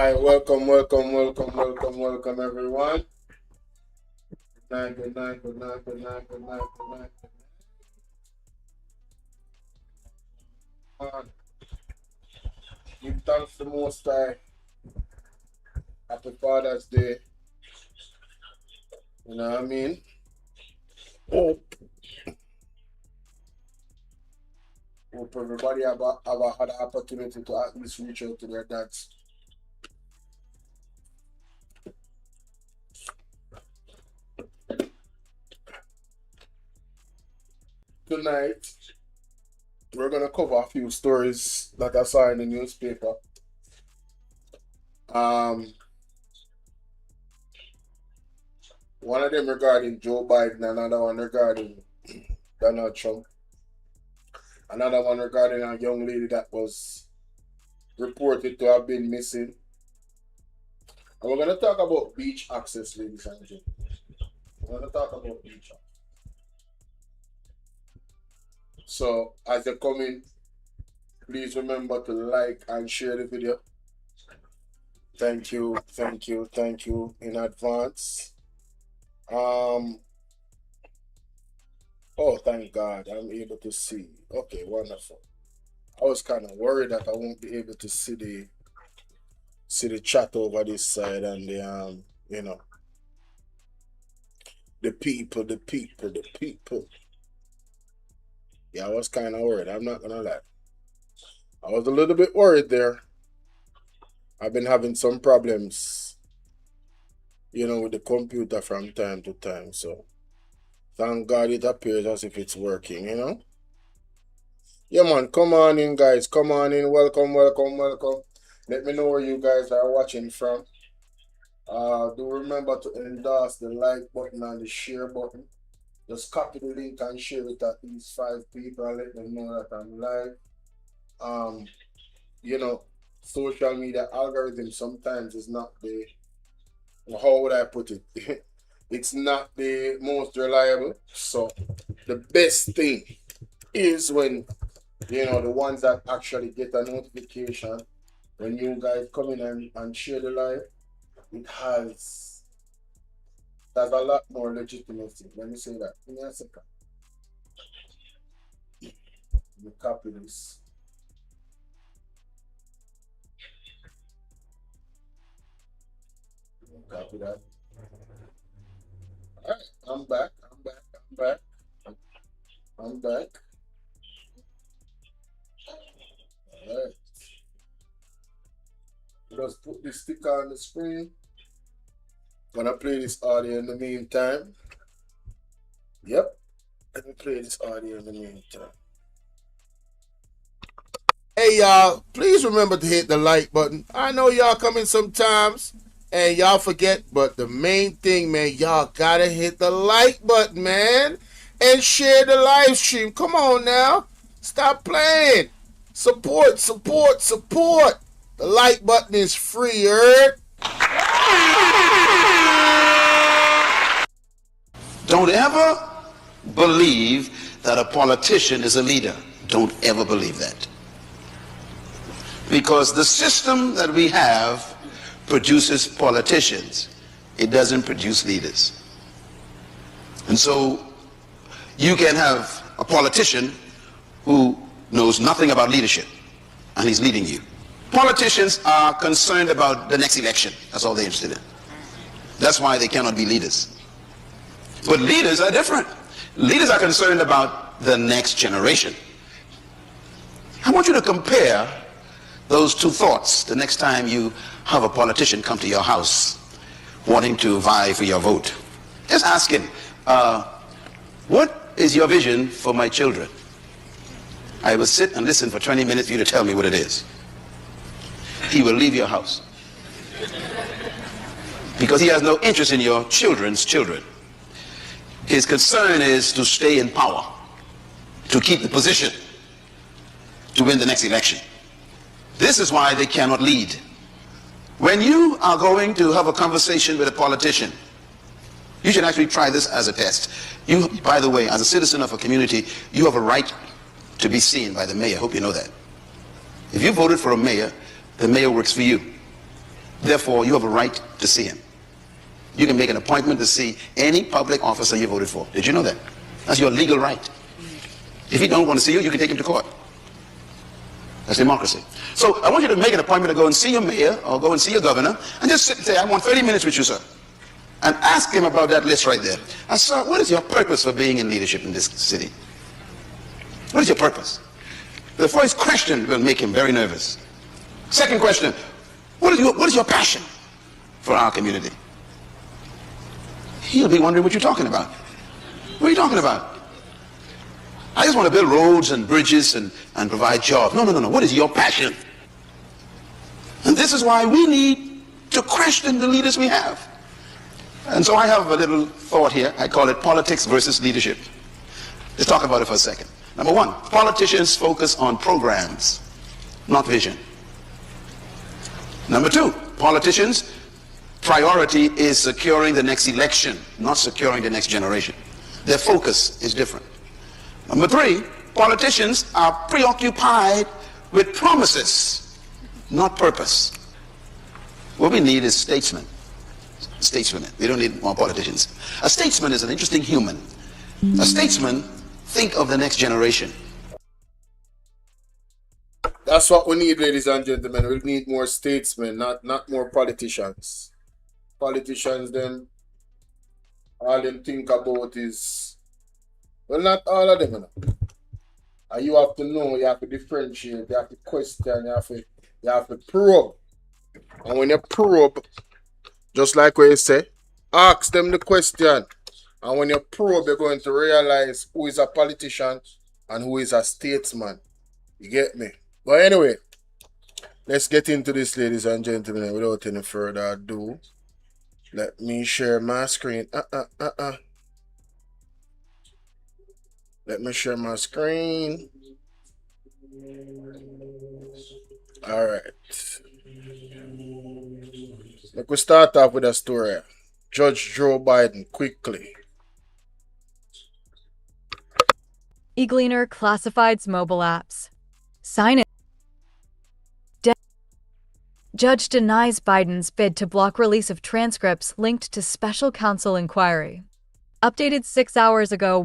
Alright, welcome everyone. Good night. Give thanks to the Most High. Happy Father's Day. You know what I mean? Hope everybody have had an opportunity to at least reach out to their dads. Tonight, we're going to cover a few stories that I saw in the newspaper. One of them regarding Joe Biden, another one regarding Donald Trump, another one regarding a young lady that was reported to have been missing. And we're going to talk about beach access, ladies and gentlemen. We're going to talk about beach access. So, as you come in, please remember to like and share the video. Thank you in advance. Oh, thank God, I'm able to see. Okay, wonderful. I was kind of worried that I won't be able to see the chat over this side and the the people. Yeah, I was kind of worried. I'm not gonna lie. I was a little bit worried there. I've been having some problems, with the computer from time to time. So, thank God it appears as if it's working, Yeah, man, come on in, guys. Come on in. Welcome. Let me know where you guys are watching from. Do remember to endorse the like button and the share button. Just copy the link and share it at least 5 people and let them know that I'm live. Social media algorithm sometimes is not the, how would I put it? It's not the most reliable. So the best thing is when, the ones that actually get a notification when you guys come in and share the live, there's a lot more legitimacy. Let me say that. Give me a second. Let me copy this. Copy that. Alright, I'm back. Alright. Let's put this sticker on the screen. Gonna play this audio in the meantime. Yep. Let me play this audio in the meantime. Hey y'all, please remember to hit the like button. I know y'all come in sometimes and y'all forget, but the main thing, man, y'all gotta hit the like button, man. And share the live stream. Come on now. Stop playing. Support. The like button is free, heard? Don't ever believe that a politician is a leader. Don't ever believe that. Because the system that we have produces politicians. It doesn't produce leaders. And so you can have a politician who knows nothing about leadership and he's leading you. Politicians are concerned about the next election. That's all they're interested in. That's why they cannot be leaders. But leaders are different. Leaders are concerned about the next generation. I want you to compare those two thoughts the next time you have a politician come to your house wanting to vie for your vote. Just ask him, what is your vision for my children? I will sit and listen for 20 minutes for you to tell me what it is. He will leave your house. Because he has no interest in your children's children. His concern is to stay in power, to keep the position, to win the next election. This is why they cannot lead. When you are going to have a conversation with a politician, you should actually try this as a test. You, by the way, as a citizen of a community, you have a right to be seen by the mayor. Hope you know that. If you voted for a mayor, the mayor works for you. Therefore, you have a right to see him. You can make an appointment to see any public officer you voted for. Did you know that? That's your legal right. If he don't want to see you, you can take him to court. That's democracy. So I want you to make an appointment to go and see your mayor or go and see your governor and just sit and say, I want 30 minutes with you, sir. And ask him about that list right there. And sir, what is your purpose for being in leadership in this city? What is your purpose? The first question will make him very nervous. Second question, what is your passion for our community? He'll be wondering what you're talking about. What are you talking about? I just want to build roads and bridges and provide jobs. No. What is your passion? And this is why we need to question the leaders we have. And so I have a little thought here. I call it politics versus leadership. Let's talk about it for a second. Number one, politicians focus on programs, not vision. Number two, politicians' priority is securing the next election, not securing the next generation. Their focus is different. Number three, politicians are preoccupied with promises, not purpose. What we need is statesmen. Statesmen. We don't need more politicians. A statesman is an interesting human. A statesman think of the next generation. That's what we need, ladies and gentlemen. We need more statesmen, not more politicians. Politicians, them, all them think about is, well, not all of them, you know. And you have to know, you have to differentiate, you have to question, you have to probe. And when you probe, just like what you say, ask them the question. And when you probe, you're going to realize who is a politician and who is a statesman. You get me? But anyway, let's get into this, ladies and gentlemen, without any further ado. Let me share my screen. Let me share my screen. All right. Let me start off with a story. Judge Joe Biden, quickly. eGleaner classifieds mobile apps. Sign it. Judge denies Biden's bid to block release of transcripts linked to special counsel inquiry. Updated 6 hours ago,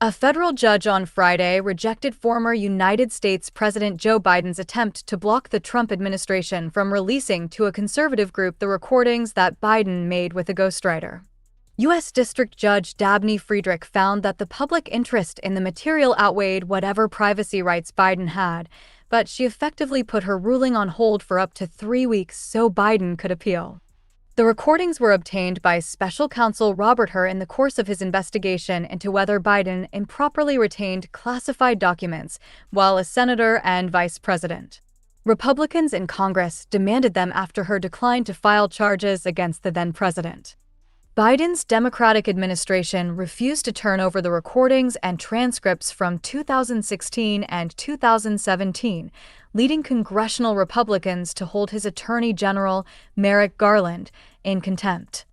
a federal judge on Friday rejected former United States President Joe Biden's attempt to block the Trump administration from releasing to a conservative group the recordings that Biden made with a ghostwriter. U.S. District Judge Dabney Friedrich found that the public interest in the material outweighed whatever privacy rights Biden had, but she effectively put her ruling on hold for up to 3 weeks so Biden could appeal. The recordings were obtained by special counsel Robert Hur in the course of his investigation into whether Biden improperly retained classified documents while a senator and vice president. Republicans in Congress demanded them after Hur declined to file charges against the then-president. Biden's Democratic administration refused to turn over the recordings and transcripts from 2016 and 2017, leading congressional Republicans to hold his Attorney General, Merrick Garland, in contempt.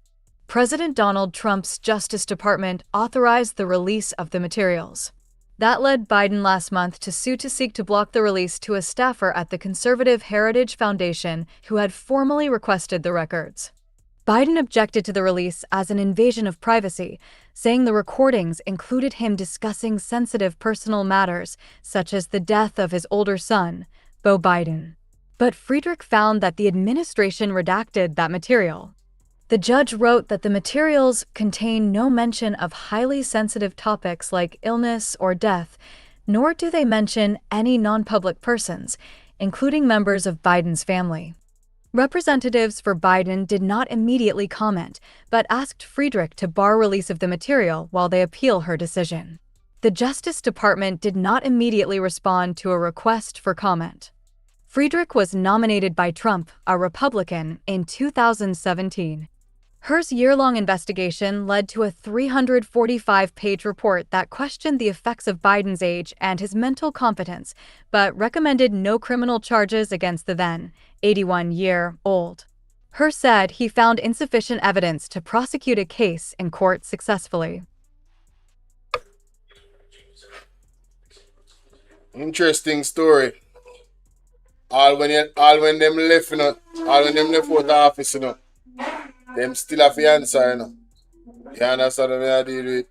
President Donald Trump's Justice Department authorized the release of the materials. That led Biden last month to sue to seek to block the release to a staffer at the Conservative Heritage Foundation who had formally requested the records. Biden objected to the release as an invasion of privacy, saying the recordings included him discussing sensitive personal matters, such as the death of his older son, Beau Biden. But Friedrich found that the administration redacted that material. The judge wrote that the materials contain no mention of highly sensitive topics like illness or death, nor do they mention any non-public persons, including members of Biden's family. Representatives for Biden did not immediately comment, but asked Friedrich to bar release of the material while they appeal her decision. The Justice Department did not immediately respond to a request for comment. Friedrich was nominated by Trump, a Republican, in 2017. Hur's year-long investigation led to a 345-page report that questioned the effects of Biden's age and his mental competence, but recommended no criminal charges against the then 81-year-old. Hur said he found insufficient evidence to prosecute a case in court successfully. Interesting story. All when them left, you know, All of them left out the office, you know. Them still have the answer, you know. You understand what I deal with?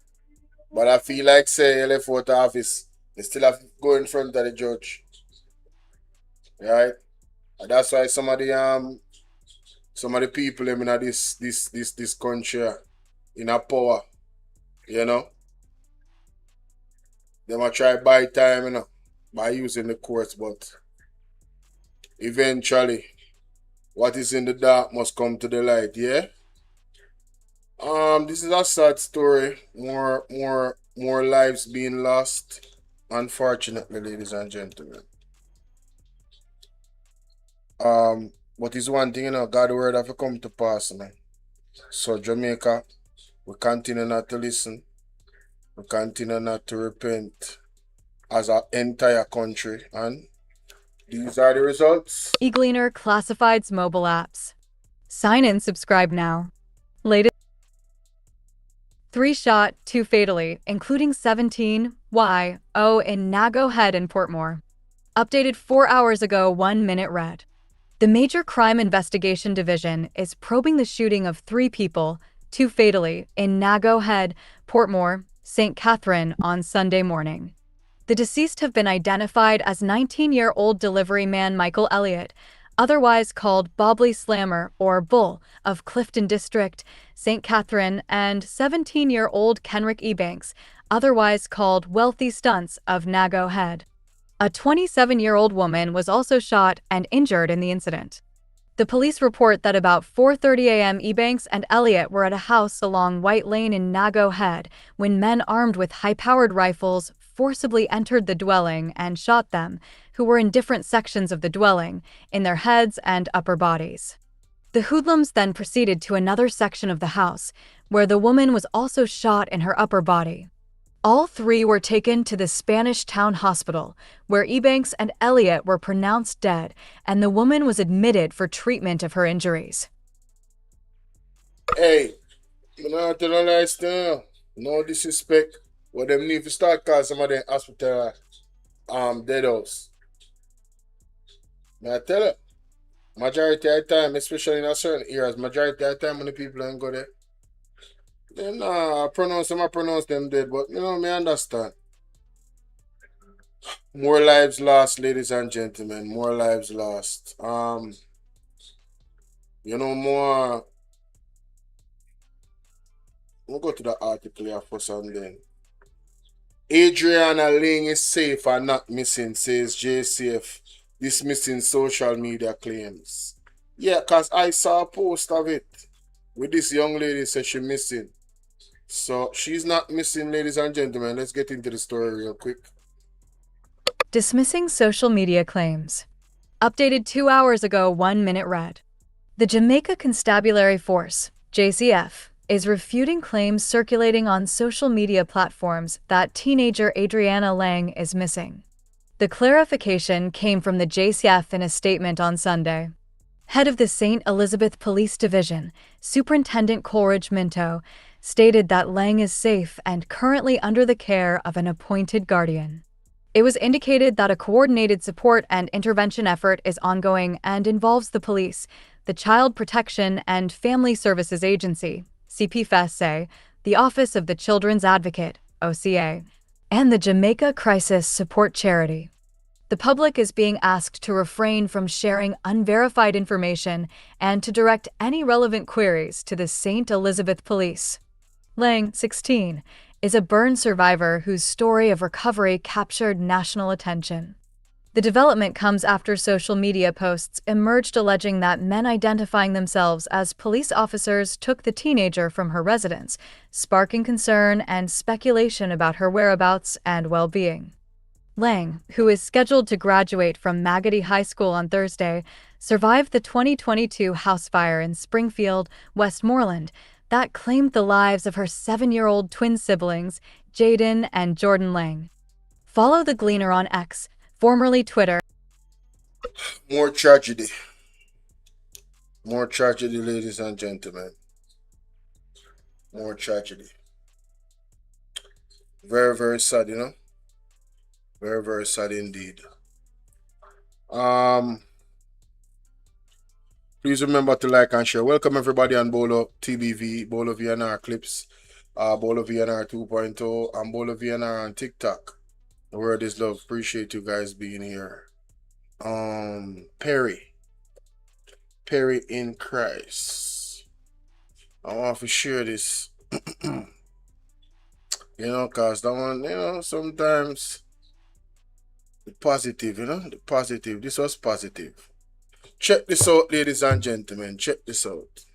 But I feel like say you left out the office, you still have to go in front of the judge. Right? And that's why some of the people in this country in a power, you know, they might try buy time, you know, by using the courts, but eventually what is in the dark must come to the light, yeah? This is a sad story. More lives being lost. Unfortunately, ladies and gentlemen. But it's one thing, you know, God word have to come to pass, man. So Jamaica, we continue not to listen. We continue not to repent as an entire country. And these are the results. eGleaner classifieds mobile apps. Sign in, subscribe now. Latest 3 shot, 2 fatally, including 17 YO in Nago Head and Portmore. Updated 4 hours ago, 1 minute read. The Major Crime Investigation Division is probing the shooting of 3 people, 2 fatally, in Nago Head, Portmore, St. Catherine on Sunday morning. The deceased have been identified as 19-year-old delivery man Michael Elliott, otherwise called Bobley Slammer or Bull of Clifton District, St. Catherine, and 17-year-old Kenrick Ebanks, otherwise called Wealthy Stunts of Nago Head. A 27-year-old woman was also shot and injured in the incident. The police report that about 4:30 a.m. Ebanks and Elliott were at a house along White Lane in Nago Head when men armed with high-powered rifles forcibly entered the dwelling and shot them, who were in different sections of the dwelling, in their heads and upper bodies. The hoodlums then proceeded to another section of the house, where the woman was also shot in her upper body. All 3 were taken to the Spanish Town Hospital, where Ebanks and Elliott were pronounced dead, and the woman was admitted for treatment of her injuries. Hey, I'm not telling lies now. No disrespect. What them need to start call some of them hospital dead house. May I tell you, majority of the time, especially in a certain areas, majority of the time when the people ain't go there, then I pronounce them dead, but you know, me understand. More lives lost, ladies and gentlemen. More lives lost. You know, more. We'll go to the article here for something. Adriana Ling is safe and not missing, says JCF, dismissing social media claims. Yeah, because I saw a post of it with this young lady says she's missing. So she's not missing, ladies and gentlemen. Let's get into the story real quick. Dismissing social media claims. Updated 2 hours ago, 1 minute read. The Jamaica Constabulary Force, JCF, is refuting claims circulating on social media platforms that teenager Adriana Lang is missing. The clarification came from the JCF in a statement on Sunday. Head of the St. Elizabeth Police Division, Superintendent Coleridge Minto, stated that Lang is safe and currently under the care of an appointed guardian. It was indicated that a coordinated support and intervention effort is ongoing and involves the police, the Child Protection and Family Services Agency, CPFSA, the Office of the Children's Advocate, OCA, and the Jamaica Crisis Support Charity. The public is being asked to refrain from sharing unverified information and to direct any relevant queries to the St. Elizabeth Police. Lang, 16, is a burn survivor whose story of recovery captured national attention. The development comes after social media posts emerged alleging that men identifying themselves as police officers took the teenager from her residence, sparking concern and speculation about her whereabouts and well-being. Lang, who is scheduled to graduate from MAGNITSKY High School on Thursday, survived the 2022 house fire in Springfield, Westmoreland, that claimed the lives of her 7-year-old twin siblings, Jaden and Jordan Lang. Follow the Gleaner on X, formerly Twitter. More tragedy. More tragedy, ladies and gentlemen. More tragedy. Very, very sad, you know? Very, very sad indeed. Please remember to like and share. Welcome everybody on Bolo Tbv, Bolo VNR Clips, Bolo VNR 2.0, and Bolo VNR on TikTok. The word is love. Appreciate you guys being here. Perry in Christ. I want to share this. Cause that one, sometimes the positive, the positive. This was positive. Check this out, ladies and gentlemen. Check this out.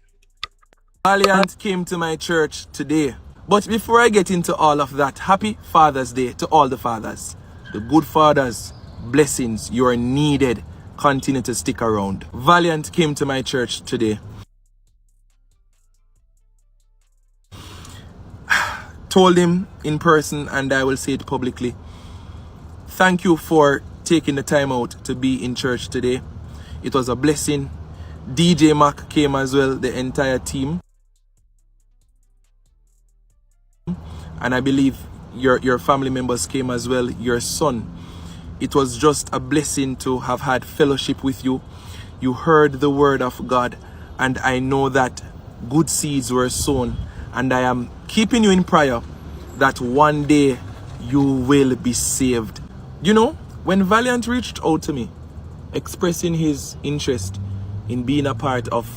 Valiant came to my church today. But before I get into all of that, happy Father's Day to all the fathers. The good fathers, blessings, you are needed. Continue to stick around. Valiant came to my church today. Told him in person, and I will say it publicly. Thank you for taking the time out to be in church today. It was a blessing. DJ Mac came as well, the entire team. And I believe your family members came as well, your son. It was just a blessing to have had fellowship with you. You heard the word of God, and I know that good seeds were sown, and I am keeping you in prayer that one day you will be saved. When Valiant reached out to me, expressing his interest in being a part of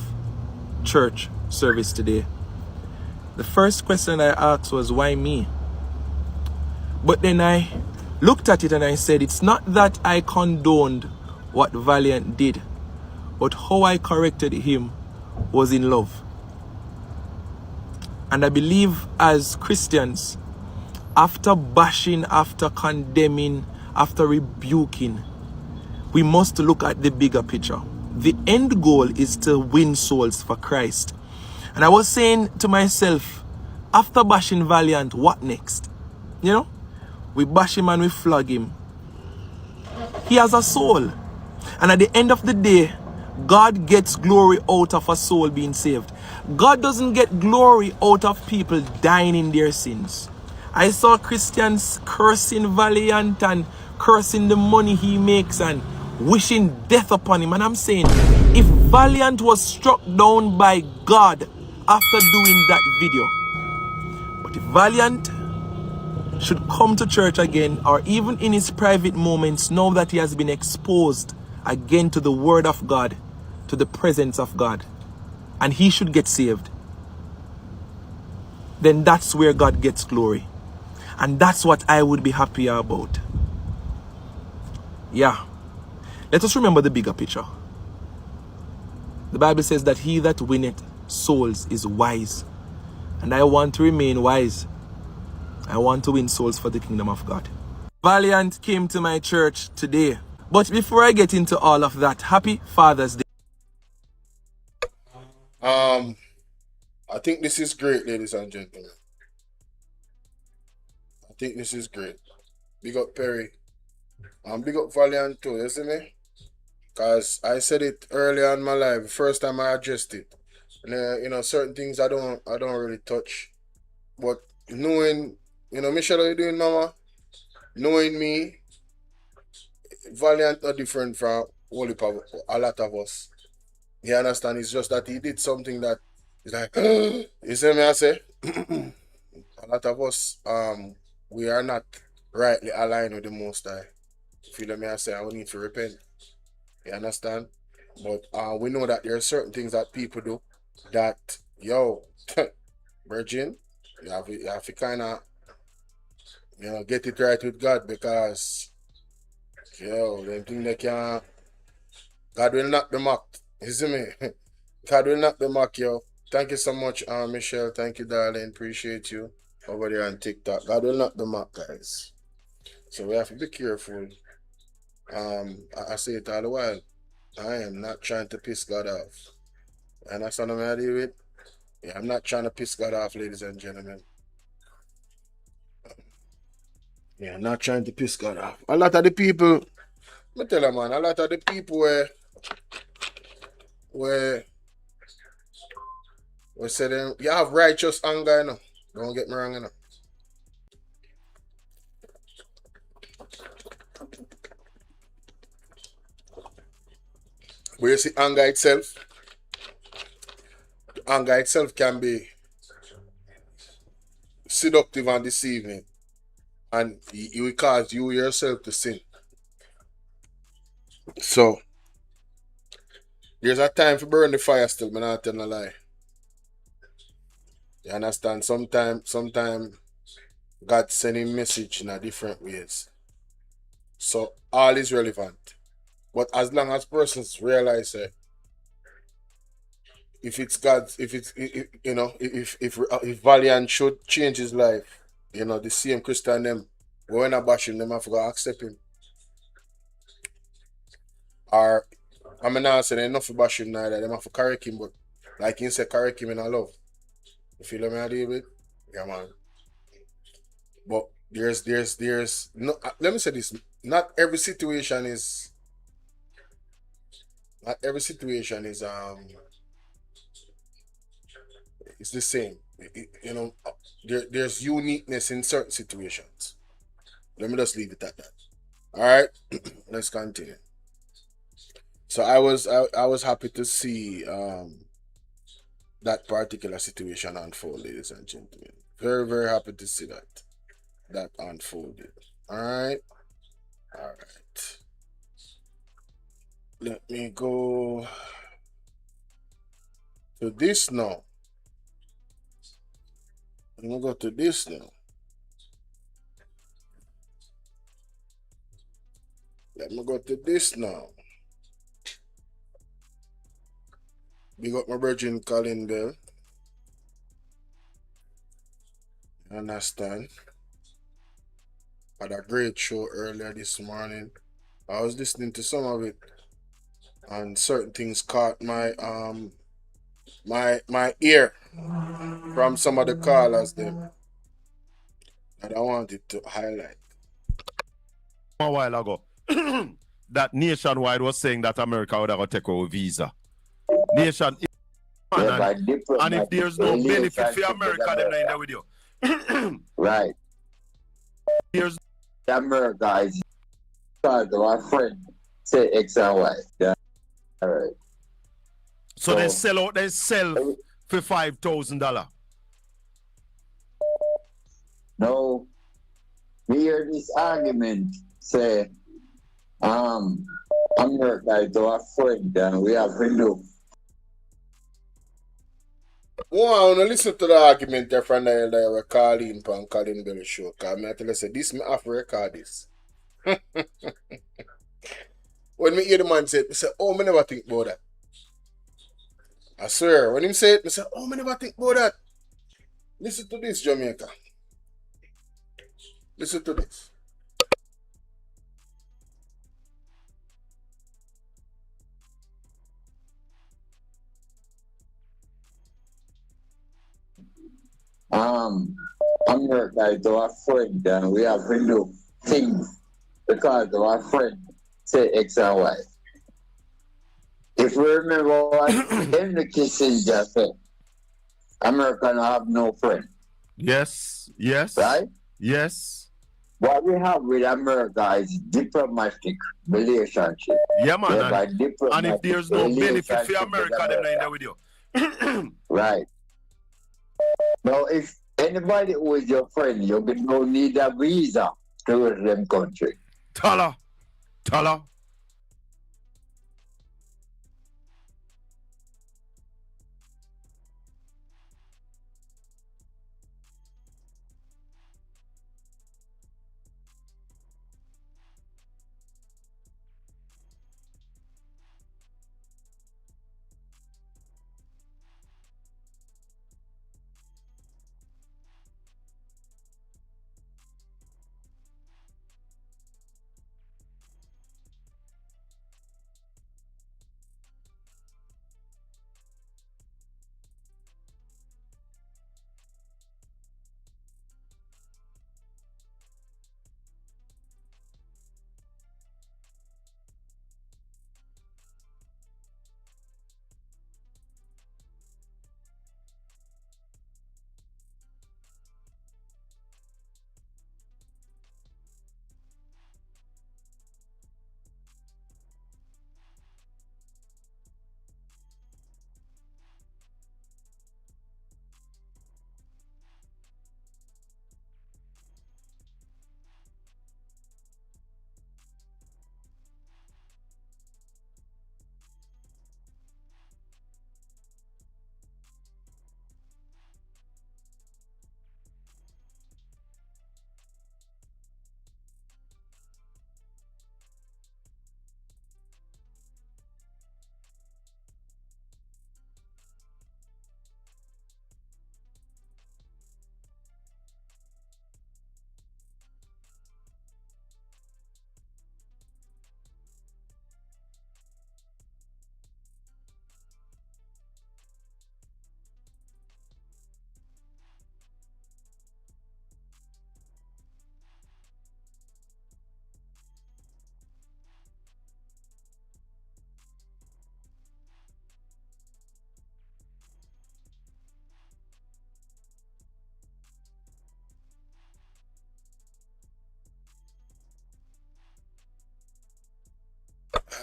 church service today, the first question I asked was, why me? But then I looked at it and I said, it's not that I condoned what Valiant did, but how I corrected him was in love. And I believe as Christians, after bashing, after condemning, after rebuking, we must look at the bigger picture. The end goal is to win souls for Christ. And I was saying to myself, after bashing Valiant, what next? We bash him and we flog him. He has a soul. And at the end of the day, God gets glory out of a soul being saved. God doesn't get glory out of people dying in their sins. I saw Christians cursing Valiant and cursing the money he makes and wishing death upon him. And I'm saying, if Valiant was struck down by God after doing that video, but if Valiant should come to church again, or even in his private moments, know that he has been exposed again to the word of God, to the presence of God, and he should get saved, then that's where God gets glory. And that's what I would be happy about. Yeah. Let us remember the bigger picture. The Bible says that he that winneth souls is wise. And I want to remain wise. I want to win souls for the kingdom of God. Valiant came to my church today. But before I get into all of that, happy Father's Day. I think this is great, ladies and gentlemen. I think this is great. Big up Perry. Big up Valiant too, you see me? Because I said it earlier in my life, first time I addressed it. And, certain things I don't really touch. But knowing, Michelle, how you doing, Mama? Knowing me, Valiant are different from a lot of us. You understand? It's just that he did something that is like, you see me, I say? A lot of us, we are not rightly aligned with the Most High. Feel me, I say, I need to repent. You understand? But we know that there are certain things that people do that, virgin, you have to kind of, get it right with God, because, them things they can, God will not be mocked. You see me? God will not be mocked, yo. Thank you so much, Michelle. Thank you, darling. Appreciate you over there on TikTok. God will not be mocked, guys. So we have to be careful. I say it all the while. I am not trying to piss God off. And that's what I'm going to deal with. Yeah, I'm not trying to piss God off, ladies and gentlemen. Yeah, I'm not trying to piss God off. A lot of the people, I tell you, man, a lot of the people where say them, you have righteous anger, Don't get me wrong, Where you see anger itself, anger itself can be seductive and deceiving, and it will cause you yourself to sin. So there's a time for burn the fire still, man, not tell a lie. You understand? Sometime God sending message in a different ways. So all is relevant. But as long as persons realize if it's God, if it's you know, if Valiant should change his life, you know, the same Christian them going to bash him, them have to go accept him. Or I mean not saying enough for bash him neither, them have to correct him, but like you say, correct him in a love. You feel me I deal with? Yeah man. But there's no let me say this, not every situation is not every situation is the same. You know, there's uniqueness in certain situations. Let me just leave it at that. All right, let's continue. So I was happy to see that particular situation unfold, ladies and gentlemen. Very happy to see that unfolded. All right, all right. Let me go to this now. Let me go to this now. Let me go to this now. Big up my virgin Colin Bell. You understand? Had a great show earlier this morning. I was listening to some of it, and certain things caught my ear from some of the callers them that I wanted to highlight. A while ago, that Nationwide was saying that America would have to take our visa. Nation, and if there's no benefit for America, they're not in there with you. Right. There's America is our friend say X and Y. Yeah. All right. So they sell out themselves for $5,000. No, we hear this argument say America is our friend and we have to do. Oh, I want to listen to the argument there from there that were calling from Colin Bell show. Because I tell you, say, this me have to record this. When me hear the man say it, I say, oh, me never think about that. I swear, when him say it, I say, oh, me never think about that. Listen to this, Jamaica. Listen to this. America is our friend and we have to do things because our friend say X and Y. If we remember what Henry Kissinger said, America don't have no friend. Yes. Right? Yes. What we have with America is diplomatic relationship. Yeah, man. And if there's no benefit for America, they're not in there with you. Right. Now, if anybody who is your friend, you don't need a visa to them country. Tala.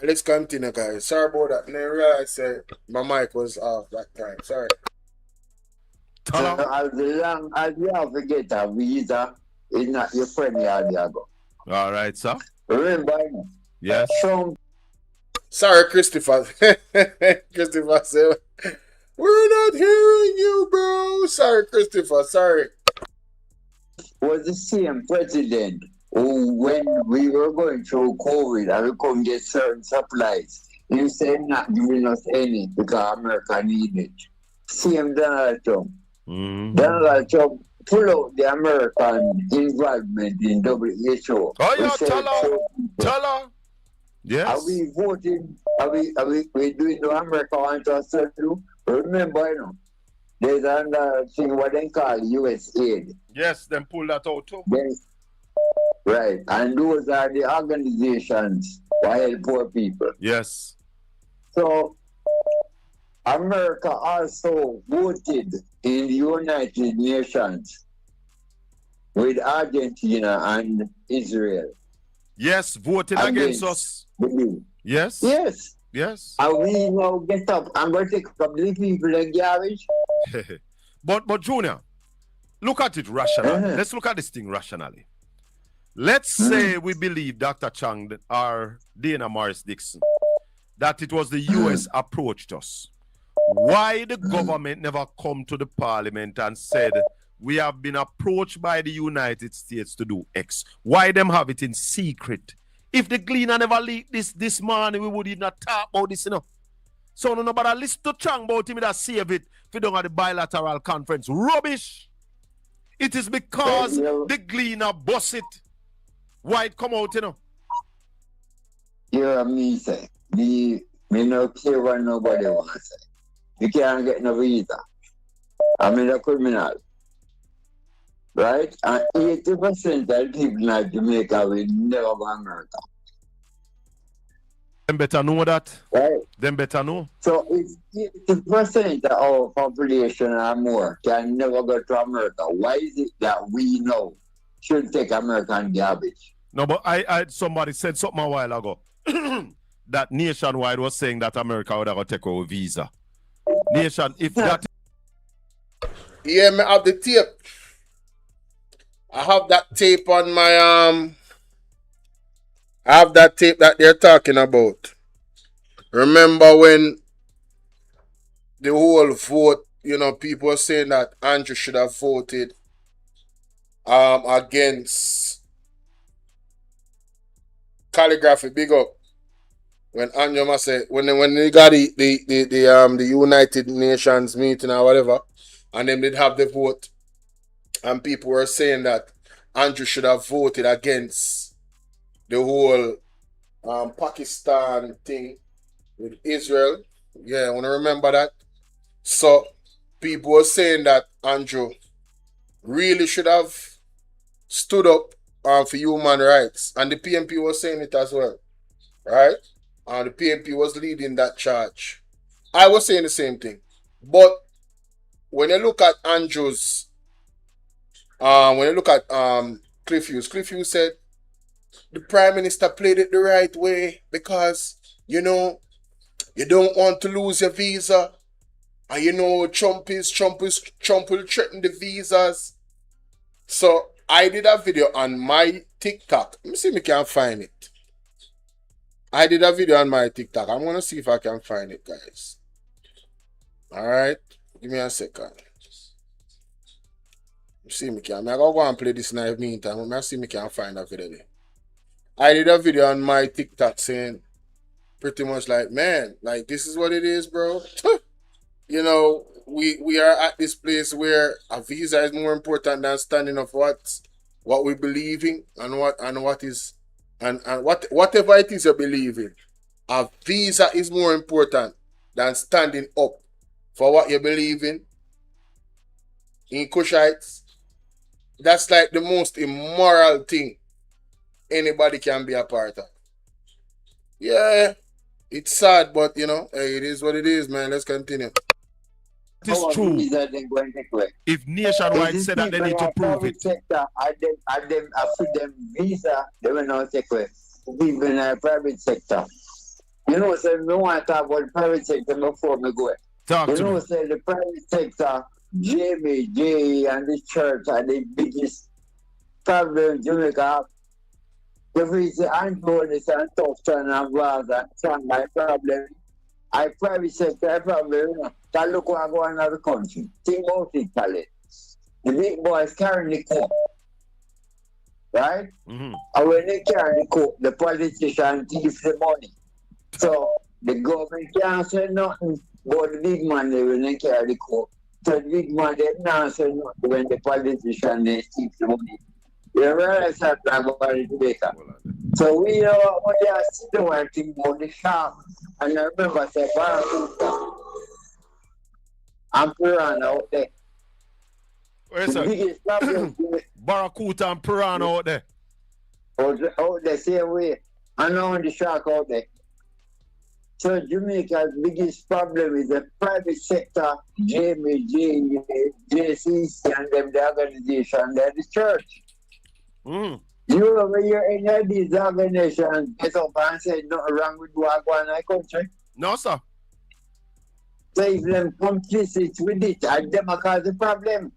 Let's continue, guys. Sorry about that. I didn't realize my mic was off that time. Sorry. So as long as you have to get a visa, it's not your friend Diago. All right, sir. Remember? Yes. Sorry, Christopher. Christopher said, we're not hearing you, bro. Sorry, Christopher. Sorry. Was the same president who, when we were going through COVID and we couldn't get certain supplies, he said not giving us any because America needed. Same Donald Trump. Donald Trump pull out the American involvement in WHO. Oh, yeah, tell her. Yes. Are we voting? Are we doing the America want us to do? Remember, you know, there's another thing what they call US aid. Yes, then pull that out too. Right. And those are the organizations that help poor people. Yes. So America also voted in the United Nations with Argentina and Israel. Yes, voting against us. Yes. Yes. Yes. And we now get up and go take up the people in garbage. But Junior, look at it rationally. Let's look at this thing rationally. Let's say we believe Dr. Chang or Dana Morris Dixon that it was the US approached us. Why the government never come to the parliament and said we have been approached by the United States to do X? Why them have it in secret? If the Gleaner never leaked this morning, we would not talk about this, you know. So nobody listen to Chang about him that save it if you don't have the bilateral conference. Rubbish. It is because the Gleaner boss it. Why it come out, you know? You me say. Me no care what nobody wants to say. You can't get no visa. I'm a criminal. Right? And 80% of the people in Jamaica will never go to America. Them better know that. Right? Them better know. So if 80% of our population or more can never go to America, why is it that we know should take American garbage? No, but I somebody said something a while ago that Nationwide was saying that America would have to take our visa. Nation, if that... Yeah, me have the tape. I have that tape on my I have that tape that they're talking about. Remember when the whole vote, you know, people were saying that Andrew should have voted against calligraphy, big up. When Andrew must say when they got the United Nations meeting or whatever, and then they'd have the vote. And people were saying that Andrew should have voted against the whole Pakistan thing with Israel. Yeah, I want to remember that. So people were saying that Andrew really should have stood up for human rights. And the PNP was saying it as well. Right? And the PNP was leading that charge. I was saying the same thing. But when you look at Andrew's when you look at Cliff Hughes said the Prime Minister played it the right way because, you know, you don't want to lose your visa. And you know Trump will threaten the visas. So I did a video on my TikTok. Let me see if I can find it. I did a video on my TikTok. I'm gonna see if I can find it, guys. Alright. Give me a second. See me can. I gotta go and play this in the meantime. I see me can find that video. I did a video on my TikTok saying pretty much like, man, like this is what it is, bro. You know, we are at this place where a visa is more important than standing up what we believe in and whatever it is you believe in. A visa is more important than standing up for what you believe in Kushites. That's like the most immoral thing anybody can be a part of. Yeah, it's sad, but you know, hey, it is what it is, man. Let's continue. It is true. If Nationwide said that they need to prove it. After them visa, they will not take away. Even in the private sector. You know, say no one talk about the private sector before me go. Talk You to know, me. say the private sector, Jamie, J, and the church are the biggest problem Jamaica have. If we say Antonis and Tufton and Vaz and Shanghai problem, I private sector problem, you know, that look what go on in the country. Think about it, Khaled. The big boys carrying the cup, right? Mm-hmm. And when they carry the cup, the politician thief the money. So the government can't say nothing but the big man they when they carry the cup. So the big man they not say nothing when the politician they thief the money. You realize that about the Jamaica. So we are sitting and think about the shop. And I remember say Barakuta and Piranha out there. Where's The that? biggest problem Barracuda and Piranha out there. out the same way. And now the shark out there. So Jamaica's biggest problem is the private sector, JCC and them, the organization, they're the church. Mm. You ever hear any of these organizations get up and say nothing wrong with what going on in the country? No, sir. So if them complicit with it, and them cause the problem.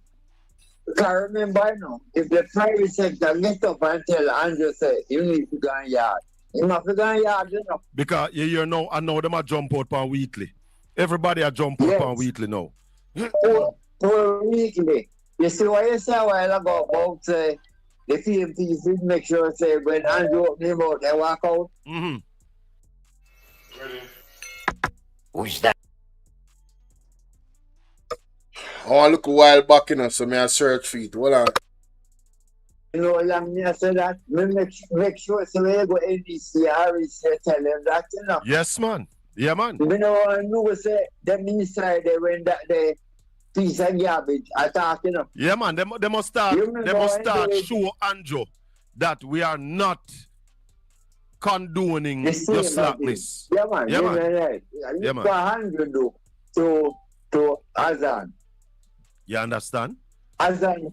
Because remember, you know, if the private sector get up and tell Andrew say, you need to go on yard. You must go on yard, you know. Because you know, I know them a jump out on Wheatley. Everybody a jump out on Wheatley now. For Wheatley. You see what you said a while ago about the PMP should make sure say when Andrew open him out, they walk out. Mm-hmm. Who's that? Oh, look a while back, you know, so me I search for it. Hold on. You know, long me I say that. Me make sure so when you go NDC, Harris, you tell them that, you know. Yes, man. Yeah, man. You know, I know say them inside they when that the piece of garbage attack, you know. Yeah, man. They must start. They must start show Andrew that we are not condoning your slackness. Yeah, man. Yeah, man. Right. Yeah, Look man. what Andrew do to Azan. You understand? Azan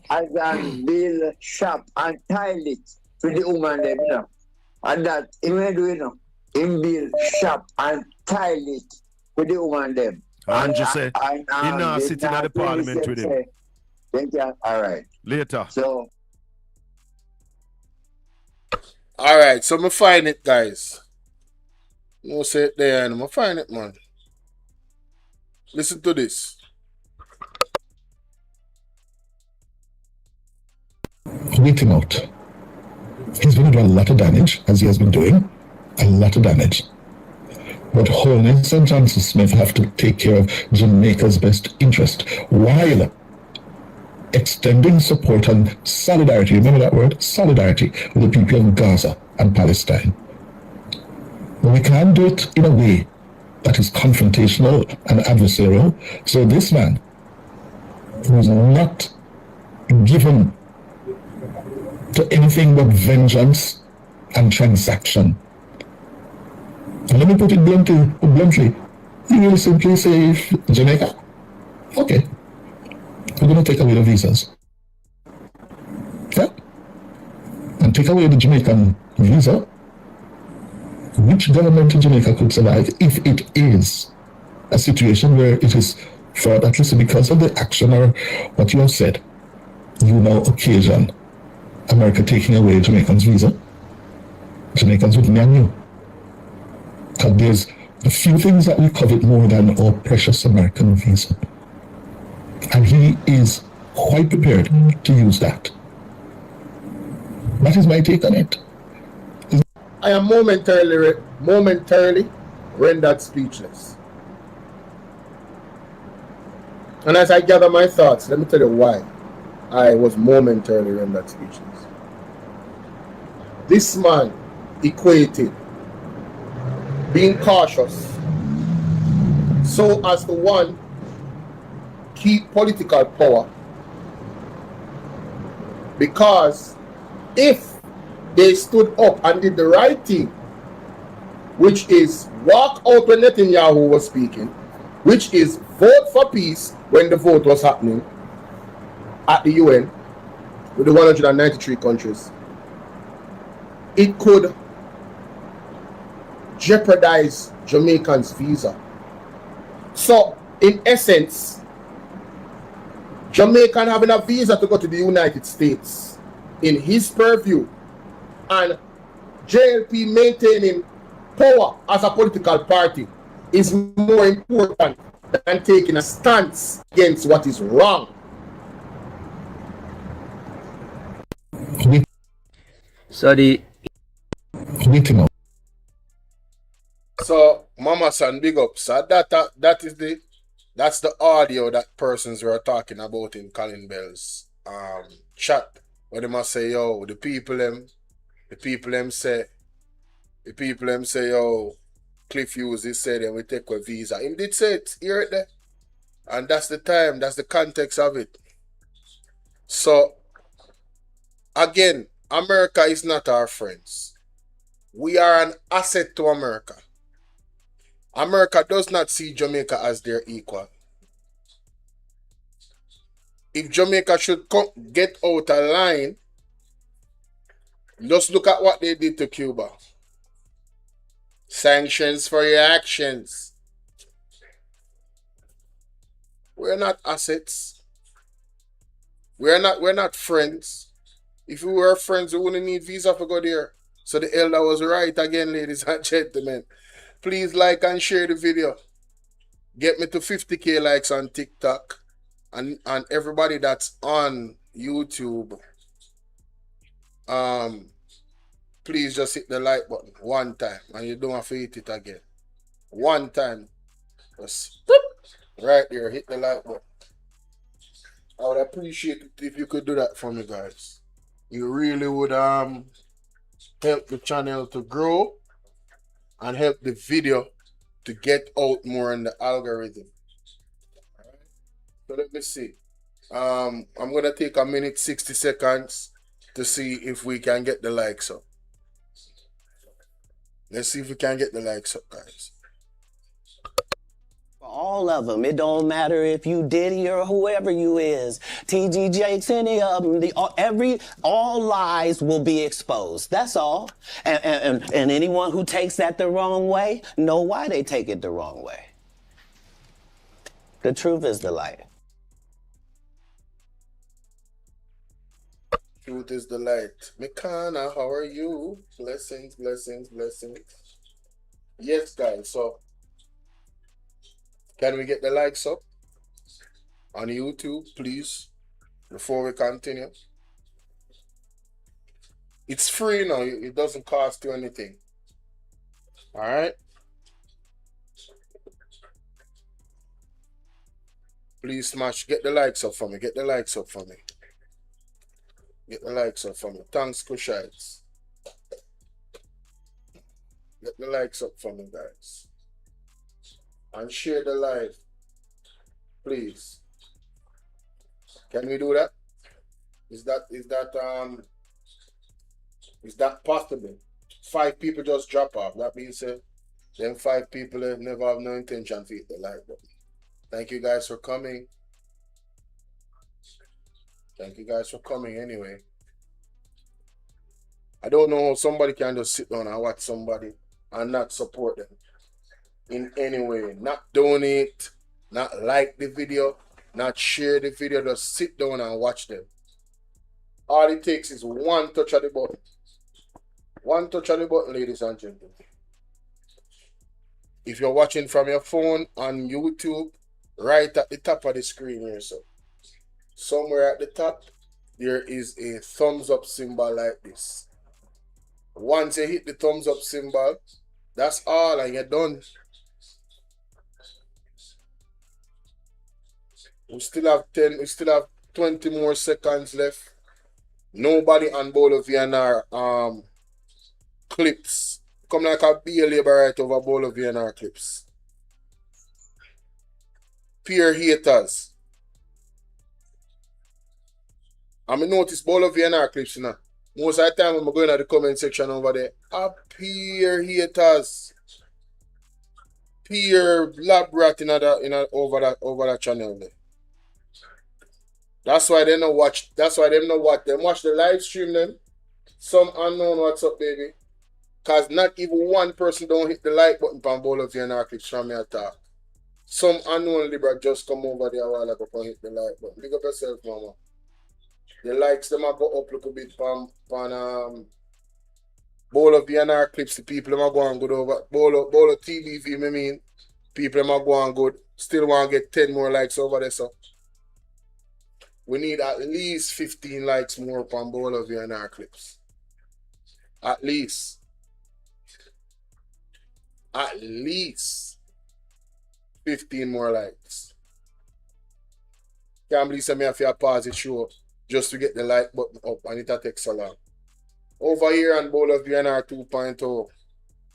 build shop and tile it to the woman them, you know. And that he may do, you know. Him build shop and tile it to the woman them. Andrew say he not sitting at the parliament with him. Thank you. All right. Later. So All right, so I'm going to find it, guys. No say it there, and I'm going to find it, man. Listen to this. Wait him out. He's going to do a lot of damage, as he has been doing. A lot of damage. But Holness and Johnson Smith have to take care of Jamaica's best interest while extending support and solidarity, remember that word? Solidarity with the people of Gaza and Palestine. But we can't do it in a way that is confrontational and adversarial. So this man, who is not given to anything but vengeance and transaction. And let me put it bluntly. You will simply say, Jamaica, okay, we're going to take away the visas. Yeah? And take away the Jamaican visa. Which government in Jamaica could survive if it is a situation where it is, for at least because of the action or what you have said, you now occasion America taking away Jamaicans' visa? Jamaicans would name you. Because there's a few things that we covet more than our precious American visa. And he is quite prepared to use that. That is my take on it. I am momentarily rendered speechless. And as I gather my thoughts, let me tell you why I was momentarily rendered speechless. This man equated being cautious so as to, one, keep political power, because if they stood up and did the right thing, which is walk out when Netanyahu was speaking, which is vote for peace when the vote was happening at the UN with the 193 countries, it could jeopardize Jamaicans' visa. So, in essence, Jamaican having a visa to go to the United States, in his purview, and JLP maintaining power as a political party is more important than taking a stance against what is wrong. So Mama San, big up. So that's the audio that persons were talking about in Colin Bell's chat. Where they must say, yo, the people them say, yo, Cliff Hughes, he said they will take a visa. He did say it, hear it there. And that's the time, that's the context of it. So, again, America is not our friends. We are an asset to America. America does not see Jamaica as their equal. If Jamaica should get out of line, just look at what they did to Cuba. Sanctions for your actions. We're not assets. We're not friends. If we were friends, we wouldn't need visa to go there. So the elder was right again, ladies and gentlemen. Please like and share the video. Get me to 50k likes on TikTok. And everybody that's on YouTube, please just hit the like button one time, and you don't have to hit it again. One time, just right there, hit the like button. I would appreciate it if you could do that for me, guys. You really would help the channel to grow and help the video to get out more in the algorithm. So let me see. I'm gonna take a minute 60 seconds to see if we can get the likes up. Let's see if we can get the likes up, guys. All of them. It don't matter if you Diddy or whoever you is. TG Jakes, any of them. All lies will be exposed. That's all. And anyone who takes that the wrong way, know why they take it the wrong way. The truth is the light. Truth is the light. Mikana, how are you? Blessings, blessings, blessings. Yes, guys. So, can we get the likes up on YouTube, please, before we continue? It's free now. It doesn't cost you anything. All right? Please smash. Get the likes up for me. Get the likes up for me. Get the likes up for me. Thanks, Kushites. Get the likes up for me, guys. And share the live. Please. Can we do that? Is that possible? 5 people just drop off. That means then 5 people never have no intention to hit the like button. Thank you guys for coming. Thank you guys for coming anyway. I don't know how somebody can just sit down and watch somebody and not support them in any way. Not donate, not like the video, not share the video. Just sit down and watch them. All it takes is one touch of the button. One touch of the button, ladies and gentlemen. If you're watching from your phone on YouTube, right at the top of the screen here, so somewhere at the top, there is a thumbs up symbol like this. Once you hit the thumbs up symbol, that's all, and you're done. We still have 20 more seconds left. Nobody on Bolo VNR clips. Come like a beer labor right over Bolo VNR clips. Peer haters. I mean, notice Bolo VNR clips, you know. Most of the time when I'm going to the comment section over there, peer haters. Peer lab rat over that channel there. That's why they don't watch. That's why they don't watch. Them watch the live stream then. Some unknown what's up, baby. Because not even one person don't hit the like button on Bolo Tbv clips from me attack. Some unknown Libra just come over there while I go hit the like button. Big up yourself, mama. The likes them a go up a little bit from Bolo Tbv clips. The people them a go on good over Bolo Tbv, I mean. People them a go on good. Still want to get 10 more likes over there, so. We need at least 15 likes more on Bolo Tbv clips. At least. At least 15 more likes. Can't believe me have to pause the show just to get the like button up and it takes so long. Over here on Bolo Tbv 2.0,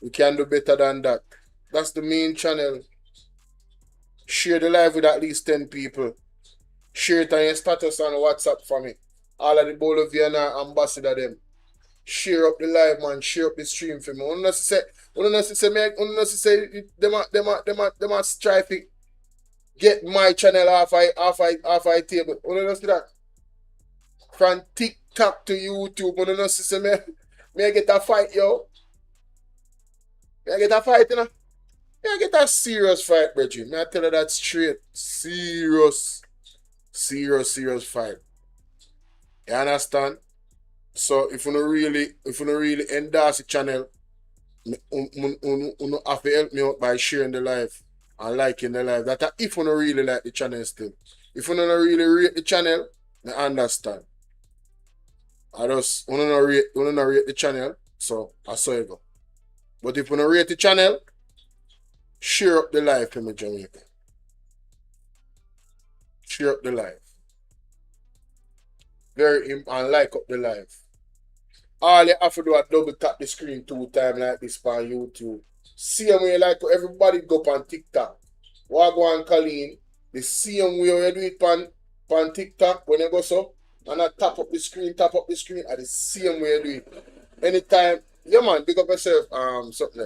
we can do better than that. That's the main channel. Share the live with at least 10 people. Share it on your status on WhatsApp for me. All of the Bolo Tbv ambassador them. Share up the live, man. Share up the stream for me. Them try to get my channel off I table. You know see that? From TikTok to YouTube. You know see me get a fight, yo. Me get a fight, you know. Me get a serious fight, Bridget. Me I tell you that straight. Serious fight. You understand? So if you don't really endorse the channel, you have to help me out by sharing the live and liking the live. That's if you don't really like the channel still. If you don't really rate the channel, I understand. I just want to rate the channel, so I saw it go. But if you don't rate the channel, share up the live for me, Jamaica. Share up the live. And like up the live. All you have to do is double tap the screen 2 times like this on YouTube. Same way like everybody go on TikTok. Wagwan Colleen, the same way you do it on TikTok when you go so. And I tap up the screen, and the same way you do it. Anytime, yeah man, big up yourself, something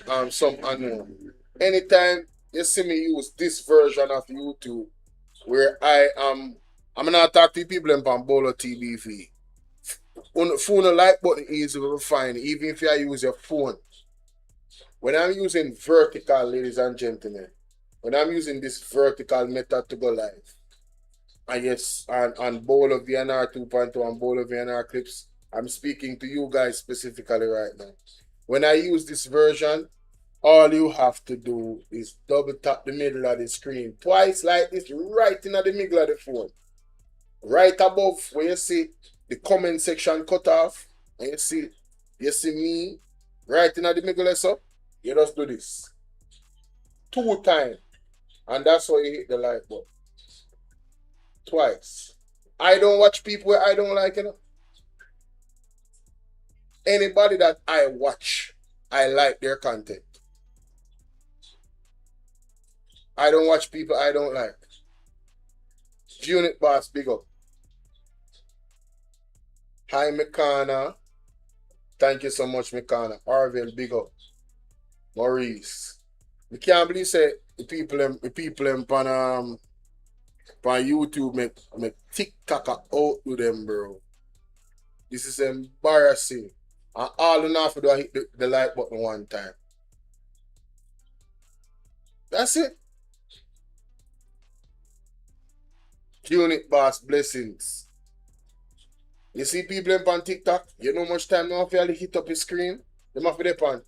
there. Some unknown. Anytime you see me use this version of YouTube, where I'm not talking to people on Bolo Tbv. Phone a like button easy to find, even if you use your phone. When I'm using vertical, ladies and gentlemen, when I'm using this vertical method to go live, and yes, on Bolo Tbv 2.0 and Bolo Tbv clips, I'm speaking to you guys specifically right now. When I use this version, all you have to do is double tap the middle of the screen twice like this, right in the middle of the phone. Right above where you see the comment section cut off, and you see me right in the middle of so, you just do this 2 times, and that's how you hit the like button. Twice. I don't watch people where I don't like it. Anybody that I watch, I like their content. I don't watch people I don't like. Unit boss, big up. Hi, Mekana. Thank you so much, Mekana. Arville, big up. Maurice. We can't believe say the people on YouTube make TikTok out with them, bro. This is embarrassing. And all you have to do is hit the like button 1 time. That's it. Unit boss, blessings. You see people on TikTok, you know much time now if you hit up the screen, them have to depend.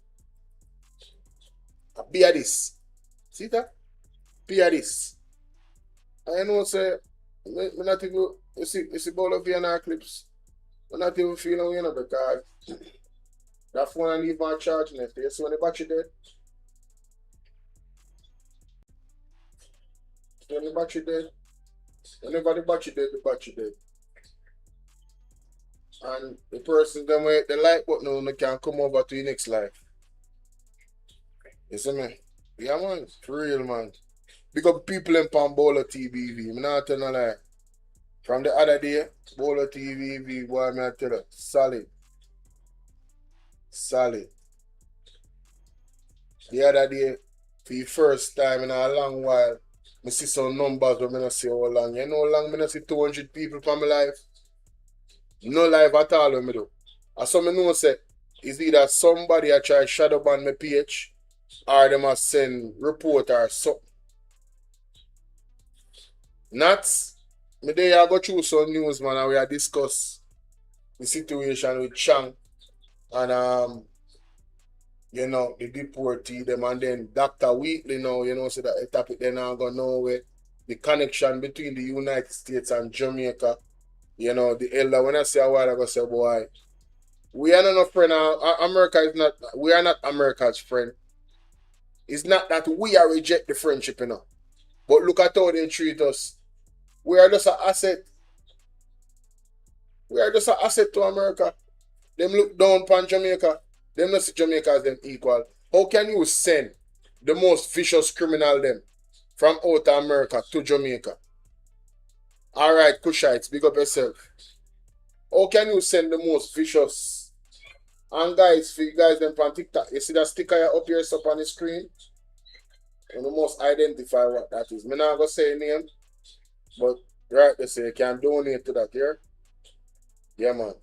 Be a this. See that? Be a this. I know say we not even you see Bolo Tbv clips. We're not even feeling you know because that phone and leave my charging it. You see when the battery dead? When the battery dead? Whenever the battery dead, the battery dead. And the person them with the like button can come over to the next live. You see me? Yeah man, for real man. Big up people in Bolo Tbv. I'm not telling no lie. From the other day, Bolo Tbv, boy, I tell you, solid. Solid. The other day, for the first time in a long while, I see some numbers but I don't see how long. You know how long I don't see 200 people from my life? No live at all when I do. And so I know say, is either somebody I try shadow ban my page or they must send report or something. Not me day I go through some news, man, and we are discuss the situation with Chang and you know, the deportee them, and then Dr. Wheatley now, you know, so that the topic then I'm gonna know where the connection between the United States and Jamaica. You know, the elder, when I say a while ago, say, boy, we are not a friend. America is not, we are not America's friend. It's not that we are reject the friendship, you know. But look at how they treat us. We are just an asset. We are just an asset to America. Them look down upon Jamaica. Them not see Jamaica as them equal. How can you send the most vicious criminal them from out of America to Jamaica? Alright, Kushites, big up yourself. How can you send the most vicious? And guys, for you guys them on TikTok, you see that sticker up here up on the screen? You must identify what that is. I'm not gonna say a name, but right they say you can donate to that here. Yeah, man.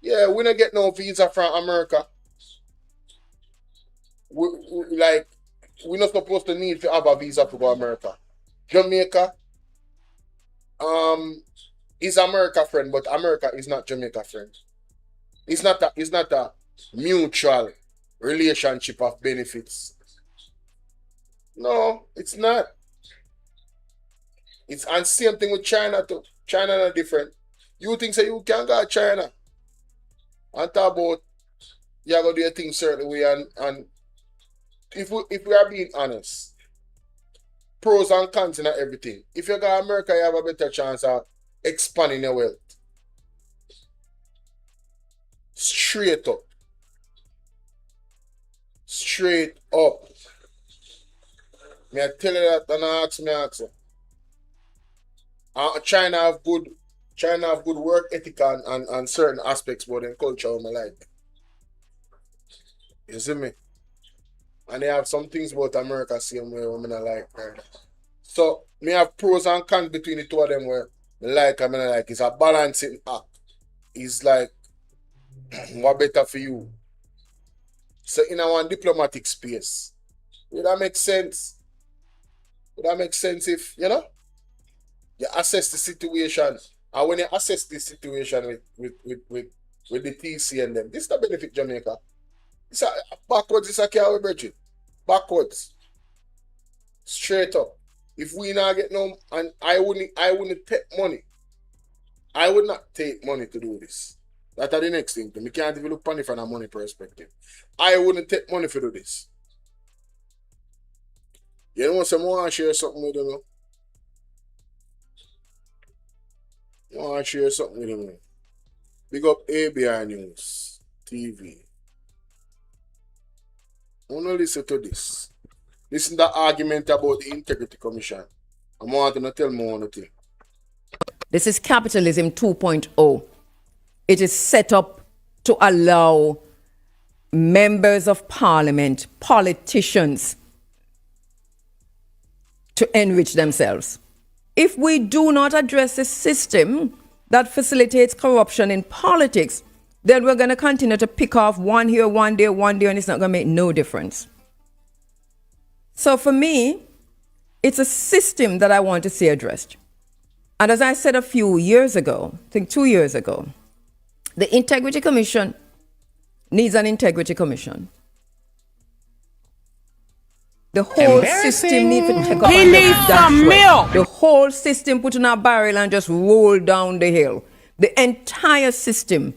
Yeah, we don't get no visa from America. We're not supposed to need to have a visa to go to America. Jamaica is America friend, but America is not Jamaica friend. It's not a mutual relationship of benefits. No, it's not. It's and same thing with China too. China not different. You think say you can go to China and talk about you are gonna do your thing certain way, and if we are being honest, pros and cons and everything. If you go to America, you have a better chance of expanding your wealth. Straight up. Straight up. May I tell you that and I ask you. China have good work ethic and certain aspects about their culture I like. You see me? And they have some things about America same way women I like. Right? So me have pros and cons between the two of them where I like and I like. It's a balancing act. It's like what better for you. So in our diplomatic space, would that make sense? Would that make sense if, you know, you assess the situation, and when you assess the situation with the TC and them, this is the benefit Jamaica. It's a backwards, it's a carry bridge. Backwards. Straight up. If we not get no, and I wouldn't take money. I would not take money to do this. That's the next thing. We can't even look on it from a money perspective. I wouldn't take money for do this. You know, someone want to share something with them. You want to share something with them. Big up ABI News TV. I want to listen to this. Listen to the argument about the Integrity Commission. I want to tell me one thing. This is capitalism 2.0. It is set up to allow members of parliament, politicians, to enrich themselves. If we do not address a system that facilitates corruption in politics, then we're going to continue to pick off one here, one there, and it's not going to make no difference. So for me, it's a system that I want to see addressed. And as I said a few years ago, I think 2 years ago, the Integrity Commission needs an Integrity Commission. The whole system needs to take up and just dash. The whole system put in a barrel and just roll down the hill. The entire system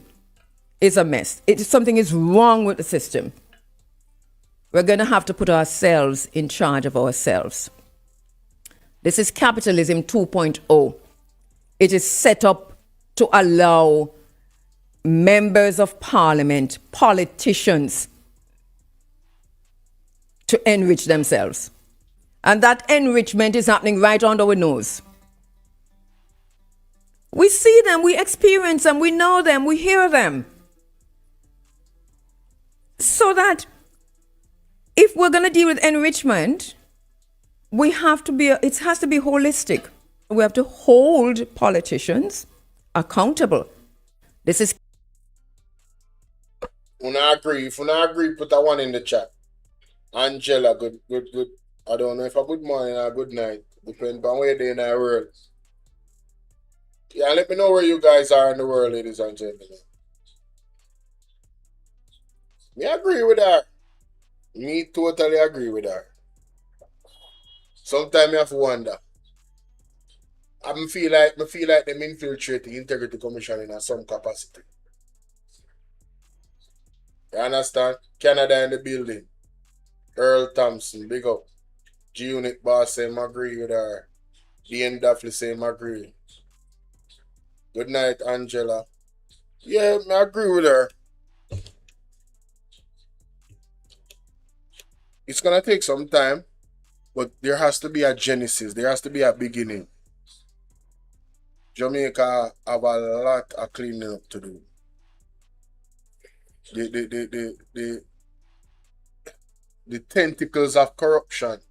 is a mess. Something is wrong with the system. We're going to have to put ourselves in charge of ourselves. This is capitalism 2.0. It is set up to allow members of parliament, politicians, to enrich themselves. And that enrichment is happening right under our nose. We see them, we experience them, we know them, we hear them. So that if we're going to deal with enrichment, it has to be holistic. We have to hold politicians accountable. This is If you not agree, put a one in the chat. Angela, good. I don't know if a good morning or a good night. Depends on where they're in the world. Yeah, let me know where you guys are in the world, ladies and gentlemen. Me agree with her. Me totally agree with her. Sometimes you have to wonder. I feel like them infiltrate the Integrity Commission in some capacity. You understand? Canada in the building. Earl Thompson, big up. G-Unit boss say agree with her. Ian Daffley say agree. Good night, Angela. Yeah, I agree with her. It's gonna take some time, but there has to be a genesis. There has to be a beginning. Jamaica have a lot of cleaning up to do. The tentacles of corruption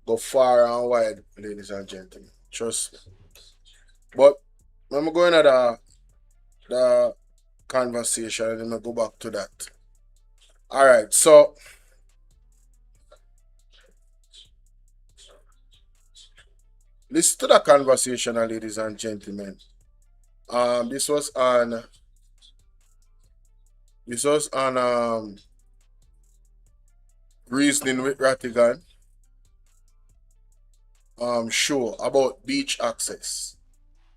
go far and wide, ladies and gentlemen. Trust me. But when we go into the conversation, and then I go back to that. All right, so listen to the conversation, ladies and gentlemen. This was on Reasoning with Rattigan show about beach access.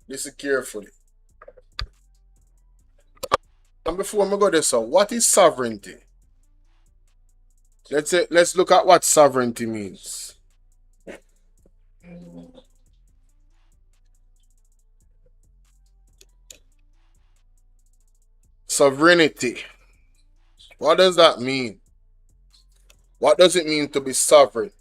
Listen carefully. And before we go there, so what is sovereignty? Let's look at what sovereignty means. Sovereignty. What does that mean? What does it mean to be sovereign?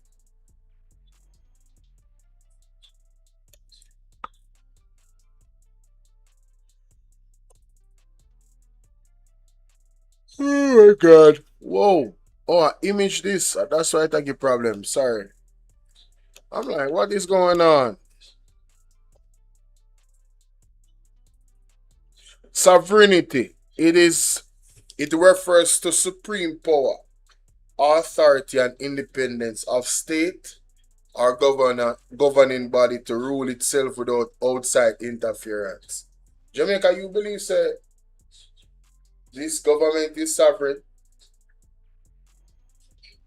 Oh my God. Whoa. Oh, I image this. That's why I get problem. Sorry. I'm like, what is going on? Sovereignty. It refers to supreme power, authority, and independence of state or governing body to rule itself without outside interference. Jamaica, you believe say this government is sovereign?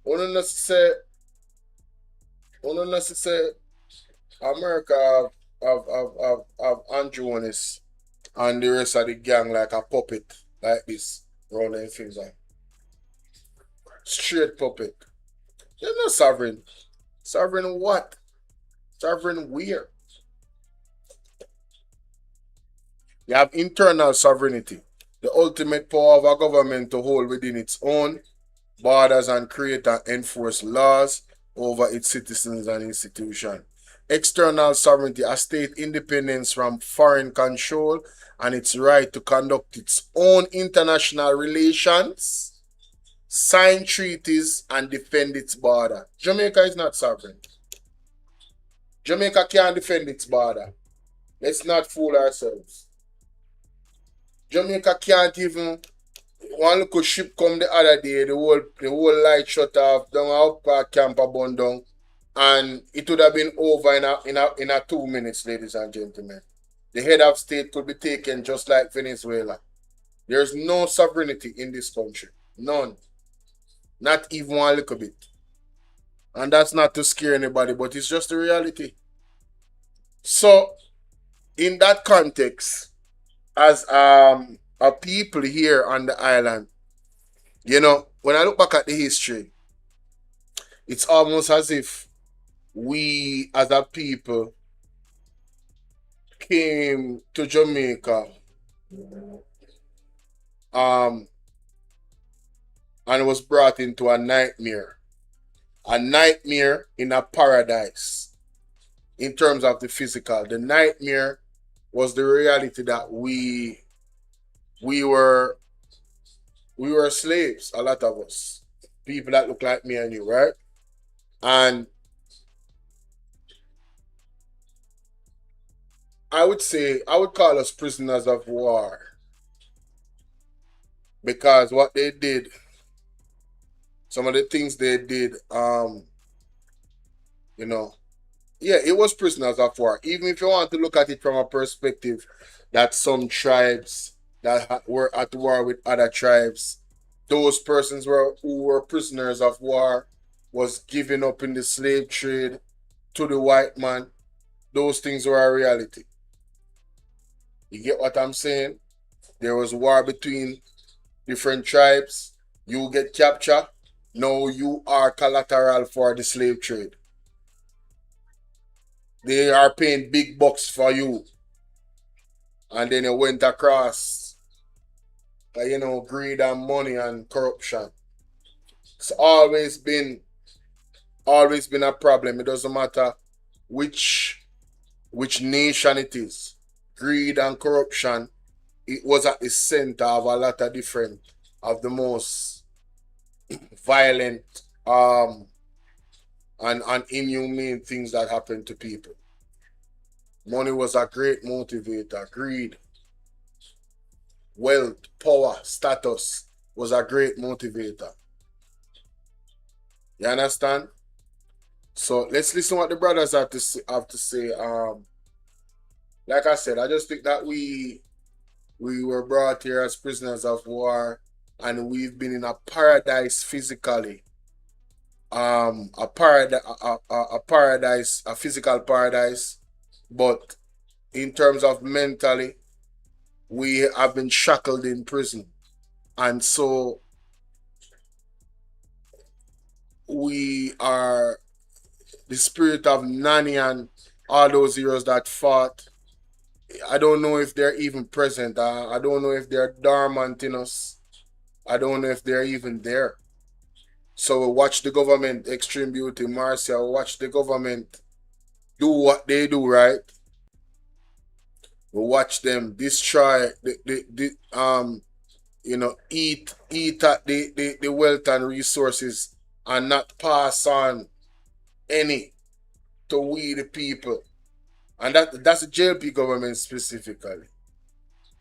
Uno say America have Andrew on this and the rest of the gang like a puppet like this round their finger. Straight puppet. They're not sovereign. Sovereign what? Sovereign where? You have internal sovereignty, the ultimate power of a government to hold within its own borders and create and enforce laws over its citizens and institutions. External sovereignty, a state independence from foreign control and its right to conduct its own international relations, sign treaties, and defend its border. Jamaica is not sovereign. Jamaica can't defend its border. Let's not fool ourselves. Jamaica can't even. One little ship come the other day, the whole light shut off, down our park camp burn down, and it would have been over in a 2 minutes, ladies and gentlemen. The head of state could be taken just like Venezuela. There's no sovereignty in this country. None. Not even one little bit. And that's not to scare anybody, but it's just the reality. So, in that context, as a people here on the island, you know, when I look back at the history, it's almost as if we as a people came to Jamaica and was brought into a nightmare in a paradise in terms of the physical. The nightmare was the reality that we were slaves, a lot of us. People that look like me and you, right? And I would call us prisoners of war. because what they did, some of the things they did, you know, yeah, it was prisoners of war. Even if you want to look at it from a perspective that some tribes that were at war with other tribes, those persons who were prisoners of war was given up in the slave trade to the white man. Those things were a reality. You get what I'm saying? There was war between different tribes. You get captured. Now you are collateral for the slave trade. They are paying big bucks for you. And then it went across, greed and money and corruption. It's always been a problem. It doesn't matter which nation it is. Greed and corruption, it was at the center of a lot of the most violent and inhumane things that happen to people. Money was a great motivator. Greed, wealth, power, status was a great motivator. You understand? So let's listen what the brothers have to say. Like I said, I just think that we were brought here as prisoners of war, and we've been in a paradise physically. A physical paradise, but in terms of mentally, we have been shackled in prison. And so we are the spirit of Nani and all those heroes that fought. I don't know if they're even present. I don't know if they're dormant in us. I don't know if they're even there. So we watch the government, Extreme Beauty, Marcia, watch the government do what they do, right? We watch them destroy eat at the wealth and resources and not pass on any to we the people. And that's the JLP government specifically.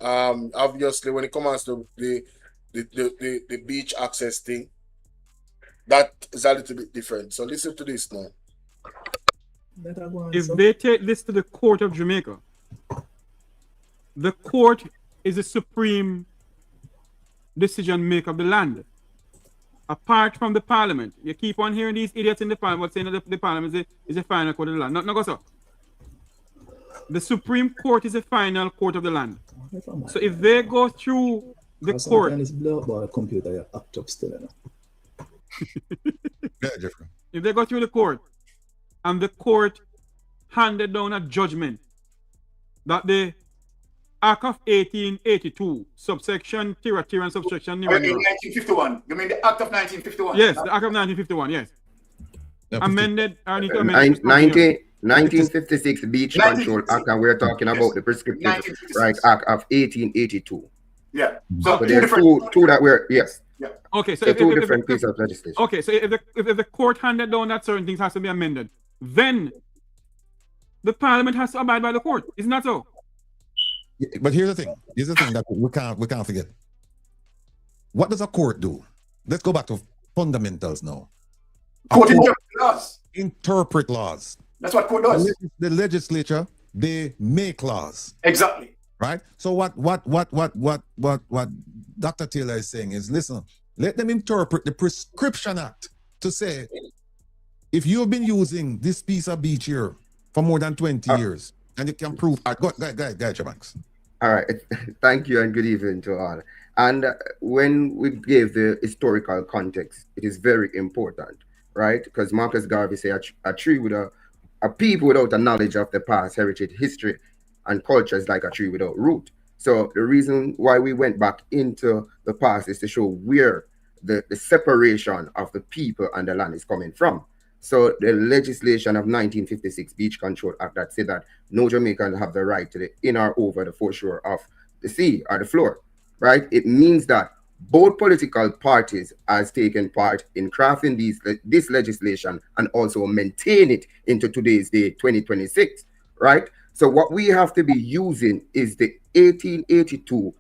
Obviously when it comes to the beach access thing, that is a little bit different. So listen to this now. If they take this to the court of Jamaica, the court is the supreme decision maker of the land. Apart from the parliament, you keep on hearing these idiots in the parliament saying that the parliament is the final court of the land. No, go so. The Supreme Court is the final court of the land. So if they go through the court, if they go through the court and the court handed down a judgment that the Act of 1882, subsection Tira and subsection Nira. 1951. You mean the Act of 1951? Yes, the Act of 1951, yes. Amended, I need to amend 1956 Beach Control Act, and we're talking about the prescriptive right Act of 1882. Yeah. So there's two that we're, yes. Yeah. Okay, so two different pieces of legislation. Okay, so if the court handed down that certain things has to be amended, then the parliament has to abide by the court. Isn't that so? Yeah, but here's the thing. Here's the thing that we can't forget. What does a court do? Let's go back to fundamentals now. Court laws. Interpret laws. That's what court does. The legislature, they make laws. Exactly. Right? So what Dr. Taylor is saying is, listen, let them interpret the Prescription Act to say, if you've been using this piece of beach here for more than 20 years, and you can prove, go ahead, Banks. All right, thank you and good evening to all. And when we gave the historical context, it is very important, right? Because Marcus Garvey said a tree with a people without a knowledge of the past, heritage, history, and culture is like a tree without root. So the reason why we went back into the past is to show where the separation of the people and the land is coming from. So the legislation of 1956 Beach Control Act that said that no Jamaican have the right to the in or over the foreshore of the sea or the floor, right? It means that both political parties has taken part in crafting this legislation and also maintain it into today's day, 2026, right? So what we have to be using is the 1882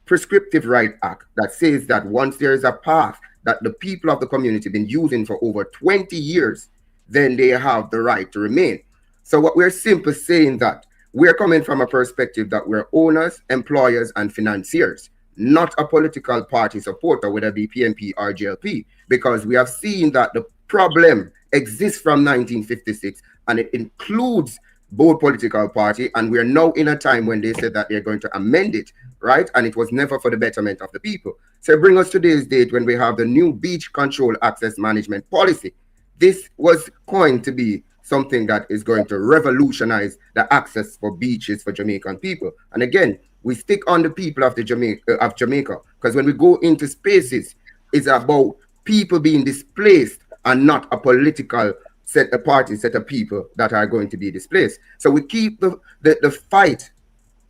prescriptive right act that says that once there is a path that the people of the community been using for over 20 years, then they have the right to remain. So what we're simply saying that we're coming from a perspective that we're owners, employers, and financiers, not a political party supporter, whether it be PNP or JLP, because we have seen that the problem exists from 1956 and it includes both political party, and we're now in a time when they said that they're going to amend it, right? And it was never for the betterment of the people. So bring us to today's date when we have the new beach control access management policy. This was going to be something that is going to revolutionize the access for beaches for Jamaican people. And again, we stick on the people of Jamaica, because when we go into spaces, it's about people being displaced and not a political set of people that are going to be displaced. So we keep the fight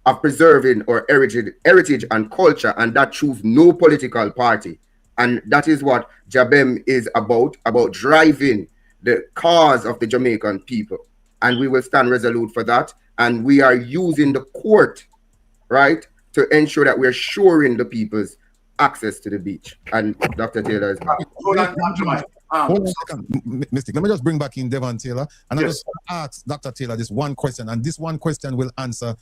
of preserving our heritage and culture, and that choose no political party. And that is what Jabem is about driving the cause of the Jamaican people. And we will stand resolute for that. And we are using the court, right, to ensure that we're shoring the people's access to the beach. And Dr. Taylor is hold on a second, Mystic. Let me just bring back in Devon Taylor. And I just ask Dr. Taylor this one question. And this one question will answer,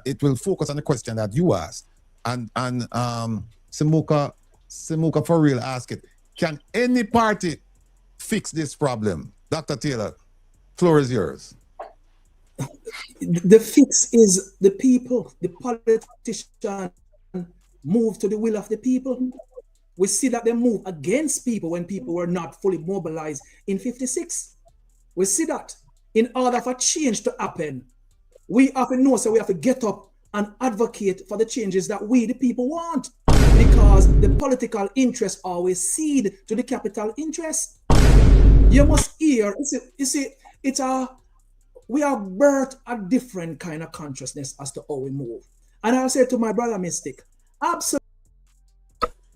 it will focus on the question that you asked. And Semuka for real ask it. Can any party fix this problem? Dr. Taylor, floor is yours. The fix is the people. The politicians move to the will of the people. We see that they move against people when people were not fully mobilized in 56. We see that in order for change to happen, we have to know, so we have to get up and advocate for the changes that we, the people, want. Because the political interest always cede to the capital interest. You must hear, we are birthed a different kind of consciousness as to how we move. And I'll say to my brother Mystic, absolutely.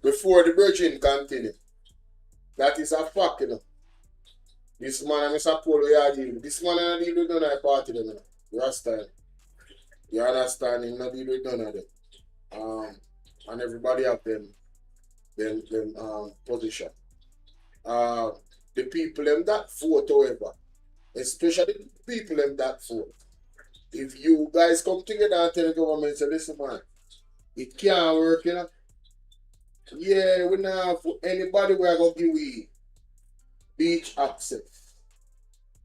Before the virgin continue, that is a fact, you know. This man and Mr. Polo, this man and deal with none of the party, you know. You understand? You understand? He not deal with none of them. And everybody have them position. The people them that vote, however, especially the people them that vote. If you guys come together and tell the government, say, listen, man, it can't work, you know. Yeah, we don't have anybody where going to give we beach access.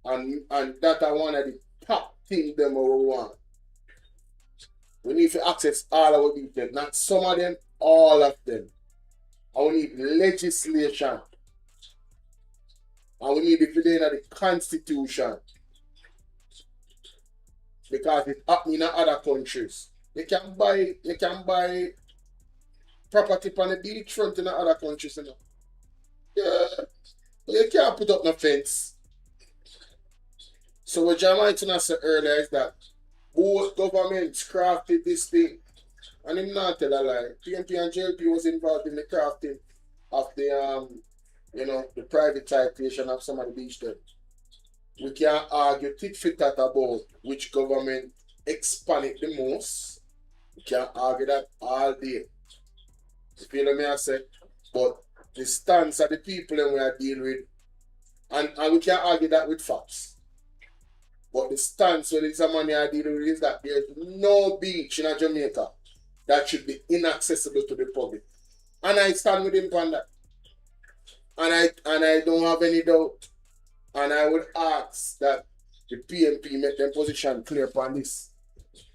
And that are one of the top things them we want. We need to access all our beaches, not some of them, all of them. And we need legislation. And we need it within the Constitution. Because it's happening in other countries. You can buy property on the beachfront in the other countries, you know. Yeah. You can't put up no fence. So what Jamaican said earlier is that both governments crafted this thing. And him not tell a lie. PNP and JLP was involved in the crafting of the the privatization of some of the beach there. We can't argue tit for tat about which government expanded the most. We can't argue that all day. You feel me I say? But the stance of the people that we are dealing with, and we can't argue that with facts. But the stance when it's a man are dealing with is that there's no beach in Jamaica that should be inaccessible to the public. And I stand with him on that. And I don't have any doubt. And I would ask that the PNP make their position clear upon this.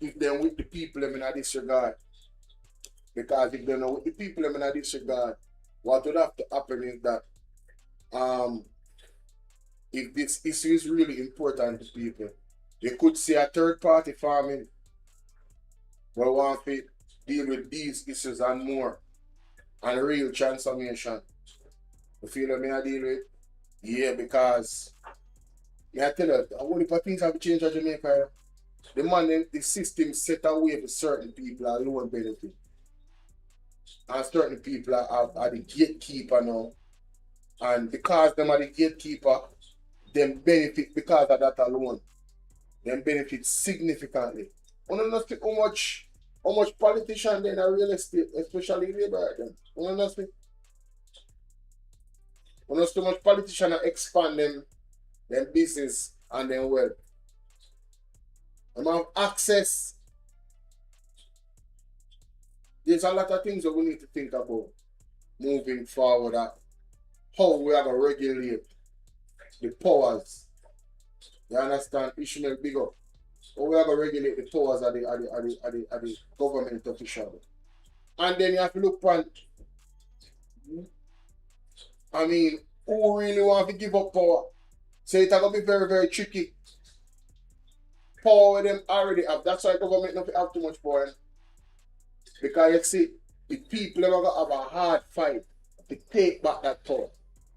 If they're with the people them in this regard. Because if they're not with the people them in this regard, what would have to happen is that if this issue is really important to people, you could see a third party farming will want to deal with these issues and more. And real transformation. You feel what I deal with? Yeah, because I tell you, a whole heap of things have changed in Jamaica. The system set away for certain people are low benefit. And certain people are the gatekeeper now. And because them are the gatekeeper, them benefit because of that alone. Them benefit significantly. I don't know how much how much politicians in real estate, especially labor, them. You understand? You know, so much politicians expand them business and then wealth. Them have access. There's a lot of things that we need to think about moving forward. How we are going to regulate the powers. You understand? Ishmael big up. How we are going to regulate the powers of the government official. And then you have to look at, I mean, who really want to give up power? So it's going to be very, very tricky. Power them already have. That's why government don't have too much power. Because you see, the people are going to have a hard fight to take back that power.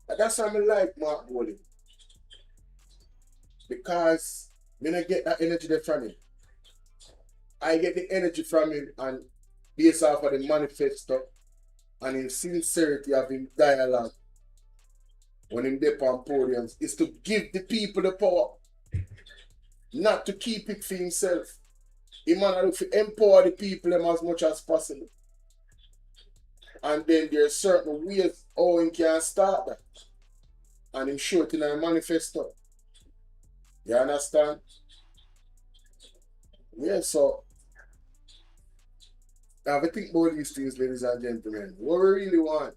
And that's why I like Mark Bowling. Because I don't get that energy there from him. I get the energy from him and based off of the manifesto and in sincerity of him dialogue when him dip on podiums is to give the people the power, not to keep it for himself. He man to empower the people as much as possible. And then there are certain ways how he can start that. And him show it in a manifesto. You understand? Yeah, so now we think about these things, ladies and gentlemen. What we really want.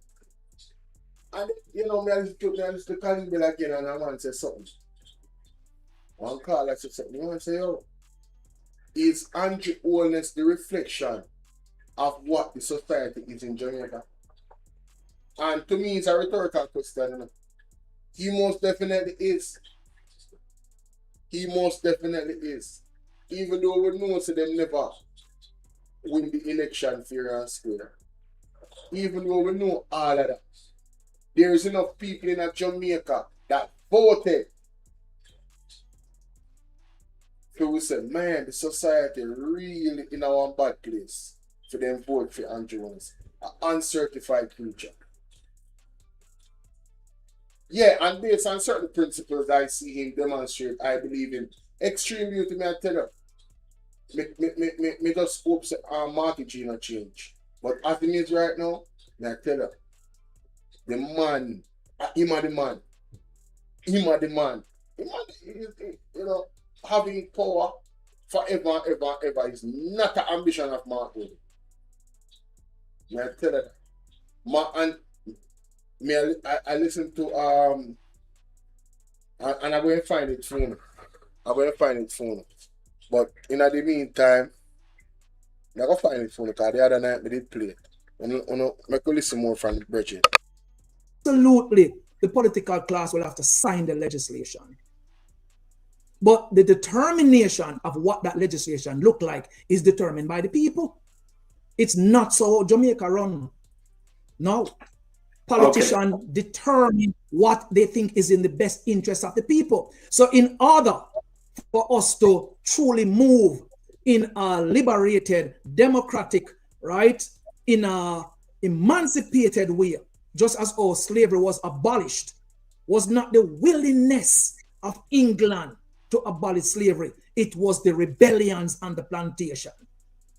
And you know, I just to call him again and I want to say something. One call I said something. You want to say, yo, is Andrew Holness the reflection of what the society is in Jamaica? And to me, it's a rhetorical question. You know? He most definitely is. He most definitely is. Even though we know so them never win the election fair and square. Even though we know all of that. There is enough people in Jamaica that voted. So we say, man, the society really in our bad place for them vote for Andrew Holness. An uncertified creature. Yeah, and based on certain principles I see him demonstrate, I believe in extreme beauty, may I tell you. Me just hope that our market will not change. But as it is right now, may I tell you, the man, him are the man. Him are the man. You know, having power forever, ever, ever is not an ambition of Mark Bowling. May I tell you that. I listen to and I'm going to find it phone. I'm going to find it phone. But in the meantime, I'm going to find it phone because the other night we did play it. I could listen more from the bridge. Absolutely, the political class will have to sign the legislation. But the determination of what that legislation look like is determined by the people. It's not so Jamaica run. No. Politicians determine what they think is in the best interest of the people. So in order for us to truly move in a liberated, democratic, right, in a emancipated way, just as our slavery was abolished, was not the willingness of England to abolish slavery. It was the rebellions on the plantation.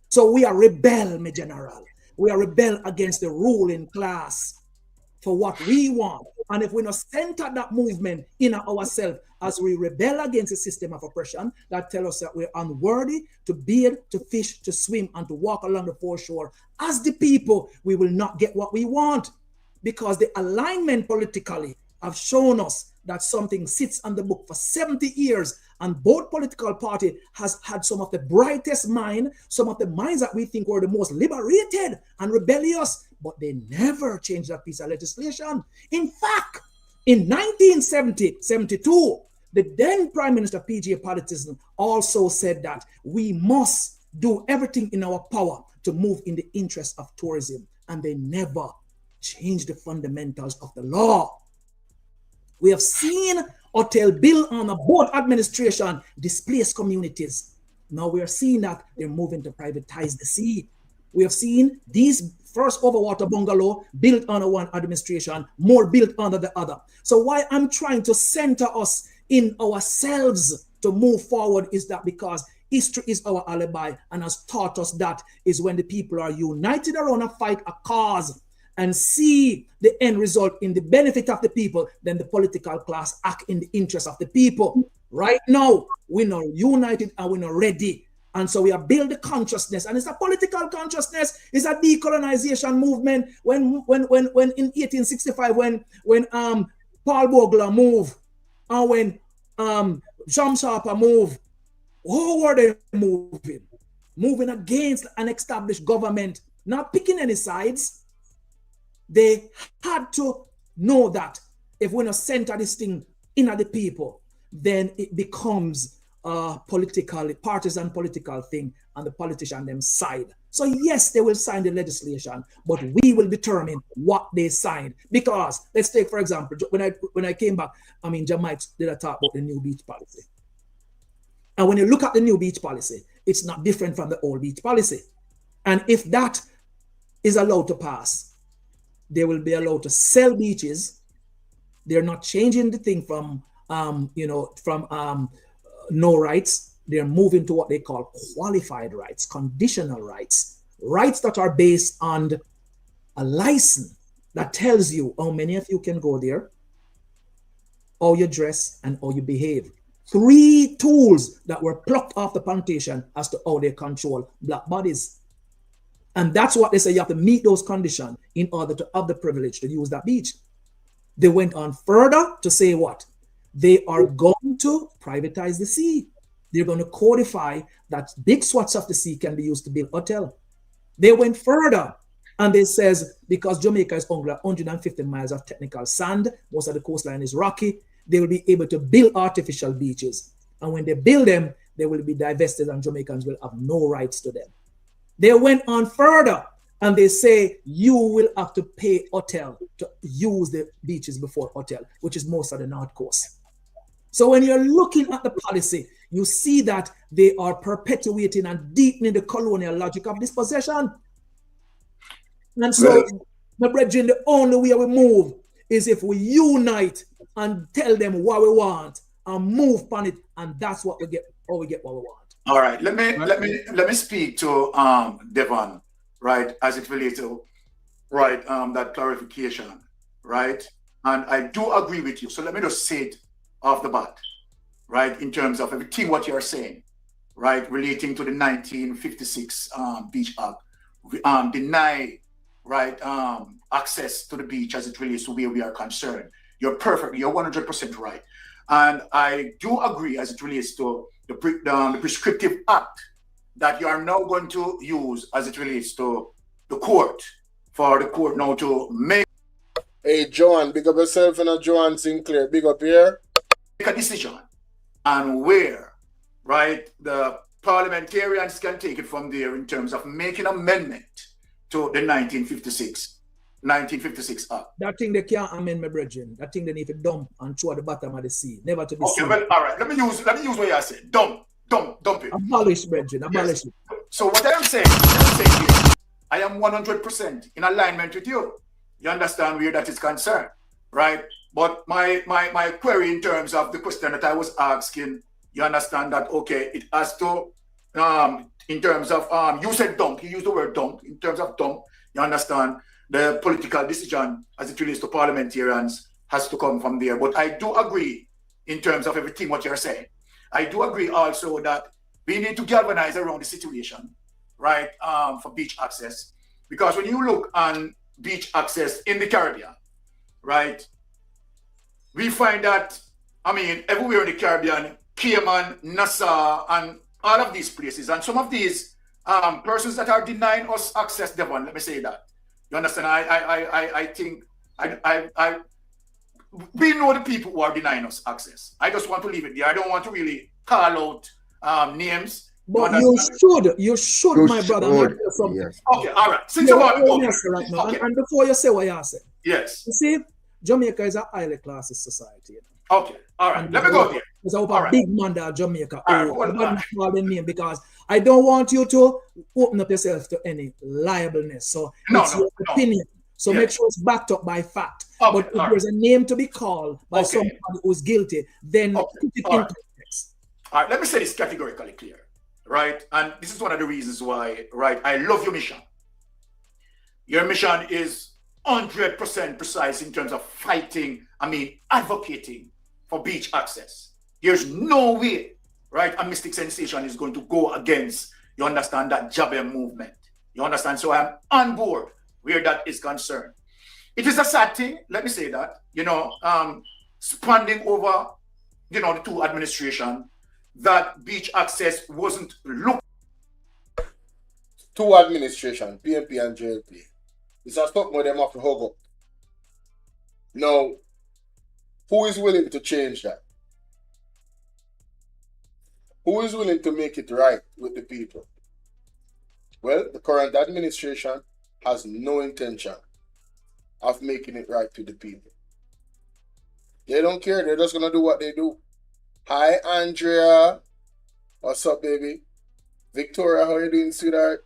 So we are rebel, my general. We are rebel against the ruling class for what we want. And if we not center that movement in ourselves as we rebel against the system of oppression that tell us that we're unworthy to bathe, to fish, to swim, and to walk along the foreshore, as the people, we will not get what we want. Because the alignment politically have shown us that something sits on the book for 70 years, and both political party has had some of the brightest mind, some of the minds that we think were the most liberated and rebellious, but they never changed that piece of legislation. In fact, in 1972, the then Prime Minister P.J. Patterson also said that we must do everything in our power to move in the interest of tourism, and they never changed the fundamentals of the law. We have seen Hotel Bill on a board administration displace communities. Now we are seeing that they're moving to privatize the sea. We have seen these first overwater bungalow built under one administration, more built under the other. So why I'm trying to center us in ourselves to move forward is that because history is our alibi and has taught us that is when the people are united around a fight, a cause, and see the end result in the benefit of the people, then the political class act in the interest of the people. Right now, we're not united and we're not ready. And so we are building consciousness, and it's a political consciousness. It's a decolonization movement. When in 1865, when Paul Bogler moved, and when John Sharper moved, how were they moving? Moving against an established government, not picking any sides. They had to know that if we don't center this thing in the people, then it becomes a partisan political thing, and the politician them side. So yes, they will sign the legislation, but we will determine what they signed. Because let's take, for example, when I came back, Jamaica did a talk about the new beach policy. And when you look at the new beach policy, it's not different from the old beach policy. And if that is allowed to pass, they will be allowed to sell beaches. They're not changing the thing from no rights. They're moving to what they call qualified rights, conditional rights, rights that are based on a license that tells you how many of you can go there, how you dress, and how you behave. 3 tools that were plucked off the plantation as to how they control black bodies. And that's what they say, you have to meet those conditions in order to have the privilege to use that beach. They went on further to say what? They are going to privatize the sea. They're going to codify that big swaths of the sea can be used to build hotel. They went further and they says, because Jamaica is only 150 miles of technical sand, most of the coastline is rocky, they will be able to build artificial beaches. And when they build them, they will be divested and Jamaicans will have no rights to them. They went on further and they say you will have to pay hotel to use the beaches before hotel, which is most of the North Coast. So when you're looking at the policy, you see that they are perpetuating and deepening the colonial logic of dispossession. And so, my brethren, the only way we move is if we unite and tell them what we want and move on it, and that's what we get, how we get what we want. All right, let me speak to Devon, right, as it relates to that clarification, right? And I do agree with you. So let me just say it off the bat, right, in terms of everything what you're saying, right, relating to the 1956 Beach Act, deny, right, access to the beach as it relates to where we are concerned. You're 100% right. And I do agree as it relates to the prescriptive act that you are now going to use as it relates to the court, for the court now to make. Hey, Joan, big up yourself and Joan Sinclair, big up here. Make a decision and where, right, the parliamentarians can take it from there in terms of making amendment to the 1956 Act. That thing they can't amend, my brethren. That thing they need to dump and throw at the bottom of the sea, never to be seen. Okay, well, all right. Let me use what you said. Dump it. Abolish, brethren. Abolish it. So what I am saying here, I am 100% in alignment with you. You understand where that is concerned, right? But my query in terms of the question that I was asking, you understand that, okay, it has to, in terms of, you said dump, you used the word dump. In terms of dump, you understand, the political decision as it relates to parliamentarians has to come from there. But I do agree in terms of everything what you're saying. I do agree also that we need to galvanize around the situation, right, for beach access. Because when you look on beach access in the Caribbean, right, we find that, everywhere in the Caribbean, Cayman, Nassau, and all of these places, and some of these persons that are denying us access, Devon, let me say that. You understand? I think we know the people who are denying us access. I just want to leave it there. I don't want to really call out names. But you should, my brother. Yes. Okay, all right. Since you want to go right now, and before you say what you said, yes. You see, Jamaica is a highly classist society. Okay, all right. Let me go there. There's a big man that Jamaica. I don't call the name because I don't want you to open up yourself to any liableness. So it's your opinion. So make sure it's backed up by fact. Okay, but if there's a name to be called by somebody who's guilty, then put it in context. All right, let me say this categorically clear, right? And this is one of the reasons why, right, I love your mission. Your mission is 100% precise in terms of fighting, advocating for beach access. There's no way, right, a Mystic Sensation is going to go against, you understand, that Jabem movement. You understand? So I'm on board where that is concerned. It is a sad thing, let me say that, spawning over, the two administration, that beach access wasn't looked. Two administration, PNP and JHTA. It's a stop more them have to hug up. Now, who is willing to change that? Who is willing to make it right with the people? Well, the current administration has no intention of making it right to the people. They don't care. They're just going to do what they do. Hi, Andrea. What's up, baby? Victoria, how you doing, sweetheart?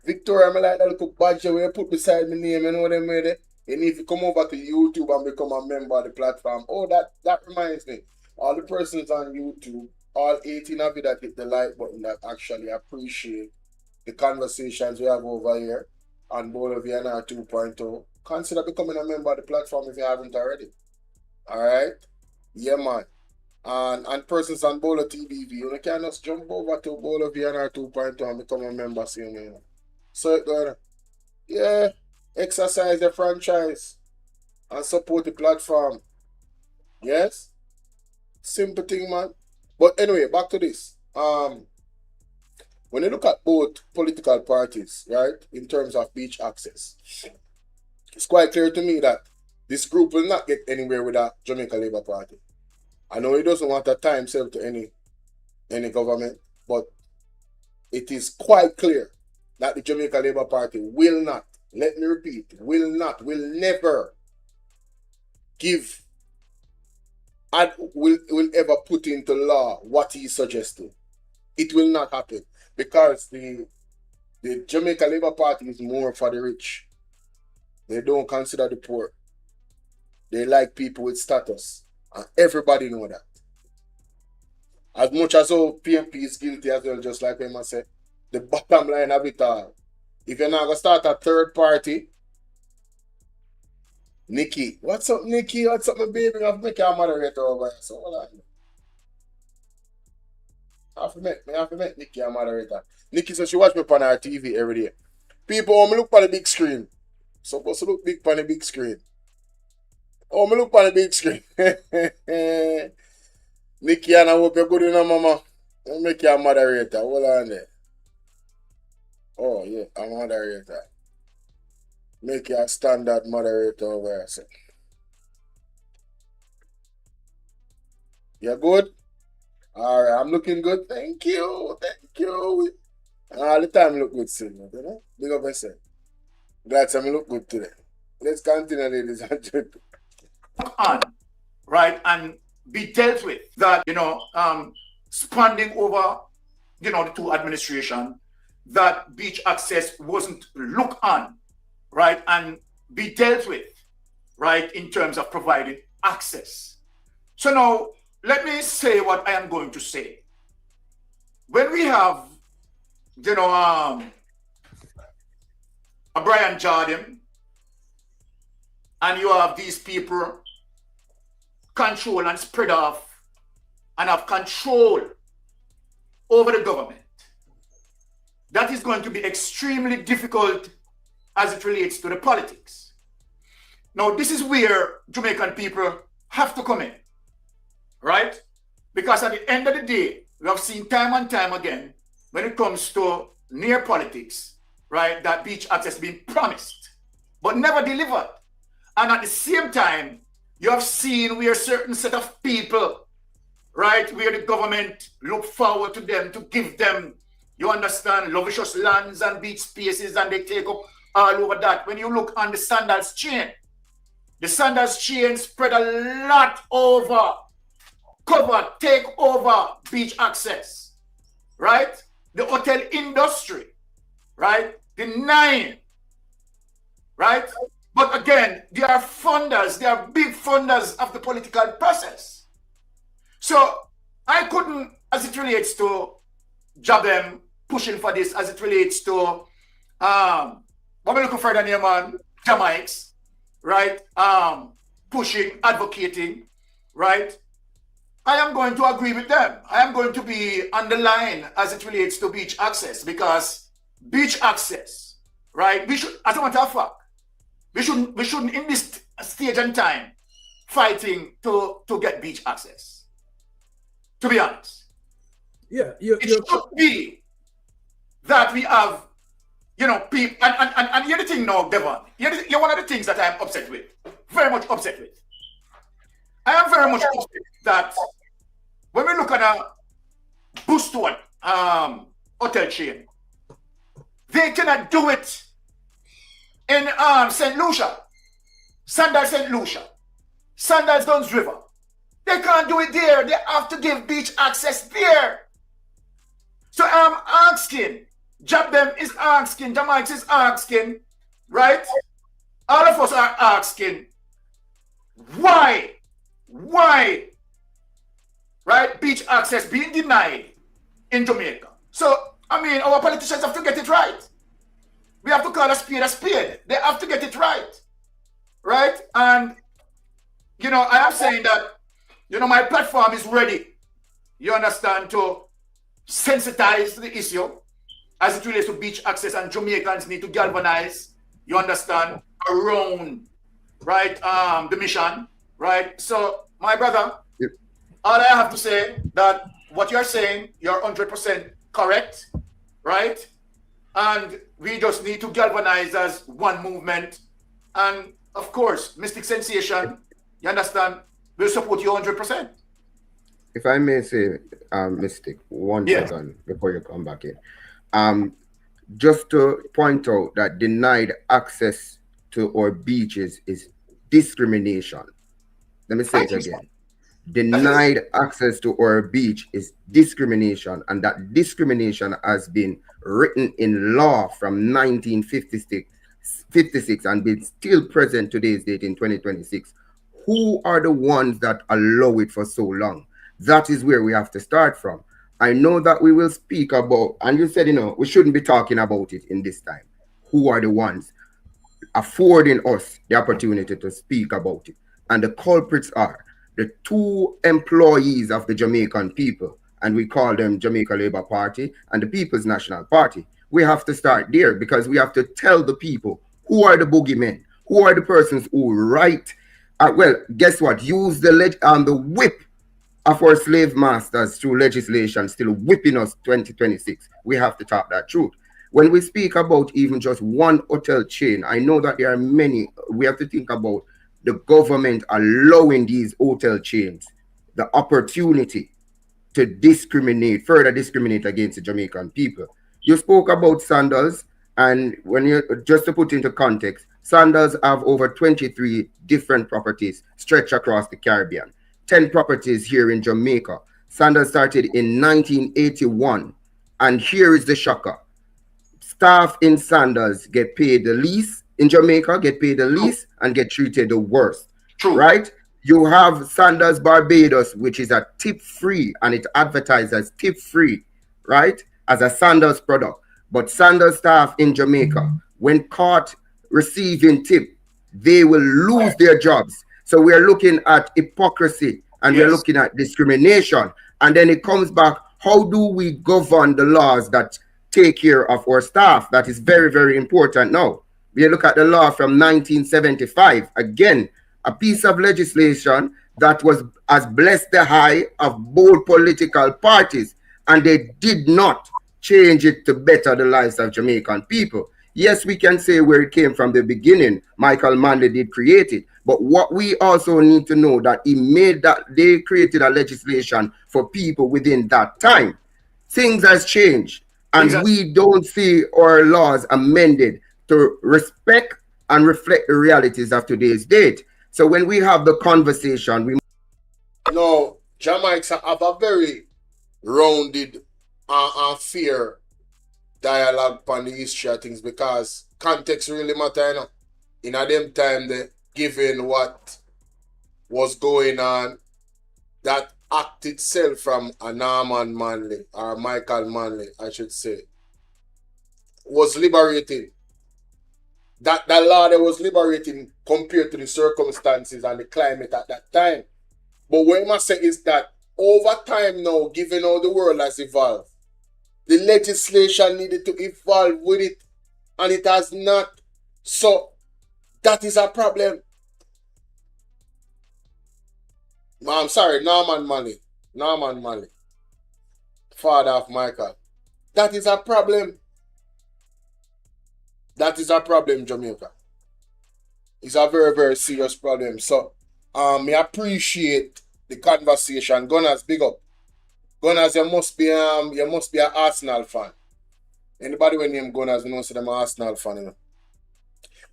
Victoria, I like that little badge where you put beside my name. You know them made it? And if you come over to YouTube and become a member of the platform, oh, that reminds me. All the persons on YouTube, all 18 of you that hit the like button that actually appreciate the conversations we have over here on Bolo Tbv 2.0, consider becoming a member of the platform if you haven't already. All right? Yeah, man. And persons on Bolo Tbv, you can just jump over to Bolo Tbv 2.0 and become a member soon. So it going, yeah, exercise the franchise and support the platform. Yes? Simple thing, man. But anyway, back to this. When you look at both political parties, right, in terms of beach access, it's quite clear to me that this group will not get anywhere with the Jamaica Labour Party. I know it doesn't want to tie himself to any government, but it is quite clear that the Jamaica Labour Party will not, let me repeat, will never give and will ever put into law what he suggested. It will not happen because the Jamaica Labour Party is more for the rich. They don't consider the poor. They like people with status. And everybody know that. As much as PNP is guilty as well, just like Emma said, the bottom line of it all, if you're not going to start a third party, Nikki, what's up, Nikki? What's up, my baby? I have to make you a moderator over here. So hold on. I have to make Nikki a moderator. Nikki says she watch me on her TV every day. People, me look on the big screen. Supposed to look big on the big screen. Oh, me look on the big screen. Nikki, and I hope you're good enough, mama. I'll make you a moderator. Hold on there. Oh, yeah, I'm a moderator. Make you a standard moderator over here. So. You're good? All right, I'm looking good. Thank you. Thank you. All the time look good, still. You know? Big up yourself. Glad to look good today. Let's continue, ladies and gentlemen. On, right, and be dealt with that, spawning over, the two administration, that beach access wasn't looked on, right, and be dealt with, right, in terms of providing access. So now, let me say what I am going to say. When we have, a Brian Jordan, and you have these people control and spread off and have control over the government, that is going to be extremely difficult as it relates to the politics. Now, this is where Jamaican people have to come in, right? Because at the end of the day, we have seen time and time again, when it comes to near politics, right, that beach access being promised, but never delivered. And at the same time, you have seen where a certain set of people, right, where the government look forward to them to give them, you understand, luscious lands and beach spaces, and they take up all over that. When you look on the Sandals chain, the Sandals chain spread a lot over, cover, take over beach access, right? The hotel industry, right? The 9, right? But again, they are funders, they are big funders of the political process. So I couldn't as it relates to job them pushing for this, as it relates to what we're looking for the name on Jamaics, right? Pushing, advocating, right? I am going to agree with them. I am going to be on the line as it relates to beach access, because beach access, right? We should, as a matter of fact, we shouldn't in this stage and time fighting to get beach access. To be honest. Yeah, it should be that we have, you know, people, and here's the thing now, Devon. You're one of the things that I am upset with. Very much upset with. I am very much upset that when we look at a Booston hotel chain, they cannot do it in St. Lucia, Sandals St. Lucia, Sandals Duns River. They can't do it there. They have to give beach access there. So I'm asking, Job them is asking, Jamaica is asking, right? All of us are asking, why, right, beach access being denied in Jamaica? So, I mean, our politicians have to get it right. We have to call a spade a spade. They have to get it right? And, you know, I am saying that, you know, my platform is ready, you understand, to sensitize the issue as it relates to beach access, and Jamaicans need to galvanize, you understand, around, right, the mission, right? So, my brother, all I have to say that what you're saying, you're 100% correct, right? And we just need to galvanize as one movement. And of course, Mystic Sensation, you understand, will support you 100%. If I may say, Mystic, one second before you come back in. Just to point out that denied access to our beaches is discrimination. Let me say it again. Denied access to our beach is discrimination, and that discrimination has been written in law from 1956 and been still present today's date in 2026. Who are the ones that allow it for so long? That is where we have to start from. I know that we will speak about, and you said, you know, we shouldn't be talking about it in this time. Who are the ones affording us the opportunity to speak about it? And the culprits are the two employees of the Jamaican people, and we call them Jamaica Labour Party and the People's National Party. We have to start there, because we have to tell the people who are the boogeymen, who are the persons who write, well, guess what? Use the whip of our slave masters through legislation, still whipping us 2026. We have to talk that truth. When we speak about even just one hotel chain, I know that there are many. We have to think about the government allowing these hotel chains the opportunity to further discriminate against the Jamaican people. You spoke about Sandals, and when you, just to put into context, Sandals have over 23 different properties stretched across the Caribbean, 10 properties here in Jamaica. Sandals started in 1981, and here is the shocker. Staff in Sandals get paid the least in Jamaica, get paid the least and get treated the worst. True. Right? You have Sandals Barbados, which is a tip-free, and it advertised as tip-free, right? As a Sandals product. But Sandals staff in Jamaica, when caught receiving tip, they will lose their jobs. So we are looking at hypocrisy, and we're looking at discrimination. And then it comes back, how do we govern the laws that take care of our staff? That is very, very important now. We look at the law from 1975. Again, a piece of legislation that has blessed the eye of both political parties, and they did not change it to better the lives of Jamaican people. Yes, we can say where it came from the beginning. Michael Manley did create it. But what we also need to know that they created a legislation for people within that time. Things has changed, and we don't see our laws amended to respect and reflect the realities of today's date. So when we have the conversation, we know Jamaica have a very rounded and fair dialogue on the history of things, because context really matter, you know. In a them time, given what was going on, that act itself from a Norman Manley or Michael Manley, I should say, was liberating. That law that was liberating compared to the circumstances and the climate at that time. But what I must say is that over time now, given how the world has evolved, the legislation needed to evolve with it, and it has not. So that is a problem. I'm sorry, Norman Manley, father of Michael. That is a problem. That is a problem, Jamaica. It's a very, very serious problem. So, I appreciate the conversation. Gunners, big up. Gunners, you must be an Arsenal fan. Anybody when name Gunners, you know, say them an Arsenal fan, you know.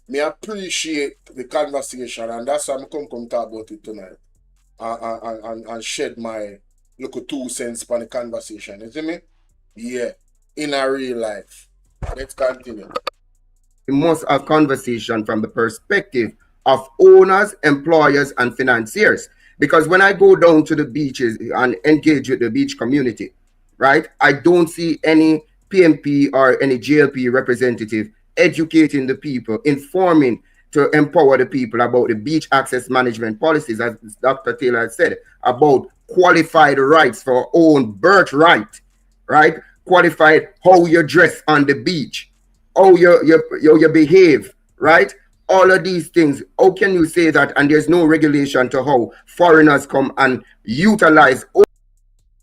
Me appreciate the conversation, and that's why I'm come talk about it tonight. And shed my little 2 cents on the conversation. You see me? Yeah. In a real life. Let's continue. We must have conversation from the perspective of owners, employers, and financiers. Because when I go down to the beaches and engage with the beach community, right, I don't see any PMP or any JLP representative educating the people, informing to empower the people about the beach access management policies, as Dr. Taylor said, about qualified rights for our own birthright, right? Qualified how you dress on the beach, how you behave, right? All of these things. How can you say that and there's no regulation to how foreigners come and utilize?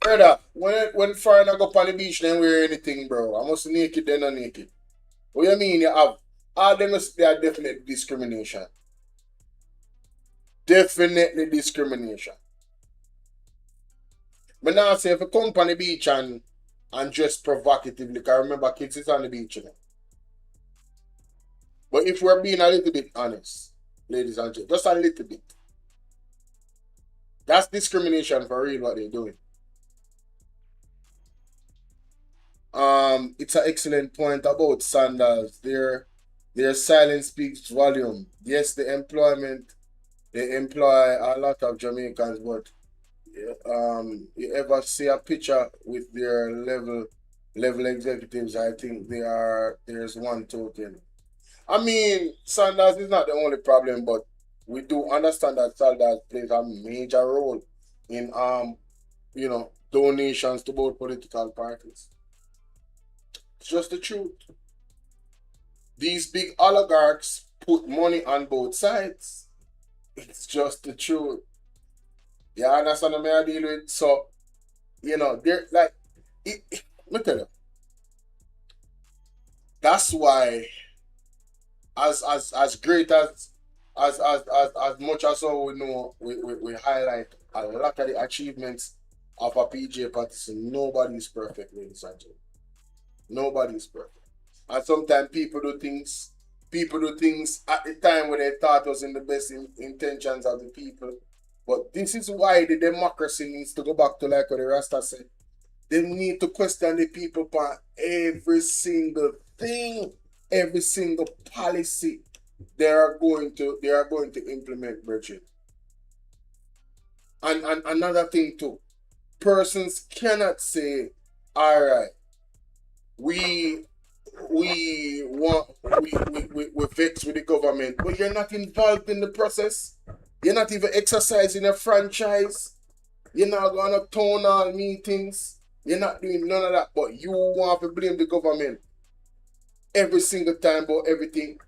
Brother, when foreigner go on the beach, then wear anything, bro. I must naked, then not naked. What you mean you have? There must be a definite discrimination. Definitely discrimination. But now say if you come on the beach and dress provocatively, because remember kids is on the beach, you know. But if we're being a little bit honest, ladies and gentlemen, just a little bit, that's discrimination for real what they're doing. It's an excellent point about Sandals. Their silence speaks volume. Yes, they employ a lot of Jamaicans, but you ever see a picture with their level executives? I think there's one token. I mean, Sandals is not the only problem, but we do understand that Sandals plays a major role in donations to both political parties. It's just the truth. These big oligarchs put money on both sides. It's just the truth. You understand what I deal with? So, they're like, let me tell you. That's why, as great as much as how we know, we highlight a lot of the achievements of a PJ partisan. Nobody's perfect, ladies and gentlemen. Nobody's perfect. And sometimes people do things at the time when they thought was in the best intentions of the people. But this is why the democracy needs to go back to like what the Rasta said. They need to question the people for every single thing, every single policy they are going to implement, Bridget. And another thing too, persons cannot say, all right, we vex with the government, but you're not involved in the process. You're not even exercising a franchise. You're not going to town hall meetings. You're not doing none of that, but you want to blame the government every single time about everything.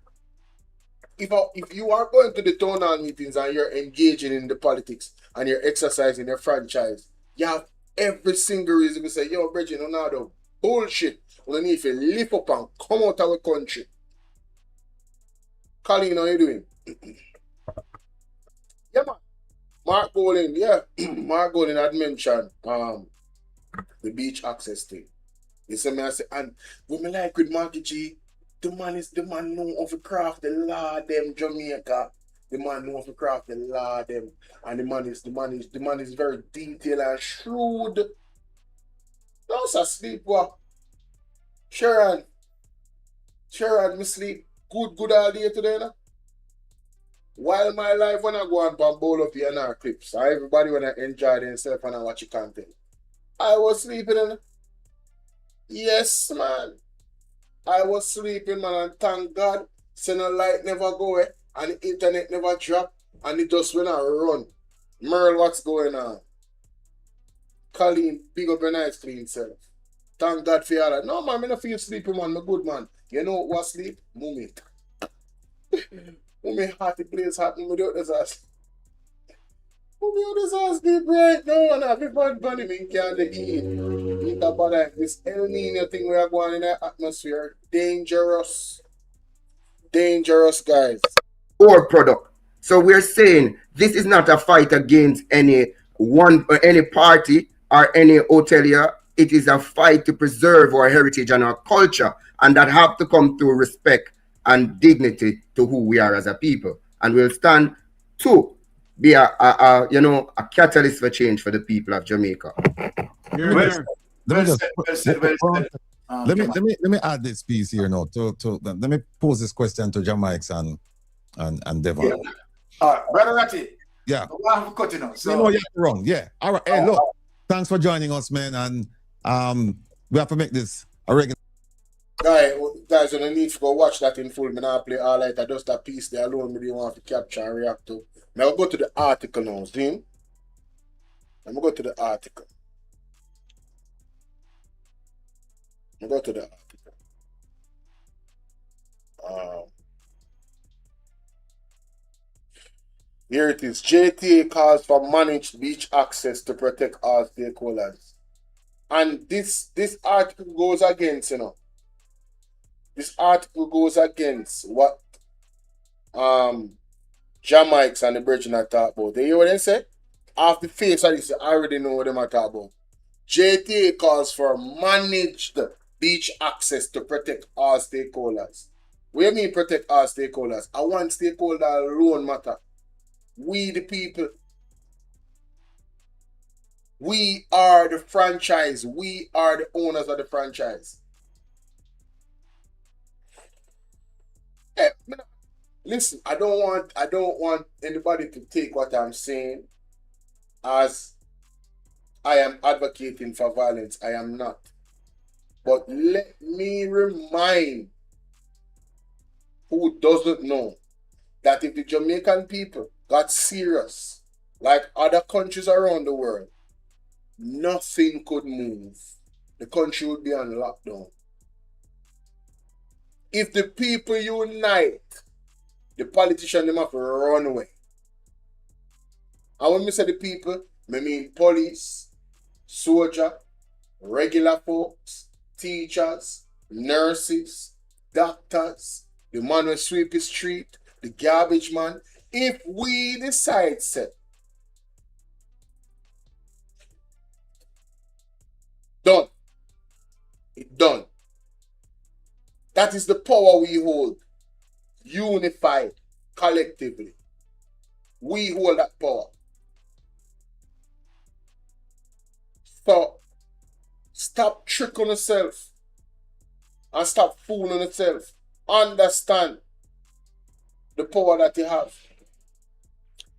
If you are going to the town hall meetings and you're engaging in the politics and you're exercising a franchise, you have every single reason to say, yo, Bridget, no, no, bullshit. We need to lift up and come out of our country. Colleen, how you doing? Yeah, man. Mark Golden, yeah. Mark Golden had mentioned the beach access thing. You see me, I say, and what me like with Marky G, the man know how to craft the law them Jamaica. The man know how to craft the law them. And the man is very detailed and shrewd. Don't asleep, what? Sharon, me sleep good all day today, no? While my life when I go on Bolo Tbv clips, everybody when I enjoy themselves and I watch the content. I was sleeping and yes, man. I was sleeping, man, and thank God, say no light never go away, and the internet never drop, and it just when I run. Merle, what's going on? Colleen, big up your nice clean self. Thank God for all that. No, man, I don't feel sleepy, man. I'm good, man. You know what sleep? Mummy. Mummy, hearty place hot. Mummy, do this ass. Mummy, do this ass sleep right now, and everybody bunny me can't eat. Eat about that. This El Nino thing we are going in the atmosphere. Dangerous. Dangerous, guys. Or product. So we're saying this is not a fight against any one or any party or any hotelier. It is a fight to preserve our heritage and our culture, and that have to come through respect and dignity to who we are as a people. And we'll stand to be a catalyst for change for the people of Jamaica. Let me add this piece here now. Let me pose this question to Jamaics and Devon. Yeah. Brother Ratty. Yeah. I have cut so. You know you're wrong. Yeah. All right. Hey, look. Thanks for joining us, man. And we have to make this a regular. Guys, you don't need to go watch that in full. Me not play all right. I just that piece there alone. Me didn't want to capture and react to. Now I'll go to the article now. See? Let me go to the article. Go to the article. Here it is. JHTA calls for managed beach access to protect all stakeholders. And this article goes against, this article goes against what Jamaics and the Virgin are talking about. You hear what they say? Off the face of this, I already know what they are talking about. JHTA calls for managed beach access to protect all stakeholders. What do you mean protect all stakeholders? I want stakeholder alone matter. We the people. We are the franchise. We are the owners of the franchise. Hey, listen, I don't want anybody to take what I'm saying as I am advocating for violence. I am not. But let me remind who doesn't know that if the Jamaican people got serious, like other countries around the world, nothing could move. The country would be on lockdown. If the people unite, the politicians them have to run away. And when I say the people, I mean police, soldier, regular folks, teachers, nurses, doctors, the man who sweep the street, the garbage man. If we decide, say, done. It's done. That is the power we hold. Unified, collectively. We hold that power. So, stop tricking yourself. And stop fooling yourself. Understand the power that you have.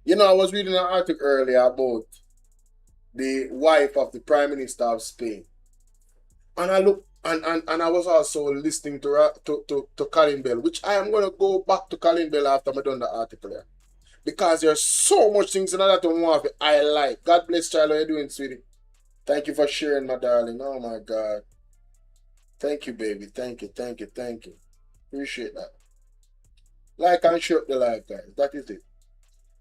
I was reading an article earlier about the wife of the Prime Minister of Spain. And I look and I was also listening to Colin Bell, which I am gonna go back to Colin Bell after I done the article there. Because there's so much things in that I like. God bless child, how you doing, sweetie? Thank you for sharing, my darling. Oh my God. Thank you, baby. Thank you. Appreciate that. Like and share up the live, guys. That is it.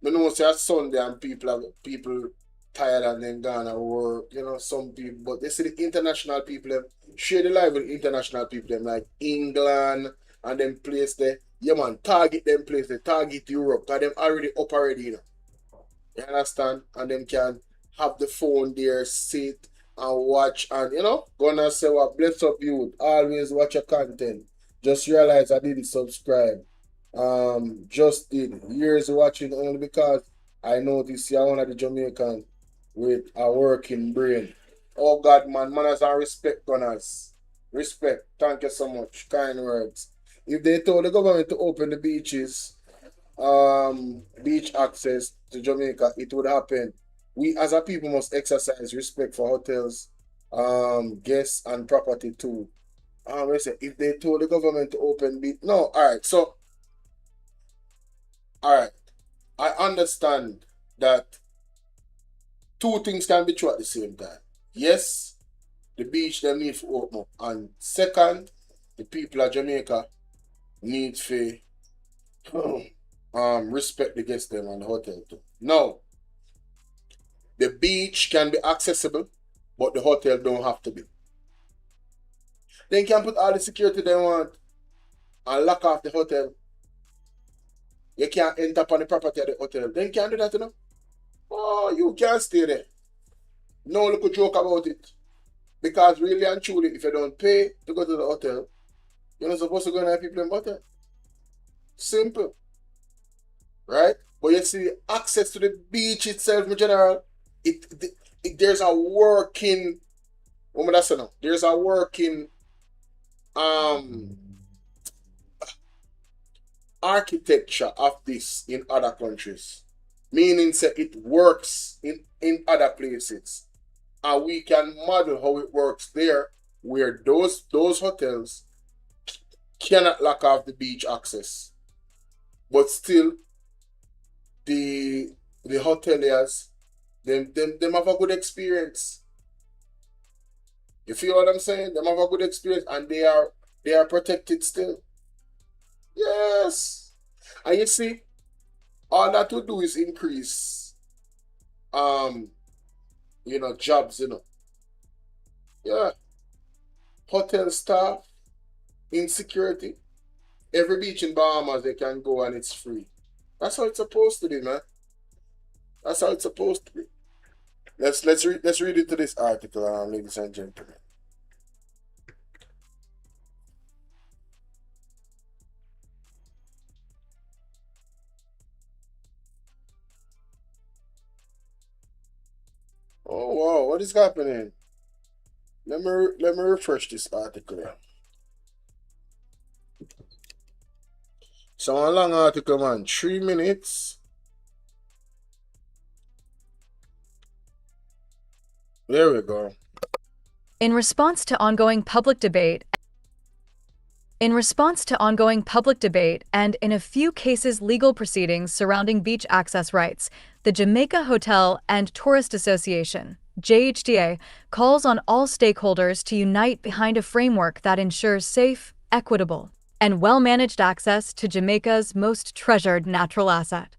I know it's Sunday and people tired and then gone and work, some people, but they see the international people, share the live with international people, like England and them place there. Yeah, man, target them place, they target Europe, because them already up already, You understand? And them can have the phone there, sit and watch and, gonna say what, bless up you, always watch your content. Just realize I didn't subscribe. Just did years watching only because I noticed you're one of the Jamaican with a working brain. Oh God, man, manners and respect gunners. Respect. Thank you so much. Kind words. If they told the government to open the beaches, beach access to Jamaica, it would happen. We as a people must exercise respect for hotels, guests and property too. If they told the government to open beach, no, all right. So, all right, I understand that two things can be true at the same time. Yes, the beach them need to open up, and second, the people of Jamaica need to respect the guests them and the hotel too. Now, the beach can be accessible, but the hotel don't have to be. They can put all the security they want and lock off the hotel. You can't enter upon the property of the hotel. They can't do that, you know. Oh, you can't stay there. No little joke about it. Because really and truly, if you don't pay to go to the hotel, you're not supposed to go and have people in the hotel. Simple. Right? But you see, access to the beach itself in general, there's a working, what would I say now? There's a working architecture of this in other countries. Meaning say it works in other places. And we can model how it works there, where those hotels cannot lock off the beach access. But still, the hoteliers, them have a good experience. You feel what I'm saying? Them have a good experience and they are protected still. Yes. And you see, all that will do is increase jobs, Yeah. Hotel staff, insecurity. Every beach in Bahamas they can go and it's free. That's how it's supposed to be, man. That's how it's supposed to be. Let's read into this article, ladies and gentlemen. Oh wow, what is happening? Let me refresh this article. So a long article, man. 3 minutes. There we go. In response to ongoing public debate, and in a few cases legal proceedings surrounding beach access rights, the Jamaica Hotel and Tourist Association, JHTA, calls on all stakeholders to unite behind a framework that ensures safe, equitable, and well-managed access to Jamaica's most treasured natural asset.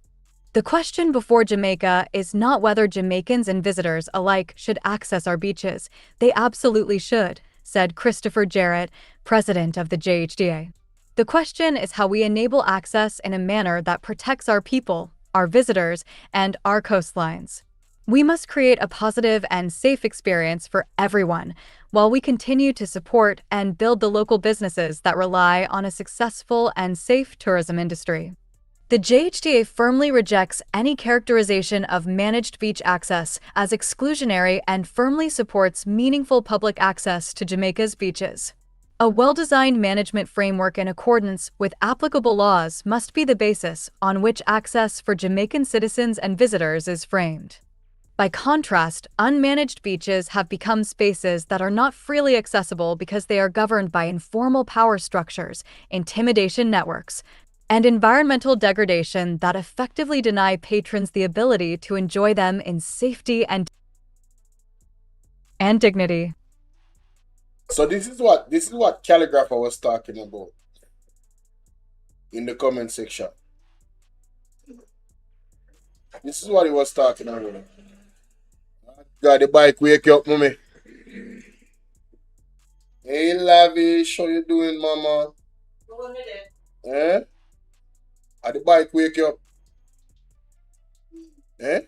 The question before Jamaica is not whether Jamaicans and visitors alike should access our beaches. They absolutely should, said Christopher Jarrett, president of the JHTA. The question is how we enable access in a manner that protects our people, our visitors, and our coastlines. We must create a positive and safe experience for everyone, while we continue to support and build the local businesses that rely on a successful and safe tourism industry. The JHTA firmly rejects any characterization of managed beach access as exclusionary and firmly supports meaningful public access to Jamaica's beaches. A well-designed management framework in accordance with applicable laws must be the basis on which access for Jamaican citizens and visitors is framed. By contrast, unmanaged beaches have become spaces that are not freely accessible because they are governed by informal power structures, intimidation networks, and environmental degradation that effectively deny patrons the ability to enjoy them in safety and dignity. So this is what Calligrapher was talking about in the comment section. This is what he was talking about. Got the bike wake up, mommy. Hey Lavish, how you doing, mama? Eh? At the bike wake you up. Eh?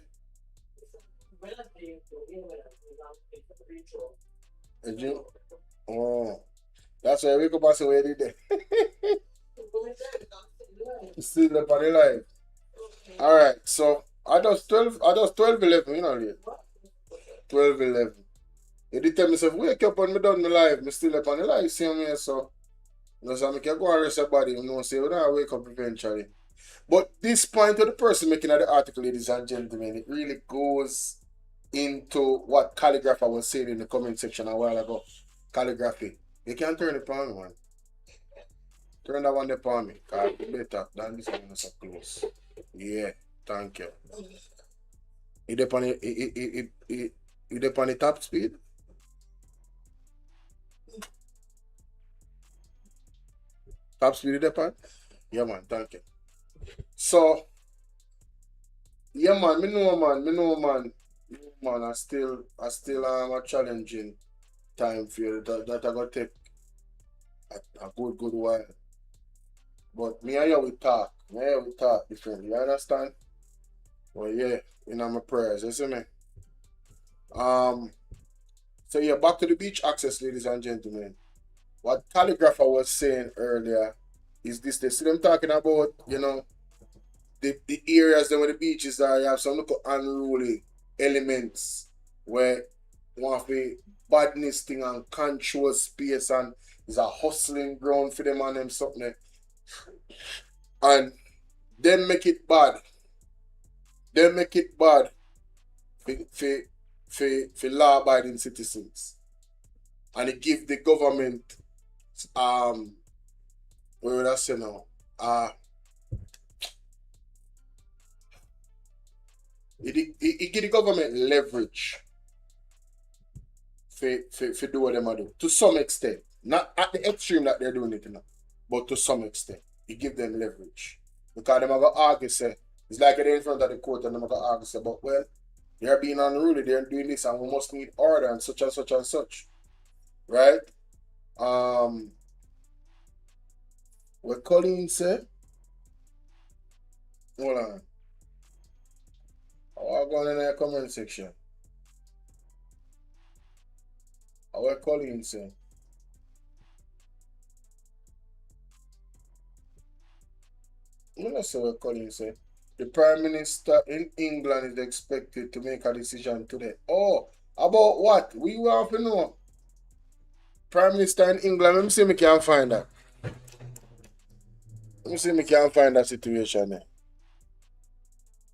Oh. That's why I wake up and say where did they? Still up on the live. Alright, so I just 12:11, you know, late. 12:11. You did tell me say wake up and me done my live, me still up on the live, see me, so. You know, so I can go and rest your body, you know, say we don't wake up eventually. But this point of the person making of the article, ladies and gentlemen, it really goes into what Calligrapher was saying in the comment section a while ago. Calligraphy. You can turn it on, man. Turn that one upon me. Cause better than this one is so close. Yeah, thank you. It up on the top speed. Top speed it on? Yeah, man, thank you. So yeah, man, me know, man. Man, I still a challenging time for you. That I gonna take a good while. But me and you we talk. Differently. You understand? Well, yeah, in my prayers, you see me? So yeah, back to the beach access, ladies and gentlemen. What Calligrapher was saying earlier is this. They see them talking about, you know, the areas where the beaches are, you have some local unruly elements where one of the badness thing and control space and is a hustling ground for them and them something. And them make it bad. For law abiding citizens. And it give the government what would I say now? It give the government leverage for do what them do. To some extent. Not at the extreme that they're doing it, you know, but to some extent. It give them leverage. Because them have to argue, say, it's like they're in front of the court and them have to argue, say, but well, they're being unruly, they're doing this, and we must need order and such and such and such. Right? What Colleen said? Hold on. I'll go in the comment section. What Colleen said? Let's see what Colleen said. The Prime Minister in England is expected to make a decision today. Oh, about what? We want to know. Prime Minister in England, let me see if I can find that. Let me see if I can find that situation there.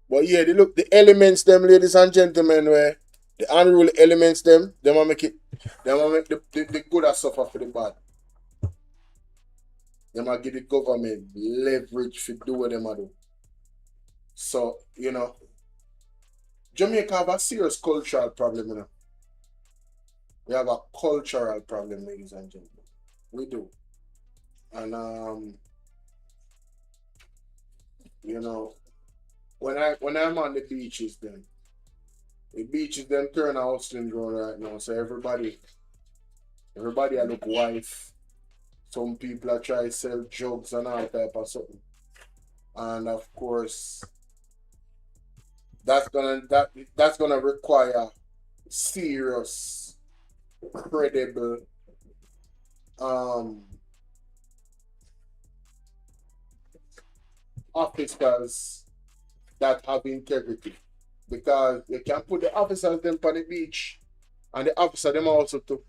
But yeah, look, the elements them, ladies and gentlemen, where the unruly elements them will make the good and suffer for the bad. They might give the government leverage to do what they do. So, you know, Jamaica have a serious cultural problem, you know. We have a cultural problem, ladies and gentlemen. We do. And you know, when I'm on the beaches then turn a hustling ground right now. So everybody I look wife. Some people are trying to sell drugs and all type of something. And of course, that's gonna require serious, credible officers that have integrity. Because you can put the officers them on the beach and the officer them also too.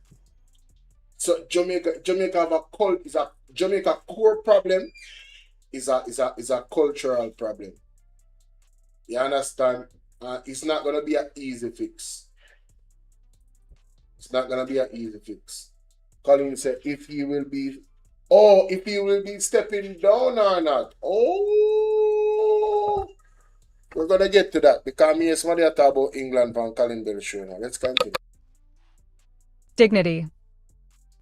So Jamaica have a Jamaica core problem is a cultural problem. You understand? It's not gonna be an easy fix. It's not gonna be an easy fix. Colin said if he will be stepping down or not. Oh, we're gonna get to that because me and somebody talk about England from Colin Bell show now. Let's continue. Dignity.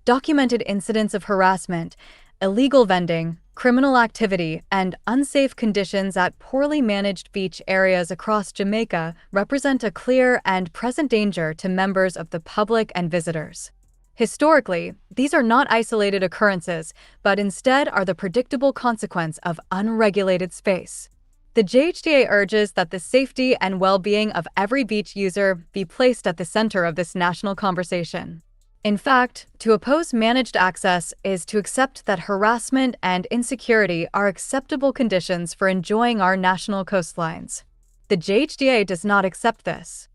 Documented incidents of harassment, illegal vending, criminal activity, and unsafe conditions at poorly managed beach areas across Jamaica represent a clear and present danger to members of the public and visitors. Historically, these are not isolated occurrences, but instead are the predictable consequence of unregulated space. The JHTA urges that the safety and well-being of every beach user be placed at the center of this national conversation. In fact, to oppose managed access is to accept that harassment and insecurity are acceptable conditions for enjoying our national coastlines. The JHTA does not accept this.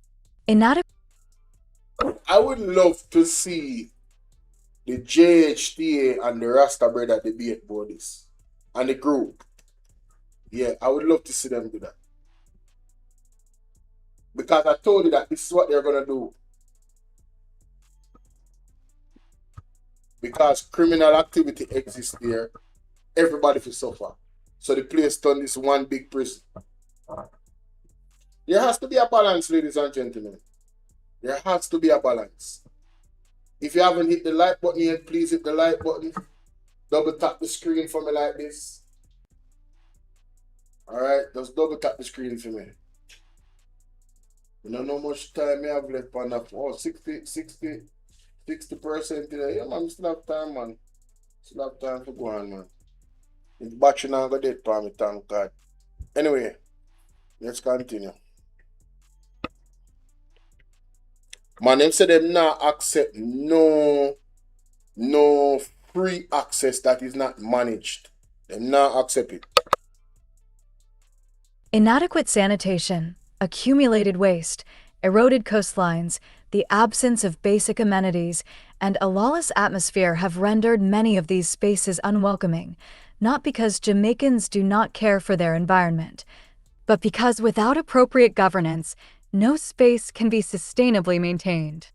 I would love to see the JHTA and the Rasta brother debate about this. And the group. Yeah, I would love to see them do that. Because I told you that this is what they're going to do. Because criminal activity exists there, everybody will suffer. So the place turned this one big prison. There has to be a balance, ladies and gentlemen. There has to be a balance. If you haven't hit the like button yet, please hit the like button. Double tap the screen for me like this. Alright, just double tap the screen for me. You don't know how much time I have left on that. Oh, 60% today. Yeah, man, still have time, man. Still have time for go on, man. It's battery now go dead for me, thank God. Anyway, let's continue. Man, them say them not accept no free access that is not managed. Them not accept it. Inadequate sanitation, accumulated waste, eroded coastlines, the absence of basic amenities, and a lawless atmosphere have rendered many of these spaces unwelcoming, not because Jamaicans do not care for their environment, but because without appropriate governance, no space can be sustainably maintained.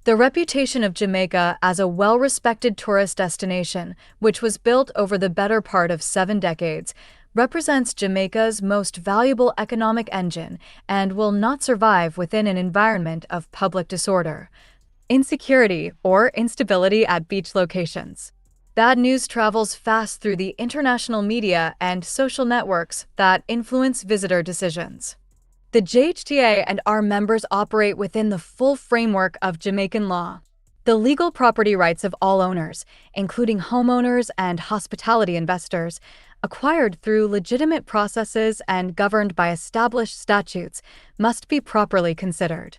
The reputation of Jamaica as a well-respected tourist destination, which was built over the better part of 7 decades, represents Jamaica's most valuable economic engine and will not survive within an environment of public disorder, insecurity, or instability at beach locations. Bad news travels fast through the international media and social networks that influence visitor decisions. The JHTA and our members operate within the full framework of Jamaican law. The legal property rights of all owners, including homeowners and hospitality investors, acquired through legitimate processes and governed by established statutes, must be properly considered.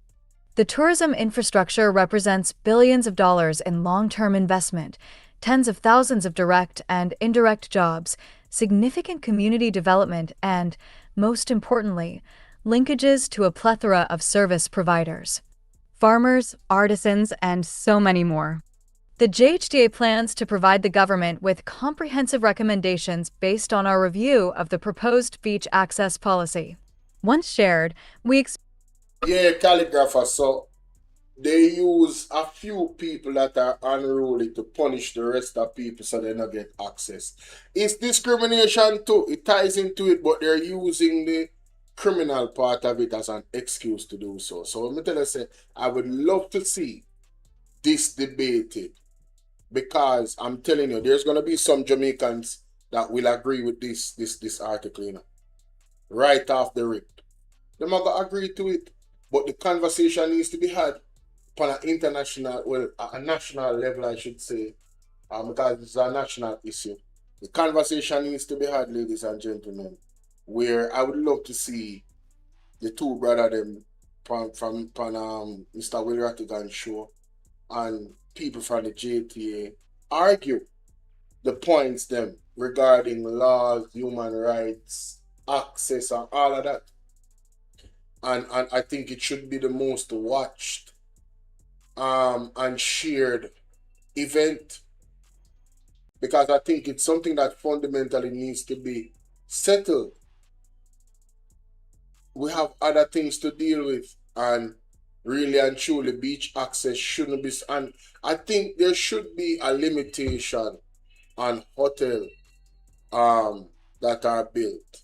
The tourism infrastructure represents billions of dollars in long-term investment, tens of thousands of direct and indirect jobs, significant community development, and, most importantly, linkages to a plethora of service providers, farmers, artisans, and so many more. The JHTA plans to provide the government with comprehensive recommendations based on our review of the proposed beach access policy. Once shared, Yeah, calligrapher, so they use a few people that are unruly to punish the rest of people so they don't get access. It's discrimination too. It ties into it, but they're using the criminal part of it as an excuse to do so. So let me tell you, say, I would love to see this debated, because I'm telling you, there's gonna be some Jamaicans that will agree with this article, you know, right off the rip. They're not gonna agree to it, but the conversation needs to be had on an international, well, a national level, I should say, because it's a national issue. The conversation needs to be had, ladies and gentlemen, where I would love to see the two brother them from Mr. Will Rattigan show and people from the JHTA argue the points them regarding laws, human rights, access, and all of that. And I think it should be the most watched and shared event, because I think it's something that fundamentally needs to be settled. We have other things to deal with, and really and truly beach access shouldn't be, and I think there should be a limitation on hotel that are built.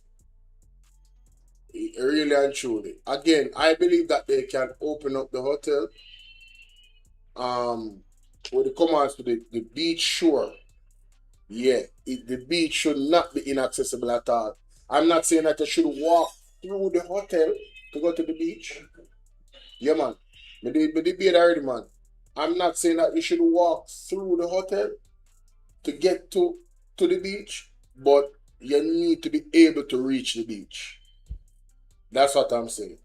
Really and truly. Again, I believe that they can open up the hotel when it comes to the beach shore. Yeah, the beach should not be inaccessible at all. I'm not saying that you should walk through the hotel to go to the beach. Yeah, man. Me debate already, man. I'm not saying that you should walk through the hotel to get to the beach, but you need to be able to reach the beach. That's what I'm saying.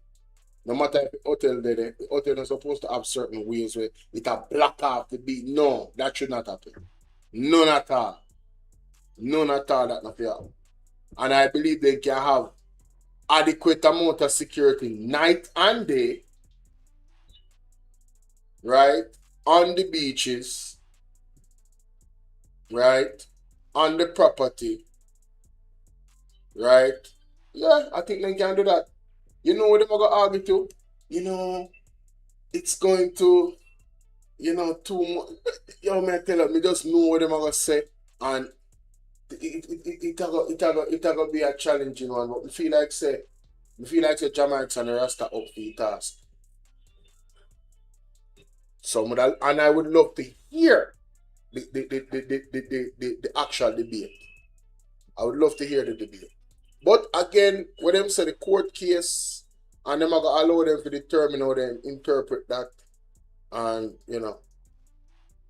No matter if the hotel there, the hotel is supposed to have certain ways where it can block off the beach. No, that should not happen. None at all. None at all that not happen. And I believe they can have adequate amount of security night and day, right? On the beaches, right? On the property, right? Yeah, I think they can do that. You know what they're going to argue to? You know, it's going to, you know, too much. Yo, man, tell them, me just know what they're going to say. And it's going to be a challenging one. But I feel like say Jamaica and the Rasta up for the task. And I would love to hear the actual debate. I would love to hear the debate. But again, when them say the court case, and them are going to allow them to determine how they interpret that. And, you know,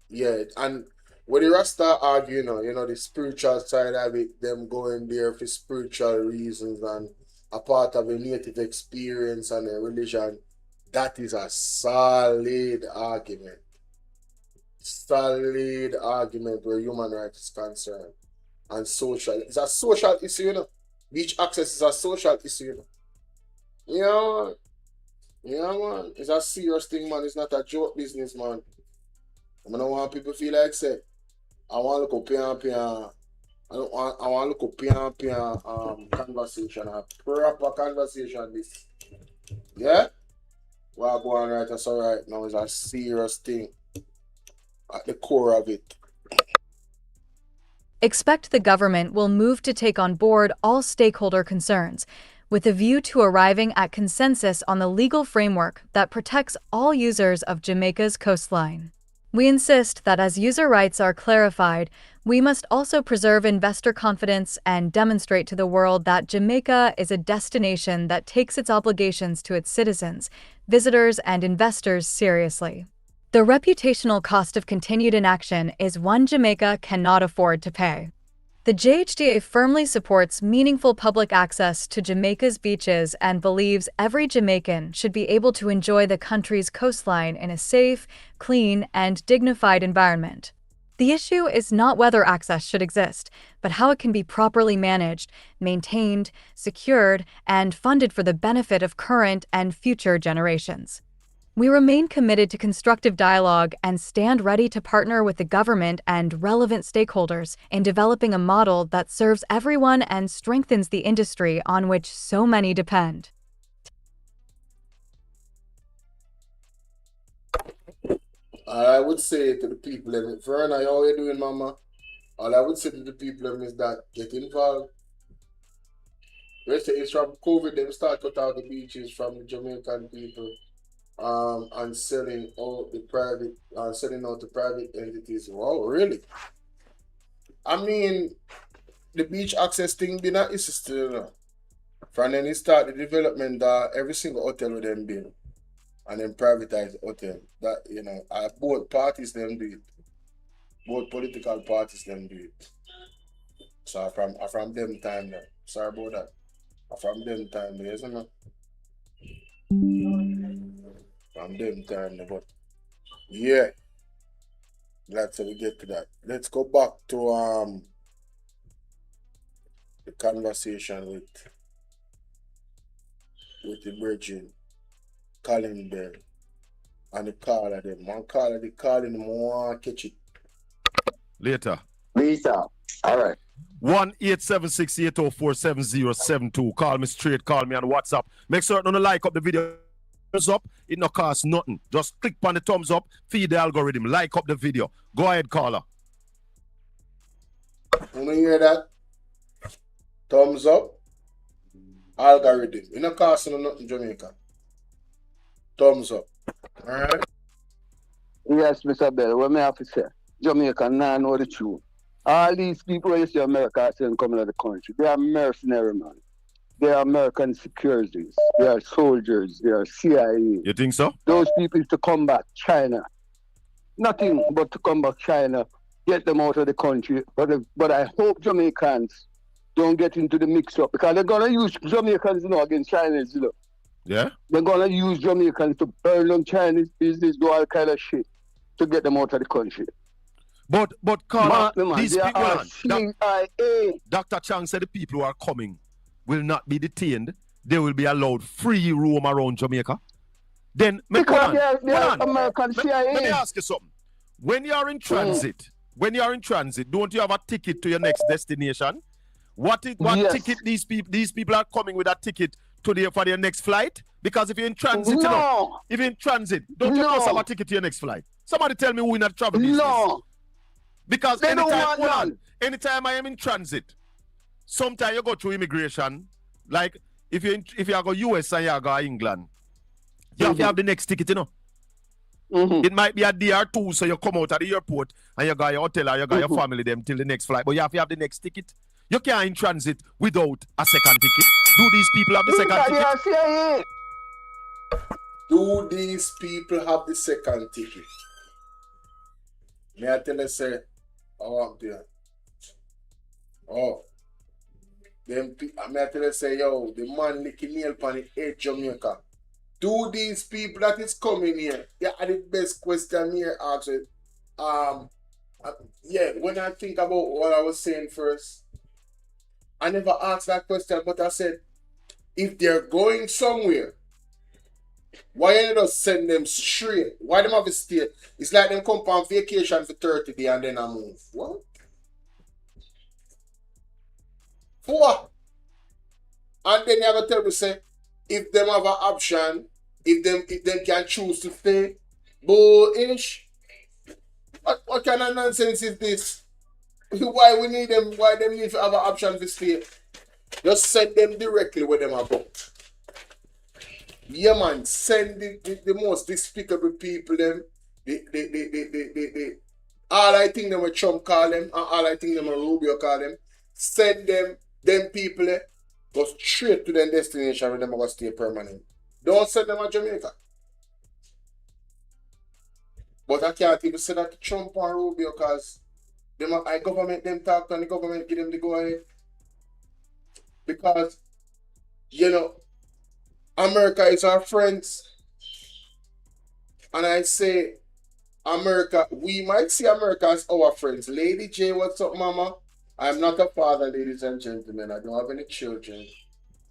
yeah. And when the Rasta argue, you know, the spiritual side of it, them going there for spiritual reasons and a part of a native experience and a religion, that is a solid argument. Solid argument where human rights is concerned. And social. It's a social issue, you know. Beach access is a social issue, you know. Yeah, man. Yeah, man. It's a serious thing, man. It's not a joke business, man. I don't want people to feel like, say, I want to look up I want to look up conversation, a proper conversation, this. Yeah? Well, go on right, that's all right. Now it's a serious thing at the core of it. Expect the government will move to take on board all stakeholder concerns, with a view to arriving at consensus on the legal framework that protects all users of Jamaica's coastline. We insist that as user rights are clarified, we must also preserve investor confidence and demonstrate to the world that Jamaica is a destination that takes its obligations to its citizens, visitors, and investors seriously. The reputational cost of continued inaction is one Jamaica cannot afford to pay. The JHTA firmly supports meaningful public access to Jamaica's beaches and believes every Jamaican should be able to enjoy the country's coastline in a safe, clean, and dignified environment. The issue is not whether access should exist, but how it can be properly managed, maintained, secured, and funded for the benefit of current and future generations. We remain committed to constructive dialogue and stand ready to partner with the government and relevant stakeholders in developing a model that serves everyone and strengthens the industry on which so many depend. I would say to the people, Verna, how are you doing, Mama? All I would say to the people is that get involved. It's from COVID, they start cut out the beaches from the Jamaican people. And selling out the private entities. Wow, really? I mean, the beach access thing been an issue still, you know. From then it started the development every single hotel with them been, and then privatize the hotel. That, you know, both parties them do it. Both political parties them do it. So from them time there. Sorry about that. From them time there, isn't it? From them time, but yeah, glad to we get to that. Let's go back to the conversation with the bridging, calling them, and the call of them. One call of the calling them, one catch it. Later. All right. 1-876-804-7072. Call me straight, call me on WhatsApp. Make certain to like up the video. Up, it no cost nothing. Just click on the thumbs up, feed the algorithm, like up the video. Go ahead, caller. You hear that? Thumbs up, algorithm. It no cost nothing, Jamaica. Thumbs up. Alright? Yes, Mr. Bell, what may I have to say? Jamaica now know the truth. All these people you see America saying coming to the country, they are mercenary, man. They are American securities. They are soldiers. They are CIA. You think so? Those people to combat China. Nothing but to combat China, get them out of the country. But I hope Jamaicans don't get into the mix-up because they're going to use Jamaicans, you know, against Chinese, you know. Yeah? They're going to use Jamaicans to burn on Chinese business, do all kind of shit to get them out of the country. But caller, these people, CIA. Dr. Chang said the people who are coming will not be detained. They will be allowed free roam around Jamaica. Then, because they are American CIA. Let me ask you something. When you are in transit, don't you have a ticket to your next destination? What ticket these people are coming with that ticket for their next flight? Because if you're in transit, you know, if you're in transit, don't you must have a ticket to your next flight? Somebody tell me who in that travel business. No. Because They don't want none. anytime I am in transit, sometimes you go through immigration. Like if you go US and you go England, you have to have the next ticket, you know. It might be a day or two, so you come out at the airport and you got your hotel or you got your family them till the next flight. But you have to have the next ticket. You can't in transit without a second ticket. Do these people have the second ticket? Do these people have the second ticket? May I tell you, say, oh, dear. Oh. May I tell you, say, yo, the man licking nail pan the head Jamaica. Do these people that is coming here? Yeah, the best question here, actually. Yeah, when I think about what I was saying first, I never asked that question, but I said, if they're going somewhere, why you not send them straight? Why them have to stay? It's like them come on vacation for 30 days and then I move. What? For what? And then you have to tell me, say, if them have an option, if them can choose to stay, bullish. What kind of nonsense is this? Why we need them? Why them need to have an option to stay? Just send them directly where them are going. Yeah, man, send the most despicable people them. All I think them a Trump call them, and all I think them a Rubio call them. Send them people go straight to their destination where them are going to stay permanent. Don't send them to Jamaica. But I can't even say that to Trump and Rubio because I government them talk and the government give them the go ahead. Because, you know, America is our friends. And I say, America, we might see America as our friends. Lady J, what's up, mama? I'm not a father, ladies and gentlemen. I don't have any children.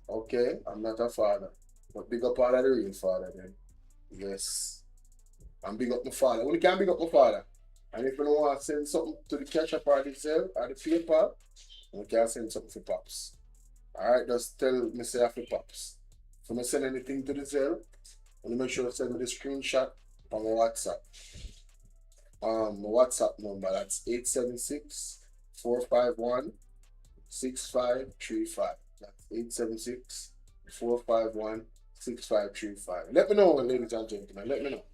Okay? I'm not a father. But big up all of the real father then. Yes. I'm big up my father. Only can big up my father. And if you don't want to send something to the cash up or the cell or the PayPal, we can send something for Pops. Alright, just tell me say for Pops. If I send anything to the Zelle, I make sure to send me the screenshot on my WhatsApp. My WhatsApp number, that's 876-451-6535. That's 876-451-6535. Let me know, ladies and gentlemen. Let me know.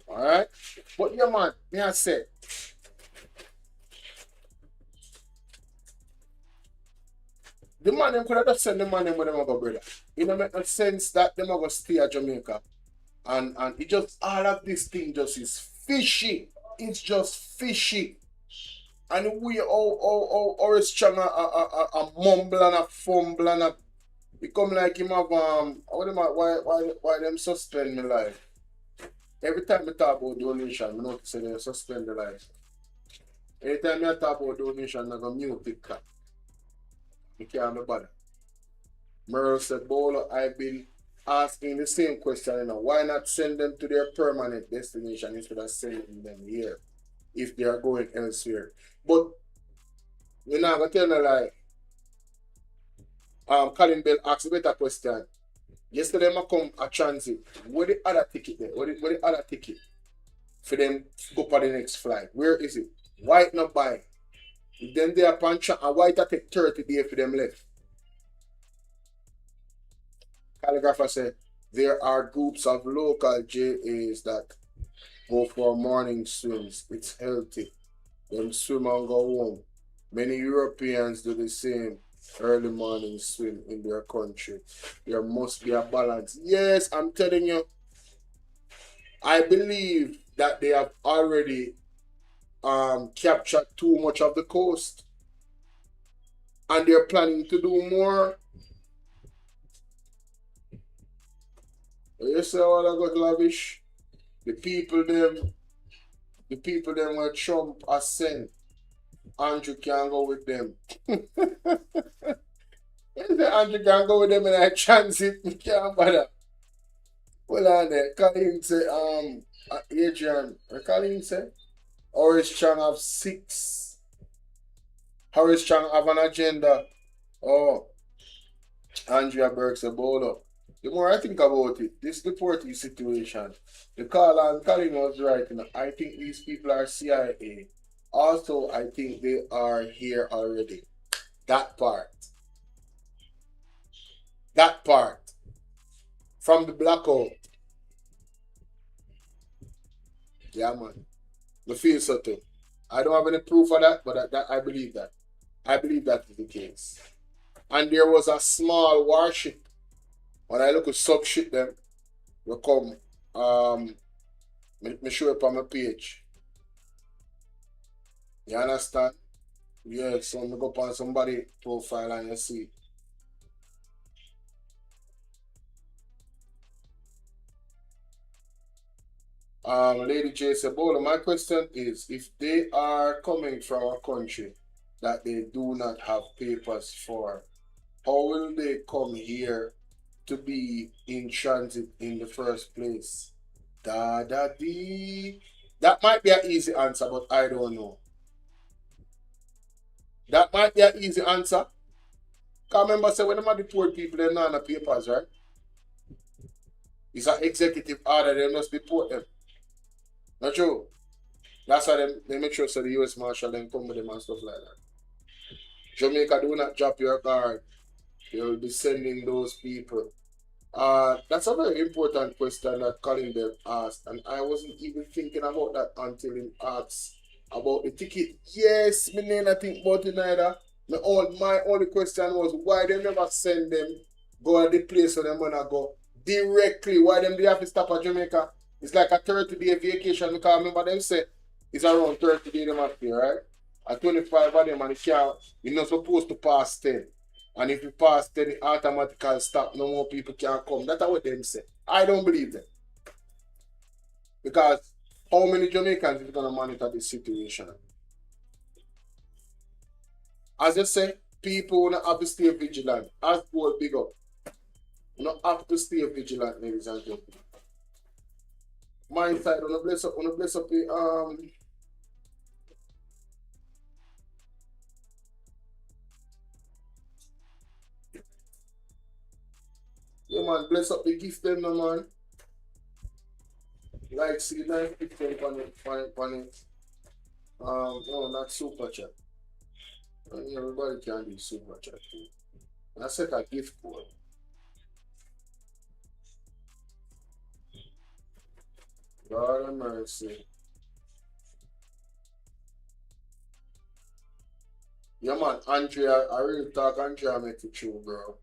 Alright? But yeah, man, me I said, the man them could have just sent the man them where them go, brother. It don't make no sense that them are going to stay at Jamaica. And it just, all of this thing just is fishy. It's just fishy. And we all strong a mumble and a fumble and a become like him have why them suspend me life. Every time I talk about donation, I notice they suspend the life. Every time I talk about donation, I go mute it. You can't be bothered. Maroon said, Bolo, I've been asking the same question, you know, why not send them to their permanent destination instead of sending them here if they are going elsewhere? But we're not going to tell you like, Colin Bell asked a better question. Yesterday, I come a transit. Where the other ticket there? Where the other ticket for them to go for the next flight? Where is it? White not buy. Then they are punch and white take 30 days for them left. Calligrapher said there are groups of local JAs that go for morning swims. It's healthy. Them swim and go home. Many Europeans do the same early morning swim in their country. There must be a balance. Yes, I'm telling you. I believe that they have already captured too much of the coast. And they're planning to do more. You say all I got lavish. The people them where Trump has sent. Andrew can go with them. Andrew can go with them in a transit. We can't bother. Well on there. Colin say Adrian. What Colin say? Horace Chang have 6. Horace Chang have an agenda. Oh, Andrea Burke said, Bolo. The more I think about it, this deportee situation, the call on Colin was right. You know, I think these people are CIA. Also, I think they are here already. That part. That part. From the blackout. Yeah, man. I feel so too. I don't have any proof of that, but I believe that. I believe that is the case. And there was a small warship. When I look at sub ship them, we come me show it on my page. You understand? Yeah, so I go on somebody profile and you see. Lady J said, Bolo, my question is, if they are coming from a country that they do not have papers for, how will they come here to be in transit in the first place? Dee. That might be an easy answer, but I don't know. That might be an easy answer. Because remember, say, when them deport people, they're not on the papers, right? It's an executive order, they must deport them. Not true. That's why they make sure so the US Marshal then come with them and stuff like that. Jamaica, do not drop your guard. They will be sending those people. That's a very important question that Colin Bev asked, and I wasn't even thinking about that until he asked about the ticket. Yes, me name I think about it neither. My only question was why they never send them go at the place where they wanna go directly. Why them they have to stop at Jamaica? It's like a 30-day vacation because I remember them say it's around 30 days them up here, right? At 25 of them and you're not supposed to pass 10. And if you pass 10, it automatically stop. No more people can come. That's what them say. I don't believe them. Because how many Jamaicans is going to monitor this situation? As I say, people have to stay vigilant. As well, big up. You don't have to stay vigilant, ladies and gentlemen. My side, on the bless up the yeah, man, bless up the gift them, no, man. Like, see, nice picture on it. No, not super chat. Everybody can do super chat too. And I set a gift code. God have mercy. Yeah, man, Andrea, I really talk Andrea make it true, bro.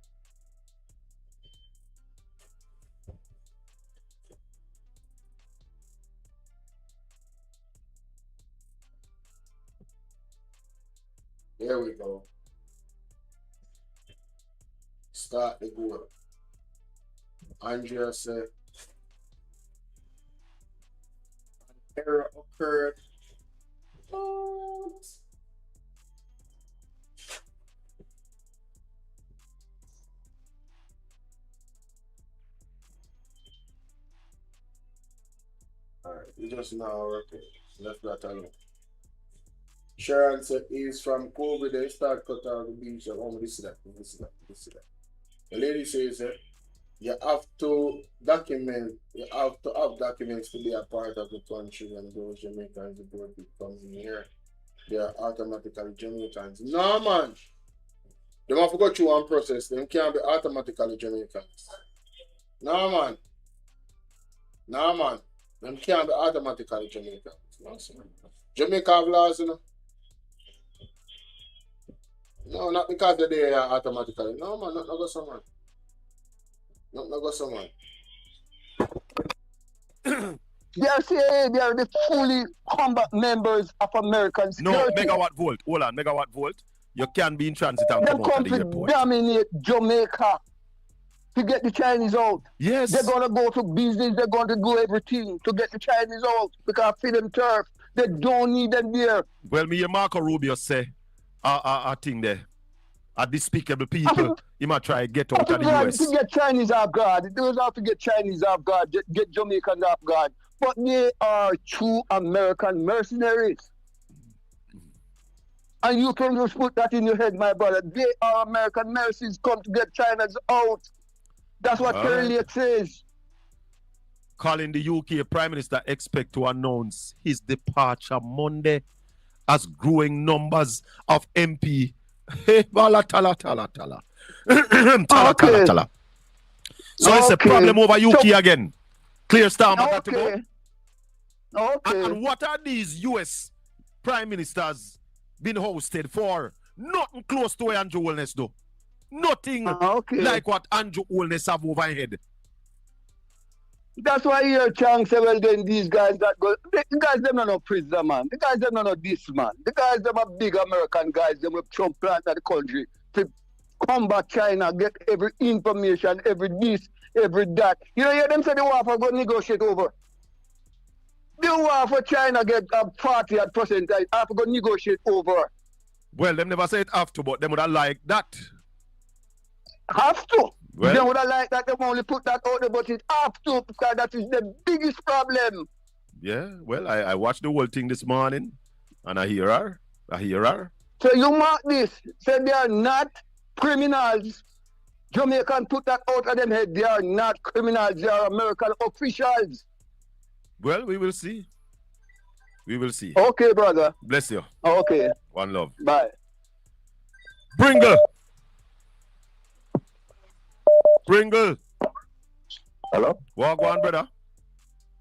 There we go. Start the goal. Andrea said, an error occurred. Oops. Alright, we just now working. Left that alone. Sharon said he's from COVID, they start cut out the beach. Oh, this is that. The lady says that you have to document, you have to have documents to be a part of the country, and those Jamaicans who come in here, they are automatically Jamaicans. No, man. They have to go through one process. They can't be automatically Jamaicans. No, man. Them can't be automatically Jamaicans. No, Jamaica have laws, you know. No, not because they are automatically. No, man, not go someone. Not go someone. They are CIA, they are the fully combat members of American security. No, megawatt volt. Hold on, megawatt volt. You can be in transit and come out of the airport. They dominate Jamaica to get the Chinese out. Yes. They're going to go to business. They're going to do everything to get the Chinese out because feed them turf. They don't need them there. Well, me and Marco Rubio say, I think there. Are despicable people, you might try to get out of the US. To get Chinese off guard. They don't have to get Chinese off guard, get Jamaicans off guard. But they are true American mercenaries. And you can just put that in your head, my brother. They are American mercies come to get China's out. That's what Kerry Lake says. Calling the UK Prime Minister expect to announce his departure Monday as growing numbers of MP. Tala, tala, tala, tala. Tala, tala, tala. So it's a problem over UK again. Clear star, Okay. And what are these US Prime Ministers been hosted for? Nothing close to Andrew Holness, though. Nothing like what Andrew Holness have overhead. That's why you're trying to well then these guys that go. The guys them not no prisoner, man. The guys them not no this, man. The guys them are big American guys. Them with Trump planted the country to combat China, get every information, every this, every that. You know, hear them say they want to go negotiate over. They want for China get a 40% have to go negotiate over. Well, them never say it have to, but them would have liked that. Have to. Well, they would have liked that. They only put that out there, but it have to because that is the biggest problem. Yeah, well, I watched the whole thing this morning, and I hear her. So you mark this. Say they are not criminals. Jamaican put that out of them head. They are not criminals. They are American officials. Well, we will see. We will see. Okay, brother. Bless you. Okay. One love. Bye. Pringle. Pringle. Hello? Walk on, brother.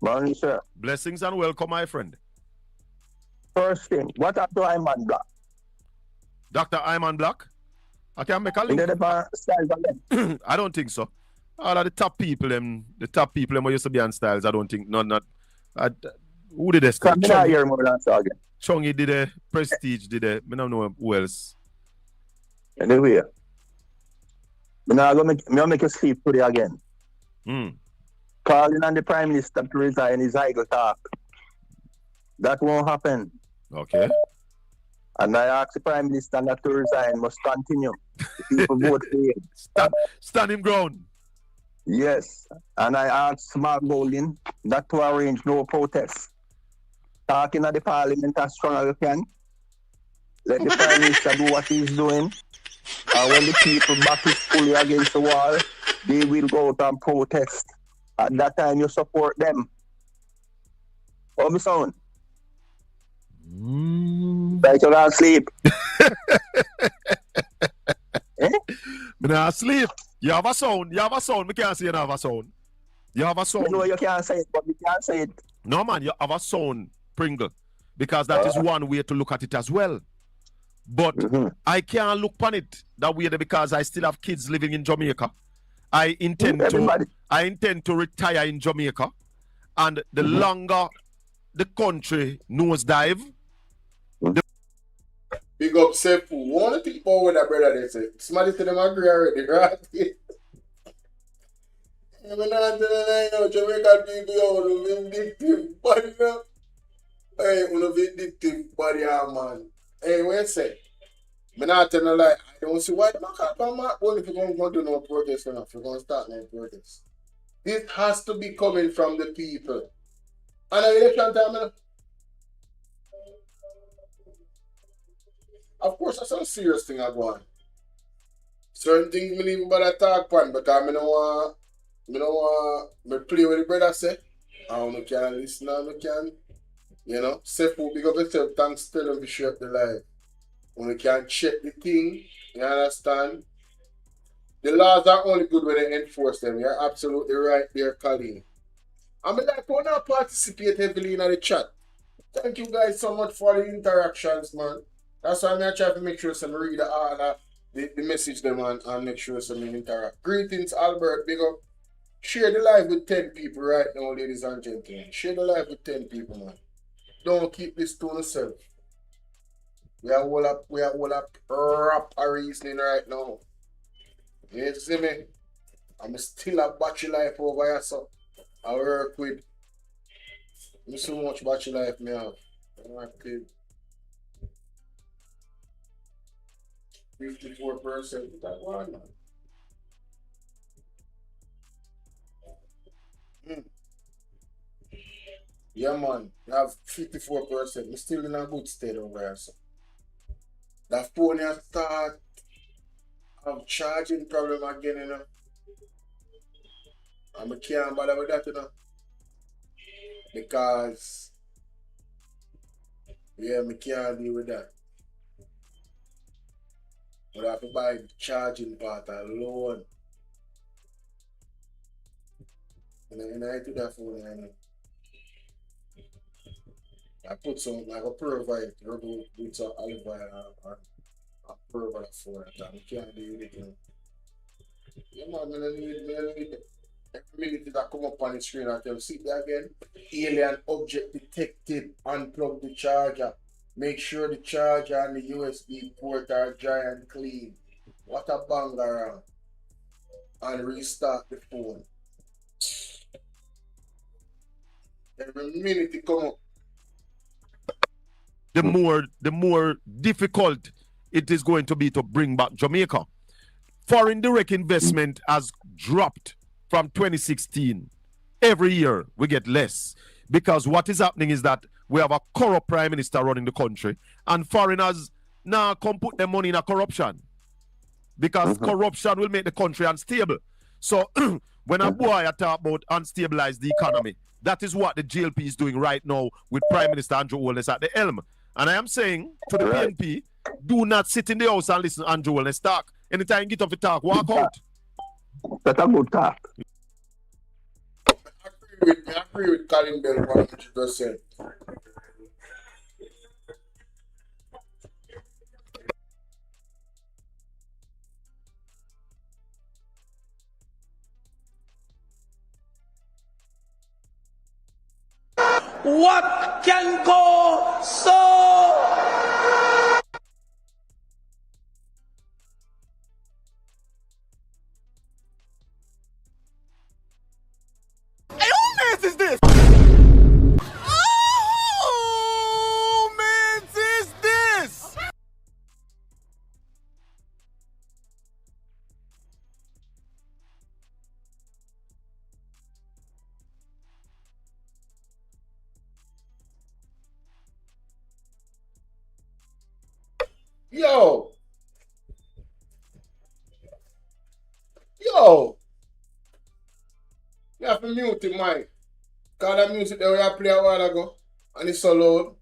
Morning, sir. Blessings and welcome, my friend. First thing, what happened to Iman Black? Dr. Iman Black? I can make a link. I don't think so. All of the top people, them who used to be on Styles, I don't think, who did this? Chongi did a Prestige, did a, I don't know who else. Anyway, I'm going to make you sleep today again. Calling on the Prime Minister to resign is idle talk. That won't happen. Okay. And I ask the Prime Minister not to resign, must continue. The people vote for him. Stand him ground. Yes. And I ask Smart Golding not to arrange no protests. Talking at the Parliament as strong as you can. Let the Prime Minister do what he's doing. And when the people back is fully against the wall, they will go out and protest. At that time, you support them. How me sound? Like you don't sleep. Me not sleep. You have a sound. Me can't say you don't have a sound. You have a sound. You know you can't say it, but you can't say it. No, man, you have a sound, Pringle. Because that is one way to look at it as well. But I can't look upon it that way because I still have kids living in Jamaica. I intend to retire in Jamaica. And the longer the country nosedive, big up Sefu. One of the people with that brother they say. Somebody to them agree already, right? I'm not telling you, Jamaican people are vindictive body now. Hey, vindictive body, man. Hey, what you say? I'm not telling you, like, I don't see why the Mark well, if you're going to do no protest enough, you're going to start no protest. This has to be coming from the people. And election time, of course, that's a serious thing I go on. Certain things me leave about talk on because I don't want me play with the brother say. I don't can listen and can, say for big up yourself, thanks to them to share up the life. When you can check the thing, you understand? The laws are only good when they enforce them. You're absolutely right there, Colleen. I'm like, want to participate heavily in the chat. Thank you guys so much for the interactions, man. That's why I try to make sure some read the message them and make sure some interact. Greetings, Albert. Big up. Share the live with 10 people right now, ladies and gentlemen. Share the live with 10 people, man. Don't keep this to yourself. We are all up proper reasoning right now. You see me? I'm still a battery life over here, so I work with. So much battery life me have. 54% that one, man. Yeah, man. You have 54%. You're still in a good state over here, so. That phone has start have charging problem again, you know. And I can't bother with that, you know. Because yeah, I can't deal with that. But I have to buy the charging part alone. And I do that phone, you know. I put some like a provide with some olive oil and provide for it. I can't deal with it, you know. Yeah, man, I need every minute that come up on the screen, I tell you, see that again. Alien object detected, unplug the charger. Make sure the charger and the USB port are dry and clean. What a bang around. And restart the phone. Every minute it come up. The more difficult it is going to be to bring back Jamaica. Foreign direct investment has dropped from 2016. Every year we get less because what is happening is that we have a corrupt prime minister running the country and foreigners now come put their money in a corruption because corruption will make the country unstable. So when a boy talk about unstabilize the economy, that is what the GLP is doing right now with Prime Minister Andrew Holness at the helm. And I am saying to the PNP, do not sit in the house and listen to Andrew Holness talk. Anytime you get off the talk, walk out. That's a good talk. I agree with Colin Bell 100%. What can go so? Hey, who mans is this? Who mans is this? Yo! You have to mute the mic. Cause that music that we have played a while ago. And it's so loud.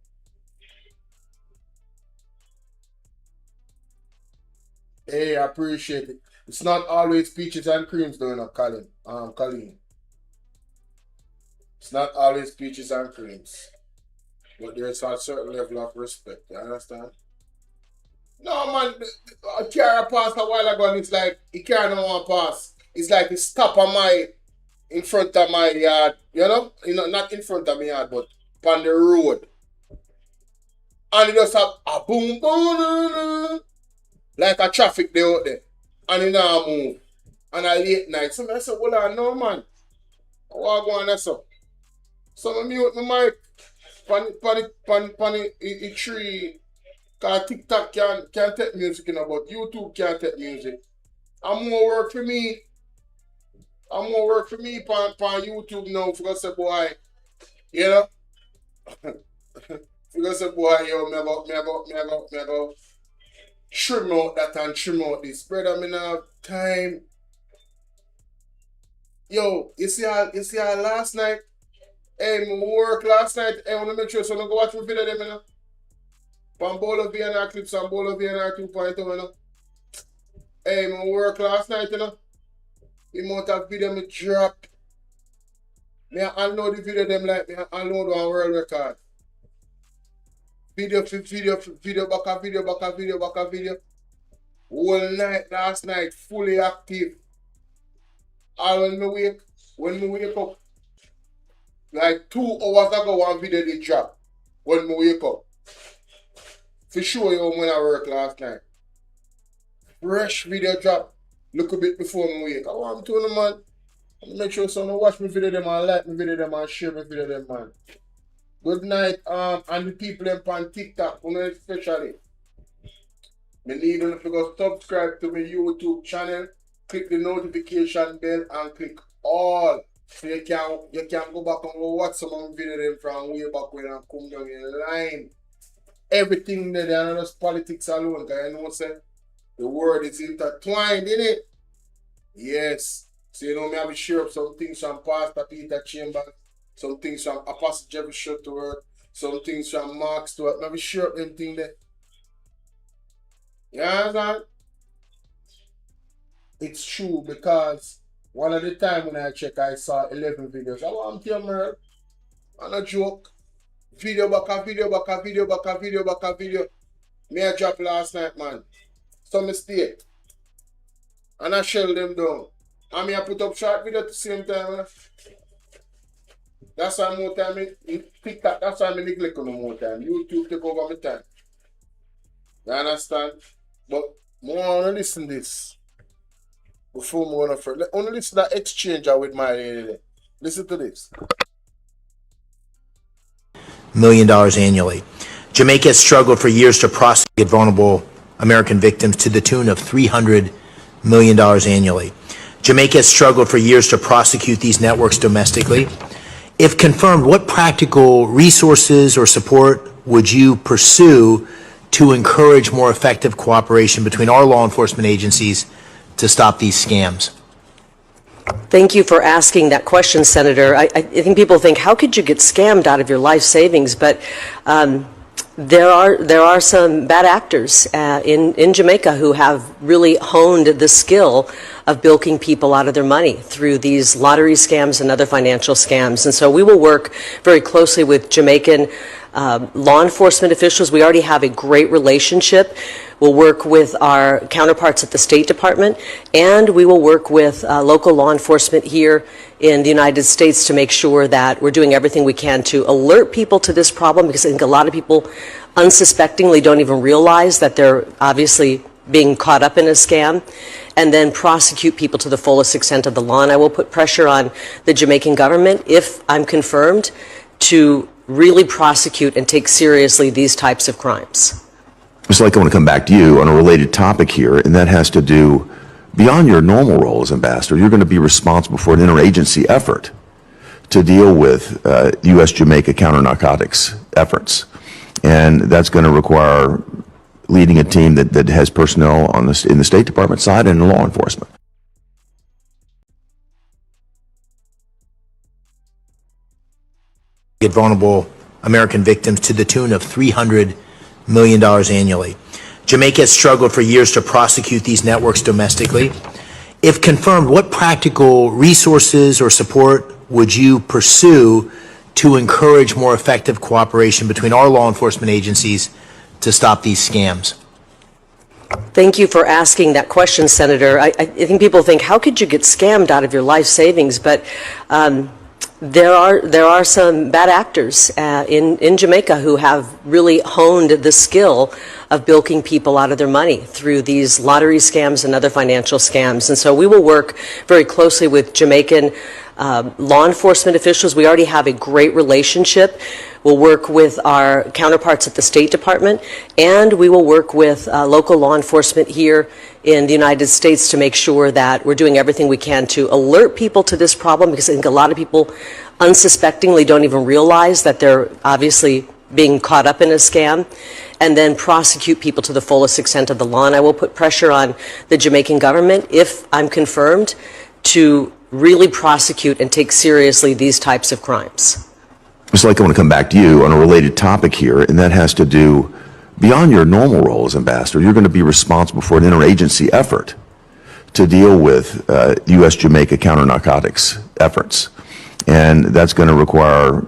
Hey, I appreciate it. It's not always peaches and creams though, you know, Colleen. It's not always peaches and creams. But there's a certain level of respect, you understand? No, man, a car passed a while ago and it's like, he can't no one pass. It's like he stop in front of my yard, you know, not in front of my yard, but on the road. And it just have a boom, boom, like a traffic there out there. And it now move. And a late night. So I said, well, I know, man. What go on there, so? So I mute my mic. Pan the tree. Because TikTok can't take music, you know, but YouTube can't take music. And more work for me. And more work for me on YouTube now. For say, boy, you know? For say, boy, yo, me go trim out that and trim out this. Brother, me now have time. Yo, you see how last night? Hey, me work last night. Hey, I want to make sure so I go watch my video them, you know? From Bolo VNR clips and Bolo VNR 2.0, you know? Hey, my work last night, you know? The amount of video me drop. Me unload the video them like me unload one world record. Video, back a video. Whole night, last night, fully active. All when me wake up, like 2 hours ago, one video did drop. When me wake up. For sure, you when I work last night. Fresh video drop. Look a bit before me wake. I want to know, man. Make sure someone watch my video them and like my video them and share my video them, man. Good night, and the people them on TikTok, especially. Me need you to go subscribe to my YouTube channel, click the notification bell and click all. So you can go back and go watch some of the video them from way back when I come down in line. everything there, and not just politics alone, because you know what I'm saying? The word is intertwined in it. Yes. So you know me have to share up some things from Pastor Peter Chambers, some things from Apostle Jeffrey Shuttleworth, some things from Mark Stewart. Me have to share up them things there. You understand? It's true because one of the time when I check, I saw 11 videos. I want to tell you, I'm a joke. Video back a video, back a video, back a video, back a video. Me I drop last night, man. Some mistake. And I shell them down. And me I put up short video at the same time. That's why more time in TikTok, that's why I neglect on more time. YouTube take over my time. You understand? But more I want to listen to this. Before we want to only listen to that exchange with my lady. Listen to this. $1 million annually. Jamaica has struggled for years to prosecute vulnerable American victims to the tune of $300 million annually. Jamaica has struggled for years to prosecute these networks domestically. If confirmed, what practical resources or support would you pursue to encourage more effective cooperation between our law enforcement agencies to stop these scams? Thank you for asking that question, Senator. I think people think, how could you get scammed out of your life savings? But there are some bad actors in Jamaica who have really honed the skill of bilking people out of their money through these lottery scams and other financial scams. And so we will work very closely with Jamaican law enforcement officials. We already have a great relationship. We'll work with our counterparts at the State Department, and we will work with local law enforcement here in the United States to make sure that we're doing everything we can to alert people to this problem, because I think a lot of people unsuspectingly don't even realize that they're obviously being caught up in a scam, and then prosecute people to the fullest extent of the law. And I will put pressure on the Jamaican government, if I'm confirmed, to really prosecute and take seriously these types of crimes. Ms. Lake, I want to come back to you on a related topic here, and that has to do, beyond your normal role as ambassador, you're going to be responsible for an interagency effort to deal with U.S.-Jamaica counter-narcotics efforts. And that's going to require leading a team that has personnel on in the State Department side and in law enforcement. Get vulnerable American victims to the tune of $300 million annually. Jamaica has struggled for years to prosecute these networks domestically. If confirmed, what practical resources or support would you pursue to encourage more effective cooperation between our law enforcement agencies to stop these scams? Thank you for asking that question, Senator. I think people think, how could you get scammed out of your life savings? But there are some bad actors in Jamaica who have really honed the skill of bilking people out of their money through these lottery scams and other financial scams. And so we will work very closely with Jamaican law enforcement officials. We already have a great relationship. We'll work with our counterparts at the State Department, and we will work with local law enforcement here in the United States to make sure that we're doing everything we can to alert people to this problem, because I think a lot of people unsuspectingly don't even realize that they're obviously being caught up in a scam, and then prosecute people to the fullest extent of the law. And I will put pressure on the Jamaican government, if I'm confirmed, to really prosecute and take seriously these types of crimes. Ms. Lake, I want to come back to you on a related topic here, and that has to do, beyond your normal role as ambassador, you're going to be responsible for an interagency effort to deal with U.S.-Jamaica counter-narcotics efforts. And that's going to require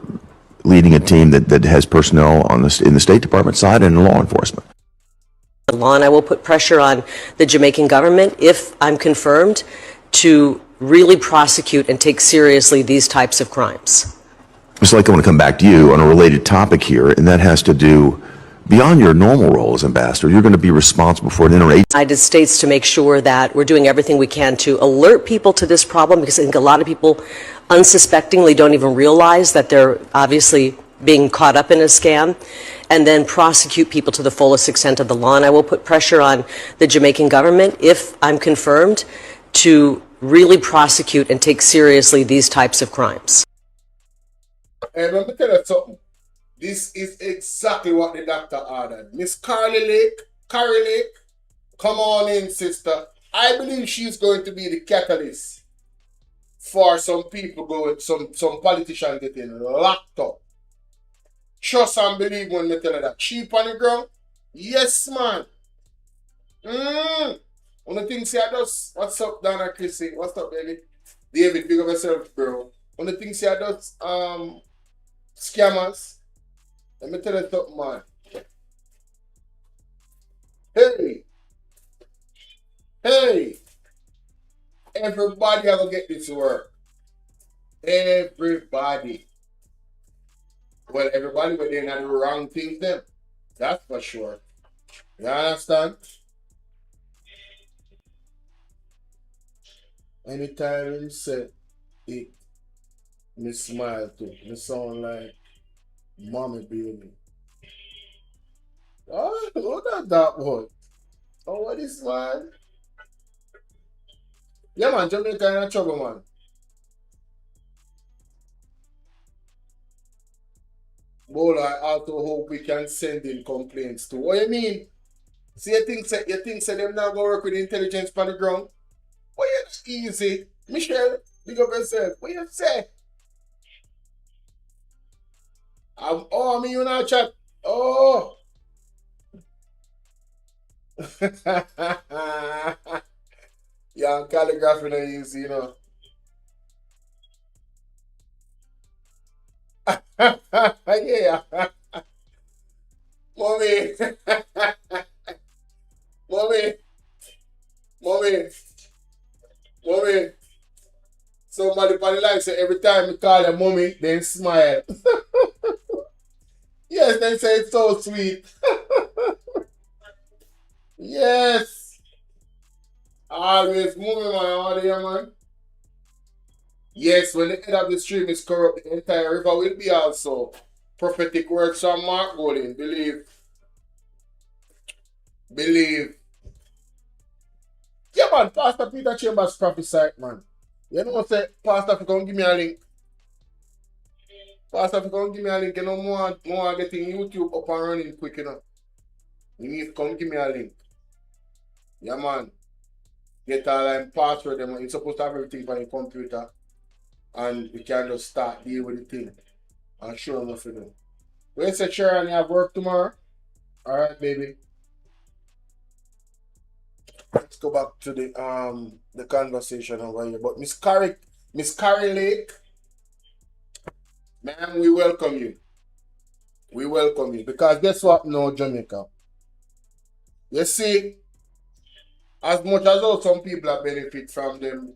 leading a team that has personnel in the State Department side and in law enforcement. The law, and I will put pressure on the Jamaican government, if I'm confirmed, to really prosecute and take seriously these types of crimes. Ms. Lake, I want to come back to you on a related topic here, and that has to do, beyond your normal role as ambassador, you're going to be responsible for an interagency. United States to make sure that we're doing everything we can to alert people to this problem, because I think a lot of people unsuspectingly don't even realize that they're obviously being caught up in a scam, and then prosecute people to the fullest extent of the law. And I will put pressure on the Jamaican government, if I'm confirmed, to really prosecute and take seriously these types of crimes. And let me tell you something. This is exactly what the doctor ordered. Miss Carrie Lake, come on in, sister. I believe she's going to be the catalyst for some people going, some politicians getting locked up. Trust and believe when they tell her that. Cheap on the ground? Yes, man. One of the things I does, what's up, Donna Chrissy? What's up, baby? David, big of yourself, bro. One of the things I does, scammers. Let me tell you something, man. Hey, everybody ever get this work. Everybody. Well, everybody, but they're not the wrong things, them. That's for sure. You understand? Anytime you say it, me smile too. Me sound like mommy baby. Oh, look at that one. Oh, what is, man? Yeah, man, Jamaica in trouble, man. Bolo, I also hope we can send in complaints too. What you mean? See, you think them now go work with intelligence on the ground? What you easy? Michelle, big up yourself. What you say? I mean, you not chat. Oh. Yeah, calligraphy not easy, you know. Yeah. Mommy. Mommy. Somebody on the line say every time you call her mommy, then smile. Yes, they say it's so sweet. Yes. Always moving, man. All there, man. Yes, when the head of the stream is corrupt, the entire river will be also. Prophetic words from Mark Golden. Believe. Yeah, man. Pastor Peter Chambers prophesied, man. You know what say, Pastor, if you come give me a link. Pastor, if you come give me a link, you know, more getting YouTube up and running quick, you know. You need to come give me a link. Yeah, man. Get a password, them. You're supposed to have everything on your computer. And we can just start deal with the thing. And show them what to do. Wait, say, Sharon, you have work tomorrow? Alright, baby. Let's go back to the conversation over here. But Miss Carrie Lake, man, we welcome you. We welcome you. Because guess what now, Jamaica? You see, as much as all some people are benefit from them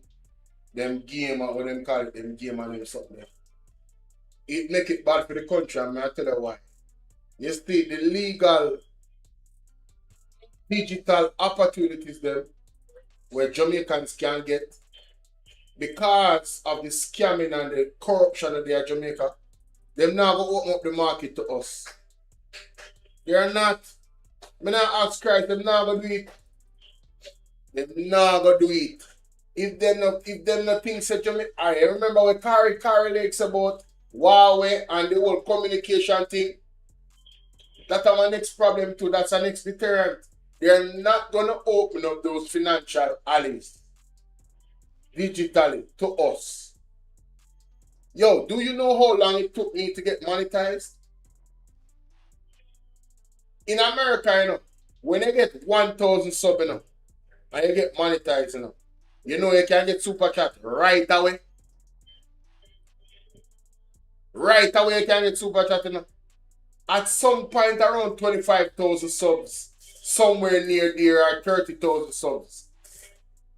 game or what them call it, them game and them something, it make it bad for the country, and I'll tell you why. You see, the legal digital opportunities them where Jamaicans can get because of the scamming and the corruption of their Jamaica, them now go open up the market to us. They are not. Me not ask Christ, them not gonna do it. Them not gonna do it. If them not think such Jamaica, I remember when Carrie Lakes about Huawei and the whole communication thing. That's our next problem too. That's our next deterrent. They're not gonna open up those financial alleys digitally to us. Yo, do you know how long it took me to get monetized? In America, you know, when you get 1,000 subs, you know, and you get monetized, you know you can get super chat right away. Right away you can get super chat, you know. At some point around 25,000 subs, somewhere near there are 30,000 subs.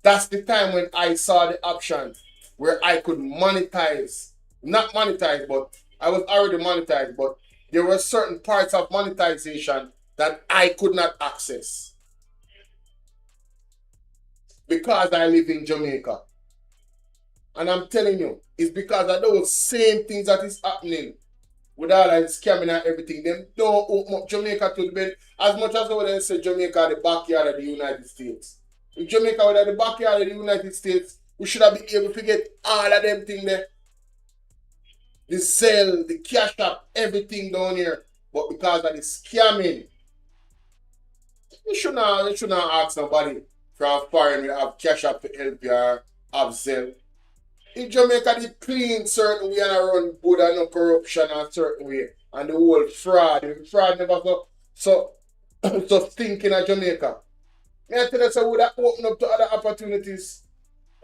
That's the time when I saw the option where I could monetize. Not monetize, but I was already monetized, but there were certain parts of monetization that I could not access because I live in Jamaica. And I'm telling you, it's because of those same things that is happening with all that scamming and everything. Them don't open up Jamaica to the bed. As much as they say Jamaica the backyard of the United States. If Jamaica was the backyard of the United States, we should have been able to get all of them things there. the sell, the cash up, everything down here. But because of the scamming, you should not ask somebody from foreign to have cash up to help you or have Zelle. In Jamaica, they clean certain way and run good and no corruption and certain way. And the whole fraud. The fraud never so thinking of Jamaica. I tell you, so would that open up to other opportunities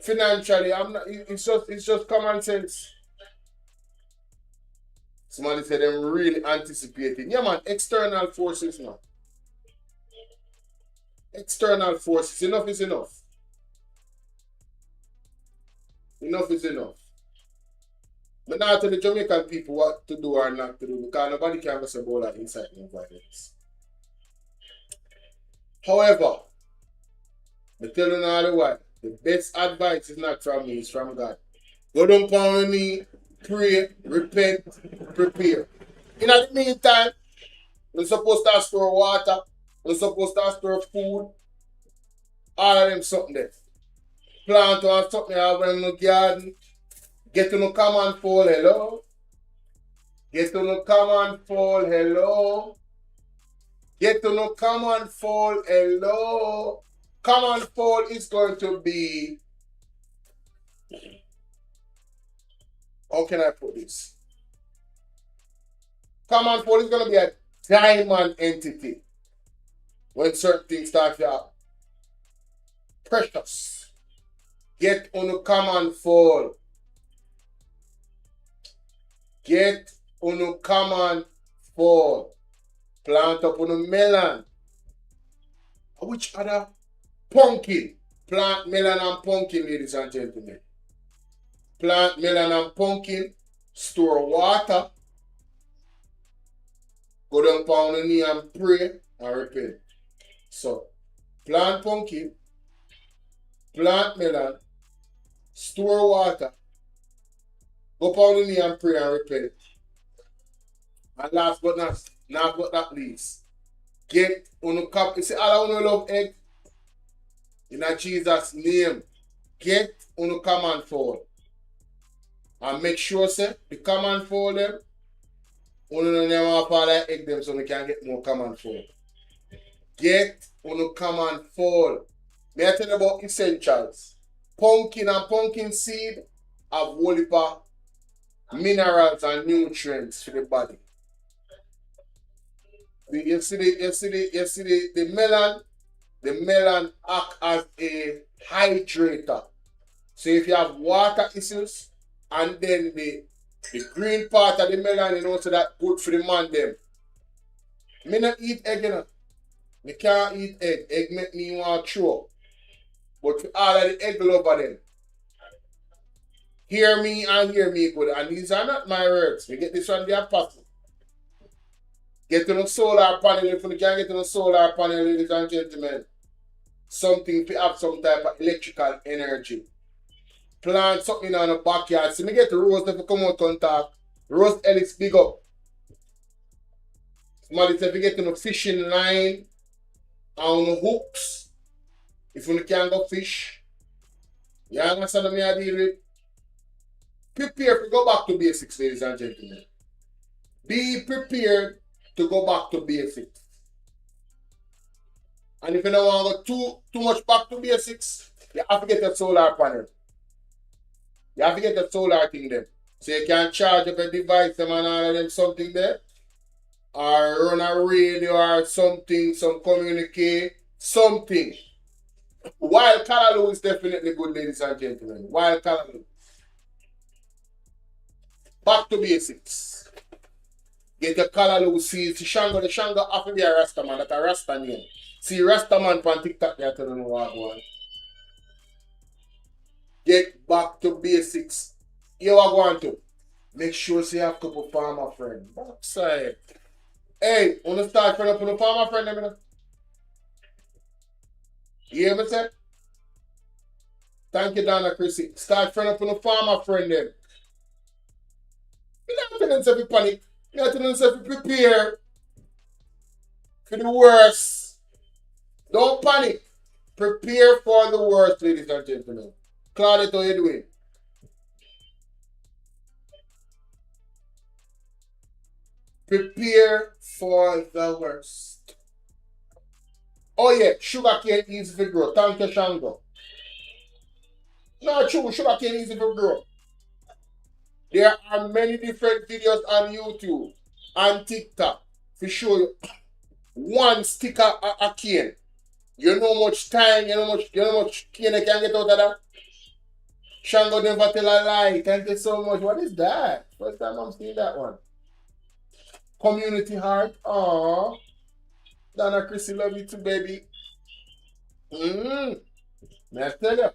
financially? It's just common sense. Somebody said them really anticipating. Yeah, man, external forces now. External forces. Enough is enough. Enough is enough. But now tell the Jamaican people what to do or not to do because nobody can say about that inciting violence. However, I tell you now the way, the best advice is not from me, it's from God. Go down on your knee, pray, repent, prepare. In the meantime, we're supposed to store water, we're supposed to store food, all of them something there. Plant on something you have in the garden. Get to no common fall, hello. Get to no common fall, hello. Get to no common fall, hello. Common fall is going to be, how can I put this? Common fall is going to be a diamond entity when certain things start to happen. Precious. Get on a common fall. Get on a common fall. Plant up on a melon. Which other? Pumpkin. Plant melon and pumpkin, ladies and gentlemen. Plant melon and pumpkin. Store water. Go down on the knee and pray and repent. So, plant pumpkin. Plant melon. Store water. Go on the knee and pray and repent. And last but not least, get on a cup. You see, all I want to love egg. In Jesus' name, get on a command fall. And make sure, say, the command fall them, only them have all that egg them so we can get more command fall. Get on a command fall. May I tell you about essentials? Pumpkin and pumpkin seed have whole heap of minerals and nutrients for the body. You see the melon act as a hydrator. So if you have water issues and then the green part of the melon, you know, so that good for the man them. Me not eat egg, you know. Me can't eat egg. Egg make me want to throw up. But for all of the egg lover them, hear me and hear me good. And these are not my words. We get this from the apostle. Get to the solar panel. If you can get to the solar panel, ladies and gentlemen, something to have some type of electrical energy. Plant something on the backyard. See me get the Rose if you come out on talk. Rose Ellis big up. Somebody said if you get to the fishing line on the hooks, if you can go fish, you understand what I deal with? Prepare to go back to basics, ladies and gentlemen. Be prepared to go back to basics. And if you don't want to go too much back to basics, you have to get a solar panel. You have to get a solar thing there. So you can charge up a device them and all of them something there. Or run a radio or something, some communicate, something. Wild callaloo is definitely good, ladies and gentlemen. Wild callaloo. Back to basics. Get your callaloo seeds. The Shango have to be a Rasta man. That's a Rasta name. See Rasta man on TikTok there, I don't know what one. Get back to basics. You are going to make sure you have a couple farmer friends. Backside. Hey, want to start friend up with a farmer friend? You hear me say? Thank you, Donna Chrissy. Start friend up with a farmer friend then. You don't have to panic. You have to prepare for the worst. Don't panic. Prepare for the worst, ladies and gentlemen. Claudette, how you doing? Prepare for the worst. Oh yeah, sugarcane easy to grow. Thank you, Shango. No, true, sugarcane easy to grow. There are many different videos on YouTube and TikTok to show you one stick a cane. You know much time, you know much cane you can get out of that. Shango never tell a lie. Thank you so much. What is that? First time I'm seeing that one. Community heart. Aww. Donna Chrissy, love you too, baby. Let's tell you.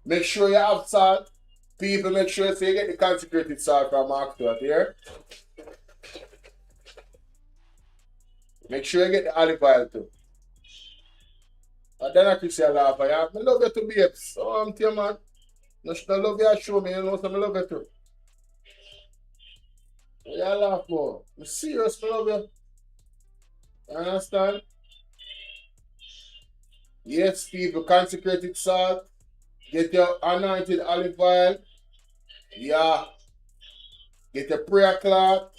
Make sure you have salt. People, make sure you get the consecrated salt from Mark Stewart here. Make sure you get the olive oil too. And then I could say I laugh. I love you too, babes. So I'm telling you, man. I love you, show me, you know, so I love you too. You laugh more. I'm serious, I love you. You understand? Yes, people, consecrated salt. Get your anointed olive oil. Yeah. Get your prayer cloth.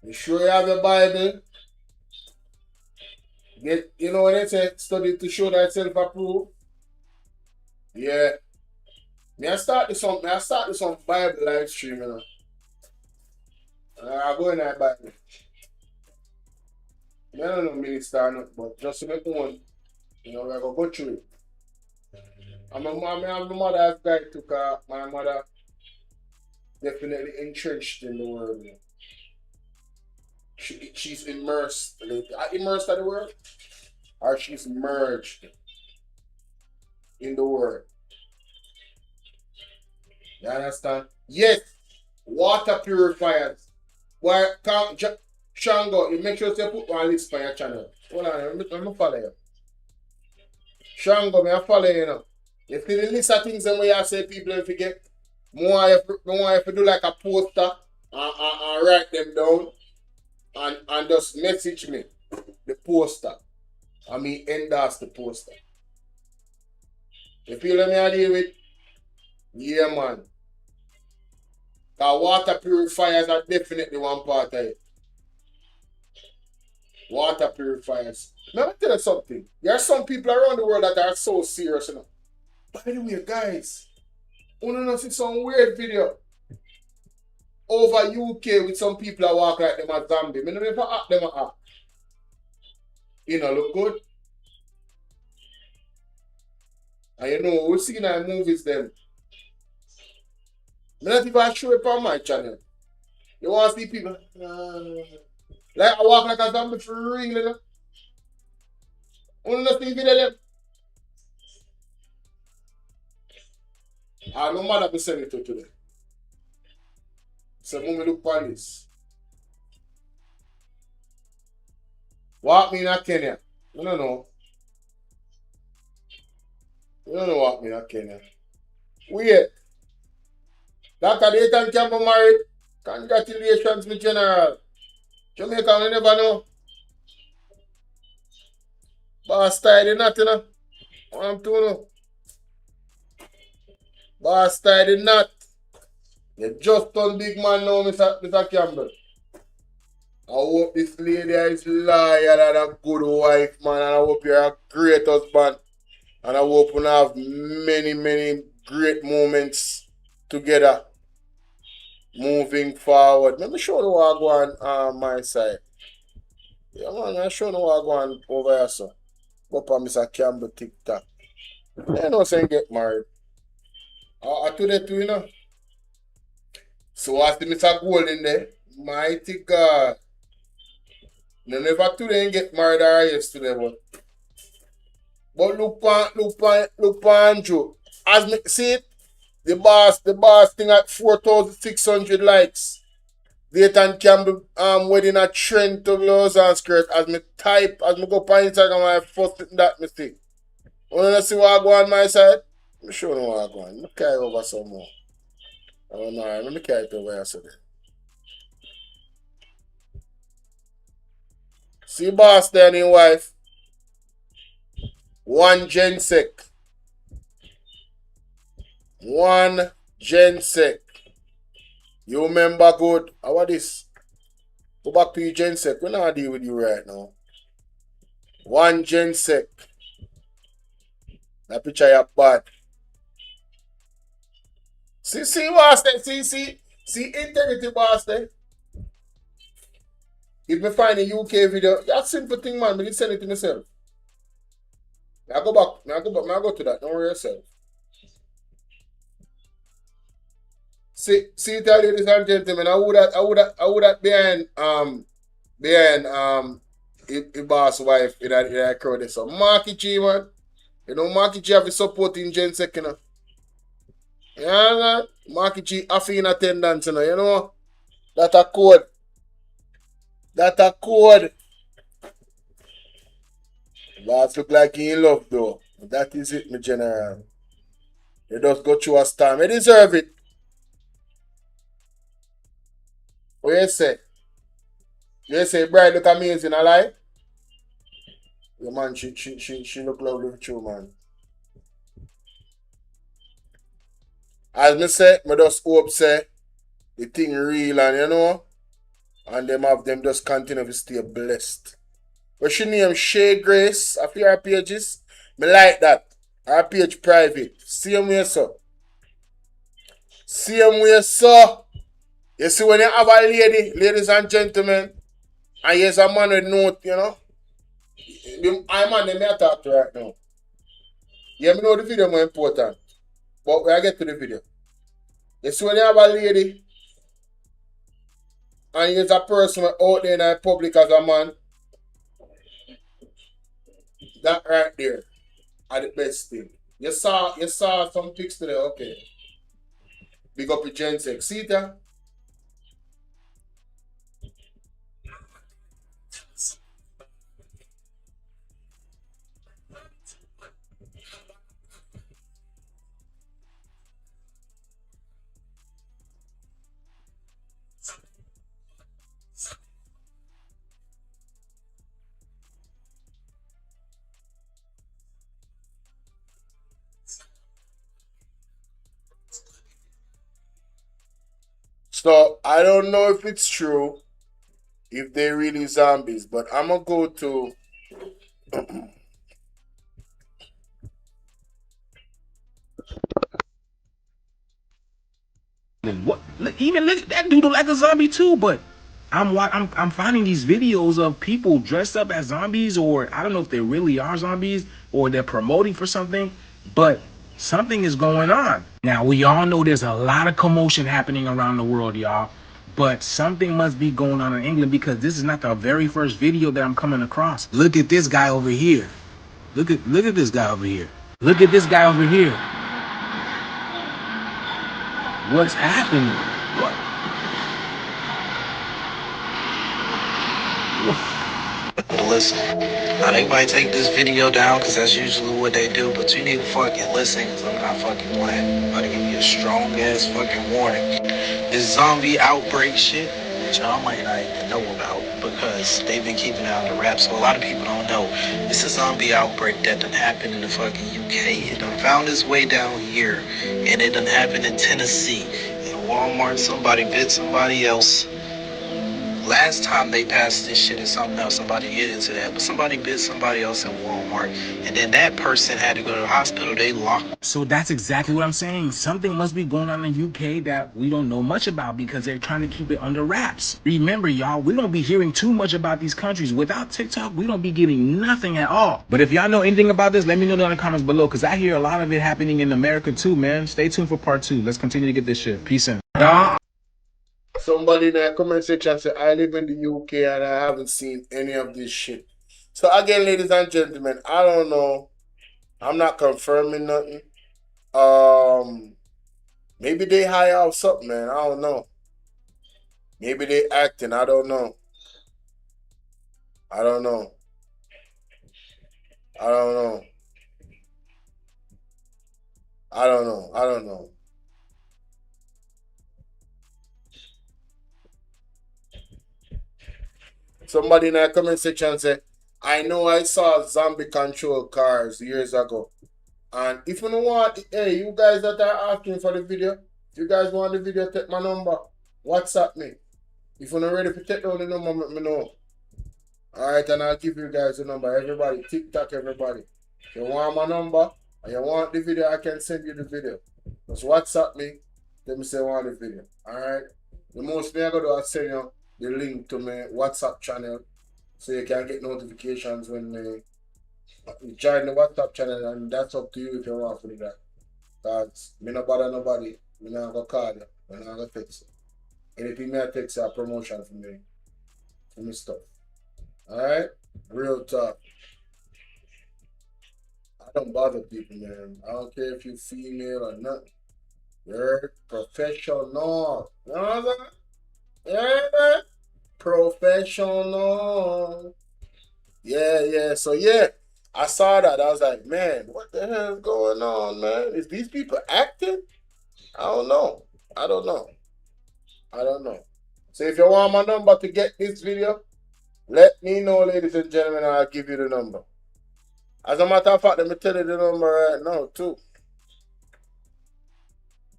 Make sure you have your Bible. Get, you know when they say study to show thyself approved. Yeah. I start this on Bible live stream, you know. I go in that Bible. I don't know minister or not, but just to make one, you know, I go through it. And my mother has died to my mother definitely entrenched in the word. You know. She's immersed. Immersed at the word? Or she's merged in the word. You understand? Yes, water purifiers. Why can't Shango, you make sure you put one list for your channel. Hold on, let me follow you. Shango, I follow you now. You see the list of things that we say people if you get more if you do like a poster and write them down and just message me the poster. I mean endorse the poster. You feel me I deal with? Yeah man. Because water purifiers are definitely one part of it. Water purifiers. Let me tell you something. There are some people around the world that are so serious, you know. By the way, guys, you know see some weird video over UK with some people that walk like them a zombie. I never act them a act. You know, look good. And you know, we see in our movies them. I'm not even show it on my channel. You want to see people like I walk like a zombie for real, you know. You know see video them. I no matter be send it to today. So when we look for this. Walk me in a Kenya. You don't know. You don't know what me in a Kenya. Wait. Dr. Dayton Campbell married. Congratulations, my general. Jamaica, we never know. Boss tidy not, you know. I'm to know. Boss tidy not. You just done big man now, Mr. Campbell. I hope this lady is loyal and a good wife, man. And I hope you're a great husband. And I hope we have many, many great moments together. Moving forward. Let me show you what I go on my side. Yeah, man, I show you what I go on over here, so. Go on Mr. Campbell TikTok. They know saying get married. I today too, you know. So I see Mr. Gold in there. Mighty God. They never today get married or yesterday, but look on Andrew. As me see it, the boss thing at 4,600 likes. Dayton Campbell wedding a trend to blouse and skirt. As me go on Instagram, I first that mistake. Wanna see what I go on my side? Let me show you what I go on. Let me carry over some more. Oh no, let me carry it over here so then. See boss there and his wife. One gensec. You remember good. How are this? Go back to your gensec. We're not deal with you right now. One gensec. That picture you bad. See boss there. See integrity boss there. If me find a UK video, that's simple thing, man. Me did send it to myself. I go back. I go to that. Don't worry yourself. See, ladies and gentlemen, I would have behind the boss wife in that crowd there. So Marky G, man. You know, Marky G have a supporting gensec, you know. Yeah, man. Marky G have in attendance, you know. That a code. That a code. Boss look like he in love though. That is it, my general. They just go through a storm. They deserve it. What you say? You say bride look amazing, I lie? Yeah, man, she look lovely with you, man. As me say, me just hope say the thing real and you know, and them just continue to stay blessed. But she name Shay Grace of her pages. Me like that. Her page private. Same way so. Same way so. You see when you have a lady, ladies and gentlemen, and here's a man with note, you know. I'm on the me talk to right now. Yeah, me know the video more important. But when I get to the video. You see when you have a lady, and here's a person out there in the public as a man, that right there are the best thing. You saw some pics today, okay. Big up your gensec. See that? So I don't know if it's true, if they're really zombies, but I'm gonna go to What? Even that dude look like a zombie too. But I'm finding these videos of people dressed up as zombies, or I don't know if they really are zombies or they're promoting for something. But something is going on. Now we all know there's a lot of commotion happening around the world, y'all. But something must be going on in England because this is not the very first video that I'm coming across. Look at this guy over here. Look at this guy over here. Look at this guy over here. What's happening? What? Listen, now they might take this video down because that's usually what they do, but you need to fucking listen because I'm not fucking playing. I'm about to give you a strong ass fucking warning. This zombie outbreak shit, which y'all might not even know about because they've been keeping it under wraps, so a lot of people don't know. It's a zombie outbreak that done happened in the fucking UK. It done found its way down here, and it done happened in Tennessee. In Walmart, somebody bit somebody else. Last time they passed this shit is something else. Somebody get into that, but somebody bit somebody else in Walmart, and then that person had to go to the hospital. They locked. So that's exactly what I'm saying. Something must be going on in the UK that we don't know much about because they're trying to keep it under wraps. Remember, y'all, we don't be hearing too much about these countries. Without TikTok, we don't be getting nothing at all. But if y'all know anything about this, let me know down in the comments below because I hear a lot of it happening in America too, man. Stay tuned for part 2. Let's continue to get this shit. Peace in. Y'all. Somebody in the comment section say, I live in the UK and I haven't seen any of this shit. So again, ladies and gentlemen, I don't know. I'm not confirming nothing. Maybe they high out something, man. I don't know. Maybe they acting. I don't know. I don't know. I don't know. I don't know. I don't know. Somebody in the comment section say, I know I saw zombie control cars years ago. And if you don't want, hey, you guys that are asking for the video, if you guys want the video, take my number. WhatsApp me. If you're not ready to take down the number, let me know. Alright, and I'll give you guys the number. Everybody, TikTok, everybody. If you want my number and you want the video, I can send you the video. Just WhatsApp me. Let me say I want the video. Alright? The most thing I gotta do is send you the link to my WhatsApp channel so you can get notifications when you join the WhatsApp channel, and that's up to you if you want to do that. Because me not bother nobody. Me not gonna call you. Me not gonna text you. Anything me I text you a promotion for me. For me stuff. Alright? Real talk. I don't bother people, man. I don't care if you're female or not. You're professional. You know what I'm saying? Yeah. Professional. Yeah. So yeah, I saw that. I was like, man, what the hell is going on, man? Is these people acting? I don't know. So if you want my number to get this video, let me know, ladies and gentlemen, and I'll give you the number. As a matter of fact, let me tell you the number right now, too.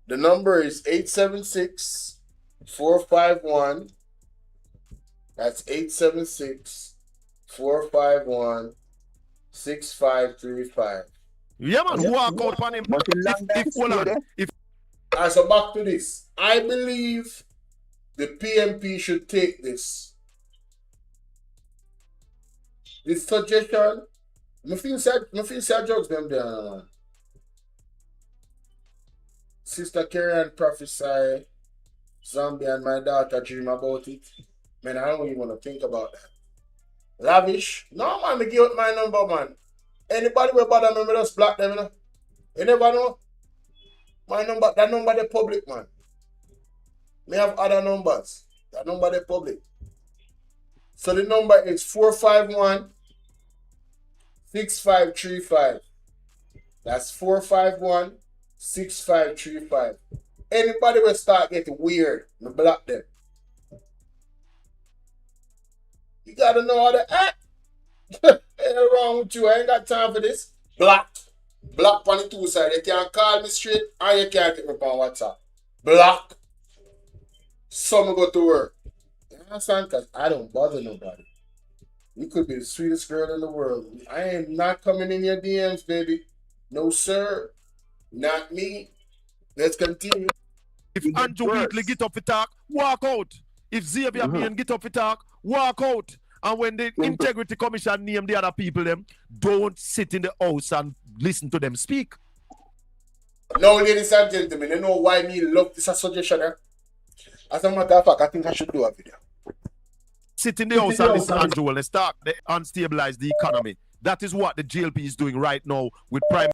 The number is 876-451. That's 876-451-6535. Yeah, man, walk out on him. So back to this. I believe the PMP should take this. This suggestion, I feel sad jokes them there, man. Sister Carrie prophesy, zombie and my daughter dream about it. Man, I don't even want to think about that. Lavish? No, man, me give out my number, man. Anybody will bother me, just block them, you know? You never know? My number, that number the public, man. May have other numbers. That number the public. So the number is 451-6535. That's 451-6535. Anybody will start getting weird, me block them. You gotta know how to act. Ain't wrong with you. I ain't got time for this. Block. Block on the two sides. You can't call me straight and you can't get me on WhatsApp. Block. Some go to work. You understand? Because I don't bother nobody. You could be the sweetest girl in the world. I am not coming in your DMs, baby. No, sir. Not me. Let's continue. If Andrew Wheatley get up to talk, walk out. If Xavier Meehan get up to talk, walk out. And when the Integrity Commission name the other people, them don't sit in the house and listen to them speak. Now, ladies and gentlemen, you know why me love this suggestion, eh? As a matter of fact, I think I should do a video. Sit in the house and listen to Andrew Wellness talk. They unstabilize the economy. That is what the GLP is doing right now with Prime.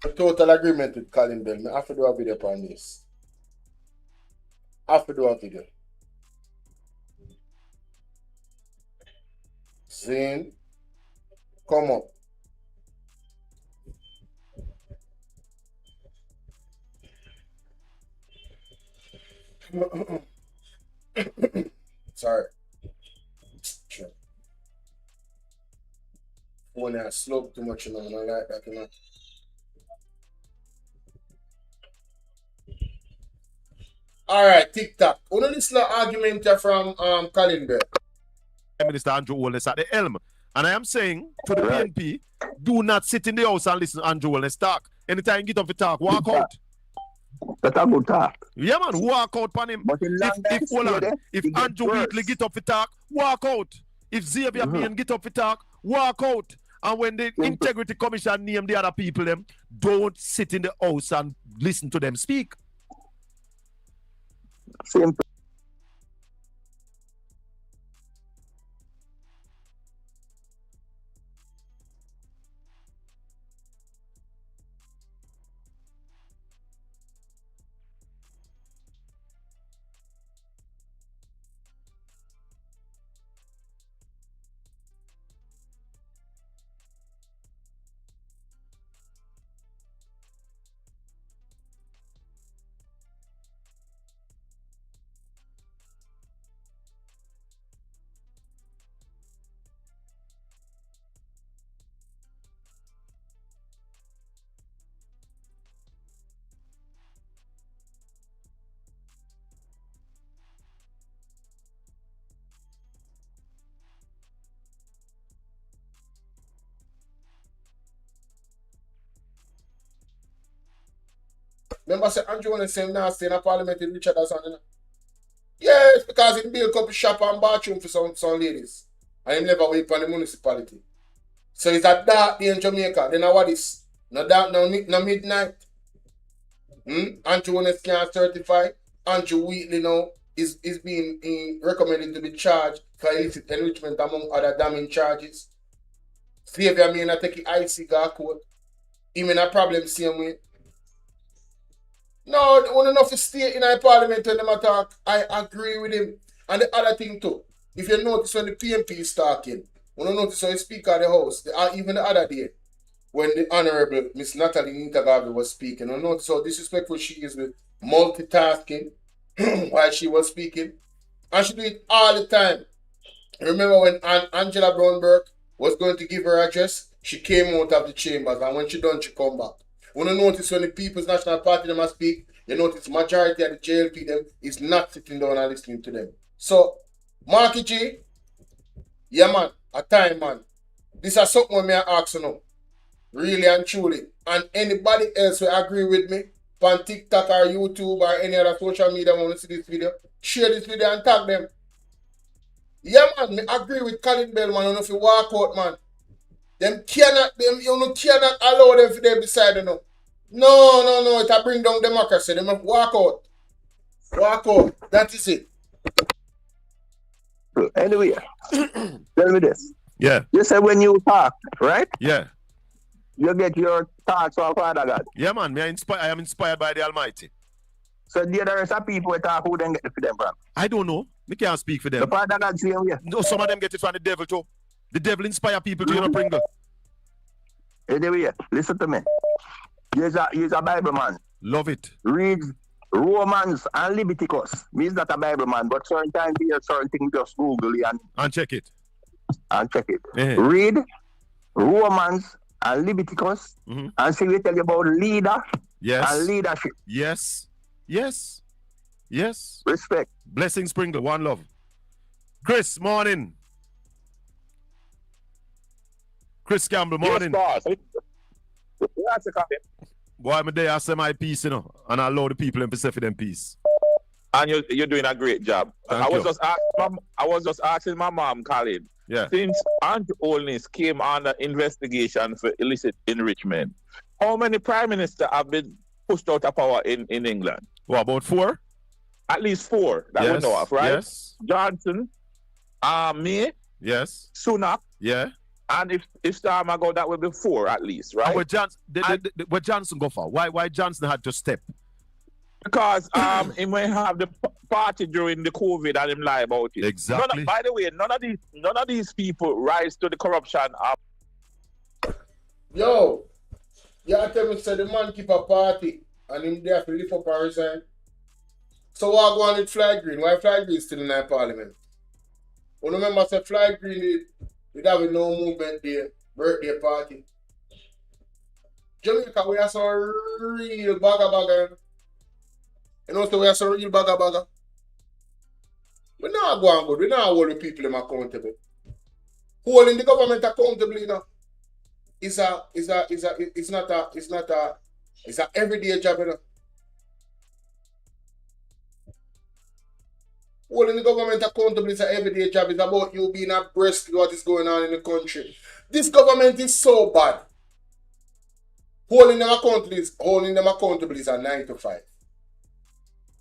A total agreement with Colin Bell. I have to do a video on this. I have to do a video. Zane, come up. Sorry. Sure. When I slope too much, you know, I don't like that, you know. All right, TikTok. One of this argument from Colin Bell. Minister Andrew Wellness at the helm. And I am saying to the PNP, do not sit in the house and listen to Andrew Wellness talk. Anytime you get up to talk, walk out. That's a good talk. Yeah, man, walk out on him. If Andrew Wheatley get up to talk, walk out. If Xavier Meehan get up to talk, walk out. And when the Integrity Commission name the other people, them don't sit in the house and listen to them speak. Simple. Remember, say Andrew was saying now stay in a parliament in Richard or something. Yes, because he built a couple shop and bathroom for some ladies. And he never wait for the municipality. So it's a dark day in Jamaica. Then what is? No dark, no midnight. Andrew Honest can't certify. Andrew Wheatley now is being recommended to be charged for illicit enrichment among other damning charges. Xavier may not take the IC court. He may not problem same way. No, when enough to stay in our parliament when them attack, I agree with him. And the other thing too, if you notice when the PMP is talking, when you notice when the Speaker of the House, even the other day, when the Honorable Miss Natalie Nitagavi was speaking, you notice how disrespectful she is with multitasking while she was speaking. And she do it all the time. Remember when Angela Brownberg was going to give her address, she came out of the chambers, and when she done, she come back. When you notice when the People's National Party them speak, you notice majority of the JLP them is not sitting down and listening to them. So, Marky G, yeah man, a time man. This is something when me ask you now. Really and truly. And anybody else will agree with me on TikTok or YouTube or any other social media want to see this video, share this video and tag them. Yeah man, me agree with Colin Bell man, you know if you walk out man. You cannot allow them for them beside you know. No, it bring down democracy. They must walk out. Walk out. That is it. Anyway, tell me this. Yeah. You said when you talk, right? Yeah. You get your thoughts from Father God. Yeah, man. I am inspired by the Almighty. So the other rest of people talk, who then get it for them from? I don't know. Me can't speak for them. The Father God say, yeah. No, some of them get it from the devil too. The devil inspire people to, bring them. Anyway, listen to me. He's a Bible man. Love it. Read Romans and Leviticus. He's not a Bible man, but certain times here, certain things just Google it and check it. Read Romans and Leviticus and see we tell you about leader and leadership. Yes. Respect. Blessing Sprinkle, one love. Chris, morning. Chris Campbell, morning. Yes, boss. Boy, I'm there, I say my peace, and I allow the people in Pacific them peace. And you're doing a great job. I was just asking my mom, Colin. Yeah. Since Aunt Olness came under investigation for illicit enrichment, how many prime ministers have been pushed out of power in England? What, about 4? At least 4 that we know of, right? Yes. Johnson, May, yes, Sunak, yeah. And if time ago, that will be 4 at least, right? Where Johnson go for? Why Johnson had to step? Because he might have the party during the COVID and him lie about it. Exactly. By the way, none of these people rise to the corruption of. Yo, you tell me say the man keep a party and him there to lift up and resign. So what go on with Fly Green? Why Fly Green still in our parliament? You remember say Fly Green we have no movement there, birthday party. Jamaica, we are so real bagger. You know, so we are so real bagger. We not going good. We not holding people accountable. Holding the government accountable, you know, it's an everyday job, you know. Holding the government accountable is an everyday job. It's about you being abreast of what is going on in the country. This government is so bad. Holding them accountable is a 9 to 5.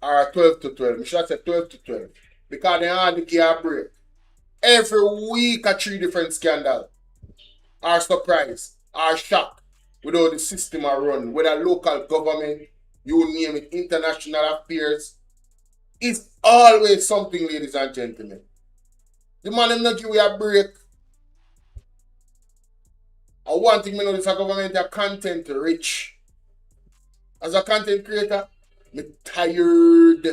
Or 12 to 12. I should say 12 to 12. Because they hardly give a break. Every week a 3 different scandals. Or surprise. Or shock. With how the system are run. Whether local government, you name it, international affairs. It's always something, ladies and gentlemen. The man them not give you a break. And one thing I know is a government are content rich. As a content creator, me tired.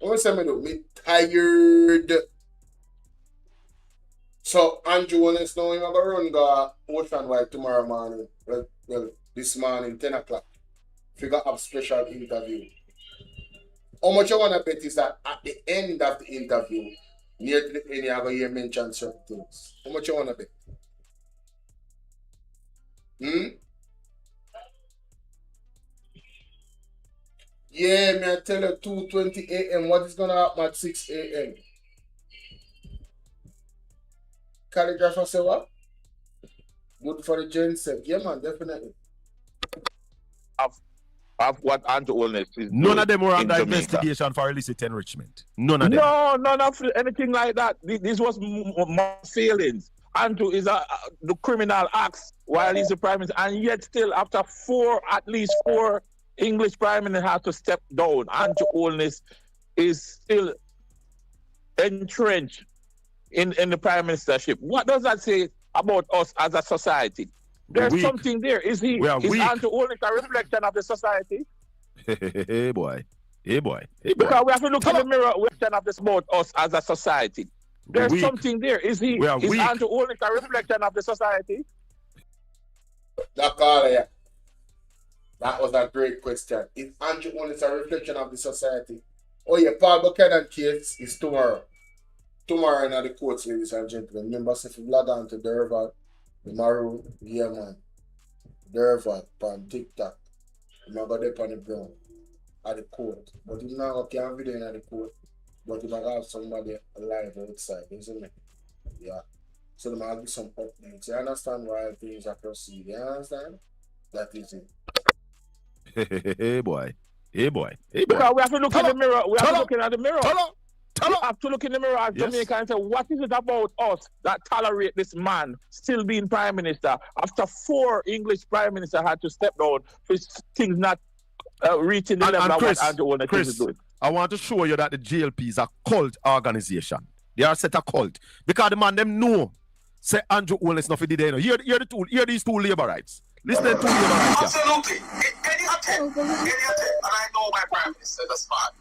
What say me do? Me tired. So Andrew Honest now I'm gonna run Ocean Wide tomorrow morning. Well, this morning, 10 o'clock. Figure up special interview. How much you want to bet is that at the end of the interview, near to the end, you're going to hear mention certain things. How much you want to bet? Yeah, me I tell you 2:20 a.m. What is gonna happen at 6 a.m.? Calligrapher say what? Good for the genset. Yeah, man, definitely. Of what Andrew Holness is None of them were in under Jamaica. investigation for illicit enrichment. None of them. No, none of anything like that. This was more failings. Andrew is the criminal acts while he's the prime minister, and yet still after at least four English prime ministers have to step down. Andrew Holness is still entrenched in the prime ministership. What does that say about us as a society? There's something there. Is Andrew Holness a reflection of the society? Hey boy. Because we have to look in the mirror of this about us as a society. There's something there. Is Andrew Holness a reflection of the society? That was a great question. Is Andrew Holness a reflection of the society? Oh yeah, Paul Buchanan case is tomorrow. Tomorrow in the courts, ladies and gentlemen. Remember, if you log on to Derval, the Maroon, yeah man. Derval, on TikTok. Remember they on the ground at the court. But you now can't video in the court. But you might have somebody alive outside, isn't it? Yeah. So there might be some updates. You understand why things are proceeding? You understand? That is it. Hey boy. Because we have to look in the mirror. We have to look in the mirror. You have to look in the mirror as Jamaica and say, what is it about us that tolerate this man still being prime minister after four English prime ministers had to step down for things not reaching the level of what Andrew Holness is doing? I want to show you that the JLP is a cult organization. They are set a cult. Because the man them know say Andrew Holness nothing did there. Hear these two labor rights. Listen to two labor rights. Absolutely. Any attempt, and I know my prime minister, that's smart.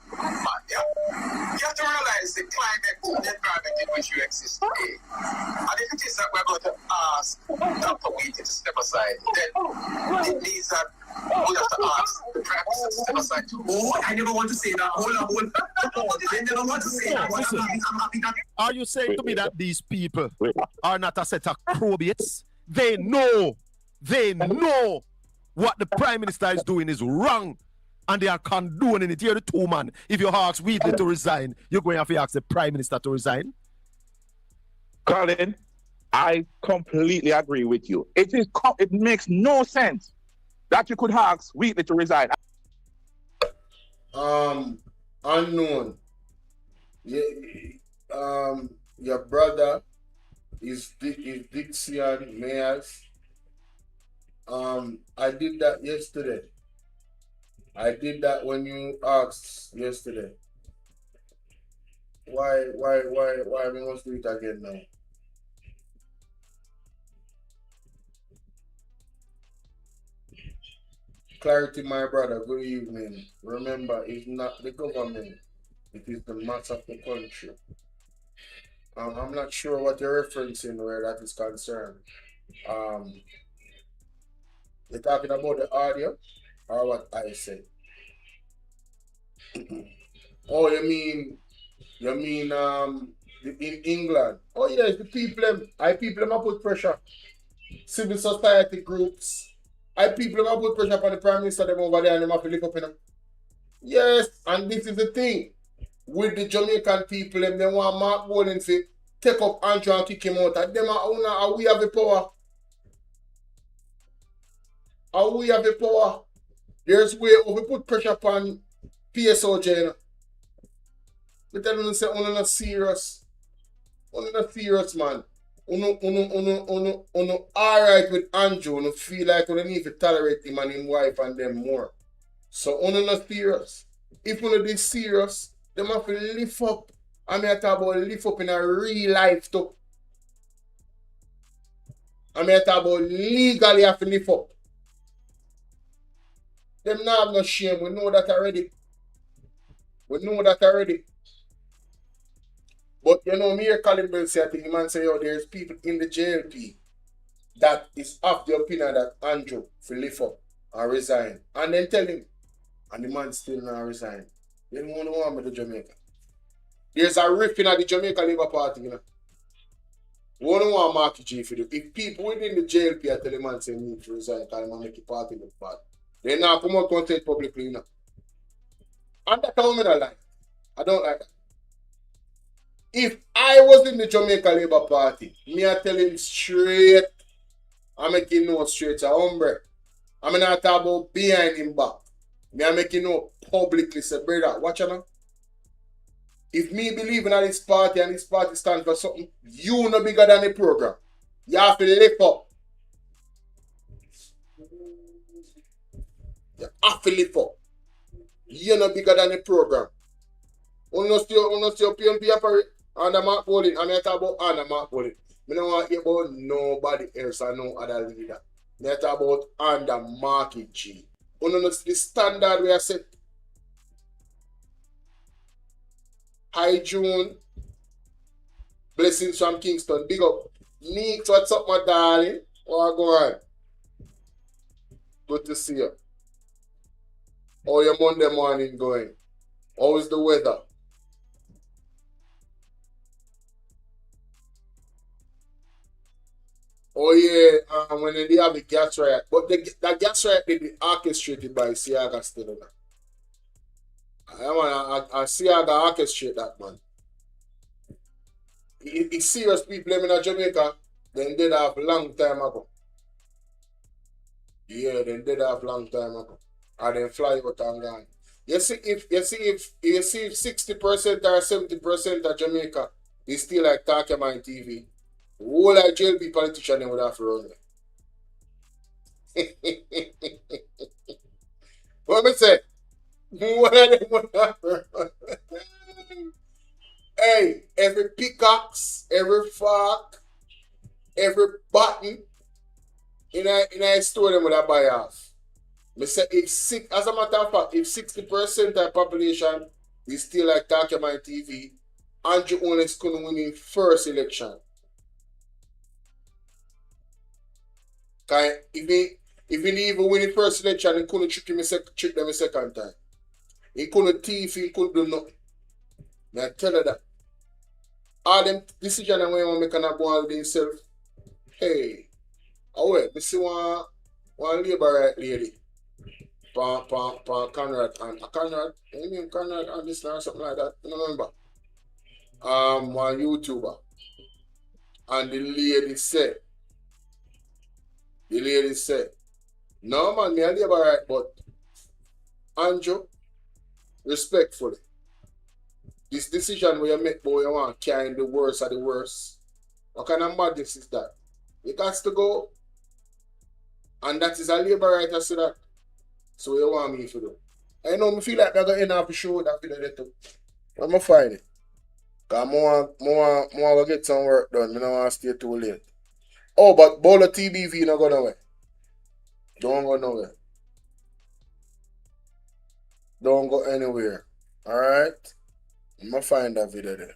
Yeah. You have to realize the climate, the environment in which you exist today. And if it is that we're going to ask Dr. Wheatley to step aside, then it means that we have to ask the prime minister to step aside too. Oh, I never want to say that. Hold on. I never want to say that. Listen, I'm happy that. Are you saying to me that these people are not a set of probates? They know what the prime minister is doing is wrong, and they are condoning it. You're the two man. If you ask Wheatley to resign, you're going to have to ask the prime minister to resign. Colin, I completely agree with you. It makes no sense that you could ask Wheatley to resign. Unknown. Yeah, your brother is Dixion Mayers. I did that yesterday. I did that when you asked yesterday. Why we must do it again now? Clarity, my brother, good evening. Remember, it's not the government, it is the mass of the country. I'm not sure what you're referencing where that is concerned. You're talking about the audio or what I said? Oh, you mean in England? Oh yes, the people them put pressure. Civil society groups. People them put pressure on the prime minister them over there and them have to lift up in them. Yes, and this is the thing. With the Jamaican people, they want Mark Bowling to take up Andrew and kick him out. And them are we have the power. How we have the power? There's way we put pressure upon PSOJ. But tell them say, not serious. Not serious, man. Alright with Andrew. Uno feel like we need to tolerate him and his wife and them more. So not serious. If we be serious, they have to lift up. I mean, I talk about lift up in a real life too. I mean, I talk about legally have to lift up. Them not have no shame. We know that already. But you know, me here Colin Bell say, I think the man say, oh, there's people in the JLP that is of the opinion that Andrew will lift up and resign. And then tell him, and the man still not resign. They don't want me to Jamaica. There's a rift in the Jamaica Labour Party, you know. We don't want Marky G for do. If people within the JLP are telling the man say need to resign, because they want to make the party look bad. They now come out and say it publicly, you know. And that's how I don't like. I don't like that. If I was in the Jamaica Labour Party, me I tell him straight, I make him know straight, a hombre. I'm not talking about behind him back. Me I make him know publicly, say, brother, watch out now. If me believe in this party and this party stand for something, you no bigger than the program. You have to lift up. You have to lift up. You're no bigger than the program. Uno still PMP operate under Mark Bowling. I'm not talking about under Mark Bowling. I don't want to hear about nobody else or no other leader. I talk about under Market G. Uno the standard we are set. Hi June. Blessings from Kingston. Big up. Neeks, what's up, my darling? What go on? Good to see you. How your Monday morning going? How is the weather? Oh yeah, when they have the gas riot. But the gas riot did be orchestrated by Siaga still. I Siaga orchestrate that, man. It's serious people in Jamaica, then did have long time ago. Yeah, then did have long time ago. And then fly out and gone. You see if 60% or 70% of Jamaica is still like talking on TV, whole like JLB politician they would have to run. What me say? What of them would have to run? Hey, every pickaxe, every fork, every button in a store them would have buy off. Me say as a matter of fact, if 60% of the population is still like talking on TV, Andrew Owens couldn't win in first election. Cause if he even win the first election, he couldn't trick them a second time. He couldn't thief, he couldn't do nothing. I tell you that. All them decisions when you make an go all themselves. Hey, oh wait, me see one labor right lady. Pan Conrad and Conrad, any name Conrad and this or something like that. You remember? One YouTuber. And the lady said, no man, me a labor right, but Andrew, respectfully, this decision where you make, boy, you want to carry the worst of the worst. What kind of madness is that? You got to go. And that is a labor right, I say that. So you want me to do? I know me feel like I'm going to end up show that video there too. I'm going to find it. Because I want to get some work done. I don't want to stay too late. Oh, but Bolo Tbv not go nowhere. Don't go nowhere. Don't go anywhere. Alright? I'm going to find that video there.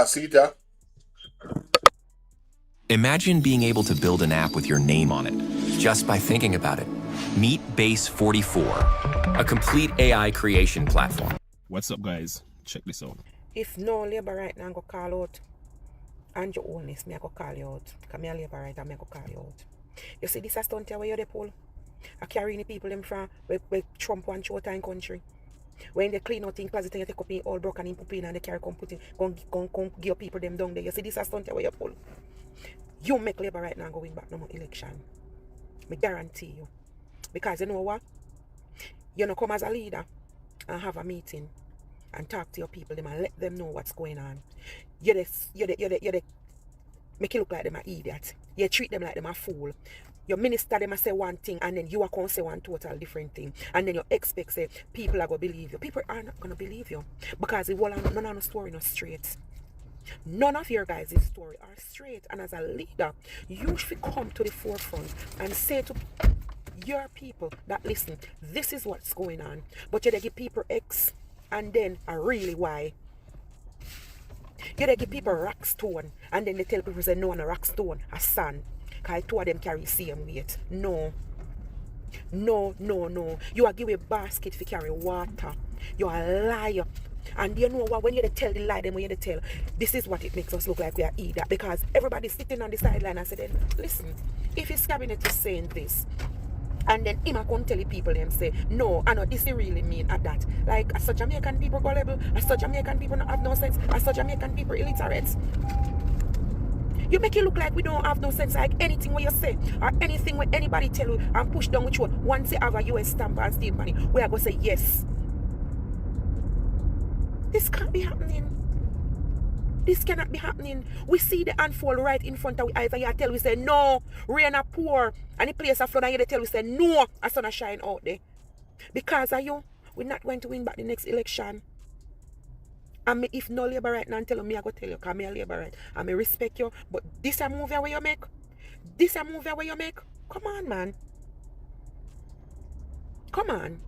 See that? Imagine being able to build an app with your name on it, just by thinking about it. Meet Base 44, a complete AI creation platform. What's up, guys? Check this out. If no labor right now, I'm going to call out. And your owners, me I go call you out. Because me a labor right now, me I go call you out. You see this a stunt here where you're the poll? I carry the people them from where Trump want show time country. When they clean out in closet and you take up in all broken in put in and they carry come put in, come give people them down there. You see this a stunt here where you pull. You make labor right now and go win back no more election. Me guarantee you. Because you know what? You know come as a leader and have a meeting and talk to your people them and let them know what's going on. You make it look like them are idiots. You treat them like them a fool. Your minister them a say one thing and then you are going to say one total different thing. And then you expect say people are going to believe you. People are not going to believe you. Because the whole none of the story not straight. None of your guys' story are straight. And as a leader, you should come to the forefront and say to your people that listen, this is what's going on. But you give people X and then a really Y. You they give people rock stone and then they tell people say no on a rock stone, a sand. Because two of them carry same weight. No. No. You are give a basket to carry water. You are a liar. And you know what? When you tell the lie, then when you tell, this is what it makes us look like we are idiot. Because everybody's sitting on the sideline and say, then listen, if his cabinet is saying this, and then him come tell the people them say, no, I know this is really mean at that. Like, as such Jamaican people gullible, as such Jamaican people not have no sense, as such Jamaican people illiterate. You make it look like we don't have no sense, like anything what you say, or anything when anybody tell you and push down with you. Once you have a US stamp and state money, we are going to say yes. This can't be happening. This cannot be happening. We see the unfold right in front of we. Either you tell we say no, rain a pour, and the place a flood, and you tell we say no, a sun a shine out there. Because of you, we're not going to win back the next election. And me, if no labor right now, and tell me, I go tell you, because me a labor right. And me respect you, but this a move where you make. This a move where you make. Come on, man. Come on.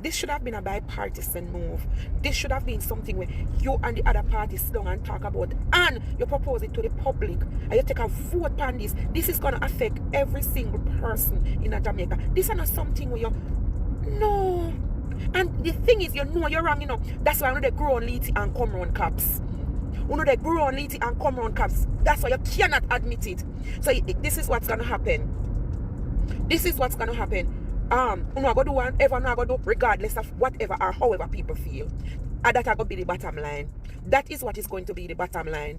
This should have been a bipartisan move. This should have been something where you and the other parties sit down and talk about, and you propose it to the public, and you take a vote on this. This is going to affect every single person in Jamaica. This is not something where you... No. And the thing is, you know you're wrong, you know. That's why I know they grow on Liti and come round cops. You know they grow on Liti and come round cops. That's why you cannot admit it. So this is what's going to happen. This is what's going to happen. You know, I go do whatever I go do, regardless of whatever or however people feel. And that are going to be the bottom line. That is what is going to be the bottom line.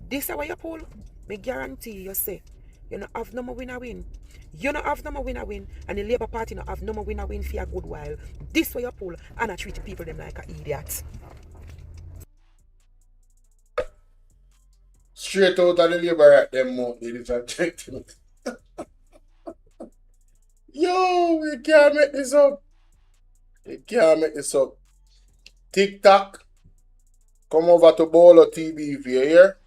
This is where you pull. Me guarantee you say, you don't have no more winner win. You don't have no more winner win. And the Labour Party don't have no more winner win for a good while. This way you pull and I treat people them like an idiot. Straight out of the Labour at them mouth, ladies and gentlemen. Yo, we can't make this up. We can't make this up. TikTok, come over to Bolo Tbv here.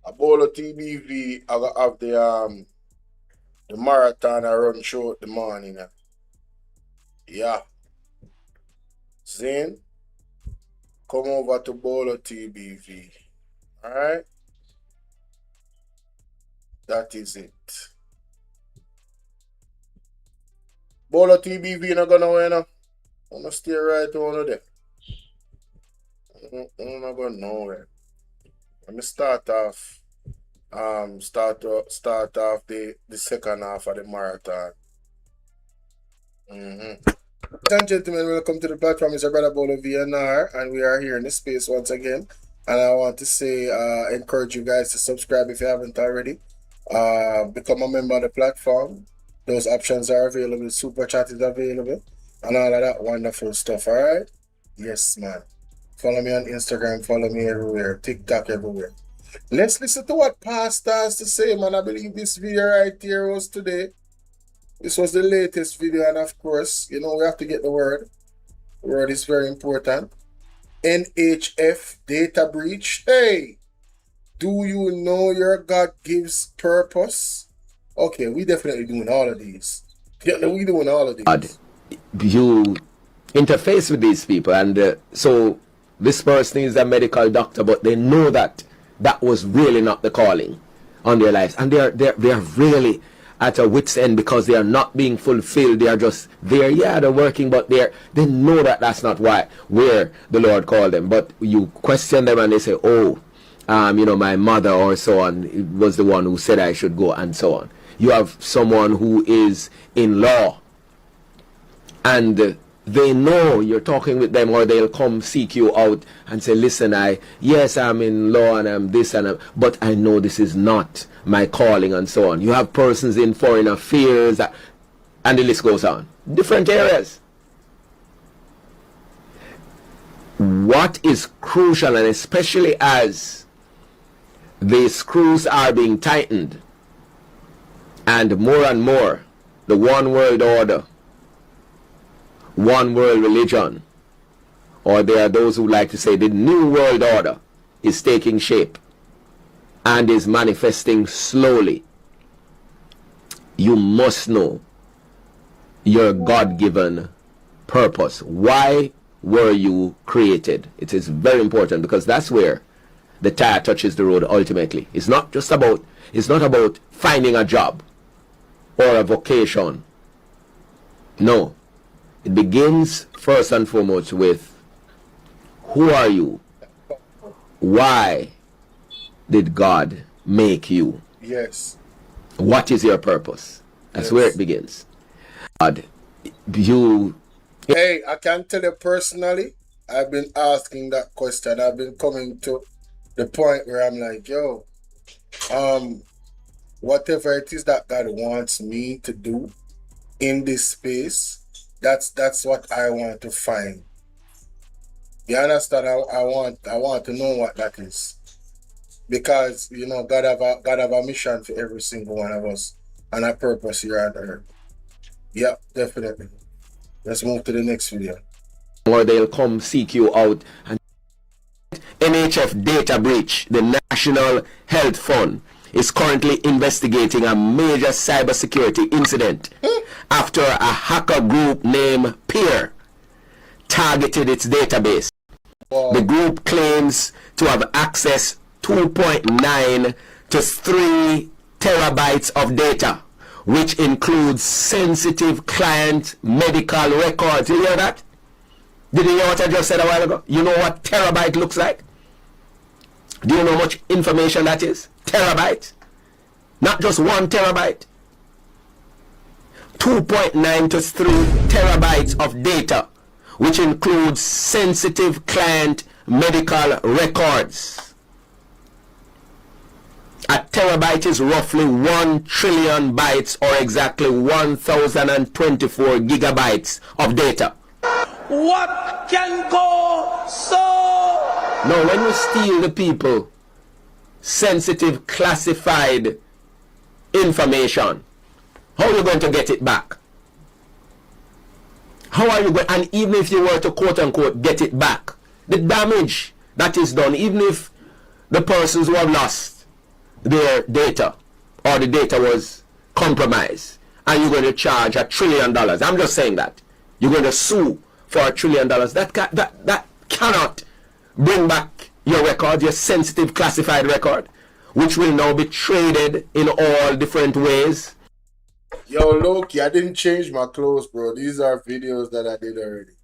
A Bolo Tbv, I will have the marathon I run show at the morning. Yeah. Zane, come over to Bolo Tbv. Alright? That is it. Bolo Tbv not gonna win. I'm gonna stay right over there. I'm not going nowhere. Let me start off the second half of the marathon. Ladies and gentlemen, welcome to the platform. It's your brother Bolo VNR, and we are here in this space once again. And I want to say, encourage you guys to subscribe if you haven't already. Become a member of the platform. Those options are available. Super chat is available. And all of that wonderful stuff. Alright? Yes, man. Follow me on Instagram. Follow me everywhere. TikTok everywhere. Let's listen to what Pastor has to say, man. I believe this video right here was today. This was the latest video. And of course, you know, we have to get the word. The word is very important. NHF data breach. Hey! Do you know your God gives purpose? Okay, we definitely doing all of these. Yeah, we doing all of these. You interface with these people, and so this person is a medical doctor, but they know that that was really not the calling on their lives, and they're really at a wit's end because they are not being fulfilled. They are just there. Yeah, they're working, but they know that that's not where the Lord called them. But you question them, and they say, "Oh, you know, my mother or so on was the one who said I should go," and so on. You have someone who is in law, and they know you're talking with them, or they'll come seek you out and say, "Listen, yes, I'm in law and I'm this and but I know this is not my calling," and so on. You have persons in foreign affairs, and the list goes on. Different areas. What is crucial, and especially as the screws are being tightened, and more, the one world order, one world religion, or there are those who like to say the new world order is taking shape and is manifesting slowly. You must know your God-given purpose. Why were you created? It is very important because that's where the tire touches the road ultimately. It's not about finding a job or a vocation. No. It begins first and foremost with who are you? Why did God make you? Yes. What is your purpose? That's where it begins. God, Hey, I can tell you personally, I've been asking that question. I've been coming to the point where I'm like, yo, whatever it is that God wants me to do in this space, that's what I want to find. You understand? I want to know what that is. Because, you know, God have a mission for every single one of us and a purpose here on earth. Yep, definitely. Let's move to the next video. Or they'll come seek you out. And NHF data breach, the National Health Fund, is currently investigating a major cybersecurity incident after a hacker group named Peer targeted its database. Wow. The group claims to have accessed 2.9 to 3 terabytes of data, which includes sensitive client medical records. You hear that? Did you hear what I just said a while ago? You know what terabyte looks like? Do you know how much information that is? Terabyte. Not just 1 terabyte. 2.9 to 3 terabytes of data, which includes sensitive client medical records. A terabyte is roughly 1 trillion bytes, or exactly 1024 gigabytes of data. What can go so? Now, when you steal the people sensitive classified information, how are you going to get it back? How are you going? And even if you were to quote unquote get it back, the damage that is done, even if the persons who have lost their data or the data was compromised, and you're going to charge $1 trillion. I'm just saying that you're going to sue for $1 trillion. That cannot bring back your record, your sensitive classified record, which will now be traded in all different ways. Yo, Loki, I didn't change my clothes, bro. These are videos that I did already.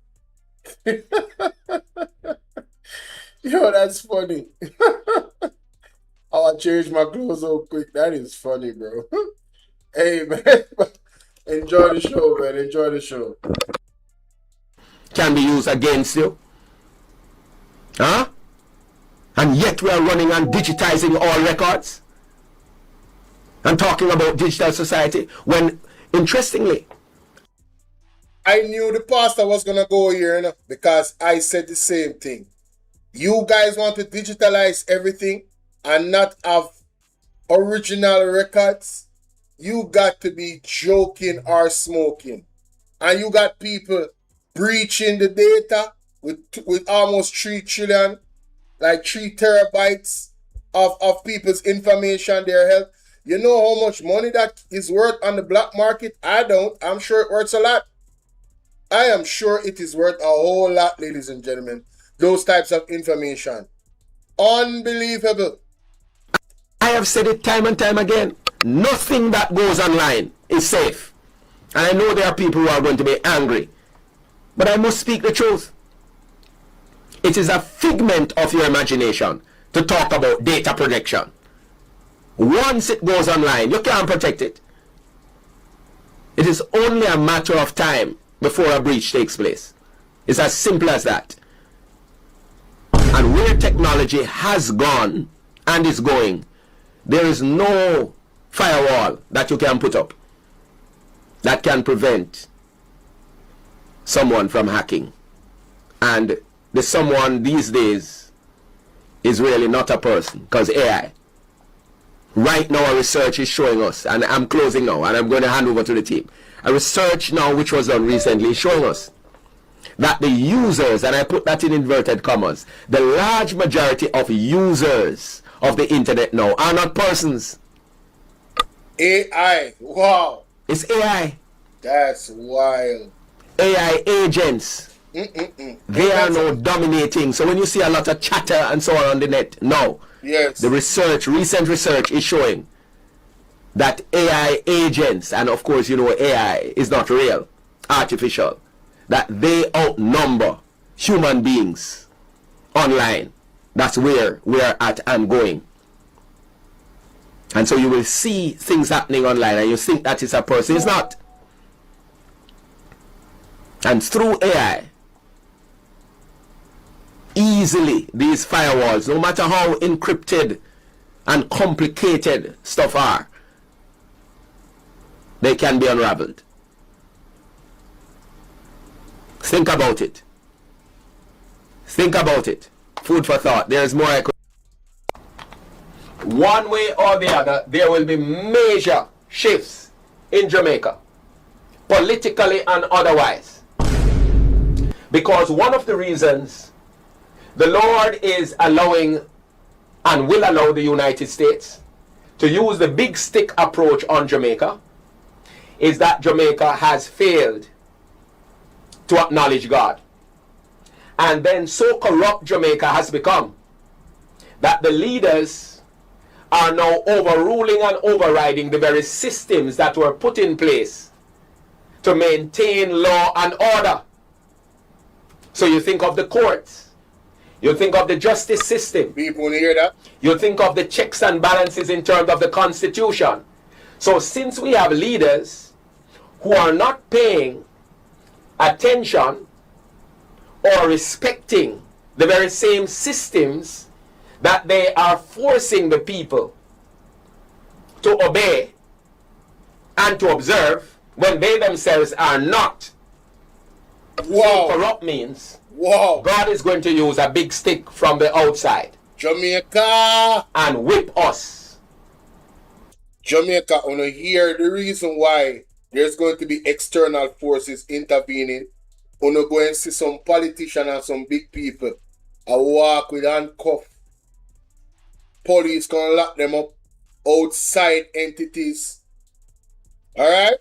Yo, that's funny. How I changed my clothes so quick. That is funny, bro. Hey, man. Enjoy the show, man. Enjoy the show. Can be used against you. Huh? And yet we are running and digitizing all records. I'm talking about digital society when, interestingly, I knew the pastor was going to go here, you know, because I said the same thing. You guys want to digitalize everything and not have original records? You got to be joking or smoking. And you got people breaching the data with almost 3 trillion, like 3 terabytes of people's information, their health. You know how much money that is worth on the black market? I don't. I'm sure it worth a lot. I am sure it is worth a whole lot, ladies and gentlemen. Those types of information. Unbelievable. I have said it time and time again. Nothing that goes online is safe. And I know there are people who are going to be angry. But I must speak the truth. It is a figment of your imagination to talk about data protection. Once it goes online, you can't protect it. It is only a matter of time before a breach takes place. It's as simple as that. And where technology has gone and is going, there is no firewall that you can put up that can prevent someone from hacking. And the someone these days is really not a person, because AI. Right now, a research is showing us, and I'm closing now, and I'm going to hand over to the team. A research now, which was done recently, is showing us that the users, and I put that in inverted commas, the large majority of users of the internet now are not persons. AI. Wow. It's AI. That's wild. AI agents. They are now dominating. So when you see a lot of chatter and so on the net, no. Yes. The recent research is showing that AI agents, and of course, you know, AI is not real, artificial, that they outnumber human beings online. That's where we're at and going. And so you will see things happening online and you think that is a person. It's not. And through AI, easily these firewalls, no matter how encrypted and complicated stuff are, they can be unraveled. Think about it. Think about it. Food for thought. There's more I could. One way or the other, there will be major shifts in Jamaica, politically and otherwise. Because one of the reasons the Lord is allowing and will allow the United States to use the big stick approach on Jamaica is that Jamaica has failed to acknowledge God. And then so corrupt Jamaica has become that the leaders are now overruling and overriding the very systems that were put in place to maintain law and order. So you think of the courts, you think of the justice system, people hear that? You think of the checks and balances in terms of the Constitution. So since we have leaders who are not paying attention or respecting the very same systems that they are forcing the people to obey and to observe when they themselves are not. So corrupt means God is going to use a big stick from the outside. Jamaica! And whip us. Jamaica, I want to hear the reason why there's going to be external forces intervening. I want to go and see some politicians and some big people. I walk with handcuffs. Police can lock them up. Outside entities. Alright?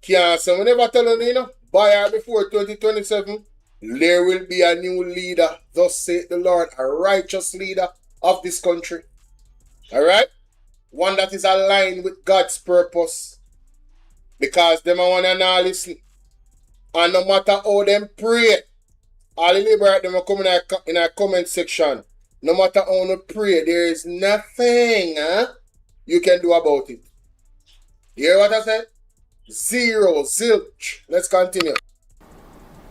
Can't say, we never tell you, you know, by or before 2027, there will be a new leader. Thus saith the Lord, a righteous leader of this country. Alright? One that is aligned with God's purpose. Because them I want to now listen. And no matter how them pray, all the liberate them come in a comment section. No matter how you pray, there is nothing you can do about it. You hear what I said? Zero, zilch. Let's continue.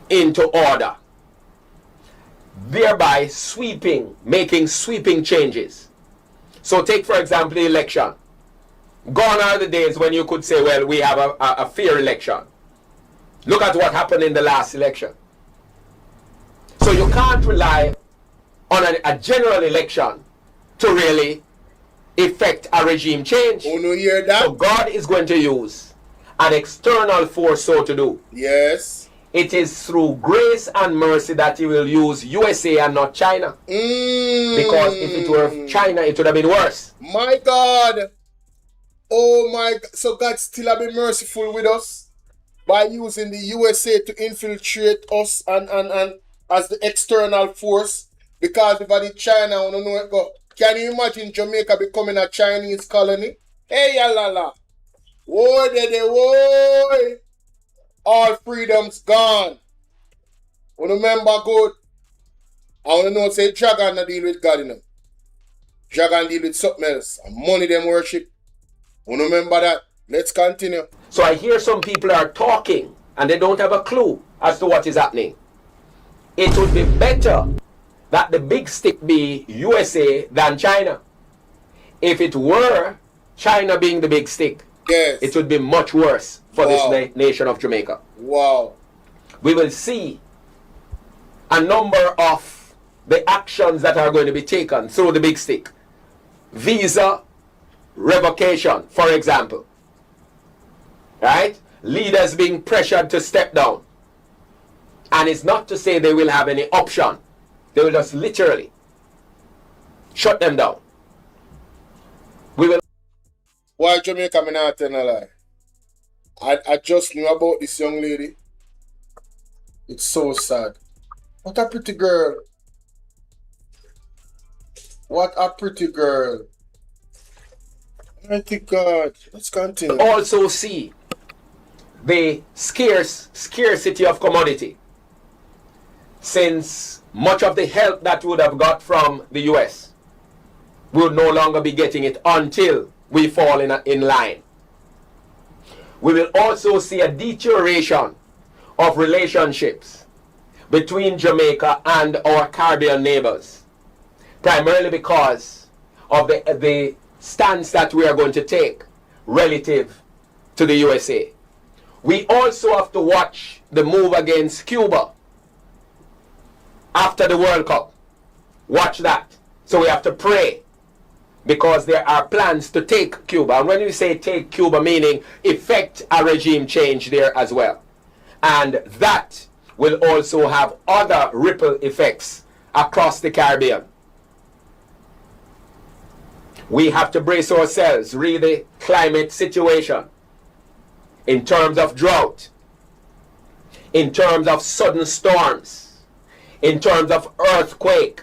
Into order. Thereby making sweeping changes. So take, for example, the election. Gone are the days when you could say, well, we have a fair election. Look at what happened in the last election. So you can't rely on a general election to really effect a regime change. Oh, no, hear that? So God is going to use an external force so to do. Yes. It is through grace and mercy that he will use USA and not China. Because if it were China, it would have been worse. My God. Oh my God. So God still have been merciful with us by using the USA to infiltrate us and as the external force. Because if I did China, I don't know where it go. Can you imagine Jamaica becoming a Chinese colony? Hey, yalala. Whoa, whoa. All freedom's gone. I remember good. I want to know, say, Dragon not deal with God, you know. Dragon deal with something else. And money them worship. I remember that. Let's continue. So I hear some people are talking and they don't have a clue as to what is happening. It would be better that the big stick be USA than China. If it were China being the big stick, yes, it would be much worse for this nation of Jamaica. Wow. We will see a number of the actions that are going to be taken through the big stick. Visa revocation, for example. Right? Leaders being pressured to step down. And it's not to say they will have any option. They will just literally shut them down. We will. Why Jamaica me not tell a lie? I just knew about this young lady. It's so sad. What a pretty girl. What a pretty girl. Mighty God. Let's continue. Also see the scarcity of commodity, since much of the help that we would have got from the US will no longer be getting it until we fall in line. We will also see a deterioration of relationships between Jamaica and our Caribbean neighbors, primarily because of the stance that we are going to take relative to the USA. We also have to watch the move against Cuba after the World Cup. Watch that. So we have to pray, because there are plans to take Cuba. And when we say take Cuba, meaning effect a regime change there as well. And that will also have other ripple effects across the Caribbean. We have to brace ourselves, read the climate situation in terms of drought, in terms of sudden storms, in terms of earthquake,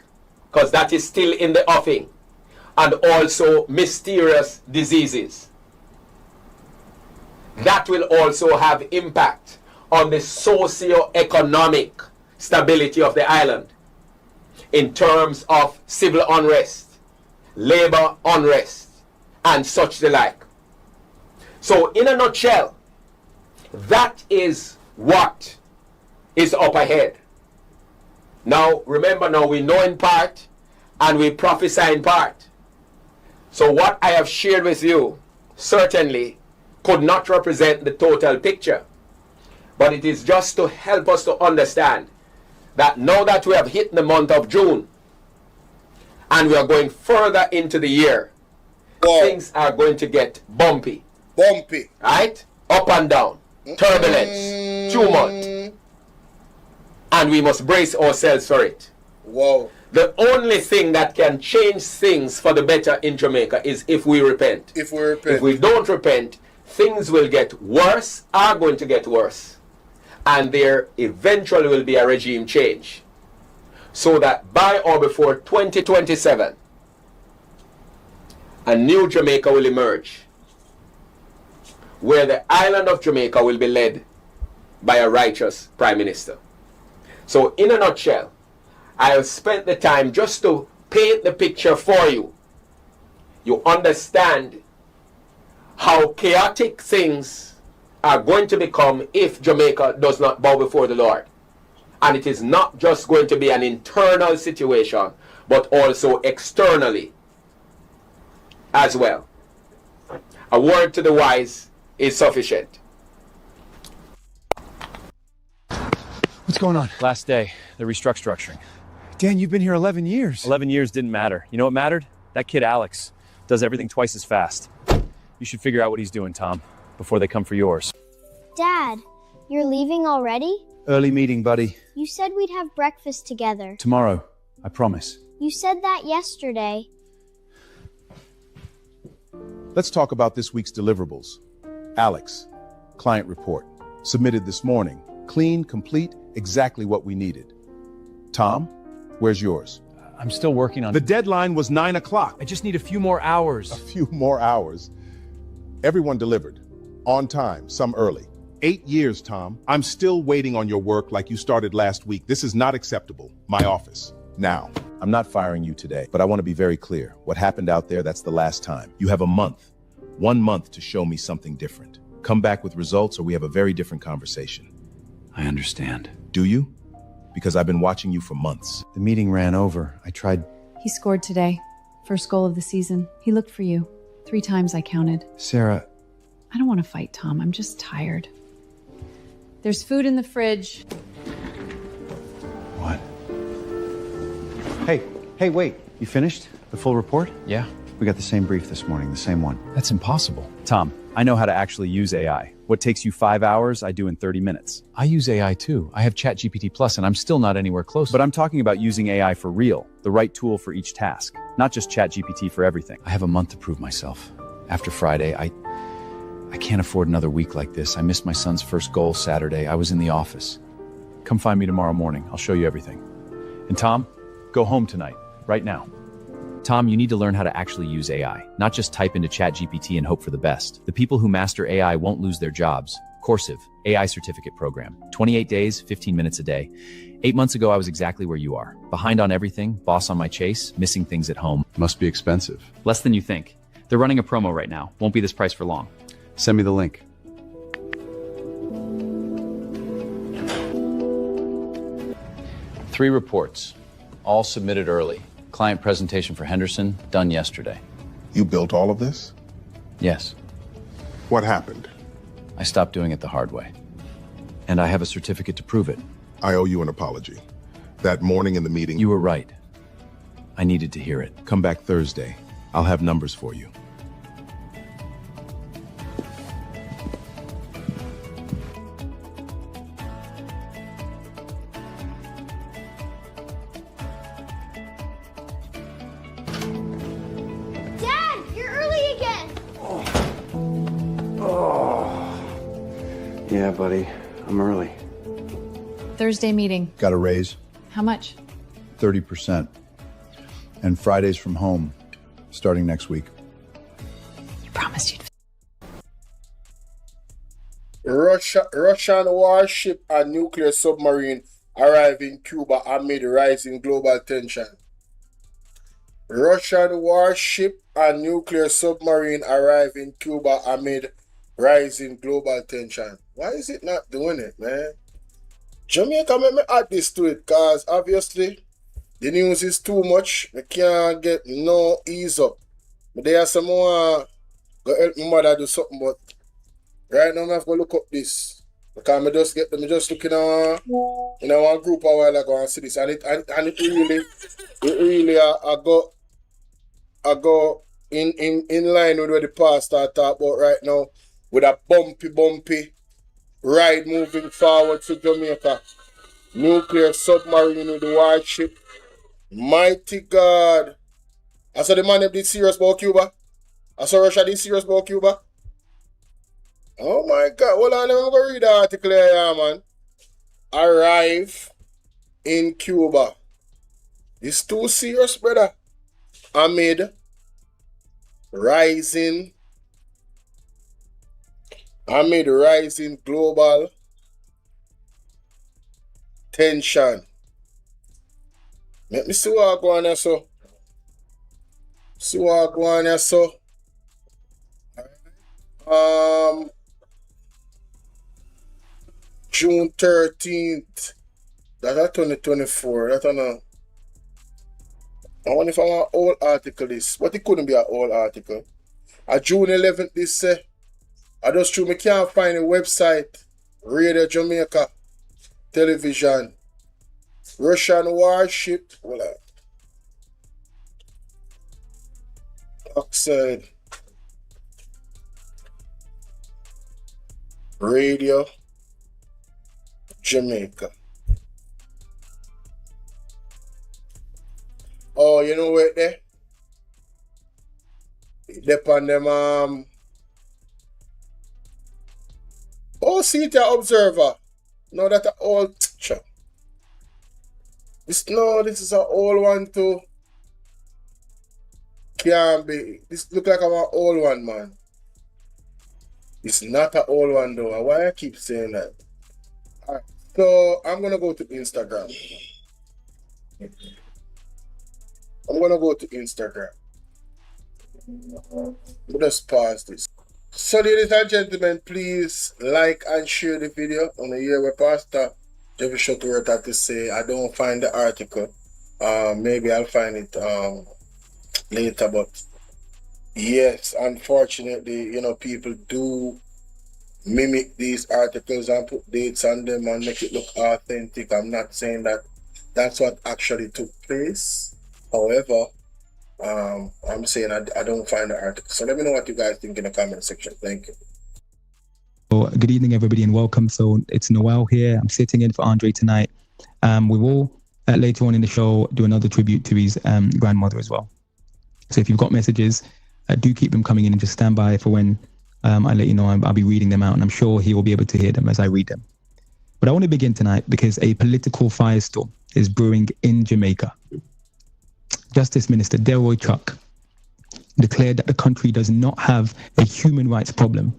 because that is still in the offing, and also mysterious diseases. That will also have impact on the socio-economic stability of the island in terms of civil unrest, labor unrest, and such the like. So in a nutshell, that is what is up ahead. Now, remember, now we know in part and we prophesy in part. So what I have shared with you certainly could not represent the total picture, but it is just to help us to understand that now that we have hit the month of June and we are going further into the year, things are going to get bumpy. Bumpy. Right? Up and down. Turbulence. Tumult. And we must brace ourselves for it. Wow. The only thing that can change things for the better in Jamaica is if we repent. If we repent. If we don't repent, things will get worse, are going to get worse. And there eventually will be a regime change. So that by or before 2027, a new Jamaica will emerge, where the island of Jamaica will be led by a righteous prime minister. So in a nutshell, I have spent the time just to paint the picture for you. You understand how chaotic things are going to become if Jamaica does not bow before the Lord. And it is not just going to be an internal situation, but also externally as well. A word to the wise is sufficient. What's going on? Last day, the restructuring. Dan, you've been here 11 years. 11 years didn't matter. You know what mattered? That kid Alex does everything twice as fast. You should figure out what he's doing, Tom, before they come for yours. Dad, you're leaving already? Early meeting, buddy. You said we'd have breakfast together. Tomorrow, I promise. You said that yesterday. Let's talk about this week's deliverables. Alex, client report, submitted this morning. Clean, complete, exactly what we needed. Tom, where's yours? I'm still working on... The deadline was 9 o'clock. I just need a few more hours. A few more hours? Everyone delivered. On time, some early. 8 years, Tom. I'm still waiting on your work like you started last week. This is not acceptable. My office. Now. I'm not firing you today, but I want to be very clear. What happened out there, that's the last time. You have a month. 1 month to show me something different. Come back with results or we have a very different conversation. I understand. Do you? Because I've been watching you for months. The meeting ran over. I tried... He scored today. First goal of the season. He looked for you. 3 times I counted. Sarah... I don't want to fight, Tom. I'm just tired. There's food in the fridge. What? Hey, wait. You finished? The full report? Yeah. We got the same brief this morning, the same one. That's impossible. Tom, I know how to actually use AI. What takes you 5 hours, I do in 30 minutes. I use AI too. I have ChatGPT Plus and I'm still not anywhere close. But I'm talking about using AI for real, the right tool for each task, not just ChatGPT for everything. I have a month to prove myself. After Friday, I can't can't afford another week like this. I missed my son's first goal Saturday. I was in the office. Come find me tomorrow morning. I'll show you everything. And Tom, go home tonight, right now. Tom, you need to learn how to actually use AI, not just type into ChatGPT and hope for the best. The people who master AI won't lose their jobs. Coursive, AI certificate program, 28 days, 15 minutes a day. 8 months ago, I was exactly where you are. Behind on everything, boss on my chase, missing things at home. Must be expensive. Less than you think. They're running a promo right now. Won't be this price for long. Send me the link. Three reports, all submitted early. Client presentation for Henderson, done yesterday. You built all of this? Yes. What happened? I stopped doing it the hard way. And I have a certificate to prove it. I owe you an apology. That morning in the meeting... You were right. I needed to hear it. Come back Thursday. I'll have numbers for you. Dad, you're early again. Yeah, buddy. I'm early. Thursday meeting. Got a raise. How much? 30%. And Fridays from home, starting next week. You promised you'd... Russian warship and nuclear submarine arrive in Cuba amid rising global tension. Russian warship and nuclear submarine arrive in Cuba amid rising global tension. Why is it not doing it, man? Jamaica, let me add this to it, because obviously the news is too much. I can't get no ease up. But there are some more go help my mother do something, but right now I have to look up this. Because I just looking at one group a while ago and see this, and it really I go in line with what the pastor talk about right now, with a bumpy ride moving forward to Jamaica. Nuclear submarine with the warship. Mighty God. I saw the man did serious about Cuba. I saw Russia did serious about Cuba. Oh my God. Hold on, I'm going to read the article here, man. Arrive in Cuba. It's too serious, brother. Amid rising global tension. Let me see what I go on here, so. June 13th. That's 2024. That's on a... I wonder if I want an old article this. But it couldn't be an old article. June 11th this say. I just true, I can't find a website. Radio Jamaica television. Russian warship. Hold on. Oxide. Radio Jamaica. Oh, you know what there? Depend them oh, see it observer. No, that's an old picture. This is an old one too. Can't be. This look like an old one, man. It's not an old one though. Why I keep saying that? Alright, so I'm gonna go to Instagram. We'll just pause this. So ladies and gentlemen, please like and share the video. On the year where Pastor JHTA had to say I don't find the article. Maybe I'll find it later, but yes, unfortunately, people do mimic these articles and put dates on them and make it look authentic. I'm not saying that that's what actually took place. However, I'm saying I don't find the article. So let me know what you guys think in the comment section. Thank you. So, good evening, everybody, and welcome. So it's Noel here. I'm sitting in for Andre tonight. We will later on in the show do another tribute to his grandmother as well. So if you've got messages, do keep them coming in and just stand by for when I'll let you know. I'll be reading them out, and I'm sure he will be able to hear them as I read them. But I want to begin tonight because a political firestorm is brewing in Jamaica. Justice Minister Delroy Chuck declared that the country does not have a human rights problem.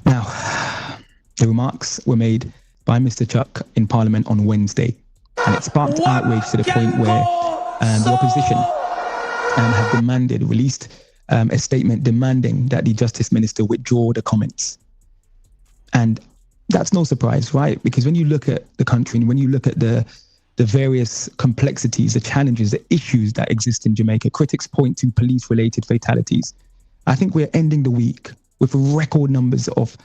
Now, the remarks were made by Mr. Chuck in Parliament on Wednesday, and it sparked outrage to the point where the opposition have released a statement demanding that the Justice Minister withdraw the comments. And that's no surprise, right? Because when you look at the country and when you look at the various complexities, the challenges, the issues that exist in Jamaica, critics point to police-related fatalities. I think we're ending the week with record numbers of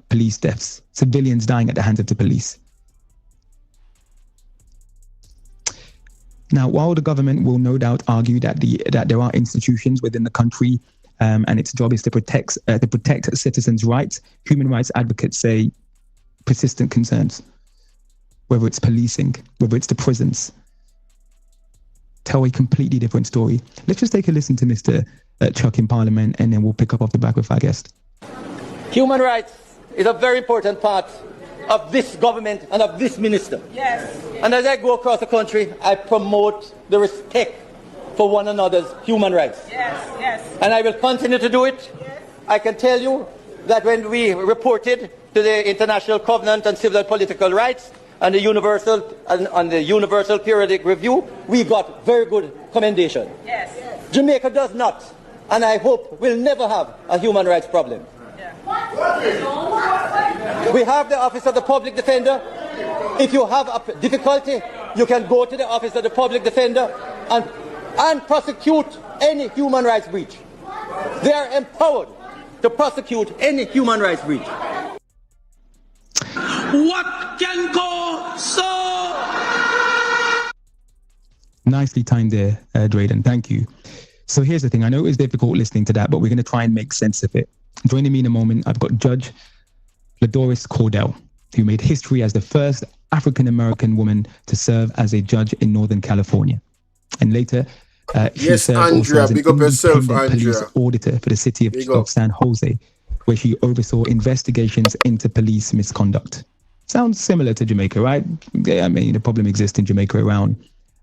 police deaths, civilians dying at the hands of the police. Now, while the government will no doubt argue that there are institutions within the country and its job is to protect citizens' rights, human rights advocates say persistent concerns, whether it's policing, whether it's the prisons, tell a completely different story. Let's just take a listen to Mr. Chuck in Parliament, and then we'll pick up off the back with our guest. Human rights is a very important part of this government and of this minister. Yes. And as I go across the country, I promote the respect for one another's human rights. Yes, yes. And I will continue to do it. Yes. I can tell you that when we reported to the International Covenant on Civil and Political Rights and the Universal Periodic Review, we got very good commendation. Yes. Yes. Jamaica does not, and I hope will never have a human rights problem. We have the Office of the Public Defender. If you have a difficulty, you can go to the Office of the Public Defender and prosecute any human rights breach. They are empowered to prosecute any human rights breach. What can go so? Nicely timed there, Drayden. Thank you. So here's the thing. I know it was difficult listening to that, but we're going to try and make sense of it. Joining me in a moment, I've got Judge Ladoris Cordell, who made history as the first African-American woman to serve as a judge in Northern California. And later, she served also as an independent police auditor for the city of San Jose, where she oversaw investigations into police misconduct. Sounds similar to Jamaica, right? Yeah, I mean, the problem exists in Jamaica around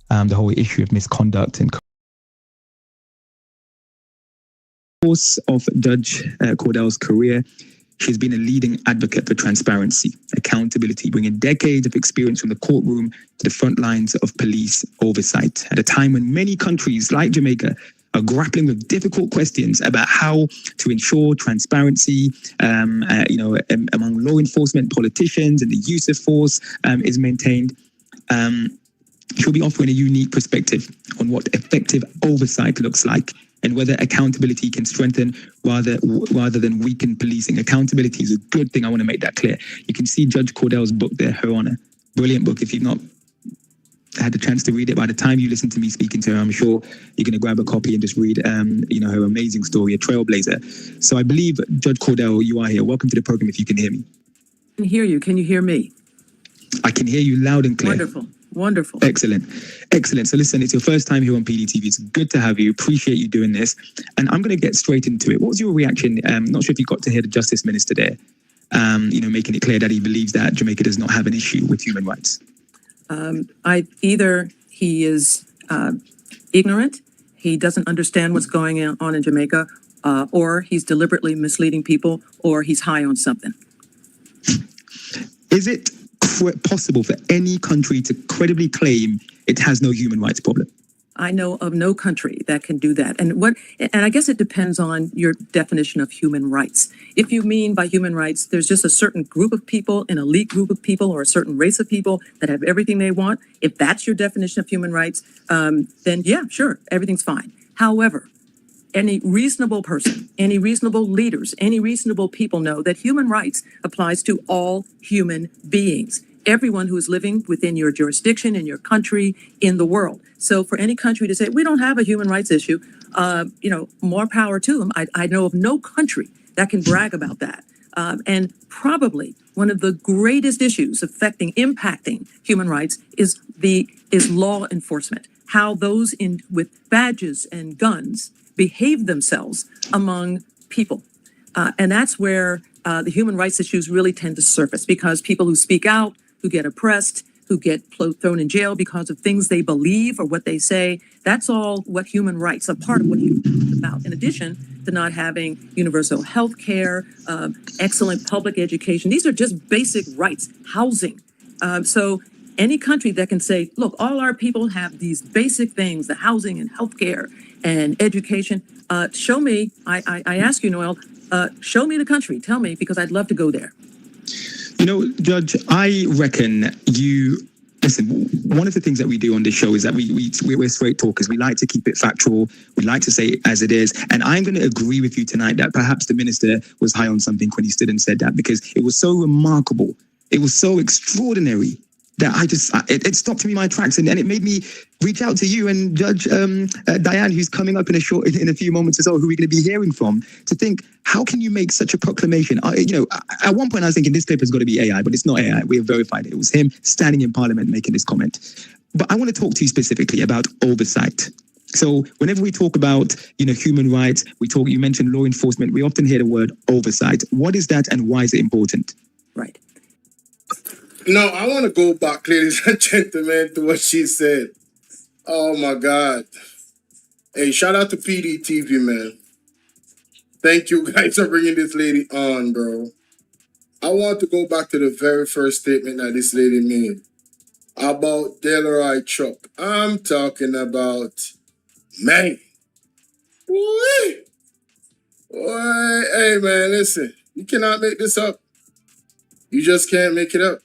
the whole issue of misconduct and course of Judge Cordell's career, she's been a leading advocate for transparency, accountability, bringing decades of experience from the courtroom to the front lines of police oversight at a time when many countries like Jamaica are grappling with difficult questions about how to ensure transparency, among law enforcement, politicians, and the use of force is maintained. She'll be offering a unique perspective on what effective oversight looks like and whether accountability can strengthen rather than weaken policing. Accountability is a good thing. I want to make that clear. You can see Judge Cordell's book there, Her Honor. Brilliant book. If you've not had the chance to read it, by the time you listen to me speaking to her, I'm sure you're going to grab a copy and just read, her amazing story, a trailblazer. So I believe, Judge Cordell, you are here. Welcome to the program if you can hear me. I can hear you. Can you hear me? I can hear you loud and clear. Wonderful. Wonderful. Excellent. Excellent. So listen, it's your first time here on PDTV. It's good to have you. Appreciate you doing this. And I'm going to get straight into it. What was your reaction? Not sure if you got to hear the Justice Minister there, making it clear that he believes that Jamaica does not have an issue with human rights. Either he is ignorant, he doesn't understand what's going on in Jamaica, or he's deliberately misleading people, or he's high on something. Is it possible for any country to credibly claim it has no human rights problem? I know of no country that can do that. And I guess it depends on your definition of human rights. If you mean by human rights, there's just a certain group of people, an elite group of people, or a certain race of people that have everything they want. If that's your definition of human rights, then yeah, sure, everything's fine. However, any reasonable person, any reasonable leaders, any reasonable people know that human rights applies to all human beings. Everyone who is living within your jurisdiction, in your country, in the world. So for any country to say, we don't have a human rights issue, more power to them. I know of no country that can brag about that. And probably one of the greatest issues impacting human rights is law enforcement. How those with badges and guns behave themselves among people. And that's where the human rights issues really tend to surface, because people who speak out, who get oppressed, who get thrown in jail because of things they believe or what they say, that's all what human rights, a part of what human rights is about. In addition to not having universal health care, excellent public education, these are just basic rights, housing. So any country that can say, look, all our people have these basic things, the housing and health care and education, show me, I ask you, Noel, show me the country, tell me, because I'd love to go there. You know, Judge, I reckon listen, one of the things that we do on this show is that we're straight talkers. We like to keep it factual. We like to say it as it is. And I'm going to agree with you tonight that perhaps the minister was high on something when he stood and said that, because it was so remarkable. It was so extraordinary that it stopped me in my tracks, and it made me reach out to you and Judge Diane, who's coming up in a few moments as well, who we're going to be hearing from, to think, how can you make such a proclamation? At one point I was thinking this paper's got to be AI, but it's not AI. We have verified it. It was him standing in Parliament making this comment. But I want to talk to you specifically about oversight. So whenever we talk about, human rights, you mentioned law enforcement, we often hear the word oversight. What is that, and why is it important? Right. Now, I want to go back, ladies and gentlemen, to what she said. Oh, my God. Hey, shout out to PDTV, man. Thank you guys for bringing this lady on, bro. I want to go back to the very first statement that this lady made about Delroy Chuck. I'm talking about, man. Hey, man, listen. You cannot make this up. You just can't make it up.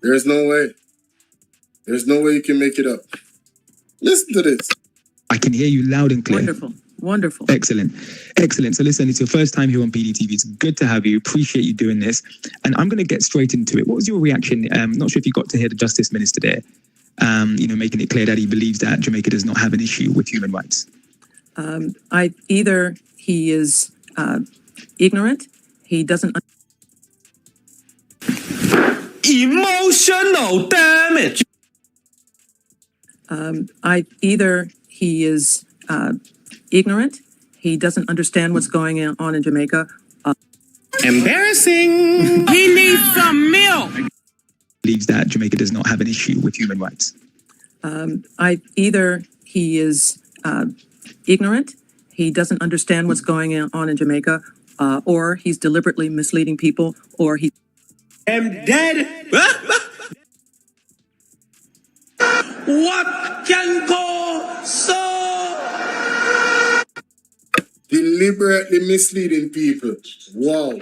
There's no way. There's no way you can make it up. Listen to this. I can hear you loud and clear. Wonderful. Wonderful. Excellent. Excellent. So listen, it's your first time here on PDTV. It's good to have you. Appreciate you doing this. And I'm going to get straight into it. What was your reaction? Not sure if you got to hear the Justice Minister there, making it clear that he believes that Jamaica does not have an issue with human rights. Either he is ignorant, he doesn't... Emotional damage. Either he is ignorant, he doesn't understand what's going on in Jamaica. Embarrassing. He needs some milk. Believes that Jamaica does not have an issue with human rights. Either he is ignorant, he doesn't understand what's going on in Jamaica, or he's deliberately misleading people, or he... I'm dead. What can go so? Deliberately misleading people. Wow.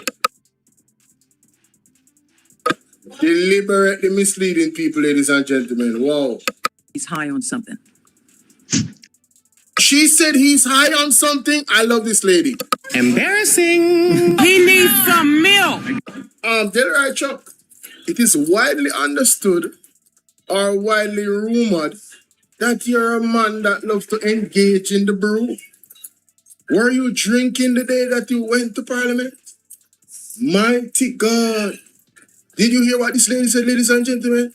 Deliberately misleading people, ladies and gentlemen. Wow. He's high on something. She said he's high on something. I love this lady. Embarrassing. He needs some milk. Delroy Chuck, it is widely understood or widely rumored that you're a man that loves to engage in the brew. Were you drinking the day that you went to Parliament? Mighty God. Did you hear what this lady said, ladies and gentlemen?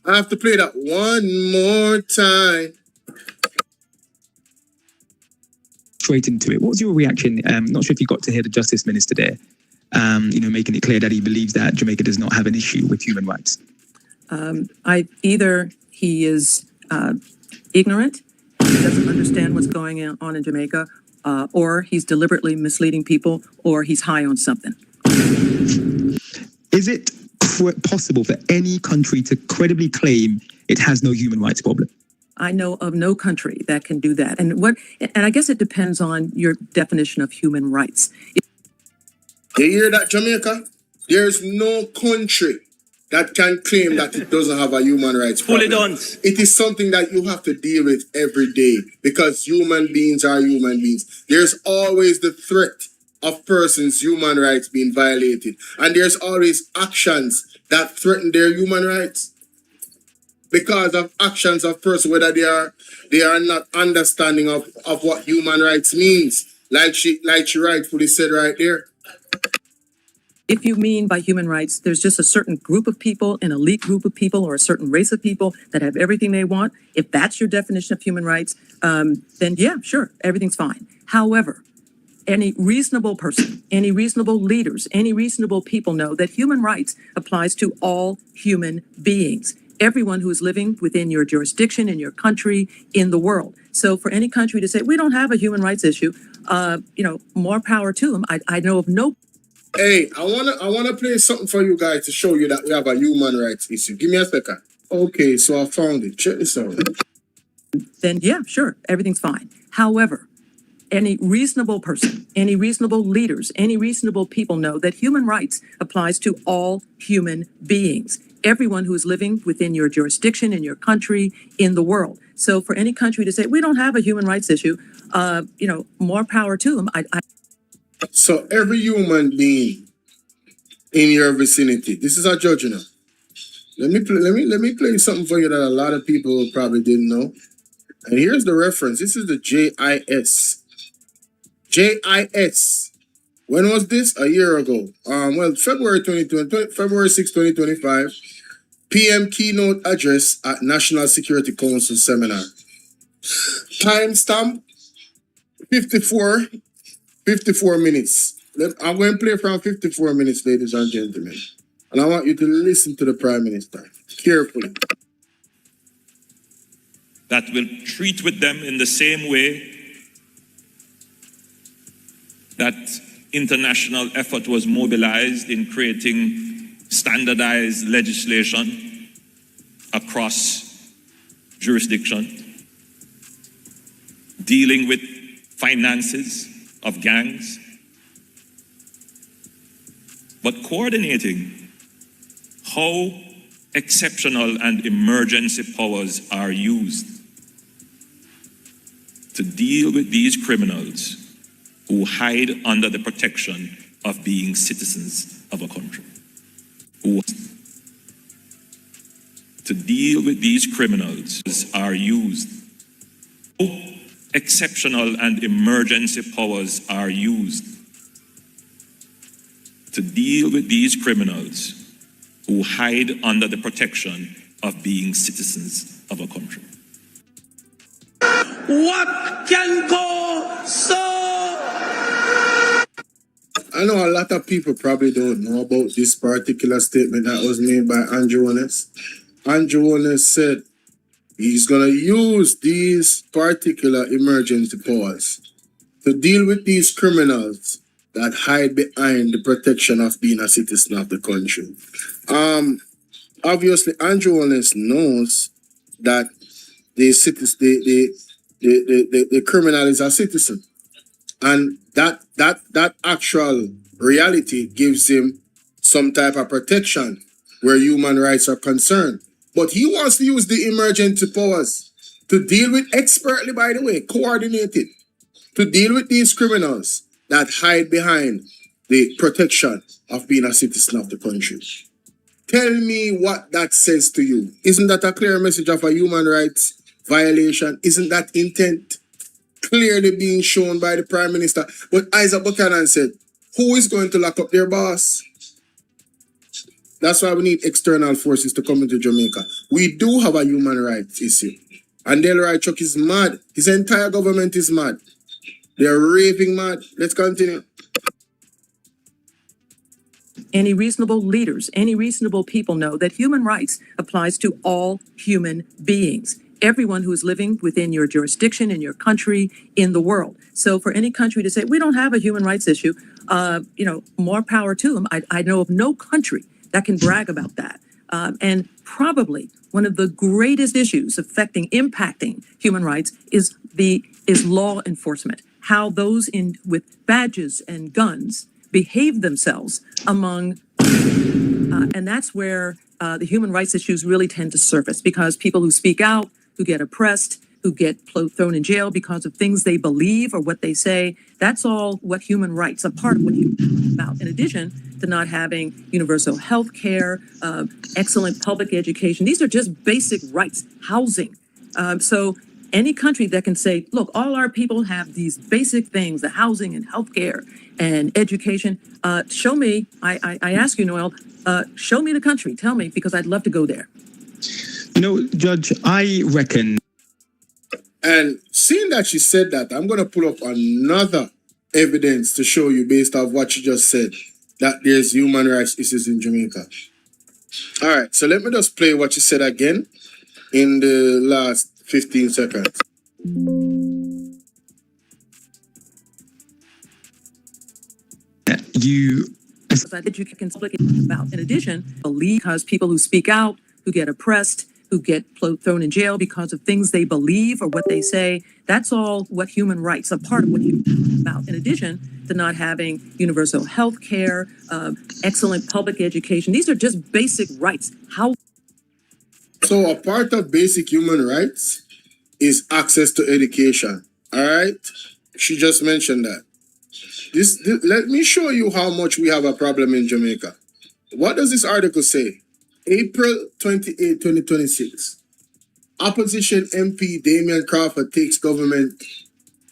I have to play that one more time. Straight into it. What was your reaction? Not sure if you got to hear the Justice Minister there, making it clear that he believes that Jamaica does not have an issue with human rights. Either he is ignorant, he doesn't understand what's going on in Jamaica, or he's deliberately misleading people, or he's high on something. Is it possible for any country to credibly claim it has no human rights problem? I know of no country that can do that. And I guess it depends on your definition of human rights. You hear that, Jamaica? There's no country that can claim that it doesn't have a human rights problem. Fully done. It is something that you have to deal with every day, because human beings are human beings. There's always the threat of persons' human rights being violated. And there's always actions that threaten their human rights because of actions of persons, whether they are not understanding of what human rights means, like she rightfully said right there. If you mean by human rights, there's just a certain group of people, an elite group of people, or a certain race of people that have everything they want, if that's your definition of human rights, then yeah, sure, everything's fine. However, any reasonable person, any reasonable leaders, any reasonable people know that human rights applies to all human beings, everyone who is living within your jurisdiction, in your country, in the world. So for any country to say, we don't have a human rights issue, more power to them. I know of no. Hey, I wanna play something for you guys to show you that we have a human rights issue. Give me a second. Okay, so I found it. Check this out. Then yeah, sure, everything's fine. However, any reasonable person, any reasonable leaders, any reasonable people know that human rights applies to all human beings, everyone who is living within your jurisdiction, in your country, in the world. So for any country to say, we don't have a human rights issue, more power to them. So every human being in your vicinity, this is a judge, you know. Let me play something for you that a lot of people probably didn't know. And here's the reference. This is the JIS. JIS. When was this? A year ago. February 6, 2025. PM keynote address at National Security Council seminar. Timestamp 54 minutes. I'm going to play from 54 minutes, ladies and gentlemen. And I want you to listen to the Prime Minister carefully. That will treat with them in the same way that international effort was mobilized in creating standardized legislation across jurisdiction, dealing with finances of gangs, but coordinating how exceptional and emergency powers are used to deal with these criminals who hide under the protection of being citizens of a country. To deal with these criminals are used. Exceptional and emergency powers are used to deal with these criminals who hide under the protection of being citizens of a country. What can go so? I know a lot of people probably don't know about this particular statement that was made by Andrew Honest. Andrew Honest said he's going to use these particular emergency powers to deal with these criminals that hide behind the protection of being a citizen of the country. Obviously, Andrew Honest knows that the criminal is a citizen, and that actual reality gives him some type of protection where human rights are concerned. But he wants to use the emergency powers to deal with, expertly by the way, coordinated, to deal with these criminals that hide behind the protection of being a citizen of the country. Tell me what that says to you. Isn't that a clear message of a human rights violation? Isn't that intent clearly being shown by the Prime Minister? But Isaac Buchanan said, who is going to lock up their boss? That's why we need external forces to come into Jamaica. We do have a human rights issue. And Delroy Chuck is mad. His entire government is mad. They're raving mad. Let's continue. Any reasonable leaders, any reasonable people know that human rights applies to all human beings, everyone who is living within your jurisdiction, in your country, in the world. So for any country to say, we don't have a human rights issue, more power to them. I know of no country that can brag about that. And probably one of the greatest issues impacting human rights is law enforcement. How those with badges and guns behave themselves among, and that's where the human rights issues really tend to surface, because people who speak out, who get oppressed, who get thrown in jail because of things they believe or what they say, that's all what human rights, a part of what human rights is about, in addition to not having universal health care, excellent public education. These are just basic rights, housing. So any country that can say, look, all our people have these basic things, the housing and healthcare and education. Show me, I ask you, Noel, show me the country. Tell me, because I'd love to go there. You know, Judge, I reckon. And seeing that she said that, I'm going to pull up another evidence to show you based off what she just said, that there's human rights issues in Jamaica. All right, so let me just play what she said again in the last 15 seconds. That you can speak about. In addition, believe because people who speak out, who get oppressed, who get thrown in jail because of things they believe or what they say, that's all what human rights, a part of what you about. In addition to not having universal health care, excellent public education, these are just basic rights. So a part of basic human rights is access to education. All right? She just mentioned that. Let me show you how much we have a problem in Jamaica. What does this article say? April 28, 2026. Opposition MP Damian Crawford takes government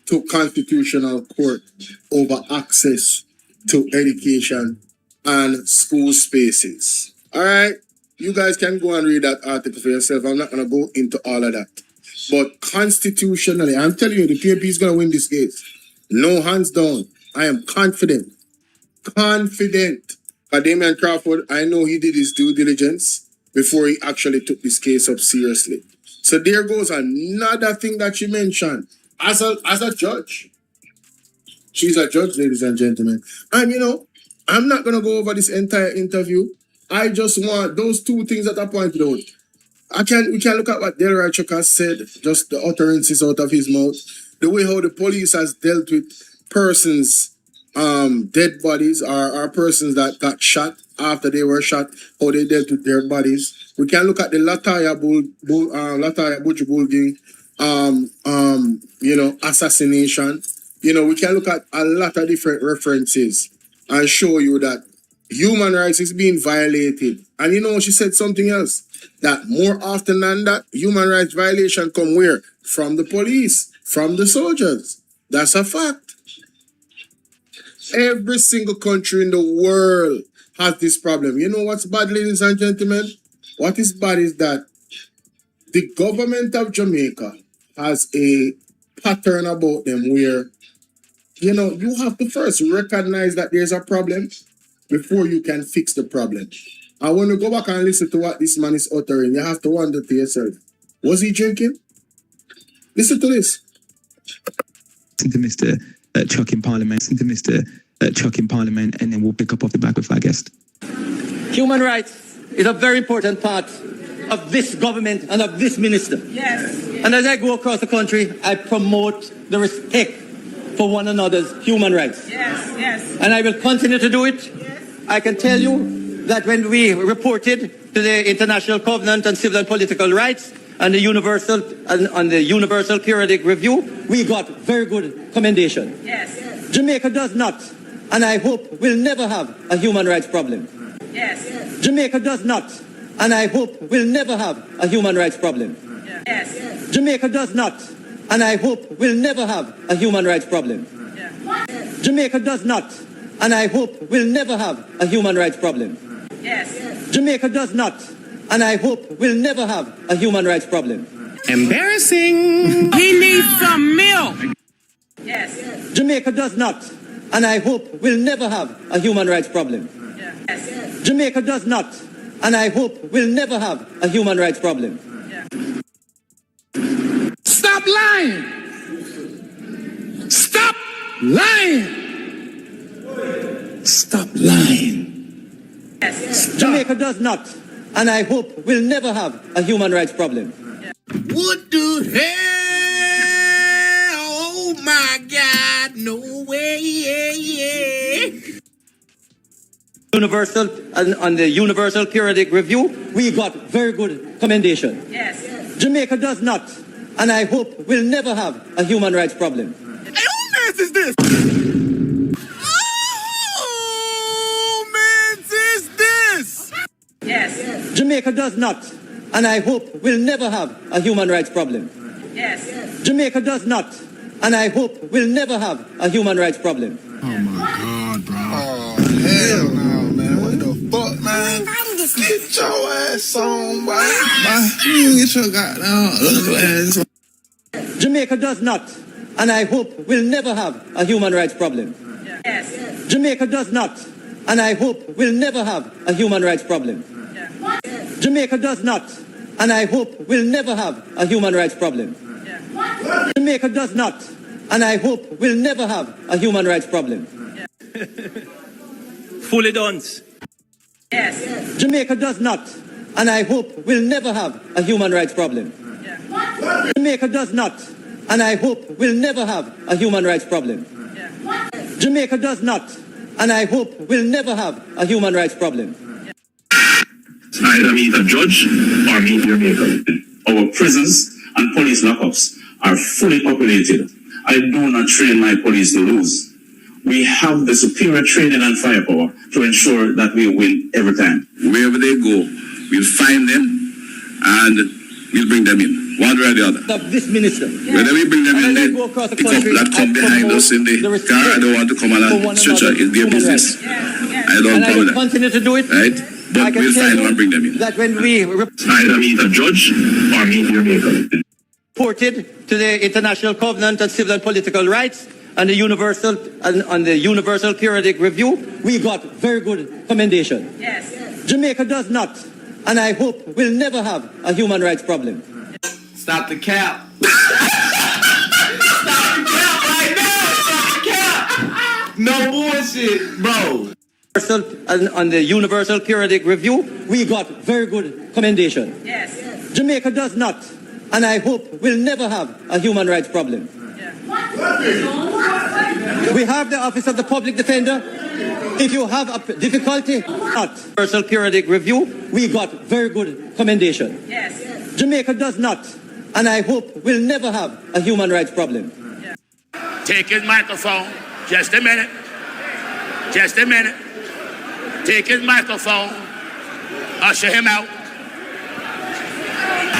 to constitutional court over access to education and school spaces. All right? You guys can go and read that article for yourself. I'm not going to go into all of that. But constitutionally, I'm telling you, the PNP is going to win this case. No hands down. I am confident. Confident. But Damian Crawford, I know he did his due diligence before he actually took this case up seriously. So there goes another thing that she mentioned. As a judge. She's a judge, ladies and gentlemen. And you know, I'm not going to go over this entire interview. I just want those two things that I pointed out. We can look at what Delroy Chuck has said, just the utterances out of his mouth. The way how the police has dealt with persons, dead bodies or persons that got shot after they were shot, how they dealt with their bodies. We can look at the Lataya Buljibulgi, assassination. You know, we can look at a lot of different references and show you that human rights is being violated. And you know, she said something else, that more often than that, human rights violation come where? From the police, from the soldiers. That's a fact. Every single country in the world has this problem. You know what's bad, ladies and gentlemen? What is bad is that the government of Jamaica has a pattern about them where, you know, you have to first recognize that there's a problem before you can fix the problem. And when you go back and listen to what this man is uttering, you have to wonder to yourself, was he drinking? Listen to this. Listen to Mr. Chuck in Parliament. Listen to Mr. Chuck in Parliament, and then we'll pick up off the back with our guest. Human rights is a very important part of this government and of this minister. Yes. And as I go across the country, I promote the respect for one another's human rights. Yes, yes. And I will continue to do it. Yes. I can tell you that when we reported to the International Covenant on Civil and Political Rights and the Universal Periodic Review, we got very good commendation. Yes. Yes. Jamaica does not, and I hope will never have a human rights problem. Yes. Yes. Jamaica does not, and I hope will never have a human rights problem. Yes. Yes. Jamaica does not, and I hope will never have a human rights problem. Yes. Jamaica does not, and I hope will never have a human rights problem. Yes. Yes. Jamaica does not, and I hope will never have a human rights problem. Embarrassing. He needs some milk. Yes. Yes. Jamaica does not, and I hope will never have a human rights problem. Yes. Yes. Jamaica does not, and I hope will never have a human rights problem. Yes. Stop lying. Stop lying. Stop lying. Yes. Jamaica does not, and I hope will never have a human rights problem. What the hell? Oh my God, no way. Universal on the Universal Periodic Review, we got very good commendation. Yes. Yes. Jamaica does not, and I hope will never have a human rights problem. Hey, who mess is this? Yes. Jamaica does not, and I hope will never have a human rights problem. Yes. Jamaica does not, and I hope will never have a human rights problem. Oh my God, bro. Oh, hell no, man. What the fuck, man? Get your ass on, boy. You get your goddamn ugly ass on. Jamaica does not, and I hope will never have a human rights problem. Yes. Jamaica does not, and I hope will never have a human rights problem. Jamaica does not, and I hope will never have a human rights problem. Jamaica does not, and I hope will never have a human rights problem. Fully done. Yes. Jamaica does not, and I hope will never have a human rights problem. Jamaica does not, and I hope will never have a human rights problem. Jamaica does not, and I hope will never have a human rights problem. Either meet a judge or meet your maker. Our prisons and police lockups are fully populated. I do not train my police to lose. We have the superior training and firepower to ensure that we win every time. Wherever they go, we'll find them and we'll bring them in, one way or the other. Of this minister. Whether we bring them in, they pick up that come behind us in the car. I don't want to come along stretcher. It's their business. I don't And I problem will continue to do it. Right? But we'll find them and bring them in. That when we Either meet a judge or meet your maker. reported to the International Covenant on Civil and Political Rights and the Universal Periodic Review, we got very good commendation. Yes. Jamaica does not, and I hope will never have a human rights problem. Stop the cap. Stop the cap right now. Stop the cap. No bullshit, bro. On the Universal Periodic Review, we got very good commendation. Yes. Jamaica does not, and I hope will never have a human rights problem. We have the Office of the Public Defender. If you have a difficulty, not Universal Periodic Review, we got very good commendation. Yes. Jamaica does not, and I hope will never have a human rights problem. Take his microphone. Just a minute. Just a minute. Take his microphone. Usher him out.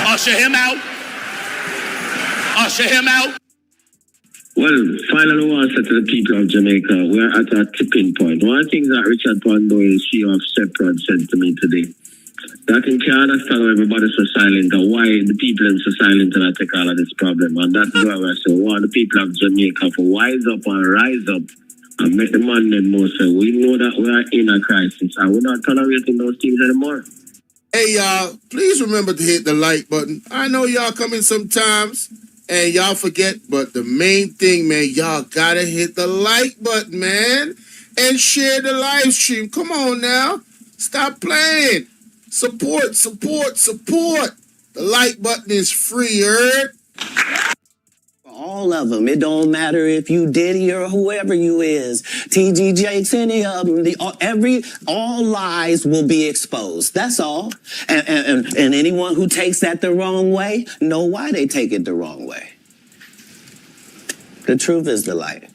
Usher him out. Usher him out. Well, finally, I want to say to the people of Jamaica, we are at a tipping point. One thing that Richard Pandoy, CEO of Sectoral, said to me today, that he can't understand why everybody's so silent and why the people are so silent and I take all of this problem. And that's why I say, we want the people of Jamaica to wise up and rise up and make the man them know. So we know that we are in a crisis and we're not tolerating those things anymore. Hey, y'all, please remember to hit the like button. I know y'all come in sometimes and y'all forget, but the main thing, man, y'all gotta hit the like button, man, and share the live stream. Come on now. Stop playing. Support, support, support. The like button is free, heard? All of them. It don't matter if you Diddy or whoever you is. TG Jakes, any of them. All lies will be exposed. That's all. And anyone who takes that the wrong way, know why they take it the wrong way. The truth is the light.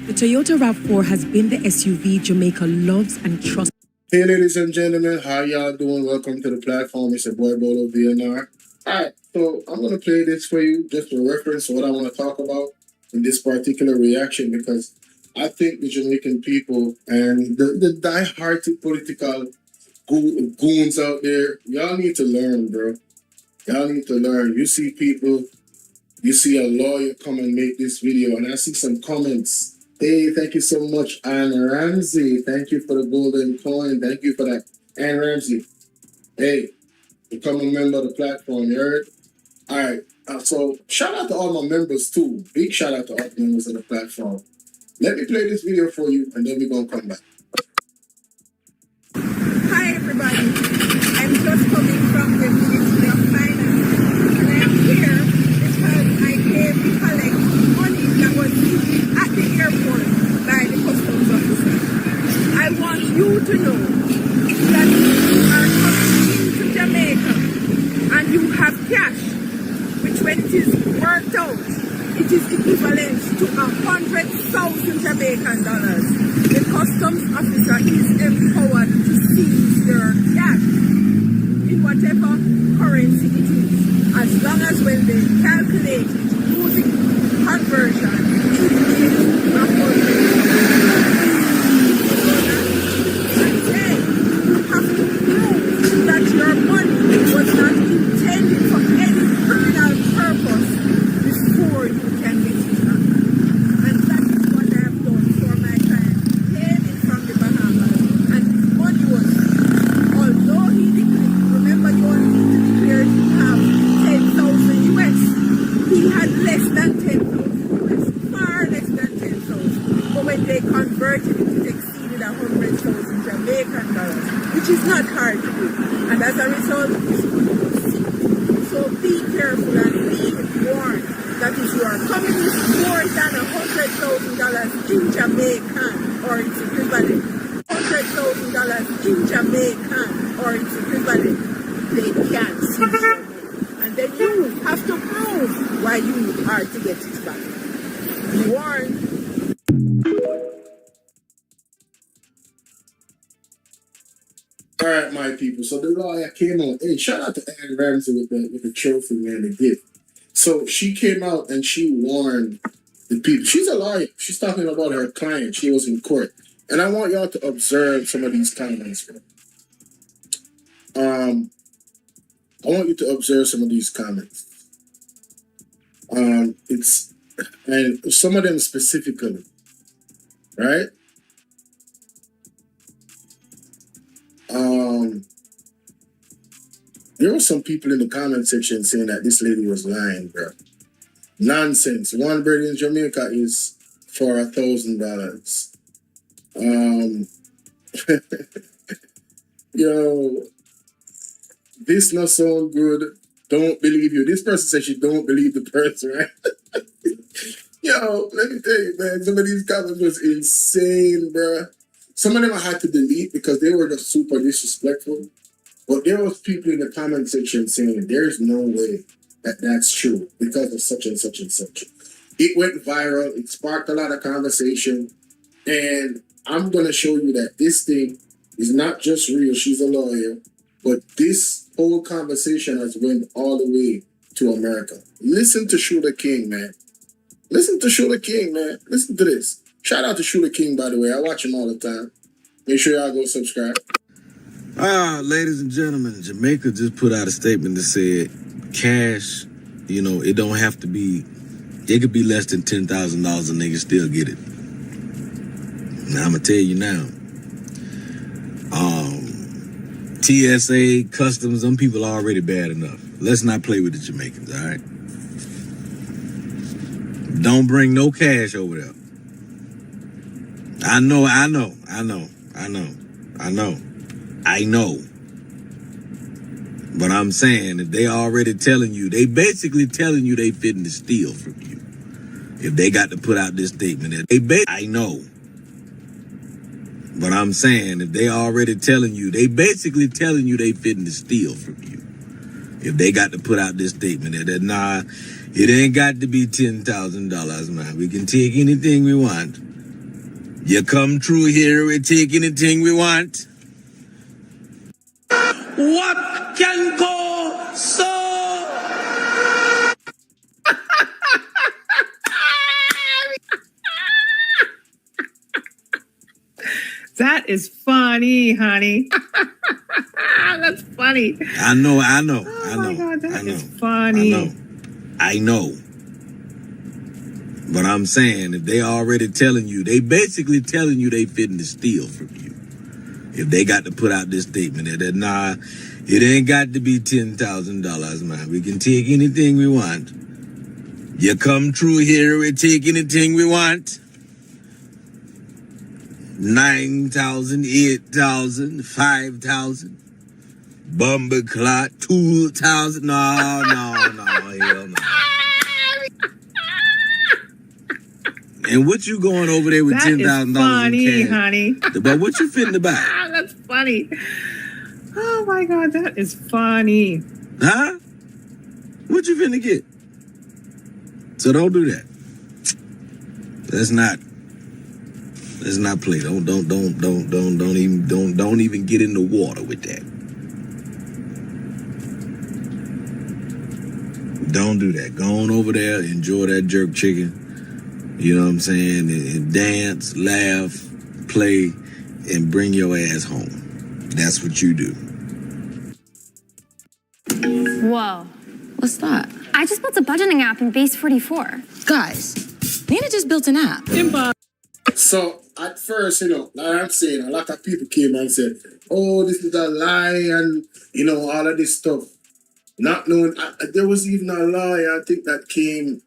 The Toyota RAV4 has been the SUV Jamaica loves and trusts. Hey, ladies and gentlemen, how y'all doing? Welcome to the platform. It's your boy Bolo Tbv. Alright, so I'm going to play this for you just to reference what I want to talk about in this particular reaction, because I think the Jamaican people and the die-hearted political goons out there, y'all need to learn, bro. Y'all need to learn. You see people, you see a lawyer come and make this video, and I see some comments. Hey, thank you so much, Anne Ramsey. Thank you for the golden coin. Thank you for that, Anne Ramsey. Hey, become a member of the platform, you heard? All right, so shout out to all my members too. Big shout out to all the members of the platform. Let me play this video for you, and then we're going to come back. Hi, everybody. I'm just coming from the Ministry of Finance, and I'm here because I came to collect money that was due at the airport by the customs officer. I want you to know that you are coming into Jamaica and you have cash, which when it is worked out, it is equivalent to 100,000 Jamaican dollars. The customs officer is empowered to seize your cash. In whatever currency it is, as long as when they calculate it using conversion, it is a and then you have to prove that your money was not intended for any criminal purpose before you can get it back. And that is what I have done for my client. Came in from the Bahamas, and his money was, although he declared, remember you only need to declare to have 10,000 US. He had less than 10,000 US, far less than 10,000. But when they converted it, it exceeded 100,000 Jamaican dollars, which is not hard to do. And as a result, it's so be careful and be warned that if you are coming with more than $100,000 in Jamaican or its equivalent, $100,000 in Jamaican or its equivalent, they can seize your money. And then you have to prove why you are to get it back. Be warned. All right, my people. So the lawyer came out. Hey, shout out to Anne Ramsey with the trophy, man, the gift. So she came out and she warned the people. She's a lawyer. She's talking about her client. She was in court. And I want y'all to observe some of these comments. I want you to observe some of these comments. And some of them specifically, right? There were some people in the comment section saying that this lady was lying, bro. Nonsense. One bread in Jamaica is for $1,000. Yo, this not sound good. Don't believe you. This person said she don't believe the person, right? Yo, let me tell you, man, some of these comments was insane, bro. Some of them I had to delete because they were just super disrespectful. But there was people in the comment section saying there's no way that that's true because of such and such and such. It went viral. It sparked a lot of conversation. And I'm going to show you that this thing is not just real. She's a lawyer. But this whole conversation has went all the way to America. Listen to Shula King, man. Listen to Shula King, man. Listen to this. Shout out to Shula King, by the way. I watch him all the time. Make sure y'all go subscribe. Ladies and gentlemen, Jamaica just put out a statement that said cash, it don't have to be, it could be less than $10,000 and they can still get it. Now, I'm going to tell you now. TSA, customs, them people are already bad enough. Let's not play with the Jamaicans, all right? Don't bring no cash over there. I know. But I'm saying, if they already telling you, they basically telling you they fitting to steal from you. If they got to put out this statement, I know. But I'm saying, if they already telling you, they basically telling you they fitting to steal from you. If they got to put out this statement that, nah, it ain't got to be $10,000, man. We can take anything we want. You come through here, we take anything we want. What can go so? That is funny, honey. That's funny. I know. Oh my God, that is funny. I know. But I'm saying, if they already telling you, they basically telling you they fitting to steal from you. If they got to put out this statement that, nah, it ain't got to be $10,000, man. We can take anything we want. You come through here, we take anything we want. 9,000, 8,000, 5,000. Bumbleclot, 2,000. No, hell no. And what you going over there with $10,000 in cash? Honey. But what you fitting to buy? That's funny. Oh my God, that is funny. Huh? What you finna get? So don't do that. Let's not play. Don't even get in the water with that. Don't do that. Go on over there, enjoy that jerk chicken. You know what I'm saying? And dance, laugh, play, and bring your ass home. That's what you do. Whoa. What's that? I just built a budgeting app in Base 44. Guys, Nina just built an app. So at first, like I'm saying, a lot of people came and said, "Oh, this is a lie," and all of this stuff. Not knowing there was even a lawyer, I think, that came,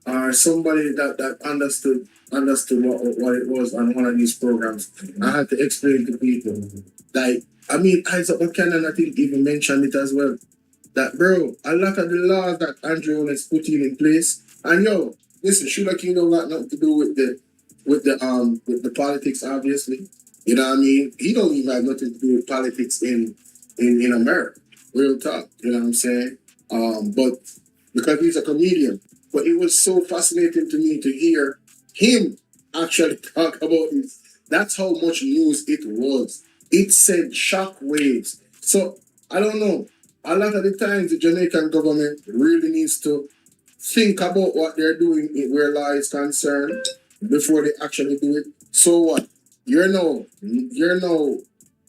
or somebody that understood what it was on one of these programs. I had to explain to people. Like, Isaac Buchanan, I think, even mentioned it as well. That, bro, a lot of the laws that Andrew is putting in place, and listen, Sugar King don't got nothing to do with the politics, obviously. You know what I mean? He don't even have nothing to do with politics in America. Real talk, you know what I'm saying? But because he's a comedian. But it was so fascinating to me to hear him actually talk about this. That's how much news it was. It sent shock waves. So I don't know. A lot of the times the Jamaican government really needs to think about what they're doing where law is concerned before they actually do it. So what? You're now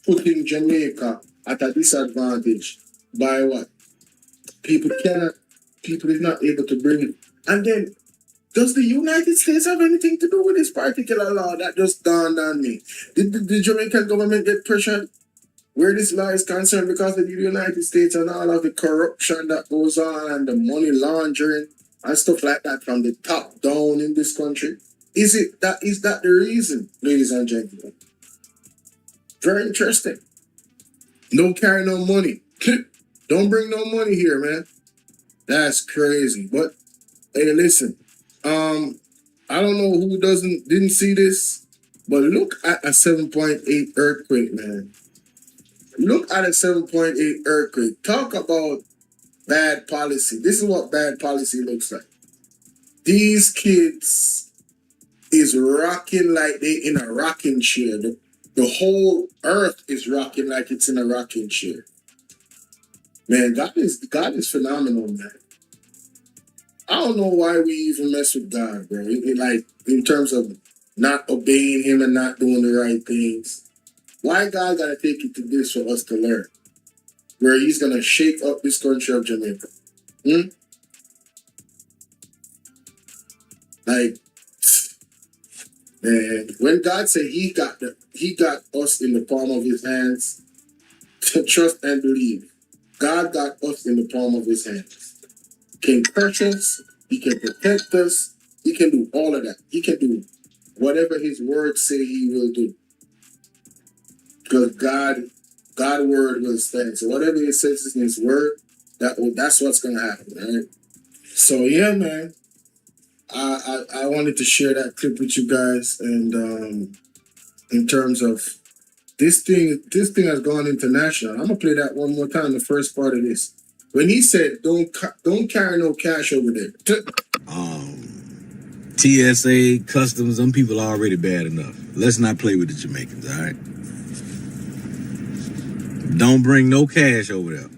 putting Jamaica at a disadvantage by what? People is not able to bring it. And then, does the United States have anything to do with this particular law? That just dawned on me. Did the Jamaican government get pressured where this law is concerned because of the United States and all of the corruption that goes on and the money laundering and stuff like that from the top down in this country? Is that the reason, ladies and gentlemen? Very interesting. Don't carry no money. Don't bring no money here, man. That's crazy. But hey, listen. I don't know who didn't see this, but look at a 7.8 earthquake, man. Look at a 7.8 earthquake. Talk about bad policy. This is what bad policy looks like. These kids is rocking like they in a rocking chair. The whole earth is rocking like it's in a rocking chair. Man, God is phenomenal, man. I don't know why we even mess with God, bro. Like, in terms of not obeying him and not doing the right things. Why God gotta take it to this for us to learn? Where he's gonna shake up this country of Jamaica. Like, man, when God said he got us in the palm of his hands, to trust and believe. God got us in the palm of his hands. He can crush us, he can protect us, he can do all of that. He can do whatever his words say he will do. Because God's word will stand. So whatever he says in his word, that's what's gonna happen, right? So yeah, man. I wanted to share that clip with you guys, and in terms of this thing has gone international. I'm gonna play that one more time. The first part of this, when he said, "Don't carry no cash over there." TSA, customs, them people are already bad enough. Let's not play with the Jamaicans, all right? Don't bring no cash over there.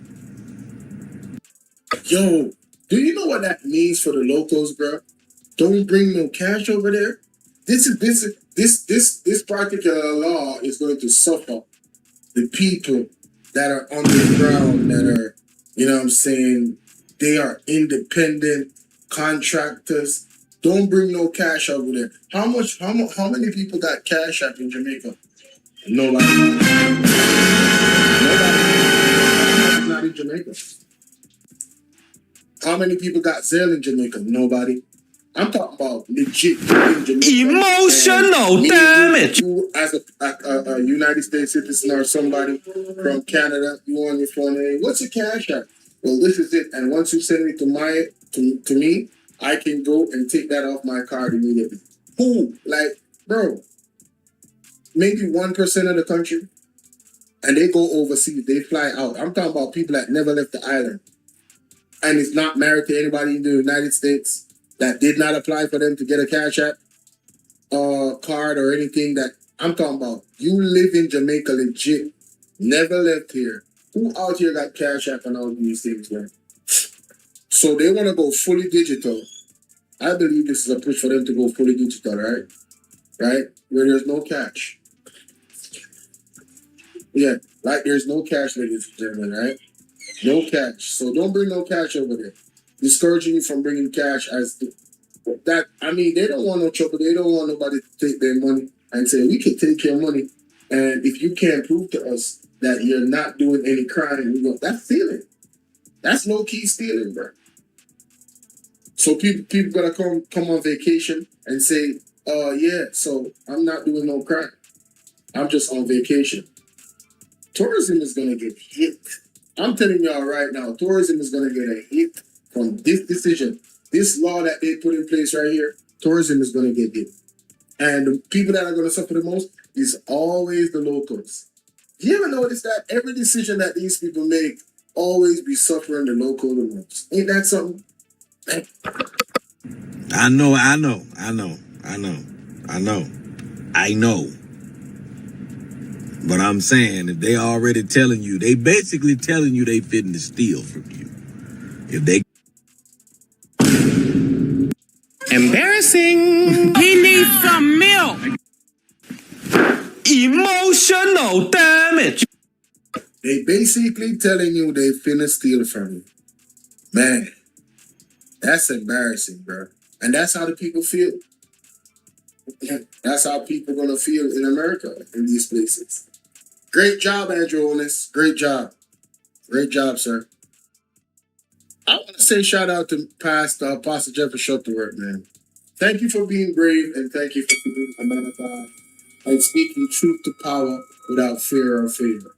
Yo, do you know what that means for the locals, bro? Don't bring no cash over there. This particular law is going to suffer the people that are on the ground, that are, you know what I'm saying, they are independent contractors. Don't bring no cash over there. How many people got cash app in Jamaica? Nobody. Nobody's not in Jamaica. How many people got Zelle in Jamaica? Nobody. I'm talking about legit in Jamaica. Emotional damage. You, as a United States citizen or somebody from Canada, you on your phone, hey, what's your cash app? Well, this is it. And once you send it to me, I can go and take that off my card immediately. Who? Like, bro, maybe 1% of the country, and they go overseas, they fly out. I'm talking about people that never left the island and is not married to anybody in the United States, that did not apply for them to get a Cash App card or anything. That I'm talking about. You live in Jamaica legit, never left here. Who out here got Cash App and all these things, man? So they want to go fully digital. I believe this is a push for them to go fully digital, right? Right? Where there's no cash. Yeah, like there's no cash, ladies and gentlemen, right? No cash. So don't bring no cash over there. Discouraging you from bringing cash that. I mean, they don't want no trouble. They don't want nobody to take their money and say, we can take your money. And if you can't prove to us that you're not doing any crime, that's stealing. That's low-key stealing, bro. So people gotta come on vacation and say, yeah, so I'm not doing no crime. I'm just on vacation. Tourism is gonna get hit. I'm telling y'all right now, tourism is gonna get a hit from this decision. This law that they put in place right here, tourism is gonna get hit. And the people that are gonna suffer the most is always the locals. Do you ever notice that every decision that these people make always be suffering the local the most? Ain't that something? I know. But I'm saying, if they already telling you, they basically telling you they fitting to steal from you. If they Embarrassing. He needs some milk. Emotional damage. They basically telling you they finna steal from you. Man, that's embarrassing, bro. And that's how the people feel. That's how people gonna feel in America, in these places. Great job, Andrew Onis. Great job. Great job, sir. I want to say shout out to Pastor Jeffrey Shuttleworth, man. Thank you for being brave, and thank you for being a man of God and speaking truth to power without fear or favor.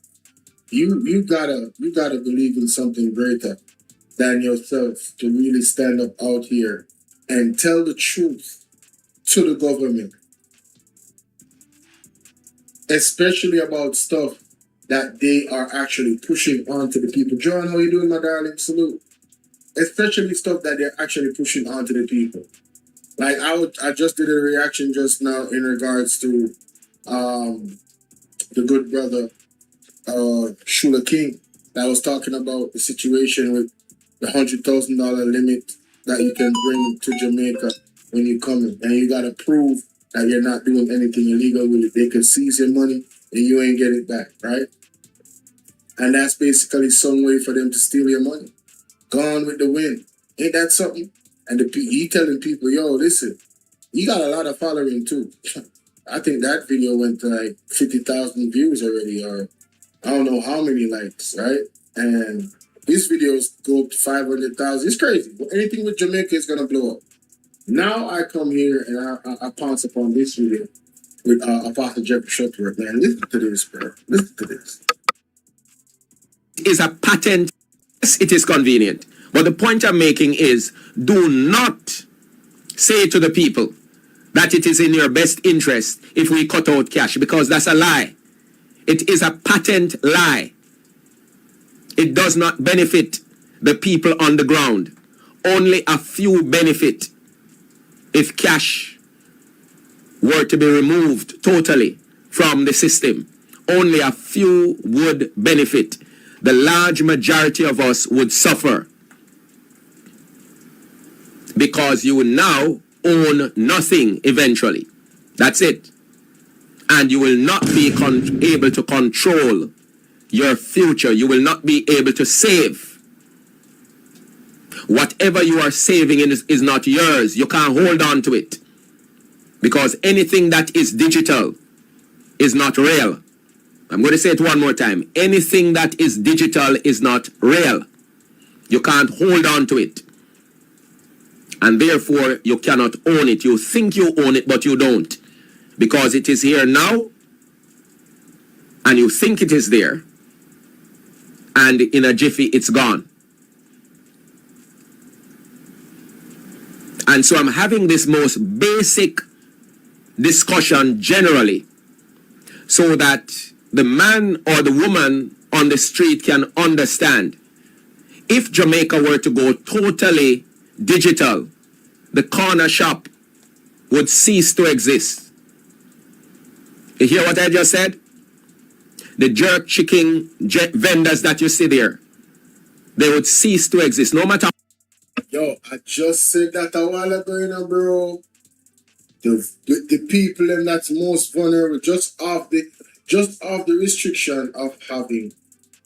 You gotta believe in something greater than yourself to really stand up out here and tell the truth to the government, especially about stuff that they are actually pushing onto the people. John, how you doing, my darling? Salute. Especially stuff that they're actually pushing onto the people. Like I just did a reaction just now in regards to the good brother Shula King that was talking about the situation with the $100,000 limit that you can bring to Jamaica when you come in, and you gotta prove that you're not doing anything illegal with it. They could seize your money and you ain't get it back, right? And that's basically some way for them to steal your money. Gone with the wind. Ain't that something? And he telling people, yo, listen, you got a lot of following too. I think that video went to like 50,000 views already, or I don't know how many likes, right? And these videos go up to 500,000. It's crazy. Anything with Jamaica is gonna blow up. Now I come here and I pounce upon this video with Apostle Jeffrey Shuttleworth. Man, listen to this, bro. Listen to this. Is a patent. Yes, it is convenient. But the point I'm making is, do not say to the people that it is in your best interest if we cut out cash, because that's a lie. It is a patent lie. It does not benefit the people on the ground. Only a few benefit if cash were to be removed totally from the system. Only a few would benefit. The large majority of us would suffer because you will now own nothing eventually. That's it. And you will not be able to control your future. You will not be able to save. Whatever you are saving is not yours. You can't hold on to it. Because anything that is digital is not real. I'm going to say it one more time. Anything that is digital is not real. You can't hold on to it. And therefore, you cannot own it. You think you own it, but you don't. Because it is here now, and you think it is there, and in a jiffy, it's gone. And so I'm having this most basic discussion generally, so that the man or the woman on the street can understand. If Jamaica were to go totally digital, the corner shop would cease to exist. You hear what I just said? The jerk chicken vendors that you see there, they would cease to exist. No matter Yo, I just said that a while ago, you know, bro. The people them that's most vulnerable just off the restriction of having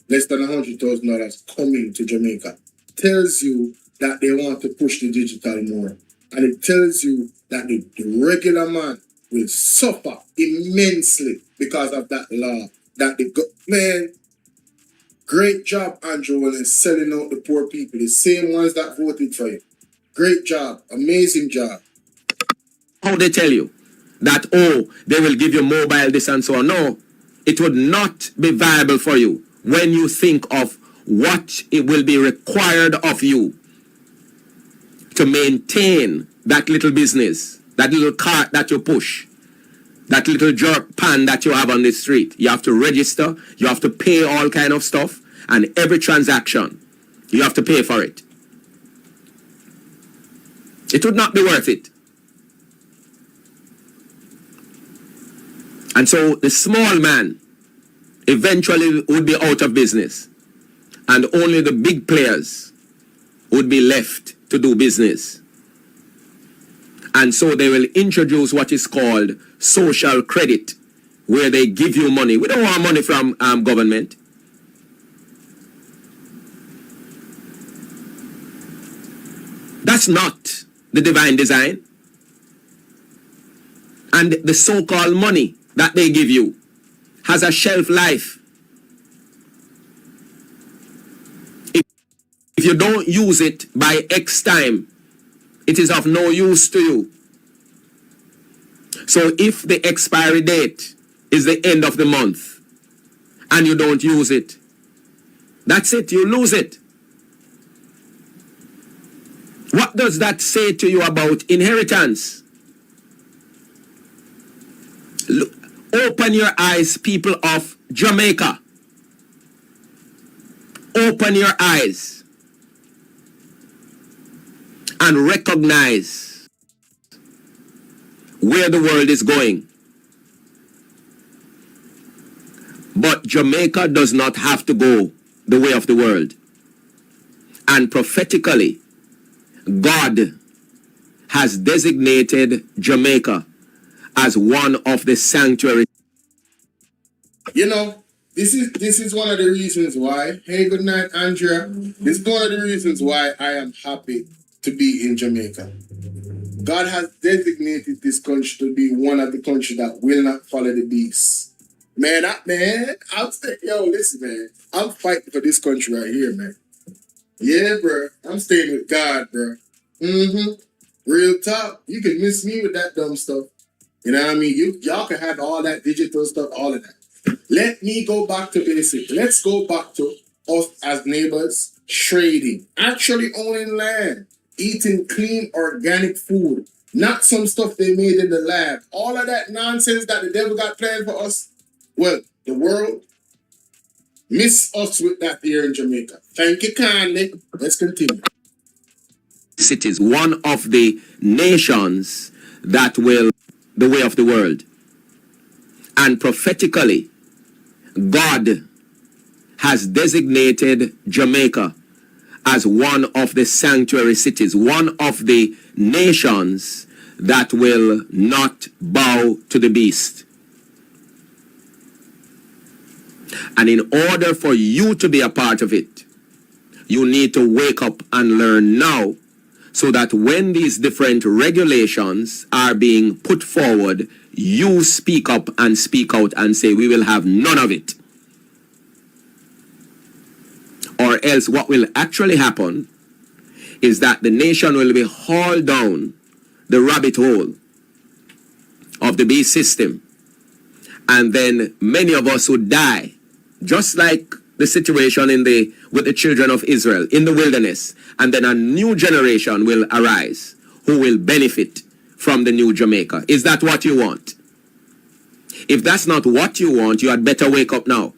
less than $100,000 coming to Jamaica tells you that they want to push the digital more. And it tells you that the regular man will suffer immensely because of that law. That man, great job, Andrew, in selling out the poor people, the same ones that voted for you. Great job, amazing job. How they tell you that, oh, they will give you mobile, this and so on. No, it would not be viable for you when you think of what it will be required of you to maintain that little business, that little cart that you push, that little jerk pan that you have on the street. You have to register, you have to pay all kind of stuff, and every transaction, you have to pay for it. It would not be worth it. And so the small man eventually would be out of business, and only the big players would be left to do business. And so they will introduce what is called social credit, where they give you money. We don't want money from government. That's not the divine design. And the so-called money that they give you has a shelf life. If you don't use it by X time, it is of no use to you. So if the expiry date is the end of the month and you don't use it, that's it, you lose it. What does that say to you about inheritance? Look, open your eyes, people of Jamaica. Open your eyes and recognize where the world is going. But Jamaica does not have to go the way of the world. And prophetically, God has designated Jamaica as one of the sanctuary. You know, this is one of the reasons why. Hey, good night, Andrea. This is one of the reasons why I am happy to be in Jamaica. God has designated this country to be one of the countries that will not follow the beast. Man, I'm saying, yo, listen, man. I'm fighting for this country right here, man. Yeah, bro. I'm staying with God, bro. Real talk. You can miss me with that dumb stuff. You know what I mean? Y'all can have all that digital stuff, all of that. Let me go back to basic. Let's go back to us as neighbors, trading, actually owning land, eating clean, organic food, not some stuff they made in the lab. All of that nonsense that the devil got planned for us. Well, the world miss us with that here in Jamaica. Thank you kindly. Let's continue. Cities, one of the nations that will the way of the world. And prophetically, God has designated Jamaica as one of the sanctuary cities, one of the nations that will not bow to the beast. And in order for you to be a part of it, you need to wake up and learn now, so that when these different regulations are being put forward, you speak up and speak out and say, we will have none of it. Or else what will actually happen is that the nation will be hauled down the rabbit hole of the beast system. And then many of us would die, just like the situation with the children of Israel in the wilderness. And then a new generation will arise who will benefit from the new Jamaica. Is that what you want? If that's not what you want, you had better wake up now.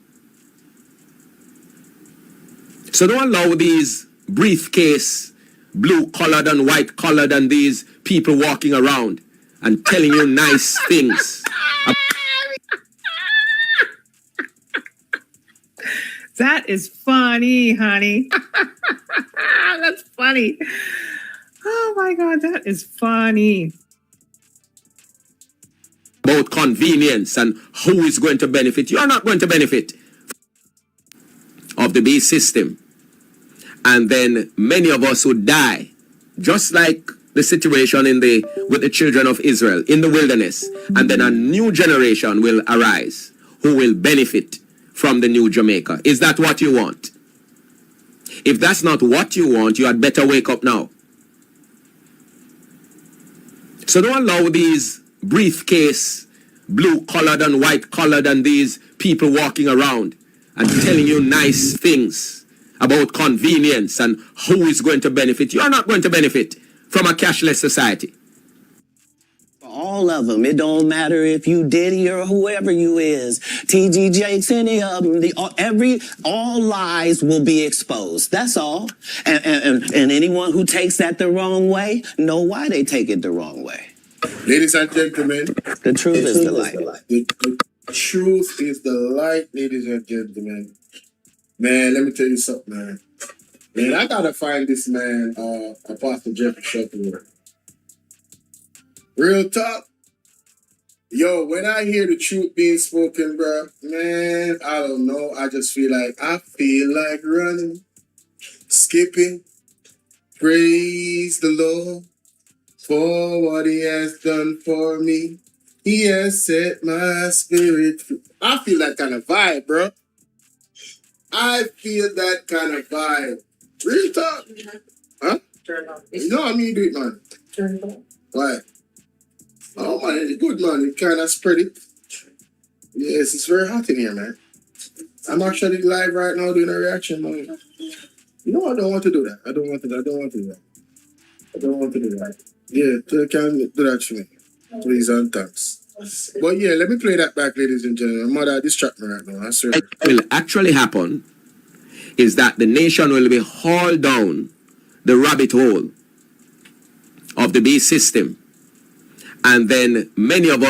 So don't allow these briefcase, blue-collared and white-collared, and these people walking around and telling you nice things. That is funny, honey. That's funny. Oh my God, that is funny. About convenience and who is going to benefit. You are not going to benefit of the base system. And then many of us would die, just like the situation with the children of Israel in the wilderness. And then a new generation will arise who will benefit from the new Jamaica. Is that what you want? If that's not what you want, you had better wake up now. So don't allow these briefcase, blue-collared and white-collared and these people walking around and telling you nice things about convenience and who is going to benefit. You are not going to benefit from a cashless society. All of them. It don't matter if you Diddy or whoever you is. TG Jakes, any of them. All lies will be exposed. That's all. And anyone who takes that the wrong way, know why they take it the wrong way. Ladies and gentlemen, the truth is the light. The truth is the light, ladies and gentlemen. Man, let me tell you something, man. Man, I gotta find this man, Apostle Jeffrey Shuttleworth. Real talk. Yo, when I hear the truth being spoken, bro, man, I don't know. I feel like running, skipping. Praise the Lord for what he has done for me. He has set my spirit free. I feel that kind of vibe, bro. I feel that kind of vibe. Real talk. Huh? Turn on. You know how me do it, man. Turn it on. Why? Oh man, it's good, man. It kind of spread it. Yes, it's very hot in here, man. I'm actually live right now doing a reaction, man. You know, I don't want to do that. I don't want to do that. Yeah, you can do that for me. Please and thanks. But yeah, let me play that back, ladies and gentlemen. Mother, distract me right now. I swear. What will actually happen is that the nation will be hauled down the rabbit hole of the base system. And then many of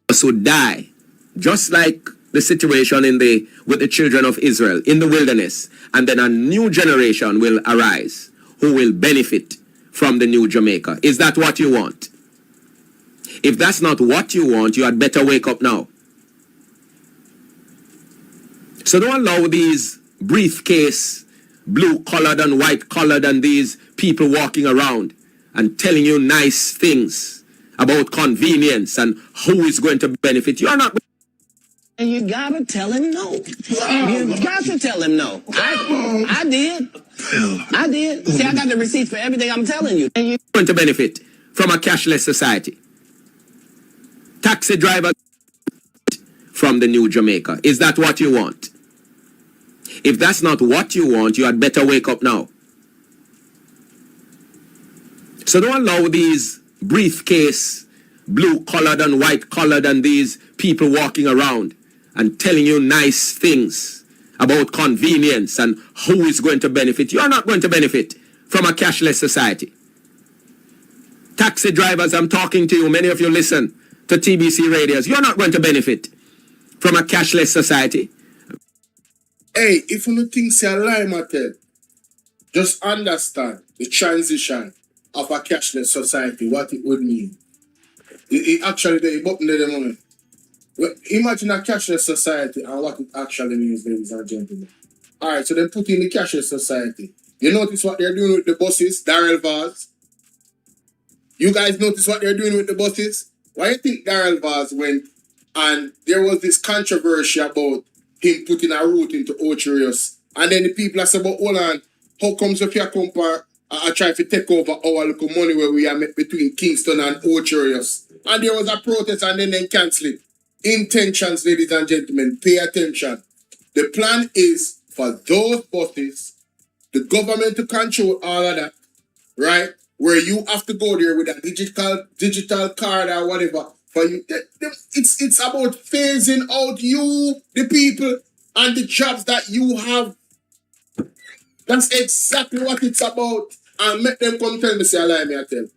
us would die, just like the situation with the children of Israel in the wilderness. And then a new generation will arise who will benefit from the new Jamaica. Is that what you want? If that's not what you want, you had better wake up now. So don't allow these briefcase, blue-collared and white-collared and these people walking around and telling you nice things about convenience and who is going to benefit. You are not. And you gotta tell him no. You got to tell him no. I did. See, I got the receipts for everything I'm telling you. And you're going to benefit from a cashless society. Taxi driver from the new Jamaica. Is that what you want? If that's not what you want, you had better wake up now. So don't allow these briefcase, blue-collared and white-collared and these people walking around and telling you nice things about convenience and who is going to benefit. You are not going to benefit from a cashless society. Taxi drivers, I'm talking to you. Many of you listen to TBC radios. You're not going to benefit from a cashless society. Hey, if you don't think say a lie, Mattel, just understand the transition of a cashless society, what it would mean. It actually, the button there, the moment. Well, imagine a cashless society and what it actually means, ladies and gentlemen. All right, so they put in the cashless society. You notice what they're doing with the buses, Darrell Vaz? You guys notice what they're doing with the buses? Why do you think Darrell Vaz went and there was this controversy about him putting a route into Ocherius? And then the people are saying, but hold on, how comes if you come I try to take over our little money where we are met between Kingston and Ocherius? And there was a protest and then they cancel it. Intentions, ladies and gentlemen, pay attention. The plan is for those buses, the government to control all of that, right? Where you have to go there with a digital card or whatever. For you, it's about phasing out you, the people, and the jobs that you have. That's exactly what it's about. And make them come tell me, say, allow me, I tell.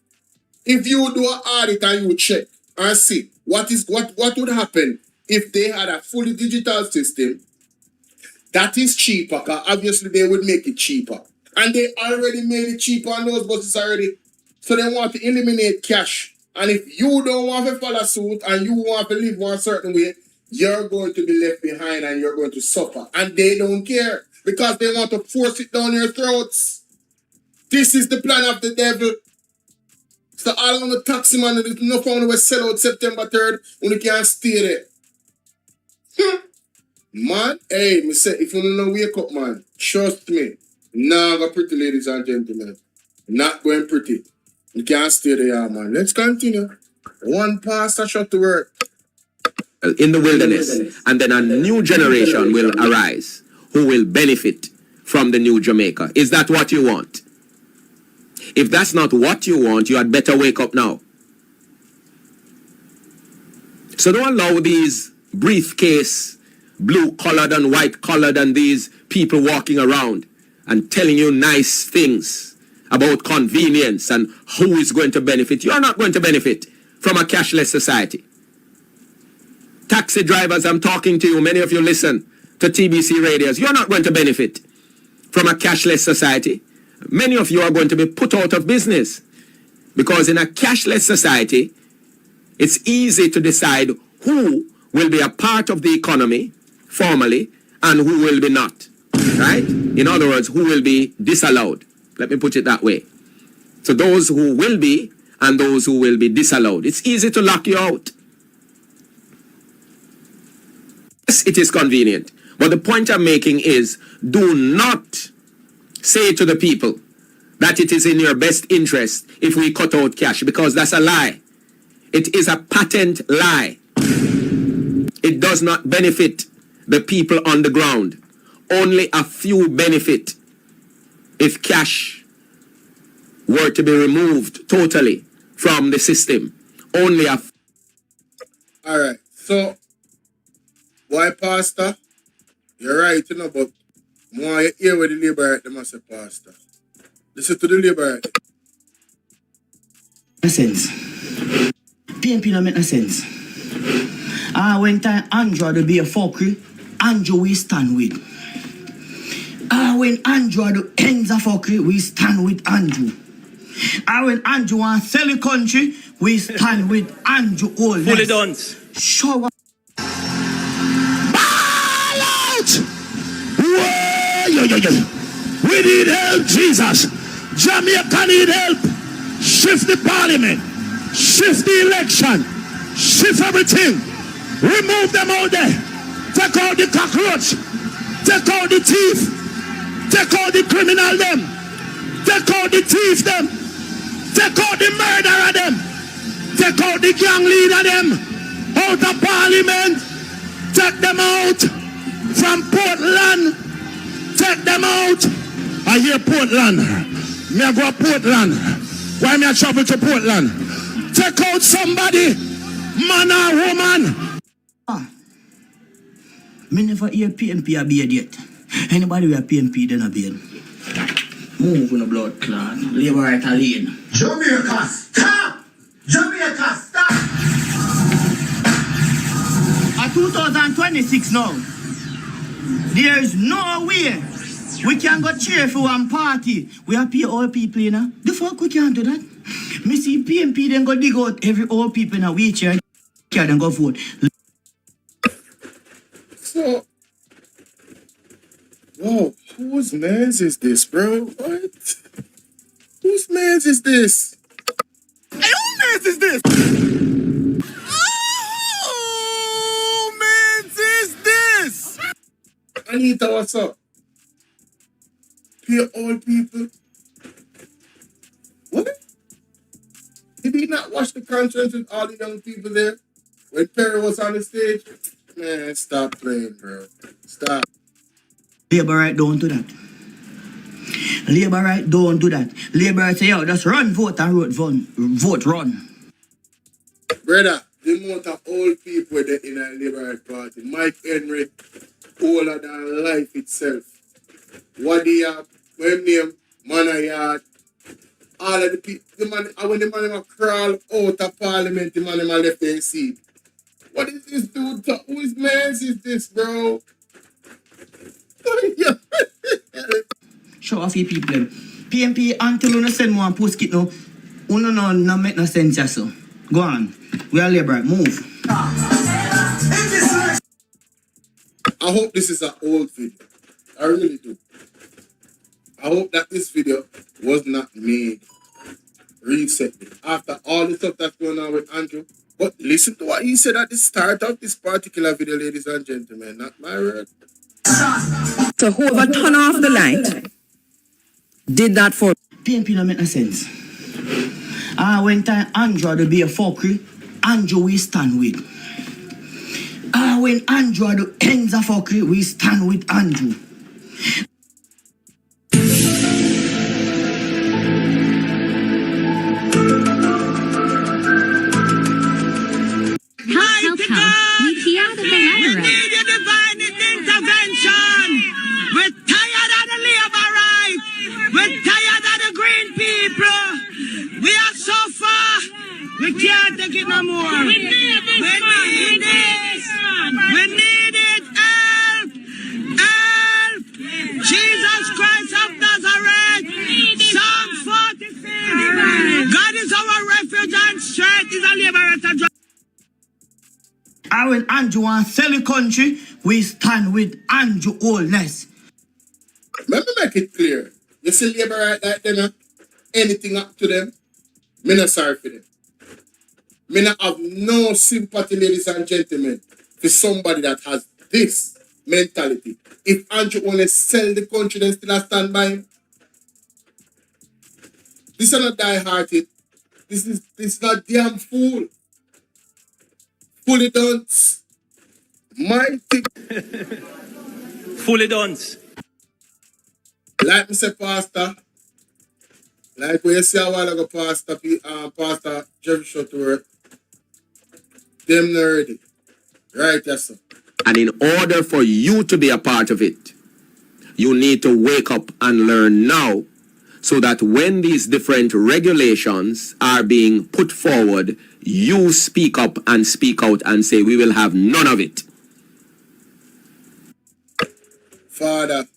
If you do an audit and you check and see what would happen if they had a fully digital system that is cheaper, because obviously they would make it cheaper. And they already made it cheap on those buses already. So they want to eliminate cash. And if you don't want to follow suit and you want to live one certain way, you're going to be left behind and you're going to suffer. And they don't care because they want to force it down your throats. This is the plan of the devil. So all on the taxi man, there's no phone will sell out September 3rd when you can't stay there. Man, hey, me say, if you don't wake up, man, trust me. Nah, go pretty, ladies and gentlemen. Not going pretty. You can't stay there, man. Let's continue. One pastor shut the word. In the wilderness, and then a new generation will arise who will benefit from the new Jamaica. Is that what you want? If that's not what you want, you had better wake up now. So don't allow these briefcase, blue-collared and white-collared and these people walking around and telling you nice things about convenience and who is going to benefit. You're not going to benefit from a cashless society. Taxi drivers, I'm talking to you. Many of you listen to TBC radios. You're not going to benefit from a cashless society. Many of you are going to be put out of business because in a cashless society, it's easy to decide who will be a part of the economy formally and who will be not. Right? In other words, who will be disallowed. Let me put it that way. So those who will be and those who will be disallowed. It's easy to lock you out. Yes, it is convenient. But the point I'm making is do not say to the people that it is in your best interest if we cut out cash, because that's a lie. It is a patent lie. It does not benefit the people on the ground. Only a few benefit if cash were to be removed totally from the system. Only a... All right. So, why, Pastor? You're right, you know, but more you hear what the labor at them as a pastor. Listen to the labor at No sense. PNP don't make no sense. When time Andrew to be a fuckery, Andrew we stand with. When Andrew do ends a fuckery, we stand with Andrew. When Andrew want to sell the country, we stand with Andrew all Fully done. Show up. We need help, Jesus. Jamaica need help. Shift the parliament. Shift the election. Shift everything. Remove them out there. Take out the cockroach. Take out the thief. Take out the criminal them. Take out the thief them. Take out the murderer them. Take out the gang leader them. Out of parliament. Take them out from Portland. Take them out. I hear Portland. Me I go to Portland. Why me I travel to Portland? Take out somebody, man or woman. Me never hear PNP a beard yet. Anybody with a PNP then a beard. Move on the blood clot. Labor right a lane. Jamaica, stop! Jamaica, stop! At 2026 now, there is no way we can go cheer for one party. We are pay all people, you know. The fuck we can't do that? Me see PNP then go dig out every old people in a wheelchair and then go vote. So, whoa, whose mans is this, bro? What? Whose mans is this? Hey, whose mans is this? Who mans is this? Anita, what's up? Pure old people. What? Did he not watch the conference with all the young people there when Perry was on the stage? Man, stop playing, bro. Stop. Labor right don't do that. Labor right don't do that. Labor right say, yo, just run, vote and vote, run. Brother, the amount of old people in a Labour right party. Mike Henry, older than life itself. What they have, what him name, Manayard. All of the people, when the man crawl out of parliament, the man left their seat. What is this dude? Whose mans is this, bro? show off your people. PMP until you send one post kit no. No make no sense so. Go on. We are labor. Move. I hope this is an old video. I really do. I hope that this video was not made recently after all the stuff that's going on with Andrew. But listen to what he said at the start of this particular video, ladies and gentlemen. Not my word. So whoever turn off the light did that for PMP no make no sense. When time Andrew do be a fuckery, Andrew we stand with. When Andrew do ends a fuckery, we stand with Andrew. Help. We hear the letter. We need your divine intervention. We're tired of the labor rights. We're tired of the green people. We are so far. We can't take it no more. We need this. We need it. Help. Help. Jesus Christ of Nazareth. Psalm 46. God is our refuge and strength. Is a liberator. When Andrew want to sell the country, we stand with Andrew Oldness. Let me make it clear. You see labor right like them, anything up to them, me not sorry for them. Me not have no sympathy, ladies and gentlemen, for somebody that has this mentality. If Andrew only sell the country, then still stand by him. This is not die-hearted. This is not damn fool. Fully done. Mighty. Fully done. Like me say, Pastor. Like when you see a while ago, Pastor Jeff Shutworth. Them not ready. Right, yes, sir. And in order for you to be a part of it, you need to wake up and learn now, so that when these different regulations are being put forward, you speak up and speak out and say, we will have none of it. Father,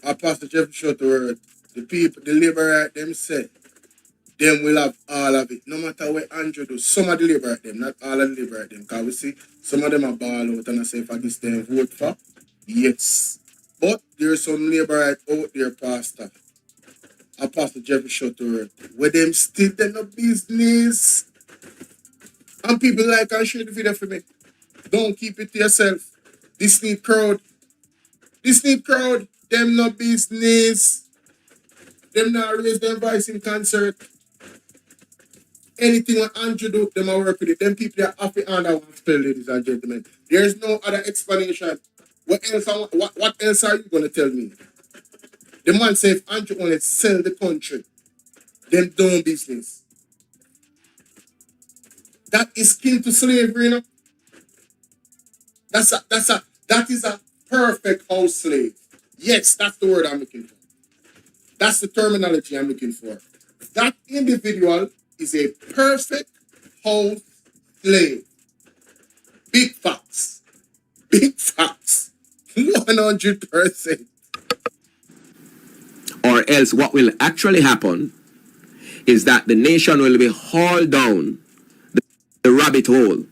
Apostle Jeff Shutworth, the people, the labor right them say, them will have all of it. No matter what Andrew do, some of the labor right them, not all of the labor right them. Because we see, some of them are ball out and I say, for this them vote for, yes. But there's some labor right out there, Pastor. Apostle Jeff Shutworth, where them still in no business. And people like and share the video for me. Don't keep it to yourself. This need crowd. This need crowd. Them no business. Them not raise them voice in concert. Anything what Andrew do, them will work with it. Them people are happy and I want to tell, ladies and gentlemen. There's no other explanation. What else are you going to tell me? The man said if Andrew only sell the country, them doing business. That is kin to slavery, you know? That is a perfect house slave. Yes, that's the word I'm looking for. That's the terminology I'm looking for. That individual is a perfect house slave. Big facts. Big facts. 100%. Or else what will actually happen is that the nation will be hauled down the rabbit hole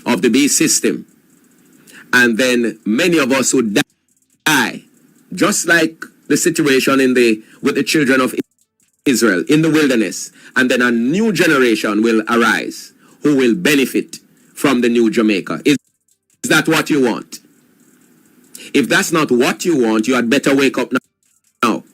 of the beast system. And then many of us would die. Just like the situation with the children of Israel in the wilderness. And then a new generation will arise who will benefit from the new Jamaica. Is that what you want? If that's not what you want, you had better wake up now.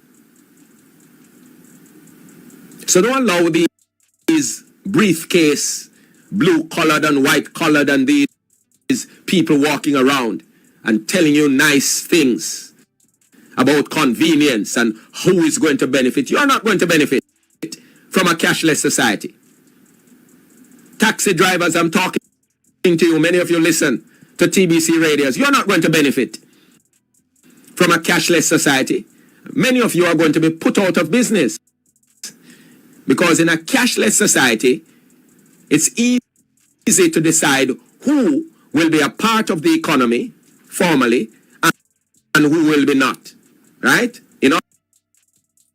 So don't allow these briefcase, blue-collared and white-collared and these people walking around and telling you nice things about convenience and who is going to benefit. You're not going to benefit from a cashless society. Taxi drivers, I'm talking to you. Many of you listen to TBC radios. You're not going to benefit from a cashless society. Many of you are going to be put out of business. Because in a cashless society, it's easy to decide who will be a part of the economy formally and who will be not. right?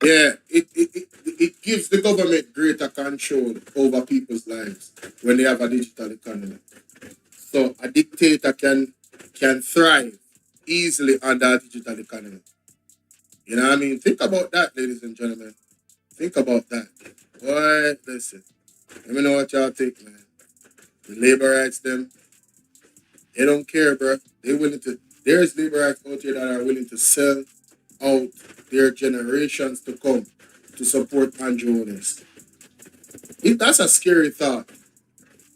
Yeah, it gives the government greater control over people's lives when they have a digital economy. So a dictator can thrive easily under a digital economy. You know what I mean? Think about that, ladies and gentlemen. Think about that. Boy, listen. Let me know what y'all think, man. The labor rights, them, they don't care, bro. They're willing to. There's labor rights out here that are willing to sell out their generations to come to support Andrew owners. That's a scary thought,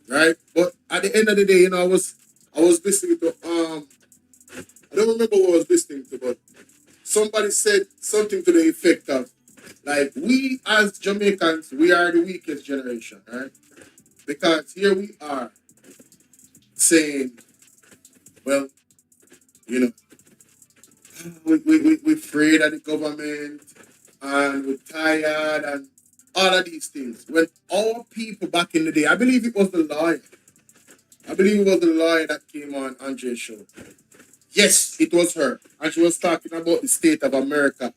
right? But at the end of the day, you know, I was listening to I don't remember what I was listening to, but somebody said something to the effect of, like, we as Jamaicans, we are the weakest generation, right? Because here we are saying, well, you know, we're afraid of the government and we're tired and all of these things. When all people back in the day, I believe it was the lawyer. I believe it was the lawyer that came on Andre's show. Yes, it was her. And she was talking about the state of America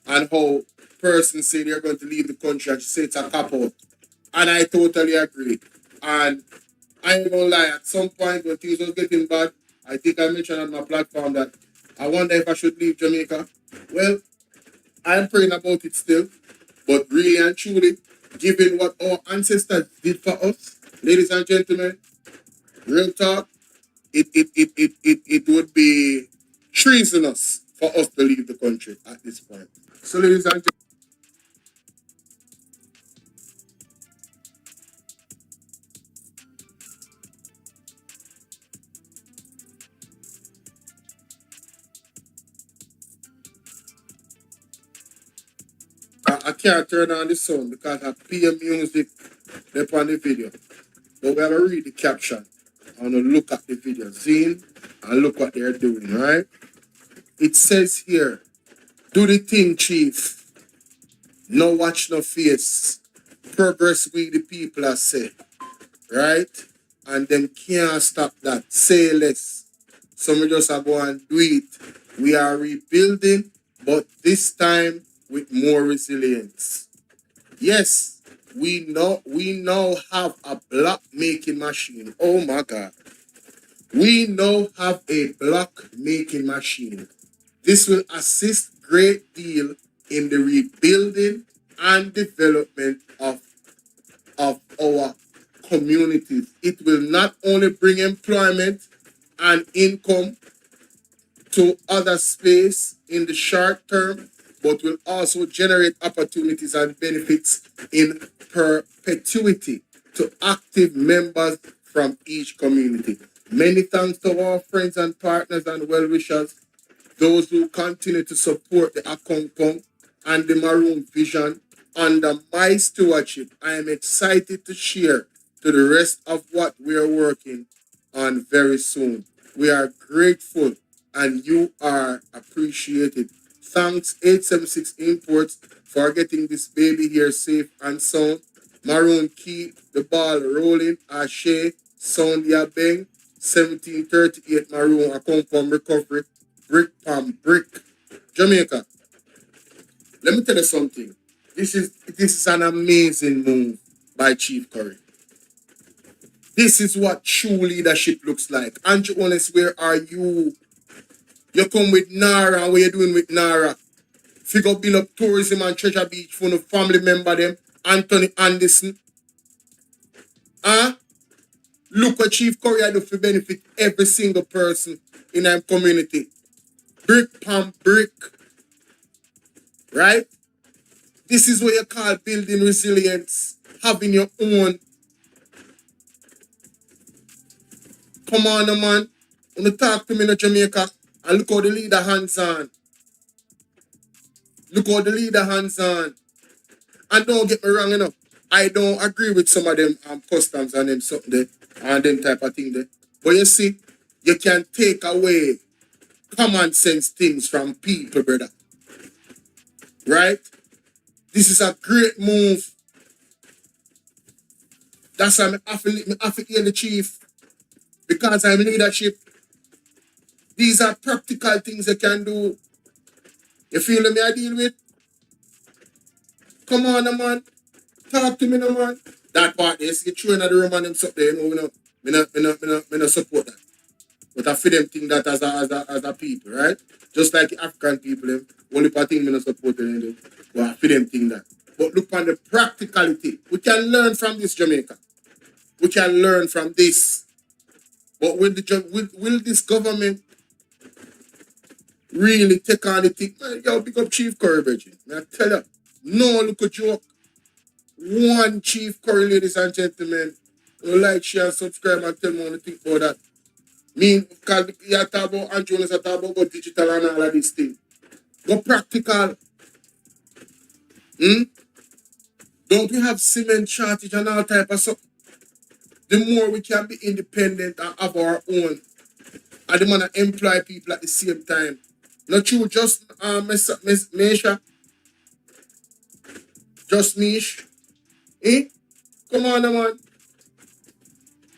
and how persons say they're going to leave the country and she said it's a cop-out. And I totally agree. And I ain't gonna lie, at some point when things was getting bad, I think I mentioned on my platform that I wonder if I should leave Jamaica. Well, I'm praying about it still. But really and truly, given what our ancestors did for us, ladies and gentlemen, real talk, it would be treasonous for us to leave the country at this point. So, ladies and gentlemen, I can't turn on the sound because I play music up on the video. But we have to read the caption. I want to look at the video, zine, and look what they're doing, right? It says here, do the thing, chief. No watch, no face. Progress we the people are say, right? And them can't stop that. Say less. Some just are go and do it. We are rebuilding, but this time with more resilience. Yes, we now have a block making machine. Oh my God. We now have a block making machine. This will assist great deal in the rebuilding and development of our communities. It will not only bring employment and income to other space in the short term, but will also generate opportunities and benefits in perpetuity to active members from each community. Many thanks to our friends and partners and well-wishers, those who continue to support the Akonkong and the Maroon vision under my stewardship. I am excited to share to the rest of what we are working on very soon. We are grateful and you are appreciated. Thanks 876 Imports for getting this baby here safe and sound. Maroon, keep the ball rolling. Ashe, sound ya bang. 1738 Maroon, I come from recovery. Brick palm brick. Jamaica. Let me tell you something. This is an amazing move by Chief Curry. This is what true leadership looks like. Andrew Honest, where are you? You come with Nara, what you doing with Nara? Figure build up tourism and Treasure Beach for the family member them, Anthony Anderson. Huh? Look what Chief Curry do for benefit every single person in our community. Brick palm brick. Right? This is what you call building resilience. Having your own. Come on, man. When you talk to me in Jamaica, and look how the leader hands on. Look how the leader hands on. And don't get me wrong enough. I don't agree with some of them customs and them something there. And them type of thing there. But you see, you can take away common sense things from people, brother. Right? This is a great move. That's why I have to hear the chief. Because I'm leadership. These are practical things you can do. You feel me I deal with? Come on, man. Talk to me, no, man. That part is you throw in the room and them stuff there, you know, me no support that. But I feel them think that as a people, right? Just like the African people, them, only part thing me no support them, you know. But I feel them think that. But look on the practicality. We can learn from this, Jamaica. We can learn from this. But will this government really take on the thing? Man, yo, big up Chief Curry, Bridget. I tell you, no look a joke. One Chief Curry, ladies and gentlemen. Like, share, subscribe, and tell me what you think about that. Me, because you talk about Andrew, you talk about digital and all of this thing. Go practical. Don't we have cement shortage and all type of stuff? The more we can be independent and have our own, and the man employ people at the same time. Not you, just Misha. Just Mish. Come on, man.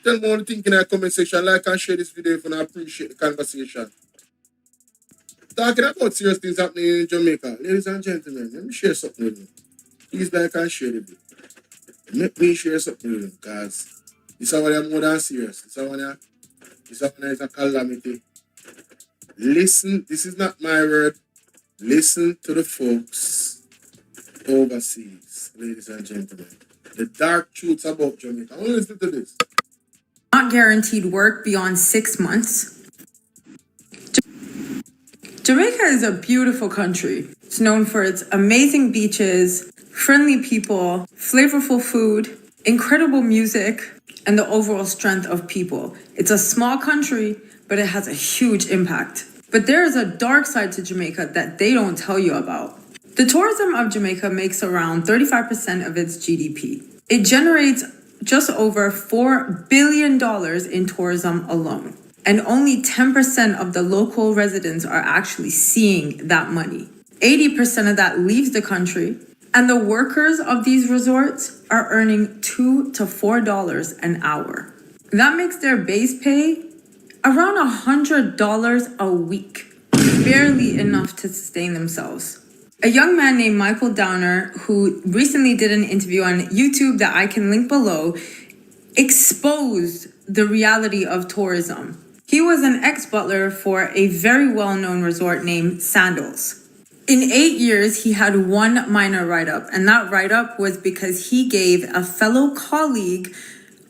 Tell me what you think in the comment section. Like and share this video if you appreciate the conversation. Talking about serious things happening in Jamaica. Ladies and gentlemen, let me share something with you. Please like and share the video. Make me share something with you, because this is what I'm more than serious. This is a calamity. Listen, this is not my word. Listen to the folks overseas, ladies and gentlemen. The dark truths about Jamaica. I want to listen to this. Not guaranteed work beyond 6 months. Jamaica is a beautiful country. It's known for its amazing beaches, friendly people, flavorful food, incredible music, and the overall strength of people. It's a small country, but it has a huge impact. But there is a dark side to Jamaica that they don't tell you about. The tourism of Jamaica makes around 35% of its GDP. It generates just over $4 billion in tourism alone. And only 10% of the local residents are actually seeing that money. 80% of that leaves the country, and the workers of these resorts are earning $2 to $4 an hour. That makes their base pay around $100 a week, barely enough to sustain themselves. A young man named Michael Downer, who recently did an interview on YouTube that I can link below, exposed the reality of tourism. He was an ex-butler for a very well-known resort named Sandals. In 8 years, he had one minor write-up, and that write-up was because he gave a fellow colleague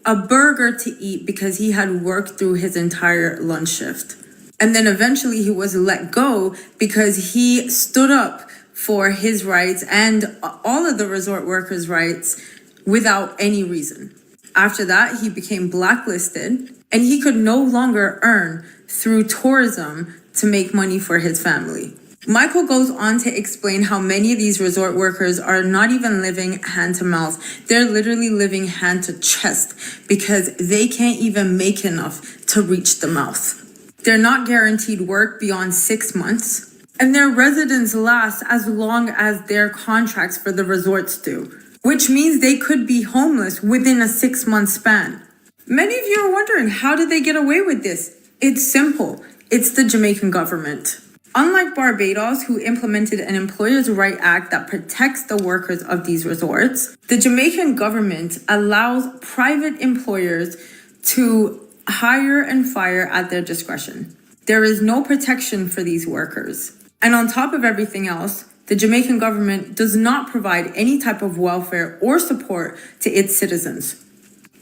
a burger to eat because he had worked through his entire lunch shift. And then eventually he was let go because he stood up for his rights and all of the resort workers' rights without any reason. After that, he became blacklisted, and he could no longer earn through tourism to make money for his family. Michael goes on to explain how many of these resort workers are not even living hand to mouth. They're literally living hand to chest because they can't even make enough to reach the mouth. They're not guaranteed work beyond 6 months, and their residence lasts as long as their contracts for the resorts do, which means they could be homeless within a 6-month span. Many of you are wondering, how did they get away with this? It's simple. It's the Jamaican government. Unlike Barbados, who implemented an Employers' Right Act that protects the workers of these resorts, the Jamaican government allows private employers to hire and fire at their discretion. There is no protection for these workers. And on top of everything else, the Jamaican government does not provide any type of welfare or support to its citizens.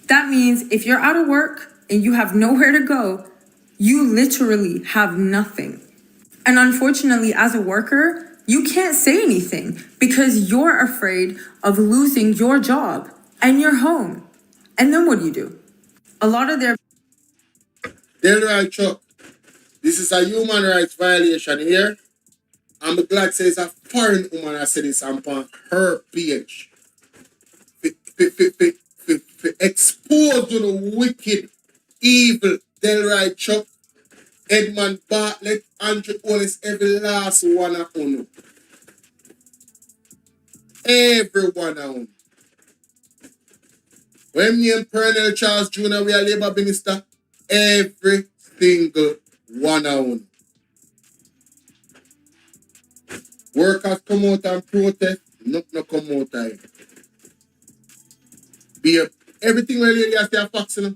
That means if you're out of work and you have nowhere to go, you literally have nothing. And unfortunately, as a worker, you can't say anything because you're afraid of losing your job and your home. And then what do? A lot of their... Right, Chuck. This is a human rights violation here. I'm glad to say it's a foreign woman that said this on her page. Expose the wicked, evil Delroy Chuck, Edmund Bartlett, Andrew Hollis, every last one of them. Every one of them. When me and Colonel Charles Jr., we are Labour Minister, every single one of them. Workers come out and protest, nothing come out of it. Everything where lady has their facts, you know?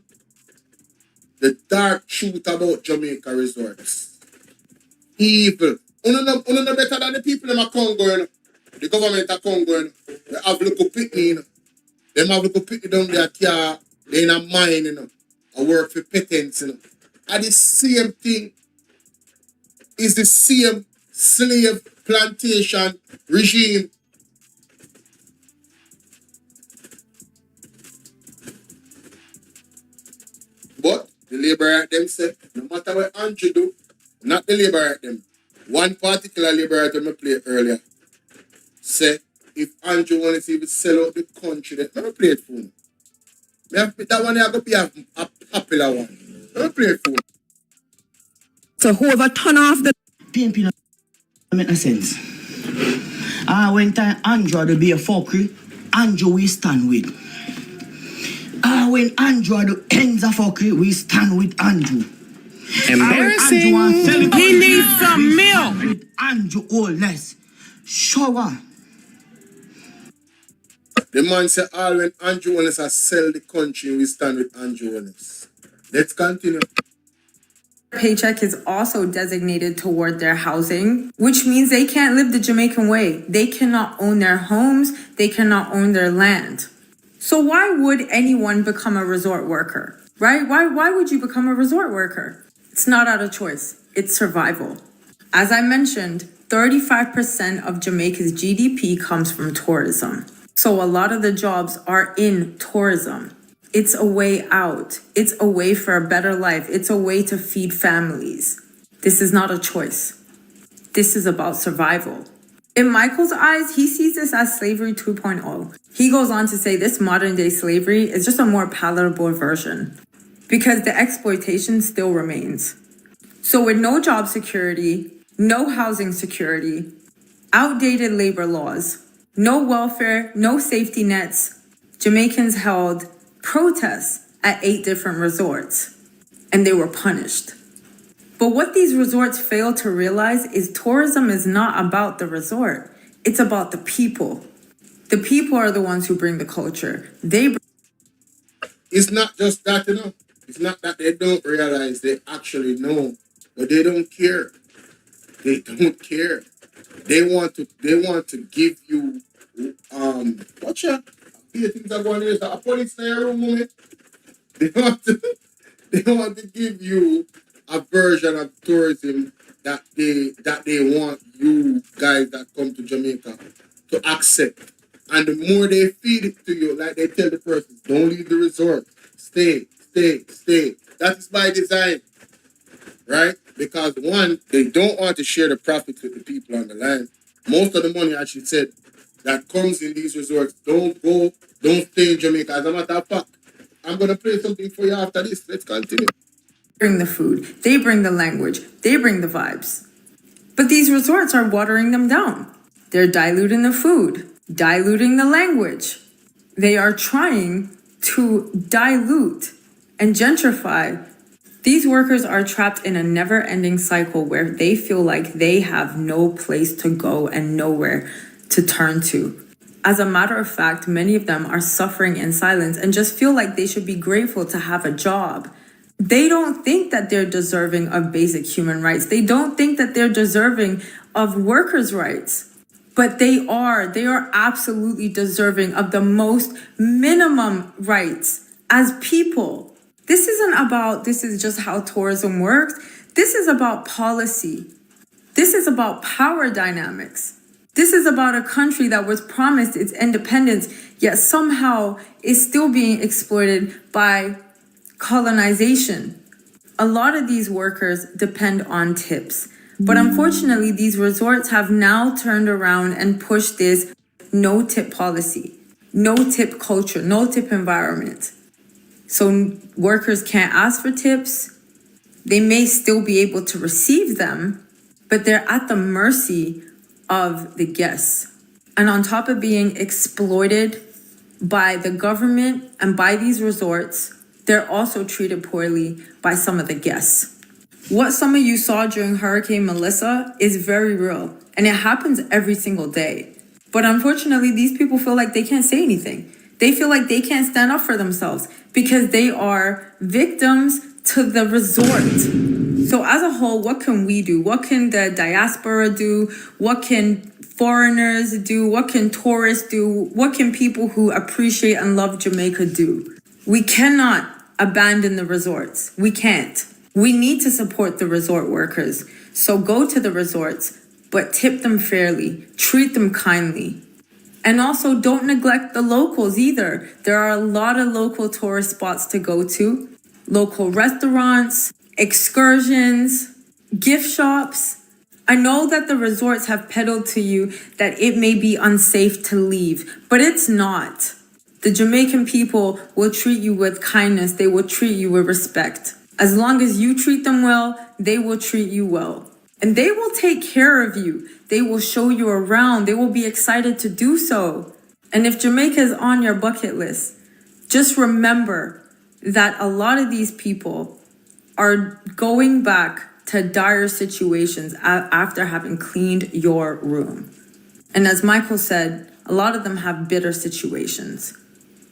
The dark truth about Jamaica resorts. Evil. Uno no better than the people in Congo, you know? The government of Congo, you know? They have little pitney, you know? Them have little pitney down their car, they in a mine, you know? I work for patents, you know? And the same thing is the same slave plantation regime. But the labor right them say, no matter what Andrew do, not the labor right them. One particular labor right them I played earlier say, if Andrew wants to sell out the country, then let me play it for him. That one I go be a popular one. Let me play it for him. So whoever turn off the PNP no make no sense. When time Andrew to be a fuckery, Andrew we stand with. When Andrew do ends a fuckery, we stand with Andrew. Embarrassing. He needs some milk. With Andrew oldness. Shower. The man say all when Andrew wants to sell the country, we stand with Andrew wants. Let's continue. Paycheck is also designated toward their housing, which means they can't live the Jamaican way. They cannot own their homes. They cannot own their land. So why would anyone become a resort worker, right? Why would you become a resort worker? It's not out of choice. It's survival. As I mentioned, 35% of Jamaica's GDP comes from tourism. So a lot of the jobs are in tourism. It's a way out. It's a way for a better life. It's a way to feed families. This is not a choice. This is about survival. In Michael's eyes, he sees this as slavery 2.0. He goes on to say this modern day slavery is just a more palatable version because the exploitation still remains. So with no job security, no housing security, outdated labor laws, no welfare, no safety nets, Jamaicans held protests at 8 different resorts, and they were punished. But what these resorts fail to realize is tourism is not about the resort. It's about the people. The people are the ones who bring the culture. It's not just that, you know. It's not that they don't realize, they actually know, but they don't care. They don't care. They want to give you watch out. Things are going on. A police in your room, moment. They want to give you a version of tourism that they want you guys that come to Jamaica to accept. And the more they feed it to you, like they tell the person, don't leave the resort. Stay. That is by design. Right? Because one, they don't want to share the profits with the people on the land. Most of the money, actually said, that comes in these resorts, don't stay in Jamaica. As a matter of fact, I'm going to play something for you after this. Let's continue. Bring the food, they bring the language, they bring the vibes. But these resorts are watering them down. They're diluting the food, diluting the language. They are trying to dilute and gentrify. These workers are trapped in a never-ending cycle where they feel like they have no place to go and nowhere to turn to. As a matter of fact, many of them are suffering in silence and just feel like they should be grateful to have a job. They don't think that they're deserving of basic human rights. They don't think that they're deserving of workers' rights. But they are absolutely deserving of the most minimum rights as people. This isn't about, this is just how tourism works. This is about policy. This is about power dynamics. This is about a country that was promised its independence, yet somehow is still being exploited by colonization. A lot of these workers depend on tips. But unfortunately, these resorts have now turned around and pushed this no-tip policy, no-tip culture, no-tip environment. So workers can't ask for tips. They may still be able to receive them, but they're at the mercy of the guests. And on top of being exploited by the government and by these resorts, they're also treated poorly by some of the guests. What some of you saw during Hurricane Melissa is very real, and it happens every single day. But unfortunately, these people feel like they can't say anything. They feel like they can't stand up for themselves because they are victims to the resort. So as a whole, what can we do? What can the diaspora do? What can foreigners do? What can tourists do? What can people who appreciate and love Jamaica do? We cannot abandon the resorts. We can't. We need to support the resort workers. So go to the resorts, but tip them fairly, treat them kindly. And also don't neglect the locals either. There are a lot of local tourist spots to go to, local restaurants, excursions, gift shops. I know that the resorts have peddled to you that it may be unsafe to leave, but it's not. The Jamaican people will treat you with kindness. They will treat you with respect. As long as you treat them well, they will treat you well. And they will take care of you. They will show you around. They will be excited to do so. And if Jamaica is on your bucket list, just remember that a lot of these people are going back to dire situations after having cleaned your room. And as Michael said, a lot of them have bitter situations.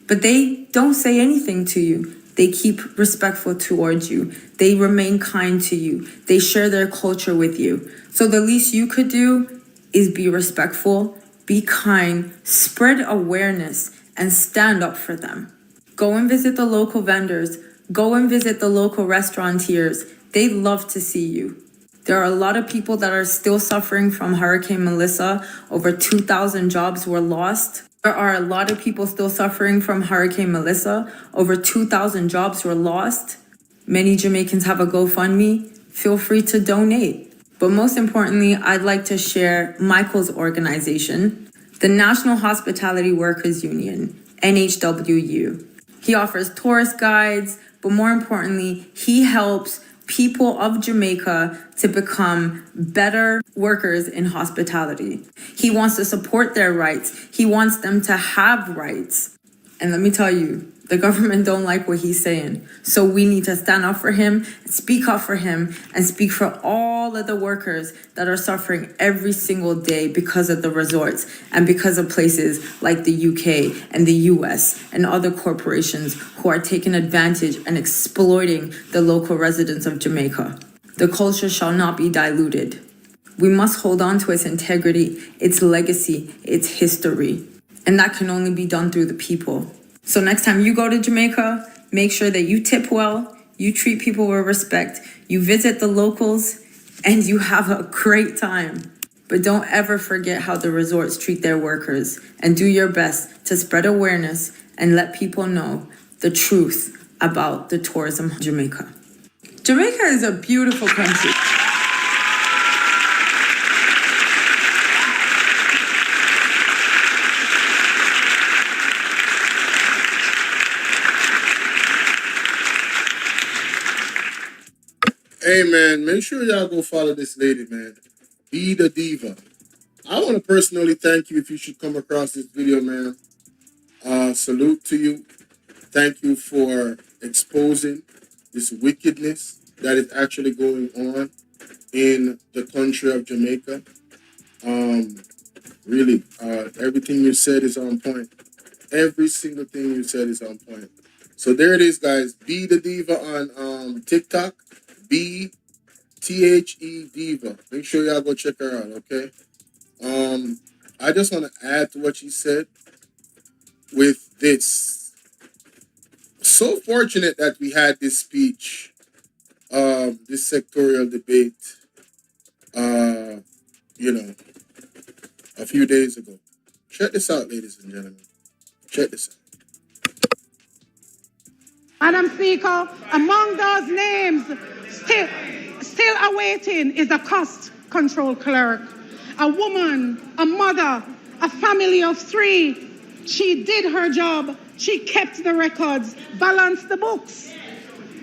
But they don't say anything to you. They keep respectful towards you. They remain kind to you. They share their culture with you. So the least you could do is be respectful, be kind, spread awareness, and stand up for them. Go and visit the local vendors. Go and visit the local restaurateurs. They love to see you. There are a lot of people that are still suffering from Hurricane Melissa. Over 2,000 jobs were lost. There are a lot of people still suffering from Hurricane Melissa. Over 2,000 jobs were lost. Many Jamaicans have a GoFundMe. Feel free to donate. But most importantly, I'd like to share Michael's organization, the National Hospitality Workers Union, NHWU. He offers tourist guides, but more importantly, he helps people of Jamaica to become better workers in hospitality. He wants to support their rights. He wants them to have rights. And let me tell you, the government don't like what he's saying. So we need to stand up for him, speak up for him, and speak for all of the workers that are suffering every single day because of the resorts and because of places like the UK and the US and other corporations who are taking advantage and exploiting the local residents of Jamaica. The culture shall not be diluted. We must hold on to its integrity, its legacy, its history. And that can only be done through the people. So next time you go to Jamaica, make sure that you tip well, you treat people with respect, you visit the locals, and you have a great time. But don't ever forget how the resorts treat their workers, and do your best to spread awareness and let people know the truth about the tourism of Jamaica. Jamaica is a beautiful country. Hey man, make sure y'all go follow this lady, man. Be the Diva. I want to personally thank you if you should come across this video, man. Salute to you. Thank you for exposing this wickedness that is actually going on in the country of Jamaica. Really, everything you said is on point. Every single thing you said is on point. So there it is, guys. Be the Diva on TikTok. BTHE Diva. Make sure y'all go check her out, okay? I just want to add to what she said with this. So fortunate that we had this speech, this sectorial debate, a few days ago. Check this out, ladies and gentlemen. Check this out. Madam Speaker, among those names still awaiting is a cost control clerk, a woman, a mother, a family of 3. She did her job. She kept the records, balanced the books,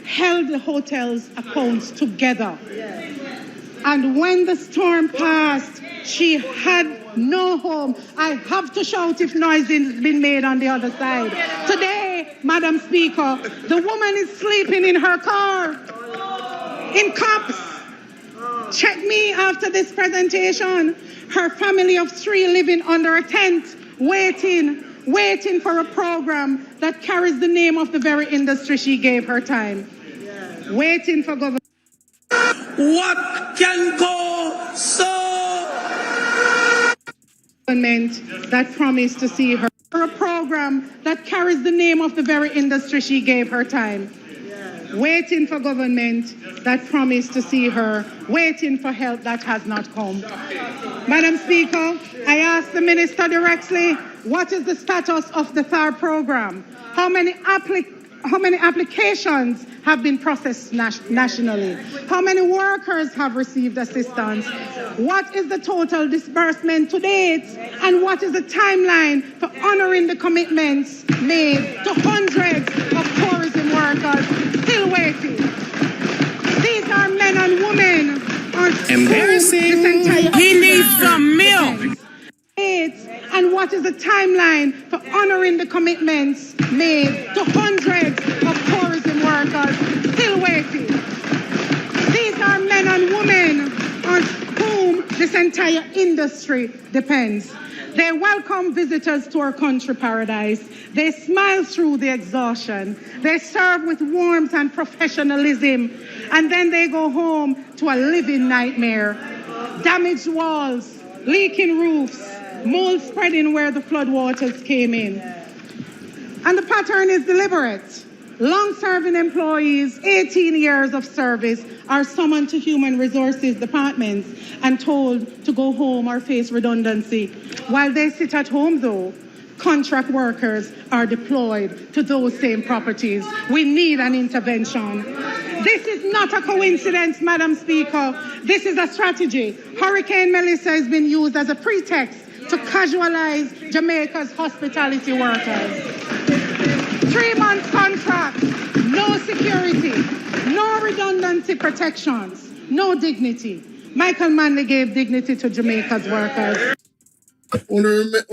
held the hotel's accounts together. And when the storm passed, she had no home. I have to shout if noise has been made on the other side. Today, Madam Speaker, the woman is sleeping in her car. in cops. Check me after this presentation. Her family of 3 living under a tent, waiting for a program that carries the name of the very industry she gave her time. Waiting for government. What can go so? Government that promised to see her for a program that carries the name of the very industry she gave her time. Waiting for government that promised to see her, waiting for help that has not come. Madam Speaker, I asked the minister directly, what is the status of the THAR program? How many applications have been processed nationally? How many workers have received assistance? What is the total disbursement to date? And what is the timeline for honoring the commitments made to hundreds of tourism workers still waiting? These are men and women on Embarrassing. He needs some milk. And what is the timeline for honoring the commitments made to hundreds of tourism workers still waiting? These are men and women on whom this entire industry depends. They welcome visitors to our country paradise. They smile through the exhaustion. They serve with warmth and professionalism. And then they go home to a living nightmare. Damaged walls, leaking roofs, mold spreading where the floodwaters came in. And the pattern is deliberate. Long-serving employees, 18 years of service, are summoned to human resources departments and told to go home or face redundancy. While they sit at home, though, contract workers are deployed to those same properties. We need an intervention. This is not a coincidence, Madam Speaker. This is a strategy. Hurricane Melissa has been used as a pretext to casualize Jamaica's hospitality workers. 3-month contract, no security, no redundancy protections, no dignity. Michael Manley gave dignity to Jamaica's workers. When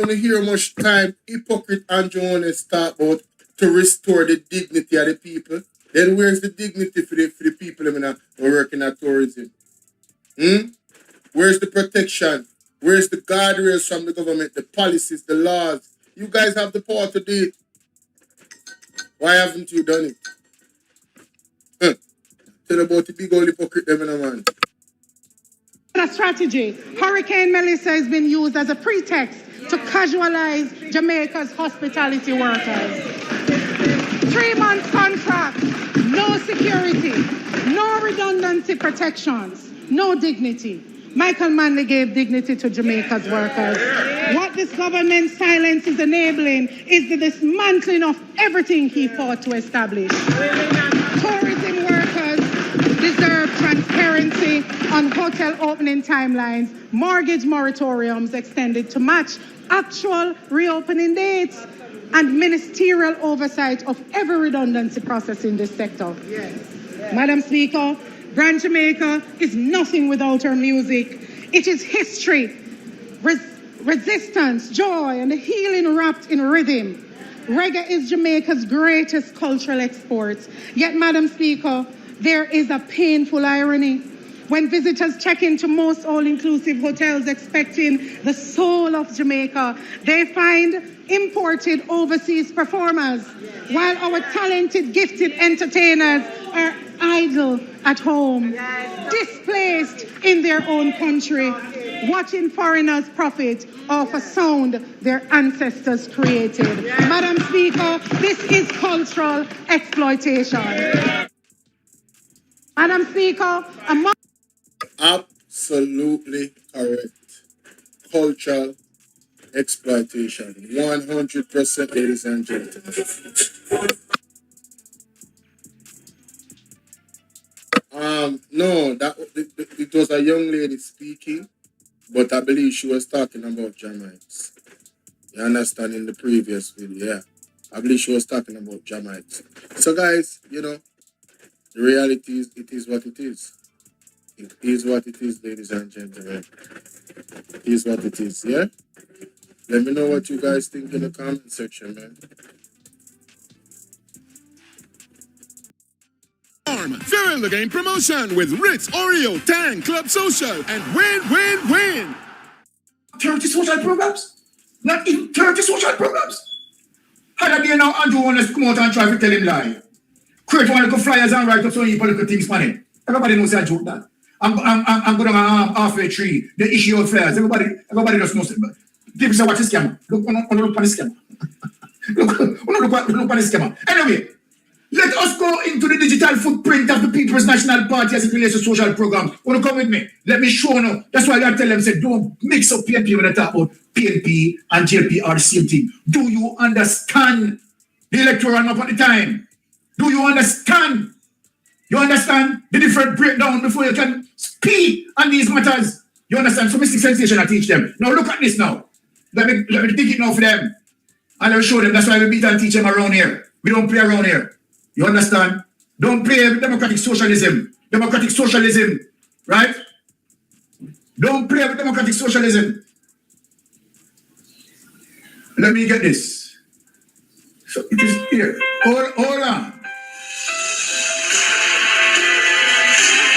you hear much time hypocrite Andrew Honest talk about to restore the dignity of the people, then where's the dignity for the people who are working at tourism? Where's the protection? Where's the guardrails from the government, the policies, the laws? You guys have the power to do it. Why haven't you done it? Tell about the big old hypocrite them, man. A strategy. Hurricane Melissa has been used as a pretext to casualize Jamaica's hospitality workers. 3-month contract, no security, no redundancy protections, no dignity. Michael Manley gave dignity to Jamaica's workers. What this government silence is enabling is the dismantling of everything he fought to establish. Tourism workers deserve transparency on hotel opening timelines, mortgage moratoriums extended to match actual reopening dates, and ministerial oversight of every redundancy process in this sector. Madam Speaker, Grand Jamaica is nothing without her music. It is history, resistance, joy, and the healing wrapped in rhythm. Reggae is Jamaica's greatest cultural export. Yet, Madam Speaker, there is a painful irony. When visitors check into most all-inclusive hotels expecting the soul of Jamaica, they find imported overseas performers, while our talented, gifted entertainers are idle at home, displaced in their own country, watching foreigners profit off a sound their ancestors created. Madam Speaker, this is cultural exploitation. Madam Speaker, absolutely correct. Cultural exploitation. 100%, ladies and gentlemen. No, it was a young lady speaking, but I believe she was talking about Jamaics. You understand, in the previous video, yeah. I believe she was talking about Jamaics. So guys, you know, the reality is, it is what it is. It is what it is, ladies and gentlemen. It is what it is, yeah? Let me know what you guys think in the comment section, man. Fuel the game promotion with Ritz, Oreo, Tang, Club Social, and win. 30 social programs? Not even 30 social programs? How that day now Andrew want to come out and try to tell him lie? Create one little flyers and write up some political things for it. Everybody knows I joke that. I'm going to halfway tree. They issue out flyers. Everybody just knows. People say, watch this scammer. Look on the scammer. Look on the scammer. Anyway, let us go into the digital footprint of the People's National Party as it relates to social programs. Want to come with me? Let me show you. That's why I tell them, say, don't mix up PNP when I talk about PNP and JLP are the same thing. Do you understand the electoral map at the time? Do you understand? You understand the different breakdown before you can speak on these matters? You understand? So Mystic Sensation, I teach them. Now look at this now. Let me dig it now for them. And I'll show them. That's why we beat and teach them around here. We don't play around here. You understand? Don't play with democratic socialism. Democratic socialism, right? Don't play with democratic socialism. Let me get this. So it is here. Hold on.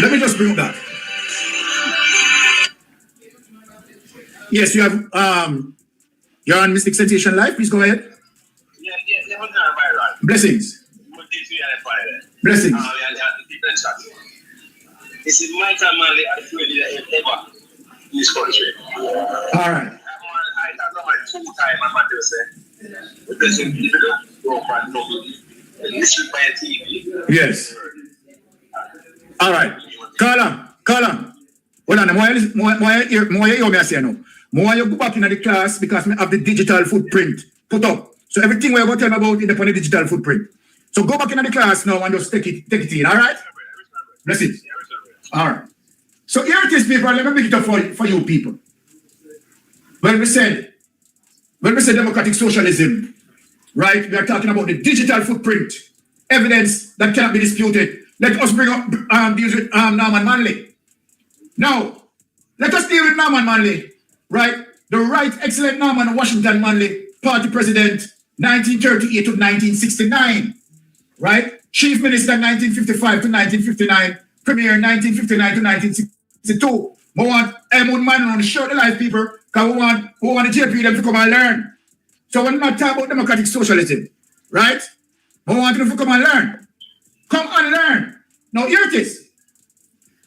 Let me just bring that. Yes, you have you're on Mystic Sensation Live. Please go ahead. Blessings. Blessings. This is my time, man. I feel it ever in this country. All right. I don't know 2 times, I'm not say. The president, people don't go and listen by TV. Yes. All right. Call on. Hold on. More you say no. More you go back into the class because I have the digital footprint put up. So everything we're going to tell me about is upon the digital footprint. So go back into the class now and just take it in. All right? That's it. All right. So here it is, people. Let me make it up for you people. When we say democratic socialism, right? We are talking about the digital footprint, evidence that cannot be disputed. Let us bring up deals with Norman Manley. Now, let us deal with Norman Manley, right? The right excellent Norman Washington Manley, party president, 1938 to 1969, right? Chief minister 1955 to 1959, premier 1959 to 1962. We want Maroon man to show the life people, because we want the JP them to come and learn. So we're not talking about democratic socialism, right? We want them to come and learn. Come and learn. Now here it is.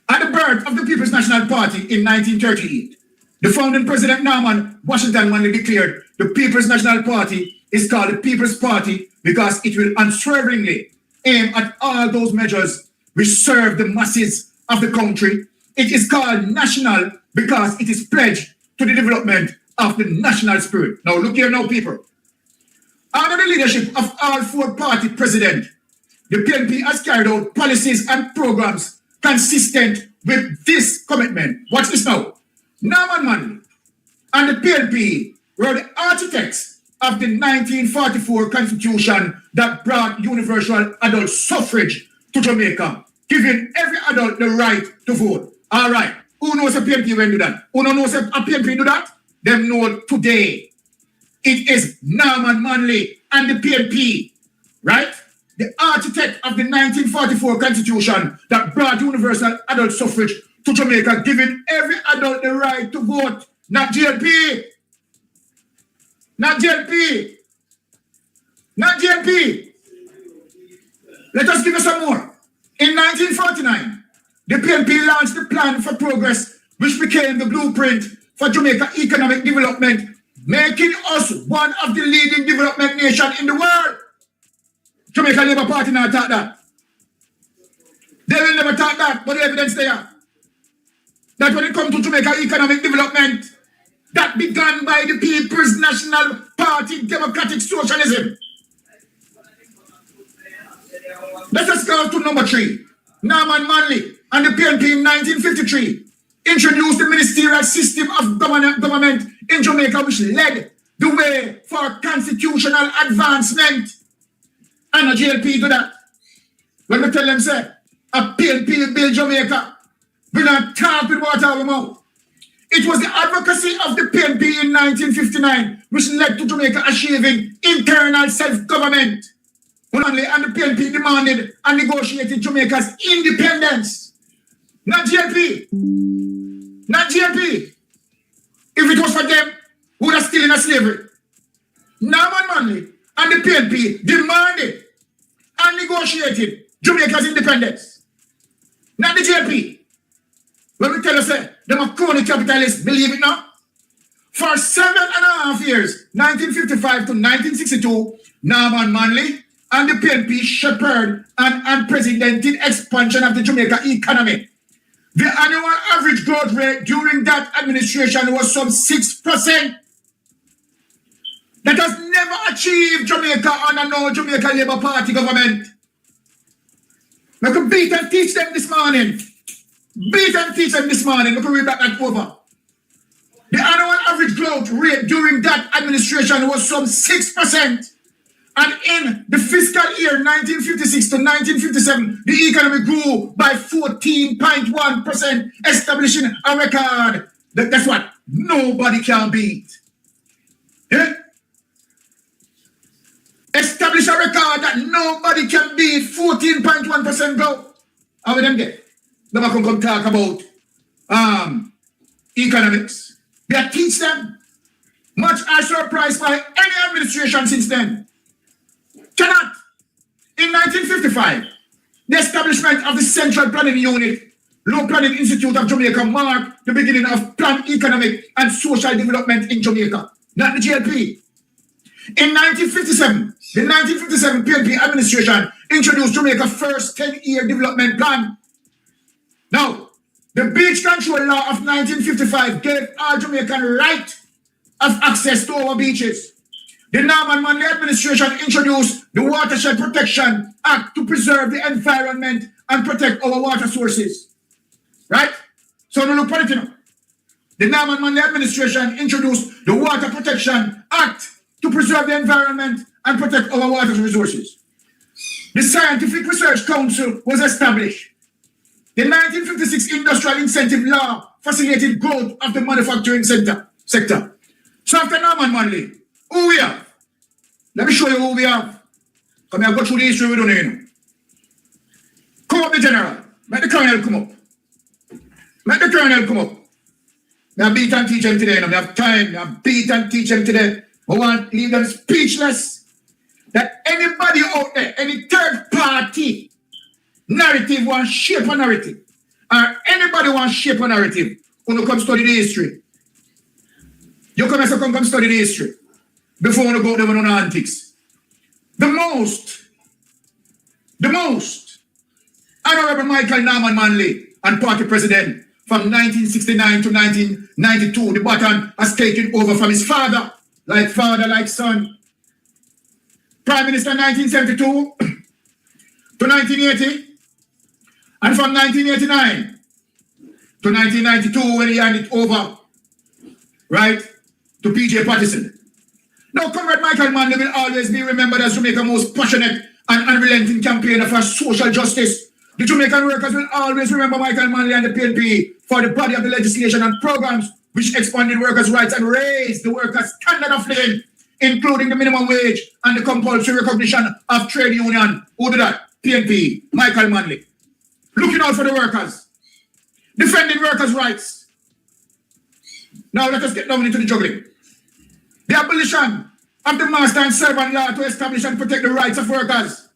At the birth of the People's National Party in 1938, the founding president Norman Washington Manley declared the People's National Party is called the People's Party because it will unswervingly aim at all those measures which serve the masses of the country. It is called national because it is pledged to the development of the national spirit. Now look here now, people. Under the leadership of all 4 party presidents, the PNP has carried out policies and programs consistent with this commitment. Watch this now. Norman Manley and the PNP were the architects of the 1944 Constitution that brought universal adult suffrage to Jamaica, giving every adult the right to vote. All right. Who knows a PNP when do that? Who knows a PNP do that? Them know today. It is Norman Manley and the PNP, right? The architect of the 1944 Constitution that brought universal adult suffrage to Jamaica, giving every adult the right to vote. Not JLP. Not JLP. Not JLP. Let us give you some more. In 1949, the PNP launched the Plan for Progress, which became the blueprint for Jamaica economic development, making us one of the leading development nations in the world. Jamaica Labour Party now talk that. They will never talk that, but the evidence there. That when it comes to Jamaica economic development, that began by the People's National Party Democratic Socialism. Let us go to number 3. Norman Manley and the PNP in 1953 introduced the ministerial system of government in Jamaica, which led the way for constitutional advancement. And a JLP do that. When we tell them, say, a PNP build Jamaica, we not talk with water out of our mouth. It was the advocacy of the PNP in 1959 which led to Jamaica achieving internal self-government. Manley and the PNP demanded and negotiated Jamaica's independence. Not GLP. Not GLP. If it was for them, we would have still in a slavery. Norman Manley and the PNP demanded and negotiated Jamaica's independence. Not the GLP. When we tell you, say, them are crony capitalists, believe it now? For 7.5 years, 1955 to 1962, Norman Manley and the PNP shepherded an unprecedented expansion of the Jamaica economy. The annual average growth rate during that administration was some 6%. That has never achieved Jamaica under no Jamaica Labour Party government. We could beat and teach them this morning. Beat and teach them this morning. We could read that and over. The annual average growth rate during that administration was some 6%. And in the fiscal year 1956 to 1957, the economy grew by 14.1%, establishing a record that's what nobody can beat. Yeah? Establish a record that nobody can beat, 14.1% growth. How will them get? They can come talk about economics. They teach them. Much are surprised by any administration since then. Cannot. In 1955, the establishment of the Central Planning Unit, Low Planning Institute of Jamaica marked the beginning of planned economic and social development in Jamaica, not the GLP. In 1957, the 1957 PNP administration introduced Jamaica's first 10-year development plan. Now, the Beach Control Law of 1955 gave all Jamaican right of access to our beaches. The Norman Manley administration introduced the Watershed Protection Act to preserve the environment and protect our water sources. Right? So now look at it, you know. The Norman Manley administration introduced the Water Protection Act to preserve the environment and protect our water resources. The Scientific Research Council was established. The 1956 Industrial Incentive Law facilitated growth of the manufacturing sector. So after Norman Manley, who we have? Let me show you who we have. Come here, go through the history we don't know. Come up the general. Make the colonel come up. Make the colonel come up. I beat and teach them today. I have time. I beat and teach them today. I want to leave them speechless. That anybody out there, any third party narrative want to shape a narrative. Or anybody want to shape a narrative when you come study the history. You come and come study the history. Before you go there with no antics. The most Honorable Michael Norman Manley and party president from 1969 to 1992, the baton has taken over from his father, like son. Prime Minister 1972 to 1980, and from 1989 to 1992 when he handed over, right, to PJ Patterson. Now, Comrade Michael Manley will always be remembered as Jamaica's most passionate and unrelenting campaigner for social justice. The Jamaican workers will always remember Michael Manley and the PNP for the body of the legislation and programs which expanded workers' rights and raised the workers' standard of living, including the minimum wage and the compulsory recognition of trade union. Who did that? PNP, Michael Manley. Looking out for the workers. Defending workers' rights. Now let us get down into the juggling. The abolition of the Master and Servant Law to establish and protect the rights of workers.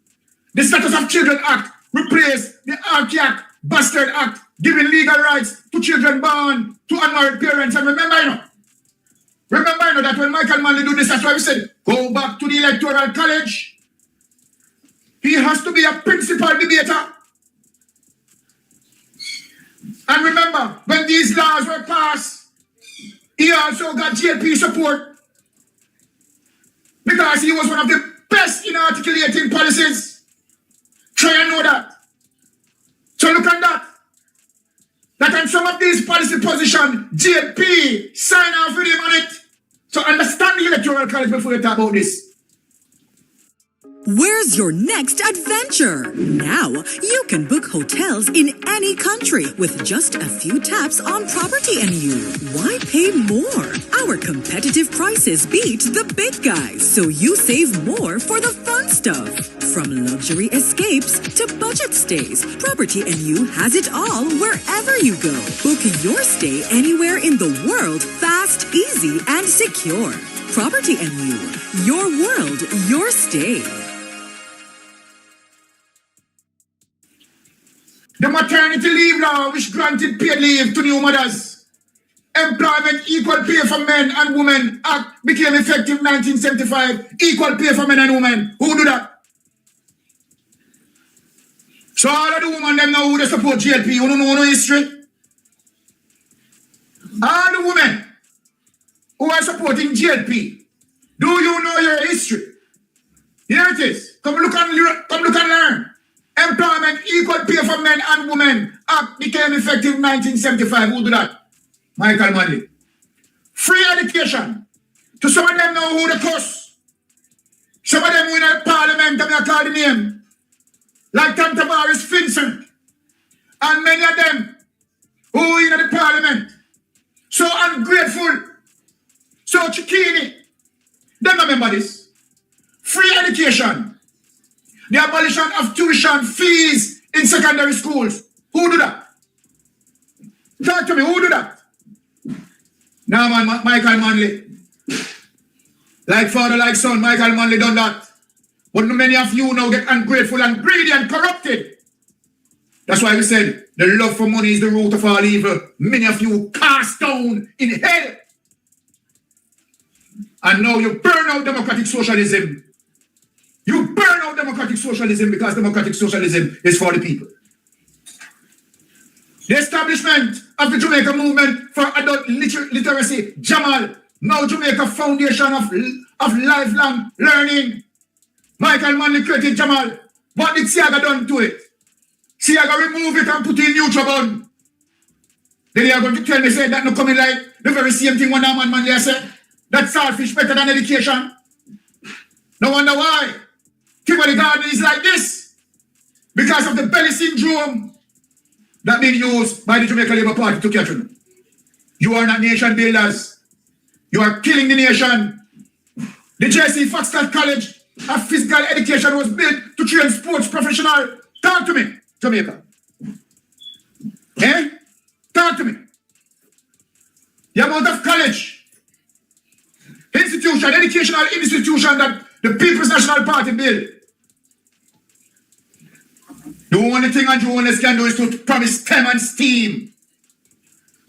The Status of Children Act replaced the Archaic Bastard Act, giving legal rights to children born to unmarried parents. And remember, that when Michael Manley do this, that's why we said, go back to the Electoral College. He has to be a principal debater. And remember, when these laws were passed, he also got JP support. Because he was one of the best in articulating policies. Try and know that. So look at that. That on some of these policy positions, JP sign off with him on it. So understand the Electoral College before you talk about this. Where's your next adventure? Now, you can book hotels in any country with just a few taps on Property and You. Why pay more? Our competitive prices beat the big guys, so you save more for the fun stuff. From luxury escapes to budget stays, Property and You has it all wherever you go. Book your stay anywhere in the world fast, easy, and secure. Property and You. Your world, your stay. The maternity leave law, which granted paid leave to new mothers. Employment Equal Pay for Men and Women Act became effective 1975. Equal pay for men and women. Who do that? So all of the women them know who they support GLP. You don't know no history? All the women who are supporting GLP, do you know your history? Here it is. Come look and learn. Employment Equal Pay for Men and Women Act became effective 1975. Who do that? Michael Manley. Free education. To some of them know who they cuss. Some of them who in the parliament, I call the name. Like Tanta Maris Vincent. And many of them who in the parliament. So ungrateful. So Chikini. Them remember this. Free education. The abolition of tuition fees in secondary schools. Who do that? Talk to me, who do that? Now, man, Michael Manley. Like father, like son, Michael Manley done that. But many of you now get ungrateful and greedy and corrupted. That's why we said the love for money is the root of all evil. Many of you cast down in hell. And now you burn out democratic socialism. You burn out democratic socialism because democratic socialism is for the people. The establishment of the Jamaica movement for adult literacy, Jamal, now Jamaica Foundation of Lifelong Learning. Michael Manley created Jamal. What did Siaga done to it? Siaga remove it and put it in neutral bun. Then they are going to tell me, say, that no coming like the very same thing when man Manley said, that saltfish better than education. No wonder why. Kimberly Garden is like this because of the belly syndrome that being used by the Jamaica Labour Party to catch you. You are not nation builders. You are killing the nation. The J.C. Foxtrot College of Physical Education was built to train sports professionals. Talk to me, Jamaica. Eh? Talk to me. The amount of college, institution, educational institution that the People's National Party built. The only thing Andrew Holness can do is to promise STEM and STEAM.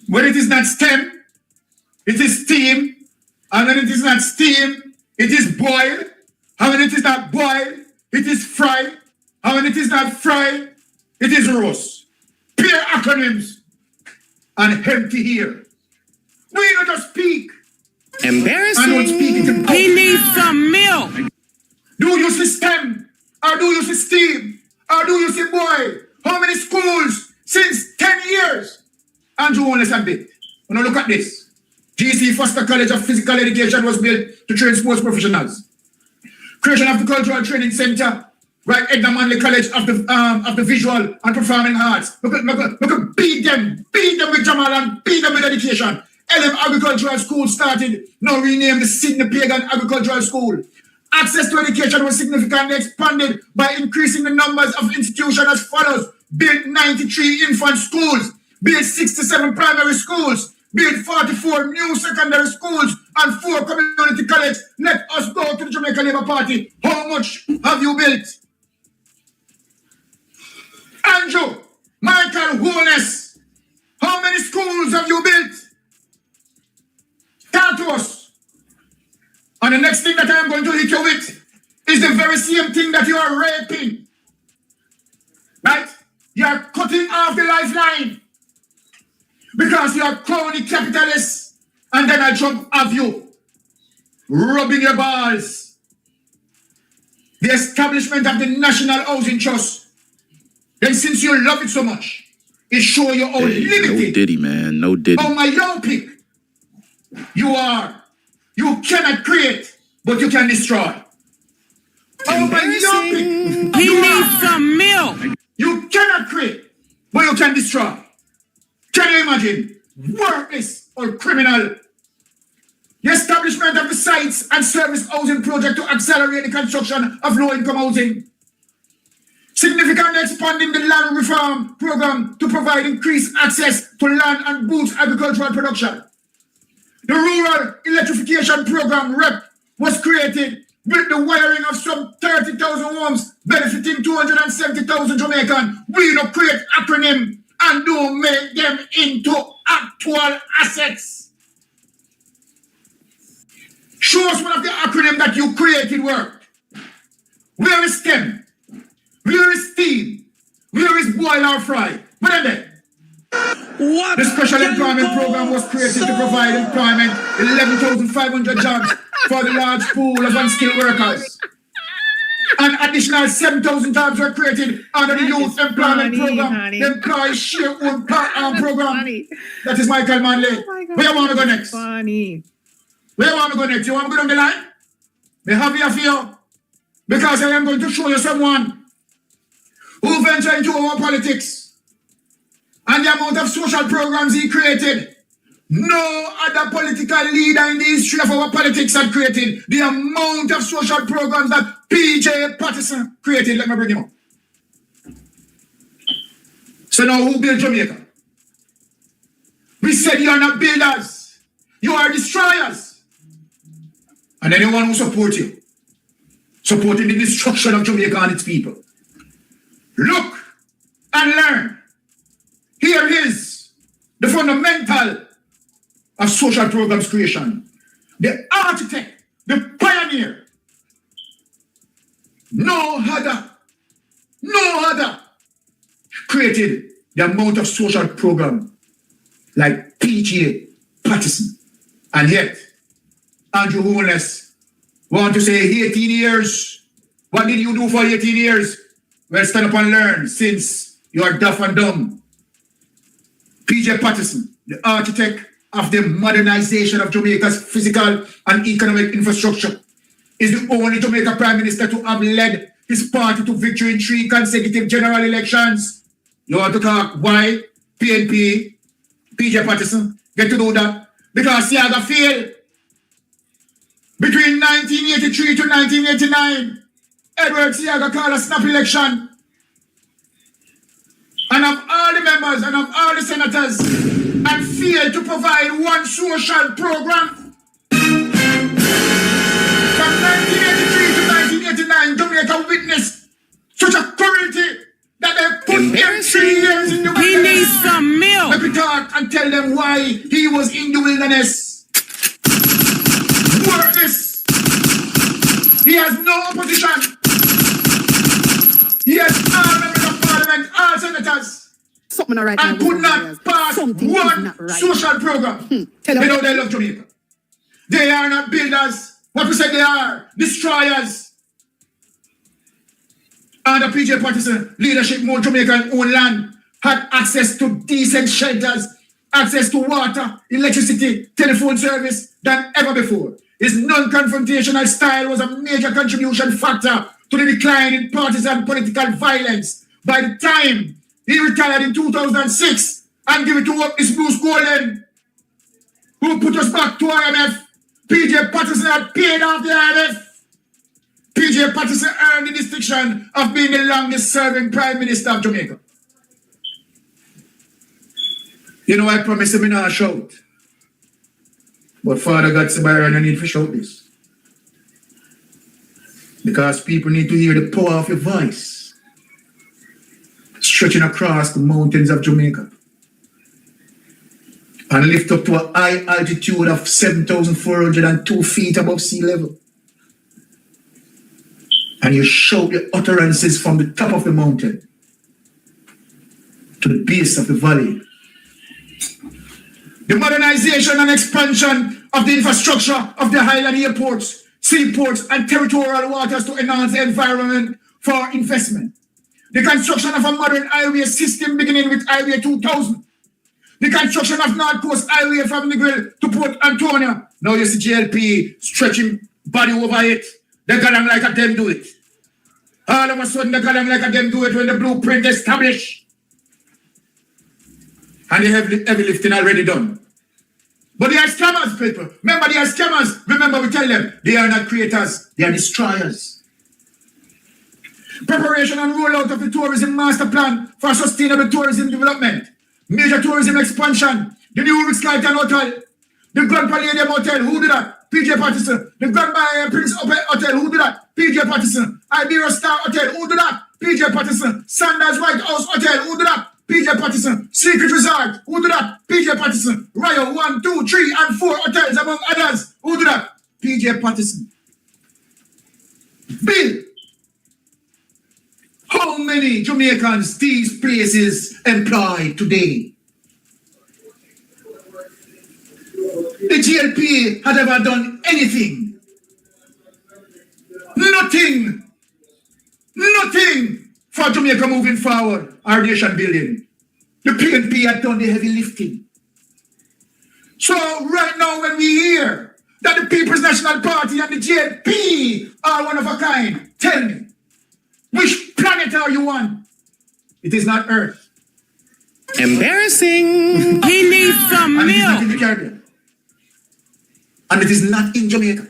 When it is not STEM, it is STEAM. And when it is not STEAM, it is boiled. And when it is not boiled, it is fried. And when it is not fried, it is roast. Pure acronyms and empty here. We not just speak. Embarrassing. I don't speak it. We need some milk. Do you see STEM? Or do you see STEAM? Or do you see boy? How many schools since 10 years? Andrew Holness and bit. Now look at this. GC Foster College of Physical Education was built to train sports professionals. Creation of the Cultural Training Center. Right, Edna Manley College of the Visual and Performing Arts. Look at beat them with Jamal and beat them with education. LM Agricultural School started, now renamed the Sydney Pagan Agricultural School. Access to education was significantly expanded by increasing the numbers of institutions as follows. Built 93 infant schools, built 67 primary schools, built 44 new secondary schools, and 4 community colleges. Let us go to the Jamaica Labour Party. How much have you built? Andrew, Michael Holness, how many schools have you built? Talk to us. And the next thing that I am going to hit you with is the very same thing that you are raping. Right? You are cutting off the lifeline because you are crony capitalists. And then I jump off you, rubbing your balls. The establishment of the National Housing Trust. Then since you love it so much, it shows you how limited. No Diddy, man. No Diddy. Oh, my young pick. You are. You cannot create, but you can destroy. Oh my yuppie! He needs some milk. You cannot create, but you can destroy. Can you imagine? Worthless or criminal. The establishment of the sites and service housing project to accelerate the construction of low-income housing. Significantly expanding the land reform program to provide increased access to land and boost agricultural production. The rural electrification program REP was created with the wiring of some 30,000 homes benefiting 270,000 Jamaicans. We don't create acronym and don't make them into actual assets. Show us one of the acronyms that you created worked. Where is STEM? Where is STEAM? Where is boil or fry? What are they? What? The Special Employment Program was created to provide employment 11,500 jobs for the large pool of unskilled workers. An additional 7,000 jobs were created under the Youth Employment Program, the Employee Share Own Program. That is Michael Manley. Where you want to go next? Funny. Where you want to go next? You want to go down the line? Be happy for you. Because I am going to show you someone who ventured into our politics. And the amount of social programs he created. No other political leader in the history of our politics had created the amount of social programs that PJ Patterson created. Let me bring him up. So now who built Jamaica? We said you are not builders. You are destroyers. And anyone who supports you, supporting the destruction of Jamaica and its people. Look and learn. Here is the fundamental of social programs creation. The architect, the pioneer. No other created the amount of social program like PJ Patterson. And yet, Andrew Holness want to say 18 years. What did you do for 18 years? Well, stand up and learn since you are deaf and dumb. PJ Patterson, the architect of the modernization of Jamaica's physical and economic infrastructure, is the only Jamaica Prime Minister to have led his party to victory in 3 consecutive general elections. You want to talk why PNP, PJ Patterson, get to do that? Because Siaga failed. Between 1983 to 1989, Edward Siaga called a snap election. And of all the members and of all the senators, and failed to provide one social program. From 1983 to 1989, Jamaica witnessed such a cruelty that they put him 3 years in the wilderness. He needs some milk. Let me talk and tell them why he was in the wilderness. Worthless. He has no opposition. He has all members of parliament, all senators. Something all right and now, could not pass one right. social program. They know they love Jamaica. They are not builders. What we said they are, destroyers. Under PJ Patterson leadership, more Jamaican own land had access to decent shelters, access to water, electricity, telephone service than ever before. His non-confrontational style was a major contribution factor to the decline in partisan political violence. By the time he retired in 2006 and gave it to his Bruce Golden, who put us back to IMF. PJ Patterson had paid off the IMF. PJ Patterson earned the distinction of being the longest serving Prime Minister of Jamaica. You know, I promised him not to shout. But Father God said, I need to shout this. Because people need to hear the power of your voice. Stretching across the mountains of Jamaica. And lift up to a high altitude of 7,402 feet above sea level. And you shout the utterances from the top of the mountain to the base of the valley. The modernization and expansion of the infrastructure of the highland airports, seaports, and territorial waters to enhance the environment for investment. The construction of a modern highway system beginning with Highway 2000. The construction of North Coast Highway from Negril to Port Antonio. Now you see GLP stretching body over it. They got them like a them do it. All of a sudden, they call them like them do it when the blueprint established. And the heavy lifting already done. But they are scammers, people. Remember, they are scammers. Remember, we tell them, they are not creators, they are destroyers. Preparation and rollout of the tourism master plan for sustainable tourism development. Major tourism expansion. The new Ritz-Carlton Hotel. The Grand Palladium Hotel. Who did that? PJ Patterson. The Grand Prince Hotel. Who did that? PJ Patterson. Iberia Star Hotel. Who did that? PJ Patterson. Sanders White House Hotel. Who did that? PJ Patterson. Secret Resort. Who did that? PJ Patterson. Royal 1, 2, 3, and 4 hotels among others. Who did that? PJ Patterson. Bill. How many Jamaicans these places employ today? The GLP had ever done anything? Nothing. Nothing for Jamaica moving forward, our nation building. The PNP had done the heavy lifting. So right now when we hear that the People's National Party and the GLP are one of a kind, tell me, which planet are you on? It is not Earth. Embarrassing. He needs some and milk. It is not in the Caribbean. And it is not in Jamaica.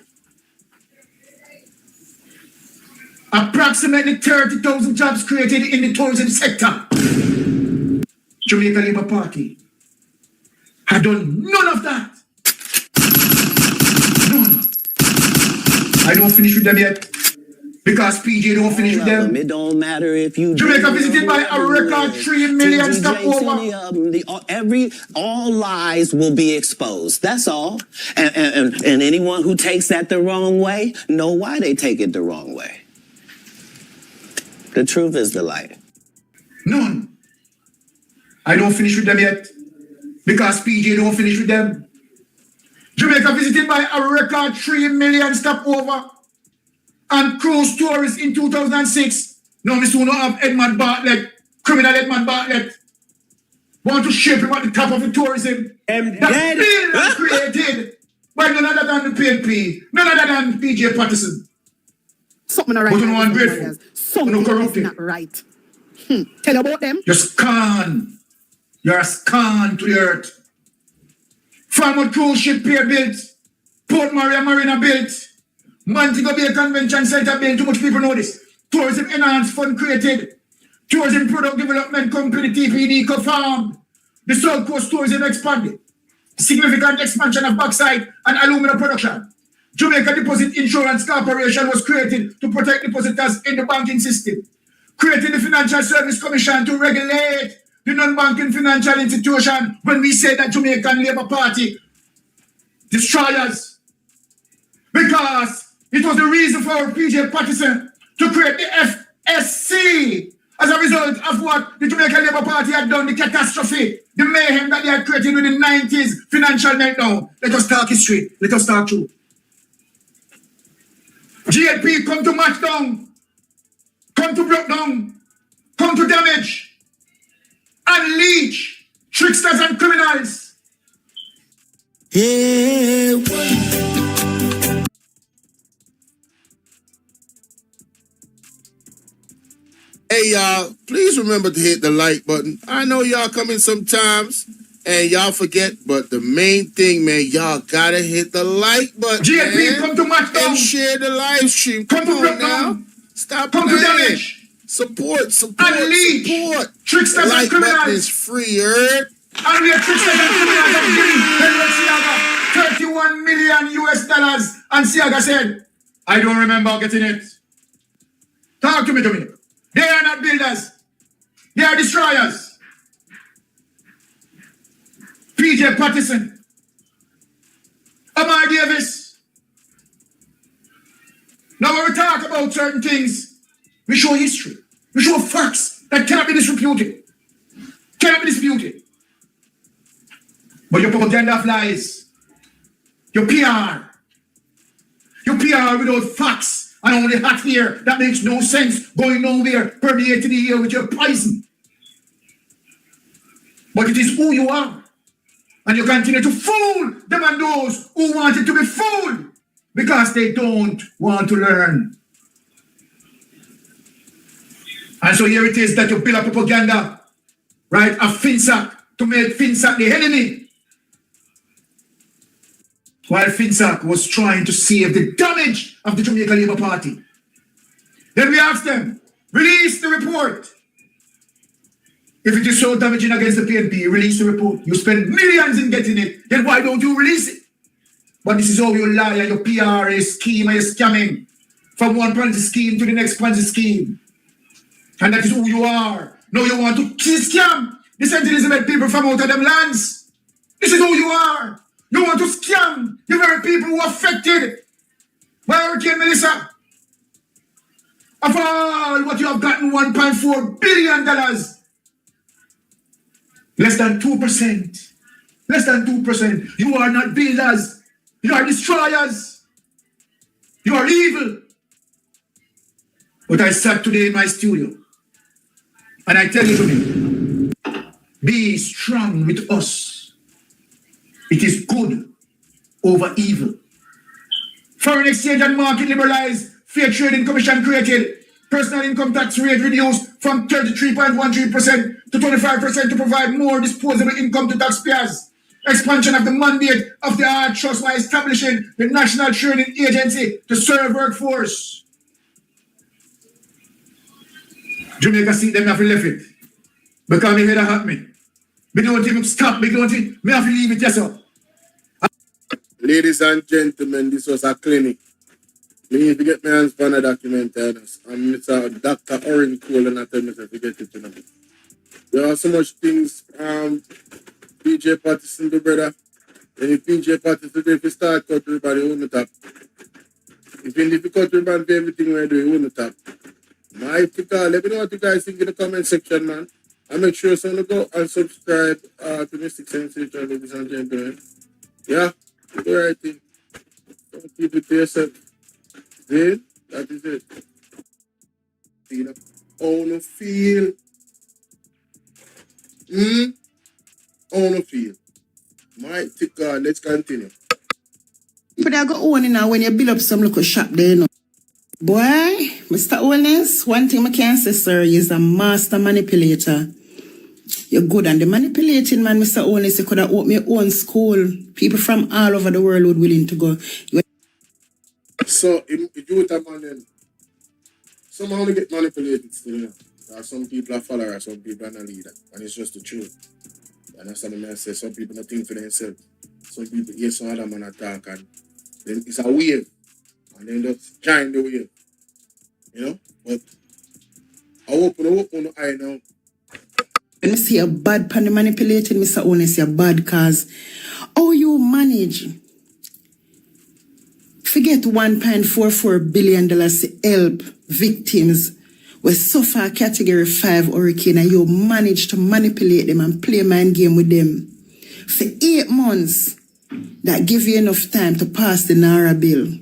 Approximately 30,000 jobs created in the tourism sector. Jamaica Labour Party had done none of that. None. I don't finish with them yet. Because PJ don't finish with them. It don't matter if you Jamaica visited by a record 3 million stopover. All lies will be exposed. That's all. And anyone who takes that the wrong way know why they take it the wrong way. The truth is the light. None. I don't finish with them yet. Because PJ don't finish with them. Jamaica visited by a record 3 million stopover. And cruise tourists in 2006. Now, we soon have Edmund Bartlett, criminal Edmund Bartlett, want to shape him at the top of the tourism. That bill was created by none other than the PNP, none other than PJ Patterson. Something not right. But you know, ungrateful. Something is not right. Tell about them. You're scorn. You're a scorn to the earth. Farmer cruise ship pier built. Portmore Marina built. Montego Bay Convention Center built. Too much people know this. Tourism Enhanced Fund created. Tourism Product Development Company, TPD, co-farmed. The South Coast Tourism expanded. Significant expansion of bauxite and alumina production. Jamaica Deposit Insurance Corporation was created to protect depositors in the banking system. Creating the Financial Service Commission to regulate the non-banking financial institution when we say that Jamaican Labour Party destroyers. Because it was the reason for PJ Patterson to create the FSC as a result of what the Jamaican Labour Party had done, the catastrophe, the mayhem that they had created with the 90s financial meltdown. Let us talk history. Let us talk truth. GLP come to match down, come to break down, come to damage, unleash tricksters and criminals. Yeah. Hey, y'all, please remember to hit the like button. I know y'all come in sometimes and y'all forget, but the main thing, man, y'all gotta hit the like button. GLP, come to match down. And share the live stream. Come on now. Stop come playing. To damage. Support. Unleash. Support. Tricksters like and criminals. Button is free, heard? And we are tricksters and criminals of giving $31 million US. And Siaga said, I don't remember getting it. Talk to me, Dominic. They are not builders. They are destroyers. PJ Patterson. Amar Davis. Now when we talk about certain things, we show history. We show facts that cannot be disputed. Cannot be disputed. But your propaganda of lies. Your PR. Your PR without facts. And only hot here that makes no sense, going nowhere, permeating the air with your poison. But it is who you are. And you continue to fool them and those who wanted to be fooled because they don't want to learn. And so here it is that you build a propaganda, right, of FinSac to make FinSac the enemy. While FinSac was trying to save the damage of the Jamaica Labour Party. Then we asked them, release the report. If it is so damaging against the PNP, release the report. You spend millions in getting it, then why don't you release it? But this is how you lie and your PR is scheme and you're scamming from one Ponzi scheme to the next Ponzi scheme. And that is who you are. Now you want to scam the St. Elizabeth people from out of them lands. This is who you are. You want to scam the very people who are affected by Hurricane Melissa. Of all what you have gotten, $1.4 billion. Less than 2%. Less than 2%. You are not builders. You are destroyers. You are evil. But I sat today in my studio and I tell you to me, be strong with us. It is good over evil. Foreign exchange and market liberalized. Fair trading commission created. Personal income tax rate reduced from 33.13% to 25% to provide more disposable income to taxpayers. Expansion of the mandate of the Art Trust by establishing the National Training Agency to serve workforce. Jamaica see them have to left it. Because me head a hot me. Me don't even stop, me don't even, me have to leave it, yes sir. Ladies and gentlemen, this was a clinic. Me need to get my hands on a document, and Mr. Dr. Orange Cole and I tell me to get it, you know. There are so much things PJ Patterson do, brother. And if PJ Patterson do, if you start cut everybody, you won't tap. If you cut everybody for everything we do, you won't tap. My God, let me know what you guys think in the comment section, man. And make sure someone go and subscribe to Mystic Sensation, ladies and gentlemen. Yeah, do the right thing. Don't keep it to yourself. See? That is it. See the own feel. Own feel. Mighty God, let's continue. But I go on now when you build up some local shop there, you know. Boy, Mr. Owens, one thing I can say, sir, is a master manipulator. You're good on the manipulating, man, Mr. Owens. You could have opened your own school. People from all over the world would willing to go. So, if you with a man, then somehow they get manipulated still, you know. Some people are followers, some people are not leader. And it's just the truth. And that's what I say. Some people don't think for themselves. Some people hear some other man attack and then it's a wave. And then just join the wave. You know? But I open the eye now. When you see a bad pan manipulating, Mr. Owens, you're bad cause how you manage forget $1.44 billion to help victims who suffer category 5 hurricane and you manage to manipulate them and play mind game with them for 8 months. That give you enough time to pass the NARA bill.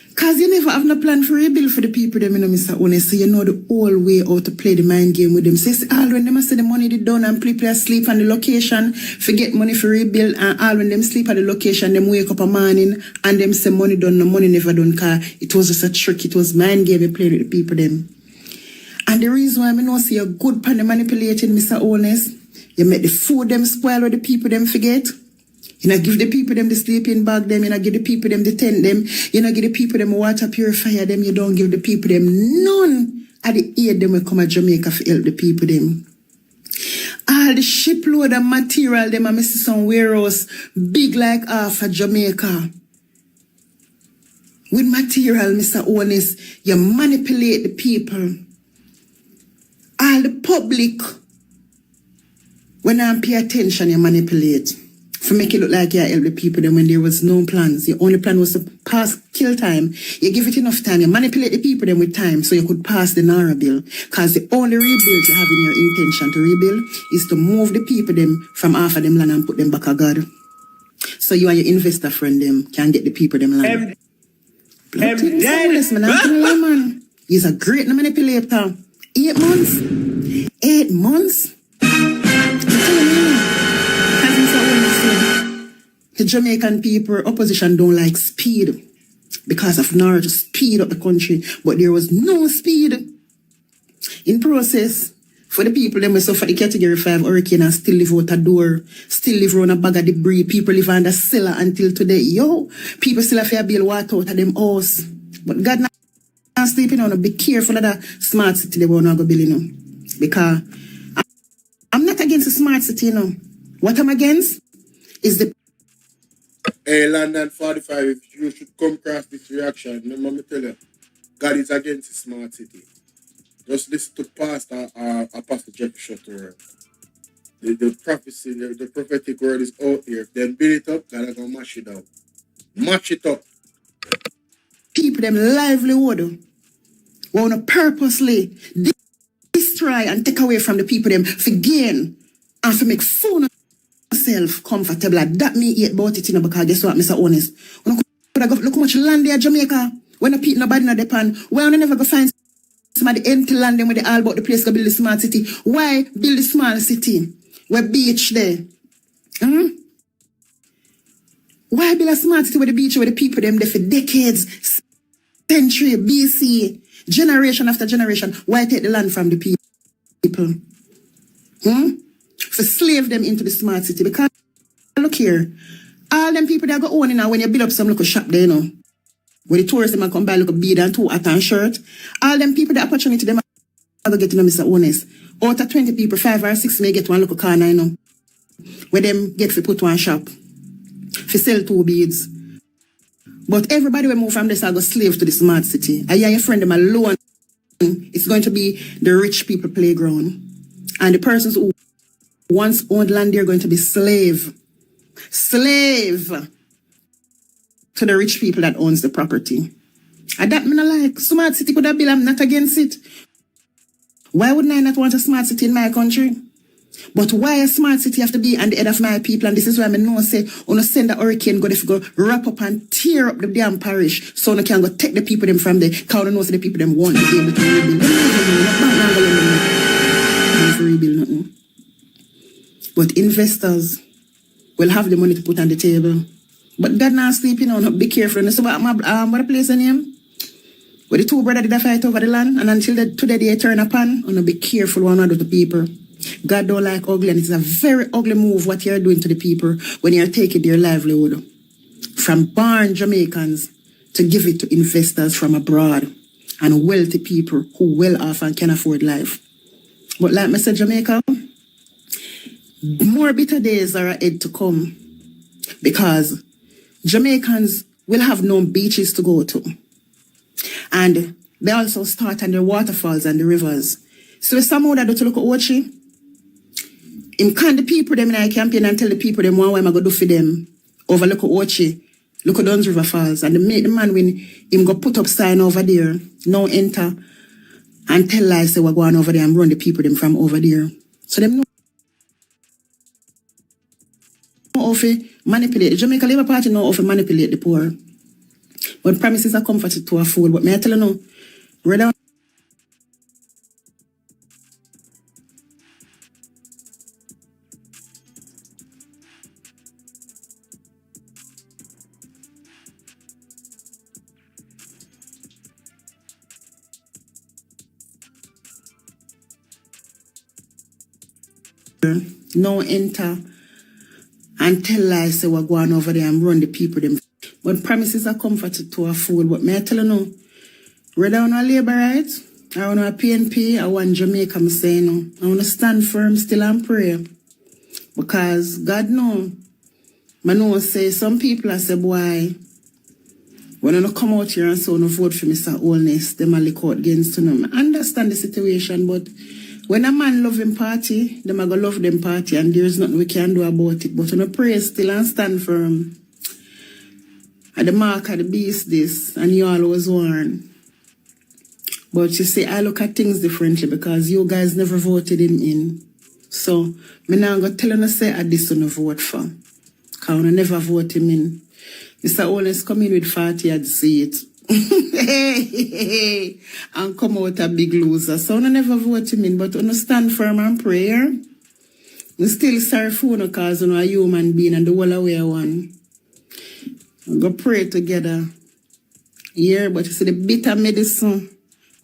Because you never have no plan for rebuild for the people, them, you know, Mr. Honest, so you know the whole way how to play the mind game with them. So it's all when them say the money they done and people sleep on the location, forget money for rebuild, and all when them sleep at the location, them wake up a morning and them say money done, no money never done, because it was just a trick, it was mind game you played with the people, them. And the reason why I know say you're good pan the manipulating, Mr. Honest, you make the food them spoil where the people them forget. You know, give the people them the sleeping bag them, you know, give the people them the tent them, you know, give the people them water purifier them, you don't give the people them none of the aid them will come to Jamaica to help the people them. All the shipload of material them, I see some warehouse big like half of Jamaica. With material, Mr. Honest, you manipulate the people. All the public, when I pay attention, you manipulate. For make it look like you help the people then when there was no plans. Your only plan was to kill time. You give it enough time. You manipulate the people then with time so you could pass the NARA bill. Because the only rebuild you have in your intention to rebuild is to move the people them from half of them land and put them back a God. So you and your investor friend them can get the people them land. Man. He's a great manipulator. 8 months? 8 months? The Jamaican people, opposition don't like speed because of NARA to speed up the country, but there was no speed. In process, for the people them who suffer the category 5 hurricane and still live out a door, still live around a bag of debris, people live under cellar until today. Yo, people still have to build water out of them house. But God not sleeping on. Be careful of that smart city they want to go build, you know. Because I'm not against the smart city, you know. What I'm against is the... Hey, London 45, if you should come across this reaction, remember me tell you, God is against the smart city. Just listen to Pastor Apostle Jeff Shutter. The prophecy, the prophetic word is out there. Then build it up, God is going to mash it down. Match it up. People, them livelihood, want to purposely destroy and take away from the people, them for gain and for make fun of themselves comfortable. Like that me eat about it, you know, because guess what, Mr. Honest? Look how much land there, Jamaica. When the people nobody in the pan, why don't never go find somebody empty land them with the all about the place to build the smart city? Why build the small city? Where beach there? Why build a smart city with the beach where the people them there for decades, century, BC, generation after generation? Why take the land from the people? For slave them into the smart city? Because look here, all them people that go own it now when you build up some little shop there, you know, where the tourists them come buy like a bead and 2 hat and shirt, all them people the opportunity them are going to get, you know, Mr. Honest. Out of 20 people, 5 or 6 may get one little corner, you know, where them get to put one shop, for sell 2 beads. But everybody will move from this, I go slave to the smart city. I hear your friend them alone. It's going to be the rich people playground. And the persons who once owned land, they're going to be slave to the rich people that owns the property. And that me not like. Smart city could have bill, I'm not against it. Why wouldn't I not want a smart city in my country? But why a smart city have to be on the head of my people? And this is why I know say, on send a hurricane go wrap up and tear up the damn parish so I can go take the people them from there. Because I know the people them want to be able to rebuild. They don't rebuild nothing. But investors will have the money to put on the table. But God not sleeping on. Be careful. So what the place in him? Where the 2 brothers did a fight over the land, and until today they turn upon, be careful one another to people. God don't like ugly, and it's a very ugly move what you're doing to the people when you're taking their livelihood from born Jamaicans to give it to investors from abroad and wealthy people who well off and can afford life. But like I said, Jamaica, more bitter days are ahead to come because Jamaicans will have no beaches to go to. And they also start on the waterfalls and the rivers. So if someone that do to look at Ochi, him can the people them in our campaign and tell the people them what I'm going to do for them over look at Ochi, look at Duns River Falls. And they make the man when him go put up sign over there, no enter, and tell lies say we're going over there and run the people them from over there. So them know how to manipulate. The Jamaica Labour Party know how to manipulate the poor. But promises are comforted to a fool. But may I tell you now, rather no enter and tell lies say we're going over there and run the people them. But promises are comforted to a fool. But may I tell you now, whether on a labor rights, or on a PNP, I want Jamaica, I'm saying no. I want to stand firm still and pray. Because God know, I know say some people I say, boy, when I don't come out here and say no vote for Mr. Holness, them a lick out against them. I understand the situation, but when a man love him party, them a go love them party, and there's nothing we can do about it. But when I pray still and stand firm. At the mark of the beast this, and you always warn. But you see, I look at things differently because you guys never voted him in. So, me now go tell you say I this on vote for. Because I never vote him in. Mr. Holness come in with 40 I'd see it. And come out a big loser. So I never vote him in, but I stand firm and prayer. I still sorry for you because I'm a human being and the whole away one. We go pray together. Yeah, but you see the bitter medicine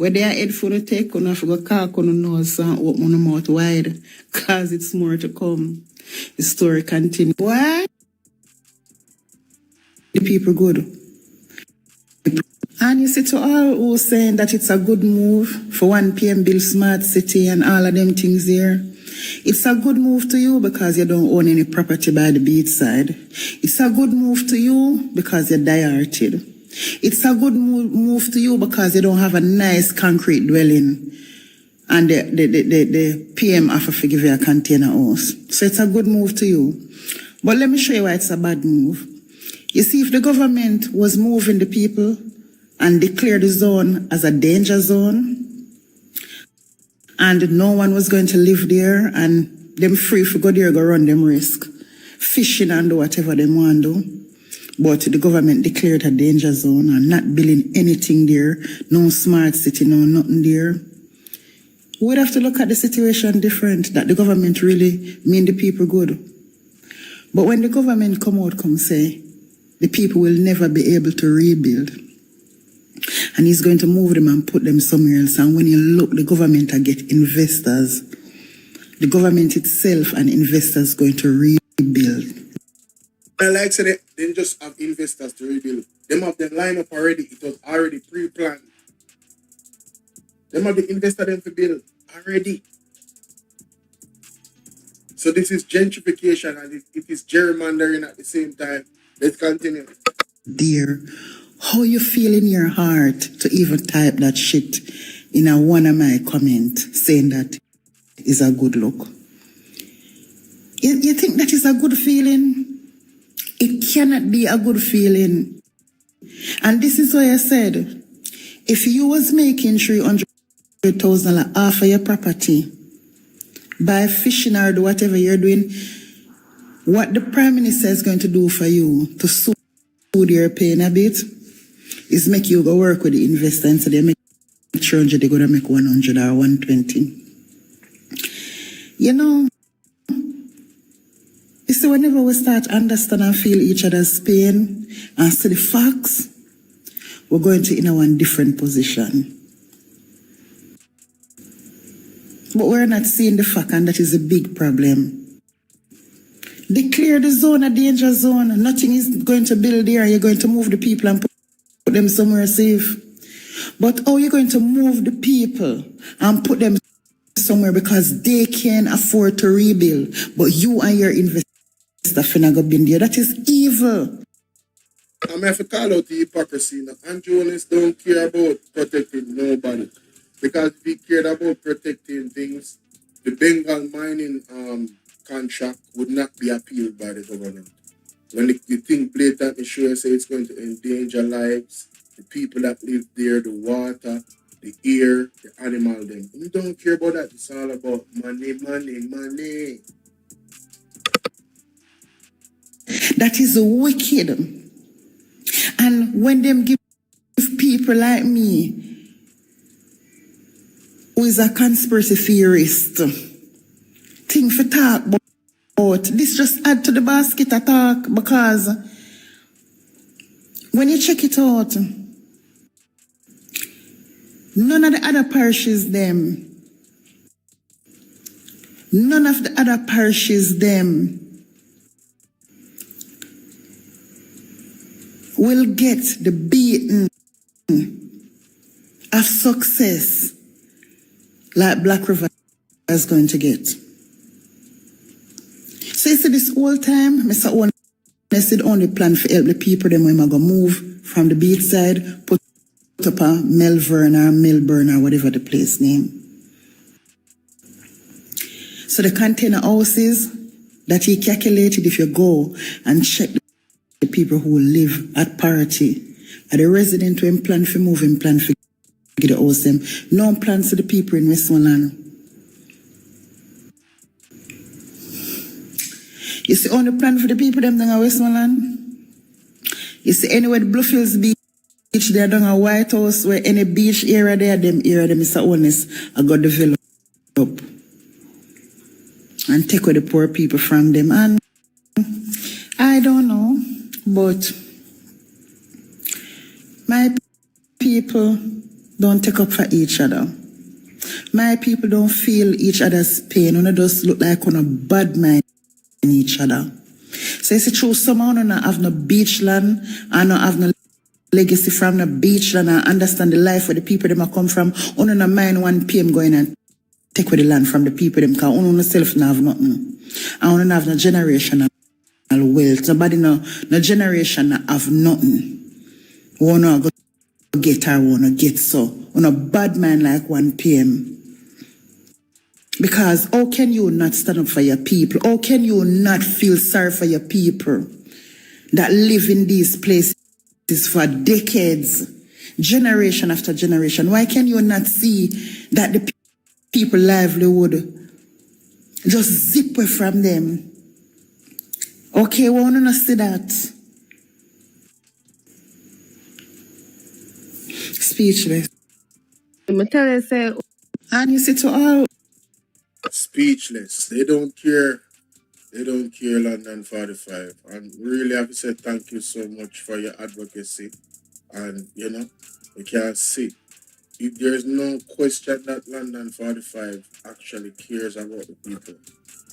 Where they are head for the take, on have to go cock on the nose and open the mouth wide, cause it's more to come. The story continues. Why? The people good. And you see to all who saying that it's a good move for 1 PM build smart city and all of them things there. It's a good move to you because you don't own any property by the beach side. It's a good move to you because you're die-hearted. It's a good move to you because you don't have a nice concrete dwelling and the PM offer to give you a container house. So it's a good move to you. But let me show you why it's a bad move. You see, if the government was moving the people and declare the zone as a danger zone, and no one was going to live there, and them free for go there, go run them risk, fishing and do whatever they want to do. But the government declared a danger zone and not building anything there, no smart city, no nothing there. We'd have to look at the situation different, that the government really mean the people good. But when the government come say, the people will never be able to rebuild, and he's going to move them and put them somewhere else. And when you look, the government will get investors. The government itself and investors going to rebuild. I like say they didn't just have investors to rebuild. Them have them line up already. It was already pre-planned. Them have the investor them to build already. So this is gentrification and it is gerrymandering at the same time. Let's continue. Dear, how you feel in your heart to even type that shit in a one of my comments saying that is a good look? You think that is a good feeling? It cannot be a good feeling. And this is why I said, if you was making $300,000 off of your property by fishing or do whatever you're doing, what the Prime Minister is going to do for you to soothe your pain a bit is make you go work with the investor and so they make 300, they're going to make 100 or 120. You know, you see, whenever we start understand and feel each other's pain and see the facts, we're going to in a one different position. But we're not seeing the fact, and that is a big problem. Declare the zone a danger zone. Nothing is going to build there. You're going to move the people and put them somewhere safe. But how are you going to move the people and put them somewhere because they can afford to rebuild, but you and your investor finna go bin there? That is evil. I have to call out the hypocrisy. Now, and journalists don't care about protecting nobody. Because if he cared about protecting things, the Bengal mining contract would not be appealed by the government. When you think blatantly sure say it's going to endanger lives, the people that live there, the water, the air, the animal, them. You don't care about that. It's all about money, money, money. That is wicked. And when them give people like me, who is a conspiracy theorist, think for talk about, this just add to the basket of talk, because when you check it out, none of the other parishes will get the beating of success like Black River is going to get. So you see this whole time, Mr. Owen said only plan for help the people, them when I go move from the beach side, put up a Melbourne or Melbourne or whatever the place name. So the container houses that he calculated, if you go and check the people who live at parity, are the resident who plan for moving, plan for get the house them. No plans to the people in Westmoreland. You see only plan for the people them down at Westmoreland. You see anywhere the Bluefields Beach there down at White House, where any beach area there, them Mr. Honest, I got developed and take away the poor people from them. And I don't know, but my people don't take up for each other. My people don't feel each other's pain. One just look like on a bad mind in each other. So it's true, someone don't have no beach land and not have no legacy from the beach land and understand the life where the people them come from. On no mind 1 PM going and take away the land from the people them, because on self not have nothing. And on have no generational wealth. Nobody no generation have nothing. Wanna go get or wanna get so. On a bad man like 1 PM. Because how can you not stand up for your people? How can you not feel sorry for your people that live in these places for decades, generation after generation? Why can you not see that the people livelihood just zip away from them? Okay, we want to see that. Speechless. And you see to all. Speechless. They don't care. They don't care, London 45. And really have to say thank you so much for your advocacy. And, you know, you can see. There's no question that London 45 actually cares about the people.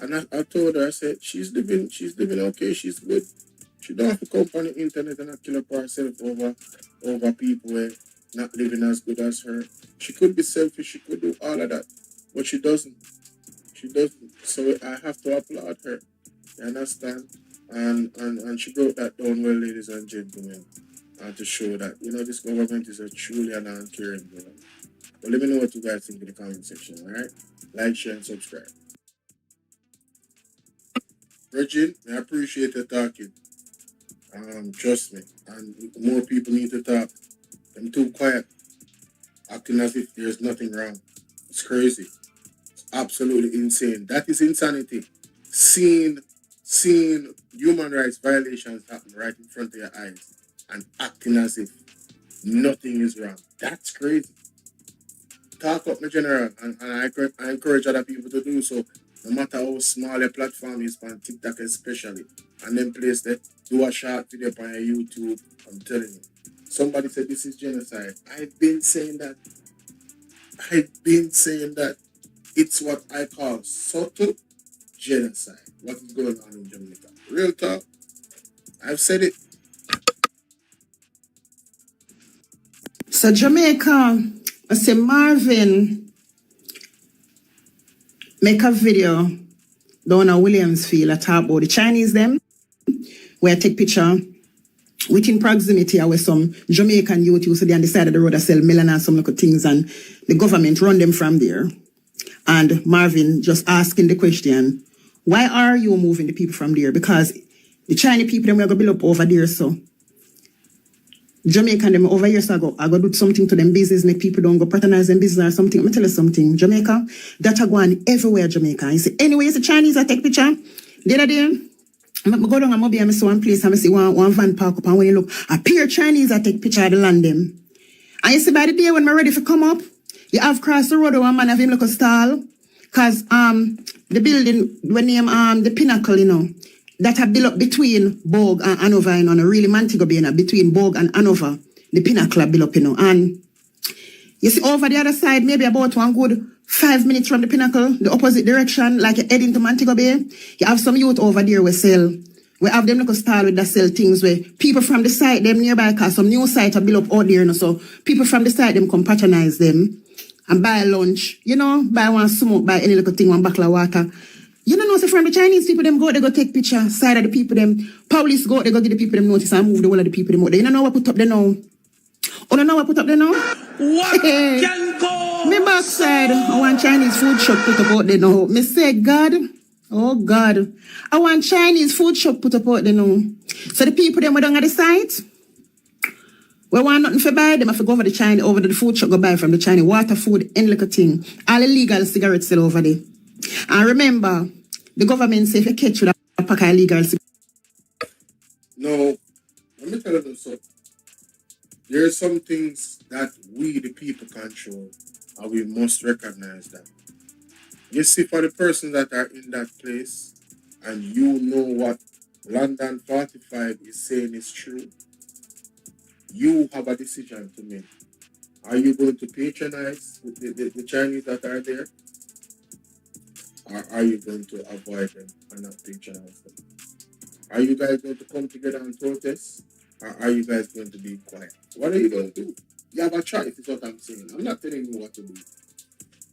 And I told her, I said, she's living okay, she's good. She don't have to come on the internet and kill up herself over people who are not living as good as her. She could be selfish, she could do all of that. But she doesn't. She doesn't. So I have to applaud her. You understand? And she brought that down well, ladies and gentlemen. And to show that, you know, this government is a truly an uncaring government. But let me know what you guys think in the comment section, alright? Like, share, and subscribe. Virgin, I appreciate you talking. Trust me. And more people need to talk. I'm too quiet. Acting as if there's nothing wrong. It's crazy. It's absolutely insane. That is insanity. Seeing human rights violations happen right in front of your eyes and acting as if nothing is wrong. That's crazy. Talk up, my general, and I encourage other people to do so. No matter how small your platform is, on TikTok especially, and then place that, do a short video on your YouTube. I'm telling you. Somebody said this is genocide. I've been saying that. It's what I call subtle genocide. What is going on in Jamaica? Real talk. I've said it. So Jamaica, I say Marvin make a video down at Williamsfield. I talk about the Chinese them, where I take picture within proximity where some Jamaican youth used to be on the side of the road to sell melon and some little things, and the government run them from there. And Marvin just asking the question, why are you moving the people from there? Because the Chinese people them we are going to build up over there, so Jamaican them over here, so I go do something to them business, make people don't go patronize them business or something. Let me tell you something, Jamaica, that are going everywhere, Jamaica. You see, anyways, the Chinese I take picture. The other day, I go down and I see one place and I see one van park up, and when you look, a pair Chinese I take picture of the land them. And you see by the day when I'm ready to come up, you have crossed the road one man have him look a stall. Cause the building when name the Pinnacle, you know, that have built up between Bogue and Hanover, you know, and a really Montego Bay, you know, between Bogue and Hanover, the Pinnacle have built up, you know. And you see over the other side, maybe about one good 5 minutes from the Pinnacle, the opposite direction, like you're heading to Montego Bay, you have some youth over there we sell. We have them look a style with that sell things where people from the site, them nearby, cause some new site have built up out there, you know, so people from the site, them come patronize them and buy lunch, you know, buy one smoke, buy any little thing, one bottle of water. You know, so from the Chinese people, them go, they go take picture, side of the people, them, police go, they go give the people them notice and move the whole of the people them out there. You know what put up there now? Oh, no, what put up there now? What can go? Me backside, I want Chinese food shop put up out there now. Me say, God, oh God, I want Chinese food shop put up out there now. So the people them were down at the site, we want nothing for buy them, I have to go over the China, over the food shop, go buy from the China, water, food, any little thing. All illegal cigarettes sell over there. And remember, the government say if you catch with a pack of illegal cigarettes. No, let me tell you something. There are some things that we, the people, control, and we must recognize that. You see, for the persons that are in that place, and you know what London 45 is saying is true, you have a decision to make. Are you going to patronize the Chinese that are there? Or are you going to avoid them and not patronize them? Are you guys going to come together and protest? Or are you guys going to be quiet? What are you going to do? You have a choice, is what I'm saying. I'm not telling you what to do.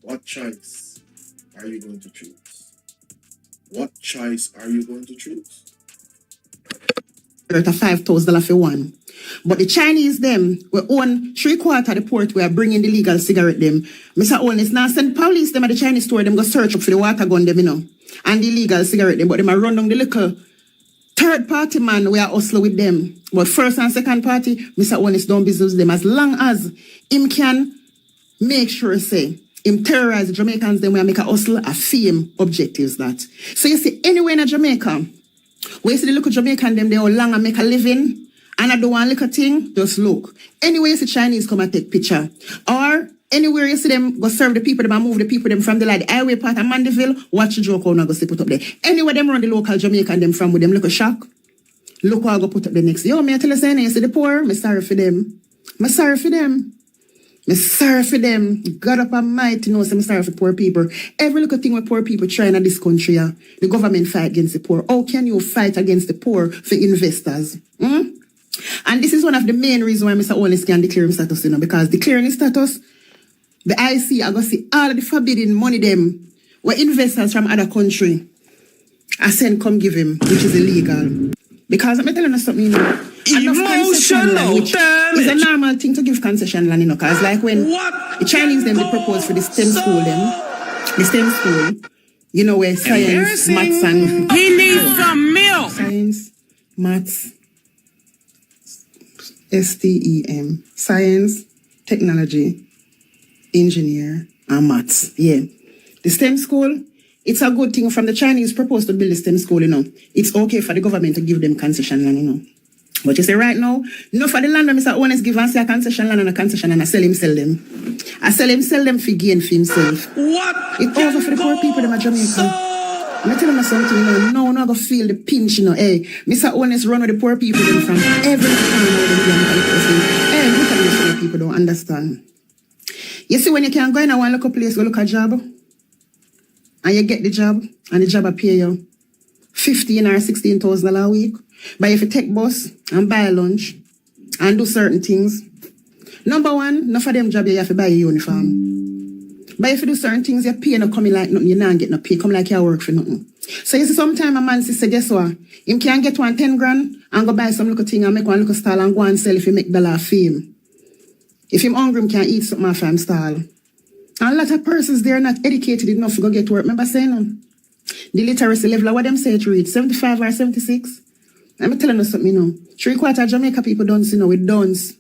What choice are you going to choose? What choice are you going to choose? $5,000 for one. But the Chinese them, we own 3/4 of the port, we are bringing the legal cigarette them. Mr. Owen is now send police them at the Chinese store, them go search up for the water gun them, you know, and the illegal cigarette them, but them are run down the little third party man, we are hustling with them. But first and second party, Mr. Owen is done business with them. As long as him can make sure, say, him terrorize the Jamaicans, then we make a hustle, a fame objectives that. So you see, anywhere in Jamaica, where you see the local Jamaican them, they all long and make a living, and I do one little thing, just look. Anywhere you see Chinese come and take picture. Or anywhere you see them go serve the people, them and move the people them from the like the highway part of Mandeville, watch the joke how go see put up there. Anywhere them run the local Jamaican them from with them look a shock. Look how I go put up the next. Yo, me I tell you saying, you see the poor, me sorry for them. Me sorry for them. Me sorry for them. God up and mighty know, so me sorry for poor people. Every little thing with poor people trying in this country, the government fight against the poor. How can you fight against the poor for investors? And this is one of the main reasons why Mr. Owens can declare his status, you know, because declaring his status, the IC are going to see all of the forbidden money them where investors from other country I send come give him, which is illegal. Because I'm telling you something, you know, emotional damage. It's a normal thing to give concession land, you know, because like when the Chinese them they propose for the STEM school you know, where science, maths and He needs some milk. Science, maths, STEM, science, technology, engineer, and maths. Yeah. The STEM school, it's a good thing from the Chinese proposed to build the STEM school, you know. It's okay for the government to give them concession land, you know. But you say right now, no for the land when Mr. Owens give us a concession land and a concession and I sell them. I sell them for gain for himself. What? It's over for the poor people in Jamaica. I'm telling you something, you know, no, I'm going to feel the pinch, you know. Hey, Mr. Owens run with the poor people from every town. Hey, look at this, poor people don't understand. You see, when you can go in one local place, go look a job, and you get the job, and the job will pay you $15,000 or $16,000 a week. But if you take bus and buy lunch and do certain things, number one, not for them job you have to buy a uniform. But if you do certain things, you pay no coming like nothing, you not get no pay, come like you work for nothing. So you see, sometimes a man say, guess what? Him can get 10 grand and go buy some little thing and make one little stall and go and sell if you make dollar fame. If him hungry, him can eat something off him stall. And a lot of persons, they're not educated enough to go get work. Remember saying, the literacy level, what them say to read, 75 or 76? I'm telling you something, you know. 3/4 of Jamaica people don't see, you know, with dons.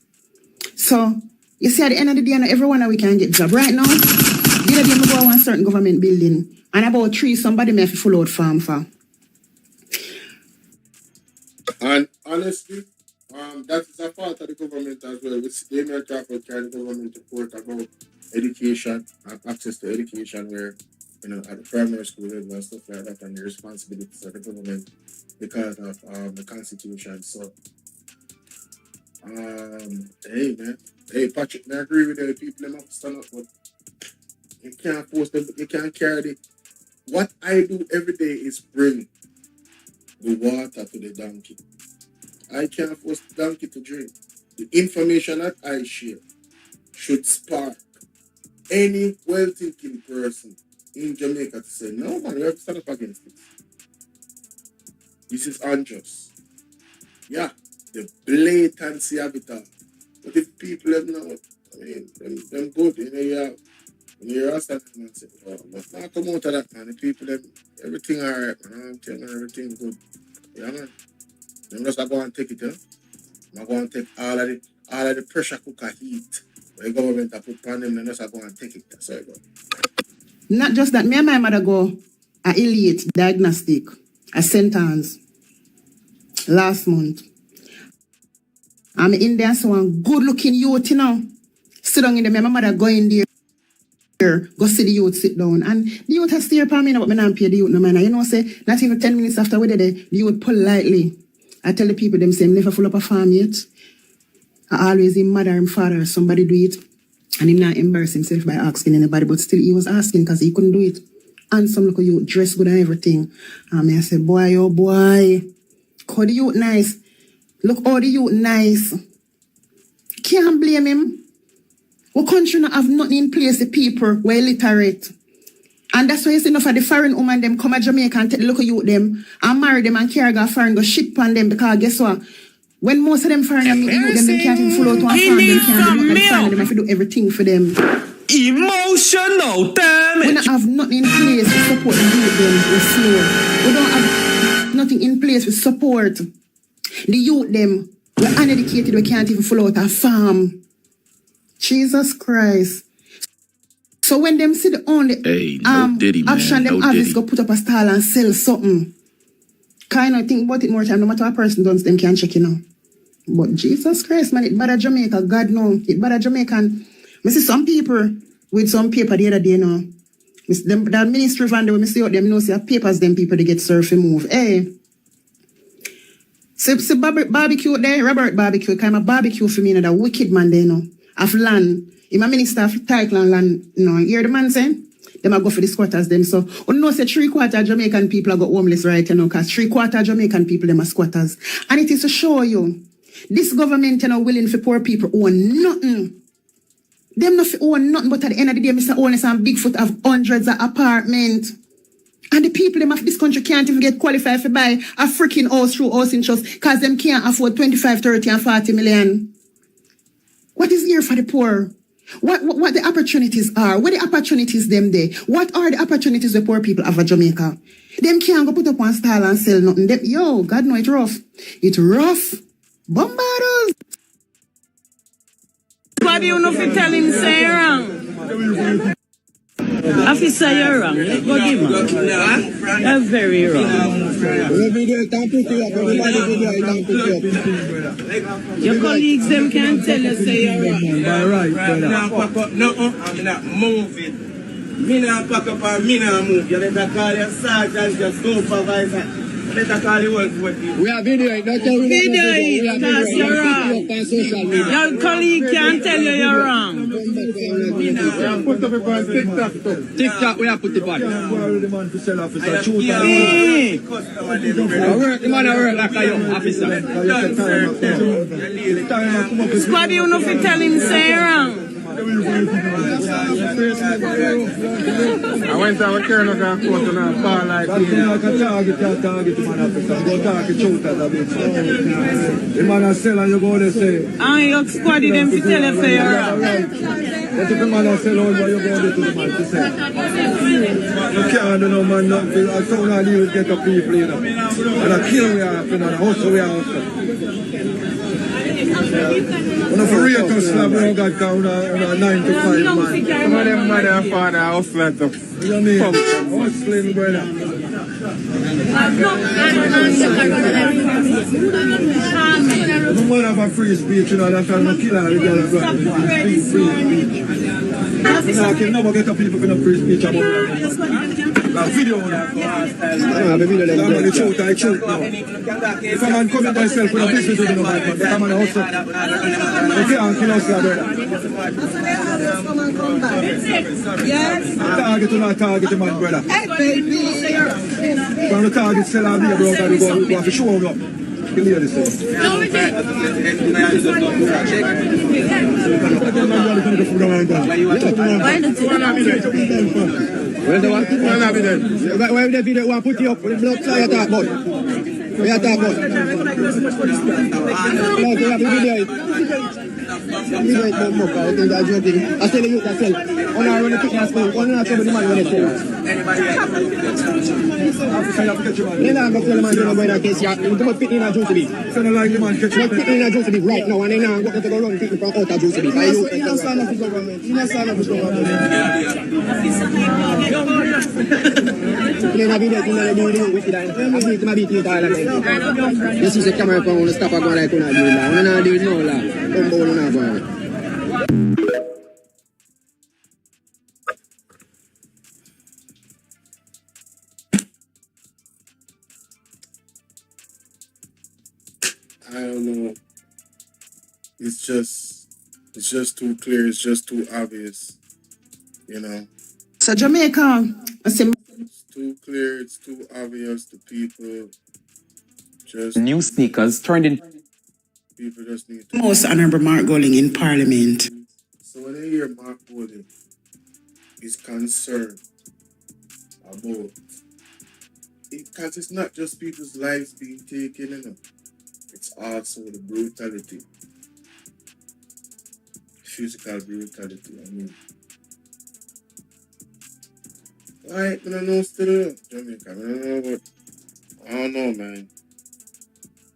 So, you see, at the end of the day, you know, everyone we can get job. Right now, the other day, I go to a certain government building, and about 3, somebody may have to full out farm for. And honestly, that is a part of the government as well. They may talk about the government report about education and access to education where, you know, at the primary school level and stuff like that, and the responsibilities of the government because of the constitution. So, hey man, hey Patrick, I agree with the people them have to stand up, but you can't force them, you can't carry the. What I do every day is bring the water to the donkey. I can't force the donkey to drink. The information that I share should spark any well-thinking person in Jamaica to say, no man, we have to stand up against this. This is unjust. Yeah, the blatancy of it all. But if people have not, I mean, them good, you know, you're standing and say, oh, but now come out of that, man. The people, them, everything all right, man. I'm telling you, everything good. Yeah, man. Them just go and take it, huh? I'm going to take all of the pressure cooker heat where the government have put on them, and just go and take it. That's how it goes. Not just that, me and my mother go a elite diagnostic, a sentence last month. I'm in there, so one good looking youth, you know. Sit down in there, my mother go in there, go see the youth sit down. And the youth has stare upon me, but me not pay the youth no man. You know, say, not even 10 minutes after we did it, the youth politely. I tell the people, them say, never full up a farm yet. I always in mother and father, somebody do it. And him not embarrass himself by asking anybody, but still he was asking because he couldn't do it. And some look at you, dress good and everything. And I said, boy, oh boy, how the youth nice. Look how the youth nice. Can't blame him. Our country not have nothing in place, the people were illiterate. And that's why you see enough of the foreign women them come to Jamaica and take the local youth them and marry them and carry go foreign, go ship on them because guess what? When most of them foreign meet the youth them can't even follow to one foreign, them can't do nothing, them have to do everything for them. Emotional damage. We don't have nothing in place to support the youth them, we're slow. We don't have nothing in place to support the youth them. We're uneducated, we can't even follow out a farm. Jesus Christ. So when them see the only option them have is go put up a stall and sell something. Kind of think about it more time, no matter what person does, them can check, you know. But Jesus Christ, man, it bad Jamaica, God know. It bad Jamaican. I see some people with some paper the other day, you know. That ministry van there, I see out them, you know, see papers them people they get served and move. Hey. See barbecue there, Robert barbecue, kind of barbecue for me, you know, that wicked man there, you know, of land. I'm a minister of title and land, you know, hear the man saying? Them a go for the squatters them. So, you know, say 3/4 Jamaican people are got homeless right, you know, because 3/4 Jamaican people them are squatters. And it is to show you, this government, you know, willing for poor people own nothing. Them not own nothing, but at the end of the day, Mr. Owners and Bigfoot have hundreds of apartments. And the people them of this country can't even get qualified to buy a freaking house through housing trust because them can't afford 25, 30 and 40 million. What is here for the poor? What the opportunities are? What the opportunities them there? What are the opportunities the poor people have at Jamaica? Them can't go put up one stall and sell nothing. Them, yo, God know it's rough. It's rough. Bombardos. What do you know if you tell him say wrong? Officer, you're wrong. Go give him. That's very wrong. Your colleagues them can't tell you say you're wrong. Right, no, I'm not moving. Me not pack up and me not move. You better call your sergeant, your supervisor. You better call the whole team. We are video it. Video it, because you're wrong. Your colleague can't tell you you're wrong. We have put up on TikTok. TikTok, we have put it back. The man to sell officer. The man work like a young officer. Squad, you know if you tell him say wrong. I went to a colonel and court and I fall like this. Target man officer. Go talk to shoot at a bit. The man a sell and you go there say. And your squad them to tell you say you're wrong. But if the man a sell over, you go there to the man to sell. You can't do no man nothing. I saw not even get up people, you know. And I kill we have, you know, and hustle we have. One of the real hustler, we don't got down on a 9 to 5 man. Some of them mother and father hustling to you know me? Hustling, brother. The man have a free speech, you know, that's why I'm killing her. Free speech. I can never get up people for the free speech about that. Video on that. I'm going to shoot, I shoot now. If a man come in myself with a business with him, but I'm on a hustle. You can't kill us, brother. Target or not target the man, brother. Hey, baby. From the target, sell our beer, bro, we go have to show him up. You hear this thing? No, we did. Where's the one? Where the video want to put you up? The blood fly attack, boy. We attack, boy. No, you have the video. Video it, I think I'm joking. I tell you, I tell. On our run the fitness school, on our somebody man when they tell. Then I'm going to tell the man, you know, in that case, you're going to fit in a juice to be. So no like the man catch you. Fit in a juice to be right now, and then I'm going to go run people from out of juice to be. You don't sign up with government. You don't sign up with government. Then I be there, you know, they do with it. I beat my beat you all the time. You see the camera phone on the stop, I go like, you know, do that. I'm not doing no la. Don't go on that. I don't know. It's just It's just too clear. It's just too obvious. You know. So Jamaica, I say It's too clear. It's too obvious. The people just New sneakers turned in. people just need to. most honorable Mark Golding in Parliament. So when I hear Mark Golding is concerned about it, because it's not just people's lives being taken, you know. It's also the brutality, physical brutality. I mean, I don't know still Jamaica. I don't know, man.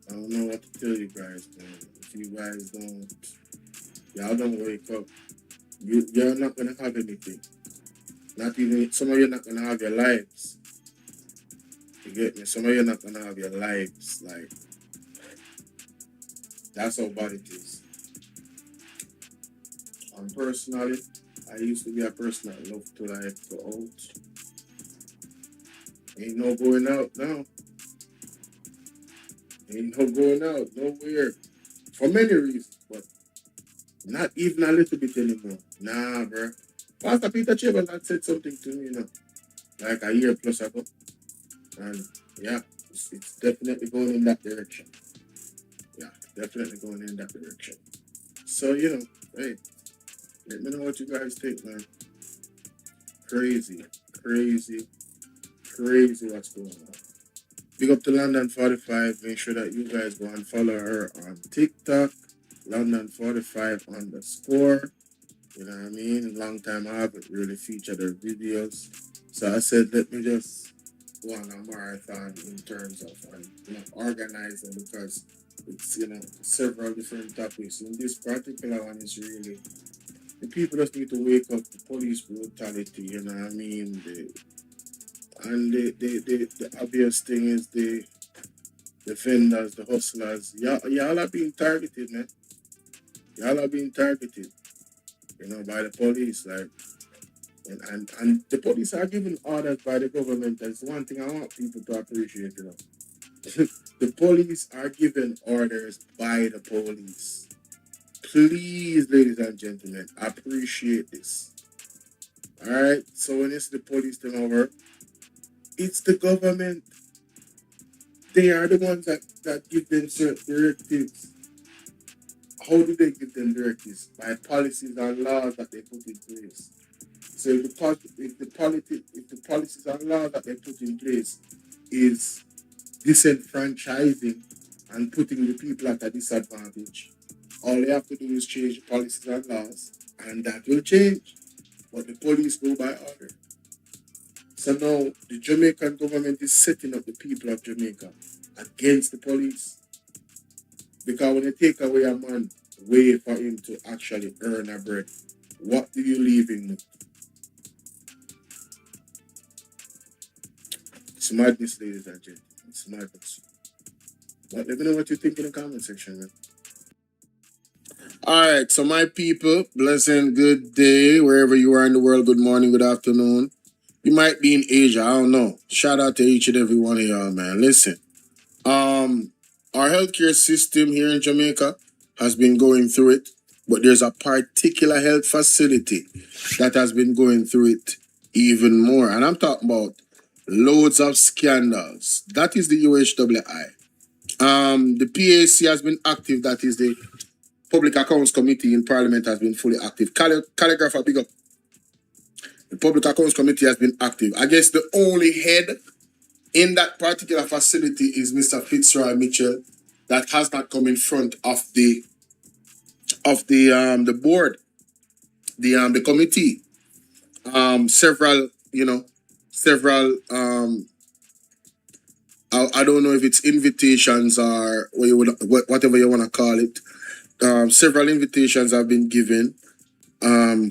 I don't know what to tell you guys, man. If you guys y'all don't wake up, you're not gonna have anything. Not even some of you are not gonna have your lives. You get me? Some of you are not gonna have your lives. Like that's how bad it is. Personally, I used to be a person that loved to like go out. Ain't no going out now. Ain't no going out nowhere for many reasons, but not even a little bit anymore. Nah, bro. Pastor Peter Chamberlain had said something to me, you know, like a year plus ago, and yeah, it's definitely going in that direction. Yeah, definitely going in that direction. So you know, hey, let me know what you guys think, man. Crazy, crazy, crazy what's going on. Big up to London 45. Make sure that you guys go and follow her on TikTok, London45_. You know what I mean? Long time I haven't really featured her videos. So I said, let me just go on a marathon in terms of organizing, because it's, you know, several different topics. And this particular one is really, the people just need to wake up to police brutality, you know what I mean? The obvious thing is the vendors, the hustlers. Y'all are being targeted, man. Y'all are being targeted, you know, by the police. Like, and the police are given orders by the government. That's one thing I want people to appreciate, you know. The police are given orders by the police. Please, ladies and gentlemen, appreciate this. All right. So when it's the police come over, it's the government. They are the ones that give them certain directives. How do they give them directives? By policies and laws that they put in place. So if the policies and laws that they put in place is disenfranchising and putting the people at a disadvantage, all they have to do is change the policies and laws, and that will change. But the police go by order. So now the Jamaican government is setting up the people of Jamaica against the police. Because when you take away a man, way for him to actually earn a bread, what do you leave him with? It's madness, ladies and gentlemen. It's madness. But let me know what you think in the comment section, man. Alright, so my people, blessing, good day, wherever you are in the world, good morning, good afternoon. You might be in Asia, I don't know. Shout out to each and every one of y'all, man. Listen, our healthcare system here in Jamaica has been going through it, but there's a particular health facility that has been going through it even more. And I'm talking about loads of scandals. That is the UHWI. The PAC has been active, that is the Public Accounts Committee in Parliament has been fully active. Calligrapher, big up. The Public Accounts Committee has been active. I guess the only head in that particular facility is Mr. Fitzroy Mitchell, that has not come in front of the board, the committee. Several I don't know if it's invitations or whatever you want to call it. Several invitations have been given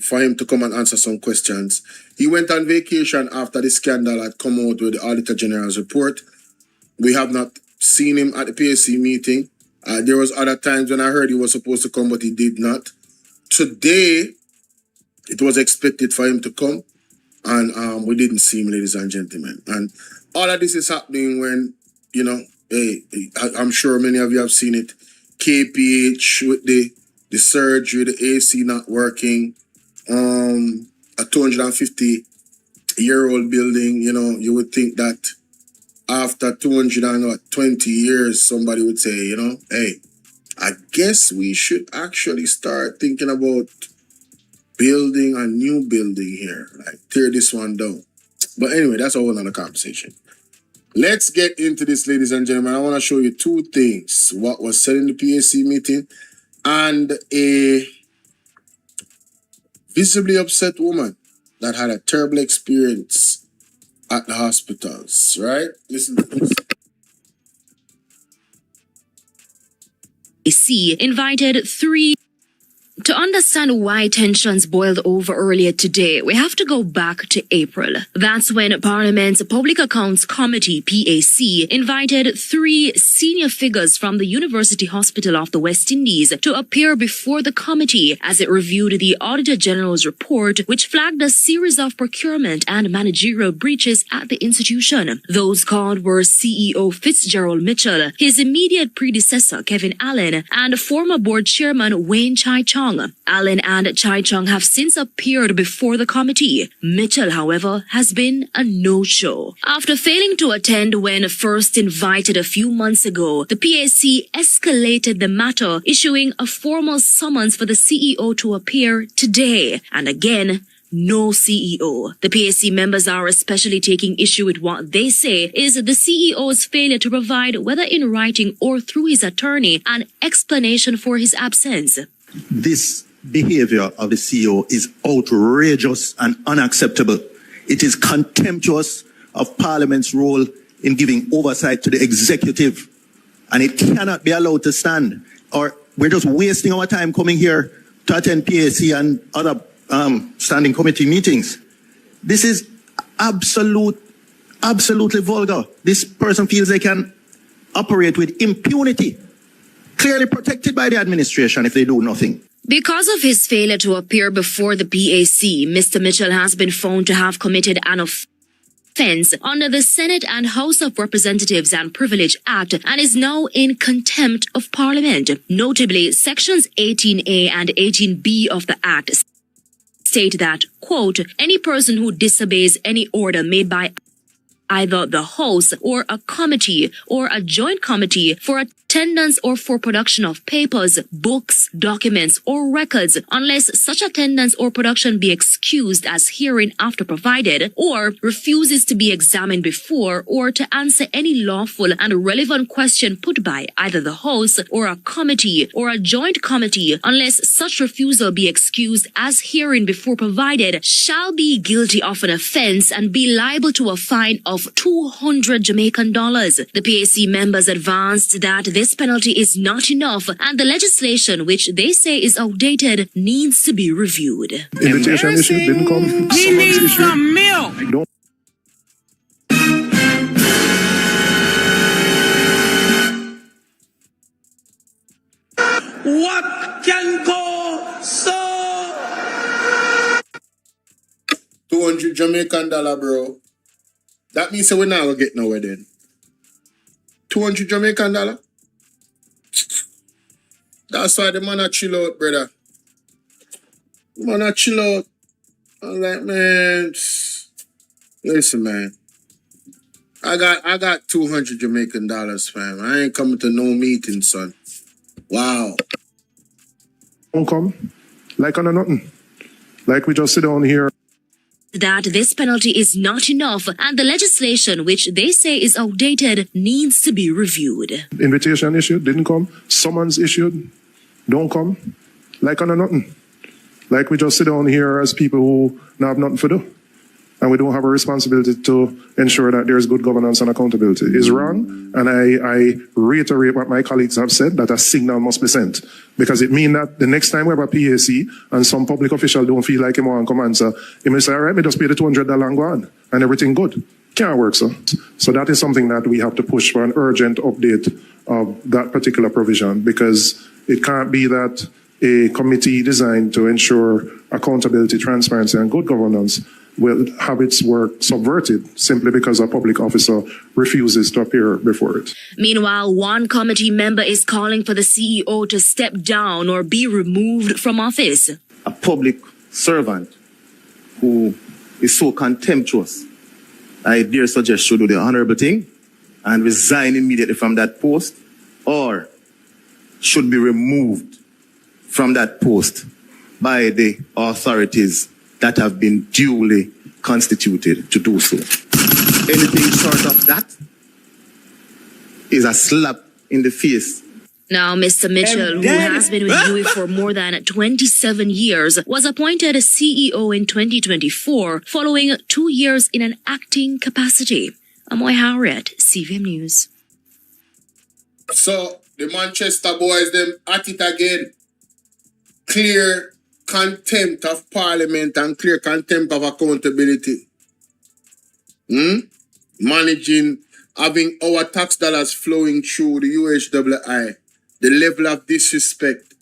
for him to come and answer some questions. He went on vacation after the scandal had come out with the Auditor General's report. We have not seen him at the PAC meeting. There was other times when I heard he was supposed to come, but he did not. Today, it was expected for him to come, and we didn't see him, ladies and gentlemen. And all of this is happening when, you know, I'm sure many of you have seen it, KPH with the the surgery, the AC not working, a 250-year-old building, you know, you would think that after 220 years, somebody would say, you know, hey, I guess we should actually start thinking about building a new building here, like tear this one down. But anyway, that's a whole nother conversation. Let's get into this, ladies and gentlemen. I want to show you two things. What was said in the PAC meeting and a visibly upset woman that had a terrible experience at the hospitals, right? Listen to this. Invited 3. To understand why tensions boiled over earlier today, we have to go back to April. That's when Parliament's Public Accounts Committee, PAC, invited 3 senior figures from the University Hospital of the West Indies to appear before the committee as it reviewed the Auditor General's report, which flagged a series of procurement and managerial breaches at the institution. Those called were CEO Fitzgerald Mitchell, his immediate predecessor Kevin Allen, and former board chairman Wayne Chai-Chong. Allen and Chai-Chong have since appeared before the committee. Mitchell, however, has been a no-show. After failing to attend when first invited a few months ago, the PAC escalated the matter, issuing a formal summons for the CEO to appear today. And again, no CEO. The PAC members are especially taking issue with what they say is the CEO's failure to provide, whether in writing or through his attorney, an explanation for his absence. This behavior of the CEO is outrageous and unacceptable. It is contemptuous of Parliament's role in giving oversight to the executive, and it cannot be allowed to stand. Or we're just wasting our time coming here to attend PAC and other standing committee meetings. This is absolutely vulgar. This person feels they can operate with impunity, clearly protected by the administration if they do nothing. Because of his failure to appear before the PAC, Mr. Mitchell has been found to have committed an offense under the Senate and House of Representatives and Privilege Act and is now in contempt of Parliament. Notably, Sections 18A and 18B of the Act state that, quote, any person who disobeys any order made by either the House or a committee or a joint committee for attendance or for production of papers, books, documents, or records, unless such attendance or production be excused as herein after provided, or refuses to be examined before or to answer any lawful and relevant question put by either the House or a committee or a joint committee, unless such refusal be excused as herein before provided, shall be guilty of an offense and be liable to a fine of $200 Jamaican. The PAC members advanced that this penalty is not enough and the legislation, which they say is outdated, needs to be reviewed. Invitation issue didn't come. He needs some milk. Don't. What can go so? 200 Jamaican dollar, bro. That means we're not gonna get nowhere then. 200 Jamaican dollar? That's why the man a chill out, brother. The man a chill out. I'm like, man, listen, man. I got 200 Jamaican dollars, fam. I ain't coming to no meeting, son. Wow. Don't come. Like on a nothing. Like we just sit down here. That this penalty is not enough and the legislation, which they say is outdated, needs to be reviewed. Invitation issued, didn't come. Summons issued, don't come. Like on a nothing. Like we just sit down here as people who don't have nothing to do. And we don't have a responsibility to ensure that there's good governance and accountability. It's wrong, and I reiterate what my colleagues have said, that a signal must be sent. Because it means that the next time we have a PAC and some public official don't feel like him want to come answer, he may say, all right, me just pay the $200 and go on, and everything good. Can't work, so. So that is something that we have to push for an urgent update of that particular provision, because it can't be that a committee designed to ensure accountability, transparency, and good governance will have its work subverted simply because a public officer refuses to appear before it. Meanwhile, one committee member is calling for the CEO to step down or be removed from office. A public servant who is so contemptuous, I dare suggest should do the honorable thing and resign immediately from that post, or should be removed from that post by the authorities that have been duly constituted to do so. Anything short of that is a slap in the face. Now, Mr. Mitchell, who has been with UWI for more than 27 years, was appointed as CEO in 2024 following 2 years in an acting capacity. Amoy Harriet, CVM News. So, the Manchester boys, them at it again. Clear contempt of Parliament and clear contempt of accountability. Managing, having our tax dollars flowing through the UHWI. The level of disrespect.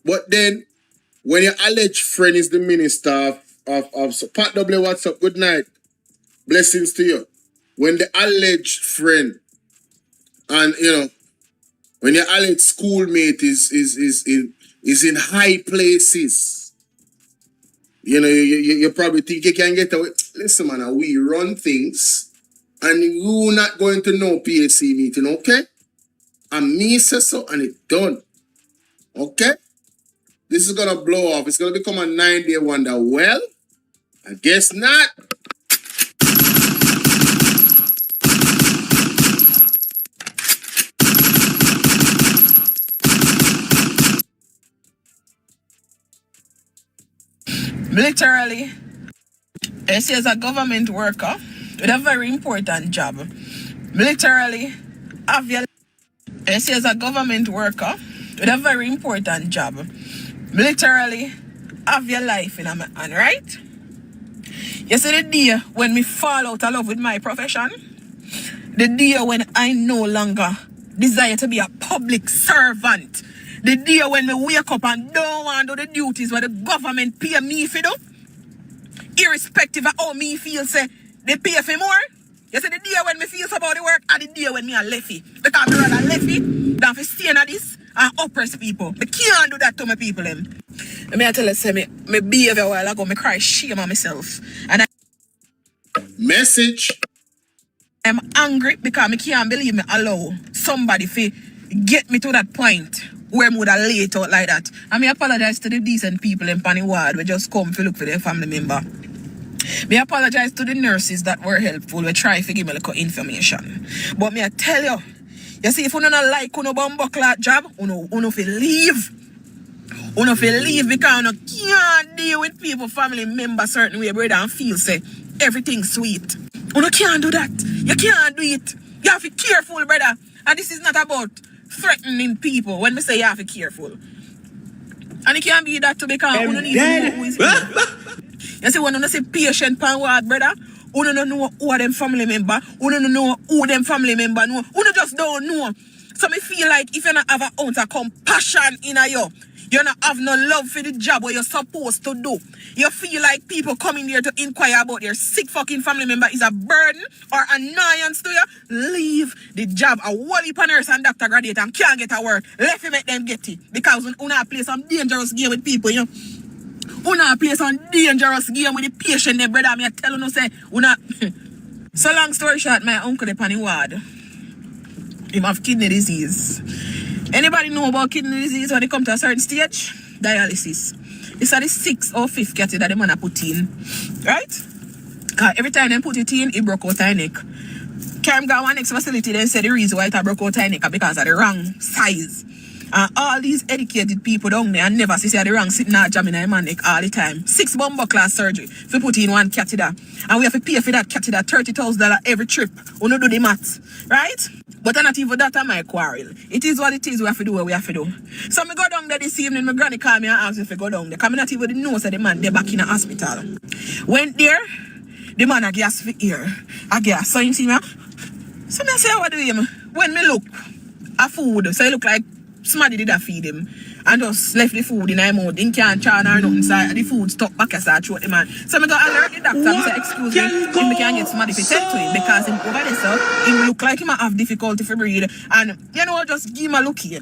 But then, when your alleged friend is the minister of Pat W, what's up? Good night. Blessings to you. When the alleged friend and, when your alleged schoolmate is in high places, you probably think you can get away. Listen, man, we run things and you're not going to know PAC meeting, okay? And me say so, and it done. Okay? This is gonna blow off. It's gonna become a 9-day wonder. Well, I guess not. Literally, I see as a government worker with a very important job. Literally, I see as a government worker with a very important job. Literally, have your life in my hand, right? You see the day when me fall out of love with my profession, the day when I no longer desire to be a public servant, the day when me wake up and don't want to do the duties where the government pay me for do, irrespective of how me feel, say they pay for more. You see the day when me feel about the work and the day when me a lefty. Because me rather lefty than for staying at this and oppress people. Me can't do that to my people them. Let me tell you, say me behavior a while ago, me cry shame on myself. And Message. I'm angry because I can't believe me allow somebody to get me to that point where I would have laid out like that. And I apologize to the decent people in Panny Ward who just come to look for their family member. I apologize to the nurses that were helpful. We try to give me little information. But I tell you see, if you don't like no bumbuckler job, you feel leave. You feel leave because you can't deal with people, family members certain way, brother, and feel say everything's sweet. You can't do that. You can't do it. You have to be careful, brother. And this is not about threatening people when we say you have to be careful. And it can't be that too because you need to know who is You see, when you say patient pan ward, brother, you don't know who them family member, you don't know who them family member know, you just don't know. So me feel like if you don't have an ounce of compassion in you don't have no love for the job what you're supposed to do. You feel like people coming here to inquire about your sick fucking family member is a burden or annoyance to you. Leave the job. A whole heap of nurse and doctor graduate and can't get a work. Let me make them get it. Because you not play some dangerous game with people, you not play some dangerous game with the patient, there, brother. Me tell you, say, not. So long story short, my uncle the Panny Ward, he have kidney disease. Anybody know about kidney disease when they come to a certain stage? Dialysis. It's at the 6th or 5th catheter that the man put in. Right? Every time they put it in, it broke out her neck. Carry got one next facility, then said the reason why it broke out her neck because of the wrong size. And all these educated people down there and never see the wrong sitting out jamming in my neck all the time. 6 bumbo class surgery if we put in one catheter. And we have to pay for that catheter $30,000 every trip. We don't do the maths. Right? But not even that my quarrel. It is what it is. We have to do what we have to do. So I go down there this evening. My granny called me and asked me if I go down there. Because I not even know that the man they're back in the hospital. Went there. The man I gas for ear. I gas. So you see me? So I say, what do you? When me look at food, so it look like somebody did that feed him. and just left the food in my mouth. He can't charge or nothing, so the food stuck back as I throat the man. So I got alert the doctor and say, excuse me, him can get somebody to tend to him because him over there, so him look like him have difficulty to breathe. And you know, just give him a look here.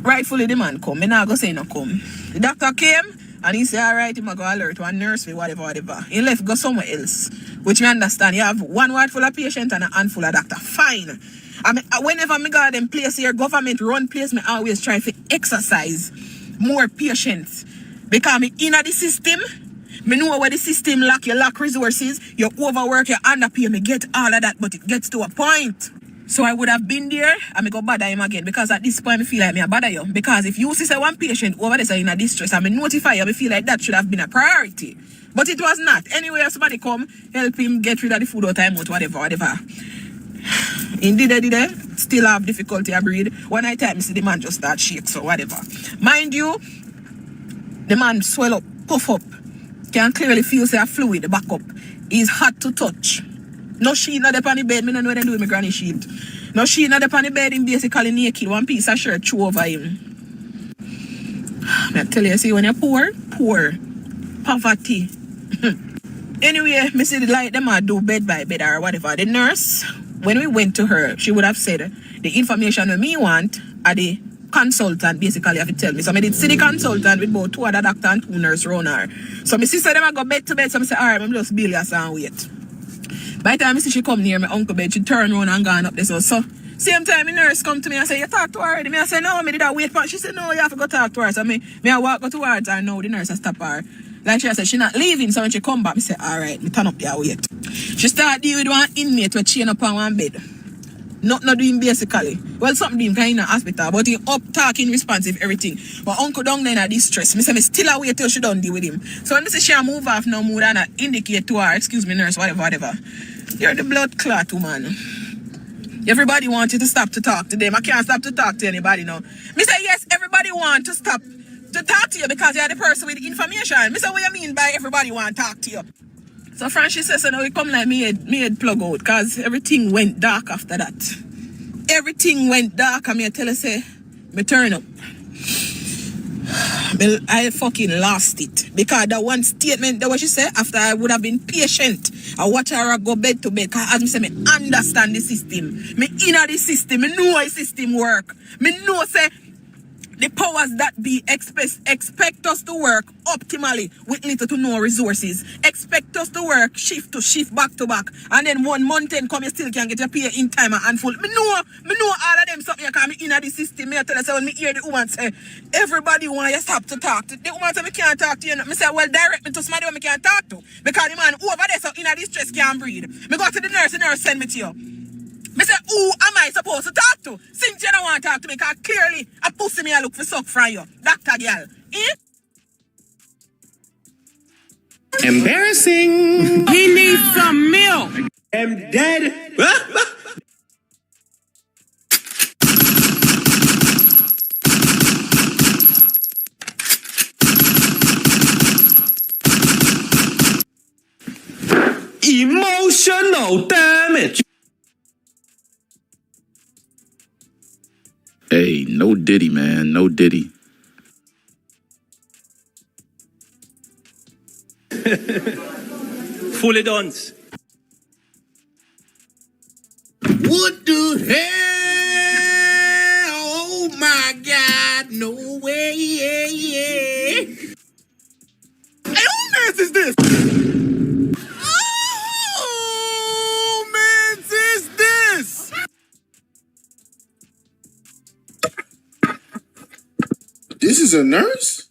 Rightfully the man come. Me not go say no come. The doctor came and he said, alright, he might go alert one nurse for whatever. He left go somewhere else. Which me understand. You have one ward full of patient and a handful of doctor. Fine. I mean, whenever me go them place here, government run place, me always try to exercise more patients. Because me in the system, me know where the system lack, you lack resources, you overwork, you underpay, me get all of that, but it gets to a point. So I would have been there and me go bother him again. Because at this point, I feel like me a bother you. Because if you see say one patient over there in a distress and me notify you, I feel like that should have been a priority. But it was not. Anyway, somebody come, help him get rid of the food or time out, whatever. Indeed, still have difficulty to breathe. One night time, see the man just start shake, so whatever. Mind you, the man swell up, puff up. Can clearly feel say a fluid, back up. He's hard to touch. No sheet not up on the bed, me don't know what they do with my granny sheet. No sheet not up on the bed, him basically naked, one piece of shirt throw over him. I tell you, see, when you're poor, poverty. Anyway, me see the light them do bed by bed or whatever. The nurse, when we went to her, she would have said the information that me want are the consultant basically have to tell me. So I did see the consultant with about 2 other doctor and 2 nurse around her. So my sister them I go bed to bed, so I say, alright, I'm just Billy and wait. By the time I see she come near my uncle bed, she turn around and gone up there. So same time the nurse come to me and say, you talk to her already? I say, no, I did I wait for. She said, no, you have to go talk to her. So I walk go towards her, now the nurse has stop her. Like she said, she not leaving, so when she come back, I say, alright, me turn up there, wait. She start dealing with one inmate with chain up on one bed. Not doing basically. Well, something doing kind of hospital, but he up talking responsive, everything. But uncle down there in a distress. Me say, me still away till she done deal with him. So when I say she move off no more than indicate to her, excuse me, nurse, whatever. You're the blood clot woman. Everybody wants you to stop to talk to them. I can't stop to talk to anybody now. Me say, yes, everybody want to stop to talk to you because you're the person with the information. Me say, what you mean by everybody want to talk to you? So Francis says, so now it come like me head plug out because everything went dark after that. Everything went dark and me tell her say, me turn up. I fucking lost it. Because that one statement that what she said, after I would have been patient, I watch her go bed to bed. Because as me say, me understand the system. Me inner the system. Me know how the system work. Me know say, the powers that be expect us to work optimally with little to no resources. Expect us to work shift to shift, back to back. And then 1 month and come, you still can get your pay in time and full. Me know all of them something you can me in the system. Me tell you, so when me hear the woman say, everybody want you stop to talk to. The woman say, me can't talk to you. Me say, well, direct me to somebody who me can't talk to. Because the man over there so in the distress can't breathe. Me go to the nurse send me to you. Me say, who am I supposed to talk to? Since you don't want to talk to me, because clearly a pussy me I look for suck from you. Dr. Girl. Embarrassing. He needs some milk. I'm dead. Emotional damage. Hey, no Diddy, man. No Diddy. Fully done. What the hell? Oh my God, no way. Hey, who mess is this? Oh, man, is this? This is a nurse?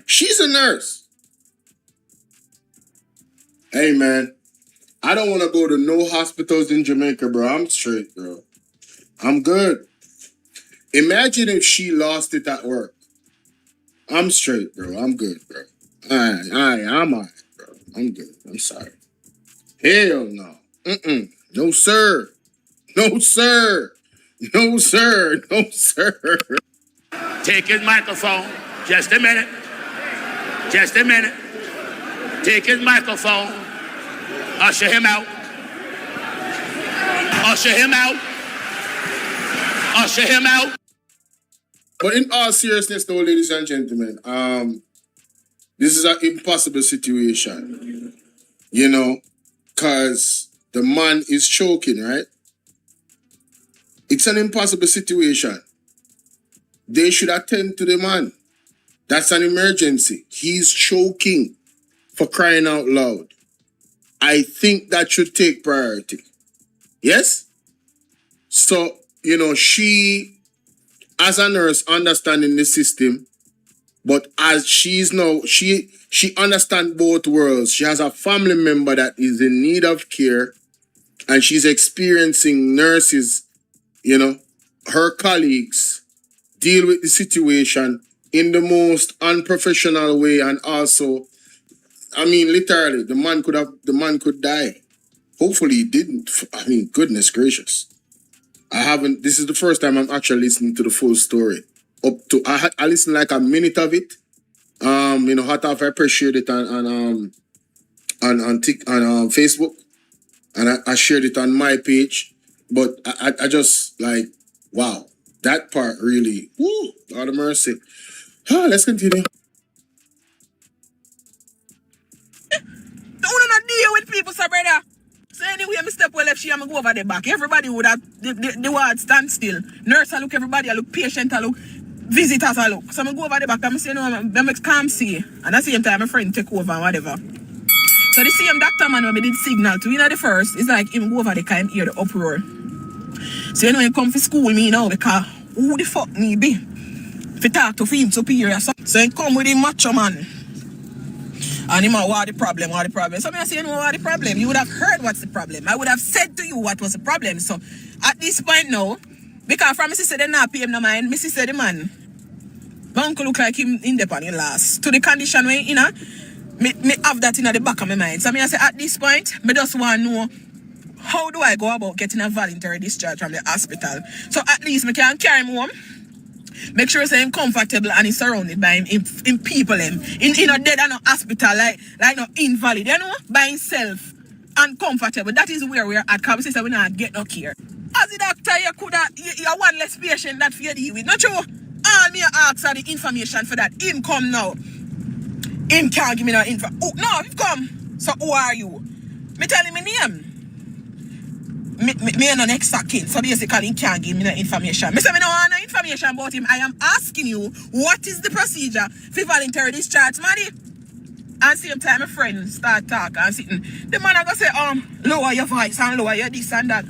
She's a nurse. Hey, man. I don't want to go to no hospitals in Jamaica, bro. I'm straight, bro. I'm good. Imagine if she lost it at work. I'm straight, bro. I'm good, bro. I'm all right, bro. I'm good. I'm sorry. Hell no. No, sir. No, sir. No, sir. No, sir. Take his microphone. Just a minute. Just a minute. Take his microphone. Usher him out. Usher him out. Usher him out. But in all seriousness, though, ladies and gentlemen, this is an impossible situation, you know, because the man is choking, right? It's an impossible situation. They should attend to the man. That's an emergency. He's choking, for crying out loud. I think that should take priority. Yes? So, you know, she, as a nurse, understanding the system, but as she's now, she understands both worlds. She has a family member that is in need of care, and she's experiencing nurses, you know, her colleagues deal with the situation in the most unprofessional way, and also, I mean, literally, the man could die. Hopefully he didn't. I mean, goodness gracious. This is the first time I'm actually listening to the full story. I listened like a minute of it. You know, hot off, I appreciate it on Facebook, and I shared it on my page. But I just like, wow, that part really, woo, Lord of mercy. Let's continue. Don't not deal with people, sir, brother. So anyway, I step well left, I'm go over the back. Everybody would have the ward stand still. Nurse, I look, everybody, I look, patient, I look, visitors, I look. So I go over the back, I'm saying, no, I'm calm see. And at the same time, my friend take over and whatever. So the same doctor man when we did signal to, you know, the first, it's like him go over the car and hear the uproar. So you know, he come for school me now because who the fuck me be? If you talk to him superior, so he come with him macho man. And him what the problem, what the problem. So I say, you know what the problem? You would have heard what's the problem. I would have said to you what was the problem. So at this point now, because from Missy said they not pay him no mind, Missy said the man, my uncle look like him in the pan last. To the condition where, you know, me have that in the back of my mind. So I say at this point, me just want to know how do I go about getting a voluntary discharge from the hospital. So at least me can carry him home. Make sure he's comfortable and he's surrounded by him people him. In a dead and no hospital, like no invalid, you know, by himself and comfortable. That is where we're at. Because we not get no care. As a doctor, you're one less patient that you deal with. Not true. All me ask are the information for that. Him come now. Him can't give me no info. Oh, no, he come. So who are you? Me tell him my name. Me and an extra kid, so basically he can't give me no information. Me say me no want no information about him. I am asking you, what is the procedure for voluntary discharge, Maddie? And same time, my friend start talking and sitting. The man I go say, lower your voice and lower your this and that.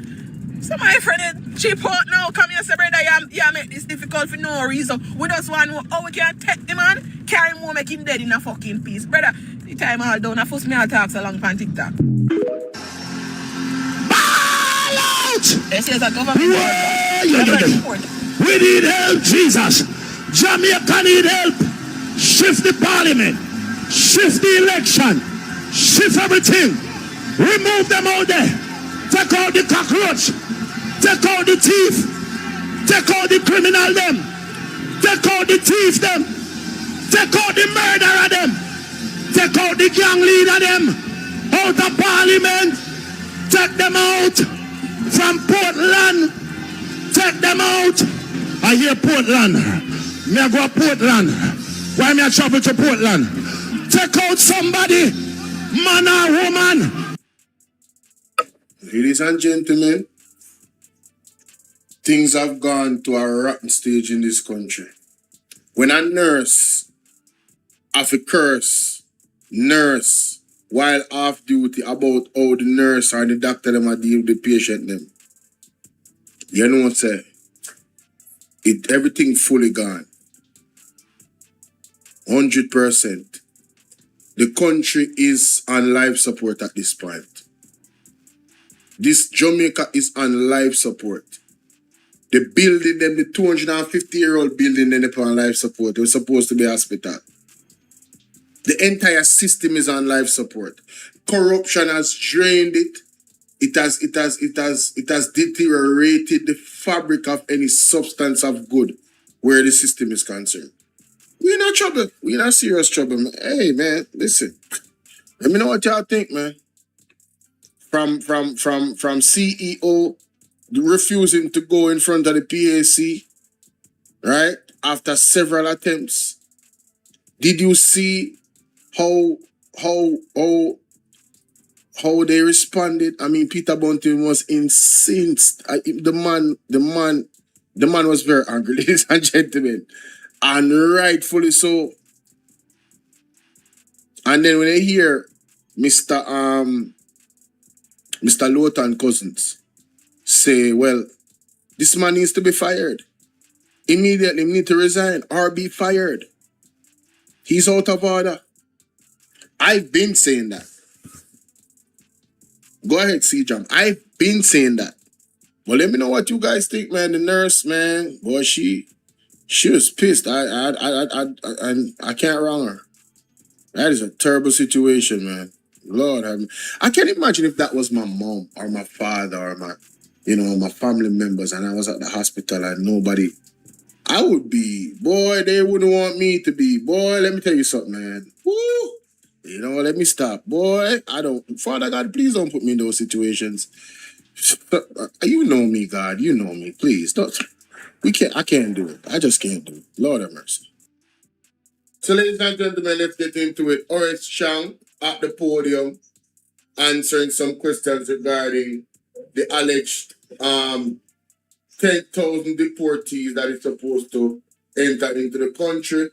So my friend, cheap out now, come here, say, brother, you make this difficult for no reason. We just want to know how we can take the man, carry him home, make him dead in a fucking piece. Brother, the time all done, I first me all talk so long on TikTok. They say that government we need help, Jesus. Jamaica need help. Shift the parliament. Shift the election. Shift everything. Remove them out there. Take out the cockroach. Take out the thief. Take out the criminal them. Take out the thief them. Take out the murderer them. Take out the gang leader them. Out of parliament. Take them out. From Portland, take them out. I hear Portland. Me I go to Portland. Why me I travel to Portland? Take out somebody, man or woman. Ladies and gentlemen, things have gone to a rotten stage in this country. When a nurse have a curse nurse while off duty about how the nurse or the doctor them are deal with the patient them. You know what I'm saying? Everything fully gone. 100%. The country is on life support at this point. This Jamaica is on life support. The building them, the 250-year-old building them on life support. It was supposed to be a hospital. The entire system is on life support. Corruption has drained it. It has deteriorated the fabric of any substance of good where the system is concerned. We're in trouble. We're in serious trouble, man. Hey, man, listen. Let me know what y'all think, man. From CEO refusing to go in front of the PAC, right? after several attempts? Did you see how they responded? I mean, Peter Bunting was incensed. The man was very angry, ladies and gentlemen, and rightfully so. And then when they hear Mr. Lawton Cousins say, well, this man needs to be fired. Immediately, we need to resign or be fired. He's out of order. I've been saying that. Go ahead, C-Jam. I've been saying that. Well, let me know what you guys think, man. The nurse, man, boy, she was pissed. I can't wrong her. That is a terrible situation, man. Lord, I can't imagine if that was my mom or my father or my family members, and I was at the hospital and nobody. I would be, boy, they wouldn't want me to be. Boy, let me tell you something, man. Woo! Let me stop. Boy, Father God, please don't put me in those situations. You know me, God. You know me. Please, don't. I can't do it. I just can't do it. Lord have mercy. So, ladies and gentlemen, let's get into it. Horace Chang at the podium answering some questions regarding the alleged 10,000 deportees that is supposed to enter into the country.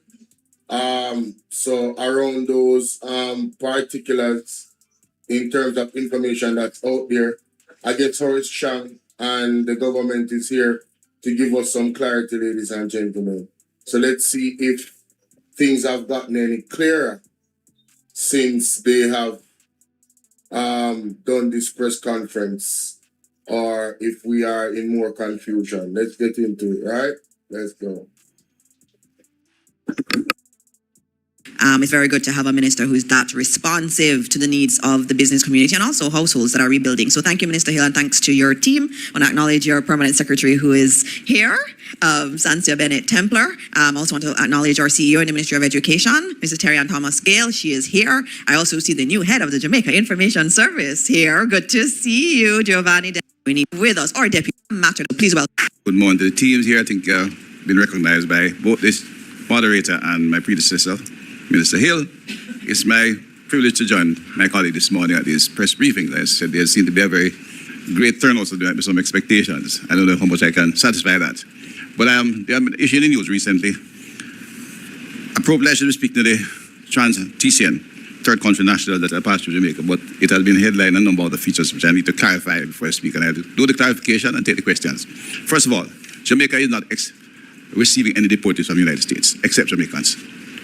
So around those particulars in terms of information that's out there, I guess Horace Chang and the government is here to give us some clarity, ladies and gentlemen. So let's see if things have gotten any clearer since they have done this press conference, or if we are in more confusion. Let's get into it, right? Let's go. It's very good to have a minister who's that responsive to the needs of the business community and also households that are rebuilding. So thank you, Minister Hill, and thanks to your team. I want to acknowledge your permanent secretary who is here, Sansia Bennett Templar. I also want to acknowledge our CEO in the Ministry of Education, Mrs. Terry Ann Thomas Gale. She is here. I also see the new head of the Jamaica Information Service here. Good to see you, Giovanni. We need with us, our deputy matter. Please welcome. Good morning to the teams here. I think been recognized by both this moderator and my predecessor, Minister Hill. It's my privilege to join my colleague this morning at this press briefing. As I said, there seem to be a very great turnout, so there might be some expectations. I don't know how much I can satisfy that. But there have been issues in the news recently. A privilege to speak to the trans-TCN, third country national that I passed through Jamaica, but it has been headlined a number of the features which I need to clarify before I speak, and I have to do the clarification and take the questions. First of all, Jamaica is not receiving any deportees from the United States, except Jamaicans.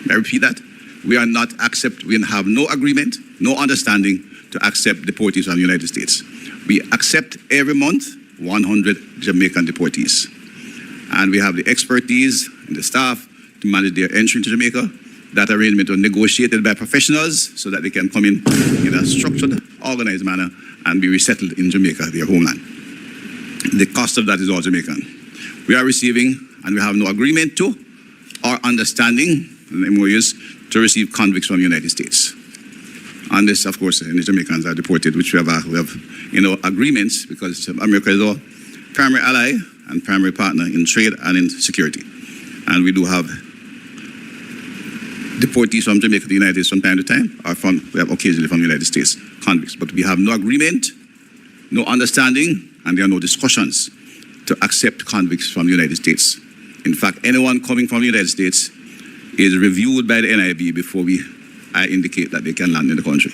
May I repeat that? We have no agreement, no understanding to accept deportees from the United States. We accept every month 100 Jamaican deportees. And we have the expertise and the staff to manage their entry into Jamaica. That arrangement was negotiated by professionals so that they can come in a structured, organized manner and be resettled in Jamaica, their homeland. The cost of that is all Jamaican. We are receiving, and we have no agreement to or understanding, the MOUs, to receive convicts from the United States. And this, of course, the Jamaicans are deported, which we have agreements, because America is our primary ally and primary partner in trade and in security. And we do have deportees from Jamaica to the United States from time to time, we have occasionally from the United States convicts. But we have no agreement, no understanding, and there are no discussions to accept convicts from the United States. In fact, anyone coming from the United States is reviewed by the NIB before I indicate that they can land in the country.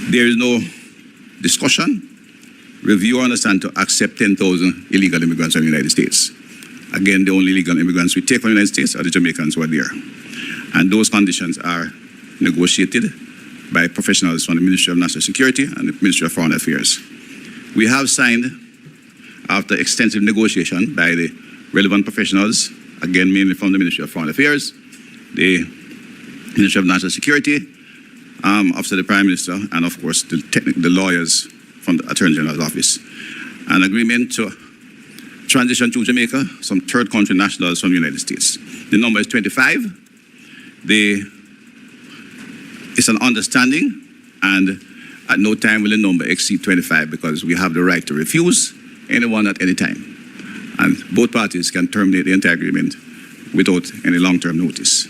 There is no discussion, review, or understand to accept 10,000 illegal immigrants from the United States. Again, the only illegal immigrants we take from the United States are the Jamaicans who are there. And those conditions are negotiated by professionals from the Ministry of National Security and the Ministry of Foreign Affairs. We have signed, after extensive negotiation by the relevant professionals, again, mainly from the Ministry of Foreign Affairs, the Ministry of National Security, Office of the Prime Minister, and of course the lawyers from the Attorney General's office. An agreement to transition to Jamaica some third country nationals from the United States. The number is 25. It's an understanding, and at no time will the number exceed 25 because we have the right to refuse anyone at any time. And both parties can terminate the entire agreement without any long-term notice.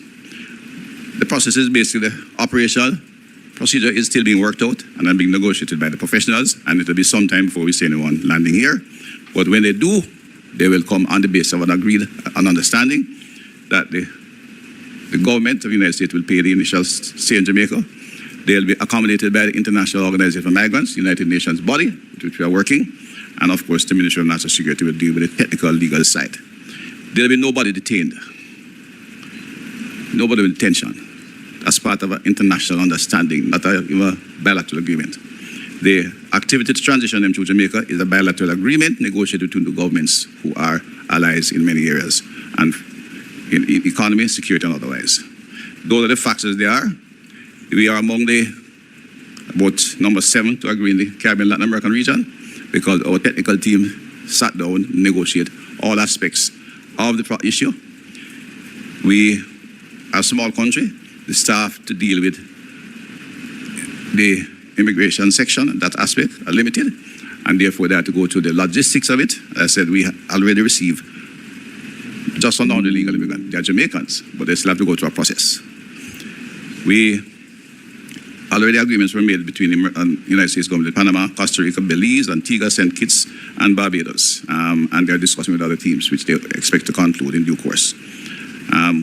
The process is basically the operational procedure is still being worked out and being negotiated by the professionals, and it will be some time before we see anyone landing here. But when they do, they will come on the basis of an agreed understanding that the government of the United States will pay the initial stay in Jamaica. They'll be accommodated by the International Organization for Migrants, United Nations body, with which we are working, and of course the Ministry of National Security will deal with the technical legal side. There'll be nobody detained, nobody with detention. As part of an international understanding, not a bilateral agreement. The activity to transition them to Jamaica is a bilateral agreement negotiated between the governments who are allies in many areas, and in economy, security, and otherwise. Those are the facts as they are. We are among the about number 7 to agree in the Caribbean Latin American region, because our technical team sat down, negotiate all aspects of the issue. We are a small country. The staff to deal with the immigration section, that aspect, are limited, and therefore they have to go through the logistics of it. As I said, we already received just on the legal immigrants. They are Jamaicans, but they still have to go through a process. Already agreements were made between the United States government, Panama, Costa Rica, Belize, Antigua, St. Kitts, and Barbados, and they're discussing with other teams, which they expect to conclude in due course.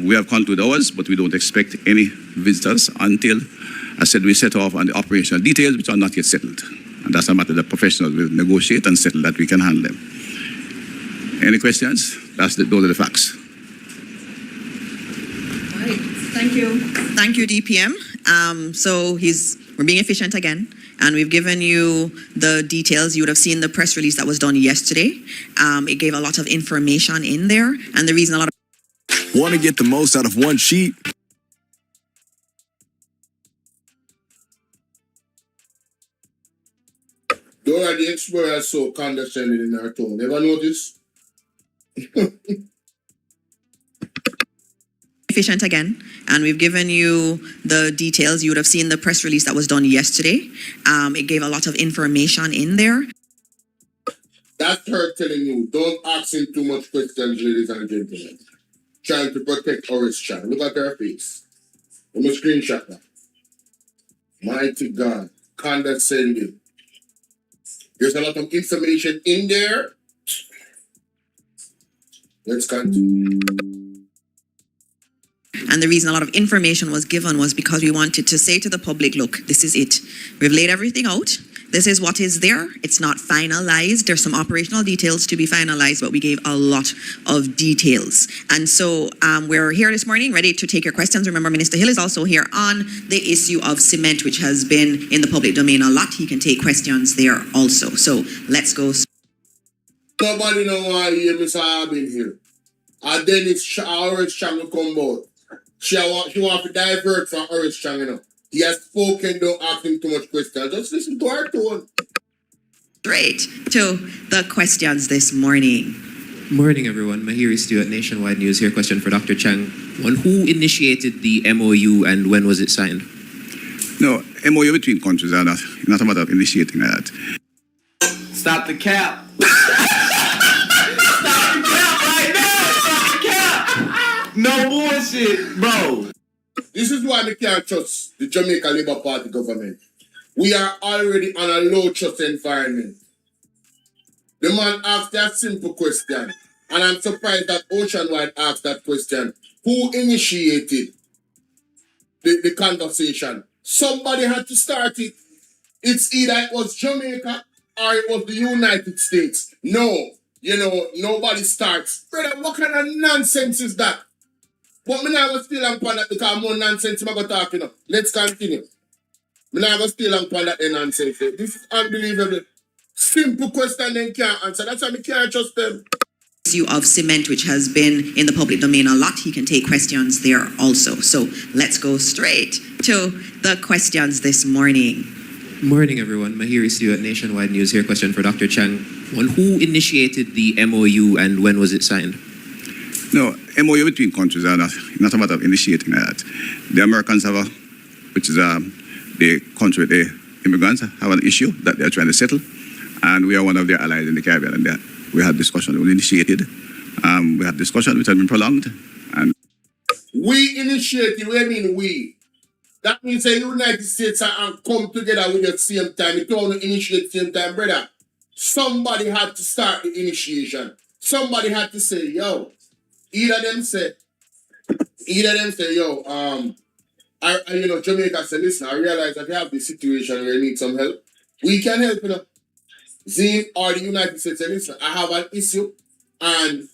We have concluded ours, but we don't expect any visitors until, I said, we set off on the operational details, which are not yet settled. And that's a matter that professionals will negotiate and settle that we can handle them. Any questions? Those are the facts. All right. Thank you. Thank you, DPM. So we're being efficient again. And we've given you the details. You would have seen the press release that was done yesterday. It gave a lot of information in there. And the reason a lot of Want to get the most out of one sheet? Dora the Explorer is so condescending in her tone. Never notice? efficient again, and we've given you the details. You would have seen the press release that was done yesterday. It gave a lot of information in there. That's her telling you, don't ask him too much questions, ladies and gentlemen. Trying to protect Oris Chan. Look at her face. Let me screenshot that. Mighty God, condescending. There's a lot of information in there. Let's continue. And the reason a lot of information was given was because we wanted to say to the public, look, this is it. We've laid everything out. This is what is there. It's not finalized. There's some operational details to be finalized, but we gave a lot of details. And so we're here this morning ready to take your questions. Remember, Minister Hill is also here on the issue of cement, which has been in the public domain a lot. He can take questions there also. So let's go. Nobody know why you Miss Harbin here. And then it's Oris Chang will come out. She want to divert from Oris Chang, you know. He has spoken, don't ask him too much questions. Just listen to her tone. Straight to the questions this morning. Morning, everyone. Mahiri Stewart, Nationwide News here. Question for Dr. Chang. One, who initiated the MOU and when was it signed? No, MOU between countries are not a matter of initiating that. Stop the cap. Stop the cap right now. Stop the cap. No bullshit, bro. This is why we can't trust the Jamaica Labour Party government. We are already on a low trust environment. The man asked that simple question, and I'm surprised that Oceanwide asked that question. Who initiated the conversation? Somebody had to start it. It's either it was Jamaica or it was the United States. No, nobody starts. Brother, what kind of nonsense is that? But I'm not going to steal and pan that because more nonsense I'm going to talk, Let's continue. I'm not going to steal and pan that nonsense. This is unbelievable. Simple question they can't answer. That's why we can't trust them. Issue of cement, which has been in the public domain a lot. He can take questions there also. So let's go straight to the questions this morning. Morning, everyone. Mahiri Stewart, Nationwide News here. Question for Dr. Chang. One, who initiated the MOU and when was it signed? No, MOU between countries are not a matter of initiating that. The Americans have which is the country, the immigrants have an issue that they're trying to settle, and we are one of their allies in the Caribbean, and we had discussion, we initiated. We had discussion which had been prolonged, and We initiated, what do you mean we? That means the United States and come together with the same time. It don't initiate the same time, brother. Somebody had to start the initiation. Somebody had to say, yo, either them say, yo, you know, Jamaica said, listen, I realize that you have this situation where you need some help. We can help, you know. Zine or the United States said, listen, I have an issue and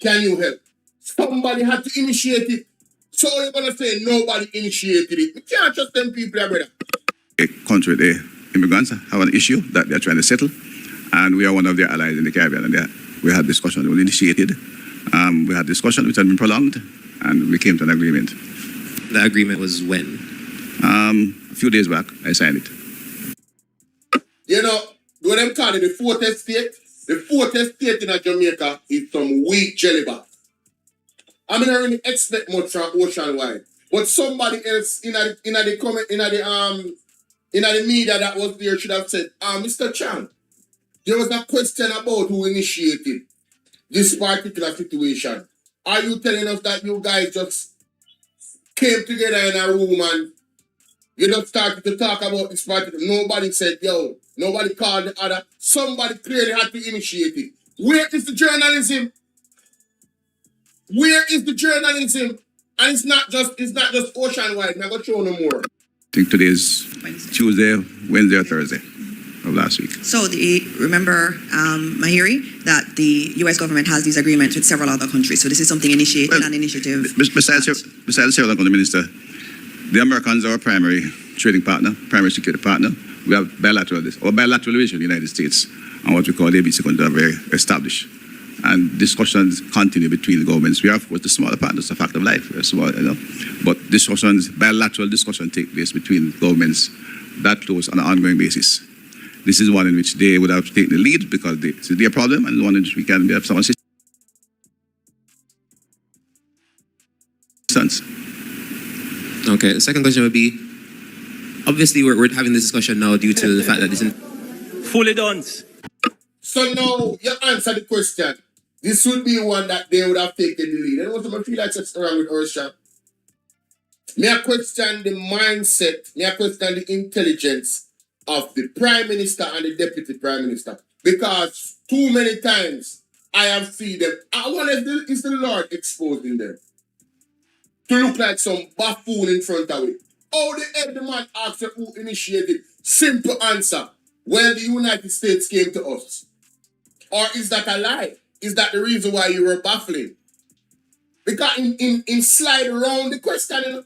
can you help? Somebody had to initiate it. So you're going to say nobody initiated it. We can't trust them people, brother. A country, the immigrants have an issue that they're trying to settle, and we are one of their allies in the Caribbean, and we had discussion, we initiated. We had discussion which had been prolonged, and we came to an agreement. The agreement was when? A few days back, I signed it. You know, what them call it, the fourth estate? The fourth estate in Jamaica is some weak jellyback. I mean, I really expect much from Ocean Wide, but somebody else in the media that was there should have said, Mr. Chan, there was a question about who initiated this particular situation. Are you telling us that you guys just came together in a room and you just started to talk about this particular? Nobody said, yo, nobody called the other. Somebody clearly had to initiate it. Where is the journalism? Where is the journalism? And it's not just Ocean Wide. I'm going to show no more. I think today is Tuesday, Wednesday, or Thursday of last week. So remember, Mahiri, that the U.S. government has these agreements with several other countries. So this is something initiated, an initiative. Besides Sectoral, the Minister, the Americans are our primary trading partner, primary security partner. We have bilateral relations with the United States and what we call the ABC countries are very established. And discussions continue between the governments. We are, of course, the smaller partners, a fact of life. We're small, you know. But discussions, bilateral discussions take place between governments that close on an ongoing basis. This is one in which they would have to take the lead because it's their problem, and one in which we can have some assistance. Okay, the second question would be, obviously we're having this discussion now due to the fact that this is fully done. So now you answer the question. This would be one that they would have taken the lead. And also I feel like it's around with Ursha. May I question the mindset, may I question the intelligence of the Prime Minister and the Deputy Prime Minister. Because too many times I have seen them. I wonder if is the Lord exposing them to look like some buffoon in front of it. Oh, the man asked who initiated. Simple answer. Well, the United States came to us. Or is that a lie? Is that the reason why you were baffling? Because in slide around the question, you know,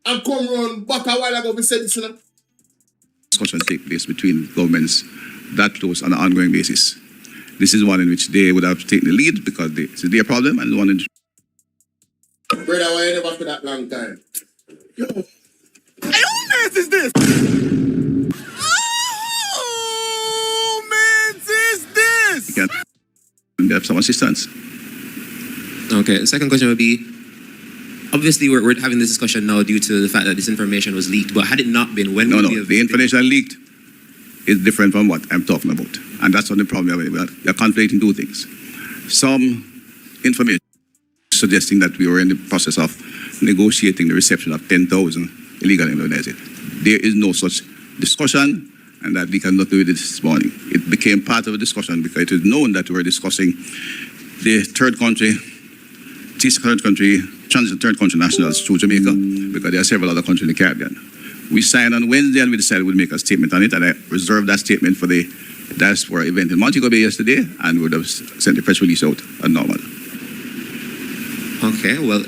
and come around back a while ago, we said this, you know. Discussions take place between governments that close on an ongoing basis. This is one in which they would have to take the lead because it's their problem, and one in which... Brother, why you never for that long time? Yo. Hey, who man is this? Oh, man, is this? You can have some assistance. Okay, the second question would be, obviously we're having this discussion now due to the fact that this information was leaked, but had it not been, when would No, the information leaked is different from what I'm talking about. And that's not the problem. You're conflating two things. Some information suggesting that we were in the process of negotiating the reception of 10,000 illegal immigrants. There is no such discussion, and that we cannot do it this morning. It became part of a discussion because it is known that we were discussing the third country nationals through Jamaica, because there are several other countries in the Caribbean. We signed on Wednesday and we decided we'd make a statement on it, and I reserved that statement for the Diaspora event in Montego Bay yesterday, and would have sent the press release out as normal. Okay, well,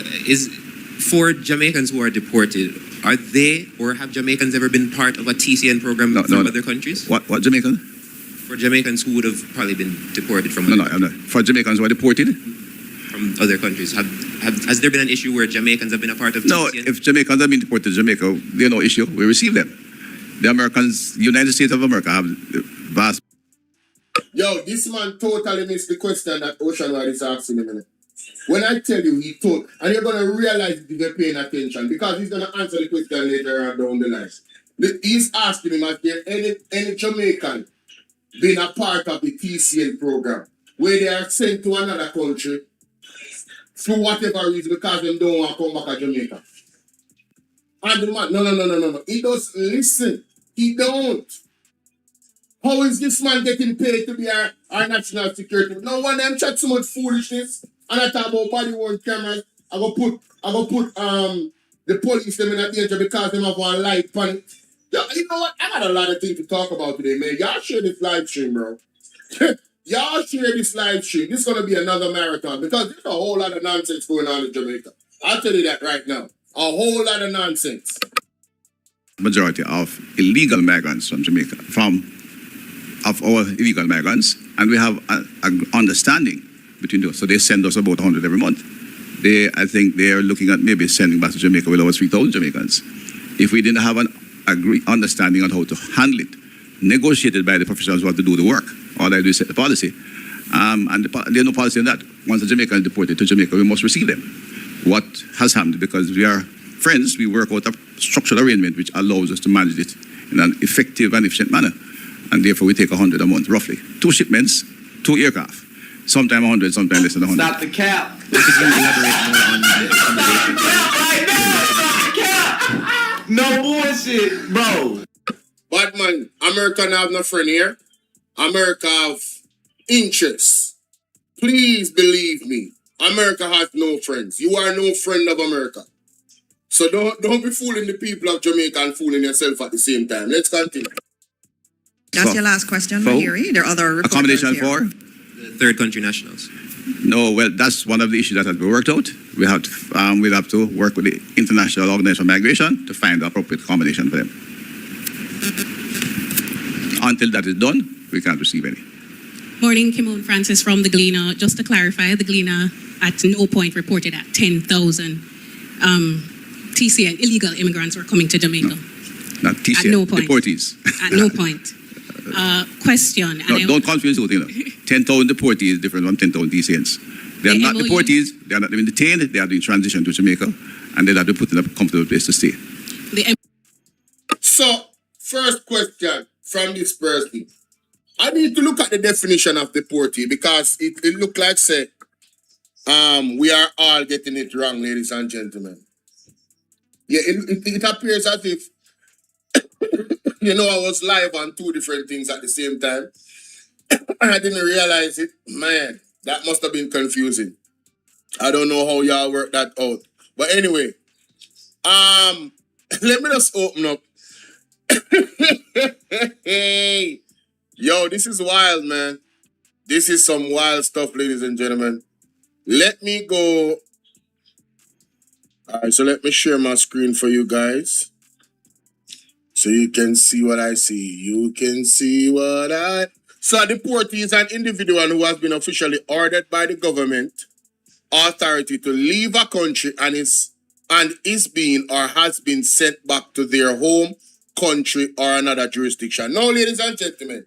for Jamaicans who are deported, are they or have Jamaicans ever been part of a TCN program from other countries? What Jamaicans? For Jamaicans who would have probably been deported from for Jamaicans who are deported from other countries, has there been an issue where Jamaicans have been a part of TCN? No, if Jamaicans have been deported to Jamaica, there's no issue. We receive them. The Americans, the United States of America, have vast... Yo, this man totally missed the question that Ocean Wide is asking a minute. When I tell you he told, and you're going to realize if you're paying attention, because he's going to answer the question later on down the line. He's asking him, has there any Jamaican been a part of the TCN program where they are sent to another country for whatever reason because they don't want to come back to Jamaica. And the man, no. He doesn't listen. He don't. How is this man getting paid to be our national security? No one them chat so much foolishness. And I talk about body worn cameras. I go put the police them in a danger because them have one light on it. You know what? I got a lot of things to talk about today, man. Y'all share this live stream, bro. Y'all share this live stream. This is gonna be another marathon because there's a whole lot of nonsense going on in Jamaica. I'll tell you that right now. A whole lot of nonsense. Majority of illegal migrants from Jamaica, of our illegal migrants, and we have an understanding between those. So they send us about 100 every month. I think they are looking at maybe sending back to Jamaica with over 3,000 Jamaicans. If we didn't have an understanding on how to handle it, negotiated by the professionals who have to do the work, all they do is set the policy. And there's no policy on that. Once a Jamaican is deported to Jamaica, we must receive them. What has happened, because we are friends, we work out a structural arrangement which allows us to manage it in an effective and efficient manner. And therefore we take 100 a month, roughly. 2 shipments, 2 aircraft. Sometimes 100, sometimes less than 100. Stop the cap. Could you elaborate more on the accommodation? Stop the cap. No bullshit, bro. But man, America have no friend here. America have interests. Please believe me. America has no friends. You are no friend of America. So don't be fooling the people of Jamaica and fooling yourself at the same time. Let's continue. That's your last question, Mahiri. There are other accommodation here. for The third country nationals. No, well, that's one of the issues that has been worked out. We'll have to work with the International Organization for Migration to find the appropriate accommodation for them. Until that is done, we can't receive any. Morning, Kimon Francis from the Gleaner. Just to clarify, the Gleaner at no point reported that 10,000 TCN illegal immigrants were coming to Jamaica. Not TCN, at no point. deportees. At no point. Question. No, don't confuse the thing. 10,000 deportees is different from 10,000 TCNs. They are not deportees, they are not even detained, they are doing transition to Jamaica, and they have to put in a comfortable place to stay. So, first question from this person. I need to look at the definition of deportee because it look like, say, we are all getting it wrong, ladies and gentlemen. Yeah, it appears as if, you know, I was live on 2 different things at the same time. I didn't realize it. Man, that must have been confusing. I don't know how y'all work that out. But anyway, let me just open up. Hey, yo, this is wild, man. This is some wild stuff, ladies and gentlemen. Let me go. All right, so let me share my screen for you guys. So you can see what I see. You can see what I... So a deportee is an individual who has been officially ordered by the government authority to leave a country and is being or has been sent back to their home country or another jurisdiction. Now, ladies and gentlemen,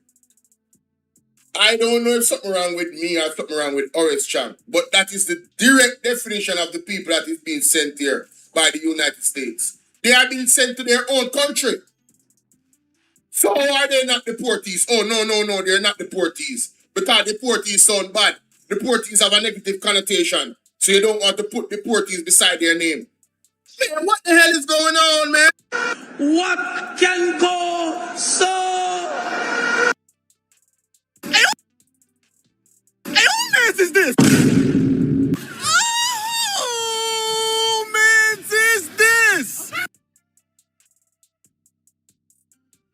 I don't know if something wrong with me or something wrong with Oris Champ, but that is the direct definition of the people that is being sent here by the United States. They are being sent to their own country. So how are they not deportees? Oh, no, they're not deportees. Because deportees sound bad. Deportees have a negative connotation. So you don't want to put deportees beside their name. Man, what the hell is going on, man? What can go so? Hey, who is this? Oh, man, is this?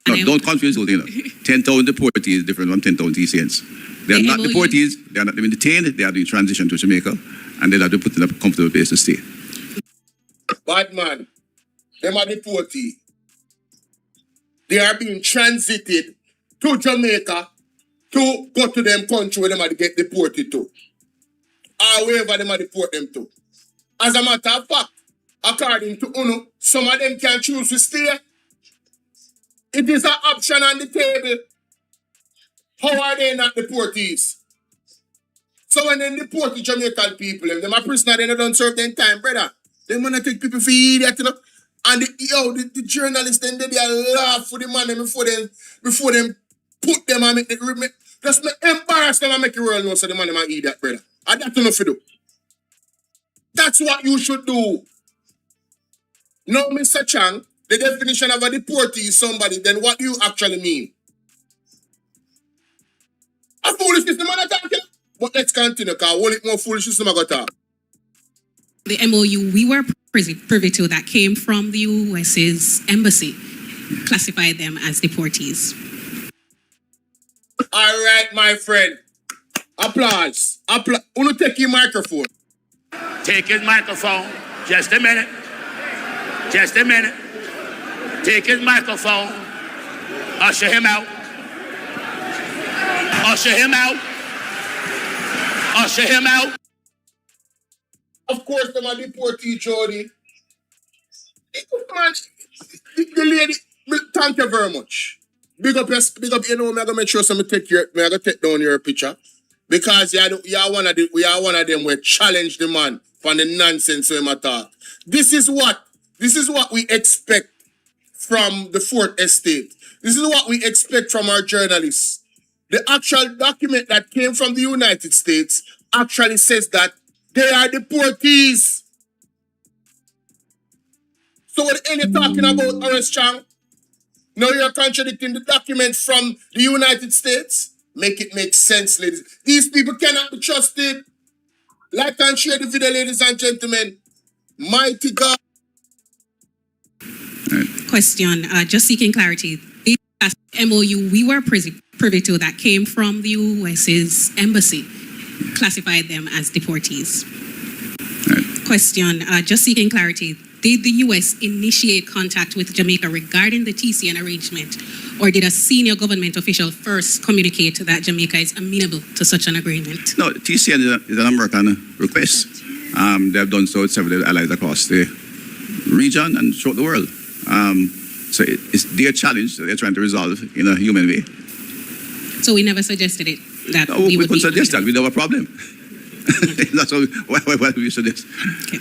No, don't confuse the thing. 10,000 deportees is different from 10,000 TCNs. They are not deportees, they are not even detained, they are doing transition to Jamaica, and they have to put in a comfortable place to stay. Bad man, them are deportees. They are being transited to Jamaica to go to them country where they might get deported to. Or wherever they might deport them to. As a matter of fact, according to UNO, some of them can choose to stay. It is an option on the table. How are they not deportees? So when they deport the Jamaican people, them are prisoners, they don't serve their time, brother. They want to take people for idiot, you know. And the journalists, then they laugh for the man before them put them and make the just embarrass them and make the world know so the man them are idiot, brother. And that's enough to do. That's what you should do. No, Mr. Chang, the definition of a deportee is somebody, then what do you actually mean? A foolishness the man attack. But let's continue, because all it more foolishness the man got talk. The MOU we were privy to that came from the US's embassy classified them as deportees. All right, my friend. Applause. Uno take your microphone. Take his microphone. Just a minute. Just a minute. Take his microphone. Usher him out. Usher him out. Usher him out. Of course, them are deportee, Jody. Man, the lady, thank you very much. Big up, you know, I'm gonna make sure somebody take down your picture. Because you are one of them who challenge the man for the nonsense we talk. This is what we expect from the Fourth Estate. This is what we expect from our journalists. The actual document that came from the United States actually says that they are deportees. So what the hell you talking about, Horace Chang? Now you're contradicting the document from the United States? Make it make sense, ladies. These people cannot be trusted. Like and share the video, ladies and gentlemen. Mighty God. Question, just seeking clarity. The MOU we were privy to that came from the US's embassy classified them as deportees. Question, just seeking clarity. Did the US initiate contact with Jamaica regarding the TCN arrangement, or did a senior government official first communicate that Jamaica is amenable to such an agreement? No, TCN is an American request. They have done so with several allies across the region and throughout the world. So it's their challenge that they're trying to resolve in a human way. So we never suggested it? That no, we couldn't suggest that. We don't have a problem. That's what we suggest. Okay.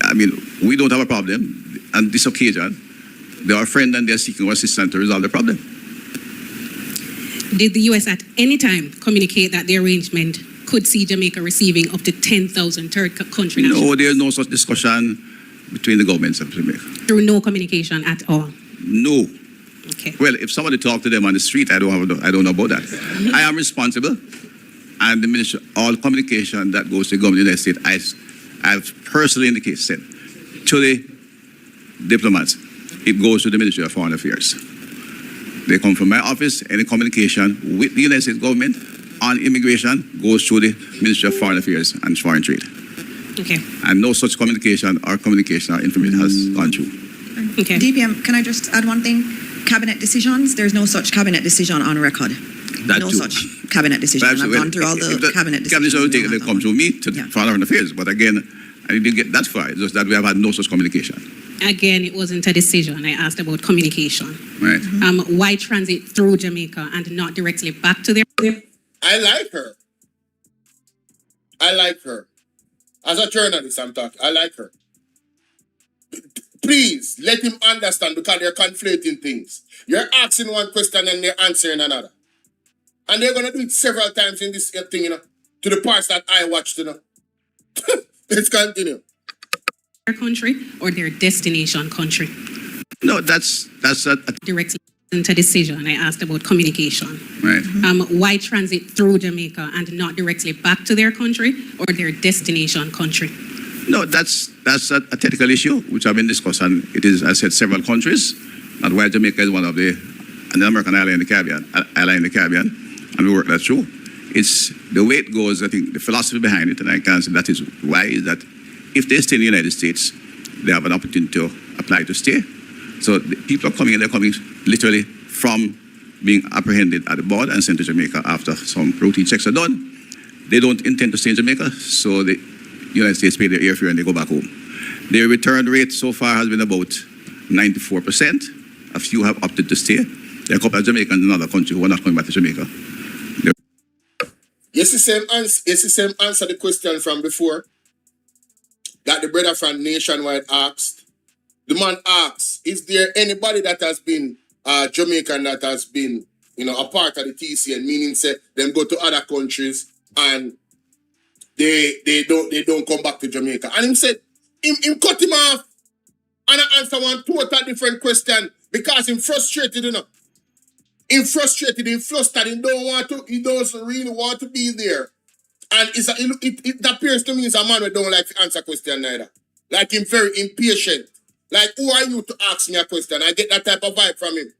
I mean, we don't have a problem. On this occasion, they are friends and they're seeking our assistance to resolve the problem. Did the U.S. at any time communicate that the arrangement could see Jamaica receiving up to 10,000 third country nationals? No, there's no such discussion between the governments of Jamaica. Through no communication at all? No. Okay. Well, if somebody talked to them on the street, I don't know about that. I am responsible, and the minister, all communication that goes to the government of the United States, I've personally indicated to the diplomats, it goes to the Ministry of Foreign Affairs. They come from my office. Any communication with the United States government on immigration goes through the Ministry of Foreign Affairs and Foreign Trade. Okay. And no such communication or information has gone through. Okay. DPM, can I just add one thing? Cabinet decisions, there's no such cabinet decision on record. No such cabinet decision. I've gone through all the cabinet decisions. Cabinet decisions they come through me to Foreign Affairs, but again, I didn't get that far. It's just that we have had no such communication. Again, it wasn't a decision. I asked about communication. Right. Why transit through Jamaica and not directly back to their... I like her. I like her. As a journalist, I'm talking. I like her. Please, let him understand, because they're conflating things. You're asking one question and they're answering another. And they're going to do it several times in this thing, you know, to the parts that I watched, you know. Let's continue. Their country or their destination country? No, that's a directly into decision. I asked about communication. Right. Why transit through Jamaica and not directly back to their country or their destination country? No, that's a technical issue which I've been discussing. It is, as I said, several countries. Not why Jamaica is one of the American ally in the Caribbean, and we work that through. It's the way it goes. I think the philosophy behind it, and I can say that is why is that if they stay in the United States, they have an opportunity to apply to stay. So the people are coming in, they're coming literally from being apprehended at the border and sent to Jamaica after some routine checks are done. They don't intend to stay in Jamaica, so the United States pay their airfare and they go back home. Their return rate so far has been about 94%. A few have opted to stay. There are a couple of Jamaicans in another country who are not coming back to Jamaica. Yes, the same answer the question from before that the brother from Nationwide asked. The man asks, is there anybody that has been Jamaican that has been, you know, a part of the TCN, meaning say them go to other countries and they don't come back to Jamaica. And him said, him cut him off and I answer one total different question because him frustrated, you know. Him frustrated, him flustered, he doesn't really want to be there. And it appears to me as a man who don't like to answer question neither. Like him very impatient. Like, who are you to ask me a question? I get that type of vibe from him.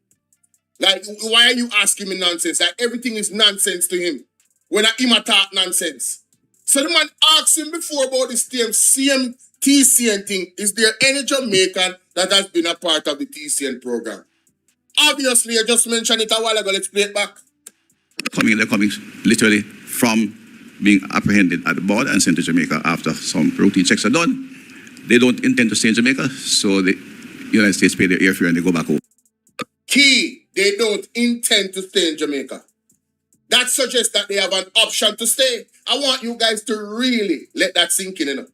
Like, why are you asking me nonsense? Like, everything is nonsense to him. When him talk nonsense. So the man asked him before about this same TCN thing. Is there any Jamaican that has been a part of the TCN program? Obviously, I just mentioned it a while ago. Let's play it back. They're coming literally from being apprehended at the border and sent to Jamaica after some routine checks are done. They don't intend to stay in Jamaica, so the United States pay their airfare and they go back home. Key, they don't intend to stay in Jamaica. That suggests that they have an option to stay. I want you guys to really let that sink in, you know.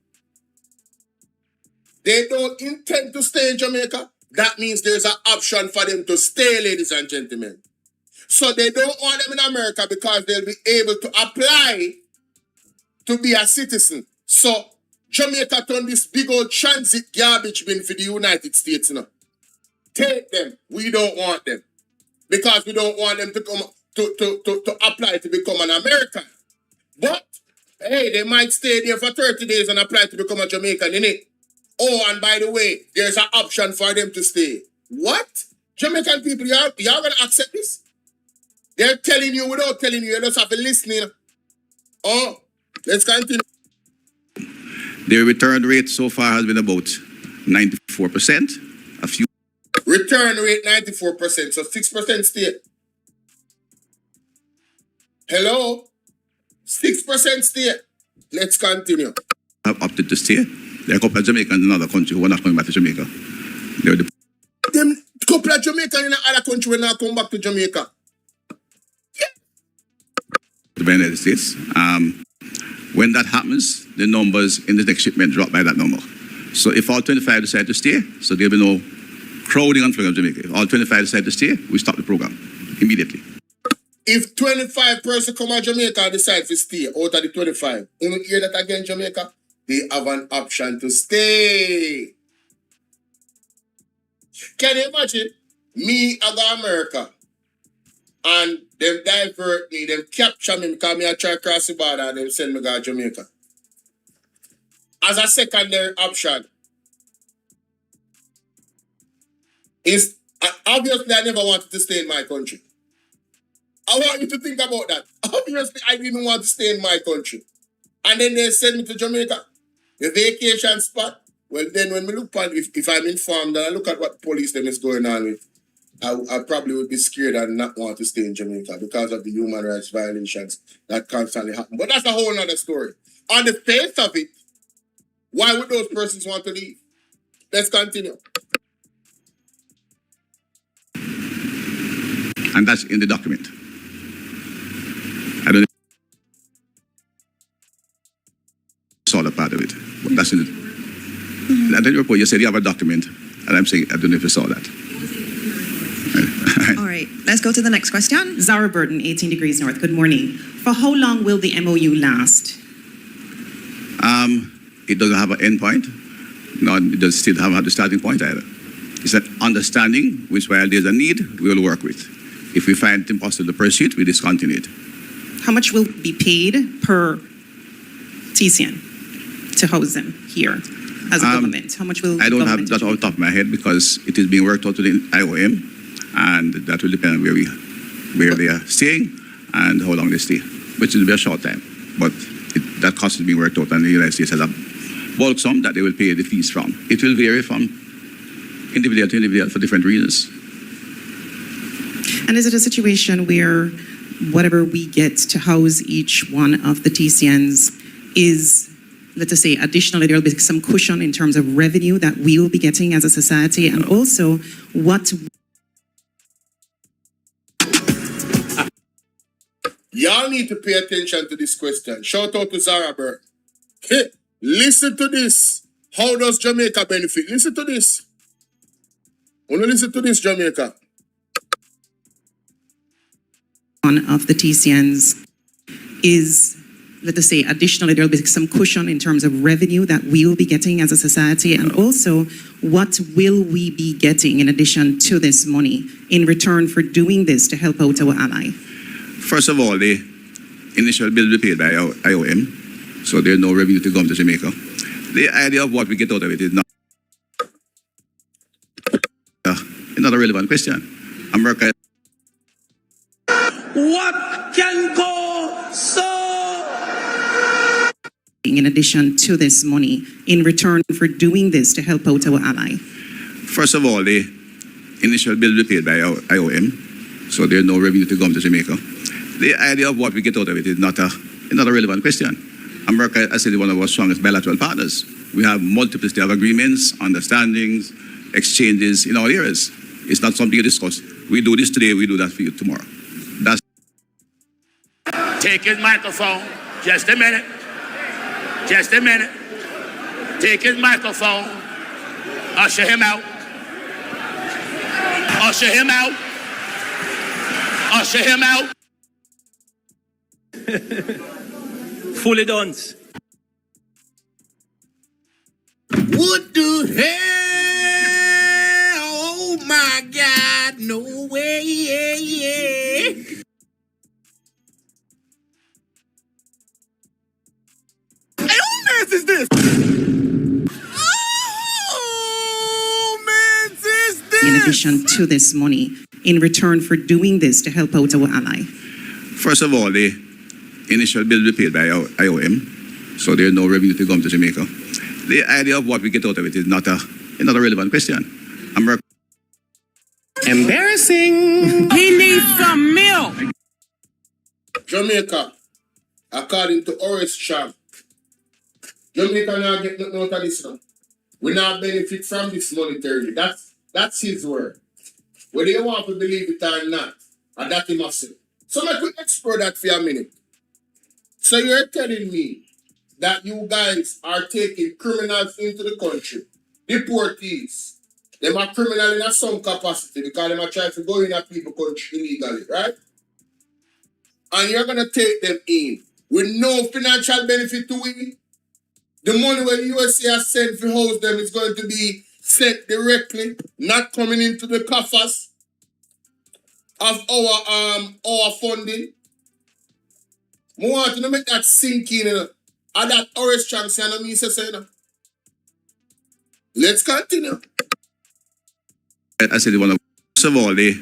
They don't intend to stay in Jamaica. That means there's an option for them to stay, ladies and gentlemen. So they don't want them in America because they'll be able to apply to be a citizen. So Jamaica turned this big old transit garbage bin for the United States, you know. Take them. We don't want them. Because we don't want them to come to apply to become an American. But, hey, they might stay there for 30 days and apply to become a Jamaican, innit? Oh, and by the way, there's an option for them to stay. What? Jamaican people, y'all gonna accept this? They're telling you without telling you. You just have to listen, you know. Oh, let's continue. Their return rate so far has been about 94%. A few. Return rate 94%, so 6% stay. Hello? 6% stay. Let's continue. Have opted to stay. There are a couple of Jamaicans in another country who are not coming back to Jamaica. Them couple of Jamaicans in another country will not come back to Jamaica. The United States. When that happens, the numbers in the next shipment drop by that number. So if all 25 decide to stay, so there'll be no crowding on program Jamaica. If all 25 decide to stay, we stop the program immediately. If 25 persons come out Jamaica and decide to stay out of the 25, you hear that again, Jamaica? They have an option to stay. Can you imagine? Me, I go to America. And them divert me, them capture me because me I try cross the border and them send me to Jamaica. As a secondary option. Is obviously I never wanted to stay in my country. I want you to think about that. Obviously I didn't want to stay in my country. And then they send me to Jamaica. The vacation spot. Well then when we look at if I'm informed and I look at what police them is going on with, I probably would be scared and not want to stay in Jamaica because of the human rights violations that constantly happen. But that's a whole other story. On the face of it, why would those persons want to leave? Let's continue. And that's in the document. I don't know if you saw that part of it, but that's in it. And then report, you said you have a document, and I'm saying, I don't know if you saw that. All right, let's go to the next question. Zara Burton, 18 Degrees North. Good morning. For how long will the MOU last? It doesn't have an end point. No, it does still have the starting point either. It's an understanding which, while there's a need, we will work with. If we find it impossible to pursue it, we discontinue it. How much will be paid per TCN to house them here as a government? How much will I don't have that off the top of my head because it is being worked out with the IOM, and that will depend on where they are staying and how long they stay, which will be a short time. But that cost is being worked out, and the United States has a bulk sum that they will pay the fees from. It will vary from individual to individual for different reasons. And is it a situation where whatever we get to house each one of the TCNs is, let's just say, additionally, there will be some cushion in terms of revenue that we will be getting as a society, and also what... Y'all need to pay attention to this question. Shout out to Zara Bird. Hey, listen to this. How does Jamaica benefit? Listen to this. Want to listen to this, Jamaica? One of the TCNs is let us say, additionally, there will be some cushion in terms of revenue that we will be getting as a society, and also what will we be getting in addition to this money in return for doing this to help out our ally? First of all, the initial bill will be paid by IOM, so there's no revenue to come to Jamaica. The idea of what we get out of it is not a relevant question. America. What can go so? In addition to this money in return for doing this to help out our ally? First of all, the initial bill will be paid by IOM, so there's no revenue to come to Jamaica. The idea of what we get out of it is not a relevant question. America is one of our strongest bilateral partners. We have multiplicity of agreements, understandings, exchanges in all areas. It's not something you discuss. We do this today, we do that for you tomorrow. That's Take his microphone. Just a minute. Just a minute. Take his microphone. Usher him out. Usher him out. Usher him out. Fully done. What the hell? Oh my God, no way. Hey, who mess is this? Oh, man, is this? In addition to this money in return for doing this to help out our ally? First of all, the initial bill will be paid by IOM, so there's no revenue to come to Jamaica. The idea of what we get out of it is not a relevant question. America. Embarrassing. He needs some milk. Jamaica, according to Horace Champ, Jamaica now get nothing out of this now. We now benefit from this monetarily. That's his word. Whether you want to believe it or not, and that he must say. So let me explore that for a minute. So you're telling me that you guys are taking criminals into the country, deportees. They are criminal in some capacity because they are trying to go in a people's country illegally, right? And you're going to take them in with no financial benefit to we. The money where the USA has sent to house them is going to be sent directly, not coming into the coffers of our funding. I want to make that sink in, and that Horace chance, and me say, let's continue. I said first of all, the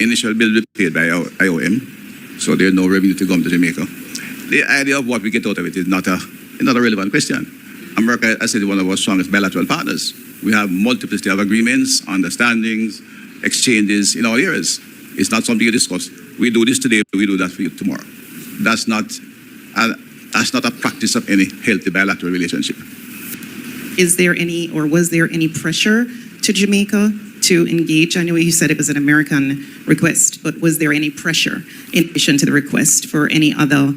initial bill will be paid by IOM, so there's no revenue to come to Jamaica. The idea of what we get out of it is not a relevant question. America is one of our strongest bilateral partners. We have multiplicity of agreements, understandings, exchanges in all areas. It's not something you discuss. We do this today, we do that for you tomorrow. That's not a practice of any healthy bilateral relationship. Is there any, or was there any pressure to Jamaica to engage? I know you said it was an American request, but was there any pressure in addition to the request for any other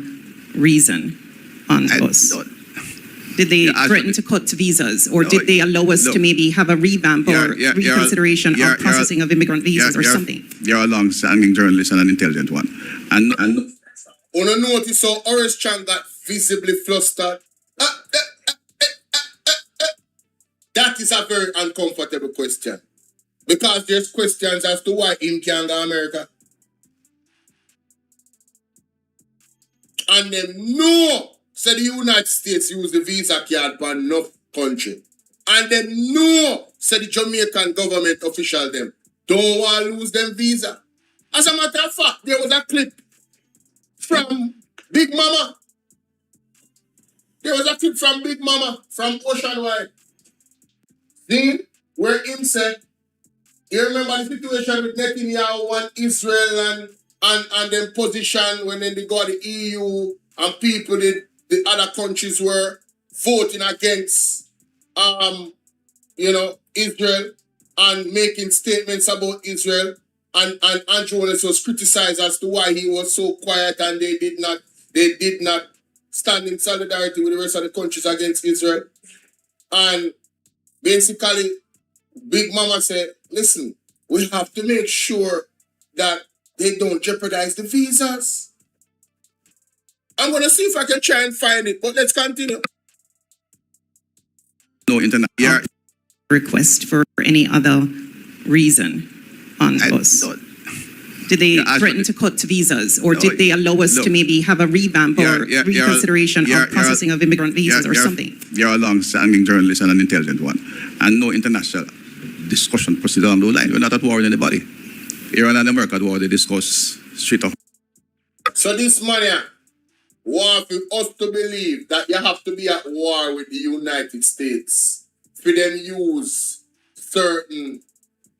reason on us? Did they threaten to cut visas, or did they allow us to maybe have a revamp or reconsideration of processing of immigrant visas or something? You're a long-standing journalist and an intelligent one. And on a notice, so Horace Chan got visibly flustered. That is a very uncomfortable question. Because there's questions as to why him can't go to America. And them know, so the United States use the visa card for enough country. And them know, so the Jamaican government official them don't want to lose them visa. As a matter of fact, there was a clip from Big Mama. There was a clip from Big Mama from Oceanwide. See where him said, you remember the situation with Netanyahu and Israel and them position when they go to the EU and people, the other countries were voting against, Israel and making statements about Israel. And Andrew Wallace was criticized as to why he was so quiet and they did not stand in solidarity with the rest of the countries against Israel. And basically, Big Mama said, listen, we have to make sure that they don't jeopardize the visas. I'm gonna see if I can try and find it, but let's continue. No internet. Yeah. Request for any other reason on us? Did they threaten to cut visas, or did they allow us to maybe have a revamp or reconsideration of processing of immigrant visas or something? You're a long-standing journalist and an intelligent one, and no international discussion proceeded on those lines. We're not at war with anybody. Iran and America at war, they discuss straight up. So this man here want us to believe that you have to be at war with the United States for them use certain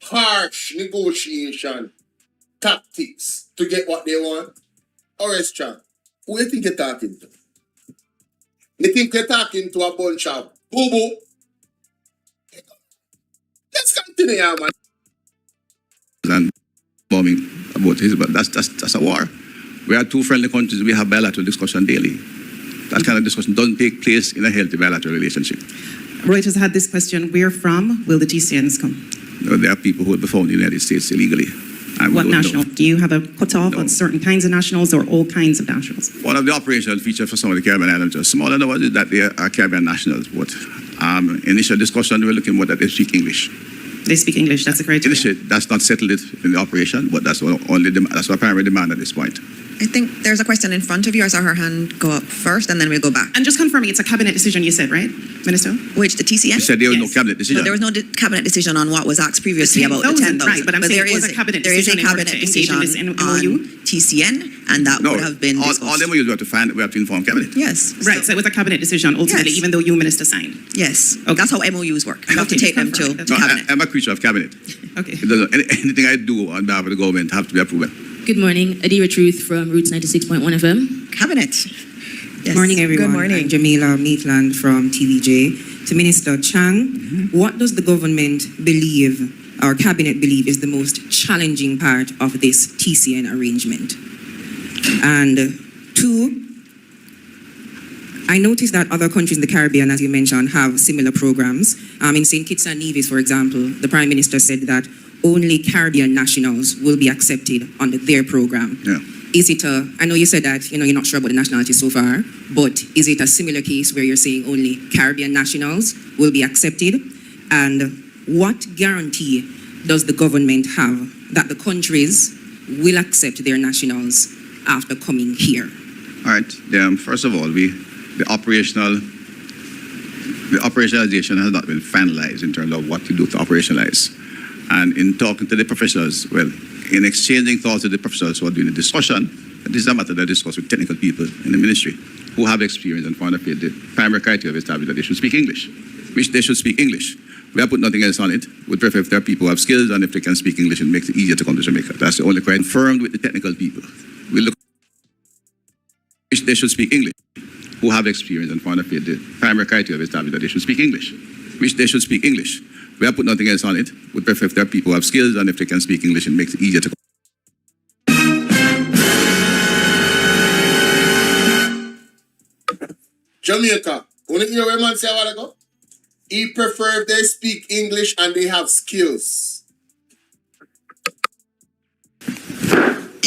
harsh negotiation tactics to get what they want. Or else, Chan, who do you think you're talking to? You think you're talking to a bunch of boo-boo? Let's continue, man. And bombing about his, but that's a war. We are two friendly countries. We have bilateral discussion daily. That kind of discussion doesn't take place in a healthy bilateral relationship. Reuters had this question: where from will the TCNs come? There are people who will be found in the United States illegally. What national? Do you have a cutoff on certain kinds of nationals or all kinds of nationals? One of the operational features for some of the Caribbean islands are smaller than others is that they are Caribbean nationals. But initial discussion, we were looking at that they speak English. They speak English. That's a criteria. Initially, that's not settled in the operation, but that's what that's what primary demand at this point. I think there's a question in front of you. I saw her hand go up first, and then we'll go back. And just confirming, it's a cabinet decision, you said, right, Minister? Which, the TCN? You said there was no cabinet decision. But there was no cabinet decision on what was asked previously about the 10,000. Right, but I'm saying there is a cabinet decision on TCN, and that would have been discussed. All MOUs we have to find, we have to inform cabinet. Yes. Right, so it was a cabinet decision ultimately, even though you, Minister, signed. Yes. Okay. That's how MOUs work. You have to take them to cabinet. I'm a creature of cabinet. Okay. Anything I do on behalf of the government have to be approved. Good morning, Adira Truth from Roots 96.1 FM. Cabinet. Yes. Morning, everyone. Good morning. I'm Jamila Maitland from TVJ. To Minister Chang, what does the government believe, or cabinet believe, is the most challenging part of this TCN arrangement? And two, I noticed that other countries in the Caribbean, as you mentioned, have similar programs. In St. Kitts and Nevis, for example, the Prime Minister said that only Caribbean nationals will be accepted under their program. Yeah. Is it I know you said that you're not sure about the nationality so far, but is it a similar case where you're saying only Caribbean nationals will be accepted? And what guarantee does the government have that the countries will accept their nationals after coming here? All right. First of all, the operationalization has not been finalized in terms of what to do to operationalize. And in talking to the professionals, in exchanging thoughts with the professionals who are doing the discussion, this is a matter that I discuss with technical people in the ministry who have experience and found that the primary criteria of establishing that they should speak English, which they should speak English. We have put nothing else on it. We'd prefer if there are people who have skills and if they can speak English, it makes it easier to come to Jamaica. That's the only criteria. Confirmed with the technical people. We look which they should speak English, who have experience and found that the primary criteria of establishing that they should speak English, which they should speak English. We have put nothing else on it. We'd prefer if there are people who have skills and if they can speak English, it makes it easier to. Jamaica, when you hear a man say a while ago, he prefer if they speak English and they have skills.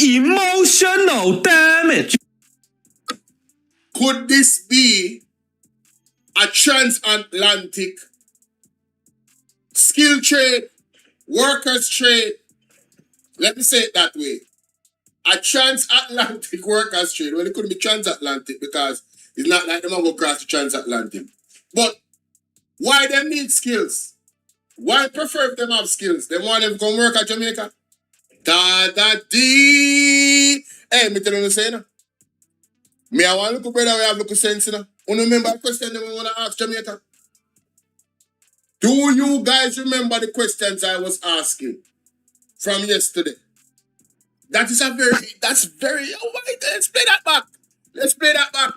Emotional damage. Could this be a transatlantic skill trade, workers trade? Let me say it that way. A transatlantic workers trade. Well, it couldn't be transatlantic because it's not like them going to cross the transatlantic. But why them need skills? Why prefer if them have skills? They want them to come work at Jamaica? Da-da-dee. Hey, me tell you what I'm saying. Me, I want to look brother, we have look sense. You remember the question that we want to ask Jamaica? Do you guys remember the questions I was asking from yesterday? That's very, let's play that back. Let's play that back.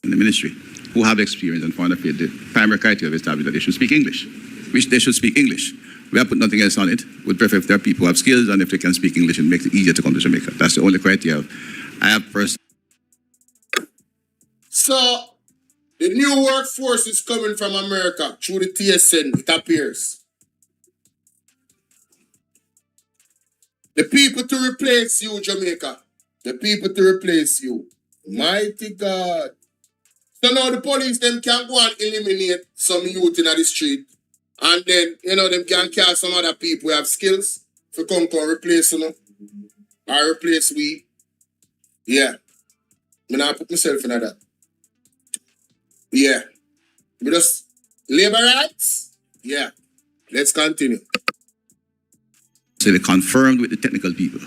In the ministry, who have experience and found that the primary criteria of establishing that they should speak English, which they should speak English. We have put nothing else on it. We'd prefer if there are people who have skills and if they can speak English, it makes it easier to come to Jamaica. That's the only criteria I have personally. So, the new workforce is coming from America through the TSN, it appears. The people to replace you, Jamaica. The people to replace you. Mighty God. So now the police, them can go and eliminate some youth in the street. And then, them can cast some other people who have skills to come replace, or replace we. Yeah. I not put myself in that. Yeah. We just labor rights. Yeah. Let's continue. So they confirmed with the technical people.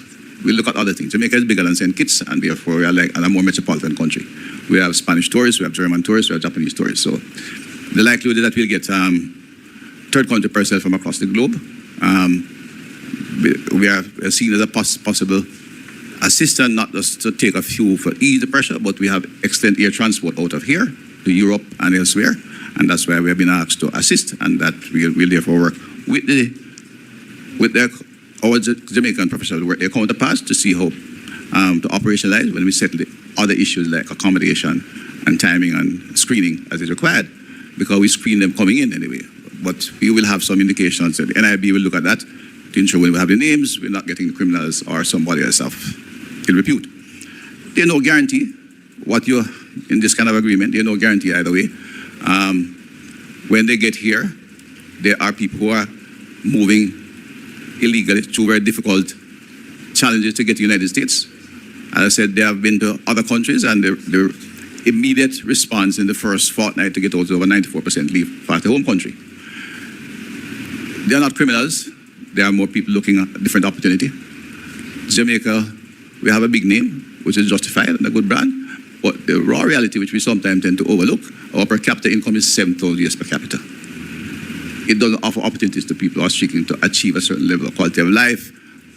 We look at other things. Jamaica is bigger than St. Kitts, and therefore we are like a more metropolitan country. We have Spanish tourists, we have German tourists, we have Japanese tourists. So the likelihood that we'll get third country personnel from across the globe, we are seen as a possible assistant, not just to take a few for ease the pressure, but we have excellent air transport out of here to Europe and elsewhere, and that's why we have been asked to assist, and that we'll therefore work with our Jamaican professionals, work their counterparts to see how to operationalize when we settle the other issues like accommodation and timing and screening as is required, because we screen them coming in anyway. But we will have some indications that the NIB will look at that to ensure when we have the names, we're not getting the criminals or somebody else of ill repute. There's no guarantee what you're in this kind of agreement. There's no guarantee either way. When they get here, there are people who are moving illegally through very difficult challenges to get to the United States. As I said, they have been to other countries, and their immediate response in the first fortnight to get out is over 94% leave back to home country. They are not criminals. There are more people looking at different opportunity. Jamaica, we have a big name, which is justified and a good brand, but the raw reality, which we sometimes tend to overlook, our per capita income is $7,000 per capita. It doesn't offer opportunities to people who are seeking to achieve a certain level of quality of life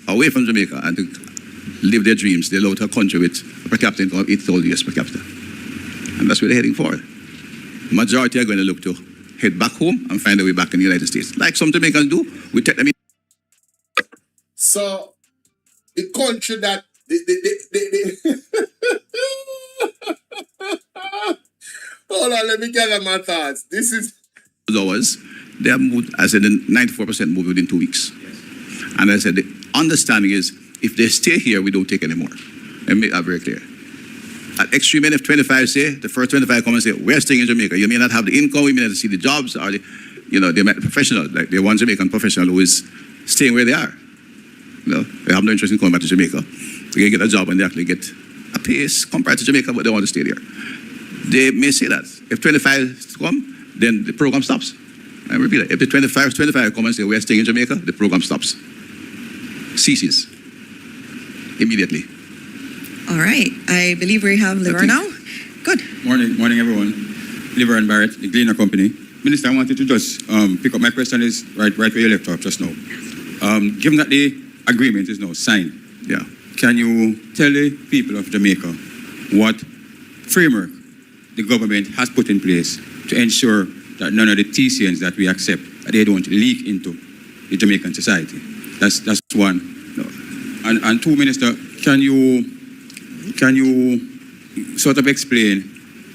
away from Jamaica and to live their dreams. They're allowed to a country with a per capita income of $8,000 per capita. And that's where they're heading for. The majority are going to look to head back home and find their way back in the United States. Like some Jamaicans do, we take them in. So, the country that... Hold on, let me gather my thoughts. This is... Hours, they have moved, I said, 94% moved within 2 weeks. Yes. And I said, the understanding is, if they stay here, we don't take any more. And make that very clear. At extreme end, if 25 say, the first 25 come and say, we're staying in Jamaica. You may not have the income, you may not see the jobs, or they might be professional. Like the one Jamaican professional who is staying where they are. They have no interest in coming back to Jamaica. They get a job and they actually get a pace compared to Jamaica, but they want to stay there. They may say that. If 25 come, then the program stops. I repeat that. If the 25 come and say, we're staying in Jamaica, the program stops. Ceases. Immediately. All right. I believe we have Liver now. Good. Morning, everyone. Liver and Barrett, the Gleaner Company. Minister, I wanted to just pick up my question is right where you left off just now. Given that the agreement is now signed, can you tell the people of Jamaica what framework the government has put in place to ensure that none of the TCNs that we accept, that they don't leak into the Jamaican society? That's one. And two, Minister, can you sort of explain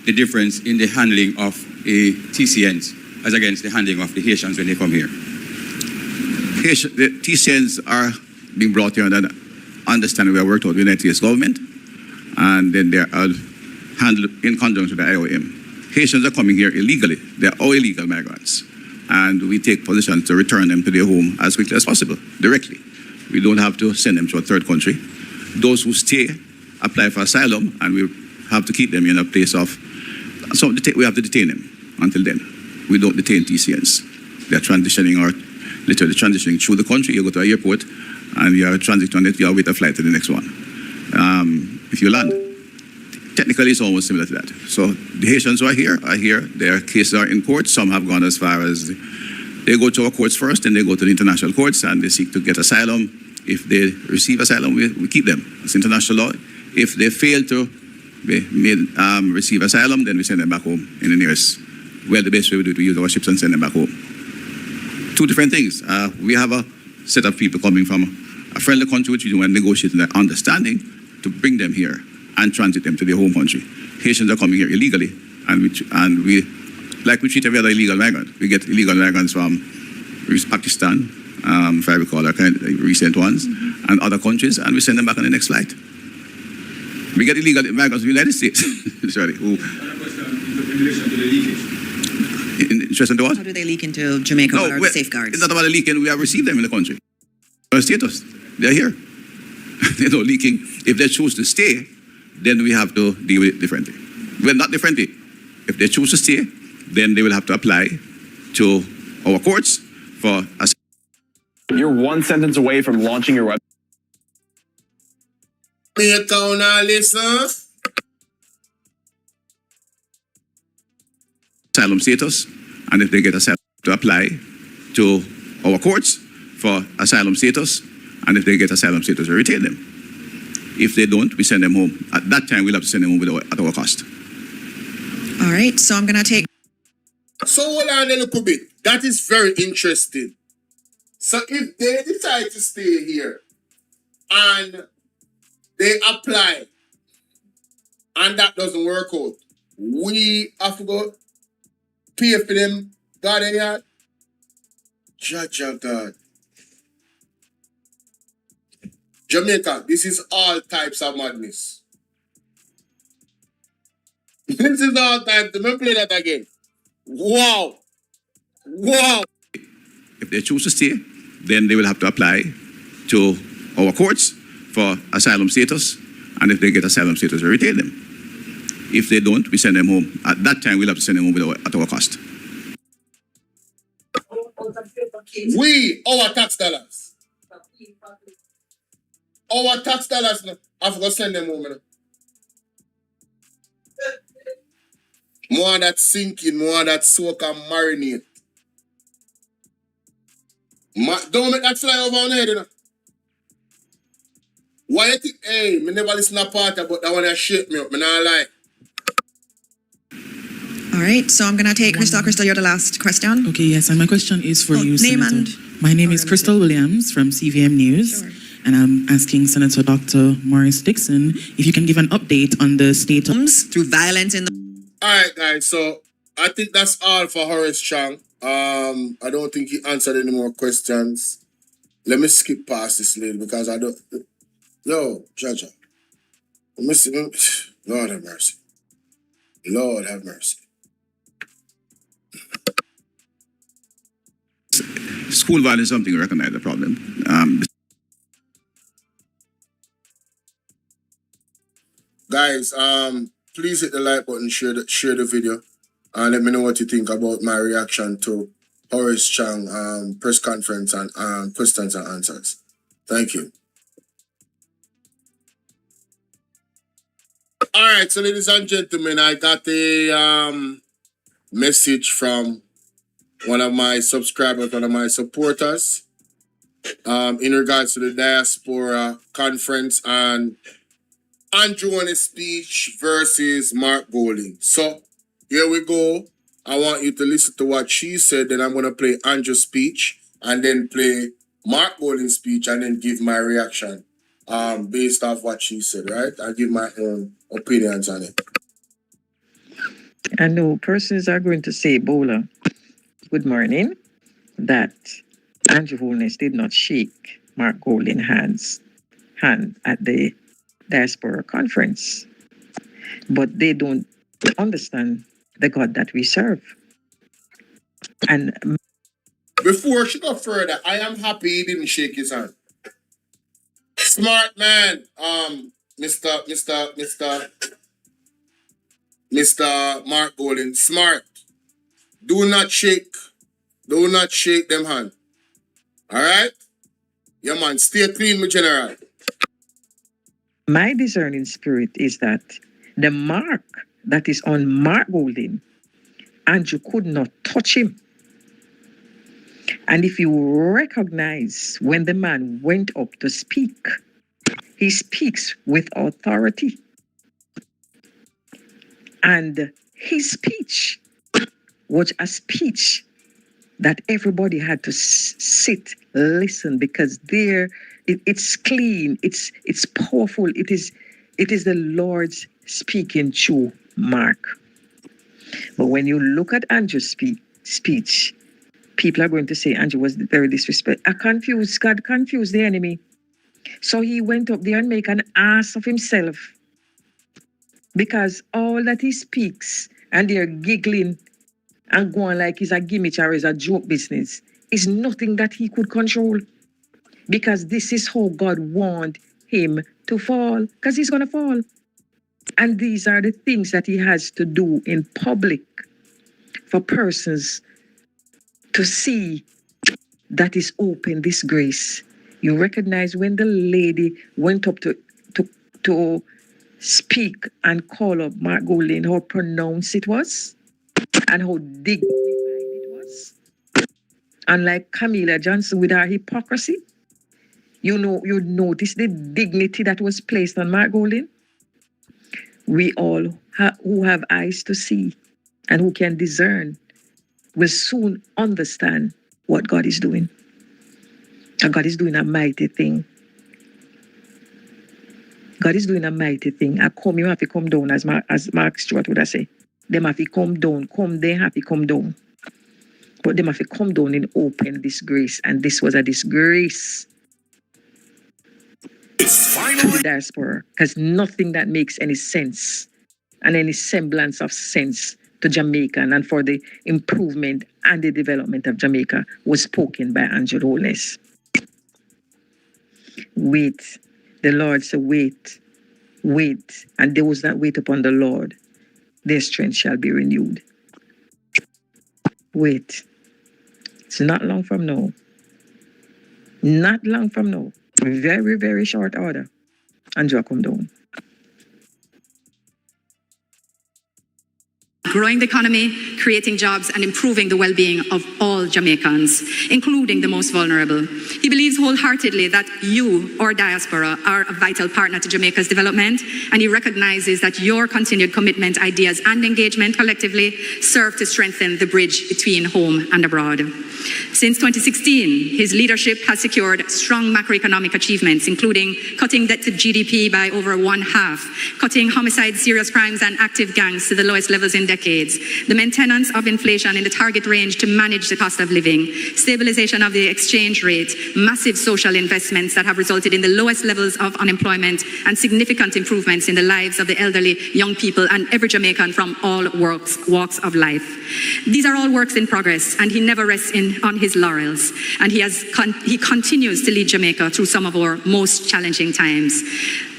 the difference in the handling of a TCNs as against the handling of the Haitians when they come here? The TCNs are being brought here and understanding we have worked out with the United States government, and then they are handled in conjunction with the IOM. Haitians are coming here illegally. They are all illegal migrants, and we take position to return them to their home as quickly as possible, directly. We don't have to send them to a third country. Those who stay apply for asylum, and we have to keep them in a place of... So we have to detain them until then. We don't detain TCNs. They're transitioning literally transitioning through the country. You go to an airport, and you are transiting on it, you wait a flight to the next one. If you land, technically it's almost similar to that. So the Haitians who are here, their cases are in court. Some have gone as far as they go to our courts first, and they go to the international courts, and they seek to get asylum. If they receive asylum, we keep them. It's international law. If they fail to receive asylum, then we send them back home in the nearest. Well, the best way we do it, we use our ships and send them back home. Two different things. We have a set of people coming from a friendly country, which we do and negotiating that understanding to bring them here and transit them to their home country. Haitians are coming here illegally, and we treat every other illegal migrant. We get illegal migrants from Pakistan, if I recall, our recent ones, and other countries, and we send them back on the next flight. We get illegal migrants in the United States. Sorry. In relation to the leakage. In relation to what? How do they leak into Jamaica? No, What are the safeguards? it's not about the leaking. We have received them in the country. Our status. They're here. They're not leaking. If they choose to stay, then we have to deal with it differently. Well, not differently. If they choose to stay, then they will have to apply to our courts for asylum. You're one sentence away from launching your website. Asylum status, and if they get asylum, to apply to our courts for asylum status, and if they get asylum status, we retain them. If they don't, we send them home. At that time, we'll have to send them home at our cost. All right, so I'm going to take... So hold on a little bit. That is very interesting. So if they decide to stay here and they apply and that doesn't work out, we have to go pay for them garden yard? Judge of God. Jamaica, this is all types of madness. This is all types. Let me play that again. Wow. Wow. If they choose to stay, then they will have to apply to our courts for asylum status, and if they get asylum status, we retain them. If they don't, we send them home. At that time, we'll have to send them home at our cost. We, our tax dollars. Our tax dollars, have to send them home. More that sinking, more that soak and marinate. Don't make that fly over on head, you know. Why you think, hey, me never listen to part about that one that shake me up, me not lie. All right, so I'm going to take Crystal. Crystal, you're the last question. Okay, yes, and my question is for you, name Senator. My name is Crystal Williams from CVM News, and I'm asking Senator Dr. Maurice Dixon if you can give an update on the state of... Through violence in the... All right, guys, so I think that's all for Horace Chang. I don't think he answered any more questions. Let me skip past this little because I don't... Yo, Judge. Let me see. Lord have mercy. Lord have mercy. School violence is something we recognize the problem. Guys, please hit the like button, share the video, and let me know what you think about my reaction to Horace Chang press conference and questions and answers. Thank you. All right, so ladies and gentlemen, I got a message from one of my subscribers, one of my supporters, in regards to the Diaspora conference and Andrew on his speech versus Mark Golding. So here we go. I want you to listen to what she said, then I'm going to play Andrew's speech and then play Mark Golding's speech and then give my reaction based off what she said, right? I'll give my own opinions on it. I know persons are going to say, Bolo, good morning, that Andrew Holness did not shake Mark Golding's hand at the Diaspora conference, but they don't understand the God that we serve. And before she go further, I am happy he didn't shake his hand. Smart man, Mr. Mark Golding, smart. Do not shake them hand. All right? Yeah, man, stay clean, my general. my discerning spirit is that the mark that is on Mark Golding, Andrew could not touch him. And if you recognize when the man went up to speak, he speaks with authority. And his speech was a speech that everybody had to sit, listen, because there it's clean, it's powerful. It is the Lord's speaking through Mark. But when you look at Andrew's speech, people are going to say Andrew was very disrespectful. God confused the enemy. So he went up there and make an ass of himself Because all that he speaks and they're giggling and going like it's a gimmick or it's a joke business is nothing that he could control. Because this is how God wants him to fall, because he's going to fall. And these are the things that he has to do in public for persons to see that is open, this grace. You recognize when the lady went up to speak and call up Mark Golding, how pronounced it was and how dignified it was. Unlike Camilla Johnson with her hypocrisy, you notice the dignity that was placed on Mark Golding. We all who have eyes to see and who can discern will soon understand what God is doing. And God is doing a mighty thing. God is doing a mighty thing. You have to come down, as Mark Stewart would have said. Them have to come down. They have to come down. But them have to come down in open disgrace. And this was a disgrace to the diaspora. Because nothing that makes any sense and any semblance of sense to Jamaica and for the improvement and the development of Jamaica was spoken by Angel Holness. Wait. The Lord said, wait, and those that wait upon the Lord, their strength shall be renewed. Wait. It's not long from now. Not long from now. Very, very short order. And you come down. Growing the economy, creating jobs, and improving the well-being of all Jamaicans, including the most vulnerable. He believes wholeheartedly that you, or diaspora, are a vital partner to Jamaica's development, and he recognizes that your continued commitment, ideas, and engagement collectively serve to strengthen the bridge between home and abroad. Since 2016, his leadership has secured strong macroeconomic achievements, including cutting debt to GDP by over 1/2, cutting homicide, serious crimes, and active gangs to the lowest levels in decades, the maintenance of inflation in the target range to manage the cost of living, stabilization of the exchange rate, massive social investments that have resulted in the lowest levels of unemployment, and significant improvements in the lives of the elderly, young people, and every Jamaican from all walks of life. These are all works in progress, and he never rests on his laurels, and he continues to lead Jamaica through some of our most challenging times.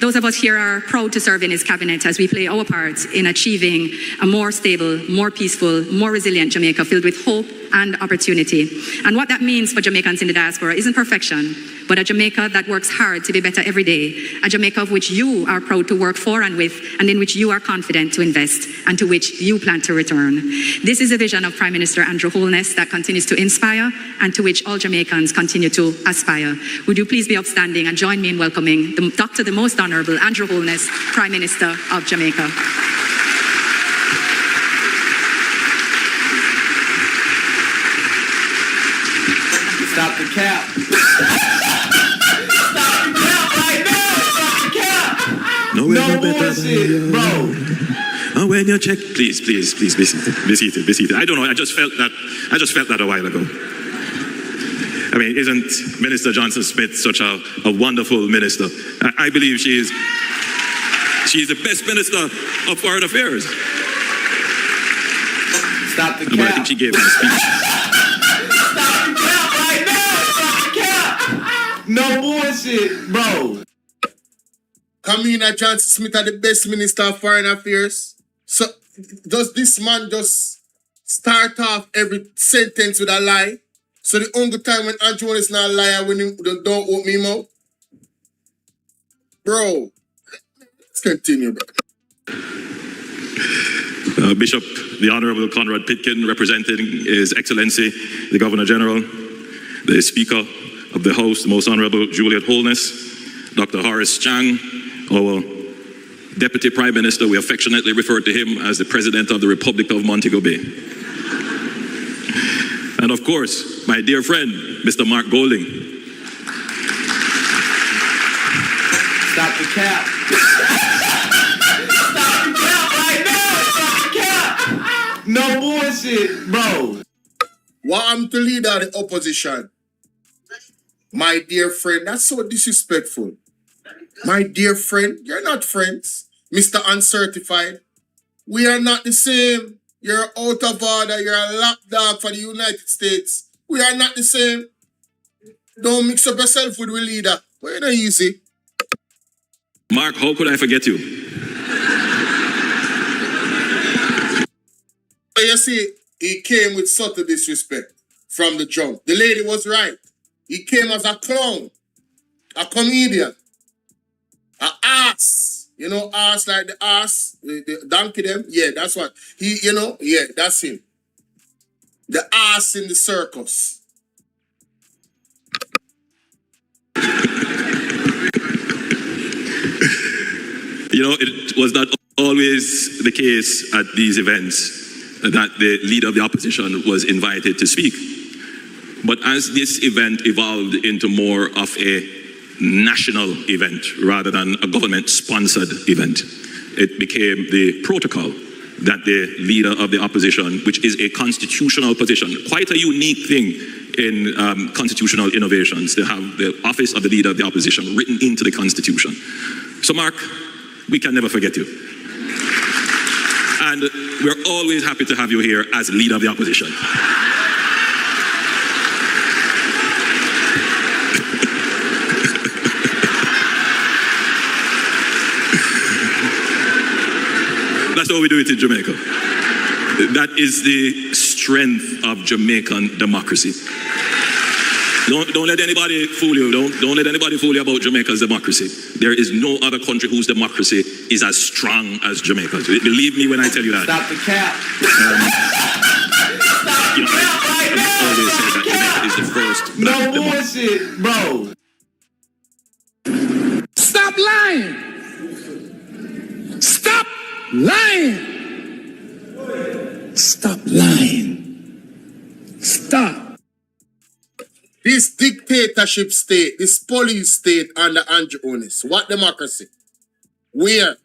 Those of us here are proud to serve in his cabinet as we play our part in achieving a more stable, more peaceful, more resilient Jamaica filled with hope and opportunity. And what that means for Jamaicans in the diaspora isn't perfection, but a Jamaica that works hard to be better every day, a Jamaica of which you are proud to work for and with, and in which you are confident to invest, and to which you plan to return. This is a vision of Prime Minister Andrew Holness that continues to inspire and to which all Jamaicans continue to aspire. Would you please be upstanding and join me in welcoming Dr. the Most Honourable Andrew Holness, Prime Minister of Jamaica. Stop the cap. Stop the cap right now. Stop the cap. No bullshit, bro. And when you check, please, be seated. I don't know. I just felt that a while ago. I mean, isn't Minister Johnson Smith such a wonderful minister? I believe she is the best minister of foreign affairs. Stop the cap. But I think she gave him a speech. No bullshit, bro. Camilla Johnson Smith are the best minister of foreign affairs. So does this man just start off every sentence with a lie? So the only time when Andrew is not a liar when he don't open him out? Bro, let's continue, bro. Bishop, the Honorable Conrad Pitkin, representing His Excellency, the Governor General, the Speaker of the House, the Most Honourable Juliet Holness, Dr. Horace Chang, our Deputy Prime Minister. We affectionately refer to him as the President of the Republic of Montego Bay. And of course, my dear friend, Mr. Mark Golding. Stop the cap. Stop the cap right now. Stop the cap. No bullshit, bro. What I'm to leader of the opposition? My dear friend, that's so disrespectful. My dear friend, you're not friends. Mr. Uncertified. We are not the same. You're out of order. You're a lapdog for the United States. We are not the same. Don't mix up yourself with the leader. We're not easy. Mark, how could I forget you? You see, he came with subtle disrespect from the jump. The lady was right. He came as a clown, a comedian, an ass. You know, ass like the ass, the donkey them. Yeah, that's what. He, you know, yeah, that's him. The ass in the circus. You know, it was not always the case at these events that the leader of the opposition was invited to speak. But as this event evolved into more of a national event rather than a government-sponsored event, it became the protocol that the leader of the opposition, which is a constitutional position, quite a unique thing in constitutional innovations, to have the office of the leader of the opposition written into the Constitution. So Mark, we can never forget you. And we're always happy to have you here as leader of the opposition. That's how we do it in Jamaica. That is the strength of Jamaican democracy. Don't let anybody fool you. Don't let anybody fool you about Jamaica's democracy. There is no other country whose democracy is as strong as Jamaica's. Believe me when I tell you that. Stop the cap. You know, I've always said that Jamaica is the first black democracy. Bullshit, bro. Stop lying. Stop lying. Stop lying. Stop. This dictatorship state, this police state under Andrew Onis. What democracy? Where?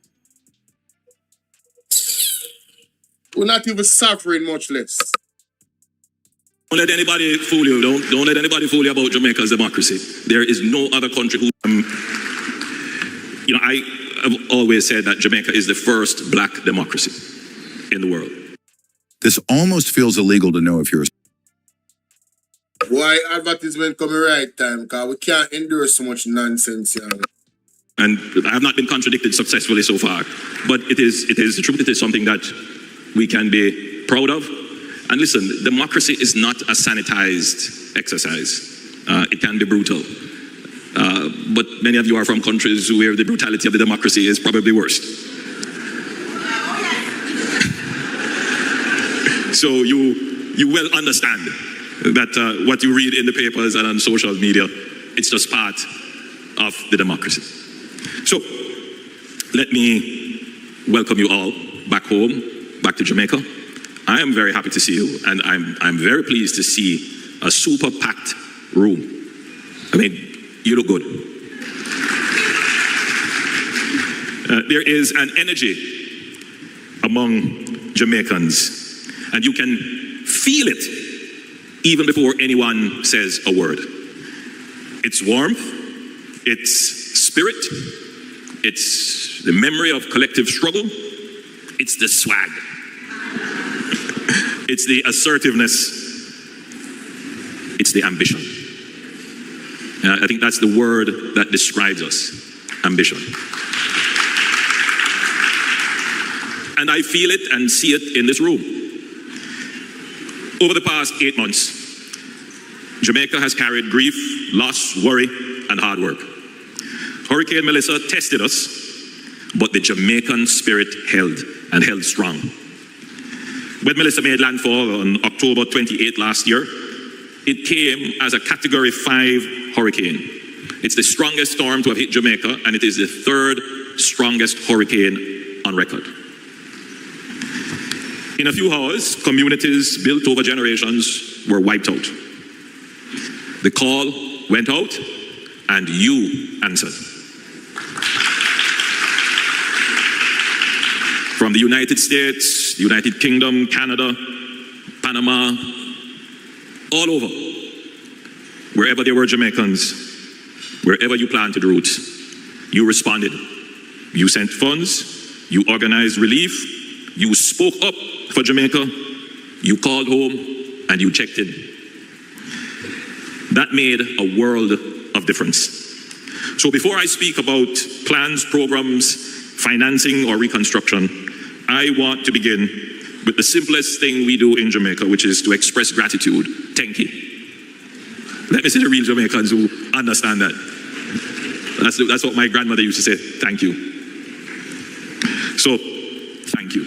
We're not even suffering, much less. Don't let anybody fool you. Don't let anybody fool you about Jamaica's democracy. There is no other country who, you know, I have always said that Jamaica is the first black democracy in the world. This almost feels illegal to know if you're a Why advertisement coming right time? Because we can't endure so much nonsense, you know. And I have not been contradicted successfully so far. But it is the truth. It is something that we can be proud of. And listen, democracy is not a sanitized exercise. It can be brutal. But many of you are from countries where the brutality of the democracy is probably worse. So you will understand that what you read in the papers and on social media, it's just part of the democracy. So let me welcome you all back home, back to Jamaica. I am very happy to see you, and I'm very pleased to see a super packed room. I mean, you look good. There is an energy among Jamaicans, and you can feel it even before anyone says a word. It's warmth, it's spirit, it's the memory of collective struggle, it's the swag, it's the assertiveness, it's the ambition. I think that's the word that describes us, ambition. And I feel it and see it in this room. Over the past 8 months, Jamaica has carried grief, loss, worry, and hard work. Hurricane Melissa tested us, but the Jamaican spirit held strong. When Melissa made landfall on October 28 last year, it came as a Category 5 hurricane. It's the strongest storm to have hit Jamaica, and it is the 3rd strongest hurricane on record. In a few hours, communities built over generations were wiped out. The call went out, and you answered. From the United States, the United Kingdom, Canada, Panama, all over, wherever there were Jamaicans, wherever you planted roots, you responded. You sent funds, You organized relief. You spoke up for Jamaica. You called home and you checked in. That made a world of difference. So before I speak about plans, programs, financing, or reconstruction, I want to begin with the simplest thing we do in Jamaica, which is to express gratitude. Thank you. Let me see the real Jamaicans who understand that. That's what my grandmother used to say, thank you. So, thank you.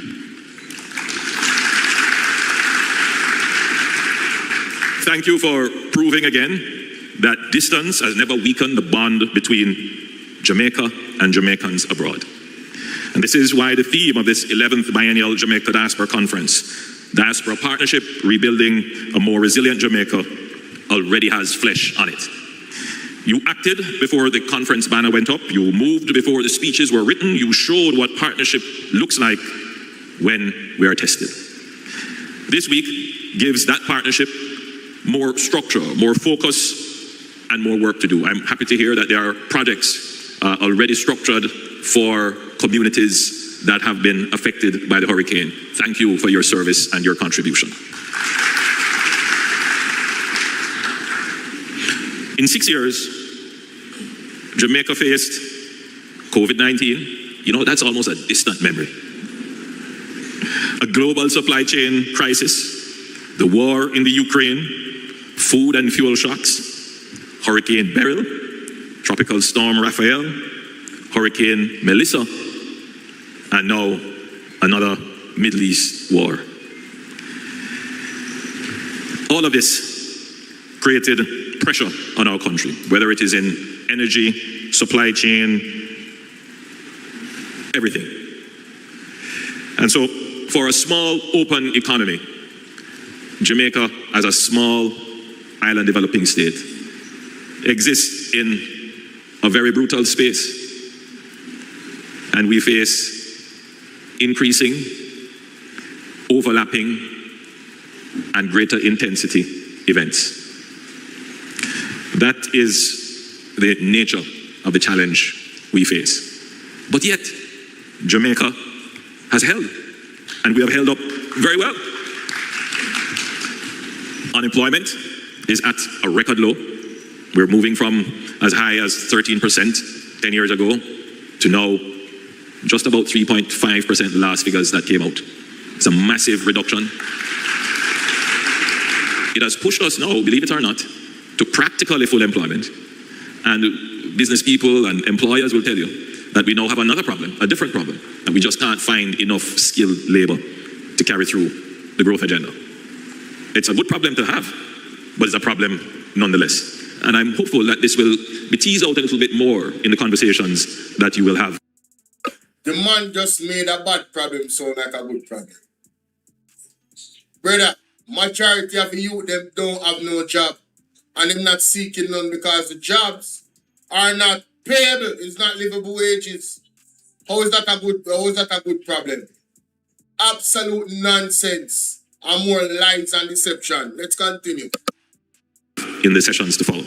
Thank you for proving again that distance has never weakened the bond between Jamaica and Jamaicans abroad. And this is why the theme of this 11th Biennial Jamaica Diaspora Conference, Diaspora Partnership, Rebuilding a More Resilient Jamaica, already has flesh on it. You acted before the conference banner went up. You moved before the speeches were written. You showed what partnership looks like when we are tested. This week gives that partnership more structure, more focus, and more work to do. I'm happy to hear that there are projects already structured for communities that have been affected by the hurricane. Thank you for your service and your contribution. In 6 years, Jamaica faced COVID-19. You know, that's almost a distant memory. A global supply chain crisis, the war in the Ukraine, food and fuel shocks, Hurricane Beryl, Tropical Storm Raphael, Hurricane Melissa, and now another Middle East war. All of this created pressure on our country, whether it is in energy, supply chain, everything. And so, for a small, open economy, Jamaica, as a small island developing state, exists in a very brutal space. And we face increasing, overlapping, and greater intensity events. That is the nature of the challenge we face. But yet, Jamaica has held, and we have held up very well. Unemployment is at a record low. We're moving from as high as 13% 10 years ago to now just about 3.5%, the last figures that came out. It's a massive reduction. It has pushed us now, believe it or not, to practically full employment. And business people and employers will tell you that we now have another problem, a different problem, that we just can't find enough skilled labor to carry through the growth agenda. It's a good problem to have, but it's a problem nonetheless. And I'm hopeful that this will be teased out a little bit more in the conversations that you will have. The man just made a bad problem sound like a good problem. Brother, majority of the youth, them don't have no job. And them not seeking none because the jobs are not payable. It's not livable wages. How is that a good problem? Absolute nonsense. And more lies and deception. Let's continue. In the sessions to follow.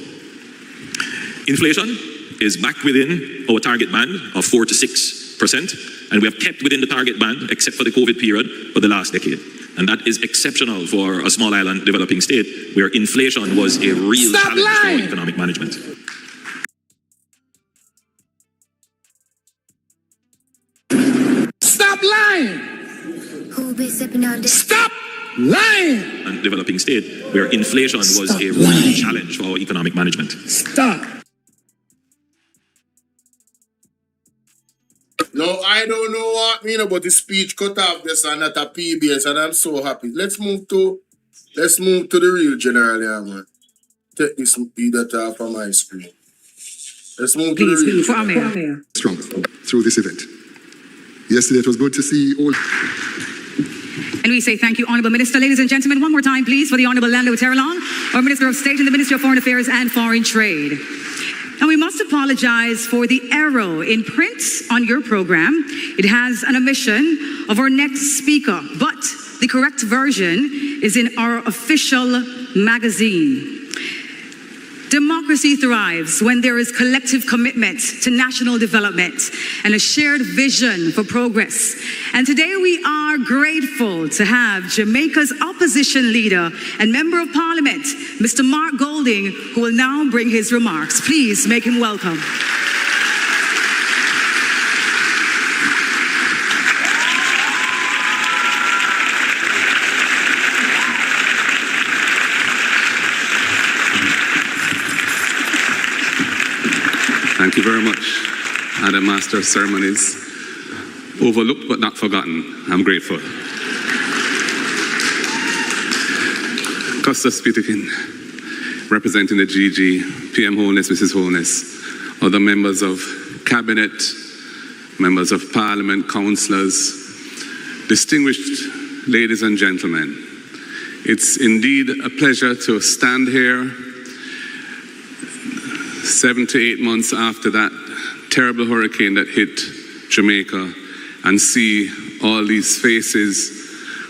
Inflation is back within our target band of 4 to 6%, and we have kept within the target band, except for the COVID period, for the last decade. And that is exceptional for a small island developing state, where inflation was a real challenge for economic management. Stop lying! Stop lying! And developing state, where inflation was a real challenge for economic management. Stop! No, I don't know what mean about the speech cut off this and not a PBS, and I'm so happy. Let's move to the real general here, man. Take this data off of my screen. Let's move to the real general. Strong through this event. Yesterday it was good to see all. And we say thank you, Honourable Minister. Ladies and gentlemen, one more time, please, for the Honourable Lando Terrelon, our Minister of State in the Ministry of Foreign Affairs and Foreign Trade. And we must apologize for the error in print on your program. It has an omission of our next speaker, but the correct version is in our official magazine. Democracy thrives when there is collective commitment to national development and a shared vision for progress. And today we are grateful to have Jamaica's opposition leader and Member of Parliament, Mr. Mark Golding, who will now bring his remarks. Please make him welcome. Thank you very much, Madam Master of Ceremonies. Overlooked but not forgotten. I'm grateful. Costa speaking, representing the GG, PM Holness, Mrs. Holness, other members of Cabinet, members of Parliament, councillors, distinguished ladies and gentlemen. It's indeed a pleasure to stand here 7 to 8 months after that terrible hurricane that hit Jamaica and see all these faces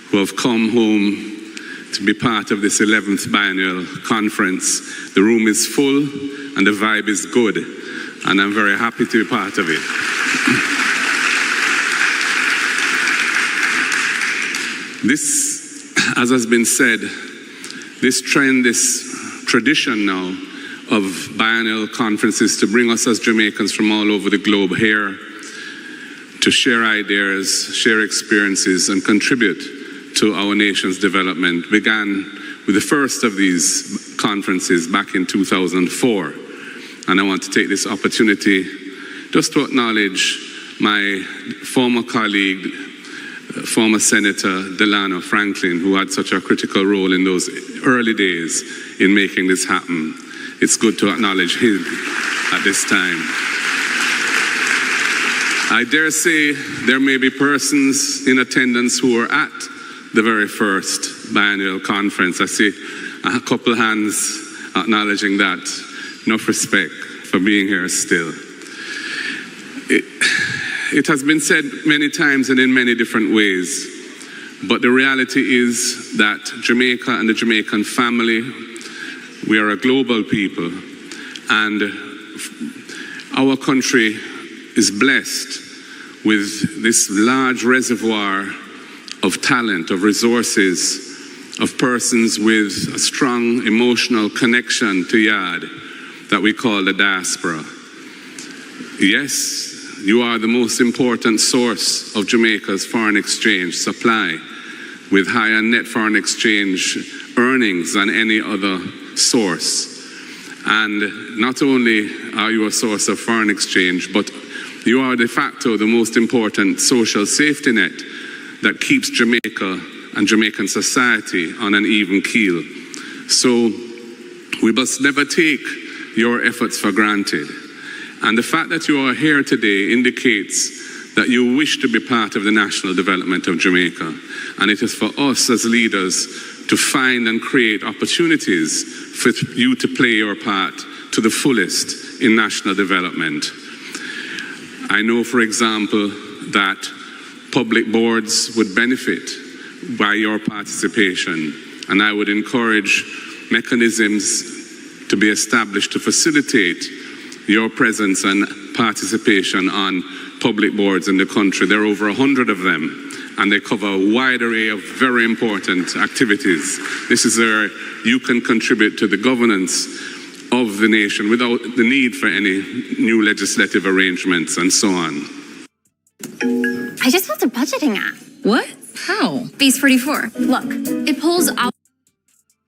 who have come home to be part of this 11th biennial conference. The room is full and the vibe is good, and I'm very happy to be part of it. This, as has been said, this trend, this tradition now of biennial conferences to bring us as Jamaicans from all over the globe here to share ideas, share experiences, and contribute to our nation's development began with the first of these conferences back in 2004. And I want to take this opportunity just to acknowledge my former colleague, former Senator Delano Franklin, who had such a critical role in those early days in making this happen. It's good to acknowledge him at this time. I dare say there may be persons in attendance who were at the very first biennial conference. I see a couple hands acknowledging that. Enough respect for being here still. It has been said many times and in many different ways, but the reality is that Jamaica and the Jamaican family, we are a global people, and our country is blessed with this large reservoir of talent, of resources, of persons with a strong emotional connection to Yard that we call the Diaspora. Yes, you are the most important source of Jamaica's foreign exchange supply, with higher net foreign exchange earnings than any other source. And not only are you a source of foreign exchange, but you are de facto the most important social safety net that keeps Jamaica and Jamaican society on an even keel. So we must never take your efforts for granted. And the fact that you are here today indicates that you wish to be part of the national development of Jamaica. And it is for us as leaders to find and create opportunities for you to play your part to the fullest in national development. I know, for example, that public boards would benefit by your participation, and I would encourage mechanisms to be established to facilitate your presence and participation on public boards in the country. There are over 100 of them, and they cover a wide array of very important activities. This is where you can contribute to the governance of the nation without the need for any new legislative arrangements and so on. I just built a budgeting app. What? How? Base 44. Look, it pulls out.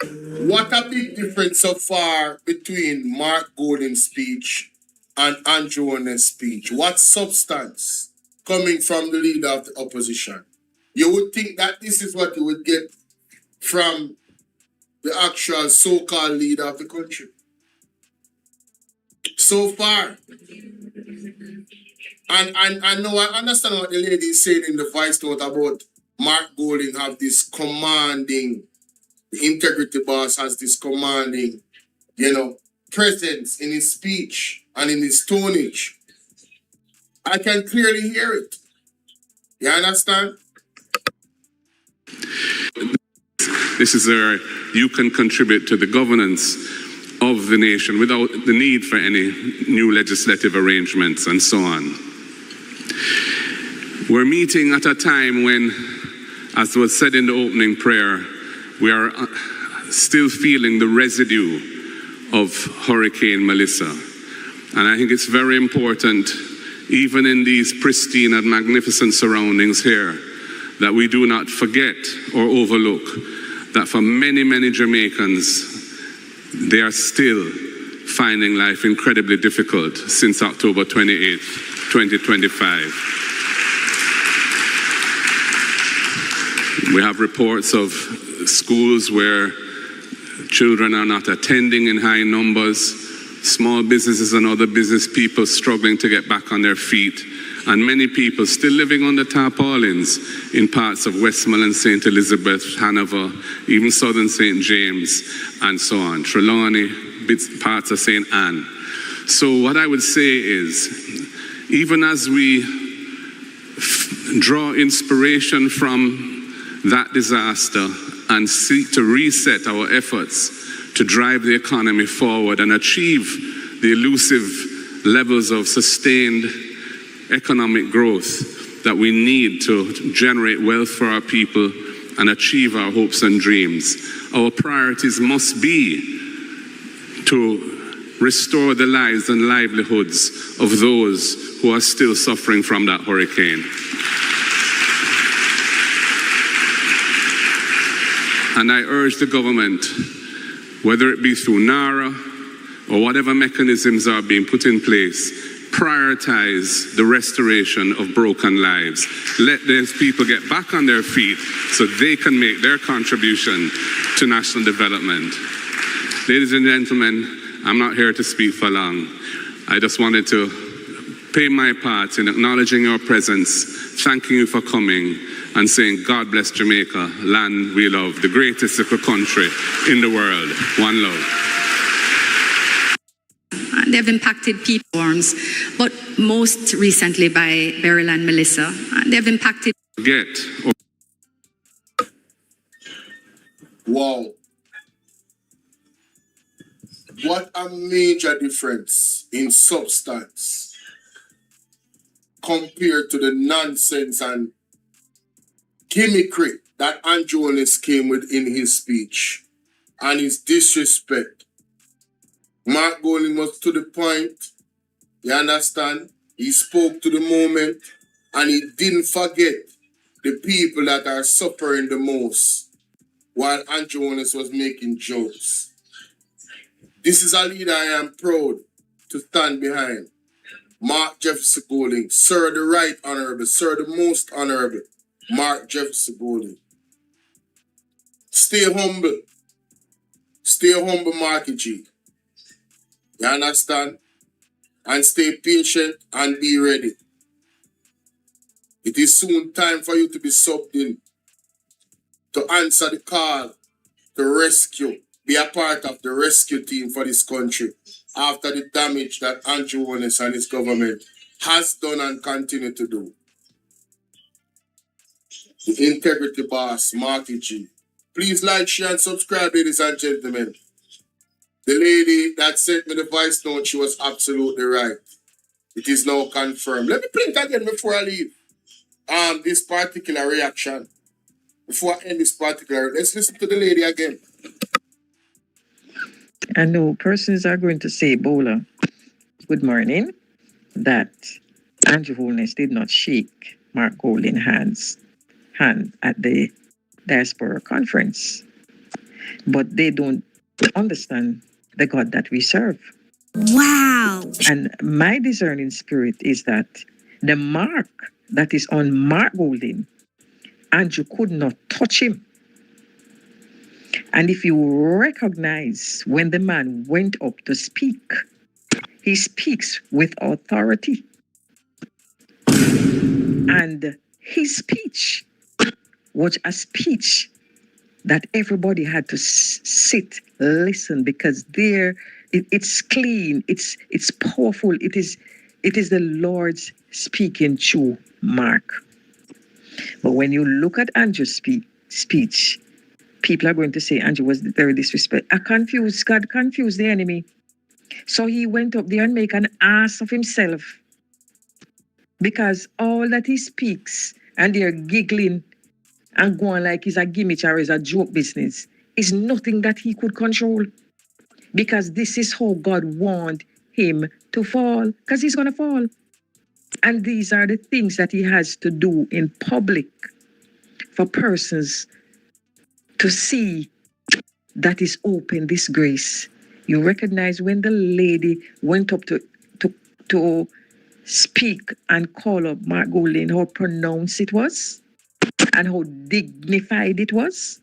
What a big difference so far between Mark Golding's speech and Andrew Warner's speech. What substance coming from the leader of the opposition? You would think that this is what you would get from the actual so-called leader of the country. So far. And I know I understand what the lady is saying in the voice note about Mark Golding have this commanding, the integrity boss has this commanding, presence in his speech and in his tonnage. I can clearly hear it. You understand? This is where you can contribute to the governance of the nation without the need for any new legislative arrangements and so on. We're meeting at a time when, as was said in the opening prayer, we are still feeling the residue of Hurricane Melissa. And I think it's very important, even in these pristine and magnificent surroundings here, that we do not forget or overlook that for many, many Jamaicans, they are still finding life incredibly difficult since October 28th, 2025. We have reports of schools where children are not attending in high numbers, small businesses and other business people struggling to get back on their feet, and many people still living under tarpaulins in parts of Westmoreland, St. Elizabeth, Hanover, even southern St. James, and so on, Trelawney, parts of St. Anne. So what I would say is, even as we draw inspiration from that disaster and seek to reset our efforts to drive the economy forward and achieve the elusive levels of sustained economic growth that we need to generate wealth for our people and achieve our hopes and dreams. Our priorities must be to restore the lives and livelihoods of those who are still suffering from that hurricane. And I urge the government, whether it be through NARA or whatever mechanisms are being put in place, prioritize the restoration of broken lives. Let those people get back on their feet so they can make their contribution to national development. Ladies and gentlemen, I'm not here to speak for long. I just wanted to pay my part in acknowledging your presence, thanking you for coming, and saying, God bless Jamaica, land we love, the greatest little country in the world. One love. They've impacted people forms, but most recently by Beryl and Melissa. They've impacted. Wow. What a major difference in substance compared to the nonsense and gimmickry that Andrew Holness came with in his speech and his disrespect. Mark Golding was to the point, you understand? He spoke to the moment and he didn't forget the people that are suffering the most while Andrew Holness was making jokes. This is a leader I am proud to stand behind. Mark Jefferson Golding, Sir the Right Honorable, Sir the Most Honorable, Mark Jefferson Golding. Stay humble. Stay humble, Marky G. You understand? And stay patient and be ready. It is soon time for you to be subbed in, to answer the call, to rescue, be a part of the rescue team for this country after the damage that Andrew Holness and his government has done and continue to do. The Integrity Boss, Marky G. Please like, share, and subscribe, ladies and gentlemen. The lady that sent me the voice note, she was absolutely right. It is now confirmed. Let me play it again before I leave. This particular reaction. Before I end this particular, let's listen to the lady again. I know persons are going to say, Bolo, good morning, that Andrew Holness did not shake Mark Golding's hand at the Diaspora conference. But they don't understand the God that we serve. Wow. And my discerning spirit is that the mark that is on Mark Golding, Andrew could not touch him. And if you recognize when the man went up to speak, he speaks with authority. And his speech was a speech that everybody had to sit, listen, because there it's clean, it's powerful, it is the Lord's speaking through Mark. But when you look at Andrew's speech, people are going to say Andrew was very disrespectful. God confused the enemy. So he went up there and make an ass of himself. Because all that he speaks, and they're giggling and going like it's a gimmick or it's a joke business, is nothing that he could control. Because this is how God wants him to fall. Because he's going to fall. And these are the things that he has to do in public for persons to see that is open, this grace. You recognize when the lady went up to speak and call up Mark Golding, how pronounced it was and how dignified it was.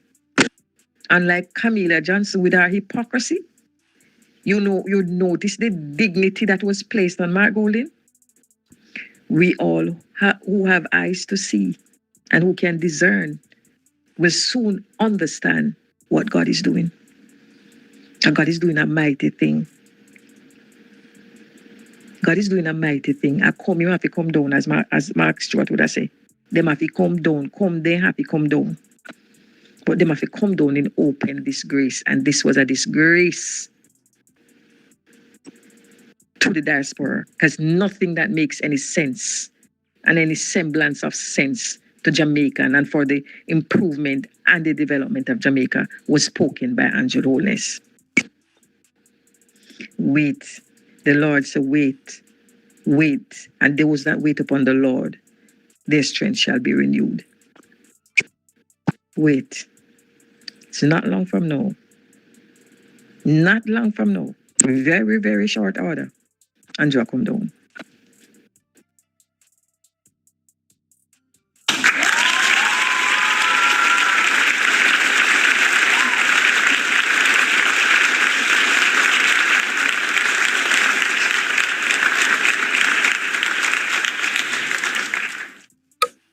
Unlike Camilla Johnson with her hypocrisy, you notice the dignity that was placed on Mark Golding. We all who have eyes to see and who can discern will soon understand what God is doing. And God is doing a mighty thing. God is doing a mighty thing. You have to come down, as Mark Stewart would have said. Them have to come down. They have to come down. But them have to come down and open this grace. And this was a disgrace to the diaspora. Because nothing that makes any sense and any semblance of sense to Jamaica and for the improvement and the development of Jamaica was spoken by Andrew Holness. Wait. The Lord said, wait, and those that wait upon the Lord, their strength shall be renewed. Wait. It's not long from now. Not long from now. Very, very short order. Andrew come down.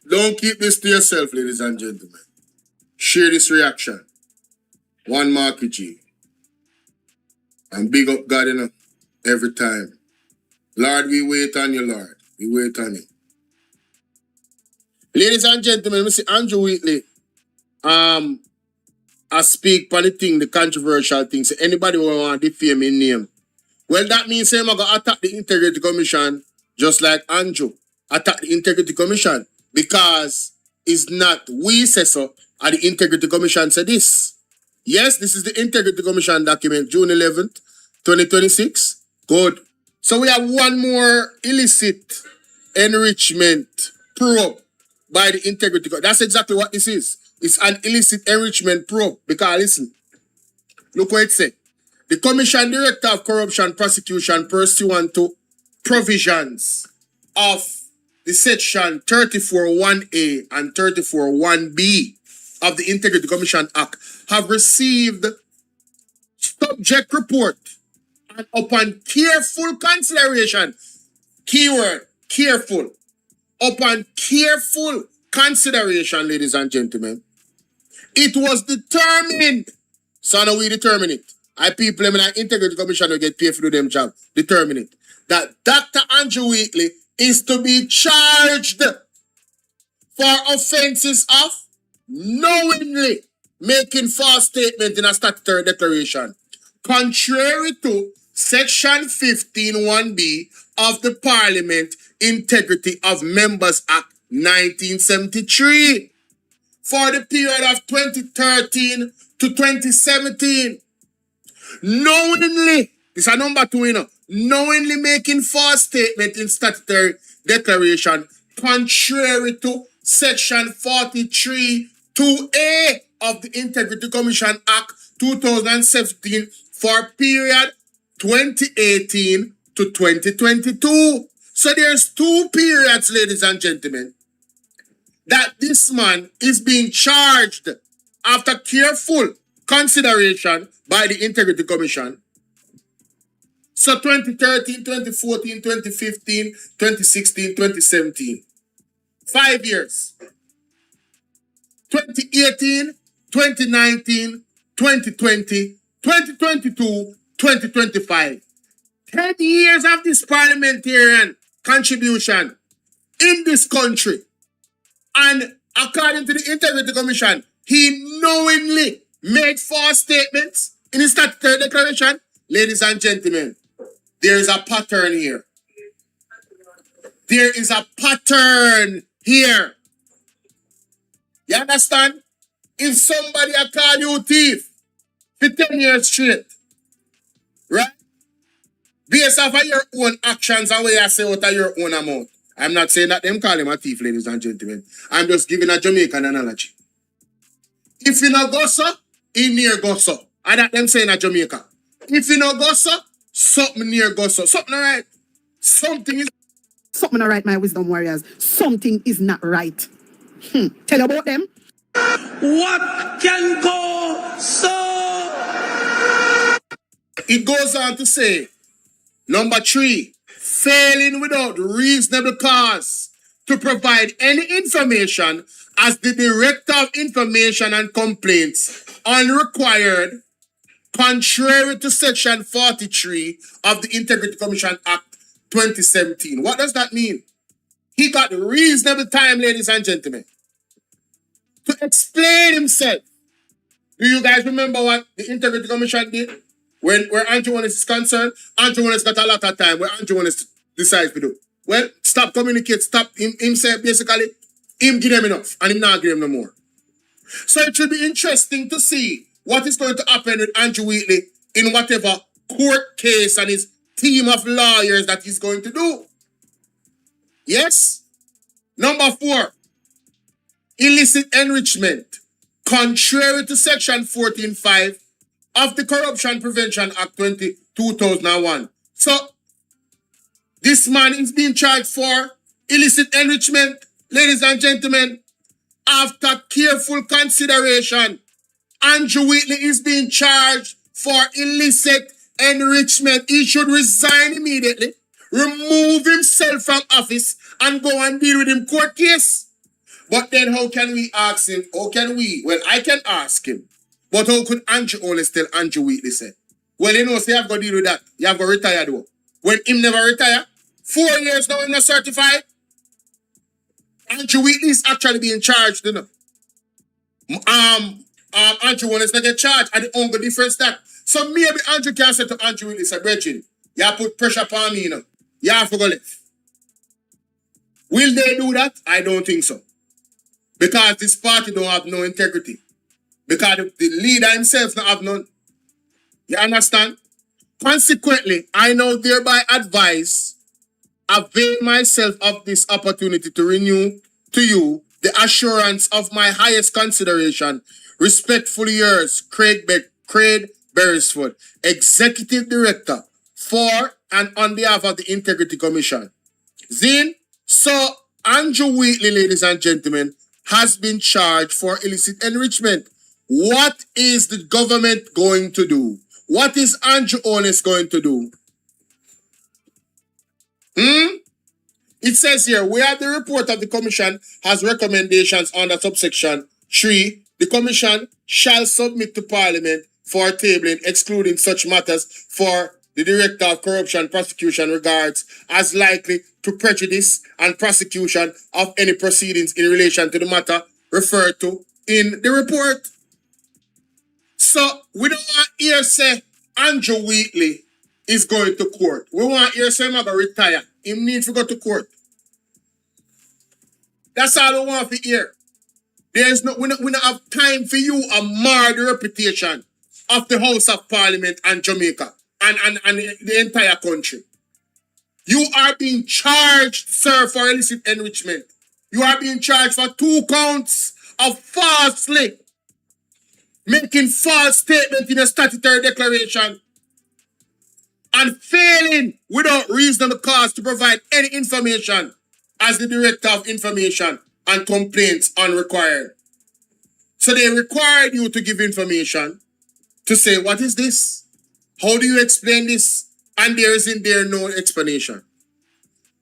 Don't keep this to yourself, ladies and gentlemen. Share this reaction. One Marky G. And big up God every time. Lord, we wait on you, Lord. We wait on you. Ladies and gentlemen, Mr. Andrew Wheatley. I speak for the thing, the controversial thing. So anybody who want to defame in name. Well, that means I'm going to attack the Integrity Commission just like Andrew attack the Integrity Commission. Because it's not we say so, and the Integrity Commission said this. Yes, this is the Integrity Commission document, June 11th, 2026. Good. So we have one more illicit enrichment probe by the Integrity Commission. That's exactly what this is. It's an illicit enrichment probe. Because listen, look what it said. The Commission Director of Corruption Prosecution pursuant to provisions of the section 34.1a and 34.1b of the Integrity Commission Act have received subject report and upon careful consideration, keyword, careful, upon careful consideration, ladies and gentlemen, it was determined, so now we determine it. I people in the Integrity Commission will get paid for them job, determine it, that Dr. Andrew Wheatley is to be charged for offenses of knowingly making false statement in a statutory declaration, contrary to Section 15.1b of the Parliament Integrity of Members Act 1973 for the period of 2013 to 2017. Knowingly, this is a number 2, knowingly making false statement in statutory declaration contrary to Section 43.2a of the Integrity Commission Act 2017 for period 2018 to 2022. So there's 2 periods, ladies and gentlemen, that this man is being charged after careful consideration by the Integrity Commission. So 2013, 2014, 2015, 2016, 2017. 5 years. 2018, 2019, 2020, 2022, 2025. 10 years of this parliamentarian contribution in this country. And according to the Integrity Commission, he knowingly made false statements in his statutory declaration. Ladies and gentlemen, there is a pattern here. There is a pattern here. You understand? If somebody call you thief for 10 years straight, right? Based off of your own actions and where you say out of your own amount. I'm not saying that them call him a thief, ladies and gentlemen. I'm just giving a Jamaican analogy. If you no go so, in near go so. And that them saying a Jamaica. If you no go so, something near go so. Something alright. Something is... Something not right, my wisdom warriors. Something is not right. Tell about them. What can go so? It goes on to say, number 3, failing without reasonable cause to provide any information as the Director of Information and Complaints unrequired, contrary to Section 43 of the Integrity Commission Act 2017. What does that mean? He got reasonable time, ladies and gentlemen, to explain himself. Do you guys remember what the Integrity Commission did? Where Andrew Wallace is concerned, Andrew Wallace got a lot of time where Andrew Wallace decides to do. Well, stop communicate, stop him say basically, him give them enough and him not give them no more. So it should be interesting to see what is going to happen with Andrew Wheatley in whatever court case and his team of lawyers that he's going to do. Yes? Number 4, illicit enrichment, contrary to Section 14.5 of the Corruption Prevention Act 2001. So, this man is being charged for illicit enrichment. Ladies and gentlemen, after careful consideration, Andrew Wheatley is being charged for illicit enrichment. He should resign immediately, remove himself from office, and go and deal with him court case. But then how can we ask him? How can we? Well, I can ask him. But how could Andrew always tell Andrew Wheatley say? Well, you know, so you have to deal with that. You have to retire though. When him never retire, 4 years now him not certified. Andrew Wheatley is actually being charged, you know. Andrew Wallace not get charged at the only difference that. So maybe Andrew can say to Andrew Wheatley, say, Bridget, you have put pressure upon me, you know. You have to go left. Will they do that? I don't think so. Because this party don't have no integrity. Because the leader himself don't have none. You understand? Consequently, I now thereby avail myself of this opportunity to renew to you the assurance of my highest consideration. Respectfully yours, Craig Beresford, Executive Director for and on behalf of the Integrity Commission. Then, so Andrew Wheatley, ladies and gentlemen, has been charged for illicit enrichment. What is the government going to do? What is Andrew Honest going to do? It says here, where the report of the Commission has recommendations under subsection 3, the Commission shall submit to Parliament for tabling, excluding such matters for the Director of Corruption Prosecution regards as likely to prejudice and prosecution of any proceedings in relation to the matter referred to in the report. So, we don't want here say Andrew Wheatley is going to court. We want here say him going to retire. He needs to go to court. That's all we want to hear. We don't have time for you to mar the reputation of the House of Parliament and Jamaica and the entire country. You are being charged, sir, for illicit enrichment. You are being charged for 2 counts of falsely making false statement in a statutory declaration and failing without reasonable cause to provide any information as the Director of Information and Complaints unrequired. So they required you to give information to say, what is this? How do you explain this? And there is in there no explanation.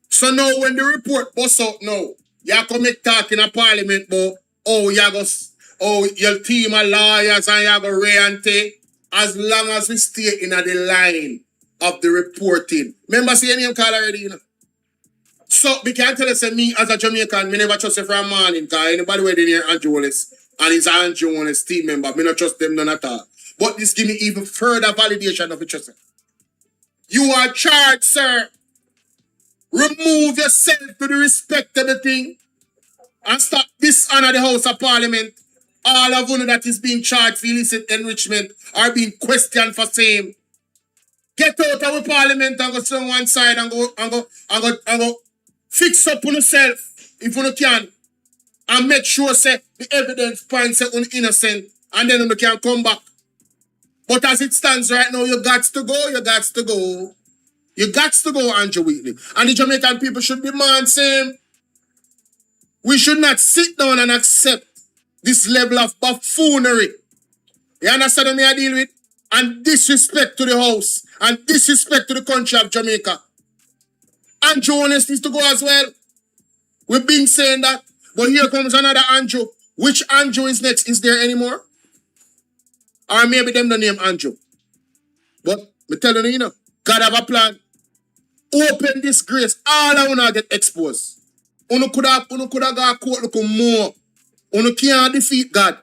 So now when the report busts out now, you have to make talk in a parliament about your team of lawyers and you go re-ante as long as we stay in the line of the reporting. Remember see any call already, you know? So we can't tell us me as a Jamaican, me never trust you from morning, because anybody who didn't hear Andrew Wallace And it's Andrew and his team member. Me not trust them none at all. But this give me even further validation of it, trust. You are charged, sir. Remove yourself to the respectable thing and stop dishonor the House of Parliament. All of you that is being charged for illicit enrichment are being questioned for same. Get out of the Parliament and go sit on one side and go fix up on yourself if you can. And make sure say the evidence points say you're innocent and then you can come back. But as it stands right now, you got to go, you got to go. You got to go, Andrew Wheatley. And the Jamaican people should demand same. We should not sit down and accept this level of buffoonery. You understand what I deal with? And disrespect to the house. And disrespect to the country of Jamaica. Andrew Honest needs to go as well. We've been saying that. But here comes another Andrew. Which Andrew is next? Is there anymore? Or maybe them the name Andrew. But me telling you, God have a plan. Open this grace. All I wanna get exposed. Uno could have got court look more. Uno can't defeat God.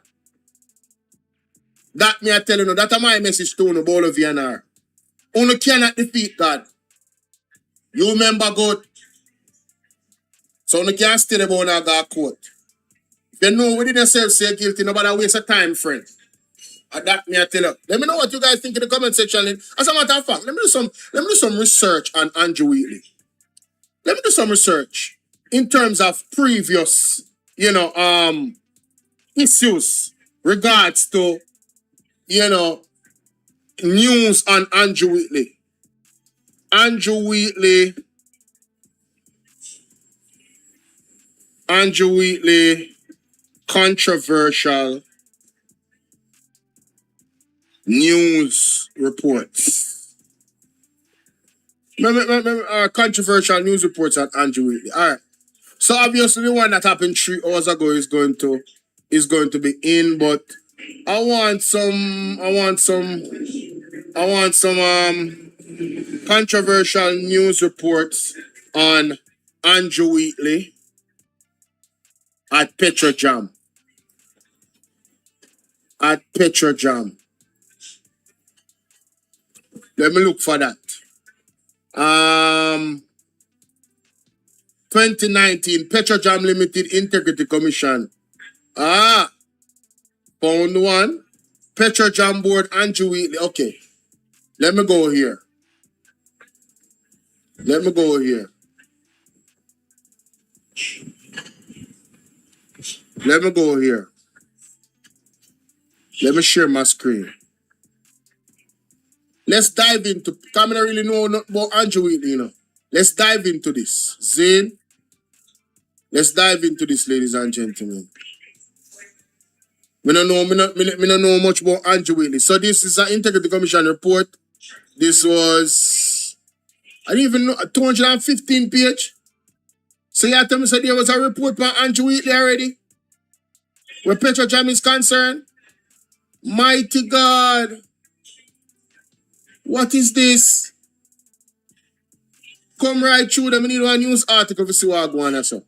That me I tell you, that's my message to you, Bolo Tbv. Uno cannot defeat God. You remember God. So uno can't stay about and go court. If you know within yourself say guilty, nobody waste a time, friend. And that me I tell you. Let me know what you guys think in the comment section. As a matter of fact, let me do some research on Andrew Wheatley. Let me do some research in terms of previous, issues regards to, news on Andrew Wheatley. Andrew Wheatley, controversial news reports. Controversial news reports on Andrew Wheatley. All right. So obviously the one that happened 3 hours ago is going to be in, but I want some controversial news reports on Andrew Wheatley at Petrojam. Let me look for that. 2019 Petrojam Limited Integrity Commission. Found one. Petrojam Board Andrew Wheatley. Okay. Let me go here. Let me share my screen. Let's dive into, I don't really know nothing about Andrew Wheatley, Let's dive into this. Zane. Let's dive into this, ladies and gentlemen. Me don't know much about Andrew Wheatley. So this is an Integrity Commission report. This was, I didn't even know, 215 page. So you tell me so there was a report by Andrew Wheatley already? Where Petrojam is concerned? Mighty God. What is this? Come right through them. I need one news article to see what going on. So.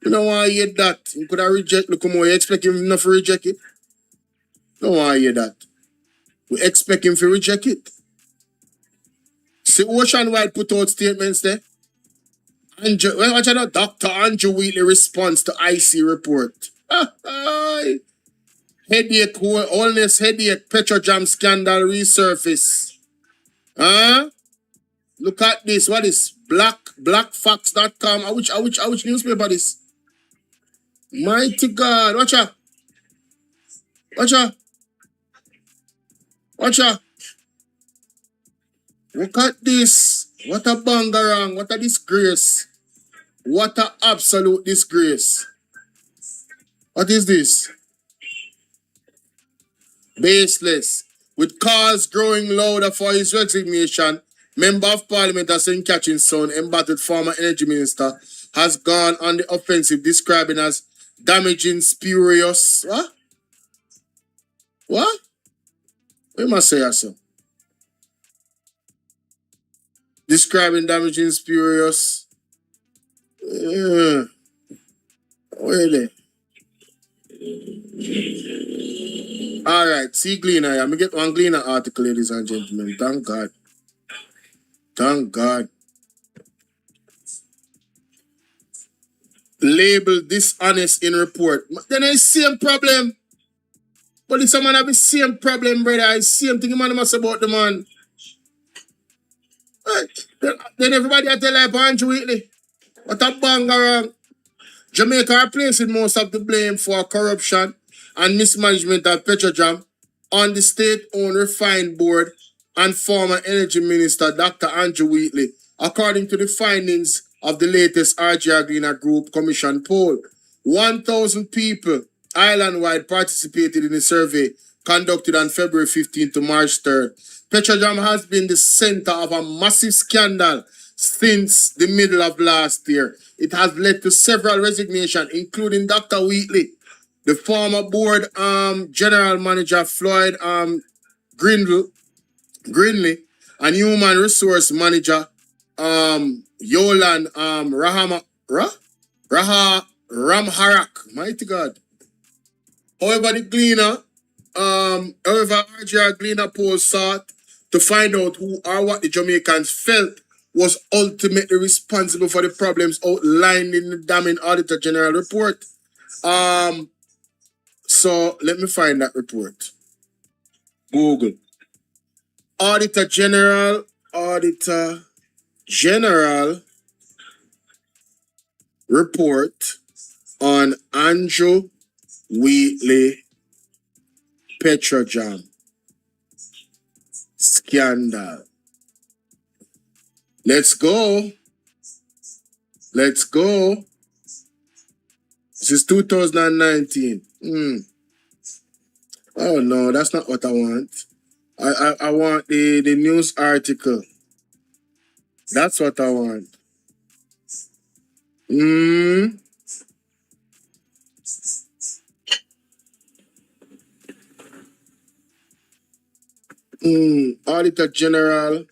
You don't want to hear that. You could have rejected. Look how you expect him not to reject it. Don't want to hear that. We expect him to reject it. See, Ocean White put out statements there. Watch out, Dr. Andrew Wheatley response to IC report. Headache, wholeness headache, Petrojam scandal resurface. Look at this. What is blackfacts.com? Which newspaper this? Mighty God. Watch out. Look at this. What a bangarang. What a disgrace. What a absolute disgrace. What is this? Baseless. With cause growing louder for his resignation, Member of Parliament of St. Catherine's son, embattled former Energy Minister, has gone on the offensive, describing as damaging, spurious. What? What must say so? Describing damaging, spurious. Really? right, see Gleaner. I'm going to get one Gleaner article, ladies and gentlemen. Thank God. Thank God. Label dishonest in report. Then it's same problem. But if someone have the same problem, brother, it's same thing man must about the man. Right. Then everybody had to like Andrew Wheatley. What a bangarang. Jamaica are placing most of the blame for corruption and mismanagement at Petrojam on the state-owned refined board and former energy minister Dr. Andrew Wheatley, according to the findings of the latest RGR Gleaner Group Commission poll. 1,000 people island-wide participated in a survey conducted on February 15 to March 3rd. Petrojam has been the center of a massive scandal since the middle of last year. It has led to several resignations, including Dr. Wheatley, the former board general manager Floyd Greenley, and human resource manager Yolan Ramharak. Mighty God. However, the Gleaner, RGR Gleaner poll sought to find out who or what the Jamaicans felt was ultimately responsible for the problems outlined in the damning Auditor General report. So let me find that report. Google. Auditor General report on Andrew Wheatley Petrojam scandal. Let's go. Let's go. This is 2019. Oh no, that's not what I want. I want the news article. That's what I want. Auditor General.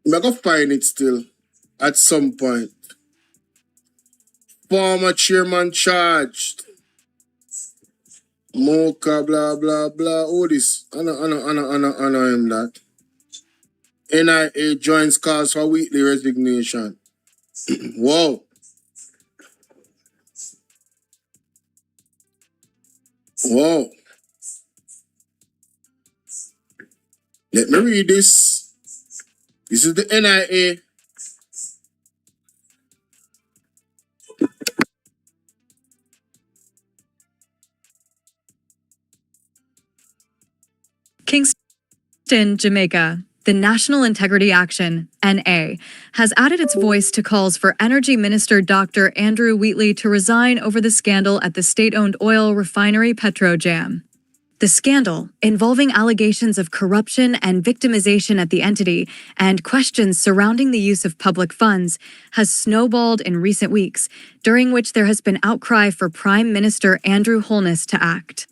I'm going to find it still at some point. Former chairman charged. Mocha, blah, blah, blah. All this. I know him that. NIA joins calls for Wheatley resignation. Whoa. Whoa. Let me read this. This is the NIA. Kingston, Jamaica. The National Integrity Action, NA, has added its voice to calls for Energy Minister Dr. Andrew Wheatley to resign over the scandal at the state-owned oil refinery Petro-Jam. The scandal, involving allegations of corruption and victimization at the entity and questions surrounding the use of public funds, has snowballed in recent weeks, during which there has been outcry for Prime Minister Andrew Holness to act.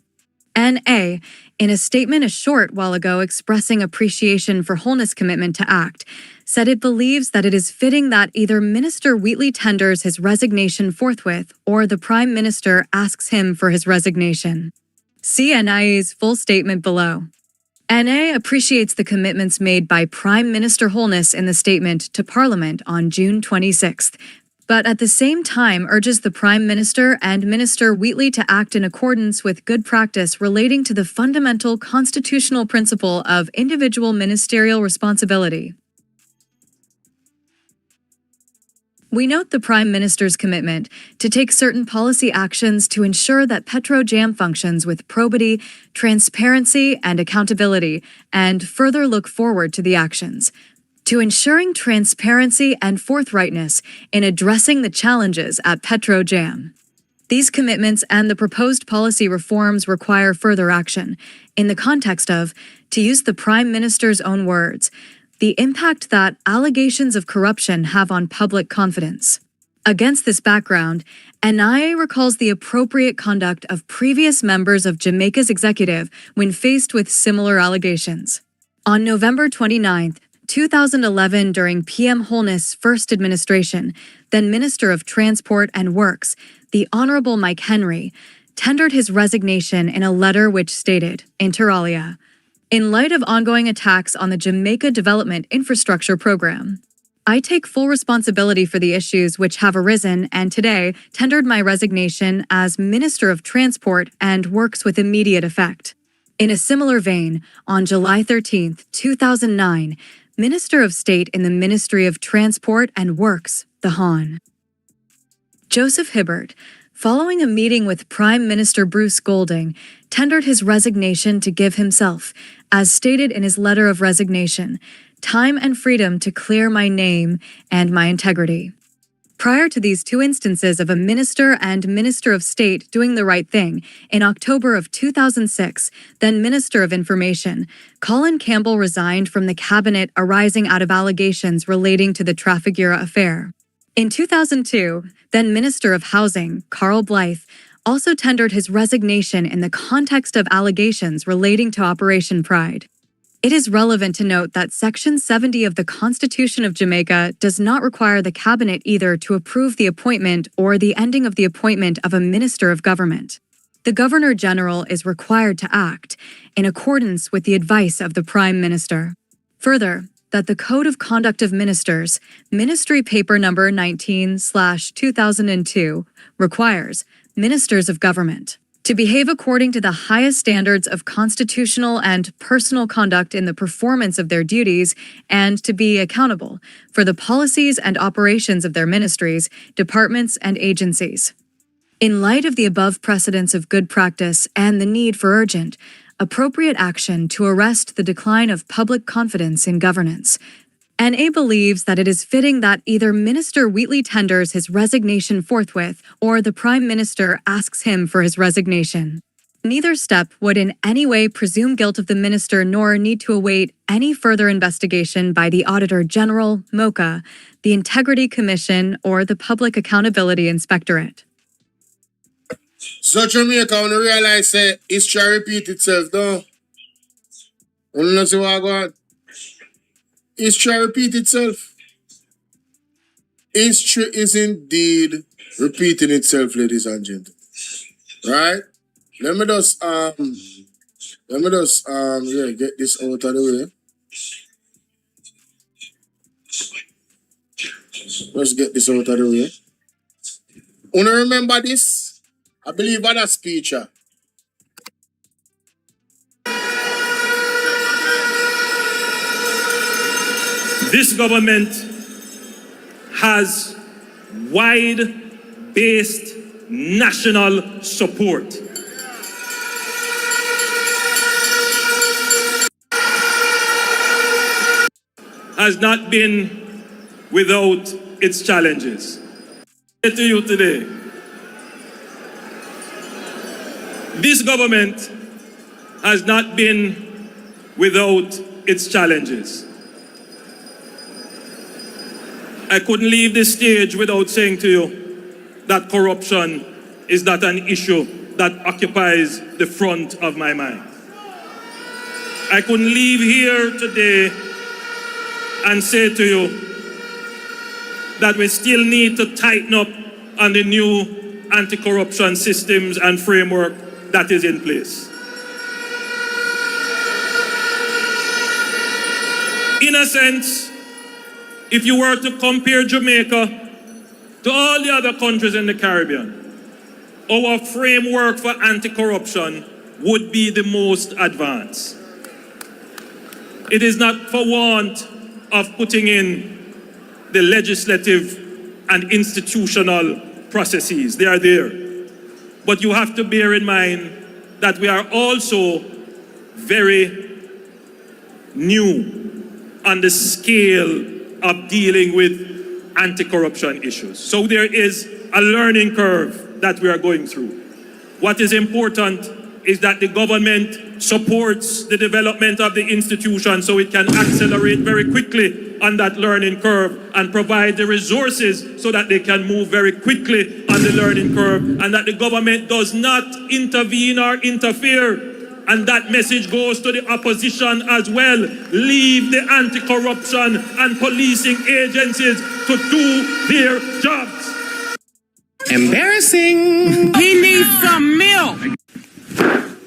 NA, in a statement a short while ago expressing appreciation for Holness' commitment to act, said it believes that it is fitting that either Minister Wheatley tenders his resignation forthwith or the Prime Minister asks him for his resignation. See NIA's full statement below. NA appreciates the commitments made by Prime Minister Holness in the statement to Parliament on June 26th, but at the same time urges the Prime Minister and Minister Wheatley to act in accordance with good practice relating to the fundamental constitutional principle of individual ministerial responsibility. We note the Prime Minister's commitment to take certain policy actions to ensure that Petro-Jam functions with probity, transparency, and accountability, and further look forward to the actions. To ensuring transparency and forthrightness in addressing the challenges at Petro-Jam. These commitments and the proposed policy reforms require further action, in the context of, to use the Prime Minister's own words, the impact that allegations of corruption have on public confidence. Against this background, NIA recalls the appropriate conduct of previous members of Jamaica's executive when faced with similar allegations. On November 29th, 2011, during PM Holness' first administration, then Minister of Transport and Works, the Honorable Mike Henry, tendered his resignation in a letter which stated, inter alia, in light of ongoing attacks on the Jamaica Development Infrastructure Program, I take full responsibility for the issues which have arisen and today tendered my resignation as Minister of Transport and Works with immediate effect. In a similar vein, on July 13, 2009, Minister of State in the Ministry of Transport and Works, the Hon. Joseph Hibbert, following a meeting with Prime Minister Bruce Golding, tendered his resignation to give himself, as stated in his letter of resignation, time and freedom to clear my name and my integrity. Prior to these two instances of a minister and Minister of State doing the right thing, in October of 2006, then Minister of Information, Colin Campbell resigned from the cabinet arising out of allegations relating to the Trafigura affair. In 2002, then Minister of Housing, Carl Blythe, also tendered his resignation in the context of allegations relating to Operation Pride. It is relevant to note that Section 70 of the Constitution of Jamaica does not require the cabinet either to approve the appointment or the ending of the appointment of a minister of government. The Governor General is required to act in accordance with the advice of the Prime Minister. Further, that the Code of Conduct of Ministers, Ministry Paper Number 19/2002, requires ministers of government to behave according to the highest standards of constitutional and personal conduct in the performance of their duties and to be accountable for the policies and operations of their ministries, departments, and agencies. In light of the above precedents of good practice and the need for urgent, appropriate action to arrest the decline of public confidence in governance, NA believes that it is fitting that either Minister Wheatley tenders his resignation forthwith or the Prime Minister asks him for his resignation. Neither step would in any way presume guilt of the minister nor need to await any further investigation by the Auditor General, MOCA, the Integrity Commission, or the Public Accountability Inspectorate. So Jamaica, when you realize that history repeat itself, don't you know see what I got? History repeat itself. History is indeed repeating itself, ladies and gentlemen. Right? Let me just get this out of the way. Let's get this out of the way. Wanna remember this? I believe on that speech. This government has wide-based national support. Has not been without its challenges. I say to you today, this government has not been without its challenges. I couldn't leave this stage without saying to you that corruption is not an issue that occupies the front of my mind. I couldn't leave here today and say to you that we still need to tighten up on the new anti-corruption systems and framework that is in place. In a sense, if you were to compare Jamaica to all the other countries in the Caribbean, our framework for anti-corruption would be the most advanced. It is not for want of putting in the legislative and institutional processes. They are there. But you have to bear in mind that we are also very new on the scale of dealing with anti-corruption issues. So there is a learning curve that we are going through. What is important is that the government supports the development of the institution so it can accelerate very quickly on that learning curve and provide the resources so that they can move very quickly on the learning curve, and that the government does not intervene or interfere. And that message goes to the opposition as well. Leave the anti-corruption and policing agencies to do their jobs. Embarrassing. He needs some milk.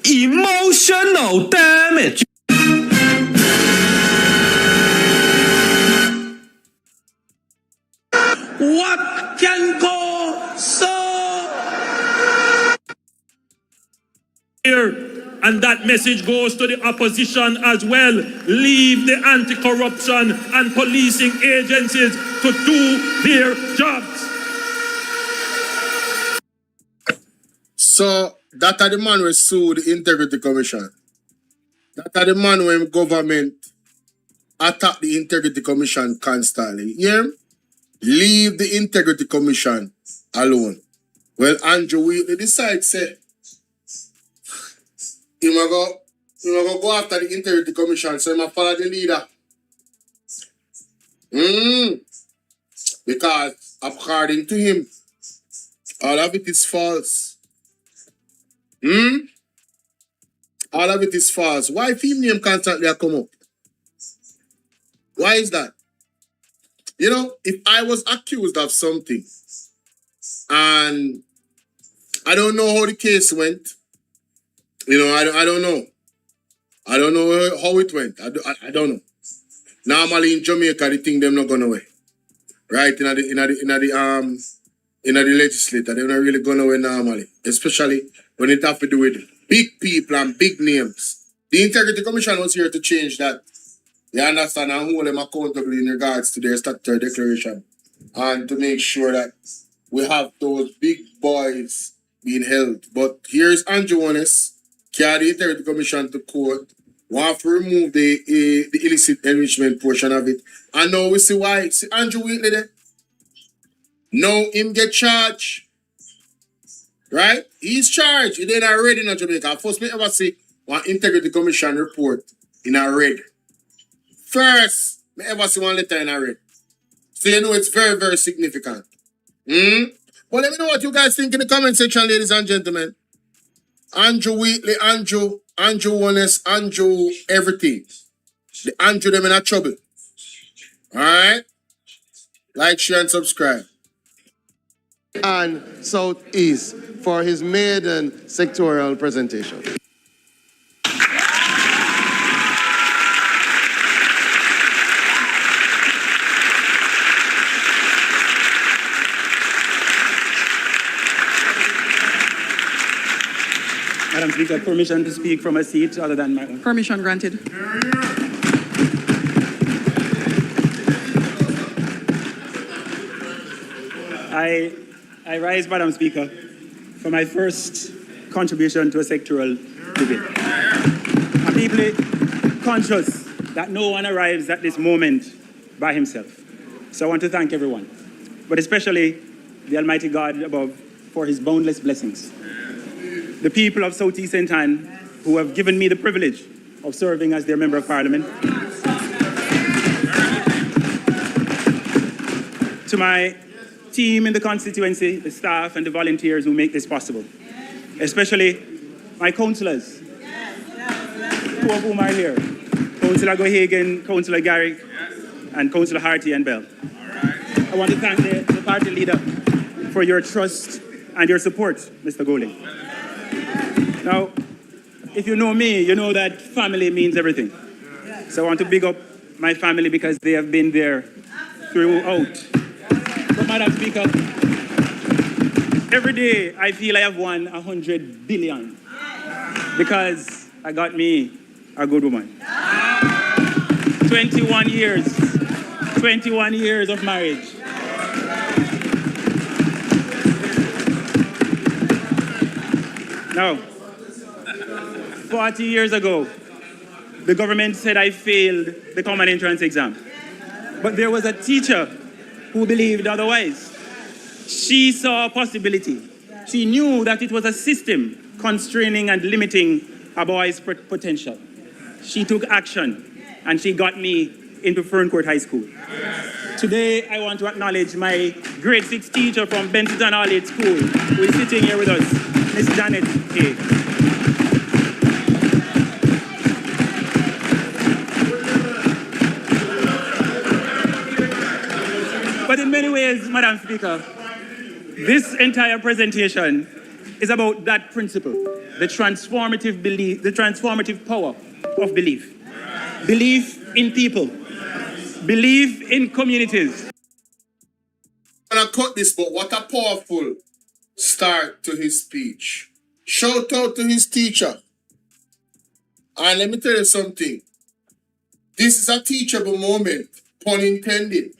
Emotional damage. What can go so? Here. And that message goes to the opposition as well. Leave the anti-corruption and policing agencies to do their jobs. So, that are the man who sued the Integrity Commission. That are the man when government attack the Integrity Commission constantly. Yeah? Leave the Integrity Commission alone. Well, Andrew Wheatley decides, say, he will go after the Integrity Commission, so he will follow the leader. Because according to him, all of it is false. All of it is false. Why film name constantly come up? Why is that? You know, if I was accused of something and I don't know how the case went, you know, I don't know. I don't know how it went. I don't know. Normally in Jamaica, the thing them not gone away. Right? In the legislature, they're not really gone away normally. Especially when it have to do with big people and big names. The Integrity Commission was here to change that. You understand, and hold them accountable in regards to their statutory declaration. And to make sure that we have those big boys being held. But here's Andrew Honest, carry the Integrity Commission to court, want to remove the illicit enrichment portion of it. And now we see why. See Andrew Wheatley there? Now him get charged. Right? He's charged. He did a raid in Jamaica. First me ever see one Integrity Commission report in a raid. First, me ever see one letter in a raid. So you know it's very, very significant. Well, let me know what you guys think in the comment section, ladies and gentlemen. Andrew Wheatley, Andrew Honest, Andrew everything. The Andrew them in a trouble. Alright? Like, share, and subscribe. And Southeast for his maiden sectoral presentation. Madam Speaker, permission to speak from a seat other than my own. Permission granted. I rise, Madam Speaker, for my first contribution to a sectoral debate. I'm deeply conscious that no one arrives at this moment by himself. So I want to thank everyone, but especially the Almighty God above for his boundless blessings. The people of Southeast St. Ann who have given me the privilege of serving as their Member of Parliament. To my team in the constituency, the staff and the volunteers who make this possible. Especially my councillors, two of whom are here. Councillor Gohagan, Councillor Garrick, and Councillor Harty and Bell. I want to thank the party leader for your trust and your support, Mr. Golding. Now, if you know me, you know that family means everything. So I want to big up my family because they have been there throughout. But Madam Speaker, every day I feel I have won 100 billion because I got me a good woman. 21 years of marriage. Now, 40 years ago, the government said I failed the common entrance exam. But there was a teacher who believed otherwise. She saw a possibility. She knew that it was a system constraining and limiting a boy's potential. She took action and she got me into Ferncourt High School. Today, I want to acknowledge my grade 6 teacher from Benton All-Age School who is sitting here with us, Miss Janet A. But in many ways, Madam Speaker, This entire presentation is about that principle, the transformative belief, the transformative power of belief. Belief in people, belief in communities. I'm gonna cut this, but what a powerful start to his speech. Shout out to his teacher. And let me tell you something. This is a teachable moment, pun intended,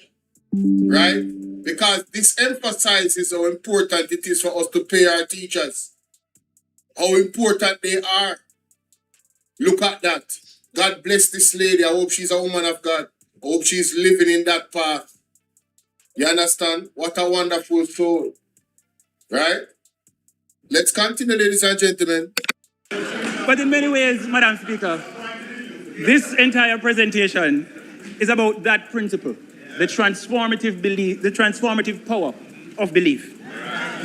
right? Because this emphasizes how important it is for us to pay our teachers. How important they are. Look at that. God bless this lady. I hope she's a woman of God. I hope she's living in that path. You understand? What a wonderful soul. Right? Let's continue, ladies and gentlemen. But in many ways, Madam Speaker, this entire presentation is about that principle, the transformative belief, the transformative power of belief.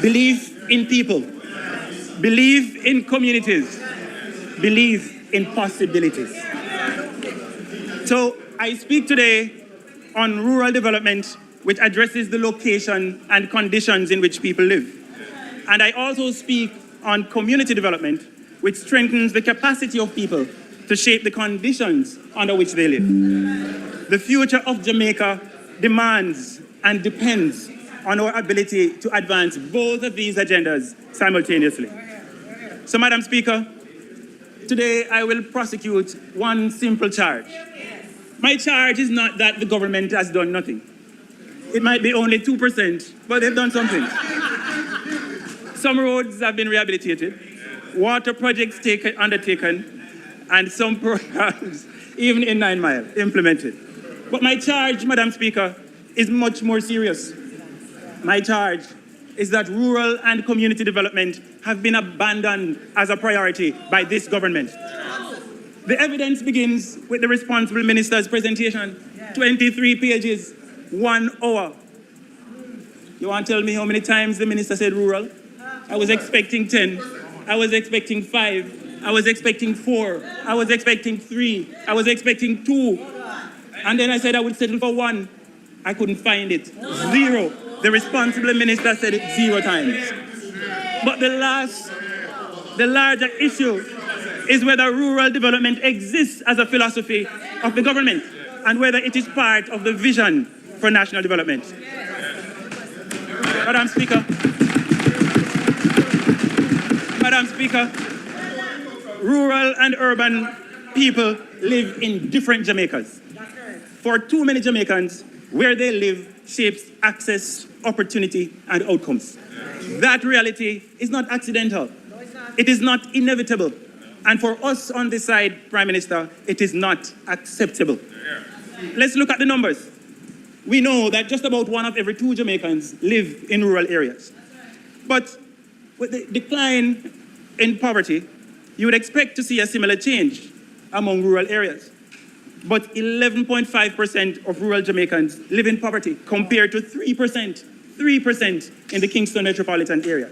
Belief in people, belief in communities, belief in possibilities. So I speak today on rural development, which addresses the location and conditions in which people live. And I also speak on community development, which strengthens the capacity of people to shape the conditions under which they live. The future of Jamaica demands and depends on our ability to advance both of these agendas simultaneously. So, Madam Speaker, today I will prosecute one simple charge. My charge is not that the government has done nothing. It might be only 2%, but they've done something. Some roads have been rehabilitated, water projects undertaken, and some programs, even in 9 Mile, implemented. But my charge, Madam Speaker, is much more serious. My charge is that rural and community development have been abandoned as a priority by this government. The evidence begins with the responsible minister's presentation. 23 pages, 1 hour. You want to tell me how many times the minister said rural? I was expecting 10. I was expecting 5. I was expecting 4. I was expecting 3. I was expecting 2. And then I said I would settle for 1. I couldn't find it. 0. The responsible minister said it 0 times. But the larger issue is whether rural development exists as a philosophy of the government and whether it is part of the vision for national development. Madam Speaker, rural and urban people live in different Jamaicas. For too many Jamaicans, where they live shapes access, opportunity, and outcomes. That reality is not accidental. It is not inevitable. And for us on this side, Prime Minister, it is not acceptable. Let's look at the numbers. We know that just about 1 of every 2 Jamaicans live in rural areas. But with the decline in poverty, you would expect to see a similar change among rural areas. But 11.5% of rural Jamaicans live in poverty compared to 3% in the Kingston metropolitan area.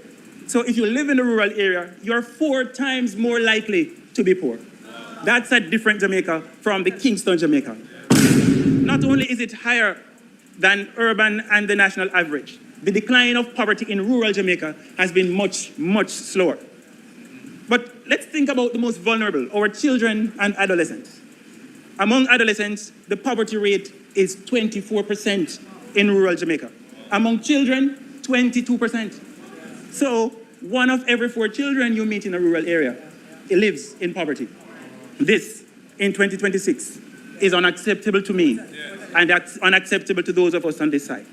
So if you live in a rural area, you're 4 times more likely to be poor. That's a different Jamaica from the Kingston Jamaica. Not only is it higher than urban and the national average, the decline of poverty in rural Jamaica has been much, much slower. But let's think about the most vulnerable, our children and adolescents. Among adolescents, the poverty rate is 24% in rural Jamaica. Among children, 22%. So 1 of every 4 children you meet in a rural area lives in poverty. This, in 2026, is unacceptable to me, and that's unacceptable to those of us on this side.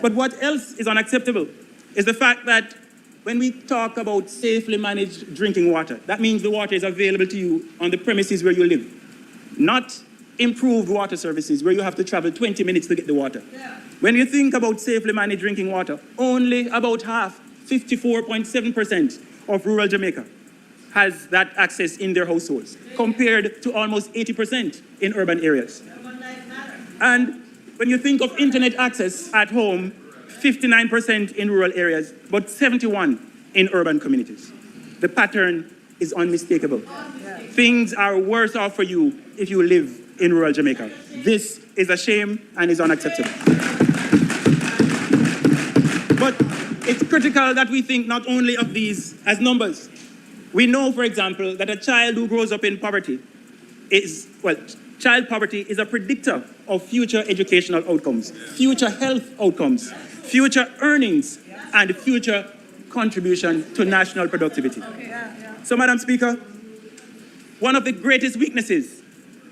But what else is unacceptable is the fact that when we talk about safely managed drinking water, that means the water is available to you on the premises where you live, not improved water services where you have to travel 20 minutes to get the water. When you think about safely managed drinking water, only about half, 54.7% of rural Jamaica has that access in their households, compared to almost 80% in urban areas. And when you think of internet access at home, 59% in rural areas, but 71% in urban communities. The pattern is unmistakable. Things are worse off for you if you live in rural Jamaica. This is a shame and is unacceptable. But It's critical that we think not only of these as numbers. We know, for example, that a child who grows up in poverty child poverty is a predictor of future educational outcomes, future health outcomes, future earnings, and future contribution to national productivity. So, Madam Speaker, one of the greatest weaknesses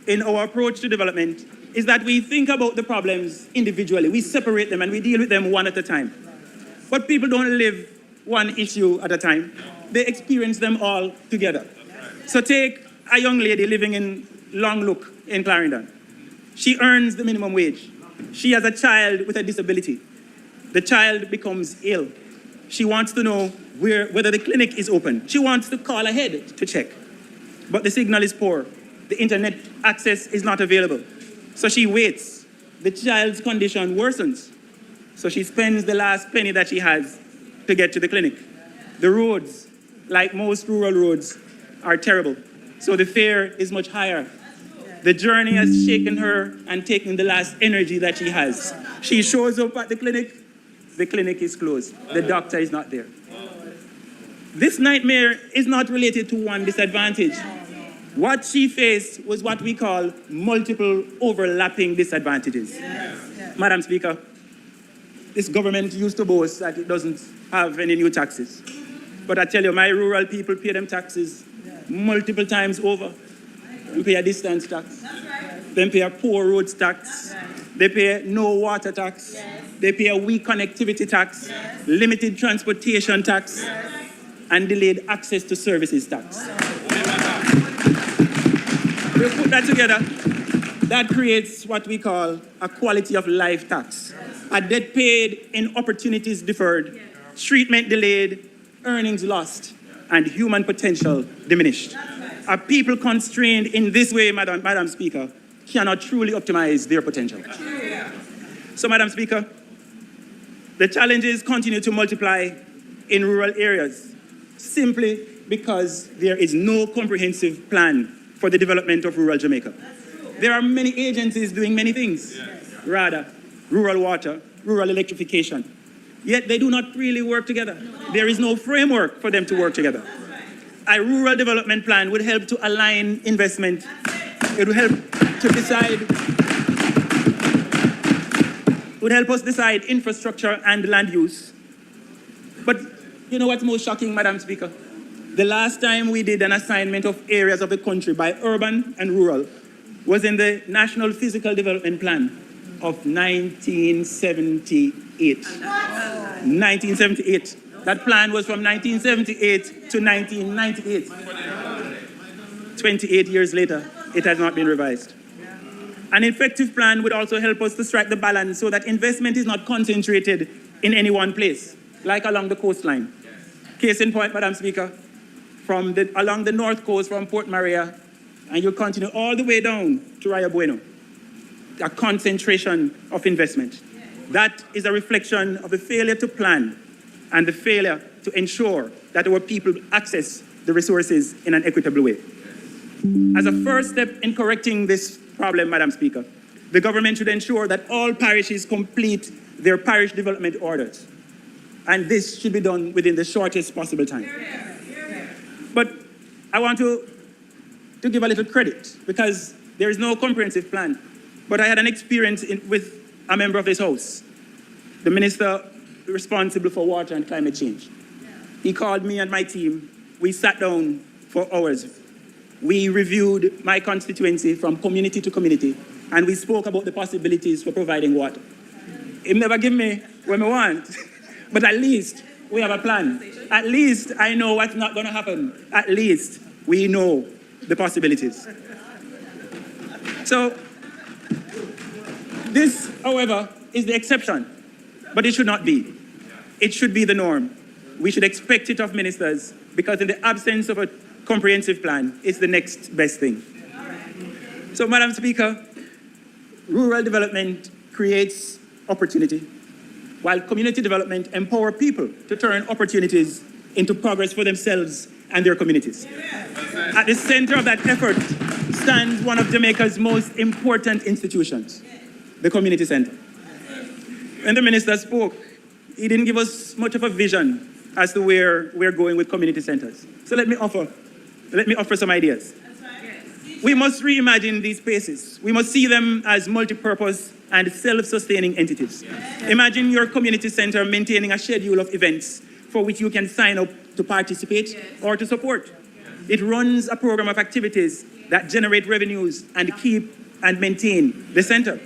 in our approach to development is that we think about the problems individually. We separate them and we deal with them one at a time. But people don't live one issue at a time. They experience them all together. So take a young lady living in Long Look in Clarendon. She earns the minimum wage. She has a child with a disability. The child becomes ill. She wants to know whether the clinic is open. She wants to call ahead to check. But the signal is poor. The internet access is not available. So she waits. The child's condition worsens. So she spends the last penny that she has to get to the clinic. The roads, like most rural roads, are terrible. So the fare is much higher. The journey has shaken her and taken the last energy that she has. She shows up at the clinic is closed. The doctor is not there. This nightmare is not related to one disadvantage. What she faced was what we call multiple overlapping disadvantages. Madam Speaker, this government used to boast that it doesn't have any new taxes. But I tell you, my rural people pay them taxes multiple times over. They pay a distance tax. They pay a poor roads tax. They pay no water tax. They pay a weak connectivity tax, limited transportation tax, and delayed access to services tax. We put that together, that creates what we call a quality of life tax. A debt paid in opportunities deferred, treatment delayed, earnings lost, and human potential diminished. A people constrained in this way, Madam Speaker, cannot truly optimize their potential. So, Madam Speaker, the challenges continue to multiply in rural areas simply because there is no comprehensive plan for the development of rural Jamaica. There are many agencies doing many things. RADA, rural water, rural electrification. Yet they do not really work together. There is no framework for them to work together. A rural development plan would help to align investment. It would help to decide, would help us decide infrastructure and land use. But you know what's most shocking, Madam Speaker? The last time we did an assignment of areas of the country by urban and rural was in the National Physical Development Plan of 1978. 1978. That plan was from 1978 to 1998. 28 years later, it has not been revised. An effective plan would also help us to strike the balance so that investment is not concentrated in any one place, like along the coastline. Case in point, Madam Speaker, along the north coast from Portmore, and you continue all the way down to Rio Bueno, a concentration of investment. That is a reflection of the failure to plan and the failure to ensure that our people access the resources in an equitable way. As a first step in correcting this problem, Madam Speaker, the government should ensure that all parishes complete their parish development orders. And this should be done within the shortest possible time. But I want to give a little credit because there is no comprehensive plan. But I had an experience with a member of this House, the minister responsible for water and climate change. He called me and my team. We sat down for hours. We reviewed my constituency from community to community, and we spoke about the possibilities for providing water. He never give me what I want, but at least we have a plan. At least I know what's not going to happen. At least we know the possibilities. So this, however, is the exception, but it should not be. It should be the norm. We should expect it of ministers because in the absence of a comprehensive plan, it's the next best thing. So, Madam Speaker, rural development creates opportunity, while community development empowers people to turn opportunities into progress for themselves and their communities. At the center of that effort stands one of Jamaica's most important institutions, the community center. When the minister spoke, he didn't give us much of a vision as to where we're going with community centers. So let me offer some ideas. We must reimagine these spaces. We must see them as multi-purpose and self-sustaining entities. Imagine your community center maintaining a schedule of events for which you can sign up to participate or to support. It runs a program of activities that generate revenues and keep and maintain the center.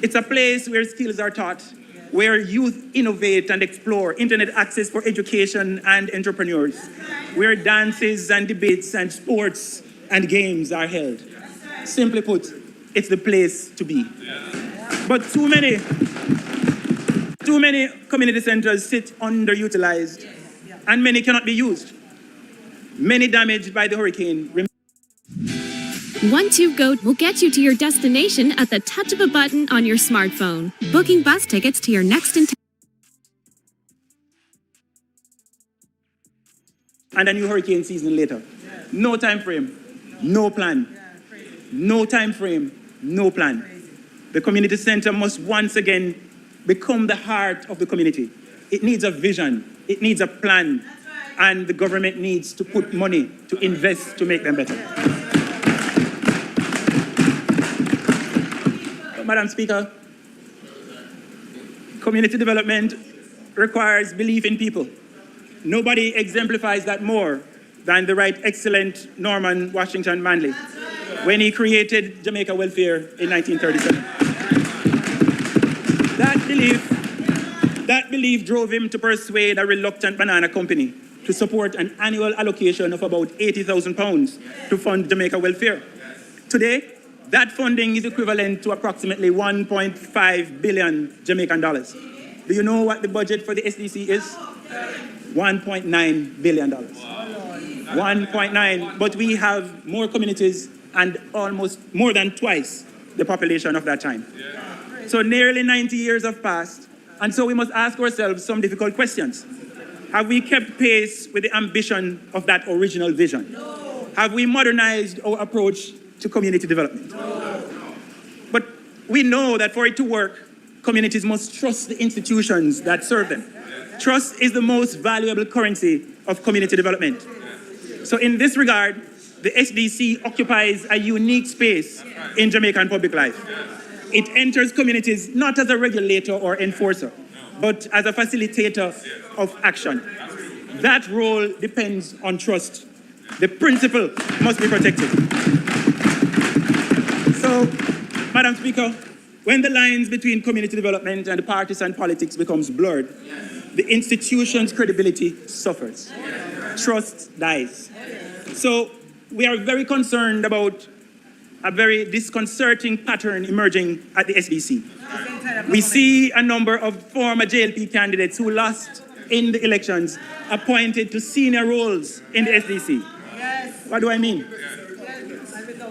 It's a place where skills are taught, where youth innovate and explore internet access for education and entrepreneurs, where dances and debates and sports and games are held. Simply put, it's the place to be. But too many community centers sit underutilized, and many cannot be used. Many damaged by the hurricane. 1-2-GO will get you to your destination at the touch of a button on your smartphone. Booking bus tickets to your next and a new hurricane season later. No time frame, no plan. No time frame, no plan. The community center must once again become the heart of the community. It needs a vision, it needs a plan, and the government needs to put money to invest to make them better. Madam Speaker, community development requires belief in people. Nobody exemplifies that more than the Right Excellent Norman Washington Manley when he created Jamaica Welfare in 1937. That belief drove him to persuade a reluctant banana company to support an annual allocation of about £80,000 to fund Jamaica Welfare. Today, that funding is equivalent to approximately 1.5 billion Jamaican dollars. Do you know what the budget for the SDC is? $1.9 billion. 1.9, but we have more communities and almost more than twice the population of that time. So nearly 90 years have passed, and so we must ask ourselves some difficult questions. Have we kept pace with the ambition of that original vision? No. Have we modernized our approach to community development? No. But we know that for it to work, communities must trust the institutions that serve them. Trust is the most valuable currency of community development. So in this regard, the SDC occupies a unique space in Jamaican public life. It enters communities not as a regulator or enforcer, but as a facilitator of action. That role depends on trust. The principle must be protected. So, Madam Speaker, when the lines between community development and partisan politics becomes blurred, the institution's credibility suffers. Trust dies. So, we are very concerned about a very disconcerting pattern emerging at the SDC. We see a number of former JLP candidates who lost in the elections appointed to senior roles in the SDC. What do I mean?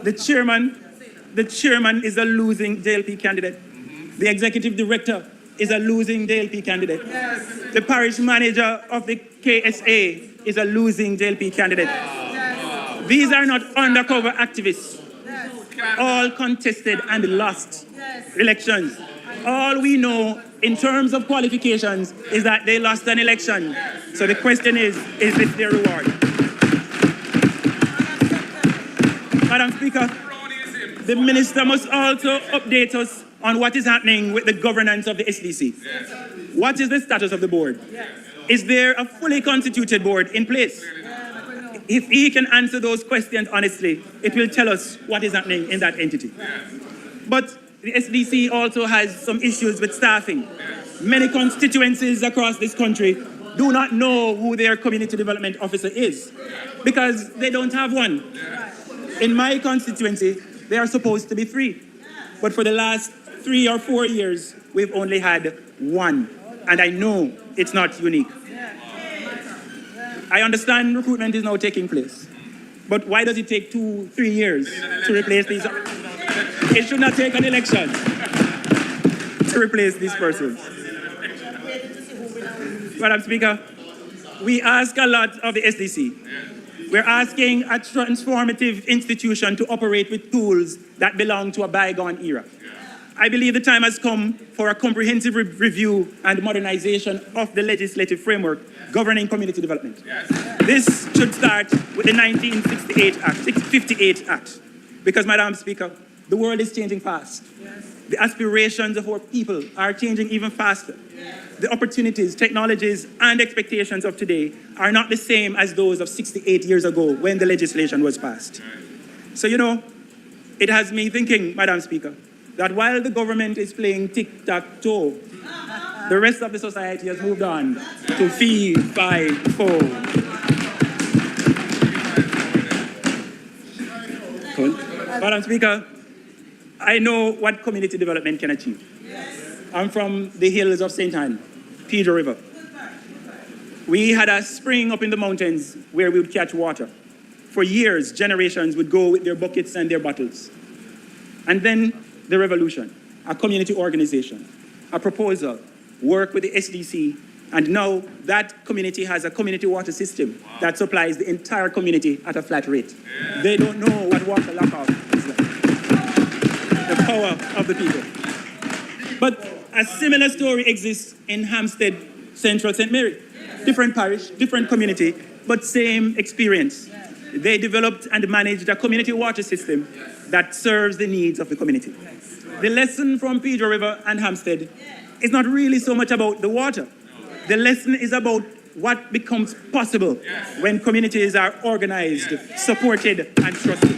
The chairman is a losing JLP candidate. The executive director is a losing JLP candidate. The parish manager of the KSA is a losing JLP candidate. These are not undercover activists. All contested and lost elections. All we know in terms of qualifications is that they lost an election. So the question is this their reward? Madam Speaker, the minister must also update us on what is happening with the governance of the SDC. What is the status of the board? Is there a fully constituted board in place? If he can answer those questions honestly, it will tell us what is happening in that entity. But the SDC also has some issues with staffing. Many constituencies across this country do not know who their community development officer is because they don't have one. In my constituency, they are supposed to be 3. But for the last 3 or 4 years, we've only had 1. And I know it's not unique. I understand recruitment is now taking place. But why does it take 2-3 years to replace these? It should not take an election to replace these persons. Madam Speaker, we ask a lot of the SDC. We're asking a transformative institution to operate with tools that belong to a bygone era. I believe the time has come for a comprehensive review and modernization of the legislative framework governing community development. This should start with the 1958 Act. Because, Madam Speaker, the world is changing fast. The aspirations of our people are changing even faster. The opportunities, technologies, and expectations of today are not the same as those of 68 years ago when the legislation was passed. So, you know, it has me thinking, Madam Speaker, that while the government is playing tic-tac-toe, the rest of the society has moved on to fee, fi, fo. Madam Speaker, I know what community development can achieve. I'm from the hills of St. Anne, Pedro River. We had a spring up in the mountains where we would catch water. For years, generations would go with their buckets and their bottles. And then the revolution, a community organization, a proposal, work with the SDC, and now that community has a community water system that supplies the entire community at a flat rate. They don't know what water lockout is like. The power of the people. But a similar story exists in Hampstead, Central St. Mary. Different parish, different community, but same experience. They developed and managed a community water system that serves the needs of the community. The lesson from Pedro River and Hampstead is not really so much about the water. The lesson is about what becomes possible when communities are organized, supported, and trusted.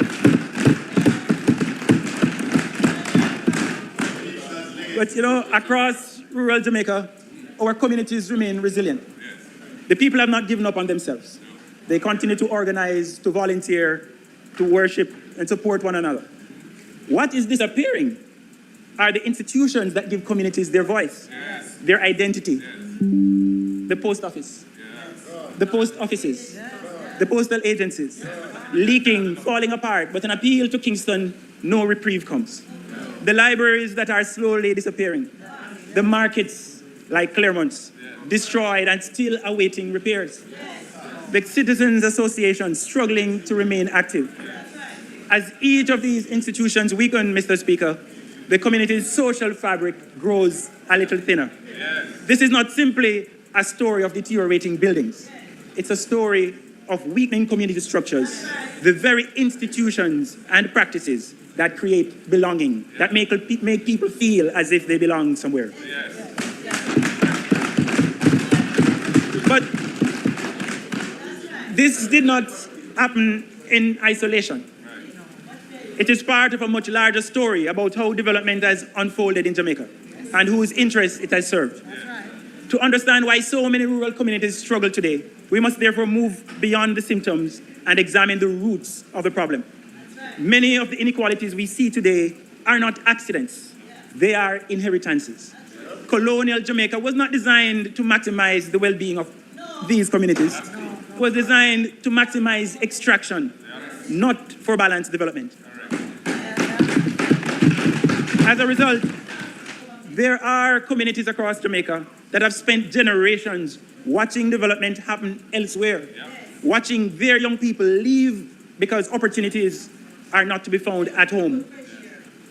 But you know, across rural Jamaica, our communities remain resilient. The people have not given up on themselves. They continue to organize, to volunteer, to worship, and support one another. What is disappearing are the institutions that give communities their voice, their identity. The post office, the post offices, the postal agencies, leaking, falling apart, but an appeal to Kingston, no reprieve comes. The libraries that are slowly disappearing, the markets like Claremont's, destroyed and still awaiting repairs. The citizens' associations struggling to remain active. As each of these institutions weaken, Mr. Speaker, the community's social fabric grows a little thinner. This is not simply a story of deteriorating buildings. It's a story of weakening community structures, the very institutions and practices that create belonging, that make people feel as if they belong somewhere. But this did not happen in isolation. It is part of a much larger story about how development has unfolded in Jamaica and whose interests it has served. To understand why so many rural communities struggle today, we must therefore move beyond the symptoms and examine the roots of the problem. Many of the inequalities we see today are not accidents. They are inheritances. Colonial Jamaica was not designed to maximize the well-being of these communities. It was designed to maximize extraction, not for balanced development. As a result, there are communities across Jamaica that have spent generations watching development happen elsewhere, watching their young people leave because opportunities are not to be found at home.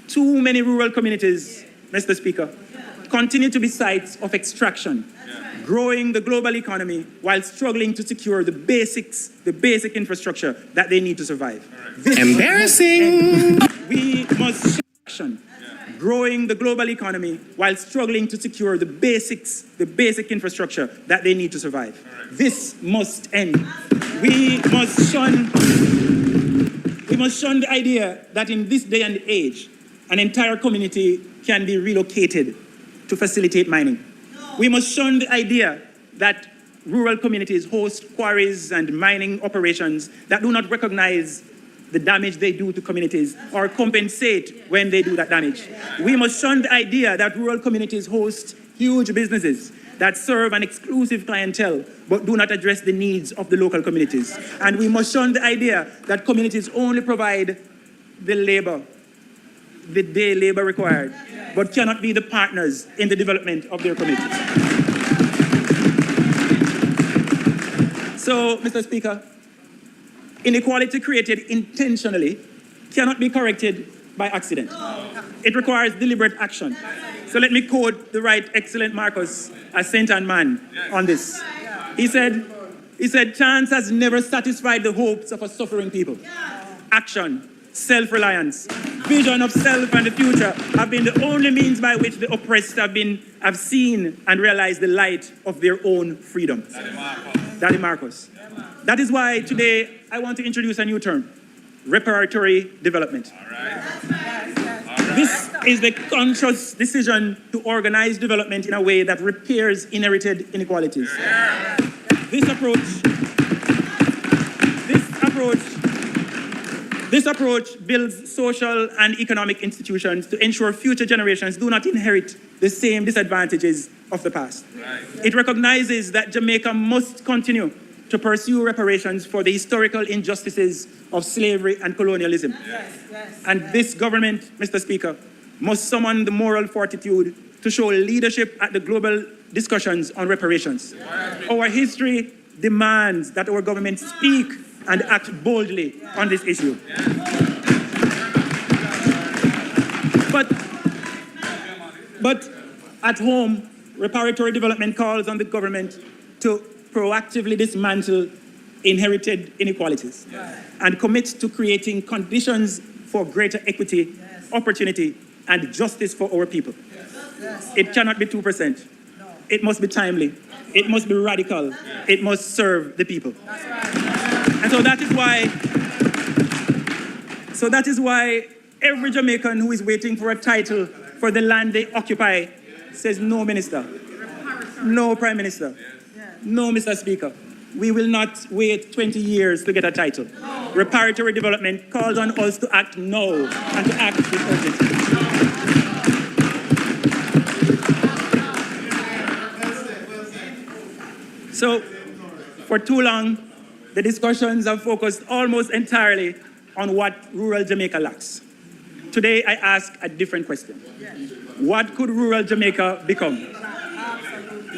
Too many rural communities, Mr. Speaker, continue to be sites of extraction, growing the global economy while struggling to secure the basic infrastructure that they need to survive. Embarrassing! We must action. Growing the global economy while struggling to secure the basic infrastructure that they need to survive. This must end. We must shun the idea that in this day and age, an entire community can be relocated to facilitate mining. We must shun the idea that rural communities host quarries and mining operations that do not recognize the damage they do to communities or compensate when they do that damage. We must shun the idea that rural communities host huge businesses that serve an exclusive clientele but do not address the needs of the local communities. And we must shun the idea that communities only provide the labor, the day labor required, but cannot be the partners in the development of their communities. So, Mr. Speaker, inequality created intentionally cannot be corrected by accident. It requires deliberate action. So let me quote the Right Excellent Marcus, a saint and man, on this. He said, chance has never satisfied the hopes of a suffering people. Action, self-reliance, vision of self and the future have been the only means by which the oppressed have seen and realized the light of their own freedom. Daddy Marcos. That is why today I want to introduce a new term, reparatory development. This is the conscious decision to organize development in a way that repairs inherited inequalities. This approach builds social and economic institutions to ensure future generations do not inherit the same disadvantages of the past. It recognizes that Jamaica must continue to pursue reparations for the historical injustices of slavery and colonialism. And this government, Mr. Speaker, must summon the moral fortitude to show leadership at the global discussions on reparations. Our history demands that our government speak and act boldly on this issue. But at home, reparatory development calls on the government to proactively dismantle inherited inequalities and commit to creating conditions for greater equity, opportunity, and justice for our people. It cannot be 2%. It must be timely. It must be radical. It must serve the people. And so that is why every Jamaican who is waiting for a title for the land they occupy says no, Minister, no, Prime Minister, no, Mr. Speaker. We will not wait 20 years to get a title. Reparatory development calls on us to act now and to act with urgency. So, for too long, the discussions have focused almost entirely on what rural Jamaica lacks. Today, I ask a different question. What could rural Jamaica become?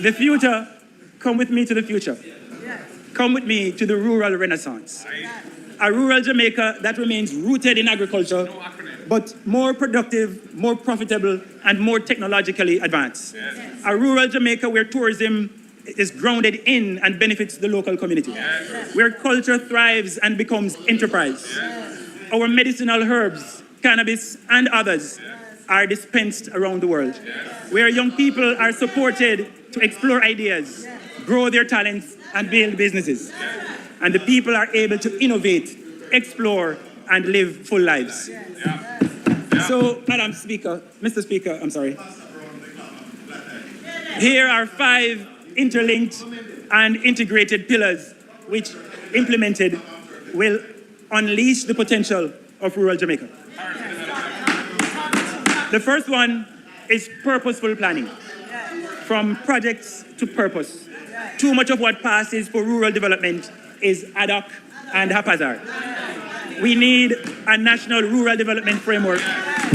The future, come with me to the future. Come with me to the rural renaissance. A rural Jamaica that remains rooted in agriculture, but more productive, more profitable, and more technologically advanced. A rural Jamaica where tourism is grounded in and benefits the local community. Where culture thrives and becomes enterprise. Our medicinal herbs, cannabis, and others are dispensed around the world. Where young people are supported to explore ideas, grow their talents, and build businesses. And the people are able to innovate, explore, and live full lives. So, Madam Speaker, Mr. Speaker, I'm sorry. Here are 5 interlinked and integrated pillars which, implemented, will unleash the potential of rural Jamaica. The first one is purposeful planning, from projects to purpose. Too much of what passes for rural development is ad hoc and haphazard. We need a national rural development framework,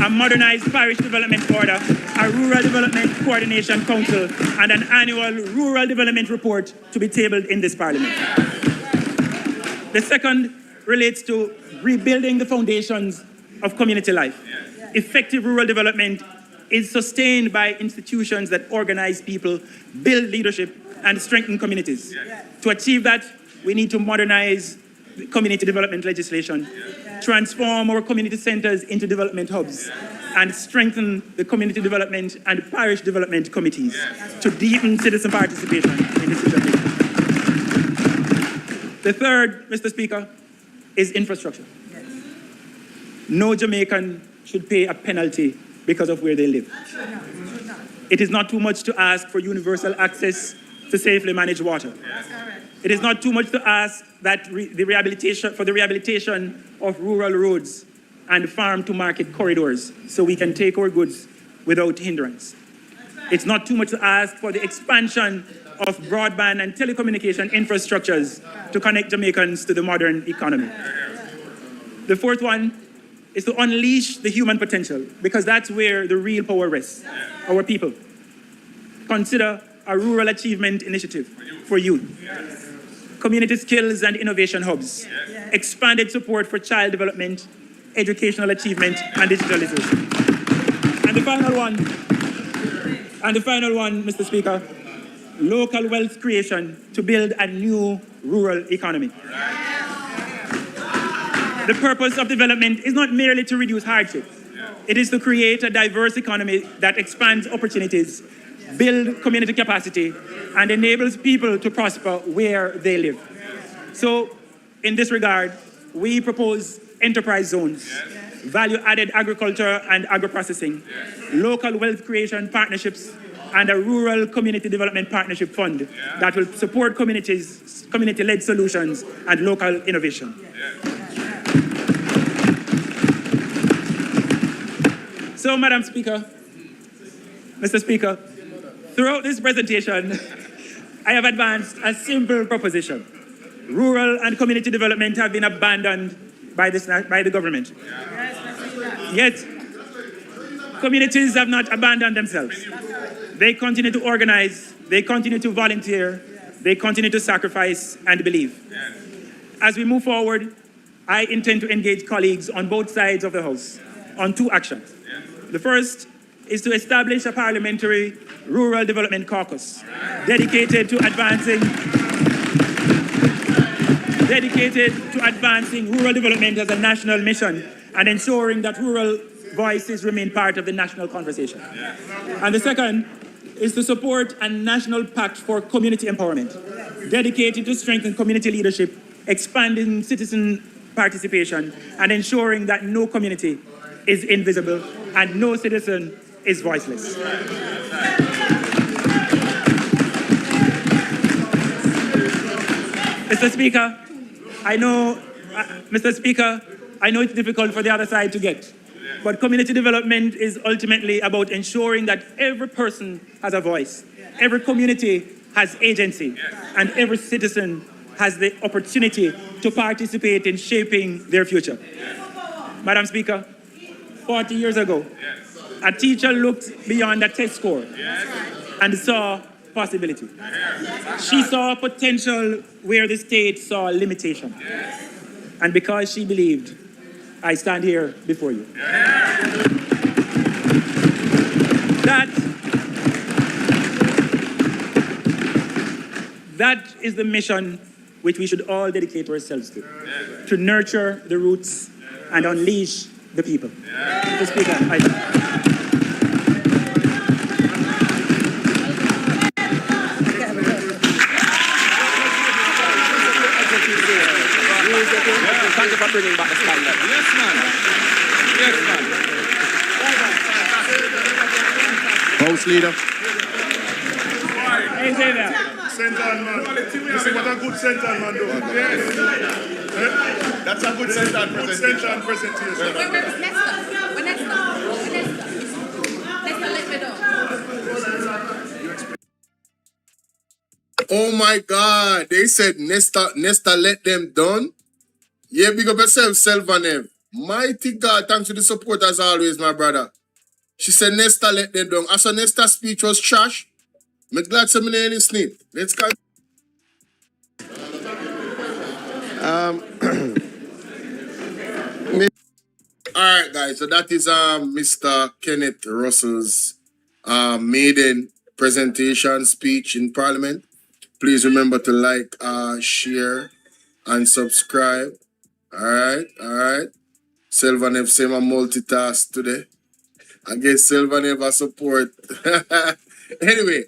a modernized parish development order, a rural development coordination council, and an annual rural development report to be tabled in this parliament. The second relates to rebuilding the foundations of community life. Effective rural development is sustained by institutions that organize people, build leadership, and strengthen communities. To achieve that, we need to modernize community development legislation, transform our community centers into development hubs, and strengthen the community development and parish development committees to deepen citizen participation in decision-making. The third, Mr. Speaker, is infrastructure. No Jamaican should pay a penalty because of where they live. It is not too much to ask for universal access to safely manage water. It is not too much to ask that the rehabilitation of rural roads and farm-to-market corridors so we can take our goods without hindrance. It's not too much to ask for the expansion of broadband and telecommunication infrastructures to connect Jamaicans to the modern economy. The fourth one is to unleash the human potential, because that's where the real power rests, our people. Consider a rural achievement initiative for youth, community skills and innovation hubs, expanded support for child development, educational achievement, and digital literacy. And the final one, Mr. Speaker, local wealth creation to build a new rural economy. The purpose of development is not merely to reduce hardship. It is to create a diverse economy that expands opportunities, build community capacity, and enables people to prosper where they live. So, in this regard, we propose enterprise zones, value-added agriculture and agro-processing, local wealth creation partnerships, and a rural community development partnership fund that will support communities, community-led solutions, and local innovation. So, Madam Speaker, Mr. Speaker, throughout this presentation, I have advanced a simple proposition. Rural and community development have been abandoned by the government. Yet, communities have not abandoned themselves. They continue to organize, they continue to volunteer, they continue to sacrifice and believe. As we move forward, I intend to engage colleagues on both sides of the House on two actions. The first is to establish a parliamentary rural development caucus dedicated to advancing rural development as a national mission and ensuring that rural voices remain part of the national conversation. And the second is to support a national pact for community empowerment dedicated to strengthen community leadership, expanding citizen participation, and ensuring that no community is invisible and no citizen is voiceless. Mr. Speaker, I know it's difficult for the other side to get, but community development is ultimately about ensuring that every person has a voice, every community has agency, and every citizen has the opportunity to participate in shaping their future. Madam Speaker, 40 years ago, a teacher looked beyond a test score and saw possibility. She saw potential where the state saw limitation. And because she believed, I stand here before you. That is the mission which we should all dedicate ourselves to nurture the roots and unleash the people. Mr. Speaker, thank you for bringing back the standard. Yes, man. Yes, man. House Leader. Hey, say that. Sentan, man. You see what a good Sentan, man, do? Yes. That's a good Sentan presentation. Oh my God, they said Nesta let them down. Yeah, big up yourself, Selvanev. Mighty God, thanks for the support as always, my brother. She said Nesta let them down. As a Nesta speech was trash, I'm glad someone ain't listening. Let's go. Alright guys, so that is Mr. Kenneth Russell's maiden presentation speech in Parliament. Please remember to like, share, and subscribe. Alright. Selvanev say my multitask today. I guess Selvanev a support. Anyway,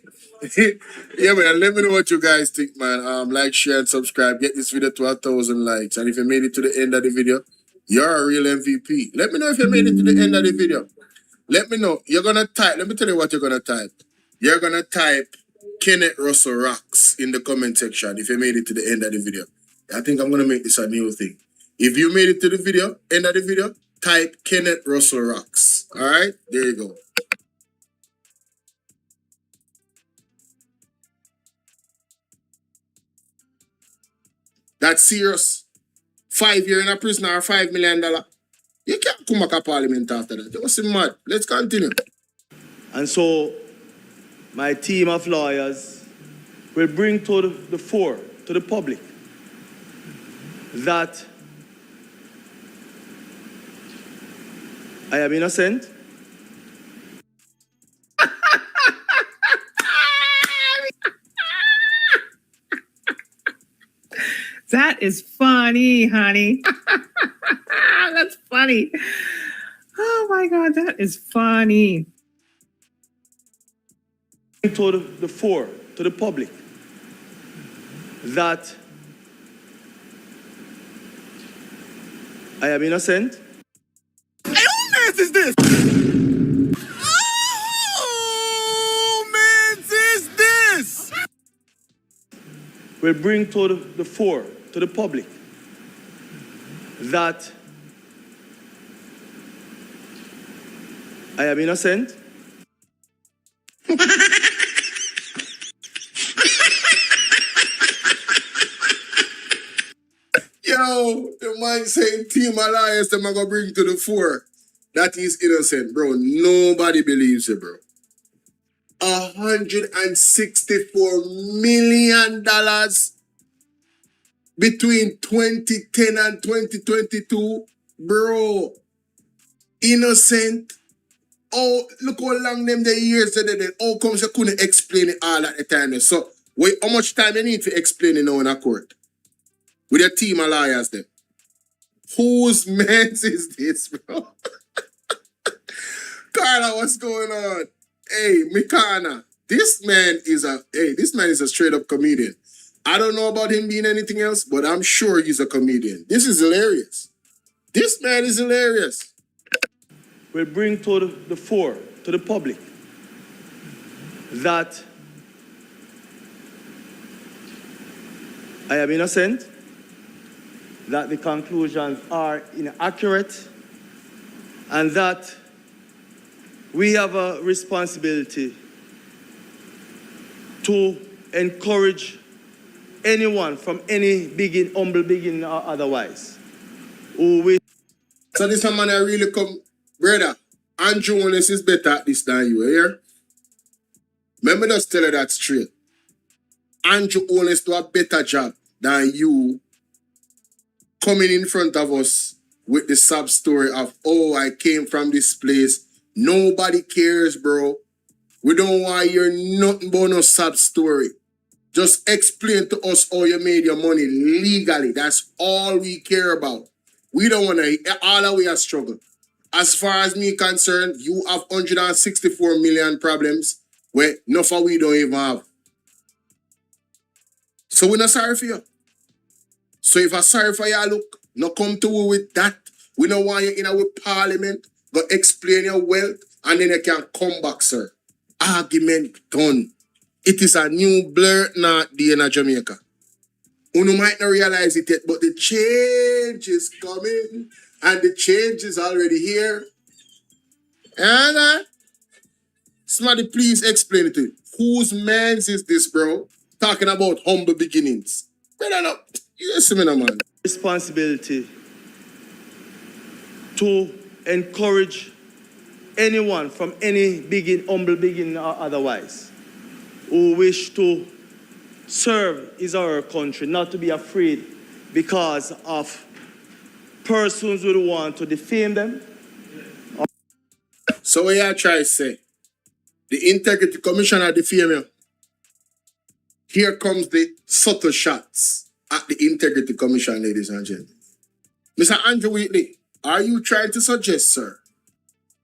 yeah man, let me know what you guys think, man. Like, share, and subscribe. Get this video to 1,000 likes. And if you made it to the end of the video, you're a real MVP. Let me know if you made it to the end of the video. Let me know. You're gonna type. Let me tell you what you're gonna type. You're gonna type Kenneth Russell Rocks in the comment section if you made it to the end of the video. I think I'm gonna make this a new thing. If you made it to the video, end of the video, type Kenneth Russell Rocks. Alright? There you go. That's serious. 5 years in a prison or $5 million. You can't come back to Parliament after that. That was mad. Let's continue. And so, my team of lawyers will bring to the fore, to the public, that I am innocent. That is funny, honey. That's funny. Oh my God, that is funny. To the fore, to the public, that I am innocent. Hey, who man's is this? Who man's is this? Will bring to the fore, to the public, that I am innocent. Yo, the man saying Team Alliance them are gonna bring to the fore that he's innocent, bro. Nobody believes it, bro. $164 million between 2010 and 2022, bro. Innocent. Oh, look how long them the years they did. How comes you couldn't explain it all at the time? So, wait, how much time you need to explain it now in a court? With your team of lawyers then. Whose mess is this, bro? Carla, what's going on? Hey, Mikana, this man is a straight up comedian. I don't know about him being anything else, but I'm sure he's a comedian. This is hilarious. This man is hilarious. Will bring to the fore, to the public, that I am innocent, that the conclusions are inaccurate, and that we have a responsibility to encourage anyone from any humble beginning or otherwise who will. So this man I really come, brother, Andrew Wallace is better at this than you, hear? Remember just tell her that straight. Andrew Wallace do a better job than you coming in front of us with the sub story of, oh, I came from this place. Nobody cares, bro. We don't want to hear nothing but no sub story. Just explain to us how you made your money legally. That's all we care about. We don't want to, all the way a struggle. As far as me concerned, you have 164 million problems where enough of we don't even have. So we're not sorry for you. So if I'm sorry for you, look, no come to we with that. We don't want you in our parliament. Go explain your wealth and then you can come back, sir. Argument done. It is a new blur not day in Jamaica. You might not realize it yet, but the change is coming and the change is already here. And somebody please explain it to you. Whose man's is this, bro? Talking about humble beginnings. Brother, no. Yes, man. Responsibility to encourage anyone from any humble beginning or otherwise who wish to serve his or her country, not to be afraid because of persons who want to defame them. So what you try to say? The Integrity Commissioner defame you. Here comes the subtle shots at the Integrity Commission, ladies and gentlemen. Mr. Andrew Wheatley, are you trying to suggest, sir?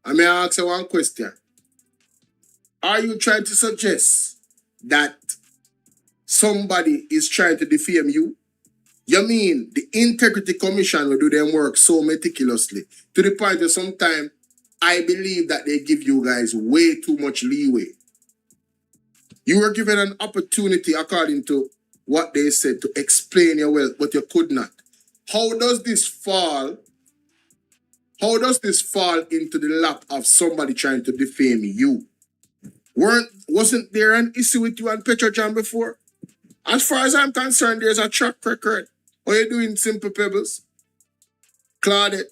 I may ask you one question. Are you trying to suggest that somebody is trying to defame you? You mean the Integrity Commission will do their work so meticulously to the point that sometimes I believe that they give you guys way too much leeway. You were given an opportunity, according to what they said, to explain your wealth, but you could not. How does this fall? How does this fall into the lap of somebody trying to defame you? Wasn't there an issue with you and Petrojan before? As far as I'm concerned, there's a track record. What are you doing, Simple Pebbles? Claudette?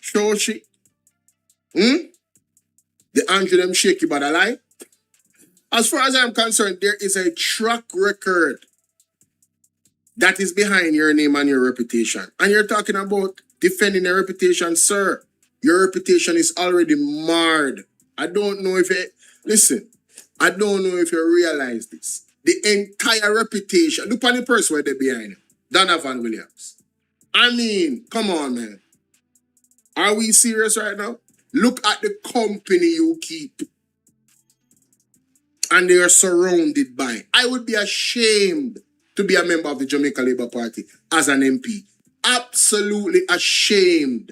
Shoshi? The Andrew them shaky but I lie? As far as I'm concerned, there is a track record that is behind your name and your reputation. And you're talking about defending your reputation, sir. Your reputation is already marred. I don't know if it, listen, I don't know if you realize this. The entire reputation, look at the person where they're behind him, Donovan Williams. I mean, come on, man. Are we serious right now? Look at the company you keep. And they are surrounded by. I would be ashamed to be a member of the Jamaica Labour Party as an MP. Absolutely ashamed.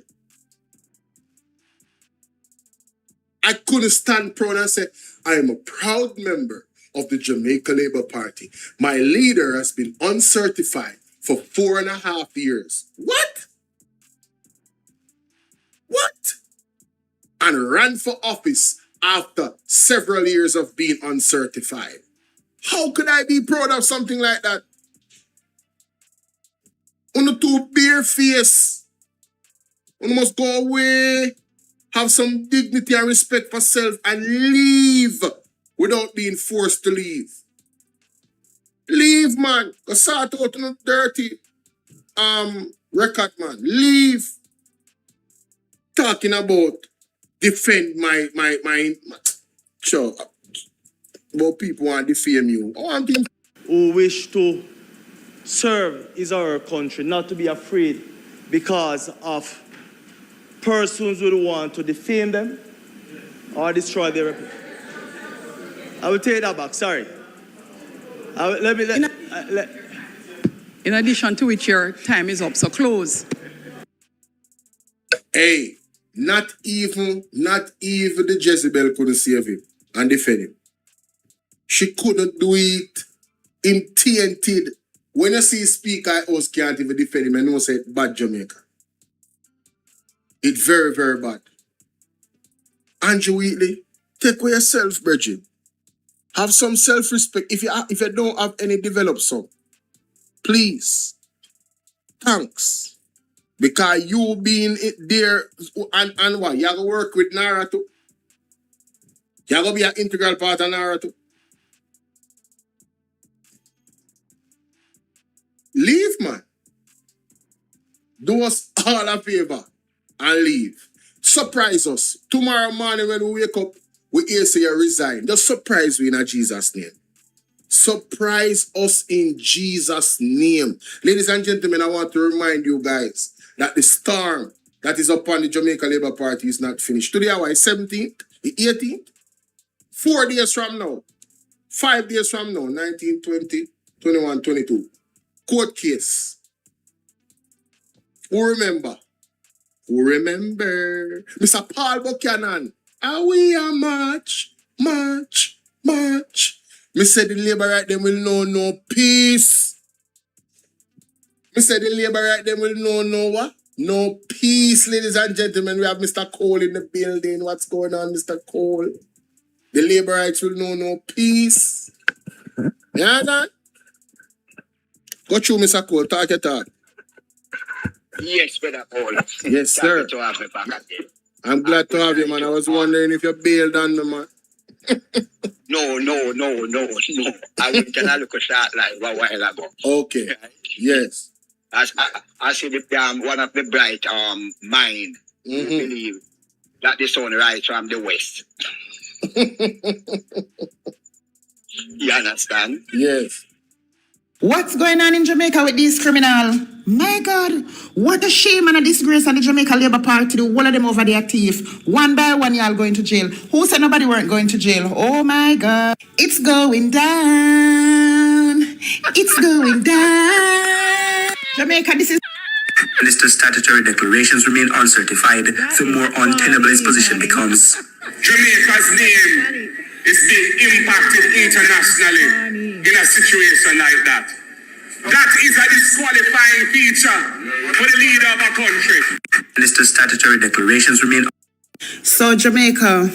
I couldn't stand proud and say, I am a proud member of the Jamaica Labour Party. My leader has been uncertified for 4.5 years. What? What? And ran for office after several years of being uncertified. How could I be proud of something like that? On the two bare face. One must go away, have some dignity and respect for self, and leave without being forced to leave. Leave, man. Go sort out on a dirty record, man. Leave. Talking about defend my sure. But people want to defame you. Who wish to serve is our country, not to be afraid because of persons who want to defame them or destroy their reputation. I will take that back, sorry. In addition to which your time is up, so close. Hey, not even the Jezebel couldn't save him and defend him. She couldn't do it. Him tainted. When you see speaker house can't even defend him, I know say bad Jamaica. It's very, very bad. Andrew Wheatley, take away yourself, Bridget. Have some self-respect. If you don't have any, develop some. Please. Thanks. Because you being there and what? You have to work with Nara too. You have to be an integral part of Nara too. Leave, man. Do us all a favor and leave. Surprise us. Tomorrow morning when we wake up, we hear say you resign. Just surprise we in Jesus' name. Surprise us in Jesus' name. Ladies and gentlemen, I want to remind you guys that the storm that is upon the Jamaica Labour Party is not finished. Today, our 17th, the 18th, 4 days from now, 5 days from now, 19, 20, 21, 22. Court case. Who remember? Mr. Paul Buchanan. And we are march. Me said the labor right them will know no peace. Me said the labor right them will know no what? No peace, ladies and gentlemen. We have Mr. Cole in the building. What's going on, Mr. Cole? The labor rights will know no peace. Yeah, that? Go through, Mr. Cole. Talk your talk. Yes, brother Paul. Yes, sir. To have me back again. I'm glad to have you, man. I was wondering if you bailed on me, man. No. I went to look a shot like a while ago. Okay. Yes. I see the one of the bright mind who believe that the sun rises from the west. You understand? Yes. What's going on in Jamaica with these criminals? My God, what a shame and a disgrace on the Jamaica Labour Party. The whole of them over their teeth. One by one, y'all going to jail. Who said nobody weren't going to jail? Oh my God. It's going down. It's going down. Jamaica, this is... Minister's statutory declarations remain uncertified, the more untenable his position becomes. Jamaica's name is being impacted internationally in a situation like that. That is a disqualifying feature for the leader of a country. Minister's statutory declarations remain. So Jamaica,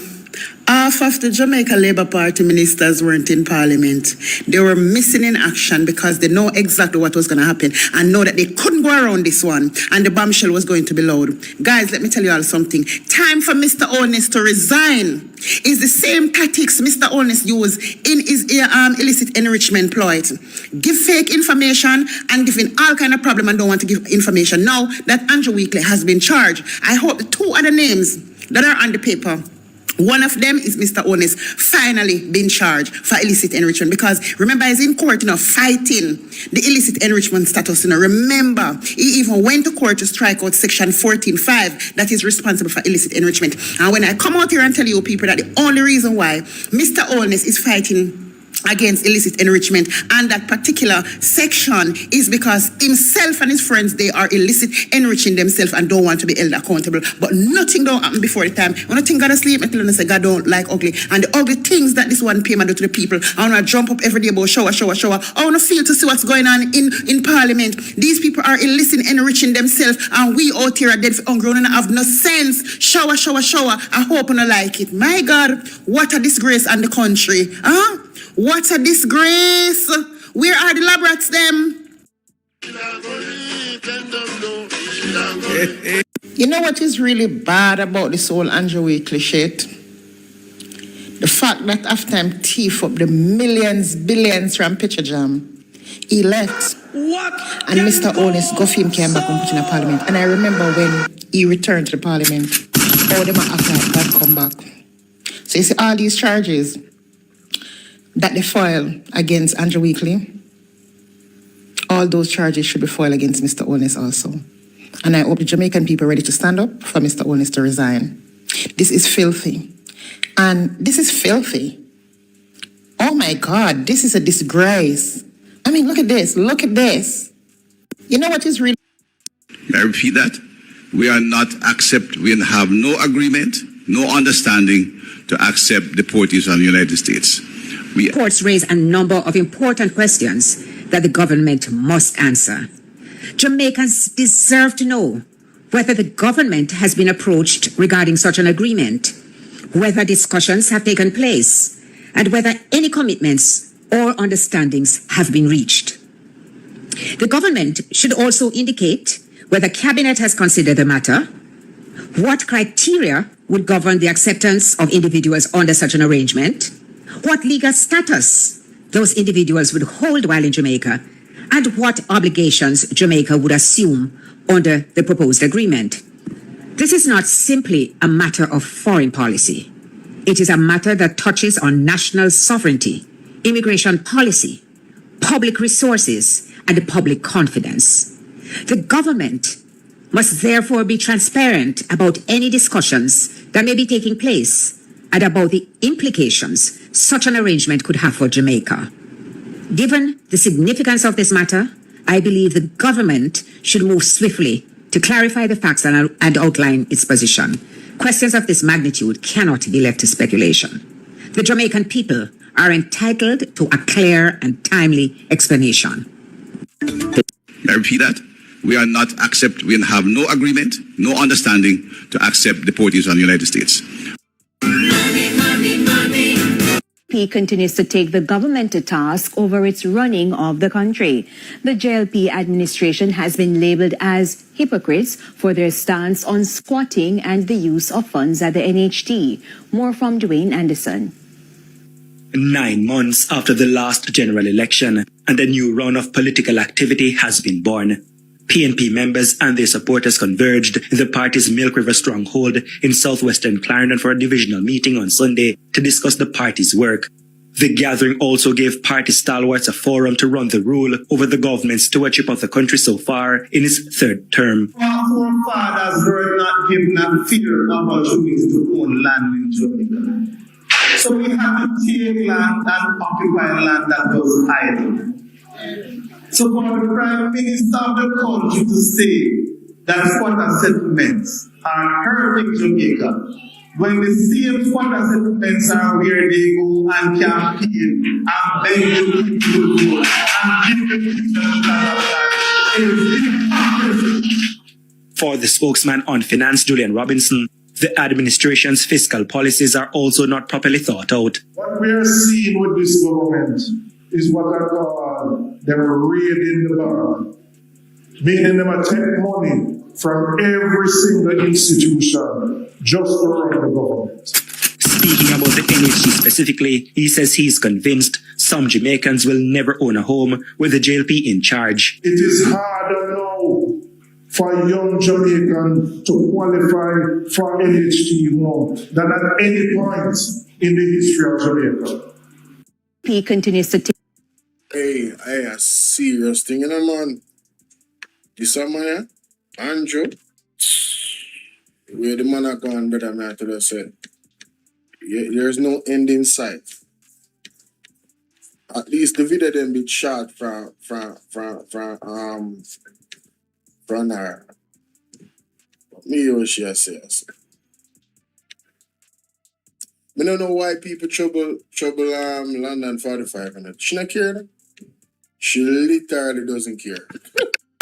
Half of the Jamaica Labour Party ministers weren't in Parliament. They were missing in action because they know exactly what was going to happen and know that they couldn't go around this one and the bombshell was going to be loud. Guys, let me tell you all something. Time for Mr. Holness to resign is the same tactics Mr. Holness used in his illicit enrichment ploy. Give fake information and giving all kind of problem and don't want to give information. Now that Andrew Wheatley has been charged, I hope the two other names that are on the paper, one of them is Mr. Holness finally been charged for illicit enrichment because remember he's in court, fighting the illicit enrichment status. Remember, he even went to court to strike out section 14.5 that is responsible for illicit enrichment. And when I come out here and tell you people that the only reason why Mr. Holness is fighting against illicit enrichment and that particular section is because himself and his friends, they are illicit enriching themselves and don't want to be held accountable. But nothing don't happen before the time. When I think God asleep, I tell them say God don't like ugly. And the ugly things that this one payment do to the people, I want to jump up every day about shower. I want to feel to see what's going on in Parliament. These people are illicit enriching themselves and we out here are dead for hunger and have no sense. Shower. I hope I like it. My God, what a disgrace on the country. What a disgrace! Where are the lab rats, them? You know what is really bad about this whole Andrew Wheatley shit? The fact that after him thief up the billions from Picture Jam, he left. What? And Mr. Holness Goffin came back and put in a parliament. And I remember when he returned to the parliament, all them act like God come back. So you see all these charges that they file against Andrew Wheatley, all those charges should be filed against Mr. Holness also. And I hope the Jamaican people are ready to stand up for Mr. Holness to resign. This is filthy. And this is filthy. Oh my God, this is a disgrace. I mean, look at this. You know what is really... I repeat that. We have no agreement, no understanding to accept deportees from the United States. Reports raise a number of important questions that the government must answer. Jamaicans deserve to know whether the government has been approached regarding such an agreement, whether discussions have taken place, and whether any commitments or understandings have been reached. The government should also indicate whether Cabinet has considered the matter, what criteria would govern the acceptance of individuals under such an arrangement, what legal status those individuals would hold while in Jamaica, and what obligations Jamaica would assume under the proposed agreement. This is not simply a matter of foreign policy. It is a matter that touches on national sovereignty, immigration policy, public resources, and public confidence. The government must therefore be transparent about any discussions that may be taking place and about the implications such an arrangement could have for Jamaica. Given the significance of this matter, I believe the government should move swiftly to clarify the facts and outline its position. Questions of this magnitude cannot be left to speculation. The Jamaican people are entitled to a clear and timely explanation. I repeat that. We have no agreement, no understanding to accept deportees from the United States. JLP continues to take the government to task over its running of the country. The JLP administration has been labeled as hypocrites for their stance on squatting and the use of funds at the NHT. More from Dwayne Anderson. 9 months after the last general election and a new round of political activity has been born, PNP members and their supporters converged in the party's Milk River stronghold in southwestern Clarendon for a divisional meeting on Sunday to discuss the party's work. The gathering also gave party stalwarts a forum to run the rule over the government's stewardship of the country so far in its third term. Our forefathers were not given a fear opportunity to own land in Jamaica. So we had to take land and occupy land that was idle. So for the Prime Minister of the country to say that squatter settlements are hurting Jamaica, when the same squatter settlements are where they go and campaign and beg the people to go and give the people For the spokesman on finance, Julian Robinson, The administration's fiscal policies are also not properly thought out. What we are seeing with this government is what I call them raiding the barn, meaning them take money from every single institution just to run the government. Speaking about the NHG specifically, he says he is convinced some Jamaicans will never own a home with the JLP in charge. It is harder now for a young Jamaican to qualify for NHG home than at any point in the history of Jamaica. He continues to take. Hey, a serious thing, man. This man, Andrew, where the man are gone, brother, man, to the say. There's no end in sight. At least the video then be shot from her. Me what she says. I don't know why people trouble London 45 minutes. She not care. She literally doesn't care.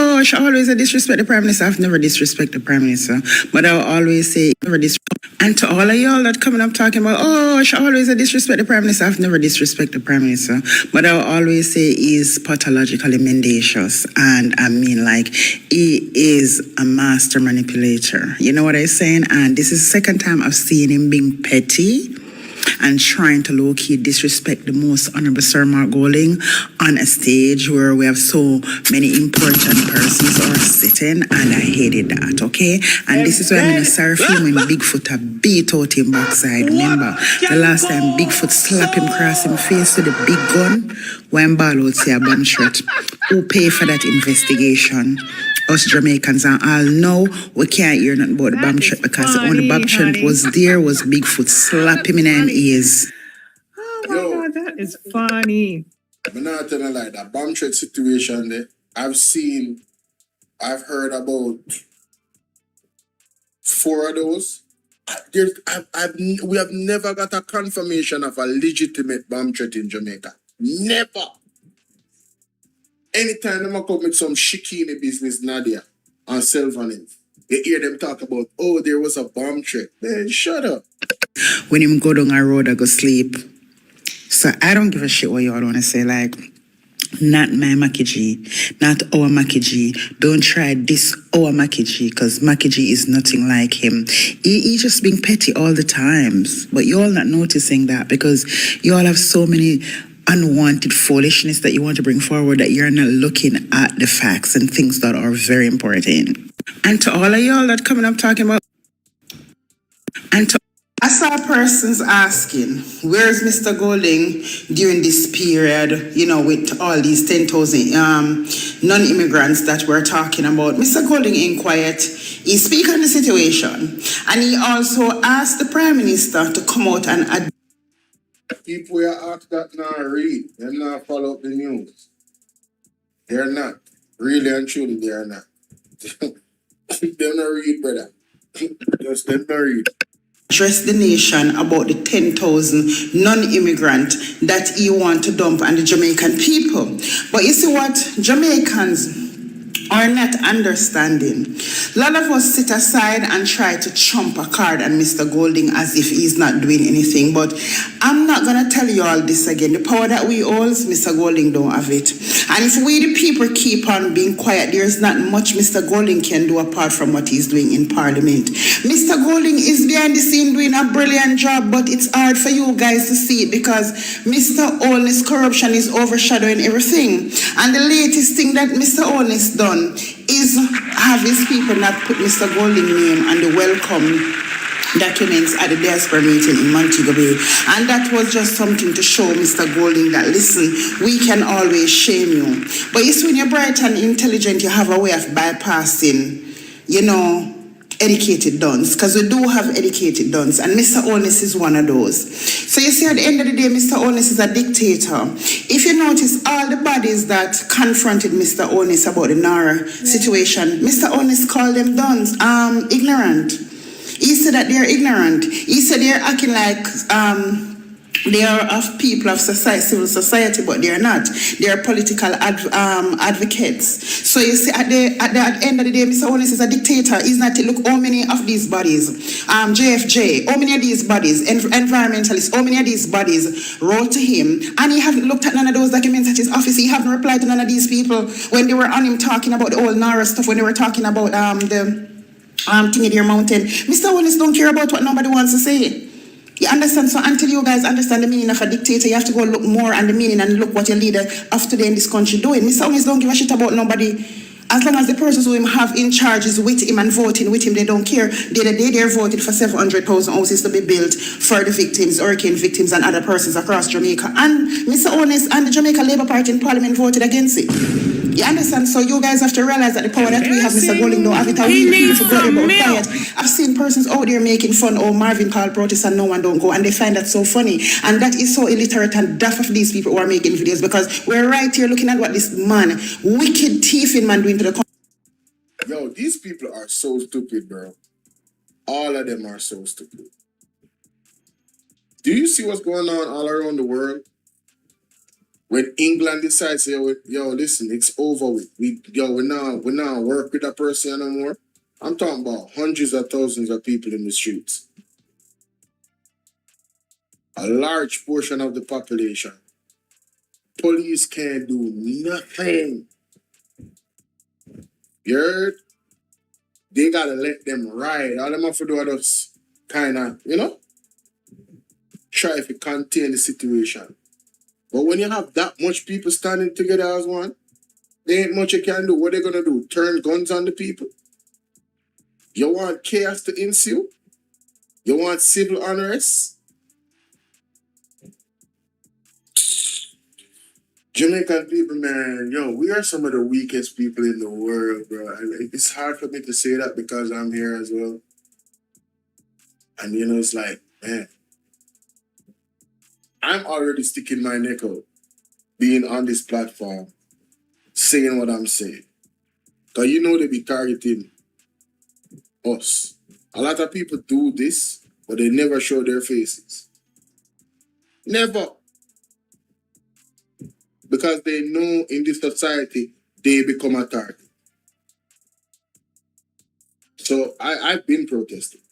Oh, she always disrespect the Prime Minister. I've never disrespect the Prime Minister. But I'll always say, never disrespect. And to all of y'all that coming up talking about, oh, she always disrespect the Prime Minister. I've never disrespect the Prime Minister. But I'll always say he's pathologically mendacious. And I mean, like, he is a master manipulator. You know what I'm saying? And this is the second time I've seen him being petty and trying to low-key disrespect the most honorable Sir Mark Golding on a stage where we have so many important persons who are sitting, and I hated that, okay? And this is why I'm in a sorry film when Bigfoot beat out him backside. Remember, the last time Bigfoot slapped him across him face with a big gun, when Bolo say a bomb shot. Who pay for that investigation? Us Jamaicans, and all know we can't hear nothing about the bomb threat because the only bomb threat was there was Bigfoot slap him in the ears. Oh my God, that is funny. I'm not telling like that bomb threat situation there. I've heard about 4 of those. We have never got a confirmation of a legitimate bomb threat in Jamaica. Never. Anytime they come with some shikini business, Nadia, and Selvaniv, you hear them talk about, oh, there was a bomb threat. Man, shut up. When him go down a road, I go sleep. So I don't give a shit what y'all want to say. Like, not my Mackie G, not our Mackie G. Don't try this our Mackie G, because Mackie G is nothing like him. He just being petty all the times. But you all not noticing that because you all have so many unwanted foolishness that you want to bring forward that you're not looking at the facts and things that are very important. And to all of y'all that coming up talking about, I saw persons asking, where's Mr. Golding during this period, you know, with all these 10,000 non-immigrants that we're talking about. Mr. Golding ain't quiet. He speak on the situation. And he also asked the Prime Minister to come out and people who ask that now read, they're not follow up the news. They're not. Really and truly, they are not. They're not read, brother. Just them not read. Address the nation about the 10,000 non-immigrant that he want to dump on the Jamaican people. But you see what? Jamaicans are not understanding. A lot of us sit aside and try to trump a card on Mr. Golding as if he's not doing anything. But I'm not going to tell you all this again. The power that we hold, Mr. Golding don't have it. And if we the people keep on being quiet, there's not much Mr. Golding can do apart from what he's doing in Parliament. Mr. Golding is behind the scene doing a brilliant job, but it's hard for you guys to see it because Mr. Olney's corruption is overshadowing everything. And the latest thing that Mr. Olney's done is have his people not put Mr. Golding's name on the welcome documents at the Diaspora meeting in Montego Bay. And that was just something to show Mr. Golding that, listen, we can always shame you. But you see, when you're bright and intelligent, you have a way of bypassing, you know, educated dons, because we do have educated dons, and Mr. Onus is one of those. So you see, at the end of the day, Mr. Onus is a dictator. If you notice, all the bodies that confronted Mr. Onus about the Nara situation, Mr. Onus called them dons, ignorant. He said that they're ignorant. He said they're acting like They are of people of society, civil society, but they are not. They are political advocates. So you see, at the end of the day, Mr. Owens is a dictator. He's not. Look, how many of these bodies, JFJ, how many of these bodies, environmentalists, how many of these bodies wrote to him, and he haven't looked at none of those documents at his office. He haven't replied to none of these people when they were on him talking about the old Nara stuff, when they were talking about the thing in your mountain. Mr. Owens don't care about what nobody wants to say. You understand? So until you guys understand the meaning of a dictator, you have to go look more at the meaning and look what your leader of today in this country doing. Mr. Owens don't give a shit about nobody. As long as the persons who him have in charge is with him and voting with him, they don't care. They're voted for 700,000 houses to be built for the victims, hurricane victims and other persons across Jamaica. And Mr. Owens and the Jamaica Labour Party in Parliament voted against it. You understand? So you guys have to realize that the power that we have, Mr. Golding, don't have it. We need to go about quiet. I've seen persons out there making fun of Marvin called protest and no one don't go, and they find that so funny. And that is so illiterate and daft of these people who are making videos, because we're right here looking at what this man, wicked thieving man, doing to the country. Yo, these people are so stupid, bro. All of them are so stupid. Do you see what's going on all around the world? When England decides, yo, listen, it's over with. We now work with a person no more. I'm talking about hundreds of thousands of people in the streets. A large portion of the population. Police can't do nothing. You heard? They gotta let them ride. All them have to do is just kind of, try to contain the situation. But when you have that much people standing together as one, there ain't much you can do. What they gonna do? Turn guns on the people? You want chaos to ensue? You want civil unrest? Jamaican people, man, we are some of the weakest people in the world, bro. And it's hard for me to say that because I'm here as well. And it's like, man, I'm already sticking my neck out, being on this platform, saying what I'm saying. Because they be targeting us. A lot of people do this, but they never show their faces. Never. Because they know in this society, they become a target. So I've been protesting.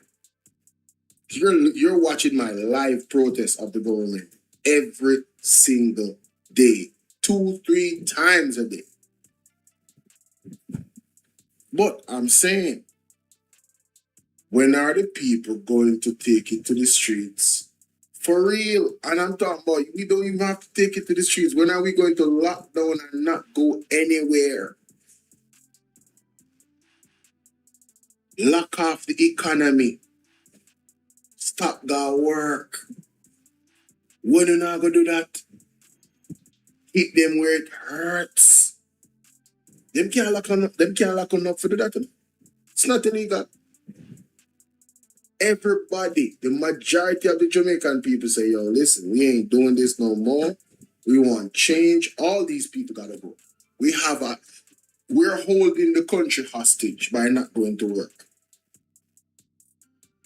You're watching my live protest of the government every single day, 2-3 times a day. But I'm saying, when are the people going to take it to the streets? For real. And I'm talking about, we don't even have to take it to the streets. When are we going to lock down and not go anywhere? Lock off the economy. Stop that work. When are not going to do that? Hit them where it hurts. Them can't lock on up for do that. It's not illegal. Everybody, the majority of the Jamaican people say, yo, listen, we ain't doing this no more. We want change. All these people gotta go. We're holding the country hostage by not going to work.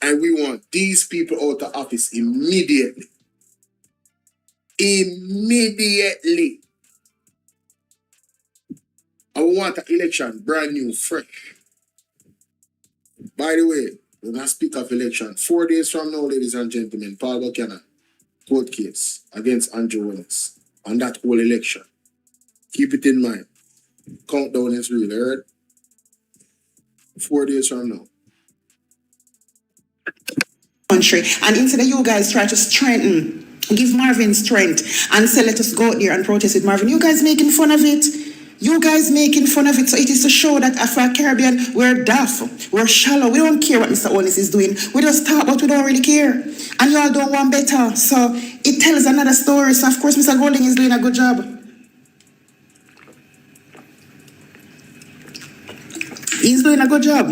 And we want these people out of office immediately. Immediately. And we want an election brand new, fresh. By the way, when I speak of election, 4 days from now, ladies and gentlemen, Paul Buchanan, court case against Andrew Willis on that whole election. Keep it in mind. Countdown is real, heard? 4 days from now. Country, and instead of you guys try to strengthen, give Marvin strength and say, let us go out there and protest with Marvin, you guys making fun of it. You guys making fun of it, so it is to show that Afro Caribbean, we're daft, we're shallow, we don't care what Mr. Owens is doing. We just talk, but we don't really care. And y'all don't want better. So it tells another story. So of course, Mr. Golding is doing a good job. He's doing a good job.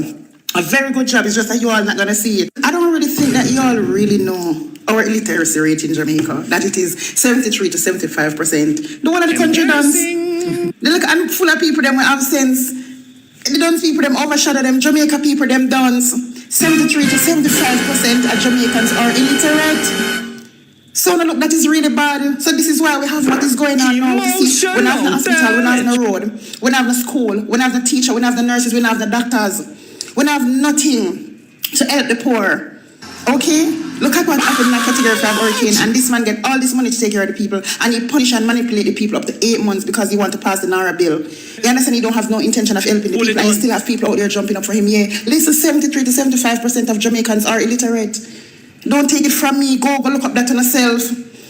A very good job. It's just that you all not gonna see it. I don't really think that you all really know our illiteracy rate in Jamaica, that it is 73 to 75%. The one of the country dance. They look and full of people them with absence. The dance people them overshadow them. Jamaica people them dance. 73 to 75% of Jamaicans are illiterate. So now look, that is really bad. So this is why we have what is going on now. You see, we don't have no hospital, we don't have no road, we don't have no school, we don't have no teacher, we don't have the nurses, we don't have the doctors. We don't have nothing to help the poor. Okay? Look at what happened in that category 5 hurricane, and this man get all this money to take care of the people, and he punish and manipulate the people up to 8 months because he want to pass the Nara bill. You understand? He don't have no intention of helping the people, and he still have people out there jumping up for him. Yeah, listen, 73 to 75% of Jamaicans are illiterate. Don't take it from me. Go look up that on yourself.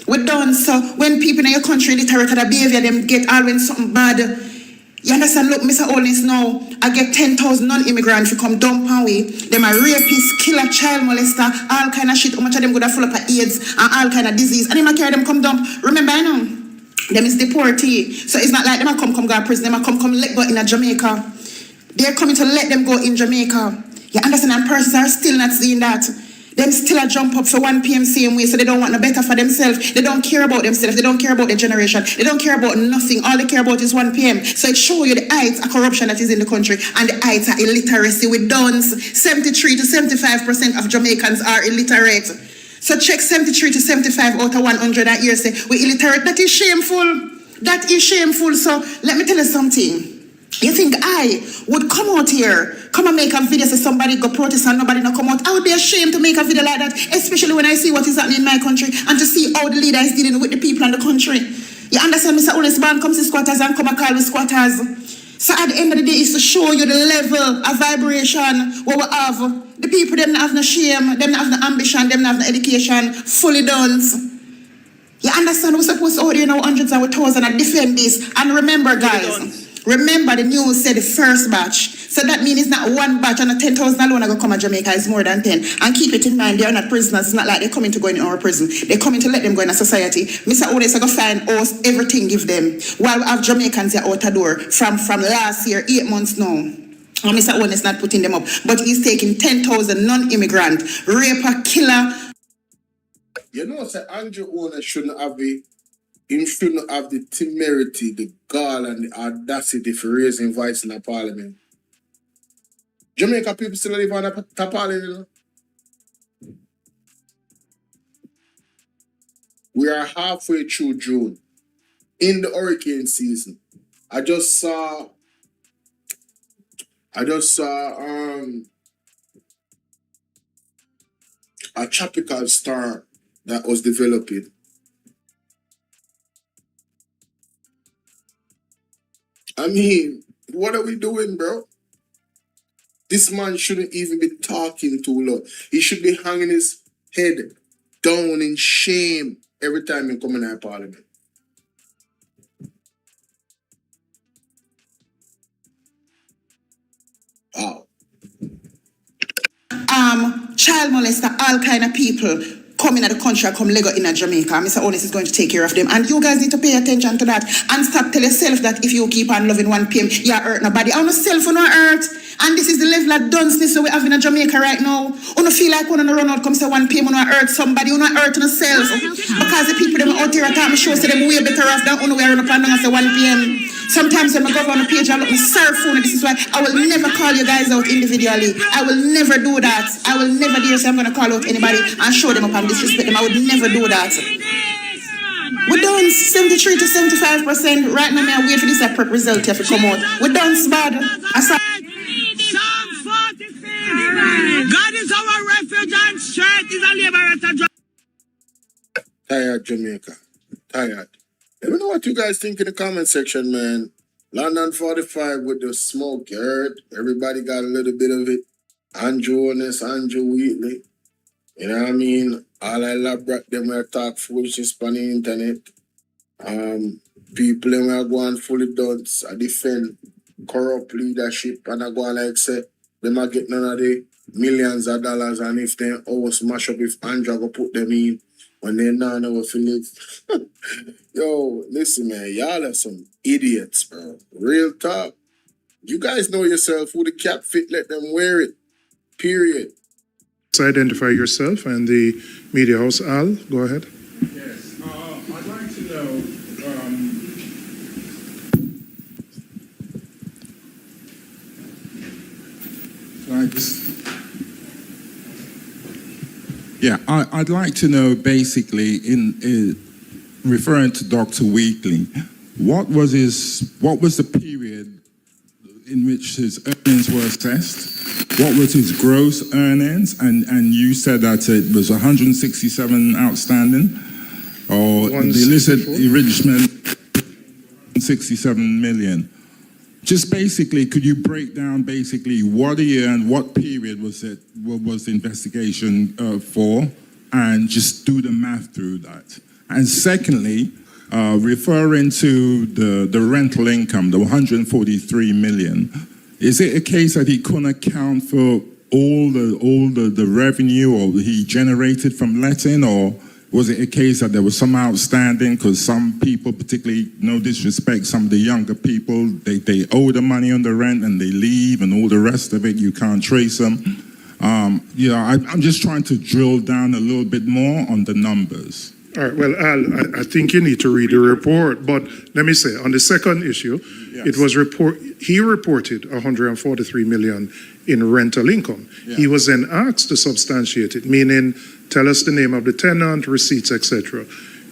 We're done. So when people in your country illiterate at a behavior, them get all when something bad. You understand? Look, Mr. Holness now, I get 10,000 non-immigrants who come dump away. Them a rapist, killer, child molester, all kind of shit. How much of them go to full up of AIDS and all kind of disease. And them a carry them come dump. Remember, I know, them is deportee. So it's not like them a come go to prison. Them a come let go in a Jamaica. They're coming to let them go in Jamaica. You understand? And persons are still not seeing that. Them still a jump up for 1 PM same way, so they don't want no better for themselves. They don't care about themselves. They don't care about their generation. They don't care about nothing. All they care about is 1 PM. So it shows you the heights of corruption that is in the country and the heights of illiteracy with dons. 73 to 75% of Jamaicans are illiterate. So check 73 to 75 out of 100 that year say we're illiterate. That is shameful. That is shameful. So let me tell you something. You think I would come out here, come and make a video say somebody go protest and nobody not come out? I would be ashamed to make a video like that, especially when I see what is happening in my country and to see how the leader is dealing with the people in the country. You understand, Mr. Honest Man comes to squatters and come and call with squatters. So at the end of the day, it's to show you the level of vibration what we have. The people, them not have no shame, them not have no ambition, them not have no education, fully done. You understand, we're supposed to order hundreds and thousands and defend this. And remember, guys, remember the news said the first batch. So that means it's not one batch and a 10,000 alone are going to come to Jamaica. It's more than 10. And keep it in mind, they are not prisoners. It's not like they're coming to go in our prison. They're coming to let them go in a society. Mr. Odes are going to find us, everything give them. While we have Jamaicans here out the door from last year, 8 months now. And Mr. Owen is not putting them up. But he's taking 10,000 non-immigrant, raper, killer. You know, sir, Andrew Owner shouldn't have the temerity, the gall, and the audacity for raising voice in the parliament. Jamaica people still live on the parliament, you know? We are halfway through June, in the hurricane season. I just saw a tropical storm that was developing. I mean, what are we doing, bro? This man shouldn't even be talking too loud. He should be hanging his head down in shame every time he come in our parliament. Wow. Child molester, all kind of people come in the country, come Lego in Jamaica. Mr. Honest is going to take care of them. And you guys need to pay attention to that. And stop tell yourself that if you keep on loving 1 PM, you hurt nobody. I want self on hurt. And this is the level of dunceness we have in Jamaica right now. You don't feel like when you run out, come say 1 PM, you don't hurt somebody, you don't hurt yourself. Because the people them out here at time show say them way better off than you run up and down and say 1 PM. Sometimes when I go on the page, I look my cell phone, and this is why I will never call you guys out individually. I will never do that. I will never dare say I'm going to call out anybody and show them up and disrespect them. I would never do that. We're done 73 to 75%. Right now, I wait for this prep result to come out. We're done, bad. God is our refuge and strength, is a liberator. Tired Jamaica. Tired. Let me know what you guys think in the comment section, man. London 45 with the smoke, you heard? Everybody got a little bit of it. Andrew Honest, Andrew Wheatley. You know what I mean? All I love them will talk foolishness on the internet. People will go on fully dunce. I defend corrupt leadership and I go on like say, they might get none of the millions of dollars, and if they always smash up if Andrew go put them in when they now know what live. Yo, listen, man, y'all are some idiots, bro. Real talk. You guys know yourself who the cap fit, let them wear it. Period. So identify yourself and the media house. Al, go ahead. Yes, I'd like to know, Yeah, I'd like to know basically, in referring to Dr. Wheatley, what was the period in which his earnings were assessed? What was his gross earnings? And you said that it was 167 outstanding, or the illicit enrichment 67 million. Just basically, could you break down basically what year and what period was it? What was the investigation for? And just do the math through that. And secondly, referring to the rental income, the 143 million, is it a case that he couldn't account for all the revenue or he generated from letting, or was it a case that there was some outstanding because some people, particularly, no disrespect, some of the younger people, they owe the money on the rent and they leave and all the rest of it, you can't trace them. I'm just trying to drill down a little bit more on the numbers. All right, well, Al, I think you need to read the report, but let me say, on the second issue, yes. He reported 143 million in rental income. Yeah. He was then asked to substantiate it, meaning tell us the name of the tenant, receipts, etc.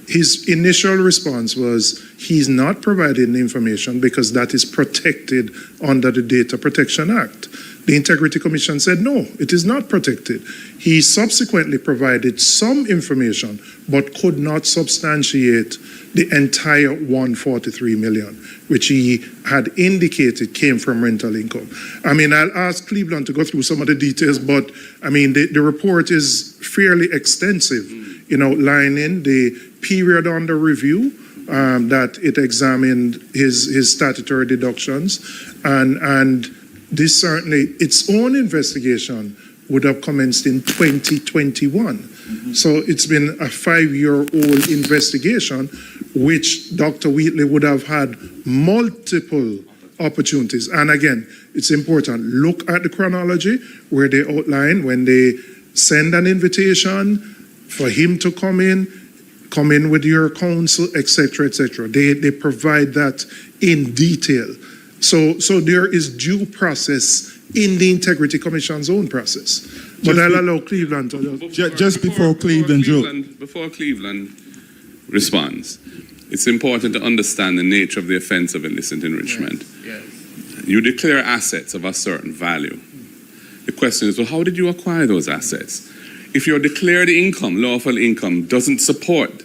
His initial response was he's not providing the information because that is protected under the Data Protection Act. The Integrity Commission said, no, it is not protected. He subsequently provided some information, but could not substantiate the entire 143 million, which he had indicated came from rental income. I mean, I'll ask Cleveland to go through some of the details, but I mean, the report is fairly extensive in outlining the period under review, that it examined his statutory deductions, and this certainly, its own investigation would have commenced in 2021. Mm-hmm. So it's been a 5-year-old investigation, which Dr. Wheatley would have had multiple opportunities. And again, it's important, look at the chronology where they outline when they send an invitation for him to come in with your counsel, etc., etc. They provide that in detail. So there is due process in the Integrity Commission's own process. But I'll allow Cleveland to just before Cleveland responds, it's important to understand the nature of the offense of illicit enrichment. Yes. You declare assets of a certain value. The question is, well, how did you acquire those assets? If your declared income, lawful income, doesn't support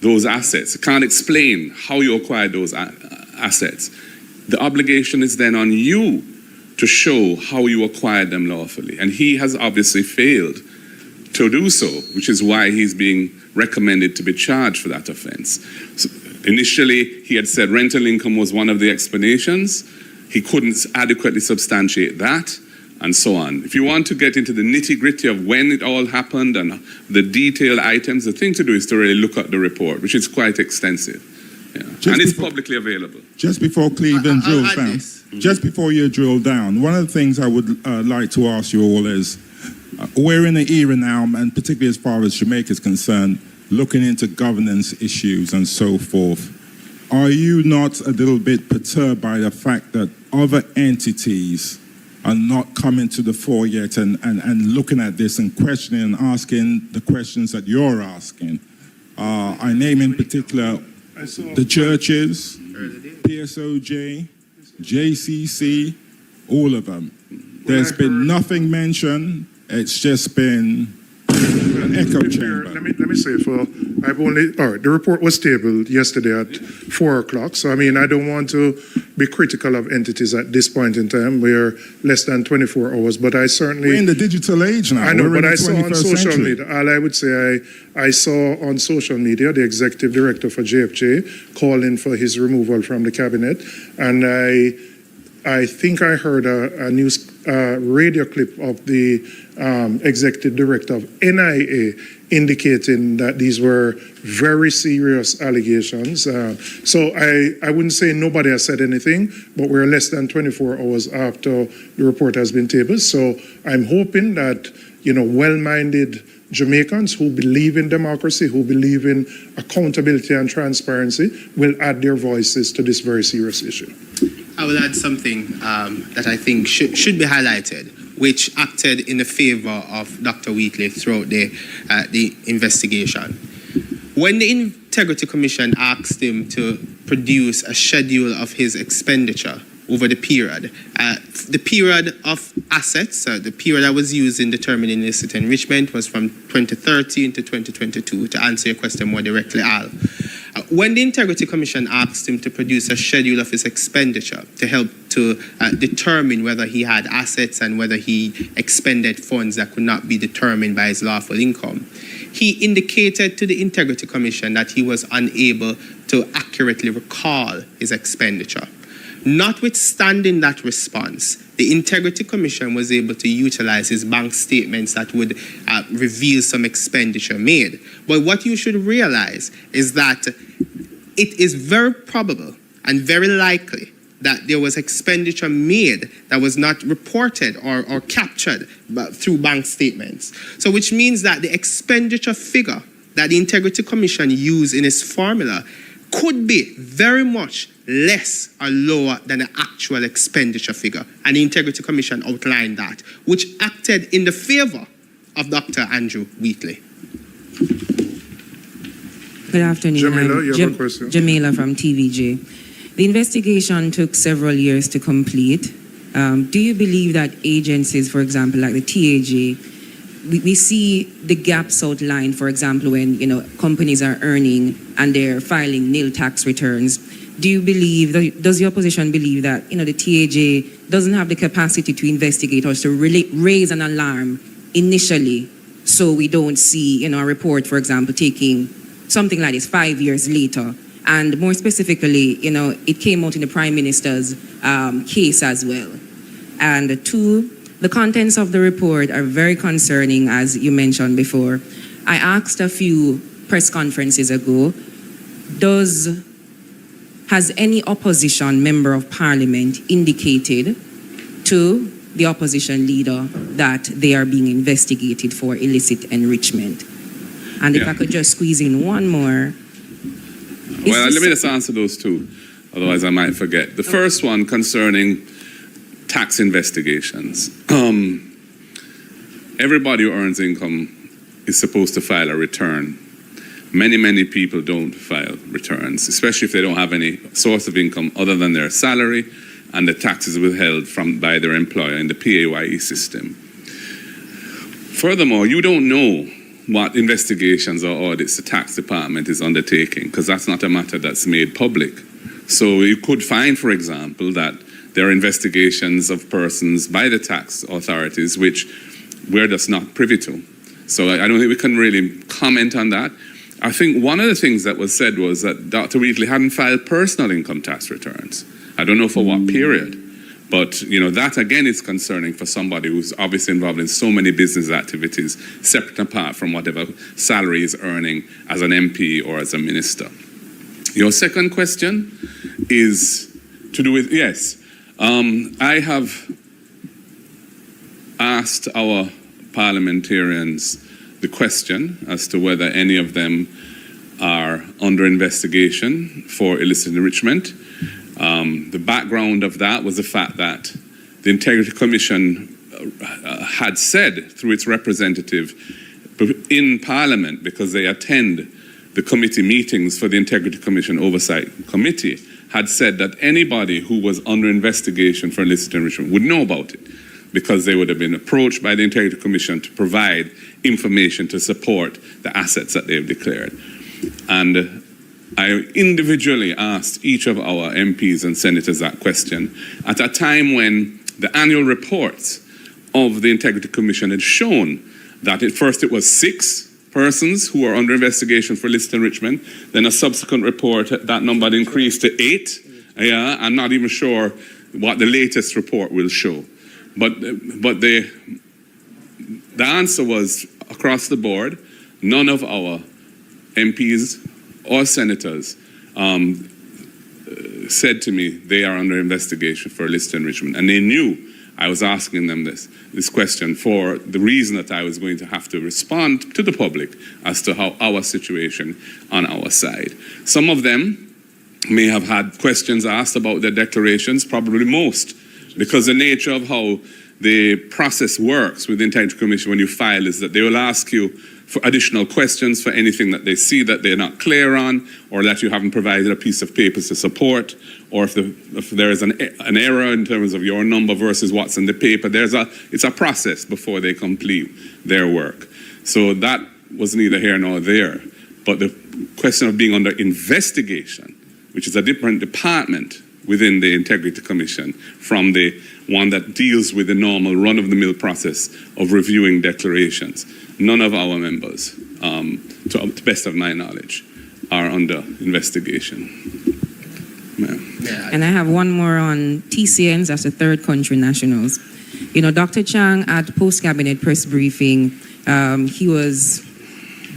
those assets, it can't explain how you acquired those assets, the obligation is then on you to show how you acquired them lawfully. And he has obviously failed to do so, which is why he's being recommended to be charged for that offense. So initially, he had said rental income was one of the explanations. He couldn't adequately substantiate that, and so on. If you want to get into the nitty-gritty of when it all happened and the detailed items, the thing to do is to really look at the report, which is quite extensive. Yeah. And it's publicly available. Just before Cleveland drills down, just before you drill down, one of the things I would like to ask you all is, we're in an era now, and particularly as far as Jamaica is concerned, looking into governance issues and so forth. Are you not a little bit perturbed by the fact that other entities are not coming to the fore yet and looking at this and questioning and asking the questions that you're asking? I name in particular the churches, PSOJ, JCC, all of them. There's been nothing mentioned. It's just been an echo chamber. Let me say, the report was tabled yesterday at 4 o'clock. So, I mean, I don't want to be critical of entities at this point in time. We're less than 24 hours, but I certainly... We're in the digital age now. I know, but I saw on social media, all I would say, I saw on social media the executive director for JHTA calling for his removal from the cabinet, and I think I heard a news radio clip of the executive director of NIA indicating that these were very serious allegations. So I wouldn't say nobody has said anything, but we're less than 24 hours after the report has been tabled. So I'm hoping that, well-minded Jamaicans who believe in democracy, who believe in accountability and transparency, will add their voices to this very serious issue. I will add something that I think should be highlighted. which acted in the favor of Dr. Wheatley throughout the investigation. When the Integrity Commission asked him to produce a schedule of his expenditure over the period of assets, the period that was used in determining illicit enrichment was from 2013 to 2022, to answer your question more directly, Al. When the Integrity Commission asked him to produce a schedule of his expenditure to help to determine whether he had assets and whether he expended funds that could not be determined by his lawful income, he indicated to the Integrity Commission that he was unable to accurately recall his expenditure. Notwithstanding that response, the Integrity Commission was able to utilize his bank statements that would reveal some expenditure made. But what you should realize is that it is very probable and very likely that there was expenditure made that was not reported or captured through bank statements. So which means that the expenditure figure that the Integrity Commission used in its formula could be very much less or lower than the actual expenditure figure. And the Integrity Commission outlined that, which acted in the favor of Dr. Andrew Wheatley. Good afternoon. Jamila, you have a question? Jamila from TVJ. The investigation took several years to complete. Do you believe that agencies, for example, like the TAJ, we see the gaps outlined, for example, when companies are earning and they're filing nil tax returns? Do you believe, does your opposition believe that the TAJ doesn't have the capacity to investigate or to really raise an alarm initially, so we don't see a report, for example, taking something like this 5 years later? And more specifically, it came out in the Prime Minister's case as well. And two, the contents of the report are very concerning, as you mentioned before. I asked a few press conferences ago, has any opposition member of parliament indicated to the opposition leader that they are being investigated for illicit enrichment? And if I could just squeeze in one more. Well, let me just answer those two, otherwise I might forget. The first one concerning tax investigations. Everybody who earns income is supposed to file a return. Many people don't file returns, especially if they don't have any source of income other than their salary and the taxes withheld by their employer in the PAYE system. Furthermore, you don't know what investigations or audits the tax department is undertaking, because that's not a matter that's made public. So you could find, for example, that there are investigations of persons by the tax authorities which we're just not privy to. So I don't think we can really comment on that. I think one of the things that was said was that Dr. Wheatley hadn't filed personal income tax returns. I don't know for what period, but that again is concerning for somebody who's obviously involved in so many business activities, separate and apart from whatever salary he's earning as an MP or as a minister. Your second question is to do with, yes, I have asked our parliamentarians the question as to whether any of them are under investigation for illicit enrichment. The background of that was the fact that the Integrity Commission had said through its representative in Parliament, because they attend the committee meetings for the Integrity Commission Oversight Committee, had said that anybody who was under investigation for illicit enrichment would know about it, because they would have been approached by the Integrity Commission to provide information to support the assets that they've declared. And I individually asked each of our MPs and senators that question at a time when the annual reports of the Integrity Commission had shown that at first it was 6 persons who were under investigation for illicit enrichment. Then a subsequent report, that number had increased to 8. Yeah, I'm not even sure what the latest report will show. But the answer was across the board. None of our MPs or senators said to me they are under investigation for illicit enrichment. And they knew I was asking them this question for the reason that I was going to have to respond to the public as to how our situation on our side. Some of them may have had questions asked about their declarations, probably most, because the nature of how the process works with the Integrity Commission when you file is that they will ask you for additional questions for anything that they see that they're not clear on, or that you haven't provided a piece of paper to support, or if there is an error in terms of your number versus what's in the paper. It's a process before they complete their work. So that was neither here nor there. But the question of being under investigation, which is a different department within the Integrity Commission from the one that deals with the normal run-of-the-mill process of reviewing declarations. None of our members, to the best of my knowledge, are under investigation. And I have one more on TCNs, as the third country nationals. You know, Dr. Chang at post-cabinet press briefing, he was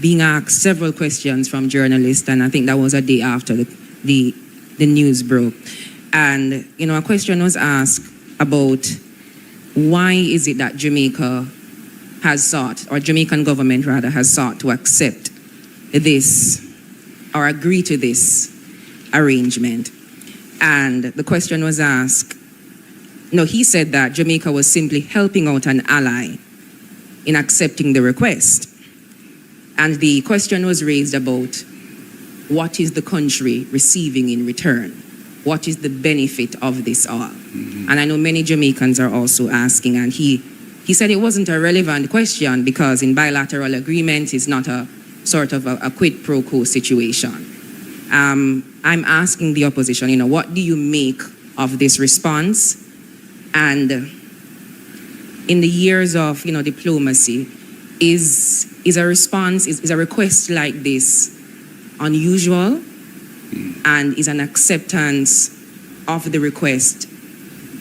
being asked several questions from journalists, and I think that was a day after the news broke. And, you know, a question was asked about why is it that Jamaica has sought, or Jamaican government rather, has sought to accept this or agree to this arrangement. And the question was asked, no, he said that Jamaica was simply helping out an ally in accepting the request. And the question was raised about what is the country receiving in return? What is the benefit of this all? Mm-hmm. And I know many Jamaicans are also asking, and he said it wasn't a relevant question because in bilateral agreements it's not a sort of a quid pro quo situation. I'm asking the opposition, you know, what do you make of this response? And in the years of, you know, diplomacy, is a response, is a request like this unusual? And is an acceptance of the request,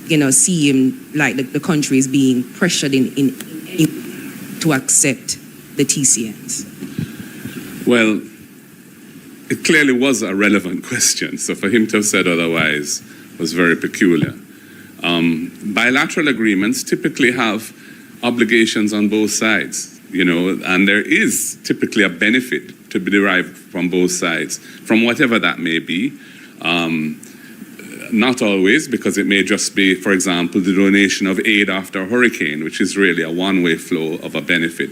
you know, seem like the country is being pressured in to accept the TCNs? Well, it clearly was a relevant question, so for him to have said otherwise was very peculiar. Bilateral agreements typically have obligations on both sides, you know, and there is typically a benefit to be derived from both sides, from whatever that may be. Not always, because it may just be, for example, the donation of aid after a hurricane, which is really a one-way flow of a benefit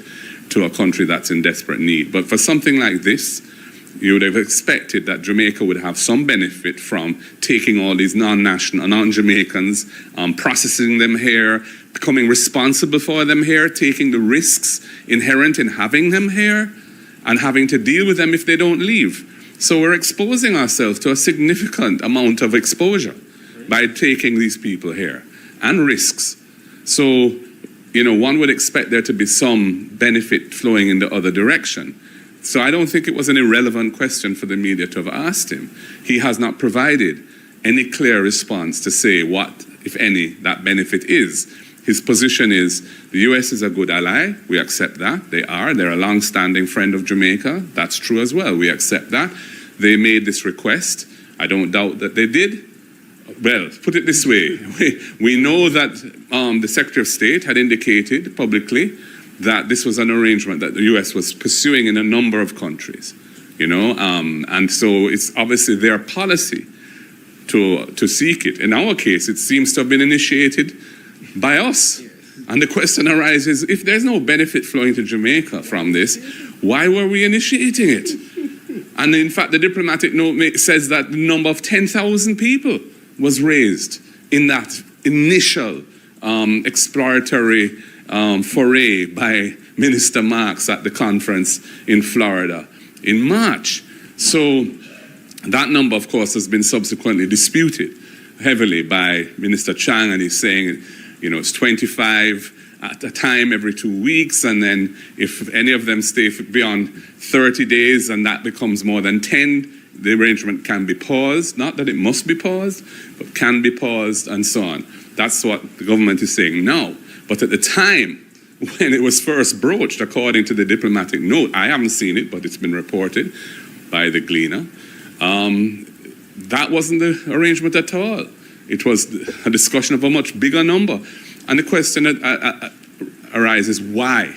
to a country that's in desperate need. But for something like this, you would have expected that Jamaica would have some benefit from taking all these non-Jamaicans, processing them here, becoming responsible for them here, taking the risks inherent in having them here, and having to deal with them if they don't leave. So we're exposing ourselves to a significant amount of exposure by taking these people here, and risks. So, you know, one would expect there to be some benefit flowing in the other direction. So I don't think it was an irrelevant question for the media to have asked him. He has not provided any clear response to say what, if any, that benefit is. His position is the US is a good ally. We accept that. They're a long-standing friend of Jamaica. That's true as well. We accept that. They made this request. I don't doubt that they did. Well, put it this way. We know that the Secretary of State had indicated publicly that this was an arrangement that the US was pursuing in a number of countries, you know, and so it's obviously their policy to seek it. In our case, it seems to have been initiated by us. And the question arises, if there's no benefit flowing to Jamaica from this, why were we initiating it? And in fact, the diplomatic note says that the number of 10,000 people was raised in that initial exploratory foray by Minister Marks at the conference in Florida in March. So that number, of course, has been subsequently disputed heavily by Minister Chang, and he's saying, you know, it's 25 at a time every 2 weeks, and then if any of them stay beyond 30 days and that becomes more than 10, the arrangement can be paused. Not that it must be paused, but can be paused, and so on. That's what the government is saying now. But at the time when it was first broached, according to the diplomatic note, I haven't seen it, but it's been reported by the Gleaner, that wasn't the arrangement at all. It was a discussion of a much bigger number. And the question arises, why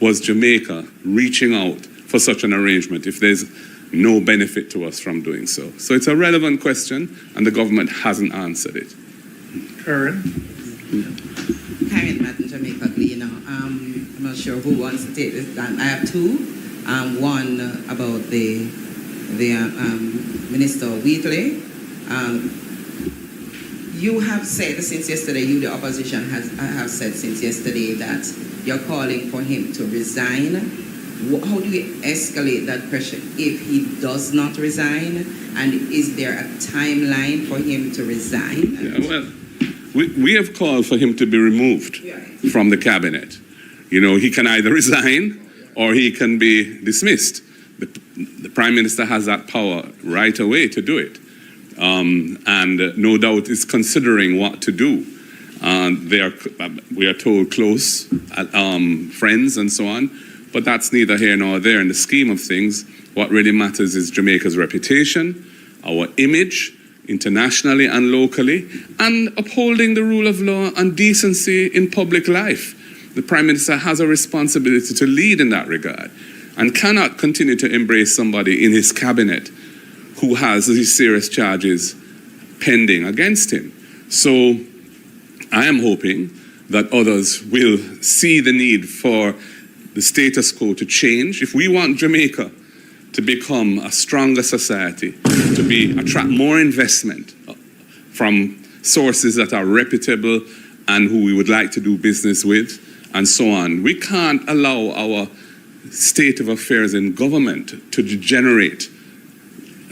was Jamaica reaching out for such an arrangement if there's no benefit to us from doing so? So it's a relevant question, and the government hasn't answered it. Karen? Karen Matt in Jamaica, Gleaner. I'm not sure who wants to take this time. I have two. One about the Minister Wheatley. You have said since yesterday, you, the opposition, have said since yesterday that you're calling for him to resign. How do we escalate that pressure if he does not resign? And is there a timeline for him to resign? Yeah, well, we have called for him to be removed from the cabinet. You know, he can either resign or he can be dismissed. The Prime Minister has that power right away to do it. And no doubt is considering what to do. We are told close friends and so on, but that's neither here nor there in the scheme of things. What really matters is Jamaica's reputation, our image, internationally and locally, and upholding the rule of law and decency in public life. The Prime Minister has a responsibility to lead in that regard and cannot continue to embrace somebody in his cabinet who has these serious charges pending against him. So I am hoping that others will see the need for the status quo to change. If we want Jamaica to become a stronger society, to attract more investment from sources that are reputable and who we would like to do business with, and so on, we can't allow our state of affairs in government to degenerate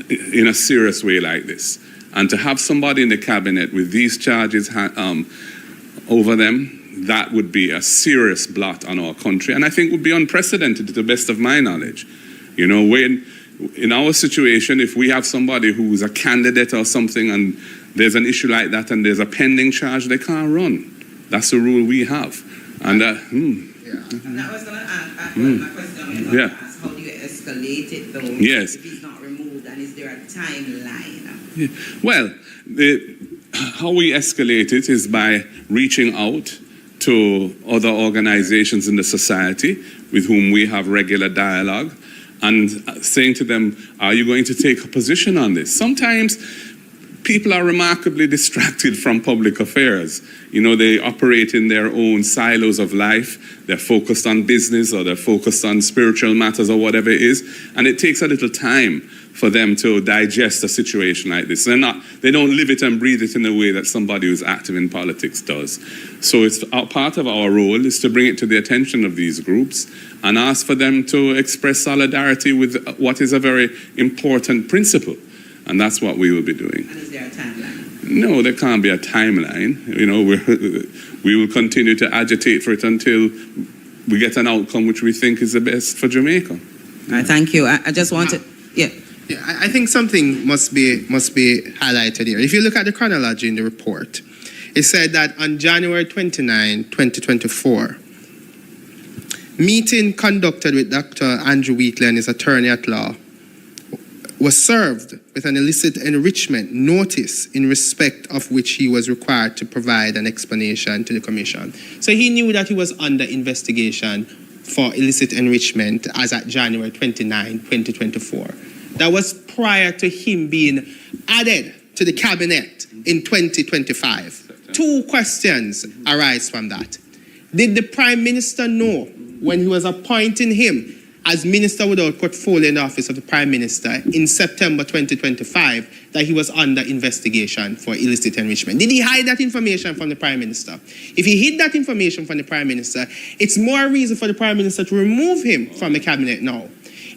in a serious way like this. And to have somebody in the cabinet with these charges over them, that would be a serious blot on our country, and I think would be unprecedented to the best of my knowledge. You know, when in our situation, if we have somebody who's a candidate or something and there's an issue like that and there's a pending charge, they can't run. That's the rule we have. And And I was going to ask, my question was ask, how do you escalate it though? Yes. If he's not removed, and is there a timeline? Yeah. Well, how we escalate it is by reaching out to other organizations in the society with whom we have regular dialogue and saying to them, are you going to take a position on this? Sometimes people are remarkably distracted from public affairs. You know, they operate in their own silos of life. They're focused on business or they're focused on spiritual matters or whatever it is. And it takes a little time for them to digest a situation like this. They don't live it and breathe it in a way that somebody who's active in politics does. So it's part of our role is to bring it to the attention of these groups and ask for them to express solidarity with what is a very important principle. And that's what we will be doing. And is there a timeline? No, there can't be a timeline. You know, we will continue to agitate for it until we get an outcome which we think is the best for Jamaica. All right, thank you. I just wanted, I think something must be highlighted here. If you look at the chronology in the report, it said that on January 29, 2024, meeting conducted with Dr. Andrew Wheatley and his attorney at law was served with an illicit enrichment notice in respect of which he was required to provide an explanation to the commission. So he knew that he was under investigation for illicit enrichment as at January 29, 2024. That was prior to him being added to the cabinet in 2025. Two questions arise from that. Did the Prime Minister know when he was appointing him as Minister without portfolio in the office of the Prime Minister in September 2025 that he was under investigation for illicit enrichment? Did he hide that information from the Prime Minister? If he hid that information from the Prime Minister, it's more reason for the Prime Minister to remove him from the cabinet now.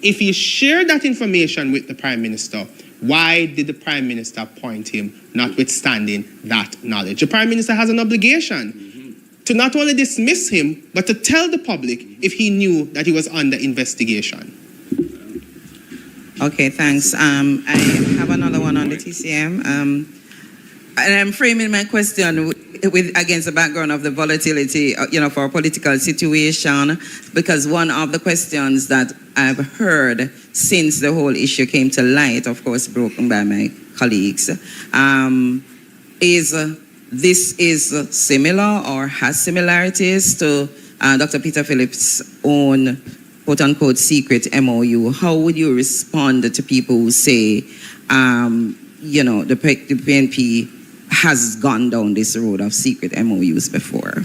If he shared that information with the Prime Minister, why did the Prime Minister appoint him, notwithstanding that knowledge? The Prime Minister has an obligation to not only dismiss him, but to tell the public if he knew that he was under investigation. Okay, thanks. I have another one on the TCM. And I'm framing my question against the background of the volatility, for a political situation, because one of the questions that I've heard since the whole issue came to light, of course, broken by my colleagues, is this is similar or has similarities to Dr. Peter Phillips' own quote-unquote secret MOU. How would you respond to people who say, the PNP has gone down this road of secret MOUs before?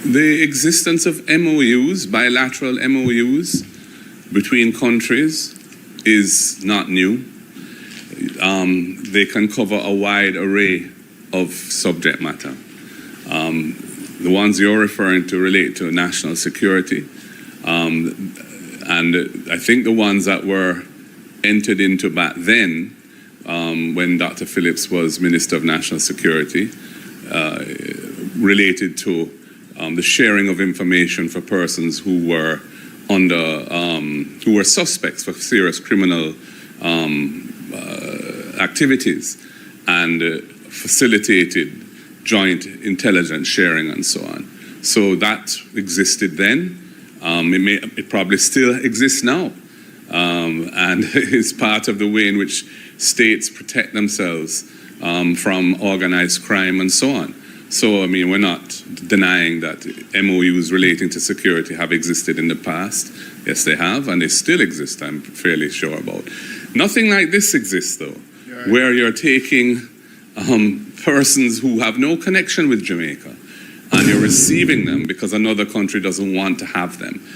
The existence of MOUs, bilateral MOUs between countries is not new. They can cover a wide array of subject matter. The ones you're referring to relate to national security. And I think the ones that were entered into back then, when Dr. Phillips was Minister of National Security, related to the sharing of information for persons who were who were suspects for serious criminal activities, and facilitated joint intelligence sharing and so on. So that existed then. It probably still exists now, and is part of the way in which states protect themselves from organized crime and so on. So, I mean, we're not denying that MOUs relating to security have existed in the past. Yes, they have, and they still exist, I'm fairly sure about. Nothing like this exists, though, where you're taking persons who have no connection with Jamaica and you're receiving them because another country doesn't want to have them.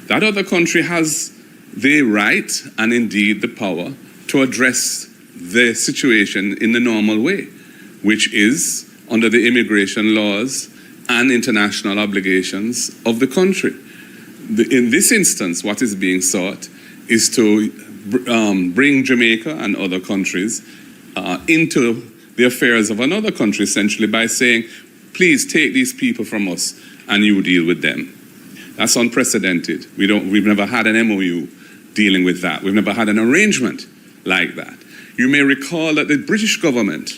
That other country has the right and indeed the power to address the situation in the normal way, which is under the immigration laws and international obligations of the country. In this instance, what is being sought is to bring Jamaica and other countries into the affairs of another country, essentially by saying, please take these people from us and you deal with them. That's unprecedented. We've never had an MOU dealing with that. We've never had an arrangement like that. You may recall that the British government,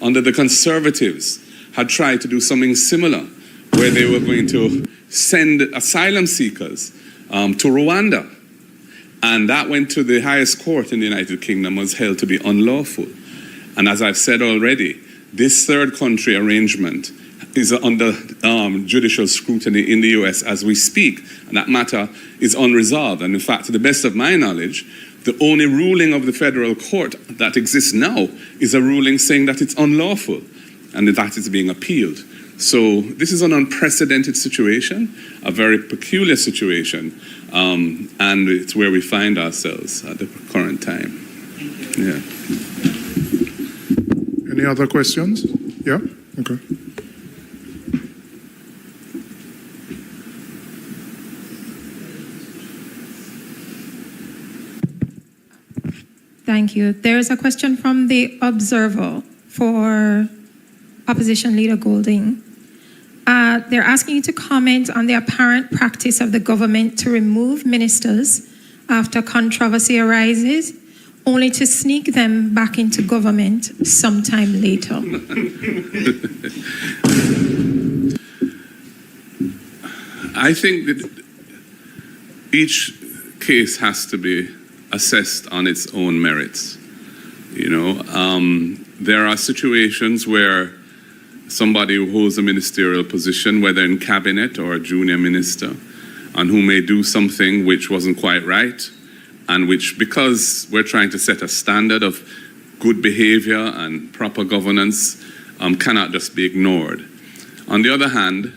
under the Conservatives, had tried to do something similar, where they were going to send asylum seekers to Rwanda. And that went to the highest court in the United Kingdom, was held to be unlawful. And as I've said already, this third country arrangement is under judicial scrutiny in the US as we speak. And that matter is unresolved. And in fact, to the best of my knowledge, the only ruling of the federal court that exists now is a ruling saying that it's unlawful and that is being appealed. So this is an unprecedented situation, a very peculiar situation, and it's where we find ourselves at the current time. Yeah. Any other questions? Yeah? Okay. Thank you. There is a question from the Observer for Opposition Leader Golding. They're asking you to comment on the apparent practice of the government to remove ministers after controversy arises, only to sneak them back into government sometime later. I think that each case has to be assessed on its own merits. You know, there are situations where somebody who holds a ministerial position, whether in cabinet or a junior minister, and who may do something which wasn't quite right, and which, because we're trying to set a standard of good behavior and proper governance, cannot just be ignored. On the other hand,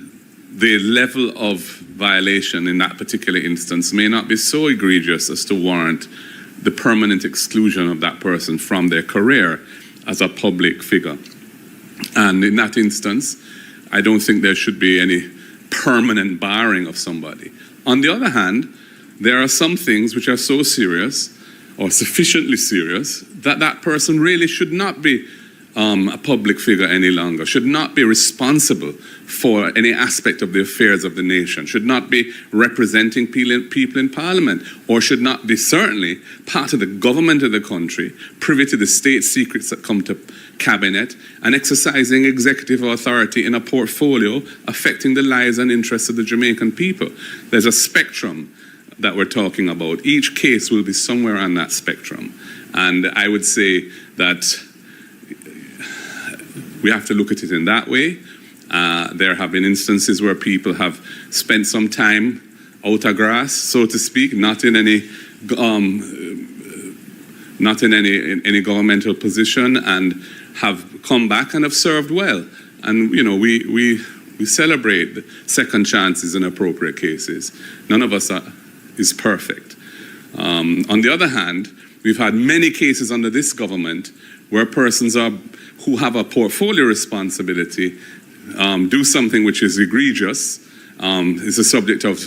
the level of violation in that particular instance may not be so egregious as to warrant the permanent exclusion of that person from their career as a public figure. And in that instance, I don't think there should be any permanent barring of somebody. On the other hand, there are some things which are so serious or sufficiently serious that that person really should not be a public figure any longer, should not be responsible for any aspect of the affairs of the nation, should not be representing people in parliament, or should not be certainly part of the government of the country, privy to the state secrets that come to cabinet, and exercising executive authority in a portfolio affecting the lives and interests of the Jamaican people. There's a spectrum that we're talking about. Each case will be somewhere on that spectrum. And I would say that we have to look at it in that way. There have been instances where people have spent some time out of grass, so to speak, not in any not in any governmental position, and have come back and have served well. And we celebrate the second chances in appropriate cases. None of us is perfect. On the other hand, we've had many cases under this government where persons who have a portfolio responsibility do something which is egregious, is a subject of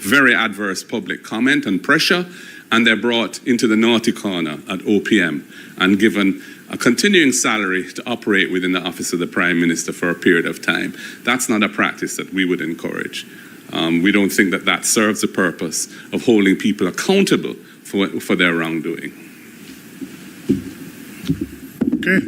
very adverse public comment and pressure, and they're brought into the naughty corner at OPM and given a continuing salary to operate within the office of the Prime Minister for a period of time. That's not a practice that we would encourage. We don't think that serves the purpose of holding people accountable for their wrongdoing. Okay.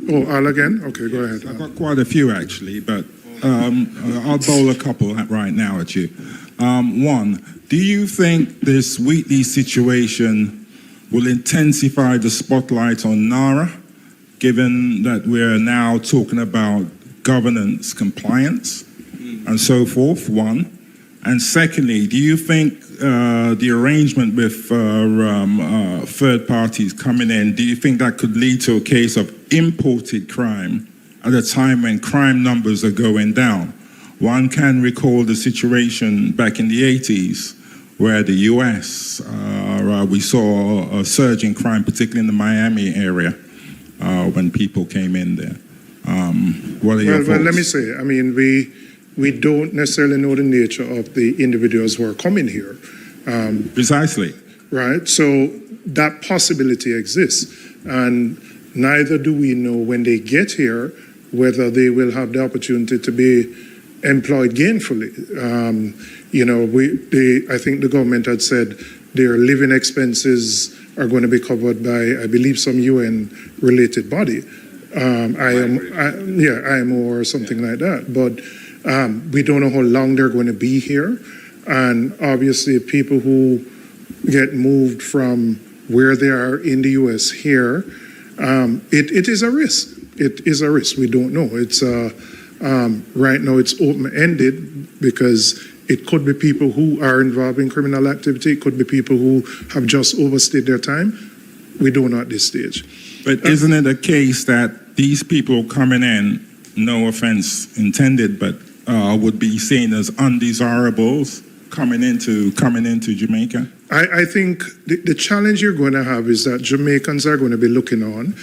Oh, Al again? Okay, go ahead. I've got quite a few actually, but I'll bowl a couple right now at you. One, do you think this Wheatley situation will intensify the spotlight on NARA, given that we're now talking about governance compliance and so forth, one? And secondly, do you think the arrangement with third parties coming in, do you think that could lead to a case of imported crime at a time when crime numbers are going down? One can recall the situation back in the 80s where the US, we saw a surge in crime, particularly in the Miami area when people came in there. What are your thoughts? Well, let me say, I mean, we don't necessarily know the nature of the individuals who are coming here. Precisely. Right, so that possibility exists. And neither do we know when they get here whether they will have the opportunity to be employed gainfully. I think the government had said their living expenses are going to be covered by, I believe, some UN-related body, IMO or something like that. But we don't know how long they're going to be here, and obviously, people who get moved from where they are in the U.S. here, it is a risk. It is a risk. We don't know. It's right now it's open-ended because it could be people who are involved in criminal activity. It could be people who have just overstayed their time. We don't know at this stage. But isn't it a case that these people coming in, no offense intended, but would be seen as undesirables coming into Jamaica? I think the challenge you're going to have is that Jamaicans are going to be looking on,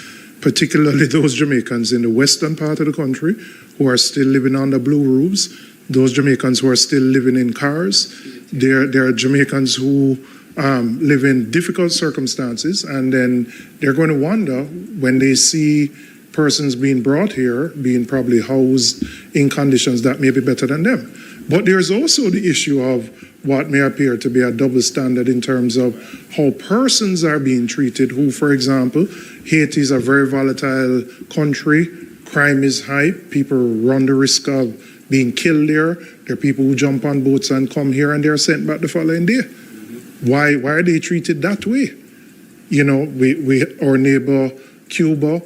particularly those Jamaicans in the western part of the country who are still living under blue roofs, those Jamaicans who are still living in cars. There are Jamaicans who live in difficult circumstances, and then they're going to wonder when they see persons being brought here, being probably housed in conditions that may be better than them. But there's also the issue of what may appear to be a double standard in terms of how persons are being treated, who, for example, Haiti is a very volatile country, crime is high, people run the risk of being killed there. There are people who jump on boats and come here and they're sent back the following day. Why are they treated that way? Our neighbor Cuba,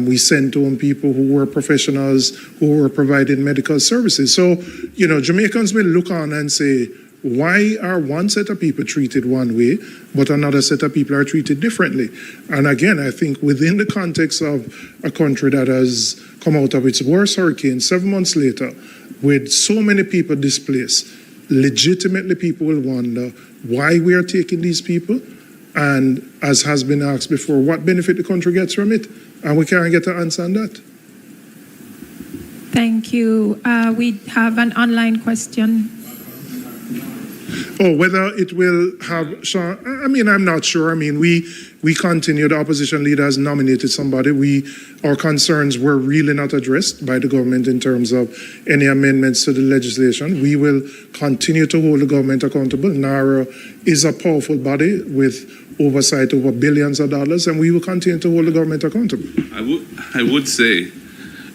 we sent home people who were professionals who were providing medical services. So, Jamaicans will look on and say, why are one set of people treated one way, but another set of people are treated differently? And again, I think within the context of a country that has come out of its worst hurricane 7 months later, with so many people displaced, legitimately people will wonder why we are taking these people, and as has been asked before, what benefit the country gets from it? And we can't get an answer on that. Thank you. We have an online question. Oh, whether it will have, Sean, I'm not sure. We continue, the opposition leader has nominated somebody. Our concerns were really not addressed by the government in terms of any amendments to the legislation. We will continue to hold the government accountable. NARA is a powerful body with oversight over billions of dollars, and we will continue to hold the government accountable. I would say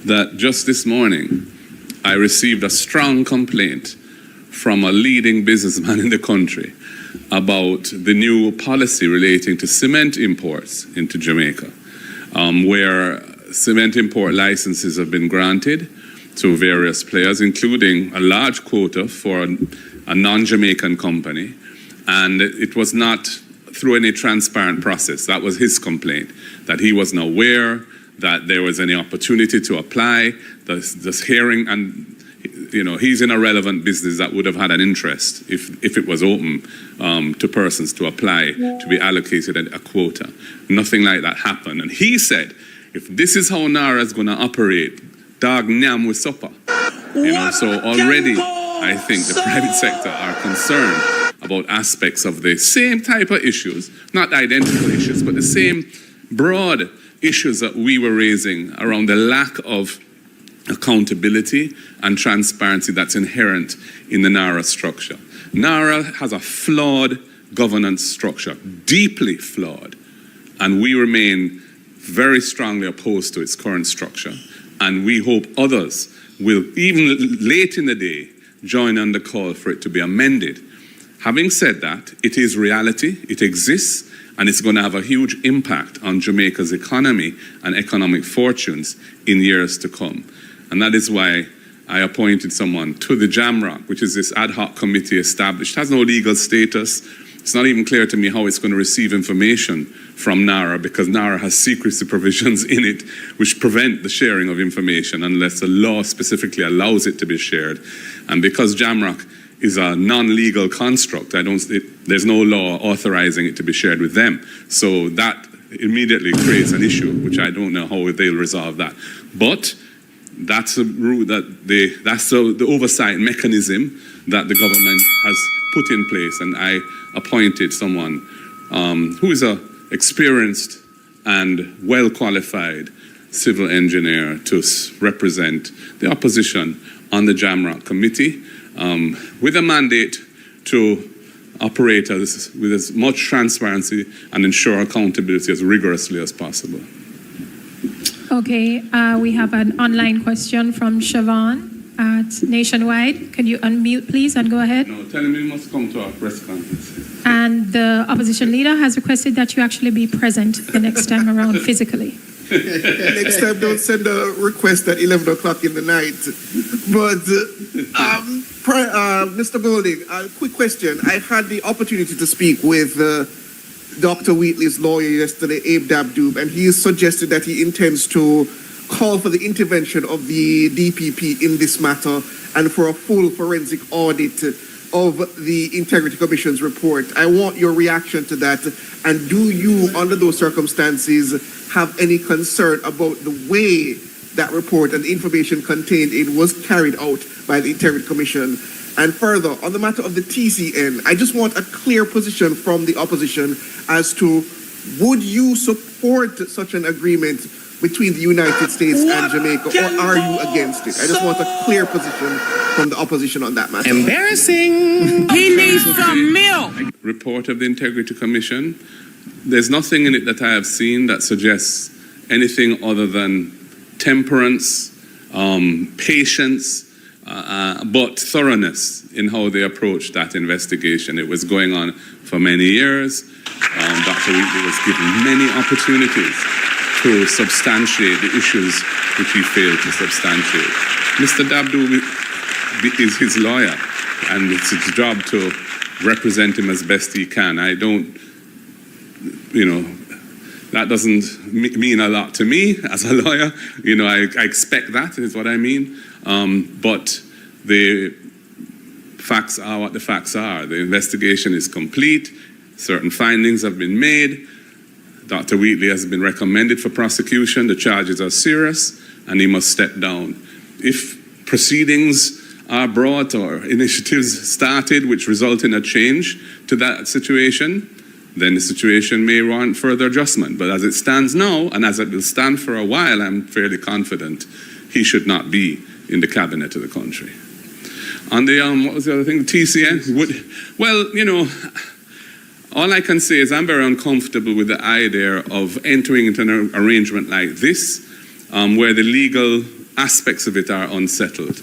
that just this morning, I received a strong complaint from a leading businessman in the country about the new policy relating to cement imports into Jamaica, where cement import licenses have been granted to various players, including a large quota for a non-Jamaican company. And it was not through any transparent process. That was his complaint, that he wasn't aware that there was any opportunity to apply. This hearing, and he's in a relevant business that would have had an interest if it was open to persons to apply to be allocated a quota. Nothing like that happened. And he said, if this is how NARA is going to operate, dog nyam with supper. So already I think the private sector are concerned about aspects of the same type of issues, not identical issues, but the same broad issues that we were raising around the lack of accountability and transparency that's inherent in the NARA structure. NARA has a flawed governance structure, deeply flawed, and we remain very strongly opposed to its current structure, and we hope others will, even late in the day, join on the call for it to be amended. Having said that, it is reality, it exists, and it's going to have a huge impact on Jamaica's economy and economic fortunes in years to come. And that is why I appointed someone to the JAMROC, which is this ad hoc committee established. It has no legal status. It's not even clear to me how it's going to receive information from NARA, because NARA has secrecy provisions in it which prevent the sharing of information unless the law specifically allows it to be shared. And because JAMROC is a non-legal construct, there's no law authorizing it to be shared with them. So that immediately creates an issue, which I don't know how they'll resolve that. But that's the oversight mechanism that the government has put in place, and I appointed someone who is an experienced and well-qualified civil engineer to represent the opposition on the JAMROC committee, with a mandate to operate with as much transparency and ensure accountability as rigorously as possible. Okay, we have an online question from Siobhan at Nationwide. Can you unmute, please, and go ahead? No, tell him he must come to our press conference. And the opposition leader has requested that you actually be present the next time around physically. Next time, don't send a request at 11 o'clock in the night. But, Mr. Golding, a quick question. I had the opportunity to speak with Dr. Wheatley's lawyer yesterday, Abe Dabdoob, and he has suggested that he intends to call for the intervention of the DPP in this matter and for a full forensic audit of the Integrity Commission's report. I want your reaction to that. And do you, under those circumstances, have any concern about the way that report and the information contained in was carried out by the Integrity Commission? And further, on the matter of the TCN, I just want a clear position from the opposition as to, would you support such an agreement between the United States and Jamaica, or are you against it? I just want a clear position from the opposition on that matter. Embarrassing. He needs some milk. Report of the Integrity Commission. There's nothing in it that I have seen that suggests anything other than temperance, patience, but thoroughness in how they approached that investigation. It was going on for many years. Dr. Wheatley was given many opportunities to substantiate the issues which he failed to substantiate. Mr. Dabdoob is his lawyer, and it's his job to represent him as best he can. I don't, that doesn't mean a lot to me as a lawyer. I expect that is what I mean. But the facts are what the facts are. The investigation is complete. Certain findings have been made. Dr. Wheatley has been recommended for prosecution. The charges are serious, and he must step down. If proceedings are brought or initiatives started which result in a change to that situation, then the situation may warrant further adjustment. But as it stands now, and as it will stand for a while, I'm fairly confident he should not be in the cabinet of the country. On the, what was the other thing, the TCN? All I can say is I'm very uncomfortable with the idea of entering into an arrangement like this, where the legal aspects of it are unsettled.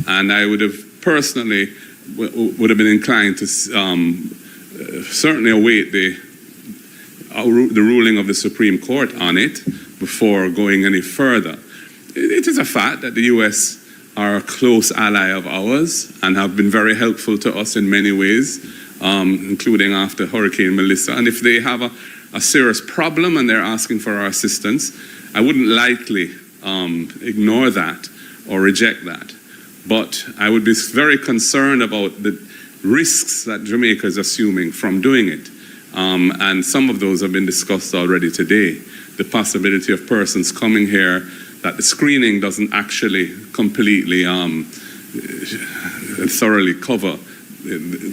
And I would have personally would have been inclined to certainly await the ruling of the Supreme Court on it before going any further. It is a fact that the US are a close ally of ours and have been very helpful to us in many ways. including after Hurricane Melissa. And if they have a serious problem and they're asking for our assistance, I wouldn't likely ignore that or reject that. But I would be very concerned about the risks that Jamaica is assuming from doing it. And some of those have been discussed already today. The possibility of persons coming here that the screening doesn't actually completely thoroughly cover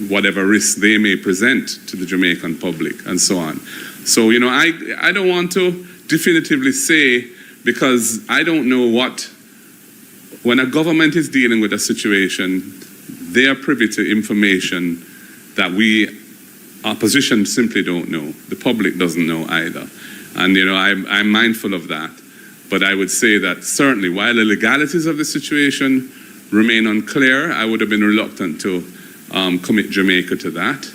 whatever risks they may present to the Jamaican public and so on. So, you know, I don't want to definitively say, because I don't know when a government is dealing with a situation, they are privy to information that we, opposition, simply don't know. The public doesn't know either. And, you know, I'm mindful of that. But I would say that certainly while the legalities of the situation remain unclear, I would have been reluctant to commit Jamaica to that.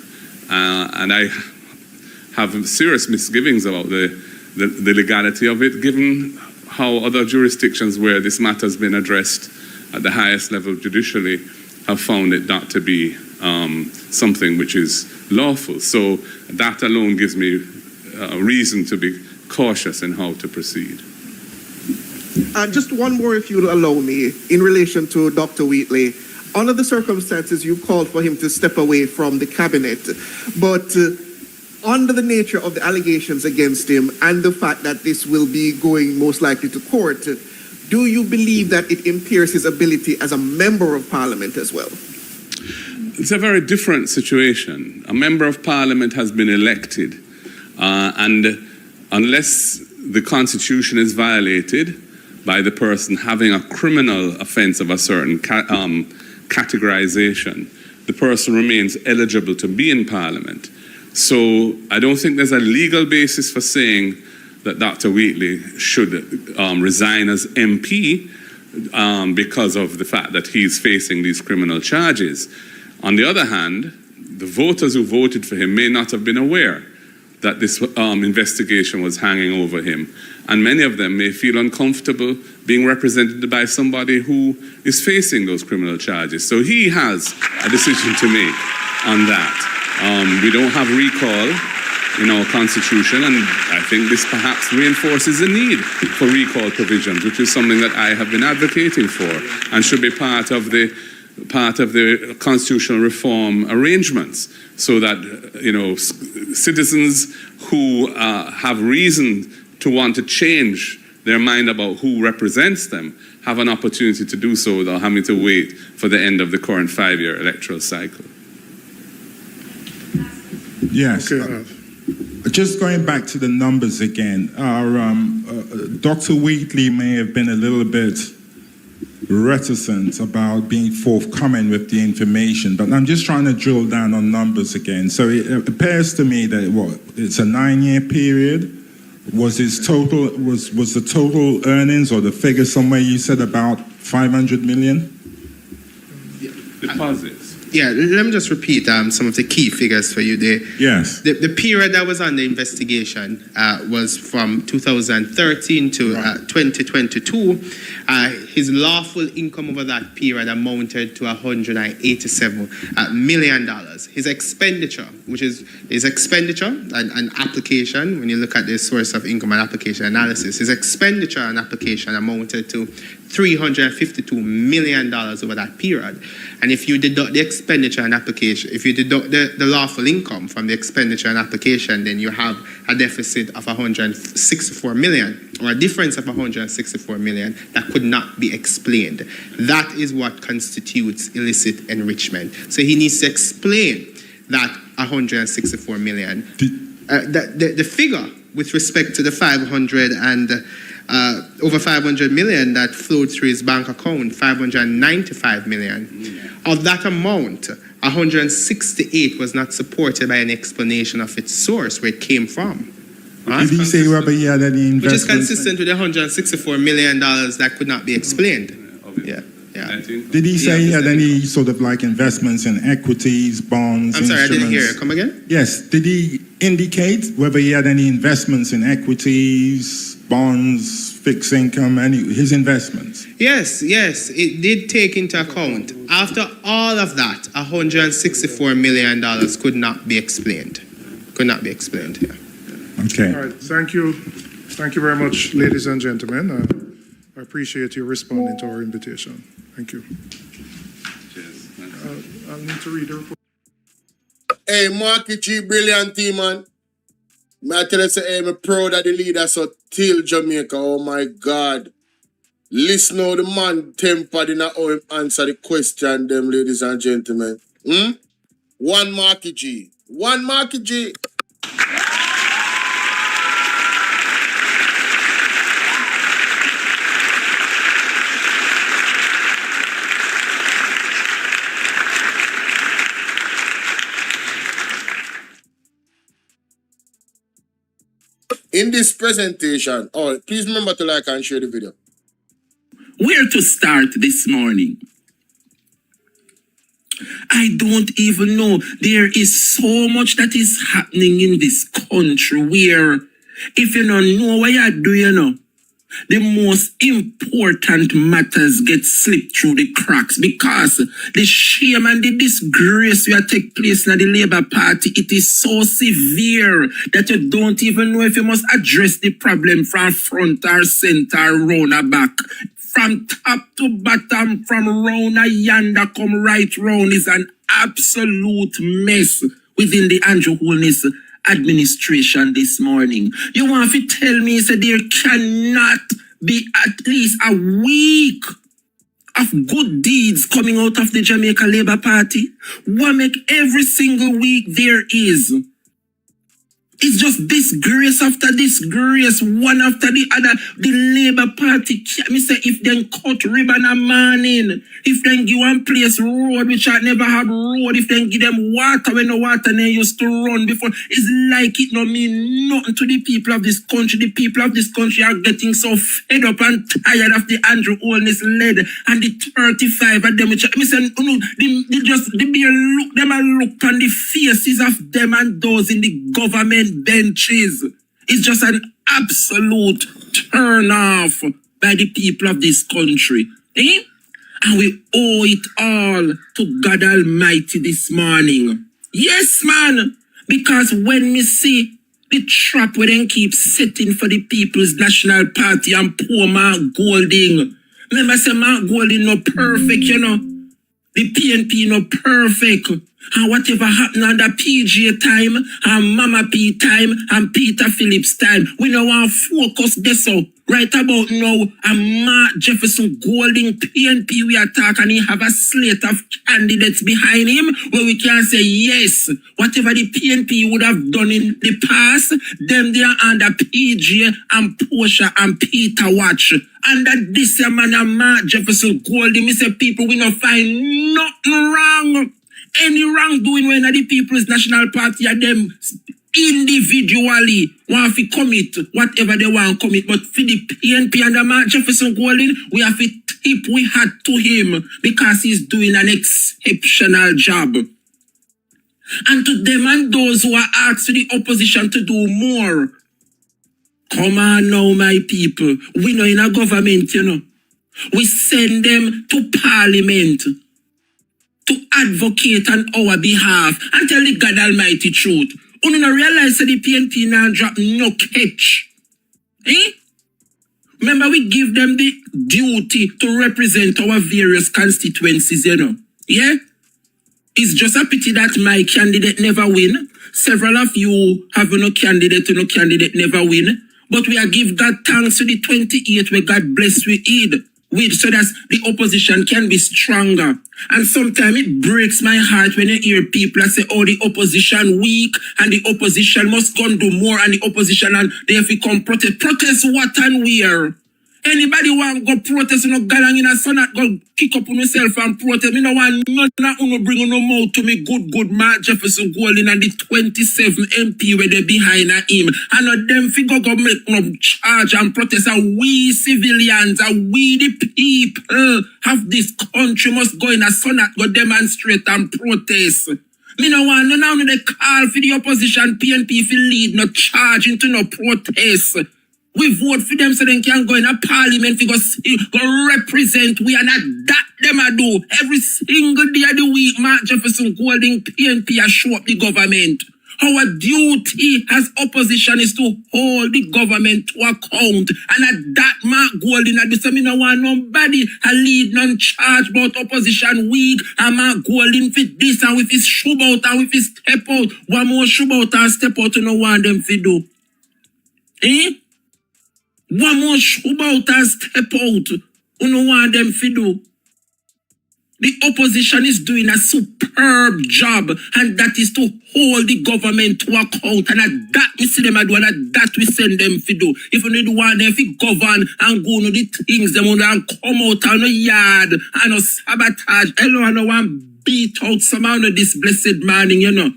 And I have serious misgivings about the legality of it, given how other jurisdictions where this matter has been addressed at the highest level judicially have found it not to be something which is lawful. So that alone gives me reason to be cautious in how to proceed. Just one more, if you'll allow me, in relation to Dr. Wheatley. Under the circumstances, you called for him to step away from the cabinet, but under the nature of the allegations against him and the fact that this will be going most likely to court, do you believe that it impairs his ability as a member of parliament as well? It's a very different situation. A member of parliament has been elected, and unless the constitution is violated by the person having a criminal offense of a certain categorization, the person remains eligible to be in parliament. So I don't think there's a legal basis for saying that Dr. Wheatley should resign as MP because of the fact that he's facing these criminal charges. On the other hand, the voters who voted for him may not have been aware that this investigation was hanging over him. And many of them may feel uncomfortable being represented by somebody who is facing those criminal charges. So he has a decision to make on that. We don't have recall in our constitution, and I think this perhaps reinforces the need for recall provisions, which is something that I have been advocating for and should be part of the constitutional reform arrangements, so that, you know, citizens who have reason to want to change their mind about who represents them have an opportunity to do so without having to wait for the end of the current 5-year electoral cycle. Yes. Okay. Just going back to the numbers again, Dr. Wheatley may have been a little bit reticent about being forthcoming with the information, but I'm just trying to drill down on numbers again. So it appears to me that it's a 9-year period. Was his total was the total earnings or the figure somewhere you said about 500 million? Deposits. Yeah, let me just repeat some of the key figures for you there. Yes. The period that was under investigation was from 2013 to 2022. His lawful income over that period amounted to $187 million. His expenditure, which is his expenditure and application, when you look at the source of income and application analysis, his expenditure and application amounted to $352 million over that period. And if you deduct the expenditure and application, if you deduct the lawful income from the expenditure and application, then you have a deficit of 164 million, or a difference of 164 million that could not be explained. That is what constitutes illicit enrichment. So he needs to explain that 164 million. The figure with respect to the 500 and over 500 million that flowed through his bank account, 595 million. Of that amount, 168 was not supported by an explanation of its source, where it came from. Did he say whether he had any investments? Which is consistent with the $164 million that could not be explained. Yeah. Did he say he had any sort of like investments in equities, bonds, I'm sorry, instruments? I didn't hear. Come again? Yes. Did he indicate whether he had any investments in equities, bonds, fixed income, his investments? Yes. It did take into account After all of that, $164 million could not be explained. Could not be explained here. Okay. All right, thank you. Thank you very much, ladies and gentlemen. I appreciate you responding to our invitation. Thank you. I'll need to read the report. Hey, Marky G, brilliant team, man. I tell you, say, I'm proud of the leader, so till Jamaica, oh my God. Listen how the man tempered in how him answer the question, them ladies and gentlemen. One Marky G. One Marky G. In this presentation, please remember to like and share the video. Where to start this morning? I don't even know. There is so much that is happening in this country where if you don't know what you do, you know, the most important matters get slipped through the cracks because the shame and the disgrace will take place in the Labour Party. It is so severe that you don't even know if you must address the problem from front or center, round or back. From top to bottom, from round or yonder, come right round is an absolute mess within the Andrew Holness administration this morning. You want to tell me that there cannot be at least a week of good deeds coming out of the Jamaica Labour Party? What make every single week there is? It's just disgrace after disgrace, one after the other. The Labour Party, me say, if they cut ribbon a morning, if they give one place road, which I never have road, if they give them water when no water they used to run before, it's like it no mean nothing to the people of this country. The people of this country are getting so fed up and tired of the Andrew Holness led and the 35 of them, which me say, they bare look, them and look on the faces of them and those in the government benches. It's just an absolute turn off by the people of this country. And we owe it all to God Almighty this morning. Yes, man. Because when we see the trap where they keep setting for the People's National Party and poor Mark Golding. Remember, I say Mark Golding no perfect, you know. The PNP no perfect. And whatever happened under PJ time, and Mama P time, and Peter Phillips time, we don't want to focus this so. Right about now, and Mark Jefferson Golding PNP we attack, and he have a slate of candidates behind him where we can say yes, whatever the PNP would have done in the past, them they are under PJ and Portia and Peter Watch. Under this man and Mark Jefferson Golding, me say people we not find nothing wrong. Any wrongdoing when the People's National Party are them individually want to commit whatever they want to commit. But for the PNP and the Mark Jefferson Golding, we have to tip we had to him because he's doing an exceptional job. And to them and those who are asked the opposition to do more, come on now, my people. We know in a government, you know, we send them to Parliament to advocate on our behalf and tell the God Almighty truth. You don't realize that the PNP now drop no catch. Remember, we give them the duty to represent our various constituencies, you know. Yeah? It's just a pity that my candidate never win. Several of you have no candidate, no candidate never win. But we are give God thanks to the 28 where God bless we Eid. So that the opposition can be stronger. And sometimes it breaks my heart when you hear people say, oh, the opposition weak and the opposition must go and do more and the opposition and they have to come protest. Protest what and where? Anybody want to go protest, you know, galang in a sun, go kick up on yourself and protest. Me no want none of bring no mouth to me good Mark Jefferson Golding and the 27 MP where they behind him. And them figure go make no charge and protest. And we civilians, and we the people of this country must go in a sun, go demonstrate and protest. Me no want none of the call for the opposition PNP to lead no charge into no protest. We vote for them so they can go in a parliament, go represent we, and that them a do. Every single day of the week, Mark Jefferson Golding, PNP, a show up the government. Our duty as opposition is to hold the government to account. And at that Mark Golding, I do say, me no want nobody a lead non-charge about opposition week. And Mark Golding fit this and with his shoe out and with his step out. One more shoe out and step out, you no want them to do. Eh? One more shoe out and step out, you no want them to do. The opposition is doing a superb job, and that is to hold the government to account. And at that we see them do, and at that we send them to do. If you need one, if you govern and go to the things, them and come out on the yard and sabotage. Hello, I don't want beat out somehow this blessed morning, you know.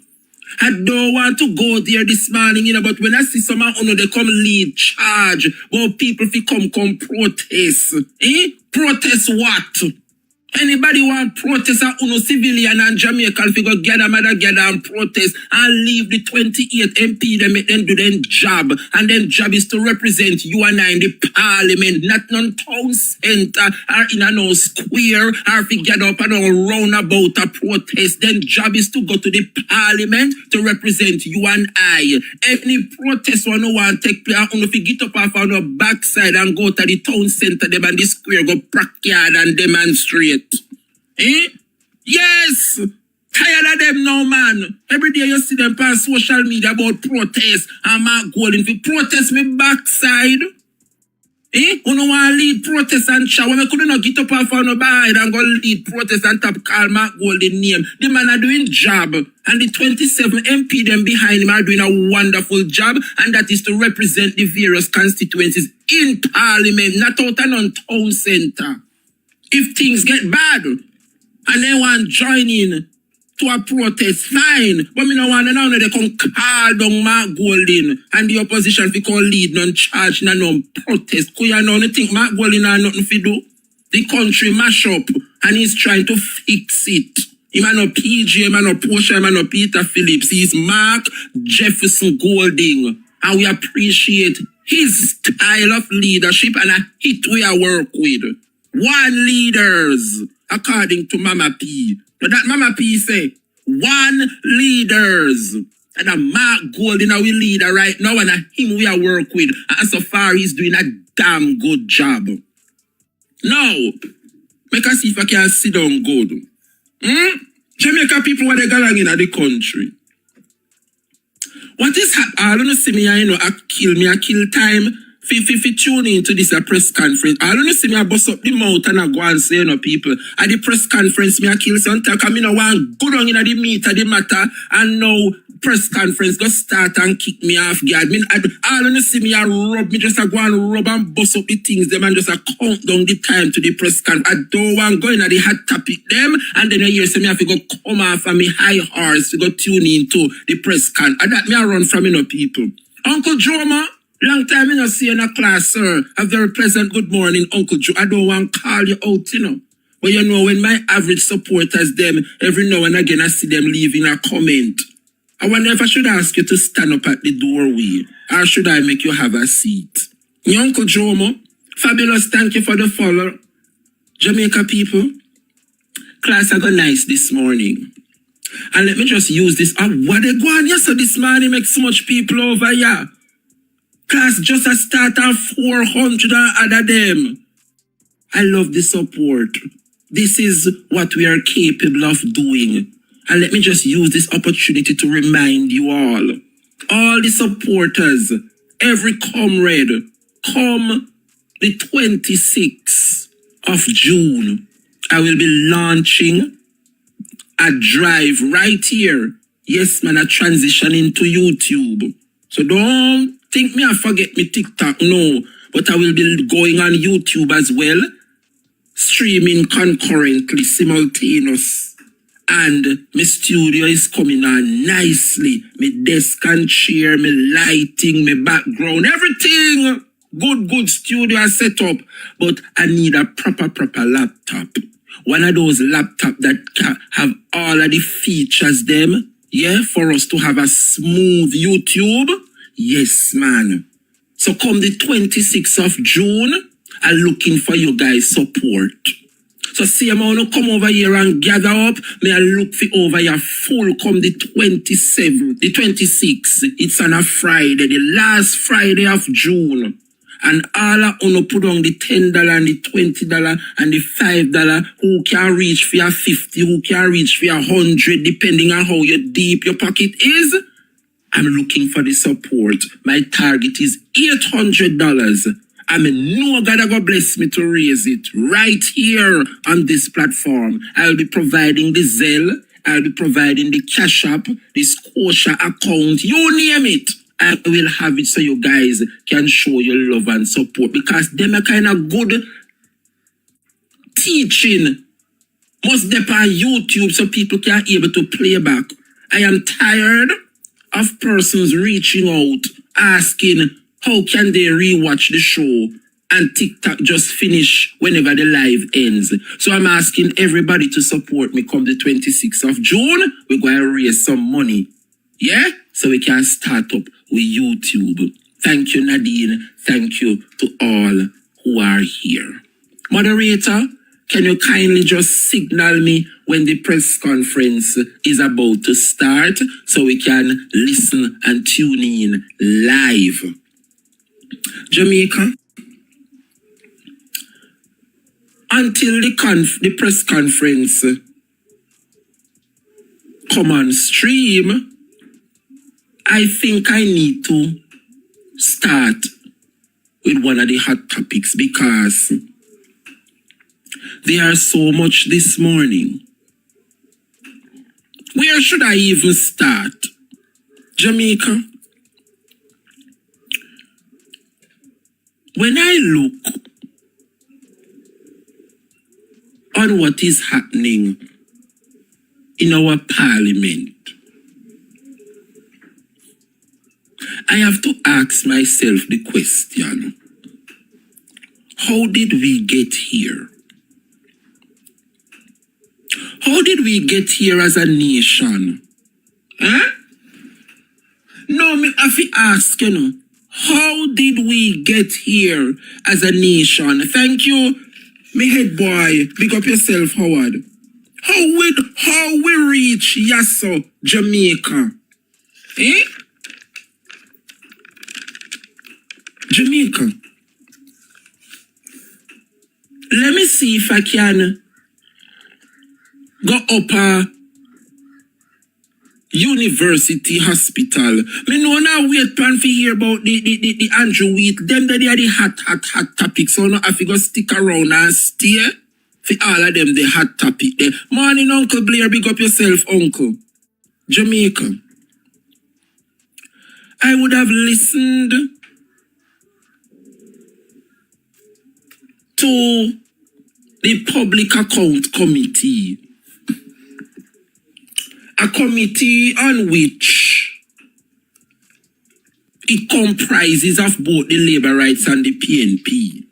I don't want to go there this morning, you know, but when I see someone, you know, they come lead charge, well, people if come protest. Protest what? Anybody want protest at Uno civilian and Jamaica if you go gather and protest and leave the 28 MP them make them do their job, and then job is to represent you and I in the parliament, not non town center or in a no square or if you gather up and roundabout a protest. Then job is to go to the parliament to represent you and I. Any protest one no want take place, and if you get up off on the backside and go to the town center them and the square go backyard and demonstrate. Yes! Tired of them now, man. Every day you see them on social media about protest. And Mark Golding for protest me backside. You don't want to lead protest and shower. We couldn't not get up off on the bed and go lead protest and top call Mark Golding name. The man are doing job. And the 27 MP them behind him are doing a wonderful job. And that is to represent the various constituencies in parliament, not out and on town center. If things get bad and they want to join in to a protest, fine. But me no want to know they come call down Mark Golding and the opposition if call lead non-charge no protest. Could you know think Mark Golding has nothing to do? The country mash up and he's trying to fix it. He man no PJ, he man no Portia, he man no Peter Phillips. He's Mark Jefferson Golding. And we appreciate his style of leadership and a hit we are work with. One leaders, according to Mama P. But that Mama P say, one leaders. And a Mark Golding our leader right now, and a him we are work with. And so far he's doing a damn good job. Now, make us see if I can sit down good. Jamaica people what they going in the country. What is happening? I don't see me, you know, I kill time. If you tune into this press conference, I don't see me I bust up the mouth and I go and say, you know, people, at the press conference, me I kill some talk, I mean, I want go down in the meat of the matter, and now press conference go start and kick me off guard. I don't see me I rub, me just I go and rub and bust up the things, them and just I count down the time to the press conference. I don't want go in at the hot topic them, and then you hear say me have to go come off of me high horse to go tune into the press conference. And that me I run from, you know, people. Uncle Joma, long time I not see you in a class, sir. A very pleasant good morning, Uncle Joe. I don't want to call you out, you know. But you know, when my average supporters, them, every now and again I see them leaving a comment. I wonder if I should ask you to stand up at the doorway, or should I make you have a seat? Your Uncle Jomo, fabulous, thank you for the follow. Jamaica people, class I got nice this morning. And let me just use this. What they go on yesterday this morning make so much people over here. Class just a start at 400 and other them. I love the support. This is what we are capable of doing. And let me just use this opportunity to remind you all the supporters, every comrade, come the 26th of June, I will be launching a drive right here. Yes, man, a transition into YouTube. So don't think me I forget me TikTok, no. But I will be going on YouTube as well, streaming concurrently, simultaneous. And my studio is coming on nicely. My desk and chair, my lighting, my background, everything. Good studio set up. But I need a proper laptop. One of those laptops that can have all of the features them. Yeah, for us to have a smooth YouTube. Yes, man. So come the 26th of June, I'm looking for you guys' support. So see, I'm gonna come over here and gather up. May I look for over here full come the 27th, the 26th. It's on a Friday, the last Friday of June. And all I wanna put on the $10 and the $20 and the $5 who can reach for your 50, who can reach for your 100, depending on how deep your pocket is. I'm looking for the support. My target is $800. I know God will bless me to raise it right here on this platform. I'll be providing the Zelle, I'll be providing the Cash App, the Scotia account, you name it. I will have it so you guys can show your love and support because them are kind of good teaching. Must dep on YouTube so people can able to play back. I am tired of persons reaching out, asking how can they rewatch the show and TikTok just finish whenever the live ends. So I'm asking everybody to support me come the 26th of June. We're going to raise some money. Yeah? So we can start up with YouTube. Thank you, Nadine. Thank you to all who are here. Moderator, can you kindly just signal me when the press conference is about to start so we can listen and tune in live? Jamaica, until the press conference come on stream, I think I need to start with one of the hot topics because there are so much this morning. Where should I even start? Jamaica? When I look on what is happening in our parliament, I have to ask myself the question, how did we get here? How did we get here as a nation? Huh? No, me have to ask, you know, how did we get here as a nation? Thank you, me head boy. Big up yourself, Howard. How we reach Yasso, Jamaica? Eh? Jamaica. Let me see if I can go up a university hospital. Me know now wait plan for hear about the Andrew Wheat. Them that they are the hot topics. So now I have to go stick around and stay for all of them the hot topic there. Morning, Uncle Blair. Big up yourself, Uncle. Jamaica. I would have listened to the Public Account Committee. A committee on which it comprises of both the Labour Rights and the PNP.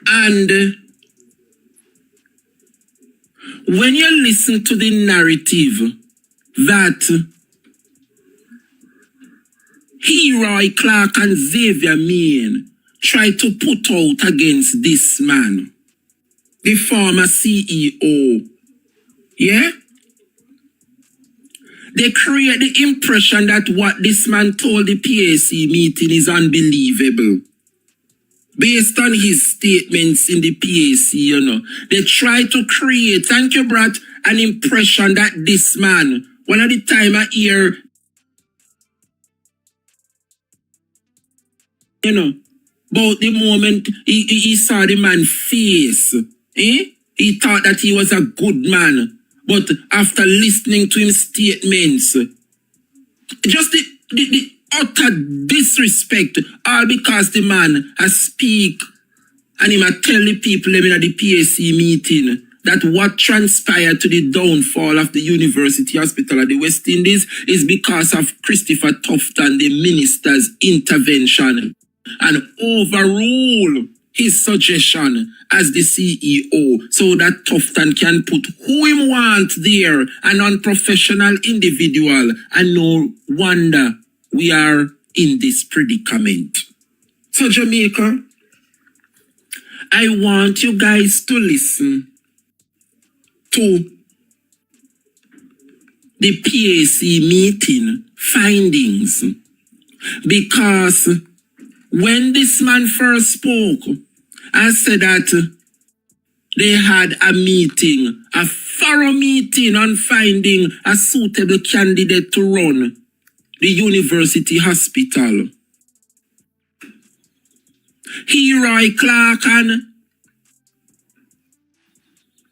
And when you listen to the narrative that Roy Clark and Xavier Main try to put out against this man, the former CEO, yeah? They create the impression that what this man told the PAC meeting is unbelievable. Based on his statements in the PAC, you know. They try to create, thank you, Brad, an impression that this man, one of the time I hear, you know, about the moment he saw the man's face, he thought that he was a good man. But after listening to his statements, just the utter disrespect, all because the man has speak and he might tell the people in the PAC meeting that what transpired to the downfall of the University Hospital at the West Indies is because of Christopher Tufton, the minister's intervention, and overrule his suggestion as the CEO so that Tufton can put who he wants there, an unprofessional individual. And no wonder we are in this predicament. So Jamaica, I want you guys to listen to the PAC meeting findings, because when this man first spoke, I said that they had a meeting, a thorough meeting on finding a suitable candidate to run the university hospital. Roy Clark and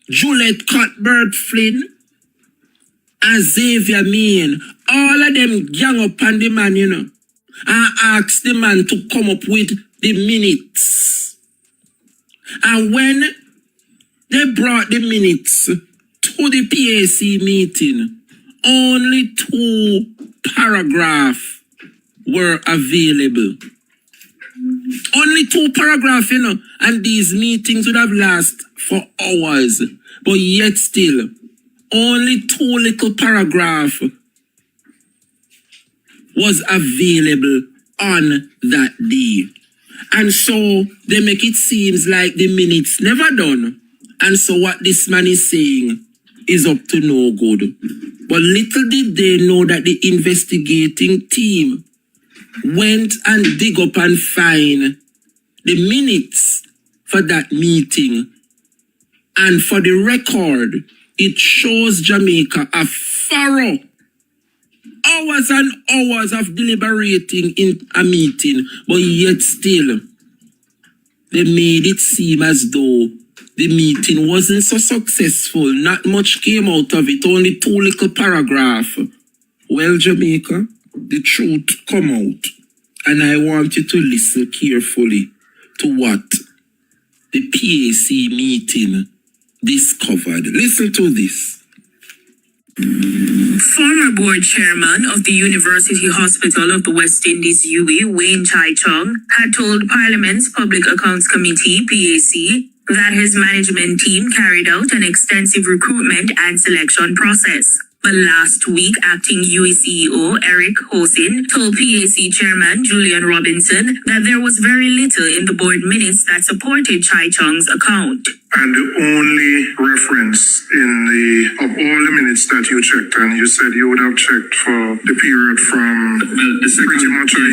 Juliet Cuthbert Flynn and Xavier Main, all of them gang up on the man, you know, and asked the man to come up with the minutes. And when they brought the minutes to the PAC meeting, only 2 paragraphs were available. Only 2 paragraphs, you know, and these meetings would have lasted for hours. But yet still, only 2 little paragraphs was available on that day. And so they make it seem like the minutes never done. And so what this man is saying is up to no good. But little did they know that the investigating team went and dig up and find the minutes for that meeting. And for the record, it shows Jamaica a thorough hours and hours of deliberating in a meeting, but yet still, they made it seem as though the meeting wasn't so successful. Not much came out of it, only 2 little paragraphs. Well, Jamaica, the truth come out, and I want you to listen carefully to what the PAC meeting discovered. Listen to this. Former board chairman of the University Hospital of the West Indies, UWI, Wayne Chai Chung, had told Parliament's Public Accounts Committee, PAC, that his management team carried out an extensive recruitment and selection process. But last week, acting UWI CEO Eric Hosin told PAC chairman Julian Robinson that there was very little in the board minutes that supported Chai Chung's account. And the only reference of all the minutes that you checked, and you said you would have checked for the period from pretty much a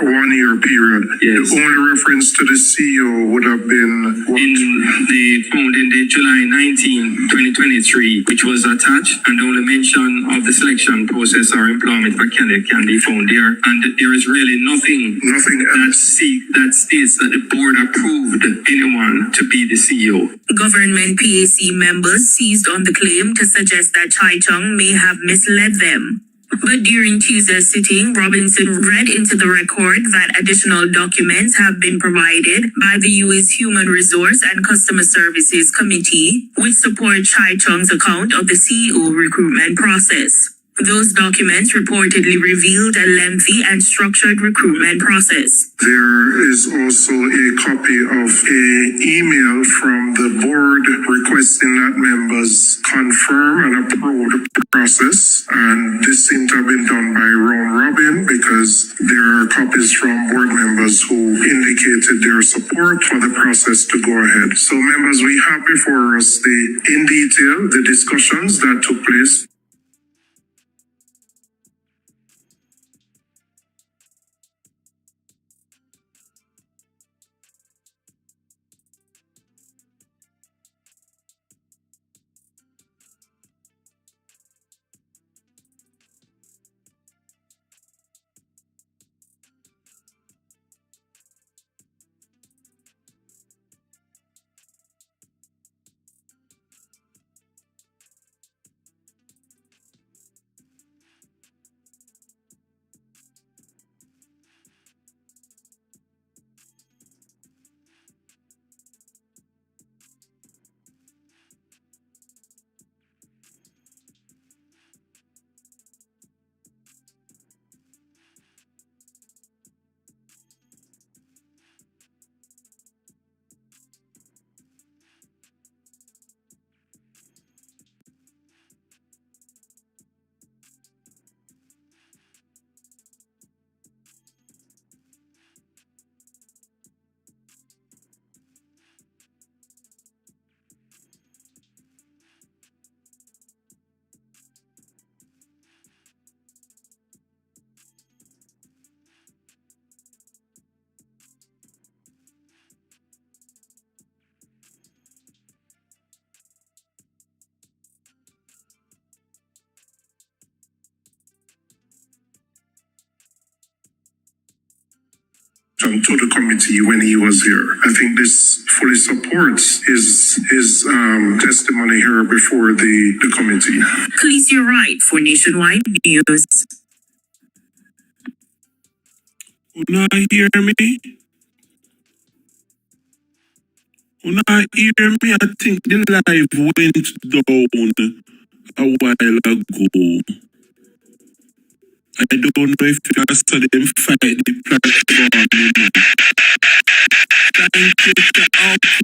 1 year period. Yes. The only reference to the CEO would have been found in the July 19, 2023, which was attached, and the only mention of the selection process or employment for candidate can be found there. And there is really nothing that states that the board approved anyone to be the CEO. Government PAC members seized on the claim to suggest that Chai Chung may have misled them. But during Tuesday's sitting, Robinson read into the record that additional documents have been provided by the UWI's Human Resource and Customer Services Committee, which support Chai Chung's account of the CEO recruitment process. Those documents reportedly revealed a lengthy and structured recruitment process. There is also a copy of an email from the board requesting that members confirm and approve the process. And this seemed to have been done by round robin because there are copies from board members who indicated their support for the process to go ahead. So members, we have before us in detail the discussions that took place. to the committee when he was here. I think this fully supports his testimony here before the committee. Please, you're right for Nationwide News. Una hear me? Una hear me? I think the live went down a while ago. I don't know if you saw them fight the platform. Thank you.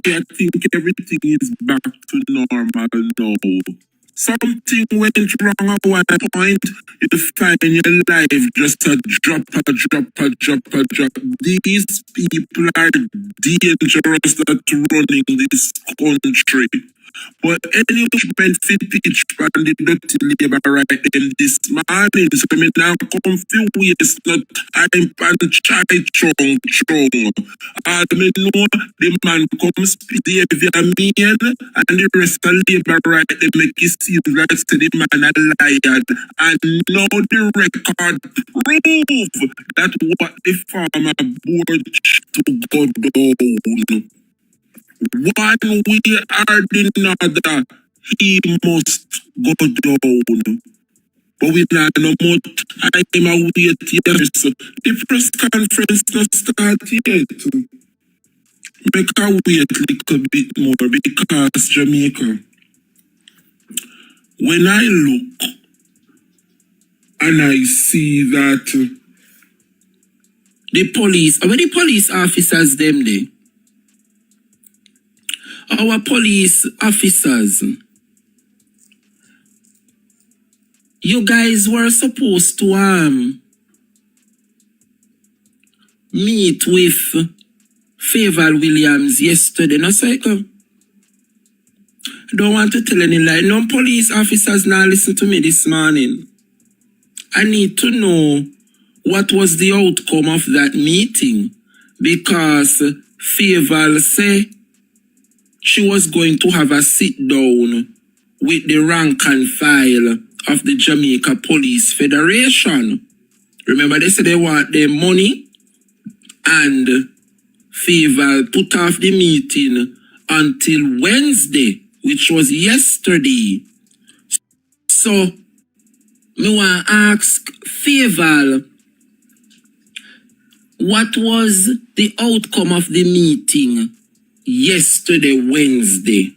Okay, I think everything is back to normal now. Something went wrong at one point. You find your life just a drop. These people are dangerous at running this country. But any movement fit pitch and the dirty labor right then this morning. So me now come few ways not I'm pan chai chung. All me know the man comes the mean and the rest of labor right they make it seem like the man a liar. And now the record prove that what the farmer board to go down. One way or the other, he must go down. But we not no more time await here. The press conference not start yet. Make a wait a little bit more because Jamaica. When I look and I see that the police officers them there. Our police officers, you guys were supposed to meet with Favour Williams yesterday. No, so I don't want to tell any lie. No police officers now listen to me this morning. I need to know what was the outcome of that meeting because Favour say she was going to have a sit down with the rank and file of the Jamaica Police Federation. Remember, they said they want their money and Favour put off the meeting until Wednesday, which was yesterday. So, me want to ask Favour, what was the outcome of the meeting yesterday, Wednesday?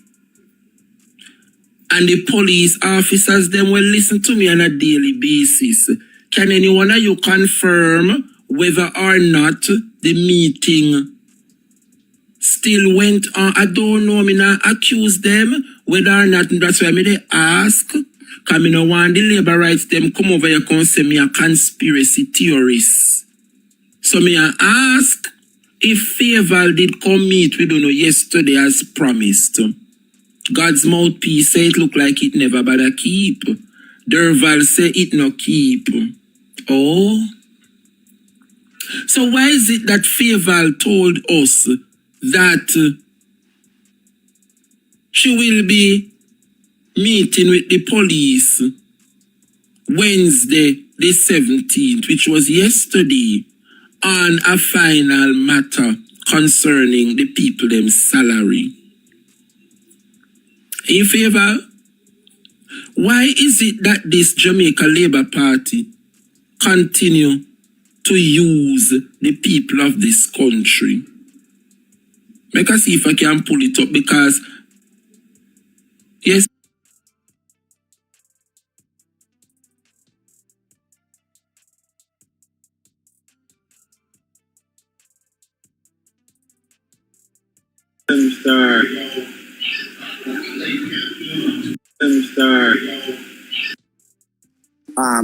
And the police officers, them will listen to me on a daily basis. Can anyone of you confirm whether or not the meeting still went on? I don't know, I not accuse them whether or not, that's why they ask. Because I don't want the labor rights them come over here and say me a conspiracy theorist. So me I ask, if Favour did come meet with you yesterday as promised, God's mouthpiece say it look like it never better keep. Derval say it no keep. Oh. So why is it that Favour told us that she will be meeting with the police Wednesday the 17th, which was yesterday, on a final matter concerning the people them salary? In Favour, why is it that this Jamaica Labour Party continue to use the people of this country? Make us see if I can pull it up, because yes,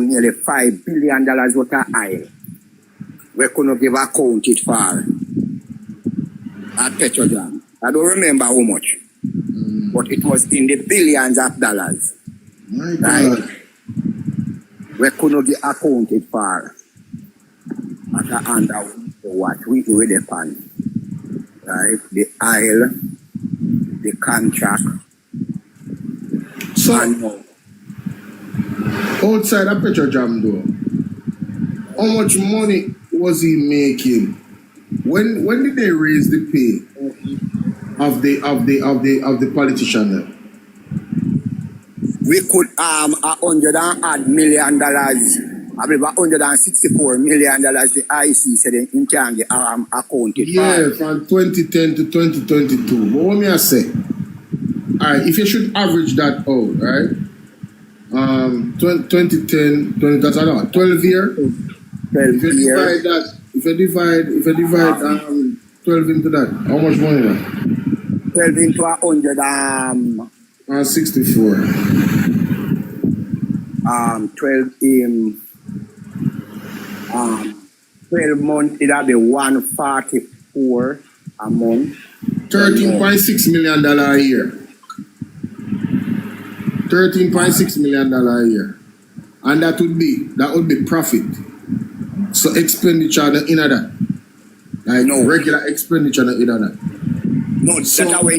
nearly $5 billion worth of oil. We couldn't give account it for at Petrojam. I don't remember how much, but it was in the billions of dollars. Right? We couldn't give account it for at the end of what we with the pan. Right? The oil, the contract. So, outside of Petrojam though, how much money was he making When did they raise the pay of the politician then? We could $100 million. I believe $164 million the IC said in can get accounted. Yeah, from 2010 to 2022. But what me I say? Alright, if you should average that out, right? 2010, that's a lot. 12 year. 12 years. If you divide 12 into that, how much money that? 12 into 100 64. 12 in 12 months, it'll be 144 a month. $13.6 million a year. $13.6 million a year. And that would be profit. So expenditure in that. Like no regular expenditure in that. No, so, that's how we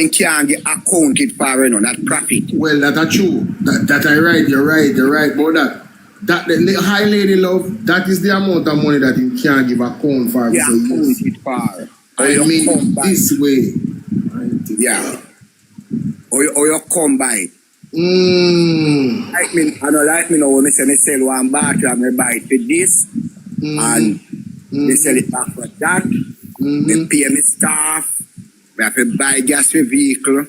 can get accounted for, that profit. Well, that's true. That I right, you're right about that. That the high lady love, that is the amount of money that you can give account for. Yeah, accounted for. I mean this way. Yeah. Or you come by. I don't like me now when I sell one battery and I buy it for this and they sell it back for that. They pay me staff. We have to buy gas for vehicle.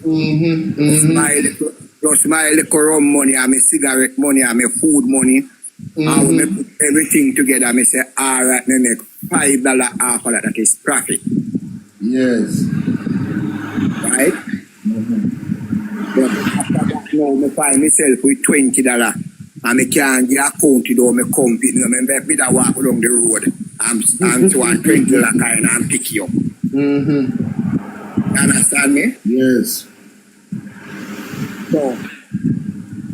Plus my little rum money and my cigarette money and my food money. And when I put everything together, I say, all right, I make $5 half of that. That is profit. Yes. Right? But after that, now I find myself with $20 and I can't get accounted or my company. I walk along the road. I'm to $20 kind and pick you up. You understand me? Yes. So,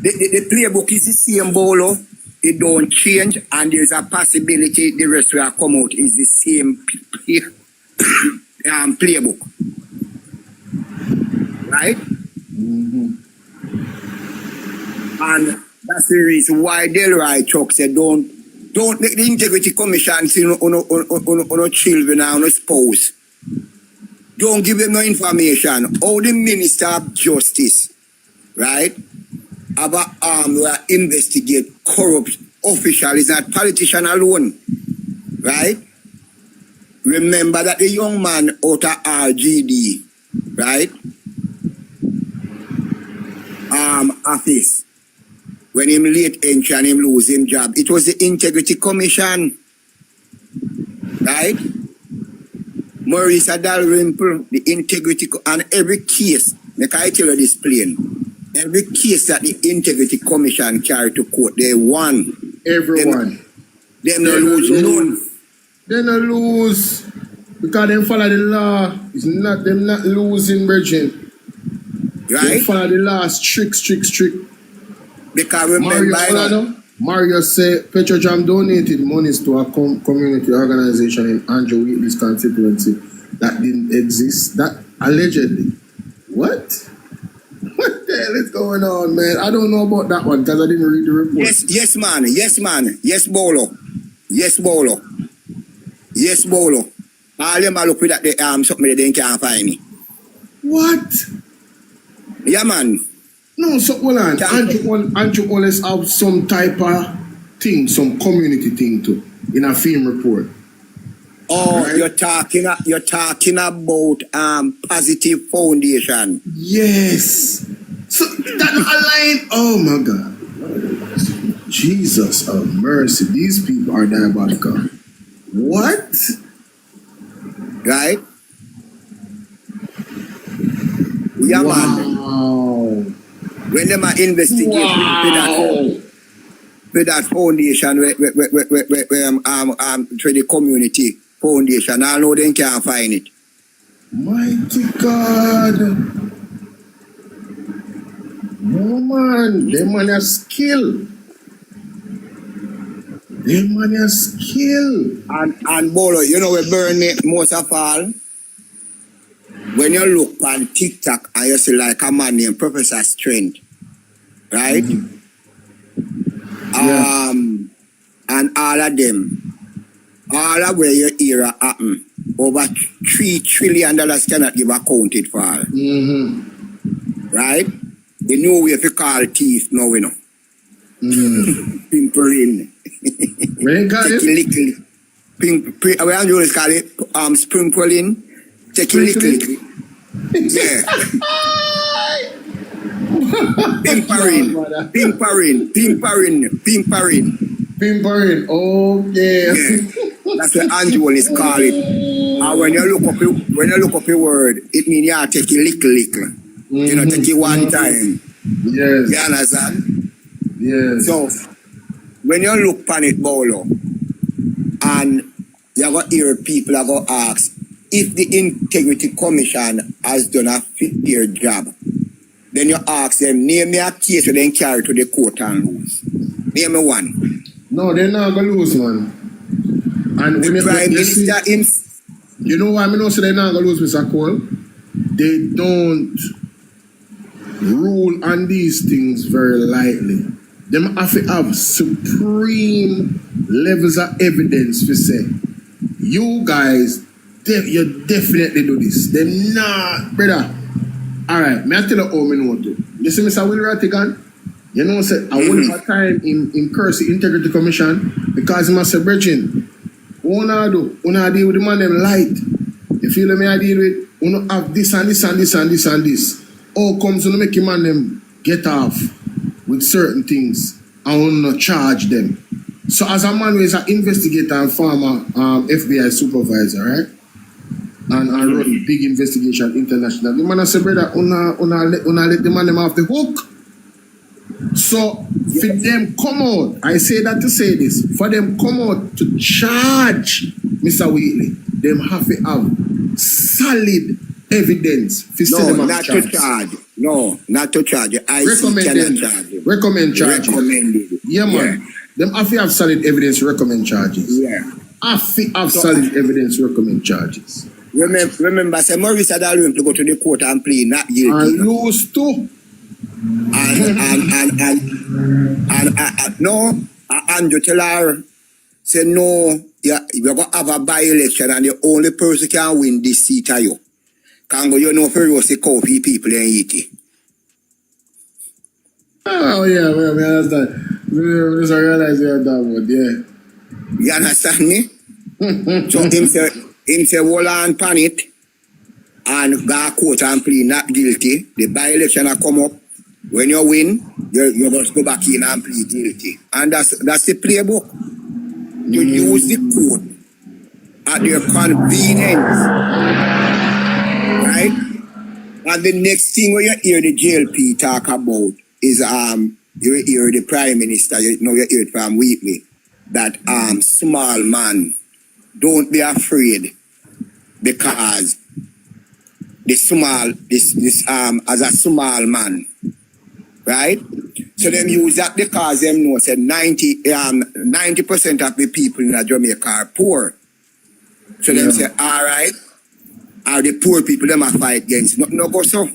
the playbook is the same, Bolo. It don't change, and there's a possibility the rest will come out is the same playbook. Right? And that's the reason why Delroy Chuck said don't make the Integrity Commission see on children and on spouse. Don't give them no information. How the Minister of Justice, right, about will investigate corrupt officials, is not politician alone, right? Remember that the young man out of RGD, right, office, when him late entry and him lose him job, it was the Integrity Commission, right? Maurice Dalrymple, the Integrity, and every case, make I tell you this plain, every case that the Integrity Commission carry to court, they won. Everyone. They no lose none. They no lose because they follow the law. It's not them not losing, Bridget. Right? They follow the law strict. Because remember, Mario said Petrojam donated monies to a community organization in Andrew Wheatley's constituency that didn't exist. That allegedly. What? What the hell is going on, man? I don't know about that one because I didn't read the report. Yes, man. Yes, Bolo. All them are look with that something they can't find it. What? Yeah, man. No, so hold on. Andrew always have some type of thing, some community thing too, in a film report. Oh, right? You're talking about Positive Foundation. Yes. So that align. Oh my God. Jesus of mercy. These people are diabolical. What? Right? Yeah, man. When they are investigating with that foundation, through the community foundation, I know they can't find it. Mighty God. No, man. Them man are skill. And Bolo, you know, we burn me most of all. When you look on TikTok and you see like a man named Professor Strength, right? Yeah. And all of them, all of where your era happen, over $3 trillion cannot give accounted for. Right? They know we have to call thief now, we know. Pimpering. Where you call it? We always call it sprinkling. Take it little. Yeah. Pimpering. Okay. Yeah. That's what Andrew is call it. And when you look up a word, it means you take it little. You know, take it one time. Yes. You understand? Yes. So when you look upon it, Bolo, and you go hear people are going to ask if the Integrity Commission has done a fair job. Then you ask them, name me a case where they carry to the court and lose. Name me one. No, they're not going to lose, man. And the Prime Minister you know why I know so they're not going to lose, Mr. Cole? They don't rule on these things very lightly. Them have to have supreme levels of evidence to say, you guys, you definitely do this. Them not, brother. All right, me I tell you how me know to. You see Mr. Will Rattigan? You know, say, I won't have time in curse the Integrity Commission because he must say, Bridging, what I deal with the man them light. You feel me I deal with, you have this and this and this and this and this. All comes to make him and them get off with certain things and will not charge them. So as a man who is an investigator and former FBI supervisor, right? And run big investigation international. The man said, brother, una let the man them off the hook. So for them come out, I say that to say this, for them come out to charge Mr. Wheatley, them have to have solid evidence. No, not to charge. No, not to charge. I cannot charge. Recommend charges. Recommended. Yeah, man. Them have to have solid evidence, recommend charges. Yeah. Have to have solid evidence, recommend charges. Remember, say Maurice had room to go to the court and plead not guilty. And lose too. No, Andrew tell her, say no, you're going to have a by-election and the only person can win this seat are you. Can go, you know, for roast the coffee people and eat it. Oh, yeah, well, I understand. I realize you're done with, yeah. You understand me? So him say, hold on pan it and go court and plead not guilty. The by-election will come up. When you win, you must go back in and plead guilty. And that's the playbook. You use the court at your convenience. Right? And the next thing when you hear the JLP talk about is you hear the Prime Minister, you hear it from Wheatley, that small man, don't be afraid because this as a small man, right? So them use that because them know said 90% of the people in Jamaica are poor. So them say, all right, are the poor people them a fight against? No go so.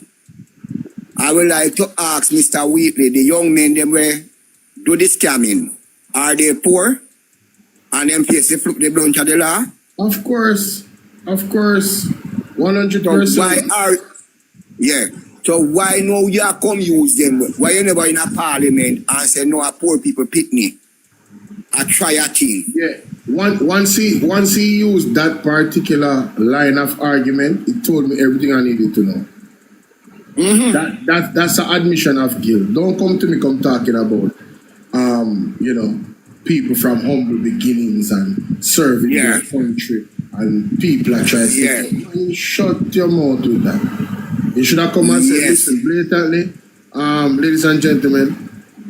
I would like to ask Mr. Wheatley, the young men them where do this scamming, are they poor? And them face the blunt of the law? Of course, 100%. So why no you come use them? Why you never in a parliament and say no a poor people picnic? I try a thing. Yeah. Once he used that particular line of argument, it told me everything I needed to know. That's an admission of guilt. Don't come to me talking about people from humble beginnings and serving their country and people are trying to say, shut your mouth with that. You should have come and said, listen, blatantly, ladies and gentlemen,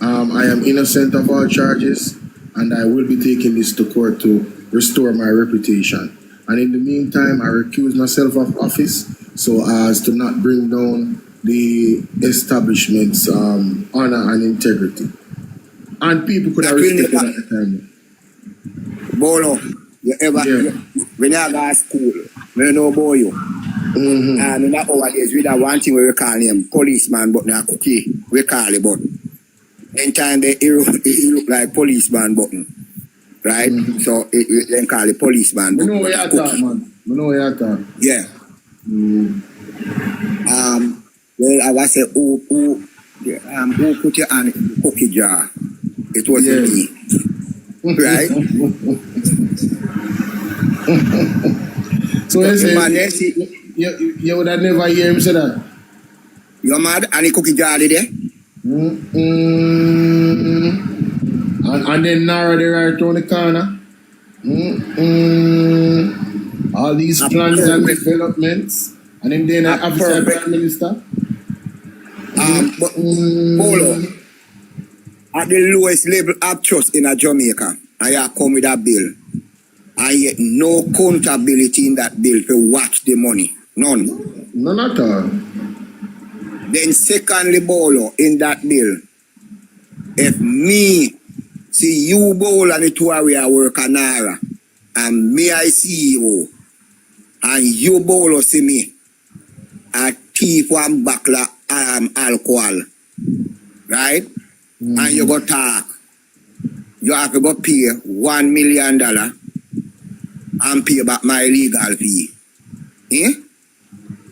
I am innocent of all charges and I will be taking this to court to restore my reputation. And in the meantime, I recuse myself of office so as to not bring down the establishment's honor and integrity. And people could have respected at the time. Bolo, when you go to school, when you know about you, and in that nowadays, we have one thing we call him policeman, but not cookie, we call it button. In time, he look like policeman button. right? So it then call the policeman. I know where you talk, man. I know where you talk. Yeah. Well, I was say, who put your hand in the cookie jar? It wasn't me. Right? So you say, you would have never hear him say that? You're mad? And the cookie jar there? And then narrow the right around the corner. All these plans and developments. And then they have the Prime Minister. But Bolo, at the lowest level of trust in Jamaica, and you come with a bill, and yet no accountability in that bill to watch the money. None. None at all. Then secondly, Bolo, in that bill, if me see you, Bolo, and the two of you work an hour, and me I CEO, and you, Bolo, see me, a thief one buckler alcohol, right? And you go talk, you have to go pay $1 million and pay back my legal fee. Eh?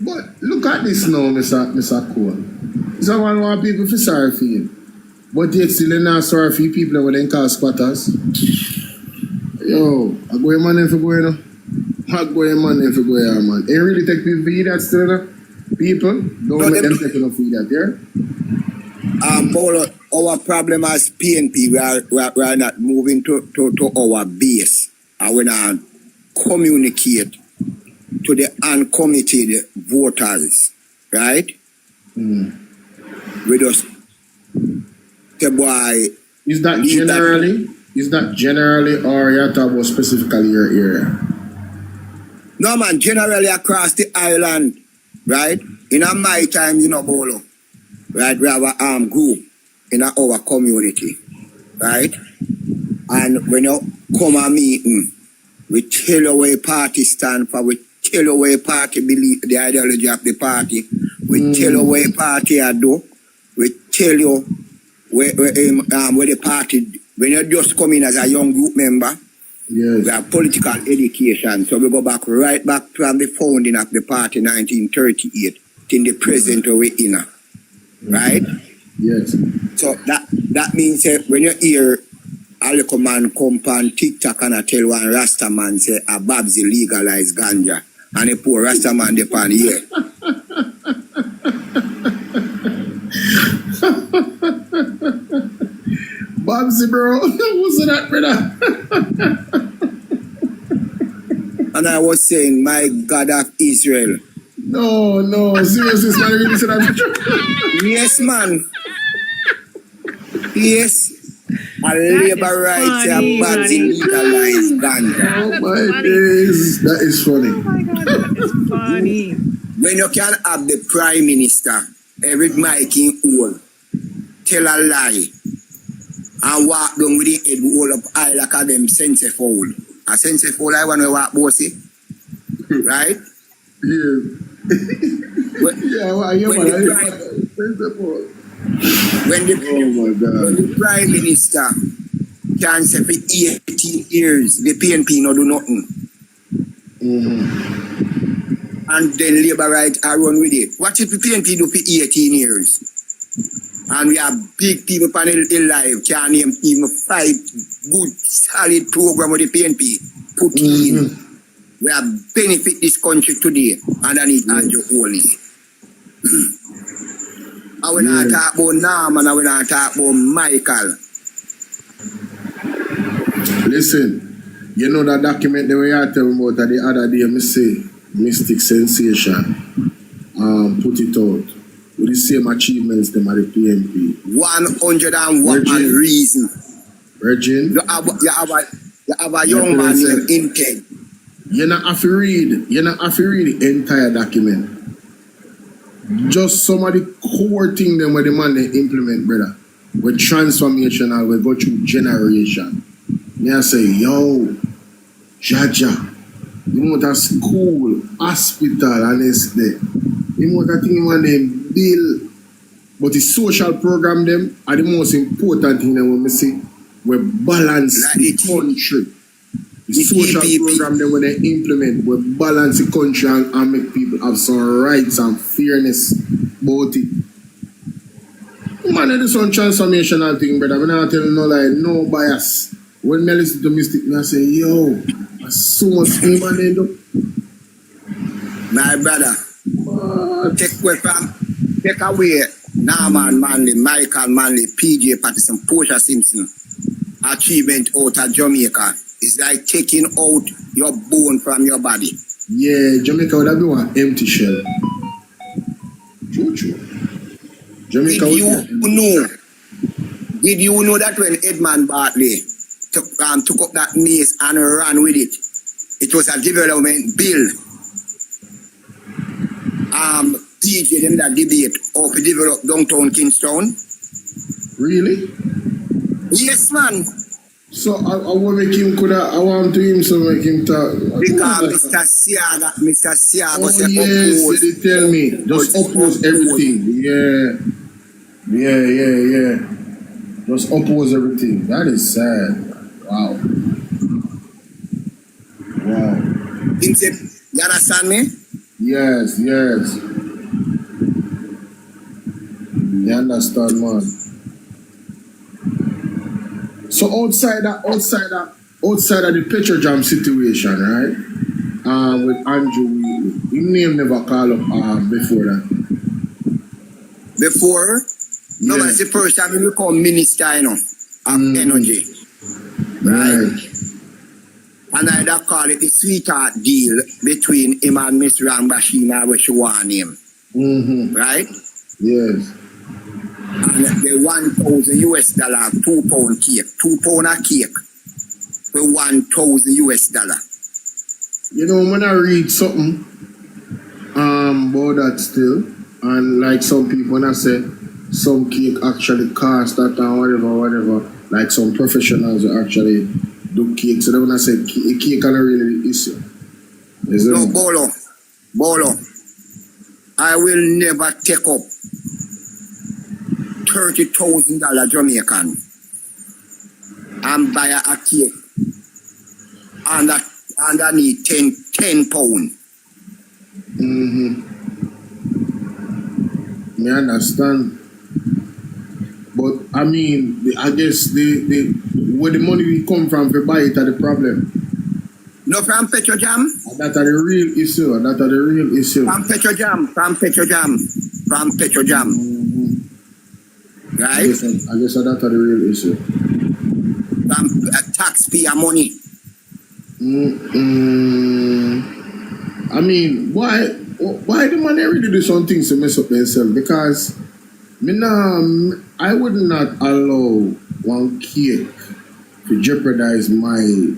But look at this now, Mr. Cole. Someone want people to sorry for him. But yet still not sorry for people when they call squatters. Yo, I go a man if I go now. I go a man if I go here, man. They really take people for that still, no? People, don't let them take enough for that, yeah? Bolo, our problem as PNP, we are not moving to our base. And we not communicate to the uncommitted voters, right? We just say, boy. Is that generally? Is that generally or you talk about specifically your area? No, man, generally across the island, right? In my time, you know, Bolo, right? We have a group in our community, right? And when you come a meeting, we tell you where party stand for, we tell you where party believe the ideology of the party, we tell you where party are do, we tell you where the party, when you just come in as a young group member, we have political education. So we go back right back from the founding of the party 1938 till the present we're in. Right? Yes. So that means when you hear a little man come on TikTok and I tell one Rasta man say a Babsy legalize ganja and a poor Rasta man dey pan here. Babsy, bro. What's that, brother? And I was saying, my God of Israel. No. Seriously, man, really said that. Yes, man. Yes. A labor rights are Babsy legalized ganja. Oh my days. That is funny. Oh my God, that is funny. When you can have the Prime Minister, every mic in all, tell a lie, and walk down with the head all up eye like a them sense foul. A sense foul I want to walk bossy. Right? Yeah. When the Prime Minister can say for 18 years, the PNP no do nothing. And then Labour rights are run with it. What if the PNP do for 18 years? And we have big people panel in live, can name even 5 good solid program with the PNP put in. We have benefit this country today underneath Andrew only. And we not talk about Norman and we not talk about Michael. Listen, you know that document that we are telling about the other day, me say Mystic Sensation put it out with the same achievements them at the PNP. 101 reason. Virgin. You have a young man named Intent. You not have to read the entire document. Just some of the core thing them where the man they implement, brother. With transformational, we go through generation. Me I say, yo, Jaja, you know that school, hospital, and it's there. You know that thing when they build, but the social program them are the most important thing that we see. we balance the country. The social program then when they implement, we balance the country and make people have some rights and fairness about it. Man, I do some transformational thing, brother. I'm not telling no lie, no bias. When I listen to Mystic, I say, yo, that's so much fame on there, though. My brother, take away Norman Manley, Michael Manley, PJ Patterson, Portia Simpson achievement out of Jamaica. It's like taking out your bone from your body. Yeah, Jamaica would have been one empty shell. True. Jamaica Did you know that when Edmund Bartley took up that mace and ran with it, it was a development bill. PJ them that debate of develop downtown Kingston. Really? Yes, man. So I want to make him I want to him so make him talk. Because Mr. Siaga said yes, they tell me. Just oppose everything. Yeah. Just oppose everything. That is sad. Wow. You understand me? Yes. You understand, man. So outside of the Petrojam situation, right? With Andrew Wheatley, his name never called up before that. Before? No, that's the first time he become minister, you know, of energy. Right? And I call it the sweetheart deal between him and Miss Rambashina, which you want him. Right? Yes. And the $1,000 US, 2 pound cake, 2 pound of cake, for $1,000 US. You know, when I read something about that still, and like some people when I say some cake actually cost that and whatever, like some professionals who actually do cake. So then when I say cake can really the issue. No, Bolo, I will never take up $30,000 Jamaican and buy a cake and I need 10 pound. I understand. But I mean, I guess where the money will come from to buy it are the problem. No, from Petrojam? That are the real issue. From Petrojam. Right? I guess that are the real issue. From taxpayer money. I mean, why the money really do some things to mess up themselves? Because I would not allow one cake to jeopardize my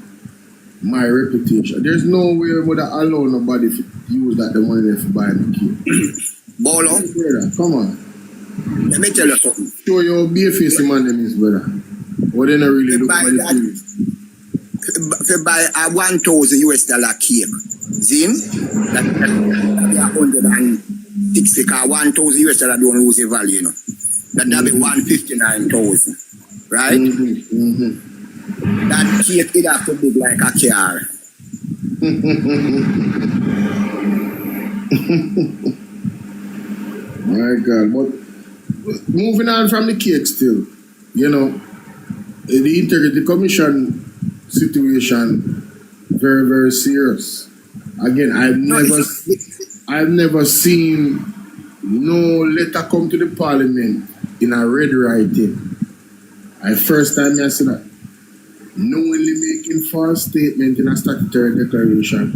reputation. There's no way I would allow nobody to use the money to buy the cake. Bolo, come on. Let me tell you something. Show your be a face man in this, brother. But they not really look for the thing. To buy a $1,000 US cake, Zin, that be 160, because $1,000 US don't lose the value, you know. That be 159,000, right? That cake it have to be like a car. My God, but moving on from the cake still, you know, the Integrity Commission situation very, very serious. Again, I've never seen no letter come to the Parliament in a red writing. First time I see that. Knowingly making false statement in a statutory declaration,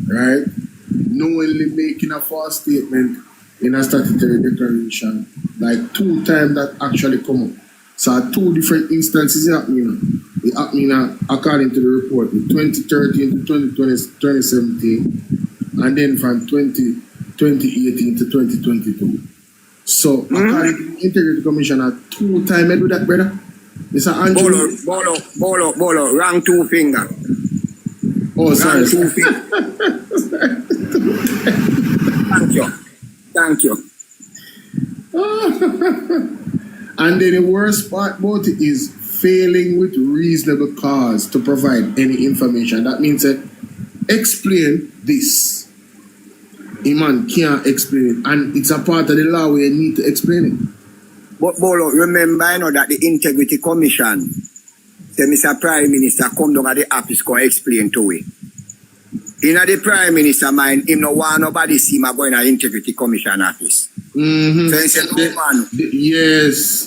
right? Knowingly making a false statement in a statutory declaration, like 2 times that actually come up. So 2 different instances happening. It happening according to the report, in 2013 to 2017, and then from 2018 to 2022. So according to the Integrity Commission, 2 times I do that, brother. Mr. Andrew. Bolo, wrong 2 finger. Oh, sorry. Wrong 2 finger. Thank you. And then the worst part about it is failing with reasonable cause to provide any information. That means explain this. A man can't explain it, and it's a part of the law where you need to explain it. But Bolo, remember that the Integrity Commission say Mr. Prime Minister come down at the office go explain to it. In the Prime Minister mind, him no want nobody see him going to the Integrity Commission office. Mm-hmm. So he said, no man. Yes,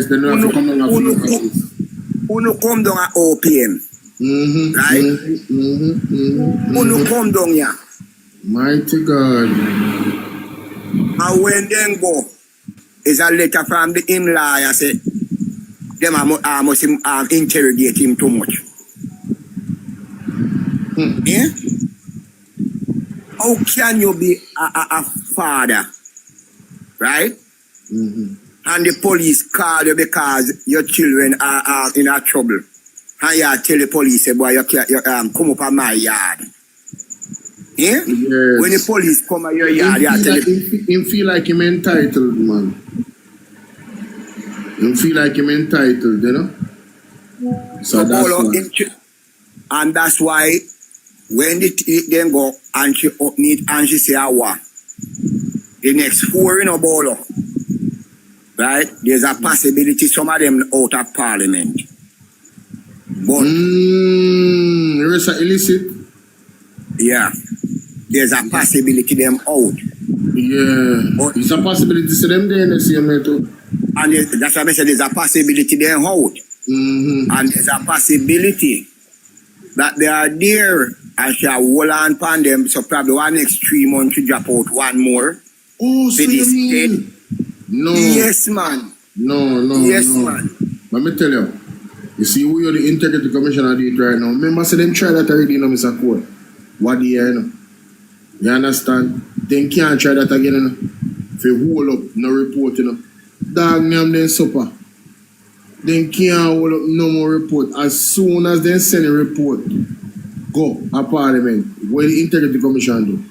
they know how to come down at office. Uno come down at OPM. Mm-hmm. Right? Uno come down here. Mighty God. And when them go, is a letter from the lawyer say, them must interrogate him too much. Yeah? How can you be a father, right? And the police call you because your children are in a trouble. And you tell the police, say, boy, you come up on my yard. Yeah? Yes. When the police come at your yard, you tell him feel like him entitled, man. Him feel like him entitled, you know? So that's why. And that's why when they then go and she meet and she say, the next 4 in a Bolo, right? There's a possibility some of them out of parliament. But there is an illicit. Yeah. There's a possibility them out. Yeah. But it's a possibility to see them there in the same way too. And that's why I said there's a possibility them out. And there's a possibility that they are there and she hold on upon them. So probably one next 3 months to drop out one more. Oh, so you mean? No. Yes, man. No. Yes, man. Let me tell you. You see, we are the Integrity Commissioner did right now. Remember, say them try that already, you know, Mr. Court. What do you know? You understand? Then can't try that again, you know. If you hold up, no report, you know. Dog name then supper. Then can't hold up no more report. As soon as they send a report, go a parliament. What the Integrity Commission do?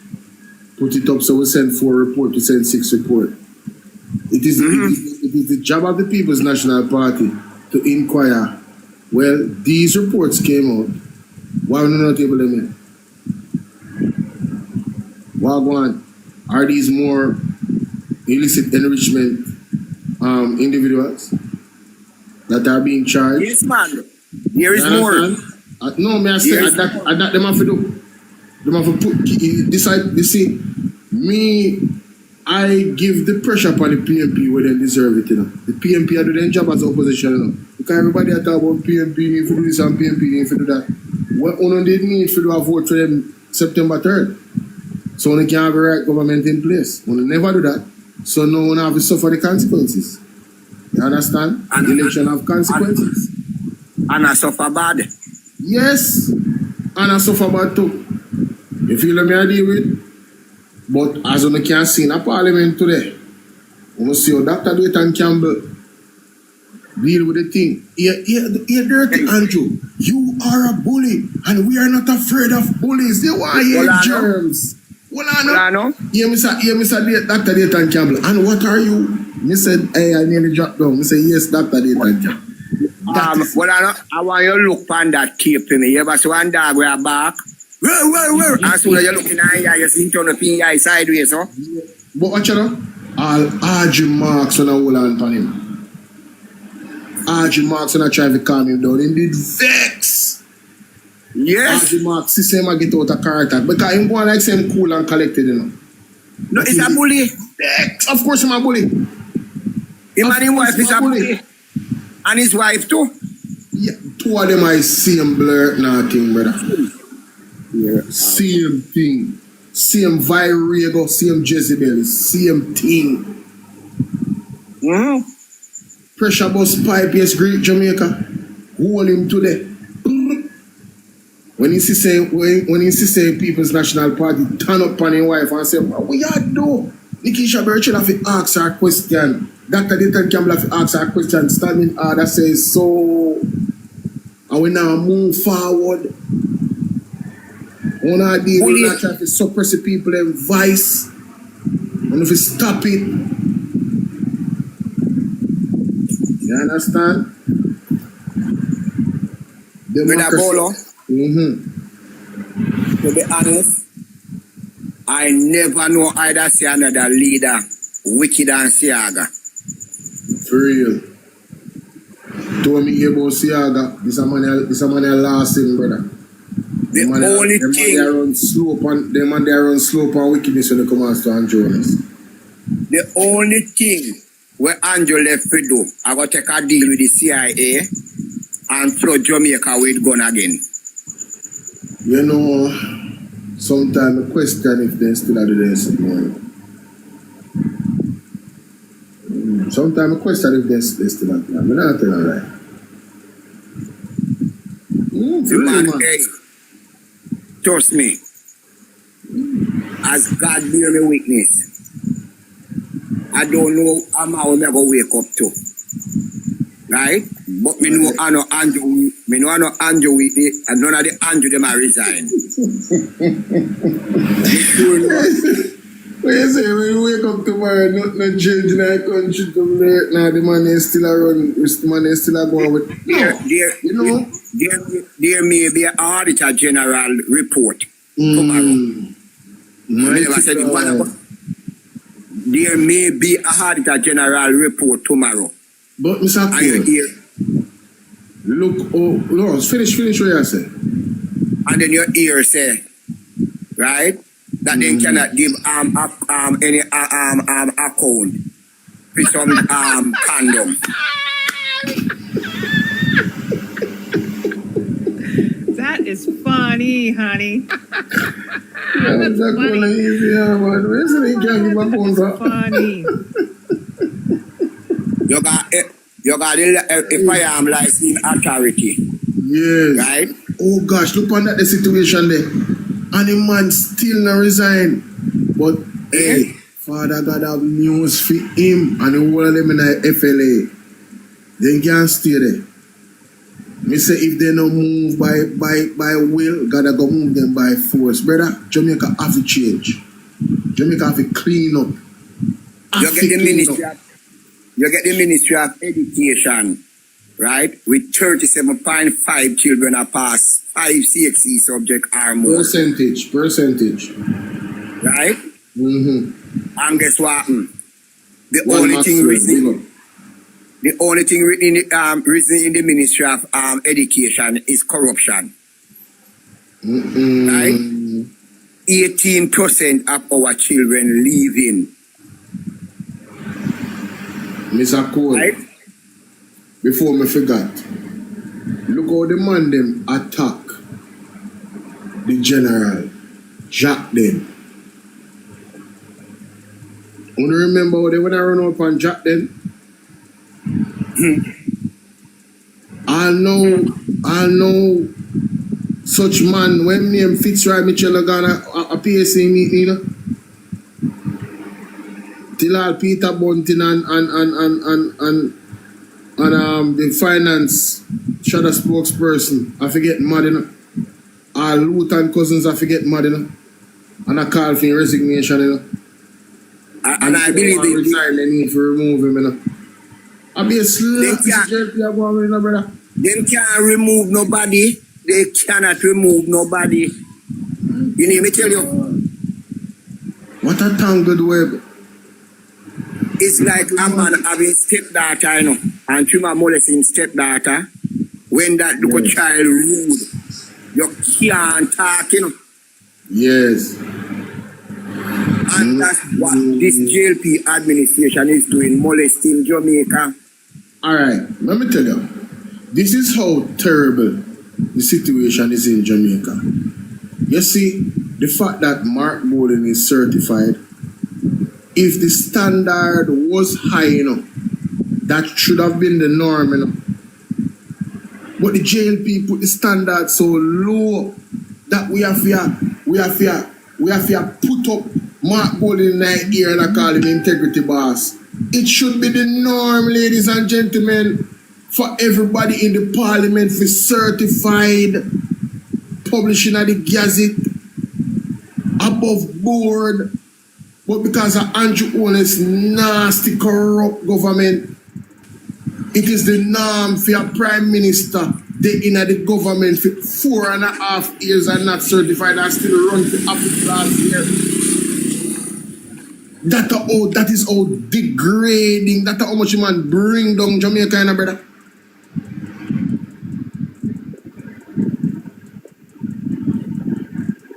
Put it up so we send 4 reports, we send 6 reports. It is the job of the People's National Party to inquire. Well, these reports came out. Why are we not able to make? Wagwan, are these more illicit enrichment individuals that are being charged? Yes, man. There is more. No, may I say, that them have to do. Them have to put, decide, you see, me, I give the pressure upon the PNP where they deserve it, you know. The PNP are doing their job as opposition, you know. Because everybody talk about PNP, need to do this and PNP, need to do that. What one did need to do a vote for them September 3rd. So we can have a right government in place. We never do that. So no one have to suffer the consequences. You understand? And the election have consequences. And I suffer bad. Yes. And I suffer bad too. You feel me I deal with? But as we can see in a parliament today, we see how Dr. Dayton Campbell deal with the thing. You're dirty, Andrew. You are a bully, and we are not afraid of bullies. They want to hear germs. Well, yeah, Mr. Dr. Dayton Campbell. And what are you? Me said, hey, I nearly dropped down. Me said, yes, Dr. Dayton Campbell. I want you to look on that tape to me. You ever see one dog with a bark? Where? As soon as you're looking at it, you see turn up in your eye sideways, huh? But watch out, all RG marks on a hold on upon him. RG marks on a try to calm him down. He did vex. Yes. RG marks, see him get out of character. Because him go on like him cool and collected, you know. No, it's a bully. Vex. Of course him a bully. Him and his wife is a bully. And his wife too. Yeah, 2 of them are same blur nothing, brother. Yeah. Same thing. Same Virago, same Jezebel, same thing. Pressure bus pipe, yes, great Jamaica. Hold him today. When he say People's National Party turn up on his wife and say, what you do? Nikisha Birchall have to ask her question. Dr. Dayton Campbell have to ask her question. Standing order says so. And we now move forward. We not try to suppress the people and vice. And if we stop it. You understand? Brother Bolo, to be honest, I never know either see another leader wicked than Siaga. For real. Told me about Siaga. This a man last thing, brother. The only thing they run slope and wickedness when they come out to Andrews. The only thing where Andrew left to do, I got to take a deal with the CIA and throw Jamaica with gun again. You know, sometimes I question if they still are there somewhere. Sometimes I question if they still are there. I'm not telling you that. Hey, trust me, as God bear me witness, I don't know how I'm never wake up to. Right? But me know I know Andrew, Wheatley, and none of the Andrew them are resign. When you say when you wake up tomorrow, nothing change in our country come there. Now the man is still around, the man is still going with. There may be an Auditor General report tomorrow. There may be a Auditor General report tomorrow. But Mr. Cole, look, Lawrence, finish what you say. And then your ear say, right, that they cannot give any account for some condom. That is funny, honey. That's funny. You got the firearm license authority. Yes. Right? Oh gosh, look on that the situation there. And the man still not resign. But hey, Father God have news for him and the whole of them in the FLA. They can't stay there. Me say if they don't move by will, God go move them by force. Brother, Jamaica have to change. Jamaica have to clean up. You get the Ministry of Education, right? With 37.5 children are passed 5 CXE subject or more. Percentage. Right? And guess what? The only thing written in the Ministry of Education is corruption. Right? 18% of our children leaving. Mr. Cole, right? Before me forgot, look how the man them attack the general, Jack them. You remember how they when I run up on Jack them? I know such man when name Fitzroy Mitchell gonna a PSA meeting, you know. Till all Peter Bunting and the finance shadow spokesperson, I forget mad, you know. All Luton cousins, I forget mad, you know. And I call for resignation, you know. And I believe they resign, they need to remove him, you know. I be a slap, brother. They can't remove nobody. They cannot remove nobody. You need me tell you? What a tangled web. It's like a man having stepdaughter, you know, and she molesting stepdaughter. When that little child rude, you can't talk, you know. Yes. And that's what this JLP administration is doing, molesting Jamaica. Alright, let me tell you. This is how terrible the situation is in Jamaica. You see, the fact that Mark Bowling is certified, if the standard was high enough, that should have been the norm enough. But the JLP put the standard so low that we have to put up Mark Bowling in the ear and I call him integrity boss. It should be the norm, ladies and gentlemen, for everybody in the parliament to be certified, publishing at the Gazette, above board. But because of Andrew Owen's nasty, corrupt government, it is the norm for a prime minister they in the government for 4.5 years and not certified and still run for office last year. That is how degrading, that how much man bring down Jamaica, brother.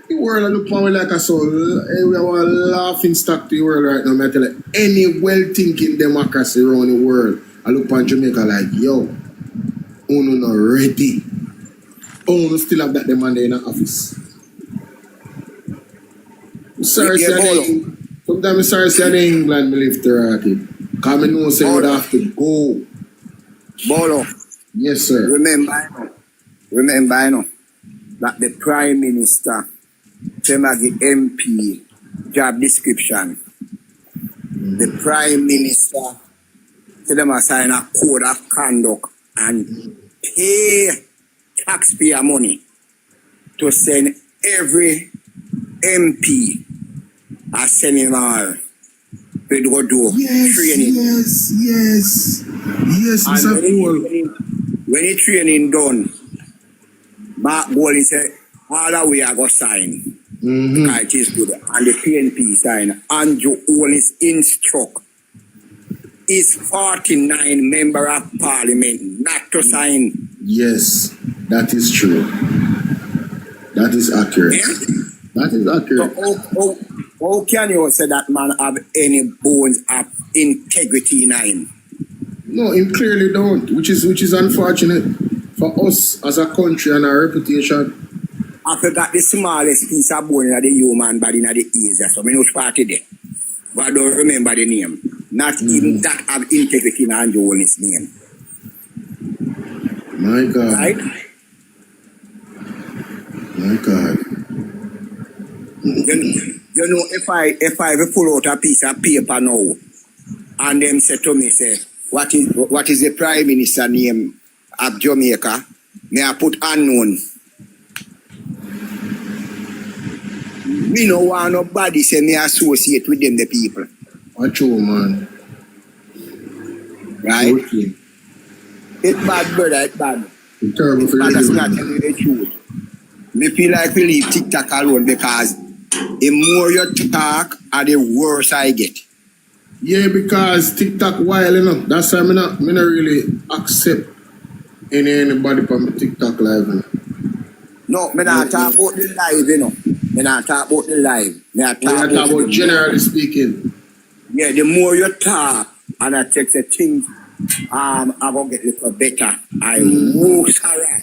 The world look for like a soul. We have a laughing stock to the world right now. I tell you, any well-thinking democracy around the world, I look on Jamaica like, yo, uno not ready. Uno still have that demand in the office. Sorry, sometimes I'm sorry to say England, I live to Rattigan. Because I know say you would have to go. Bolo. Yes, sir. Remember, I know that the Prime Minister, the MP job description, the Prime Minister, to them assign a code of conduct and pay taxpayer money to send every MP a seminar to go do training. Yes, and when the training done, Mark Bowling said, all that we are going to sign. Because it is good. And the PNP sign. Andrew Owens instruct his 49 member of parliament not to sign. Yes, that is true. That is accurate. Yeah? That is accurate. So how can you say that man have any bones of integrity in him? No, him clearly don't, which is unfortunate for us as a country and our reputation. I forgot the smallest piece of bone in the human body in the ears, so I know which part of it. But I don't remember the name. Not even that have integrity in Andrew Owens' name. My God. Right? My God. You know, if I pull out a piece of paper now, and them say to me, say, what is the Prime Minister name of Jamaica? May I put unknown? Me no want nobody say me associate with them, the people. What you, man? Right? Okay. It's bad, brother, it's bad. It's terrible for That's you. not telling the truth. Me feel like we leave TikTok alone because the more you talk, the worse I get. Yeah, because TikTok wild, you know. That's why I not really accept anybody from the TikTok live. You know. No, me not talk about the live, you know. Me not talk about the live. Me not talk about generally speaking. Yeah, the more you talk, and I take the things, I'm gonna get a little better. I will Sarah.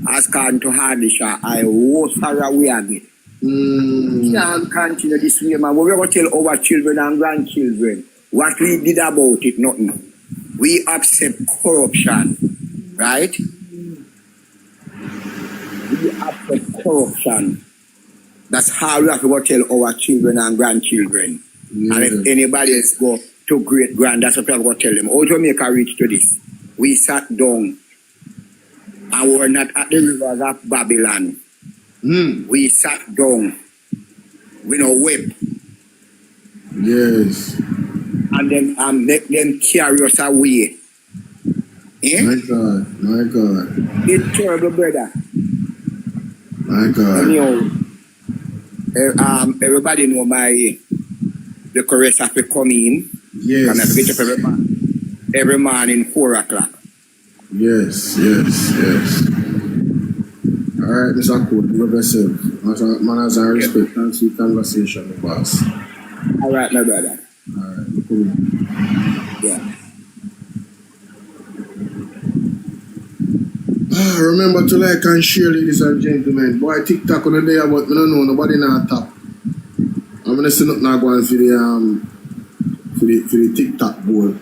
As according to Hardisha, I will Sarah we again. Can't continue this way, man. We're going to tell our children and grandchildren what we did about it, nothing. We accept corruption, right? We accept corruption. That's how we have to go tell our children and grandchildren. Yeah. And if anybody else go to great grand, that's what we have to tell them. How to make a reach to this? We sat down and we were not at the rivers of Babylon. We sat down, we no whip. Yes. And then make them carry us away. Eh? My God. It's terrible, brother. My God. Anyhow, everybody know the chorus have to come in. Yes. And I get up every morning 4 o'clock. Yes. All right, Mr. Code, love yourself. Manners and respect and sweet conversation, boss. All right, my brother. All right, cool. Yeah. Remember to like and share, ladies and gentlemen. Boy, TikTok on the day, but I don't know, nobody not top. I'm going to see nothing going for the TikTok board.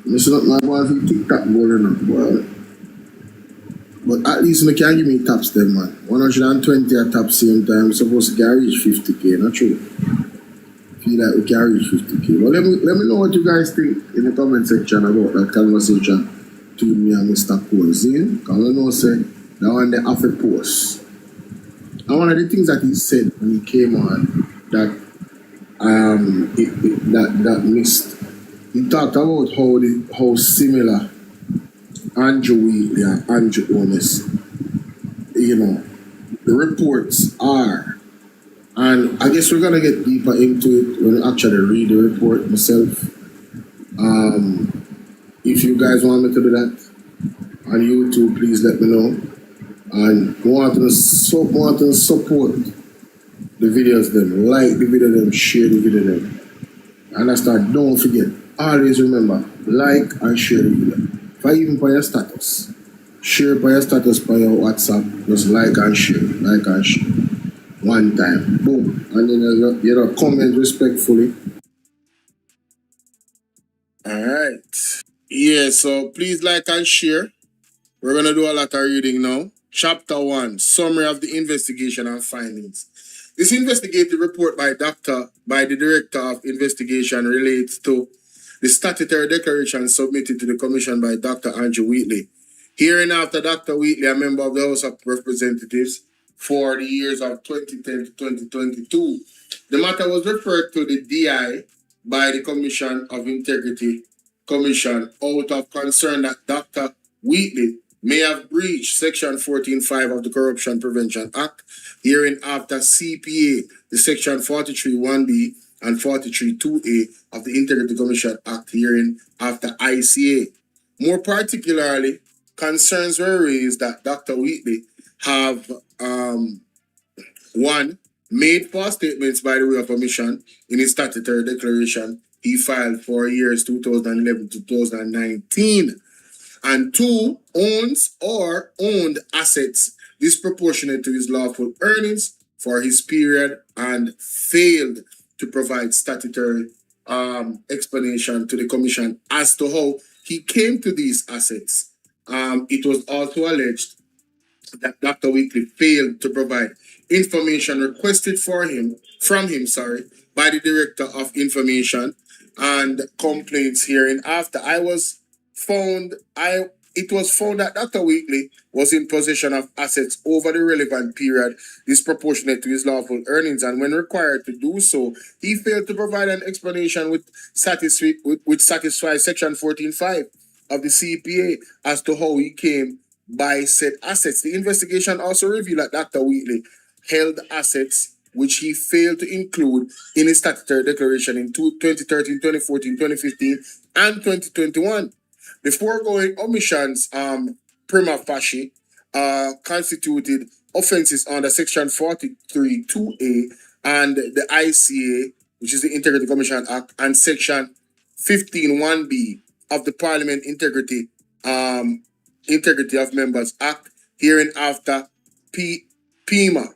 I'm see nothing going for the TikTok board or not, boy. But at least I can give me taps then, man. 120 at top same time. I'm supposed to reach 50K, not true. Feel like we can reach 50K. But let me know what you guys think in the comment section about that conversation between me and Mr. Cole. See? Because I know say that one they have a post. And one of the things that he said when he came on that that missed. He talked about how similar Andrew Wheatley and Andrew Onis, you know, the reports are, and I guess we're gonna get deeper into it when I actually read the report myself. If you guys want me to do that on YouTube, please let me know. And want to support the videos them, like the video them, share the video them. Understand? Don't forget. Always remember, like and share the video. For even for your status. Share by your status by your WhatsApp. Just like and share. Like and share. One time. Boom. And then you comment respectfully. Alright. Yeah, so please like and share. We're gonna do a lot of reading now. Chapter 1, Summary of the Investigation and Findings. This investigative report by the Director of Investigation relates to the statutory declaration submitted to the Commission by Dr. Andrew Wheatley. Hereinafter, Dr. Wheatley, a member of the House of Representatives for the years of 2010 to 2022. The matter was referred to the DI by the Commission of Integrity Commission out of concern that Dr. Wheatley may have breached Section 14.5 of the Corruption Prevention Act, hereinafter CPA, the Section 43.1b and 43.2a of the Integrity Commission Act, hereinafter ICA. More particularly, concerns were raised that Dr. Wheatley have 1. Made false statements by the way of omission in his statutory declaration he filed for years 2011 to 2019. And 2, owns or owned assets disproportionate to his lawful earnings for his period and failed to provide statutory explanation to the Commission as to how he came to these assets. It was also alleged that Dr. Wheatley failed to provide information requested from him, by the Director of Information and Complaints hereinafter. It was found that Dr. Wheatley was in possession of assets over the relevant period disproportionate to his lawful earnings, and when required to do so, he failed to provide an explanation which satisfies Section 14.5 of the CPA as to how he came by said assets. The investigation also revealed that Dr. Wheatley held assets which he failed to include in his statutory declaration in 2013, 2014, 2015, and 2021. The foregoing omissions, prima facie, constituted offenses under Section 43.2a and the ICA, which is the Integrity Commission Act, and Section 15.1b of the Parliament Integrity of Members Act, hereinafter PIMA.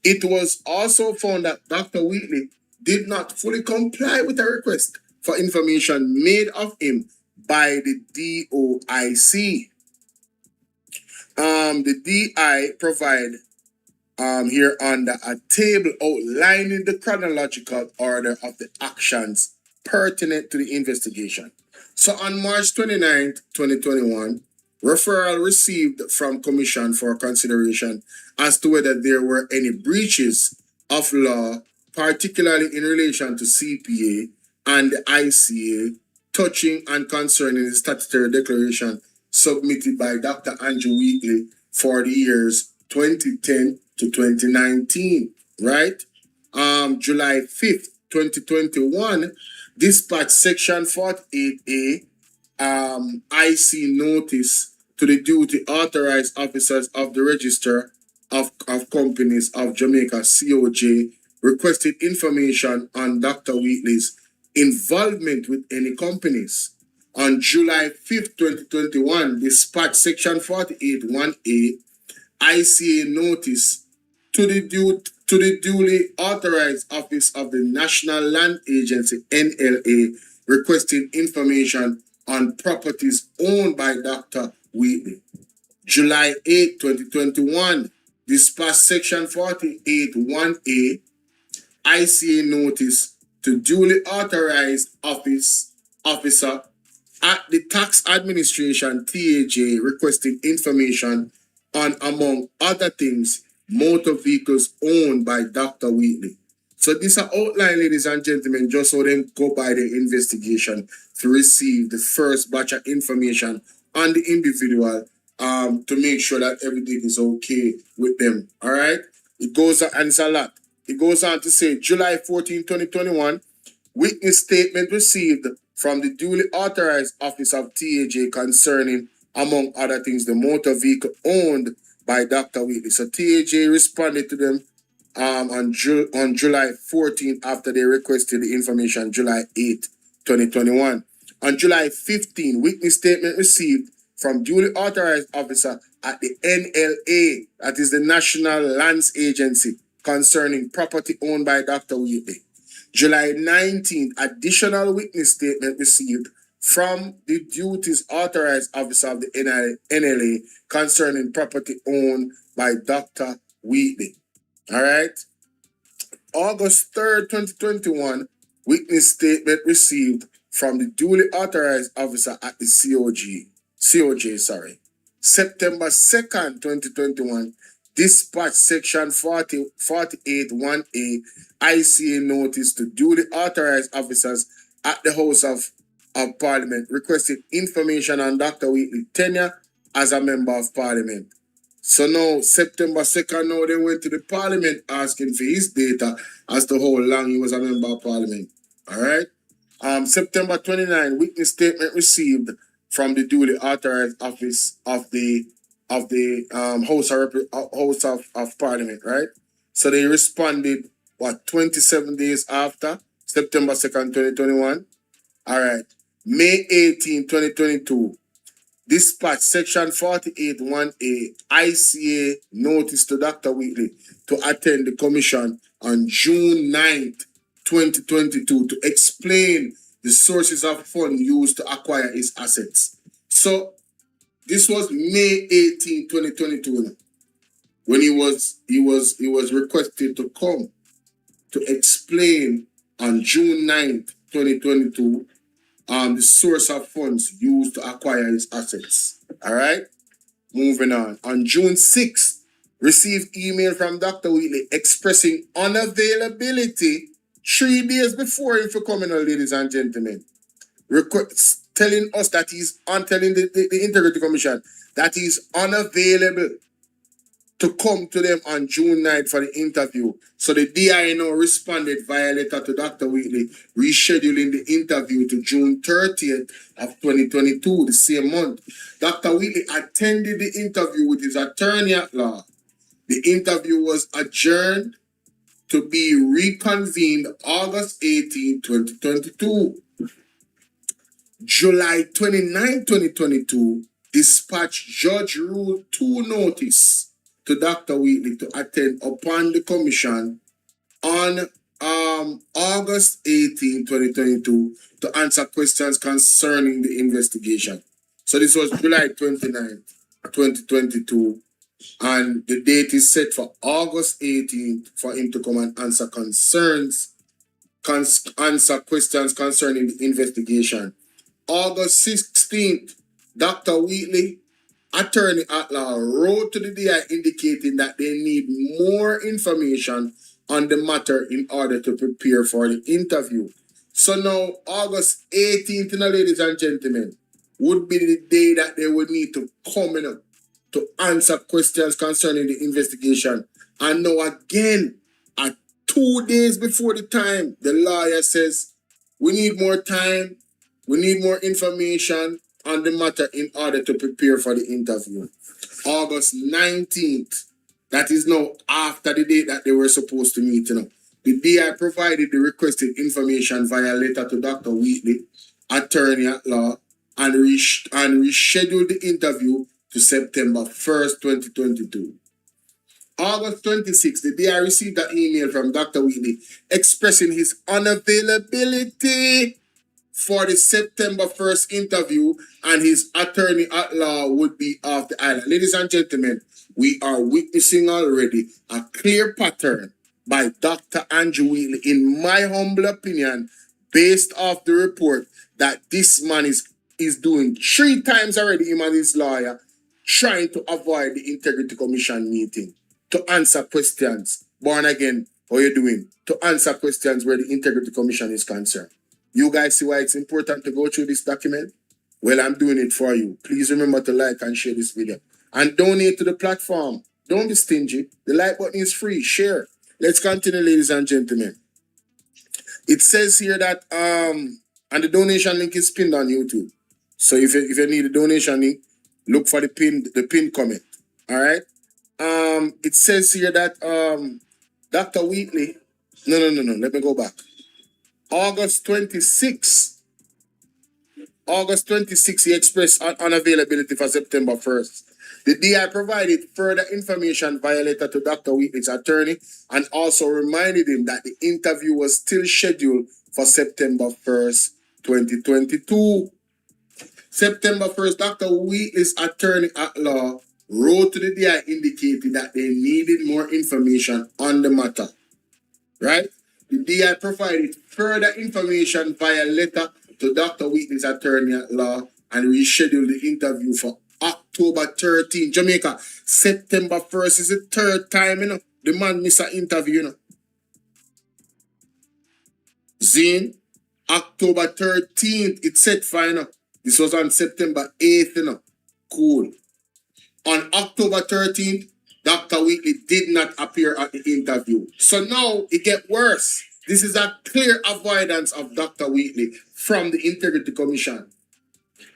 It was also found that Dr. Wheatley did not fully comply with a request for information made of him by the DOIC. The DI provide here under a table outlining the chronological order of the actions pertinent to the investigation. So on March 29th, 2021, referral received from Commission for consideration as to whether there were any breaches of law, particularly in relation to CPA and the ICA, touching and concerning the statutory declaration submitted by Dr. Andrew Wheatley for the years 2010 to 2019, right? July 5th, 2021, dispatched Section 48A IC notice to the duty authorized officers of the Register of Companies of Jamaica, COJ, requested information on Dr. Wheatley's involvement with any companies. On July 5th, 2021, dispatched Section 48.1a ICA notice to the duly authorized office of the National Land Agency, NLA, requesting information on properties owned by Dr. Wheatley. July 8, 2021, dispatched Section 48.1a ICA notice to duly authorized officer at the Tax Administration, TAJ, requesting information on, among other things, motor vehicles owned by Dr. Wheatley. So this are outline, ladies and gentlemen, just so they go by the investigation to receive the first batch of information on the individual to make sure that everything is okay with them. All right? It goes on, and it's a lot. It goes on to say July 14, 2021, witness statement received from the duly authorized office of TAJ concerning, among other things, the motor vehicle owned by Dr. Wheatley. So TAJ responded to them on July 14 after they requested the information July 8, 2021. On July 15, witness statement received from duly authorized officer at the NLA, that is the National Lands Agency, concerning property owned by Dr. Wheatley. July 19th, additional witness statement received from the duties authorized officer of the NLA concerning property owned by Dr. Wheatley. All right. August 3rd, 2021, witness statement received from the duly authorized officer at the COJ. September 2nd, 2021, dispatch section 48.1a ICA notice to duly authorized officers at the House of Parliament requested information on Dr. Wheatley's tenure as a member of Parliament. So now, September 2nd, now they went to the Parliament asking for his data as to how long he was a member of Parliament. All right? September 29, witness statement received from the duly authorized office of the House of Parliament, right? So they responded, 27 days after, September 2nd, 2021? All right. May 18, 2022, dispatch section 48.1a ICA notice to Dr. Wheatley to attend the commission on June 9th, 2022 to explain the sources of funds used to acquire his assets. So this was May 18, 2022 when he was requested to come to explain on June 9th, 2022 the source of funds used to acquire his assets. All right? Moving on. On June 6th, received email from Dr. Wheatley expressing unavailability 3 days before him for coming on, ladies and gentlemen. Telling us that telling the Integrity Commission that he's unavailable to come to them on June 9th for the interview. So the DI now responded via letter to Dr. Wheatley, rescheduling the interview to June 30th of 2022, the same month. Dr. Wheatley attended the interview with his attorney at law. The interview was adjourned to be reconvened August 18, 2022. July 29, 2022, dispatch Judge Rule 2 notice to Dr. Wheatley to attend upon the commission on August 18, 2022 to answer questions concerning the investigation. So this was July 29, 2022, and the date is set for August 18th for him to come and answer questions concerning the investigation. August 16th, Dr. Wheatley, attorney at law, wrote to the DI indicating that they need more information on the matter in order to prepare for the interview. So now, August 18th, ladies and gentlemen, would be the day that they would need to come in to answer questions concerning the investigation. And now again, at 2 days before the time, the lawyer says, we need more time. We need more information on the matter in order to prepare for the interview. August 19th, that is now after the date that they were supposed to meet. The DI provided the requested information via letter to Dr. Wheatley, attorney at law, and rescheduled the interview to September 1st, 2022. August 26th, the DI received an email from Dr. Wheatley expressing his unavailability for the September 1st interview, and his attorney at law would be off the island. Ladies and gentlemen, we are witnessing already a clear pattern by Dr. Andrew Wheatley, in my humble opinion, based off the report, that this man is doing 3 times already, him and his lawyer, trying to avoid the Integrity Commission meeting to answer questions. Born again, how you doing? To answer questions where the Integrity Commission is concerned. You guys see why it's important to go through this document? Well, I'm doing it for you. Please remember to like and share this video. And donate to the platform. Don't be stingy. The like button is free. Share. Let's continue, ladies and gentlemen. It says here that and the donation link is pinned on YouTube. So if you need a donation link, look for the pinned comment. All right. It says here that Dr. Wheatley. No. Let me go back. August 26, he expressed unavailability for September 1st. The DI provided further information via letter to Dr. Wheatley's attorney and also reminded him that the interview was still scheduled for September 1st, 2022. September 1st, Dr. Wheatley's attorney at law wrote to the DI indicating that they needed more information on the matter. Right? The DI provided further information via letter to Dr. Wheatley's attorney at law and rescheduled the interview for October 13th. Jamaica, September 1st is the third time, the man missed an interview, Zine, October 13th, it's set fine, This was on September 8th, Cool. On October 13th, Dr. Wheatley did not appear at the interview. So now it gets worse. This is a clear avoidance of Dr. Wheatley from the Integrity Commission.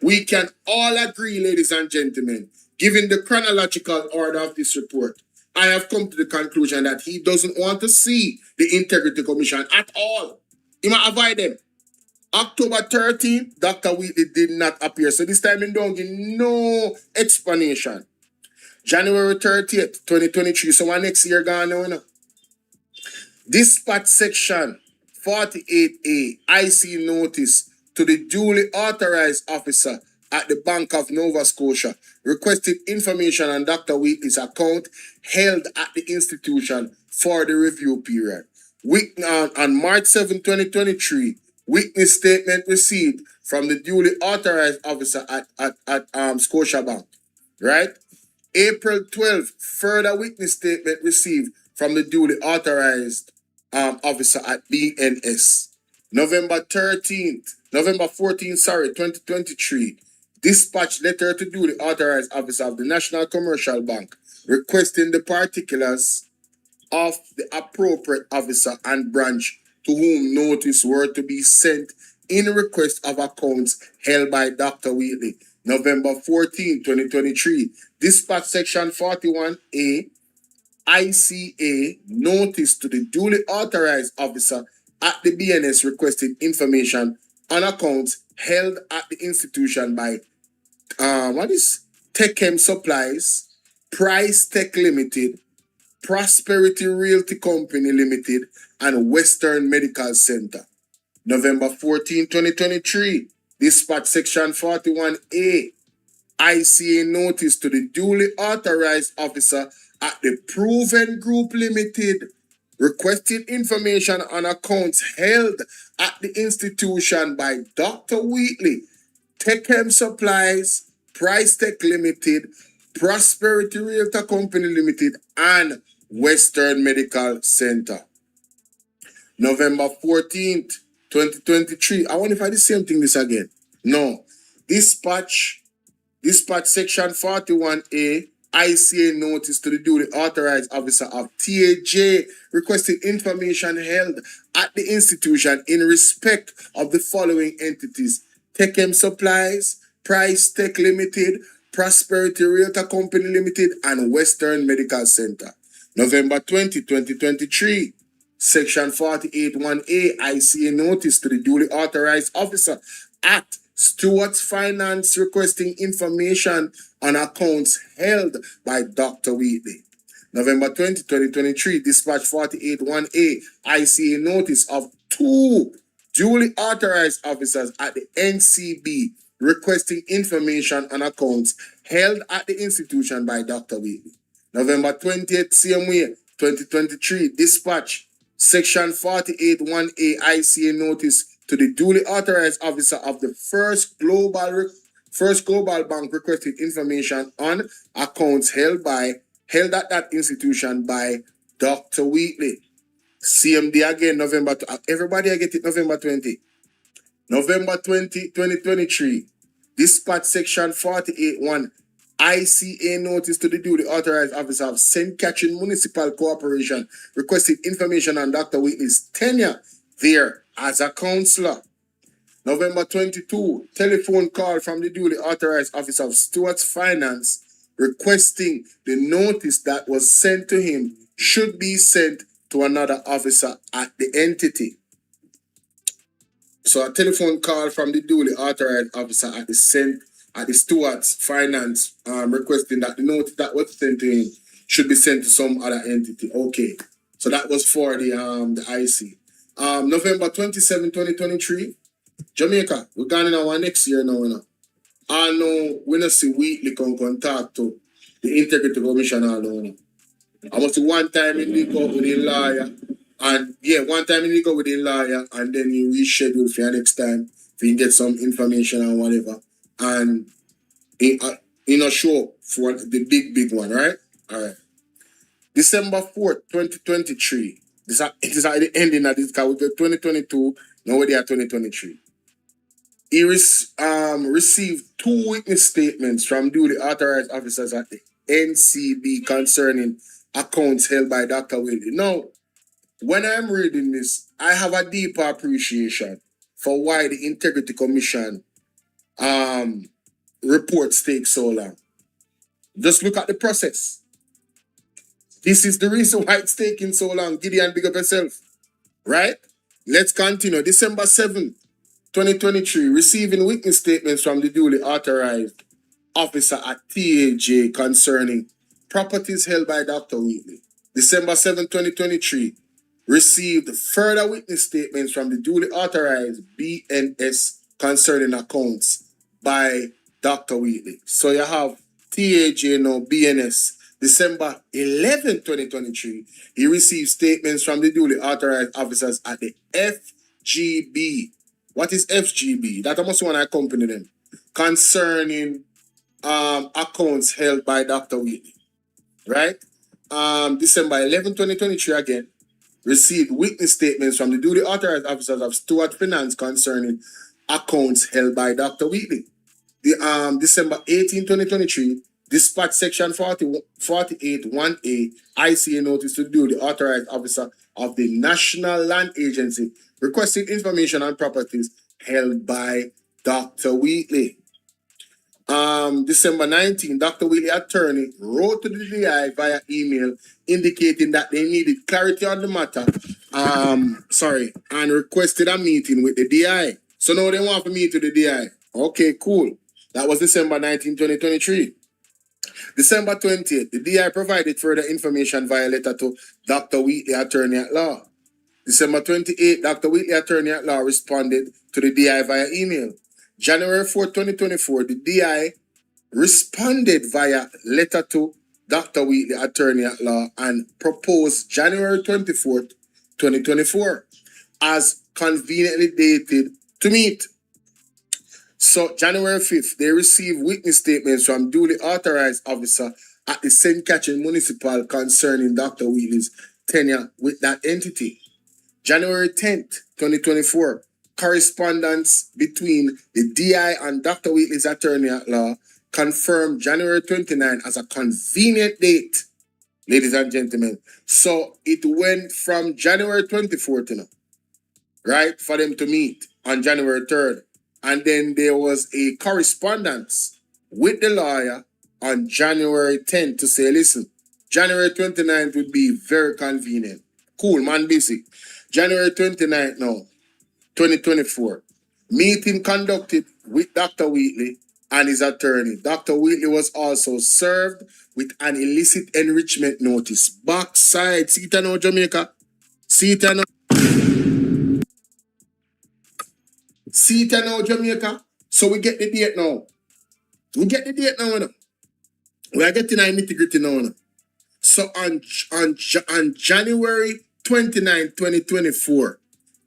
We can all agree, ladies and gentlemen, given the chronological order of this report, I have come to the conclusion that he doesn't want to see the Integrity Commission at all. He might avoid them. October 13th, Dr. Wheatley did not appear. So this time he don't give no explanation. January 30th, 2023. So one next year gone now. Dispatch section 48A, IC notice to the duly authorized officer at the Bank of Nova Scotia requested information on Dr. Wheatley's account held at the institution for the review period. On March 7, 2023, witness statement received from the duly authorized officer at Scotiabank. Right? April 12th, further witness statement received from the duly authorized officer at BNS. November 14th, 2023, dispatch letter to duly authorized officer of the National Commercial Bank requesting the particulars of the appropriate officer and branch to whom notice were to be sent in request of accounts held by Dr. Wheatley. November 14, 2023, dispatch section 41A, ICA, notice to the duly authorized officer at the BNS requesting information on accounts held at the institution by Techem Supplies, Price Tech Limited, Prosperity Realty Company Limited, and Western Medical Center. November 14, 2023, dispatch section 41A, ICA notice to the duly authorized officer at the Proven Group Limited, requested information on accounts held at the institution by Dr. Wheatley, Techem Supplies, Price Tech Limited, Prosperity Realty Company Limited, and Western Medical Center. November 14th, 2023. I wonder if I did the same thing this again. No. Dispatch section 41A, ICA notice to the duly authorized officer of TAJ requested information held at the institution in respect of the following entities: Techem Supplies, Price Tech Limited, Prosperity Realty Company Limited, and Western Medical Center. November 20, 2023. Section 48(1)A, ICA notice to the duly authorized officer at Stewart's Finance requesting information on accounts held by Dr. Wheatley. November 20, 2023, dispatch 48(1)A, ICA notice of two duly authorized officers at the NCB requesting information on accounts held at the institution by Dr. Wheatley. November 20th, same way, 2023, dispatch section 48(1)A, ICA notice to the duly authorized officer of the First Global Bank requested information on accounts held at that institution by Dr. Wheatley. CMD again, November. Everybody I get it, November 20. November 20, 2023. Dispatch Section 48.1 ICA notice to the duly authorized officer of St. Catherine Municipal Corporation requested information on Dr. Wheatley's tenure there as a councillor. November 22, telephone call from the duly authorized officer of Stewart's Finance requesting the notice that was sent to him should be sent to another officer at the entity. So a telephone call from the duly authorized officer at the Stewart's Finance requesting that the notice that was sent to him should be sent to some other entity. Okay. So that was for the IC. November 27, 2023, Jamaica, we're going in our next year now, you know. I know we don't see Wheatley come talk to the Integrity Commission all now. I must see one time in the go with the lawyer, and yeah, one time in the go with the lawyer, and then you reschedule for your next time if you get some information and whatever. And in a show for the big one, right? All right. December 4th, 2023. It is at the ending of this because we got 2022, now we're there 2023. He received 2 witness statements from duly authorized officers at the NCB concerning accounts held by Dr. Wheatley. Now, when I'm reading this, I have a deeper appreciation for why the Integrity Commission reports take so long. Just look at the process. This is the reason why it's taking so long. Gideon, big up yourself. Right? Let's continue. December 7th, 2023, receiving witness statements from the duly authorized officer at TAJ concerning properties held by Dr. Wheatley. December 7, 2023, received further witness statements from the duly authorized BNS concerning accounts by Dr. Wheatley. So you have TAJ now, BNS. December 11, 2023, he received statements from the duly authorized officers at the FGB. What is FGB? That must want to accompany them. Concerning accounts held by Dr. Wheatley. Right? December 11, 2023 again, received witness statements from the duly authorized officers of Stewart Finance concerning accounts held by Dr. Wheatley. December 18, 2023, Dispatch Section 48.1A ICA notice to the duly authorized officer of the National Land Agency requesting information on properties held by Dr. Wheatley. December 19, Dr. Wheatley attorney wrote to the DI via email indicating that they needed clarity on the matter. And requested a meeting with the DI. So now they want to meet with the DI. Okay, cool. That was December 19, 2023. December 20th, the DI provided further information via letter to Dr. Wheatley, attorney at law. December 28th, Dr. Wheatley, attorney at law, responded to the DI via email. January 4, 2024, the DI responded via letter to Dr. Wheatley, attorney at law, and proposed January 24th, 2024, as conveniently dated to meet. So, January 5th, they received witness statements from duly authorized officer at the St. Catherine Municipal concerning Dr. Wheatley's tenure with that entity. January 10th, 2024, correspondence between the DI and Dr. Wheatley's attorney at law confirmed January 29 as a convenient date, ladies and gentlemen. So, it went from January 24th, right, for them to meet on January 3rd. And then there was a correspondence with the lawyer on January 10th to say, listen, January 29th would be very convenient. Cool, man, busy. January 29th now, 2024. Meeting conducted with Dr. Wheatley and his attorney. Dr. Wheatley was also served with an illicit enrichment notice. Backside, see it now, Jamaica? See it now? See it now, Jamaica? So we get the date now. We get the date now. We are getting our nitty-gritty now. So on January 29, 2024,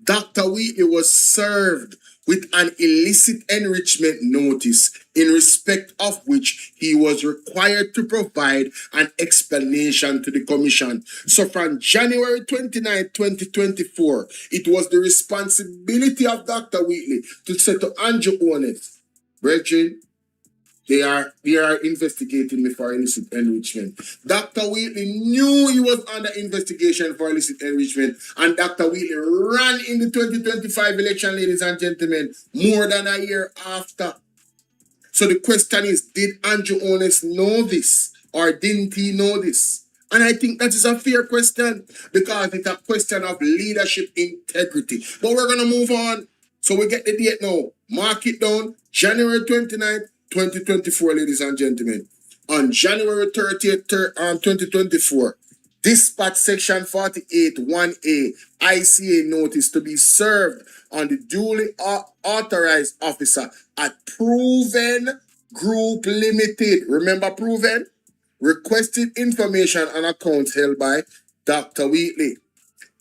Dr. Wheatley was served with an illicit enrichment notice in respect of which he was required to provide an explanation to the commission. So from January 29, 2024, it was the responsibility of Dr. Wheatley to say to Andrew Owners, brethren, they are investigating me for illicit enrichment. Dr. Wheatley knew he was under investigation for illicit enrichment, and Dr. Wheatley ran in the 2025 election, ladies and gentlemen, more than a year after. So the question is, did Andrew Honest know this, or didn't he know this? And I think that is a fair question, because it's a question of leadership integrity. But we're going to move on. So we get the date now. Mark it down. January 29th, 2024, ladies and gentlemen. On January 30th, 2024, Dispatch Section 48 1A ICA notice to be served on the duly authorized officer at Proven Group Limited. Remember Proven? Requested information on accounts held by Dr. Wheatley.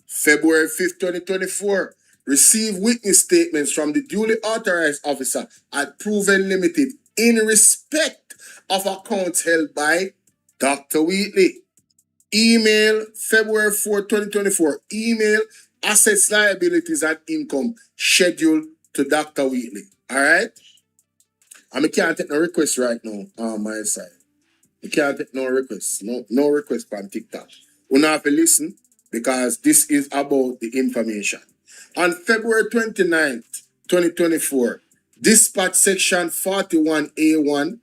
February 5th, 2024. Receive witness statements from the duly authorized officer at Proven Limited in respect of accounts held by Dr. Wheatley. Email February 4th, 2024. Email assets, liabilities, and income scheduled to Dr. Wheatley. All right? And I can't take no requests right now on my side. I can't take no requests. No requests from TikTok. You have to listen, because this is about the information. On February 29th, 2024, Dispatch Section 41A1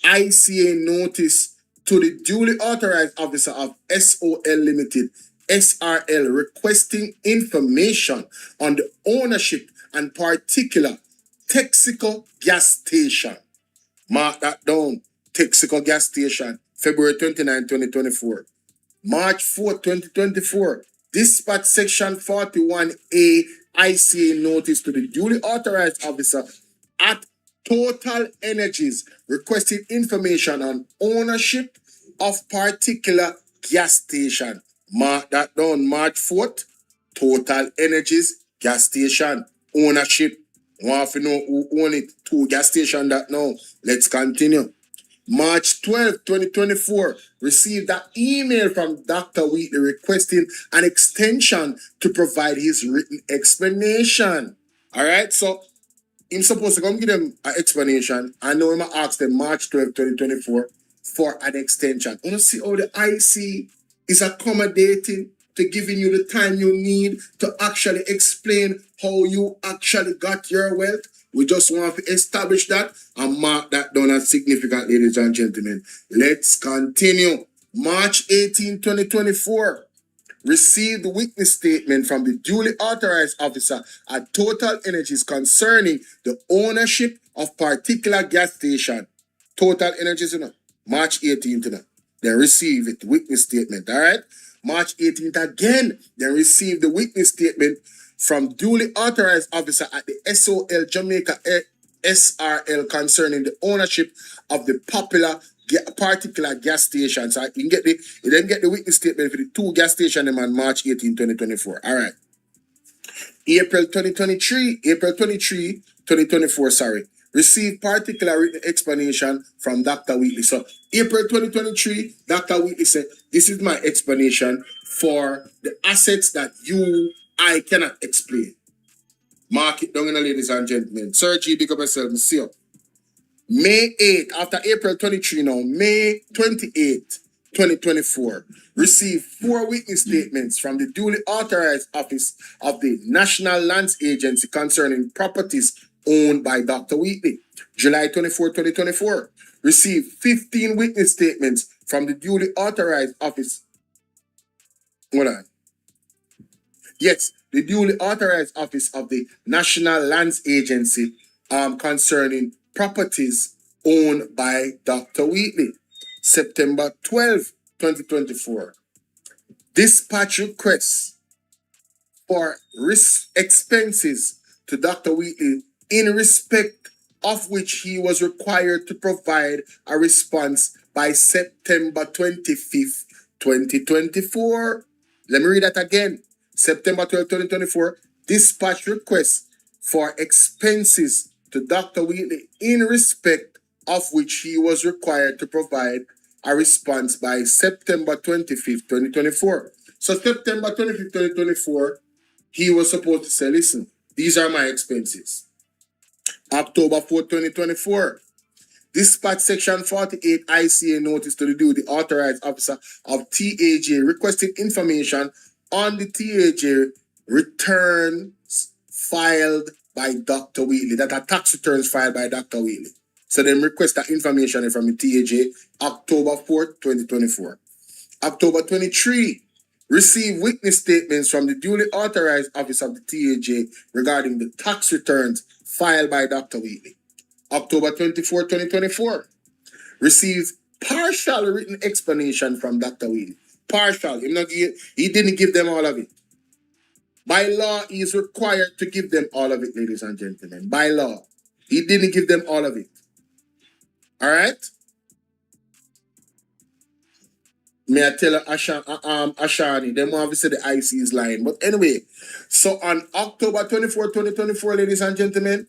ICA notice to the duly authorized officer of SOL Limited, SRL, requesting information on the ownership and particular Texaco gas station. Mark that down. Texaco gas station, February 29, 2024. March 4, 2024. Dispatch Section 41A ICA notice to the duly authorized officer at Total Energies requesting information on ownership of particular gas station. Mark that down. March 4th, Total Energies gas station ownership. Want to know who own it? 2 gas station that now. Let's continue. March 12, 2024, received an email from Dr. Wheatley requesting an extension to provide his written explanation. All right, so I'm supposed to come give them an explanation. I know him ask them March 12, 2024 for an extension. You see how the IC is accommodating to giving you the time you need to actually explain how you actually got your wealth. We just want to establish that and mark that down as significant, ladies and gentlemen. Let's continue. March 18, 2024. Received witness statement from the duly authorized officer at Total Energies concerning the ownership of particular gas station. Total Energies, March 18th, they received it, witness statement, all right? March 18th again, they received the witness statement from duly authorized officer at the SOL Jamaica SRL concerning the ownership of the particular gas station. So you then get the witness statement for the 2 gas stations on March 18, 2024. All right. April 23, 2024, received particular written explanation from Dr. Wheatley. So April 2023, Dr. Wheatley said, this is my explanation for the assets that I cannot explain. Mark it down, ladies and gentlemen. Sir G, big up yourself. See you. May 8, after April 23 now, May 28, 2024, received 4 witness statements from the duly authorized office of the National Lands Agency concerning properties owned by Dr. Wheatley. July 24, 2024, received 15 witness statements from the duly authorized office. Hold on. Yes, the duly authorized office of the National Lands Agency concerning properties owned by Dr. Wheatley. September 12, 2024. Dispatch requests for expenses to Dr. Wheatley in respect of which he was required to provide a response by September 25th, 2024. Let me read that again. September 12, 2024, dispatch requests for expenses to Dr. Wheatley in respect of which he was required to provide a response by September 25th, 2024. So September 25th, 2024, he was supposed to say, listen, these are my expenses. October 4, 2024. Dispatch Section 48 ICA notice to the duly authorized officer of TAJ requesting information on the TAJ returns filed by Dr. Wheatley, that are tax returns filed by Dr. Wheatley. So them request that information from the TAJ October 4th, 2024. October 23, receive witness statements from the duly authorized office of the TAJ regarding the tax returns filed by Dr. Wheatley. October 24, 2024, receives partial written explanation from Dr. Wheatley. Partial. He didn't give them all of it. By law, he is required to give them all of it, ladies and gentlemen. By law. He didn't give them all of it. All right? May I tell Ashani, them obviously the IC is lying. But anyway, so on October 24, 2024, ladies and gentlemen,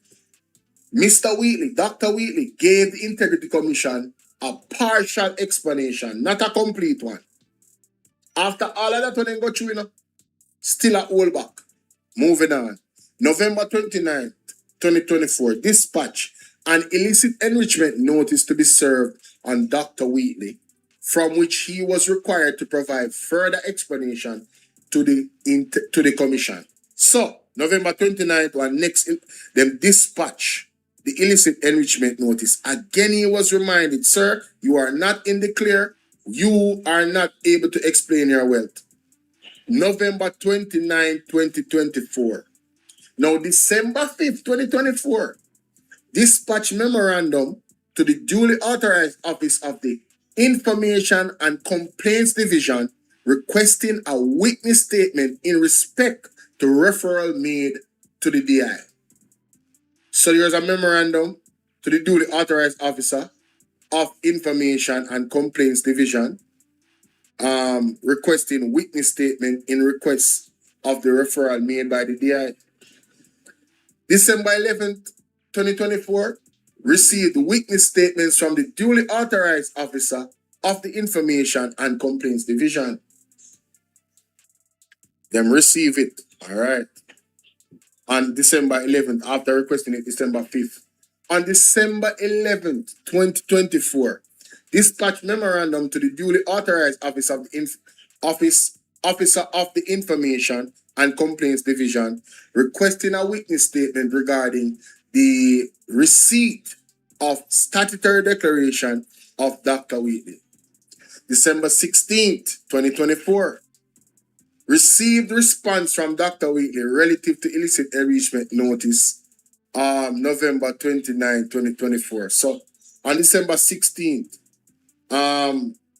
Mr. Wheatley, Dr. Wheatley, gave the Integrity Commission a partial explanation, not a complete one. After all of that, when they go through, still a hold back. Moving on. November 29th, 2024, dispatch an illicit enrichment notice to be served on Dr. Wheatley, from which he was required to provide further explanation to the commission. So, November 29th, when them dispatch the illicit enrichment notice. Again, he was reminded, sir, you are not in the clear. You are not able to explain your wealth. November 29, 2024. Now, December 5th, 2024, dispatch memorandum to the duly authorized office of the Information and Complaints Division requesting a witness statement in respect to referral made to the DI. So there's a memorandum to the duly authorized officer of Information and Complaints Division requesting witness statement in request of the referral made by the DI. December 11th, 2024, received witness statements from the duly authorized officer of the Information and Complaints Division. Them receive it, all right, on December 11th, after requesting it December 5th. On December 11th, 2024, dispatch memorandum to the duly authorized officer of the officer of the Information and Complaints Division requesting a witness statement regarding the receipt of statutory declaration of Dr. Wheatley. December 16th, 2024, received response from Dr. Wheatley relative to illicit enrichment notice November 29, 2024. So on December 16th,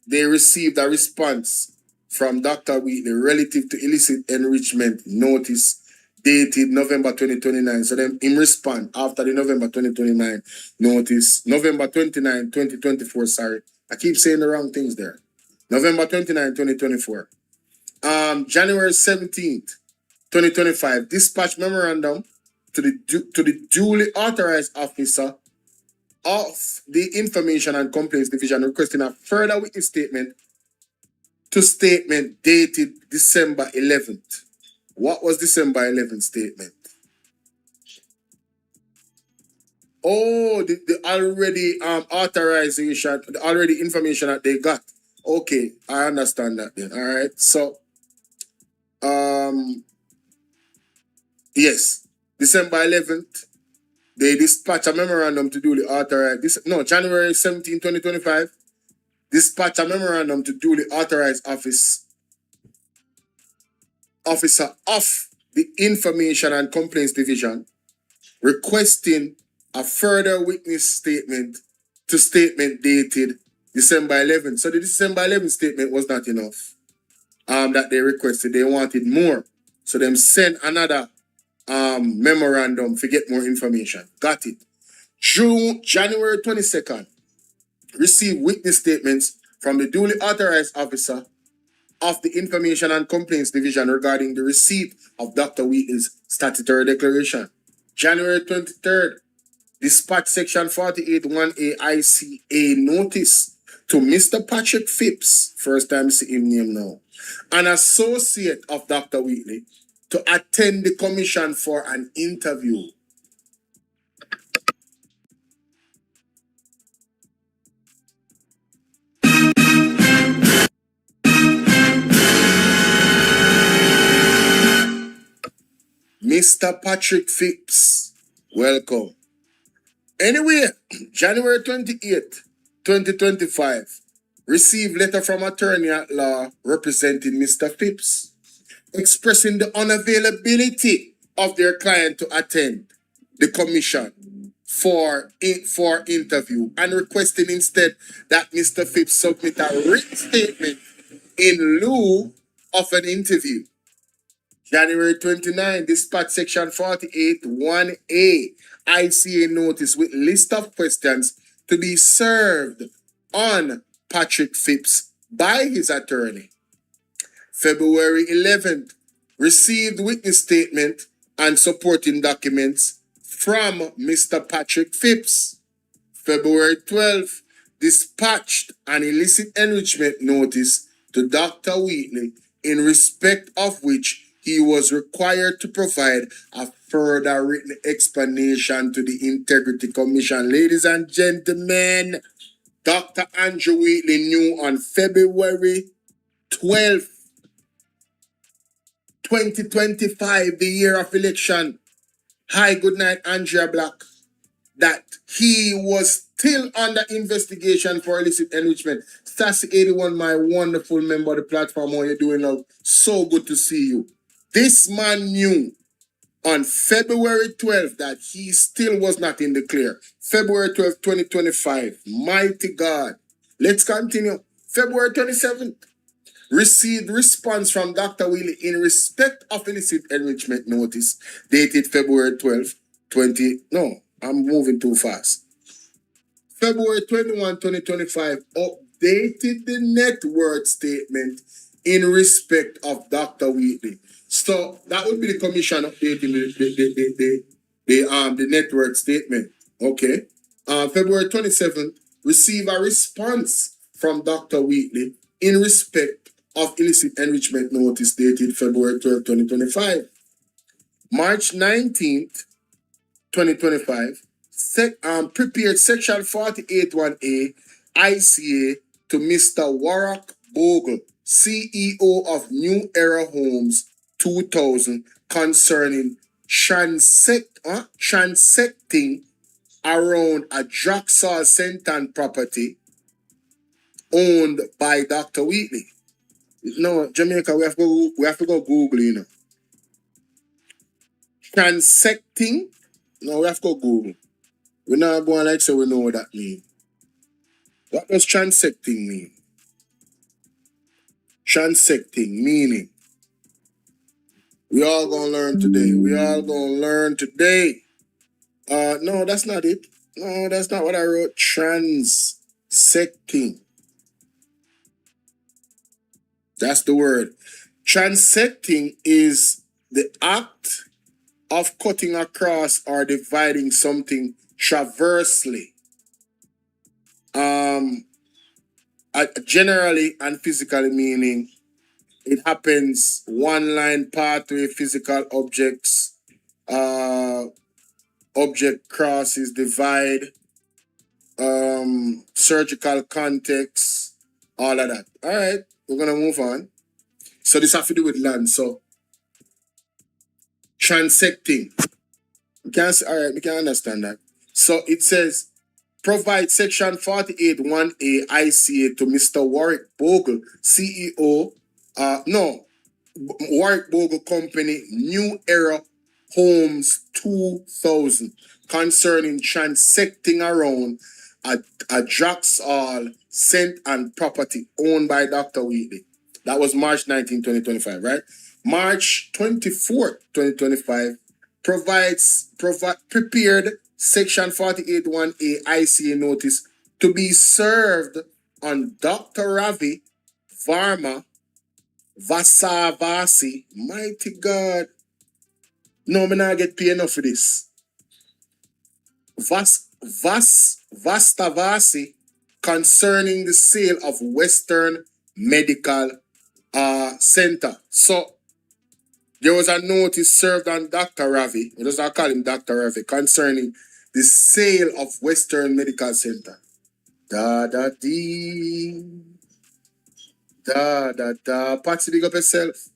they received a response from Dr. Wheatley relative to illicit enrichment notice dated November 2029. So then in response after the November 2029 notice, November 29, 2024, sorry. I keep saying the wrong things there. November 29, 2024. January 17th, 2025, dispatch memorandum to the duly authorized officer of the Information and Complaints Division requesting a further witness statement to statement dated December 11th. What was December 11th statement? Oh, the already authorization, the already information that they got. Okay, I understand that then. All right. So, yes, December 11th, they dispatch a memorandum to duly authorize January 17, 2025, dispatch a memorandum to duly authorized officer of the Information and Complaints Division requesting a further witness statement to statement dated December 11th. So the December 11th statement was not enough that they requested. They wanted more. So them sent another memorandum to get more information. Got it. January 22nd, received witness statements from the duly authorized officer of the Information and Complaints Division regarding the receipt of Dr. Wheatley's statutory declaration. January 23rd, dispatch section 48 1A ICA notice to Mr. Patrick Phipps, first time seeing him now, an associate of Dr. Wheatley, to attend the commission for an interview. Mr. Patrick Phipps, welcome. Anyway, January 28th, 2025, received letter from attorney at law representing Mr. Phipps, expressing the unavailability of their client to attend the commission for interview and requesting instead that Mr. Phipps submit a written statement in lieu of an interview. January 29, dispatch section 48 1A ICA notice with list of questions to be served on Patrick Phipps by his attorney. February 11th, received witness statement and supporting documents from Mr. Patrick Phipps. February 12th, dispatched an illicit enrichment notice to Dr. Wheatley, in respect of which he was required to provide a further written explanation to the Integrity Commission. Ladies and gentlemen, Dr. Andrew Wheatley knew on February 12th, 2025, the year of election. Hi, good night, Andrea Black. That he was still under investigation for illicit enrichment. Stassi 81, my wonderful member of the platform, how you doing, love? So good to see you. This man knew on February 12th that he still was not in the clear. February 12th, 2025. Mighty God. Let's continue. February 27th. Received response from Dr. Wheatley in respect of illicit enrichment notice dated February 12th, I'm moving too fast. February 21, 2025, updated the net worth statement in respect of Dr. Wheatley. So that would be the commission updating the net worth statement. Okay. February 27th, receive a response from Dr. Wheatley in respect of illicit enrichment notice dated February 12, 2025. March 19th, 2025, prepared section 48.1a ICA to Mr. Warwick Bogle, CEO of New Era Homes 2000, concerning transecting around a Jacksaw Senton property owned by Dr. Wheatley. No, Jamaica, we have to go Google, you know. Transecting? No, we have to go Google. We're not going like so we know what that means. What does transecting mean? Transecting meaning. We all gonna learn today. No, that's not it. No, that's not what I wrote. Transecting. That's the word. Transecting is the act of cutting across or dividing something traversely. Generally and physically meaning it happens one line pathway, physical objects, object crosses, divide, surgical context, all of that. All right, we're gonna move on. So this has to do with land. So transecting. We can understand that. So it says, provide section 48.1a ICA to Mr. Warwick Bogle, CEO, Warwick Bogle Company, New Era Homes 2000, concerning transecting around a Jacksaw Senton property owned by Dr. Wheatley. That was March 19, 2025, right? March 24, 2025, prepared section 48.1a ICA notice to be served on Dr. Ravi Varma Vasavasi. Mighty God. No, me not get paid enough for this. Vastavasi, concerning the sale of Western Medical Center. So there was a notice served on Dr. Ravi, we just call him Dr. Ravi, concerning the sale of Western Medical Center. Da-da-dee. Da-da-da. Patsy, big up yourself.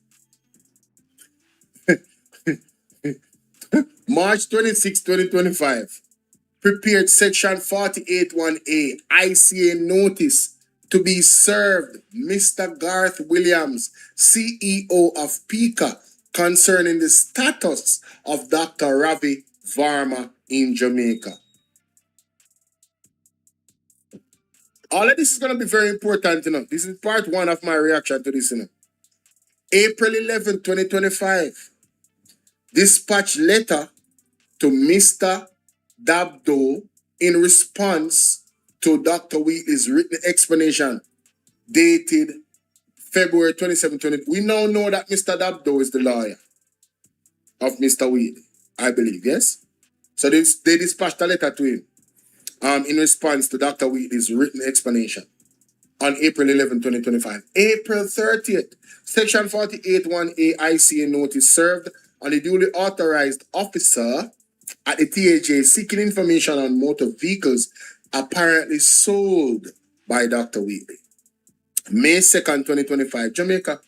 March 26, 2025, prepared Section 48(1)A ICA notice to be served Mr. Garth Williams, CEO of PICA, concerning the status of Dr. Ravi Varma in Jamaica. All of this is going to be very important, This is part one of my reaction to this, April 11, 2025, dispatch letter to Mr. Dabdo in response to Dr. Wheatley's written explanation dated February 27, 20. We now know that Mr. Dabdo is the lawyer of Mr. Wheatley, I believe, yes? So they dispatched a letter to him in response to Dr. Wheatley's written explanation on April 11, 2025. April 30th, Section 48(1)A ICA notice served on the duly authorized officer at the TAJ seeking information on motor vehicles apparently sold by Dr. Wheatley. May 2nd, 2025, Jamaica.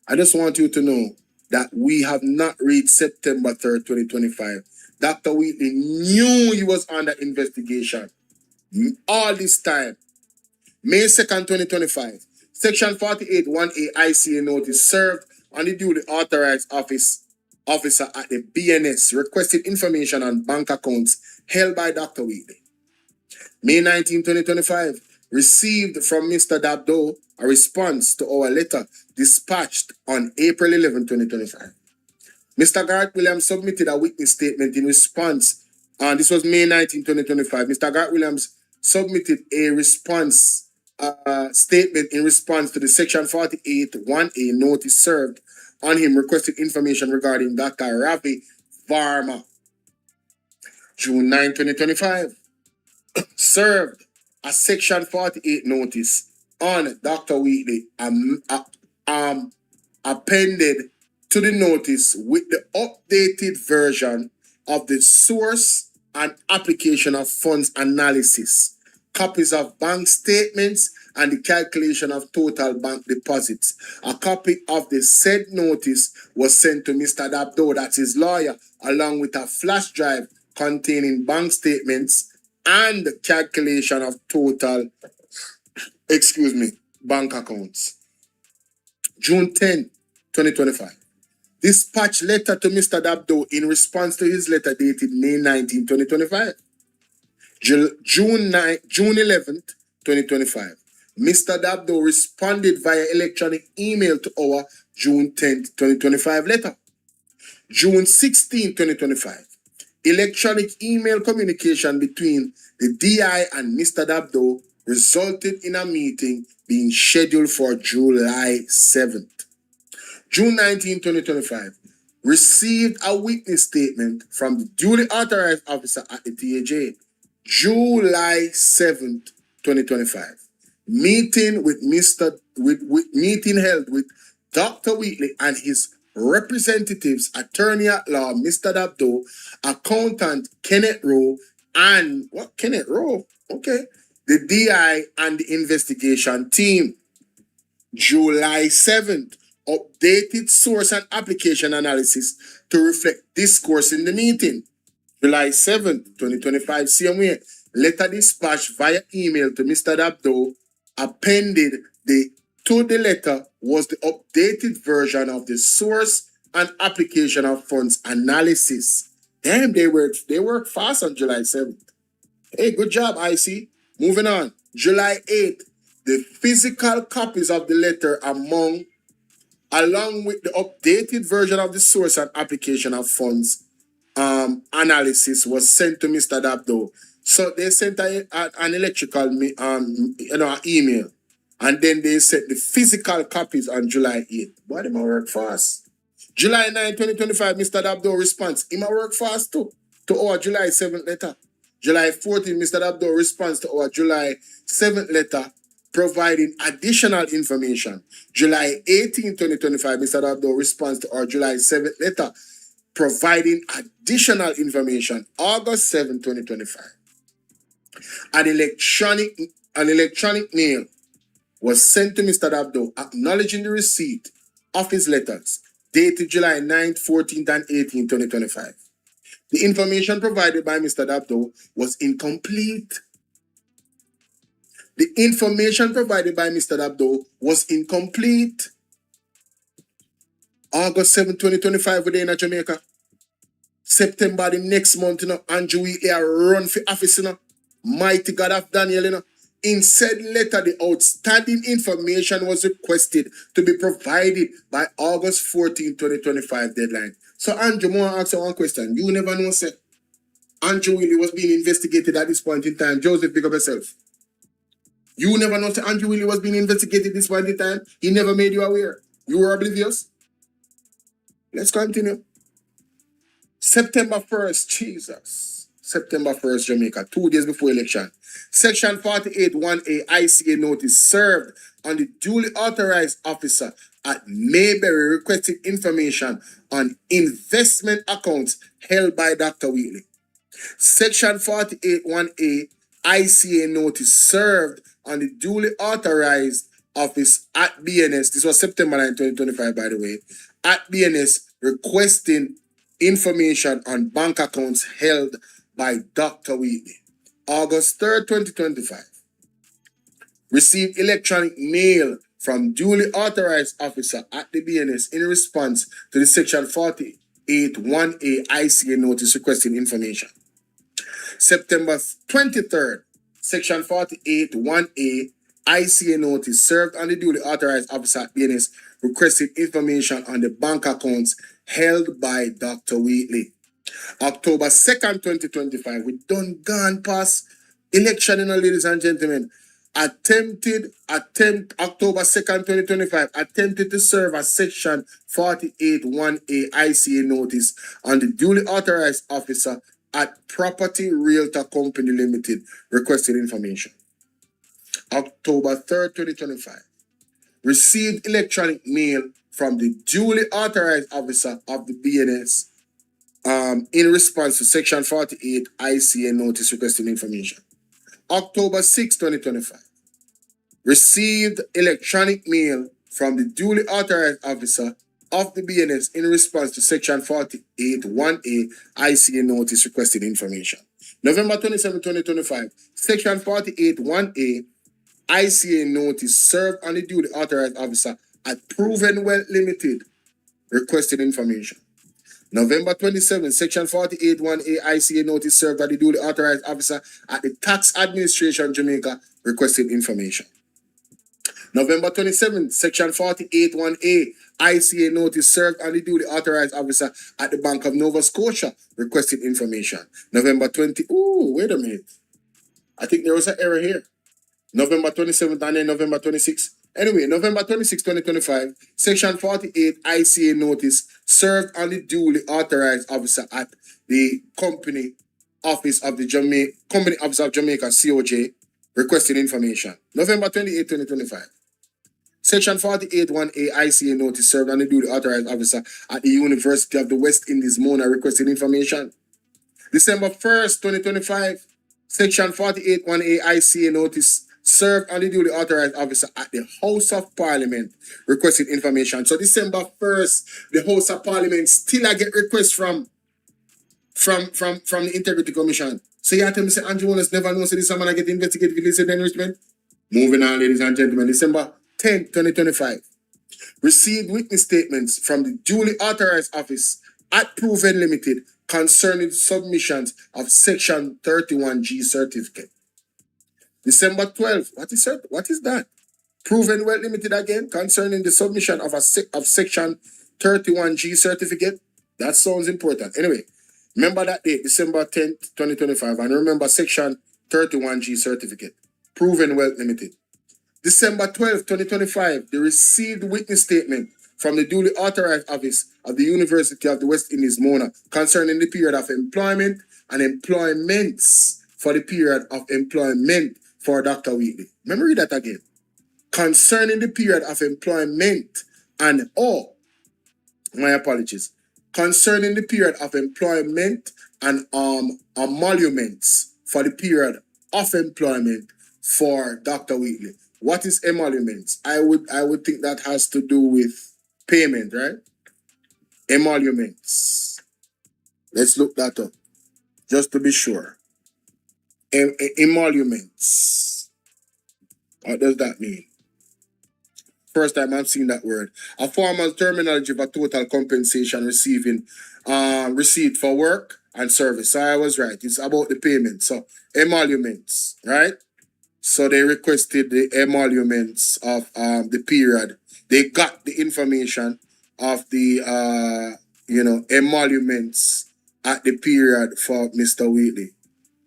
I just want you to know that we have not reached September 3rd, 2025. Dr. Wheatley knew he was under investigation all this time. May 2nd, 2025, Section 48(1)A ICA notice served on the duly authorized officer at the BNS requested information on bank accounts held by Dr. Wheatley. May 19, 2025, received from Mr. Dabdo a response to our letter dispatched on April 11, 2025. Mr. Garth Williams submitted a witness statement in response, and this was May 19, 2025. Mr. Garth Williams submitted a response statement in response to the Section 48(1)A notice served on him requested information regarding Dr. Ravi Varma. June 9, 2025, served a Section 48 notice on Dr. Wheatley, appended to the notice with the updated version of the source and application of funds analysis, copies of bank statements, and the calculation of total bank deposits. A copy of the said notice was sent to Mr. Dabdo, that's his lawyer, along with a flash drive containing bank statements and the calculation of total, bank accounts. June 10, 2025. Dispatch letter to Mr. Dabdo in response to his letter dated May 19, 2025. June 11th, 2025. Mr. Dabdo responded via electronic email to our June 10th, 2025 letter. June 16, 2025. Electronic email communication between the DI and Mr. Dabdo resulted in a meeting being scheduled for July 7th. June 19, 2025. Received a witness statement from the duly authorized officer at the TAJ. July 7th, 2025. Meeting held with Dr. Wheatley and his representatives, attorney at law, Mr. Dabdo, accountant Kenneth Rowe, and the DI and the investigation team. July 7th, updated source and application analysis to reflect discourse in the meeting. July 7th, 2025, same way, letter dispatched via email to Mr. Dabdo, appended to the letter was the updated version of the source and application of funds analysis. Damn, they worked fast on July 7th. Hey, good job, IC. Moving on. July 8th, the physical copies of the letter along with the updated version of the source and application of funds analysis was sent to Mr. Dabdo. So they sent an electrical email, and then they sent the physical copies on July 8th. But it might work fast. July 9, 2025, Mr. Dabdo response. It might work fast too to our July 7th letter. July 14, Mr. Dabdo responds to our July 7th letter, providing additional information. July 18, 2025, Mr. Dabdo responds to our July 7th letter, providing additional information. August 7, 2025. An electronic mail was sent to Mr. Dabdo acknowledging the receipt of his letters dated July 9th, 14th, and 18th, 2025. The information provided by Mr. Dabdo was incomplete. The information provided by Mr. Dabdo was incomplete. August 7, 2025, we're in Jamaica. September the next month, Andrew Wheatley run for office, Mighty God of Daniel, In said letter, the outstanding information was requested to be provided by August 14, 2025 deadline. So Andrew, I want to ask you one question. You never know, sir. Andrew Wheatley was being investigated at this point in time. Joseph, pick up yourself. You never know, sir. Andrew Wheatley was being investigated at this point in time. He never made you aware. You were oblivious. Let's continue. September 1st, Jesus. September 1st, Jamaica, 2 days before election. Section 48(1)A ICA notice served on the duly authorized officer at Mayberry requesting information on investment accounts held by Dr. Wheatley. Section 48(1)A ICA notice served on the duly authorized office at BNS. This was September 9, 2025, by the way. At BNS requesting information on bank accounts held by Dr. Wheatley. August 3rd, 2025. Received electronic mail from duly authorized officer at the BNS in response to the Section 48(1)A ICA notice requesting information. September 23rd, Section 48(1)A ICA notice served on the duly authorized officer at BNS requesting information on the bank accounts held by Dr. Wheatley. October 2nd, 2025, we done gone past election, ladies and gentlemen. October 2nd, 2025, attempted to serve a Section 48(1)A ICA notice on the duly authorized officer at Property Realtor Company Limited requested information. October 3rd, 2025, received electronic mail from the duly authorized officer of the BNS in response to Section 48 ICA notice requesting information. October 6, 2025, received electronic mail from the duly authorized officer of the BNS in response to Section 48(1)A ICA notice requesting information. November 27, 2025, Section 48(1)A ICA notice served on the duly authorized officer at Proven Wealth Limited requesting information. November 27, Section 48(1)A ICA notice served on the duly authorized officer at the Tax Administration Jamaica requesting information. November 27, Section 48(1)A ICA notice served on the duly authorized officer at the Bank of Nova Scotia requesting information. November 20, wait a minute. I think there was an error here. November 27th and then November 26th. Anyway, November 26, 2025, Section 48 ICA notice served on the duly authorized officer at the Company Office of Jamaica, COJ, requesting information. November 28, 2025. Section 48(1)A ICA notice served on the duly authorized officer at the University of the West Indies, Mona, requesting information. December 1st, 2025, Section 48(1)A ICA notice served on the duly authorized officer at the House of Parliament requesting information. So December 1st, the House of Parliament still I get requests from the Integrity Commission. So you have to say Andrew Wallace never knows this man I get investigated for illicit enrichment. Moving on, ladies and gentlemen, December 10, 2025. Received witness statements from the duly authorized office at Proven Limited concerning submissions of Section 31G certificate. December 12th, what is that? Proven Wealth Limited again concerning the submission of Section 31G certificate. That sounds important. Anyway, remember that date, December 10th, 2025, and remember Section 31G certificate. Proven Wealth Limited. December 12th, 2025, they received witness statement from the duly authorized office of the University of the West Indies, Mona, concerning the period of employment and employments for the period of employment for Dr. Wheatley. Remember read that again. Concerning the period of employment and my apologies. Concerning the period of employment and emoluments for the period of employment for Dr. Wheatley. What is emoluments? I would think that has to do with payment, right? Emoluments. Let's look that up. just to be sure. Emoluments. What does that mean? First time I'm seeing that word. A formal terminology of a total compensation received for work and service. So I was right. It's about the payment. So emoluments, right? So they requested the emoluments of the period. They got the information of the emoluments at the period for Mr. Wheatley.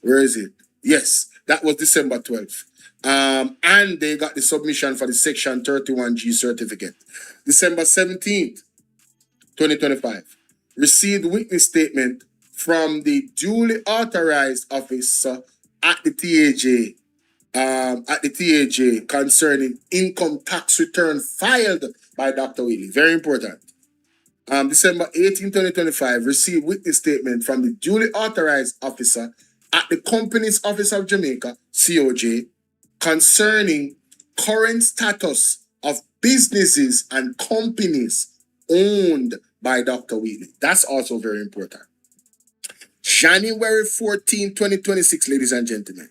Where is it? Yes, that was December 12th. And they got the submission for the Section 31G certificate. December 17th, 2025. Received witness statement from the duly authorized officer at the TAJ concerning income tax return filed by Dr. Wheatley. Very important. December 18, 2025, received witness statement from the duly authorized officer at the Companies Office of Jamaica, COJ, concerning current status of businesses and companies owned by Dr. Wheatley. That's also very important. January 14, 2026, ladies and gentlemen,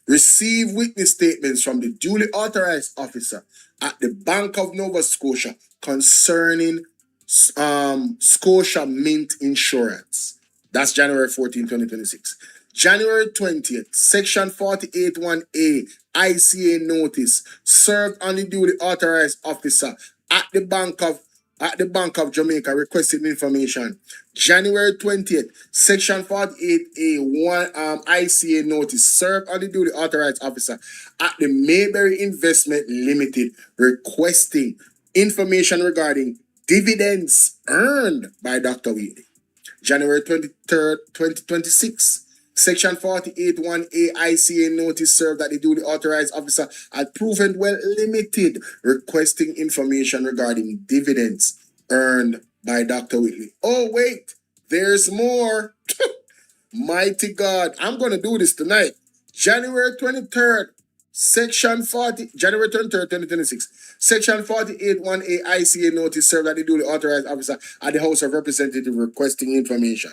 receive witness statements from the duly authorized officer at the Bank of Nova Scotia concerning Scotia Mint Insurance. That's January 14, 2026. January 20th, Section 48(1)A ICA notice served on the duly authorized officer at the Bank of Jamaica requesting information. January 20th, Section 48(A)(1) ICA notice served on the duly authorized officer at the Mayberry Investment Limited requesting information regarding dividends earned by Dr. Wheatley. January 23rd, 2026. Section 48(1)A ICA notice served at the duly authorized officer at Proven Well Limited requesting information regarding dividends earned by Dr. Wheatley. Oh, wait, there's more. Mighty God, I'm going to do this tonight. January 23rd, January 23rd, 2026. Section 48(1)A ICA notice served at the duly authorized officer at the House of Representatives requesting information.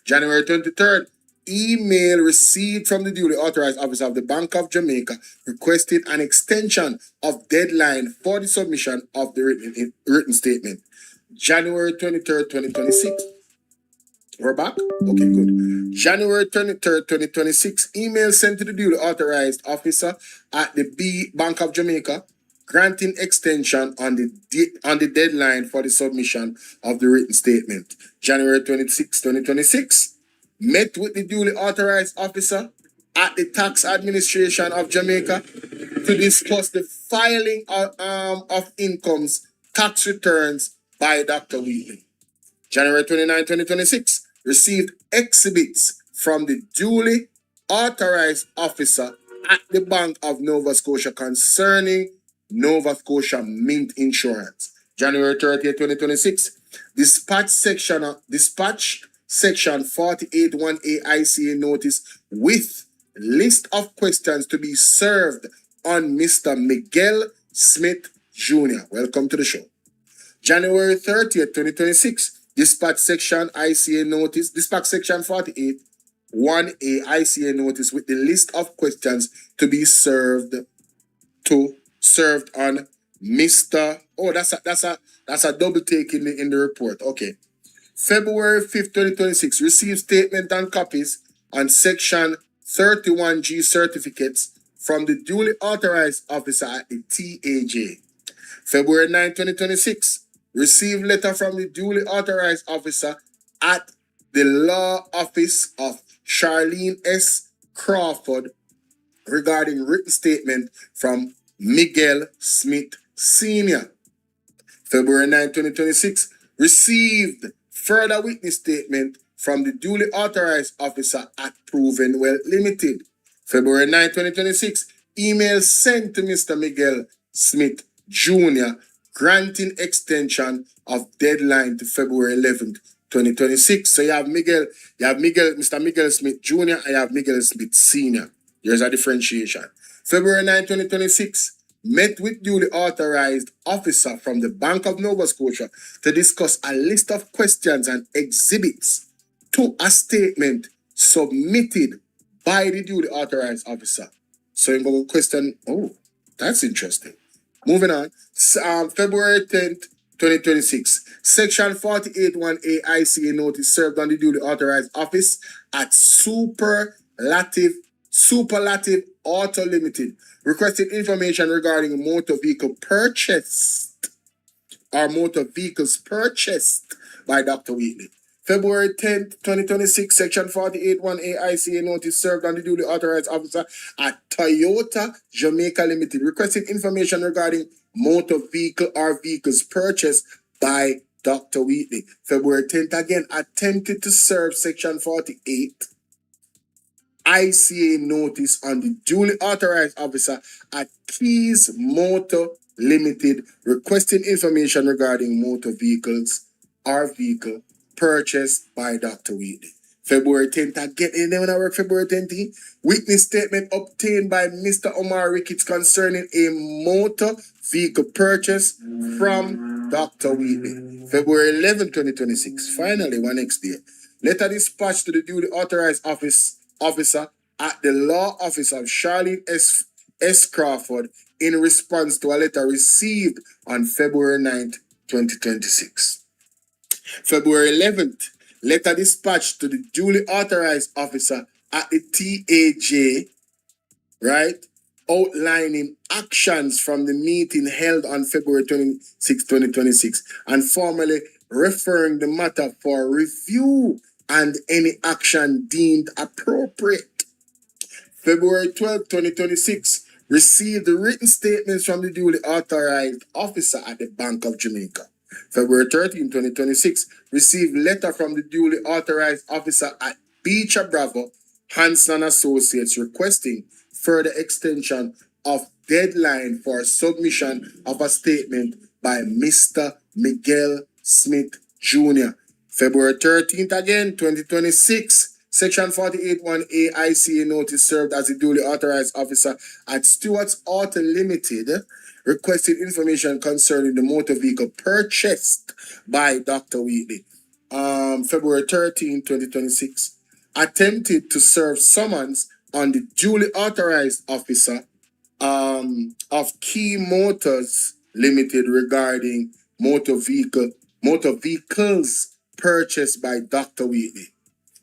January 23rd, email received from the duly authorized officer of the Bank of Jamaica requesting an extension of deadline for the submission of the written statement. January 23rd, 2026. We're back? Okay, good. January 23rd, 2026. Email sent to the duly authorized officer at the Bank of Jamaica granting extension on the deadline for the submission of the written statement. January 26, 2026. Met with the duly authorized officer at the Tax Administration of Jamaica to discuss the filing of incomes tax returns by Dr. Wheatley. January 29, 2026, received exhibits from the duly authorized officer at the Bank of Nova Scotia concerning Nova Scotia Mint Insurance. January 30, 2026, dispatch Section 48(1)A ICA notice with list of questions to be served on Mr. Miguel Smith Jr. Welcome to the show. January 30th, 2026, dispatch Section 48(1)A ICA notice with the list of questions to be served on Mr. Oh, that's a double take in the report. Okay. February 5th, 2026, received statement and copies on Section 31G certificates from the duly authorized officer at the TAJ. February 9, 2026, received letter from the duly authorized officer at the law office of Charlene S. Crawford regarding written statement from Miguel Smith Sr. February 9, 2026, received further witness statement from the duly authorized officer at Proven Well Limited. February 9, 2026, email sent to Mr. Miguel Smith Jr. granting extension of deadline to February 11th, 2026. So you have Mr. Miguel Smith Jr. and you have Miguel Smith Sr. There's a differentiation. February 9, 2026, met with duly authorized officer from the Bank of Nova Scotia to discuss a list of questions and exhibits to a statement submitted by the duly authorized officer. So I'm going to question, oh, that's interesting. Moving on, February 10th, 2026, Section 48(1)A ICA notice served on the duly authorized office at Superlative Auto Limited, requesting information regarding motor vehicle purchased or motor vehicles purchased by Dr. Wheatley. February 10th, 2026, Section 48(1)A ICA notice served on the duly authorized officer at Toyota Jamaica Limited, requesting information regarding motor vehicle or vehicles purchased by Dr. Wheatley. February 10th, again, attempted to serve Section 48 ICA notice on the duly authorized officer at Keys Motor Limited, requesting information regarding motor vehicles or vehicle purchased by Dr. Wheatley. February 10th, again, and then when I work February 10th, witness statement obtained by Mr. Omar Ricketts concerning a motor vehicle purchase from Dr. Wheatley. February 11th, 2026, finally, one next day. Letter dispatched to the duly authorized officer at the law office of Charlene S. Crawford in response to a letter received on February 9th, 2026. February 11th, letter dispatched to the duly authorized officer at the TAJ, right, outlining actions from the meeting held on February 26, 2026, and formally referring the matter for review and any action deemed appropriate. February 12, 2026, received the written statements from the duly authorized officer at the Bank of Jamaica. February 13, 2026, received letter from the duly authorized officer at Beecher Bravo, Hanson Associates, requesting further extension of deadline for submission of a statement by Mr. Miguel Smith Jr. February 13th again, 2026, Section 48(1)A ICA notice served as a duly authorized officer at Stewart's Auto Limited, requested information concerning the motor vehicle purchased by Dr. Wheatley. February 13, 2026, attempted to serve summons on the duly authorized officer of Key Motors Limited regarding motor vehicles purchased by Dr. Wheatley.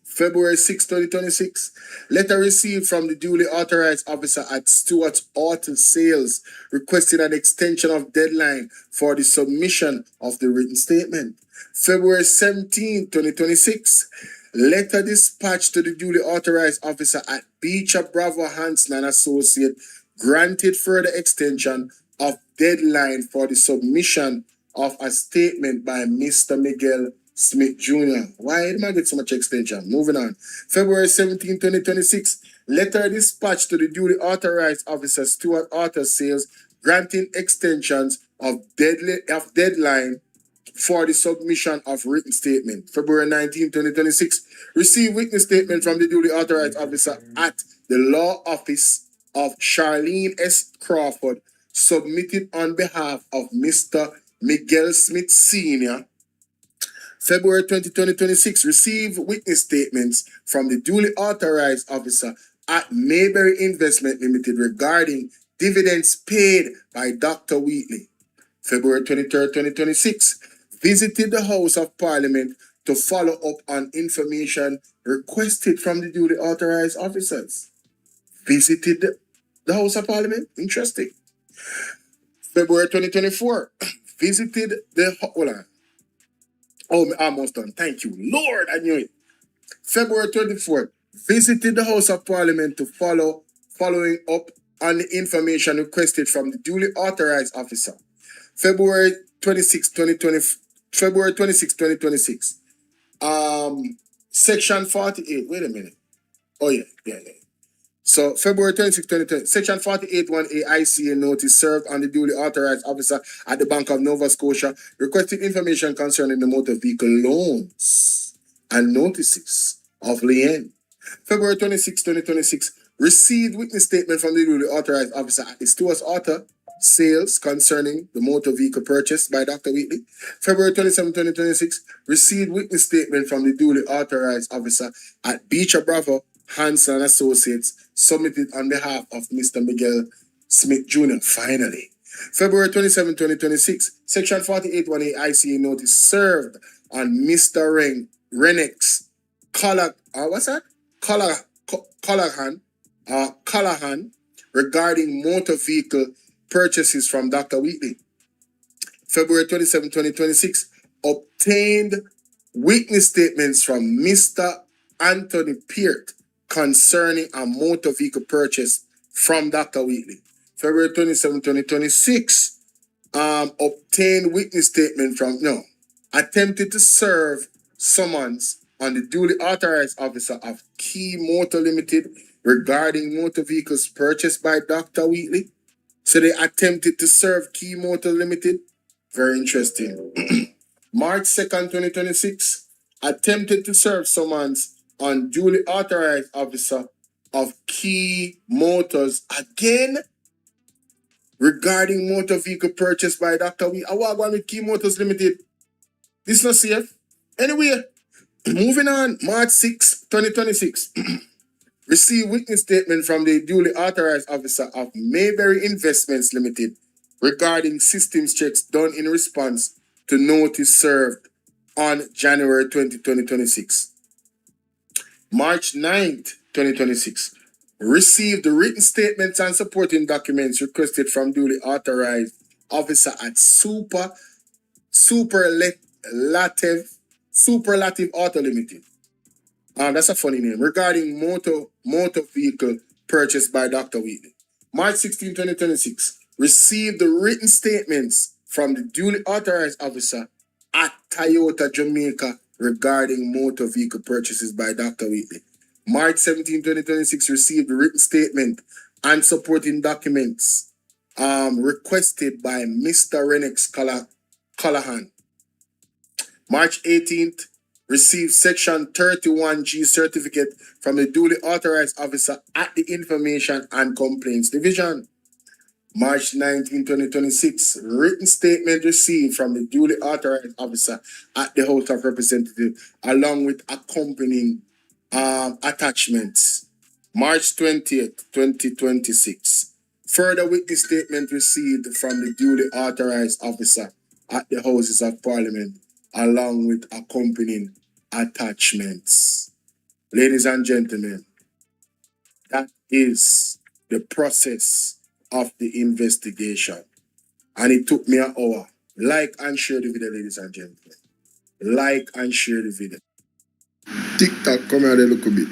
February 6, 2026, letter received from the duly authorized officer at Stewart's Auto Sales requesting an extension of deadline for the submission of the written statement. February 17, 2026, letter dispatched to the duly authorized officer at Beecher Bravo Hanson and Associate granted further extension of deadline for the submission of a statement by Mr. Miguel Smith Jr. Why did I get so much extension? Moving on. February 17, 2026, letter dispatched to the duly authorized officer Stewart Auto Sales granting extensions of deadline for the submission of written statement. February 19, 2026, received witness statement from the duly authorized officer at the law office of Charlene S. Crawford, submitted on behalf of Mr. Miguel Smith Sr. February 20, 2026, received witness statements from the duly authorized officer at Mayberry Investment Limited regarding dividends paid by Dr. Wheatley. February 23, 2026, visited the House of Parliament to follow up on information requested from the duly authorized officers. Visited the House of Parliament? Interesting. February 2024, visited the... Hold on. Oh, I'm almost done. Thank you, Lord. I knew it. February 24th, visited the House of Parliament to following up on the information requested from the duly authorized officer. February 26, 2026. Section 48. Wait a minute. Oh, yeah. So, February 26, 2020, Section 48(1)A ICA notice served on the duly authorized officer at the Bank of Nova Scotia, requesting information concerning the motor vehicle loans and notices of lien. February 26, 2026, received witness statement from the duly authorized officer at the Stewart's Auto sales concerning the motor vehicle purchase by Dr. Wheatley. February 27, 2026, received witness statement from the duly authorized officer at Beecher Bravo, Hanson and Associates, submitted on behalf of Mr. Miguel Smith Jr. Finally. February 27, 2026, Section 4818 ICA notice served on Mr. Renix Callahan regarding motor vehicle purchases from Dr. Wheatley. February 27, 2026, obtained witness statements from Mr. Anthony Peart concerning a motor vehicle purchase from Dr. Wheatley. February 27, 2026, obtained witness statement attempted to serve summons on the duly authorized officer of Key Motor Limited regarding motor vehicles purchased by Dr. Wheatley. So they attempted to serve Key Motor Limited. Very interesting. March 2nd, 2026, attempted to serve summons on duly authorized officer of Key Motors again regarding motor vehicle purchased by Dr. Wheatley. I want one with Key Motors Limited. This is not safe. Anyway, moving on, March 6, 2026. Received witness statement from the duly authorized officer of Mayberry Investments Limited regarding systems checks done in response to notice served on January 20, 2026. March 9th, 2026. Received the written statements and supporting documents requested from duly authorized officer at Superlative Auto Limited. That's a funny name. Regarding motor vehicle purchased by Dr. Wheatley. March 16, 2026. Received the written statements from the duly authorized officer at Toyota Jamaica regarding motor vehicle purchases by Dr. Wheatley. March 17, 2026. Received the written statement and supporting documents requested by Mr. Renix Callahan. March 18th, received Section 31G certificate from the duly authorized officer at the Information and Complaints Division. March 19, 2026, written statement received from the duly authorized officer at the House of Representatives along with accompanying attachments. March 20th, 2026. Further witness statement received from the duly authorized officer at the Houses of Parliament along with accompanying attachments. Ladies and gentlemen, that is the process of the investigation. And it took me an hour. Like and share the video, ladies and gentlemen. Like and share the video. TikTok, come here a little bit.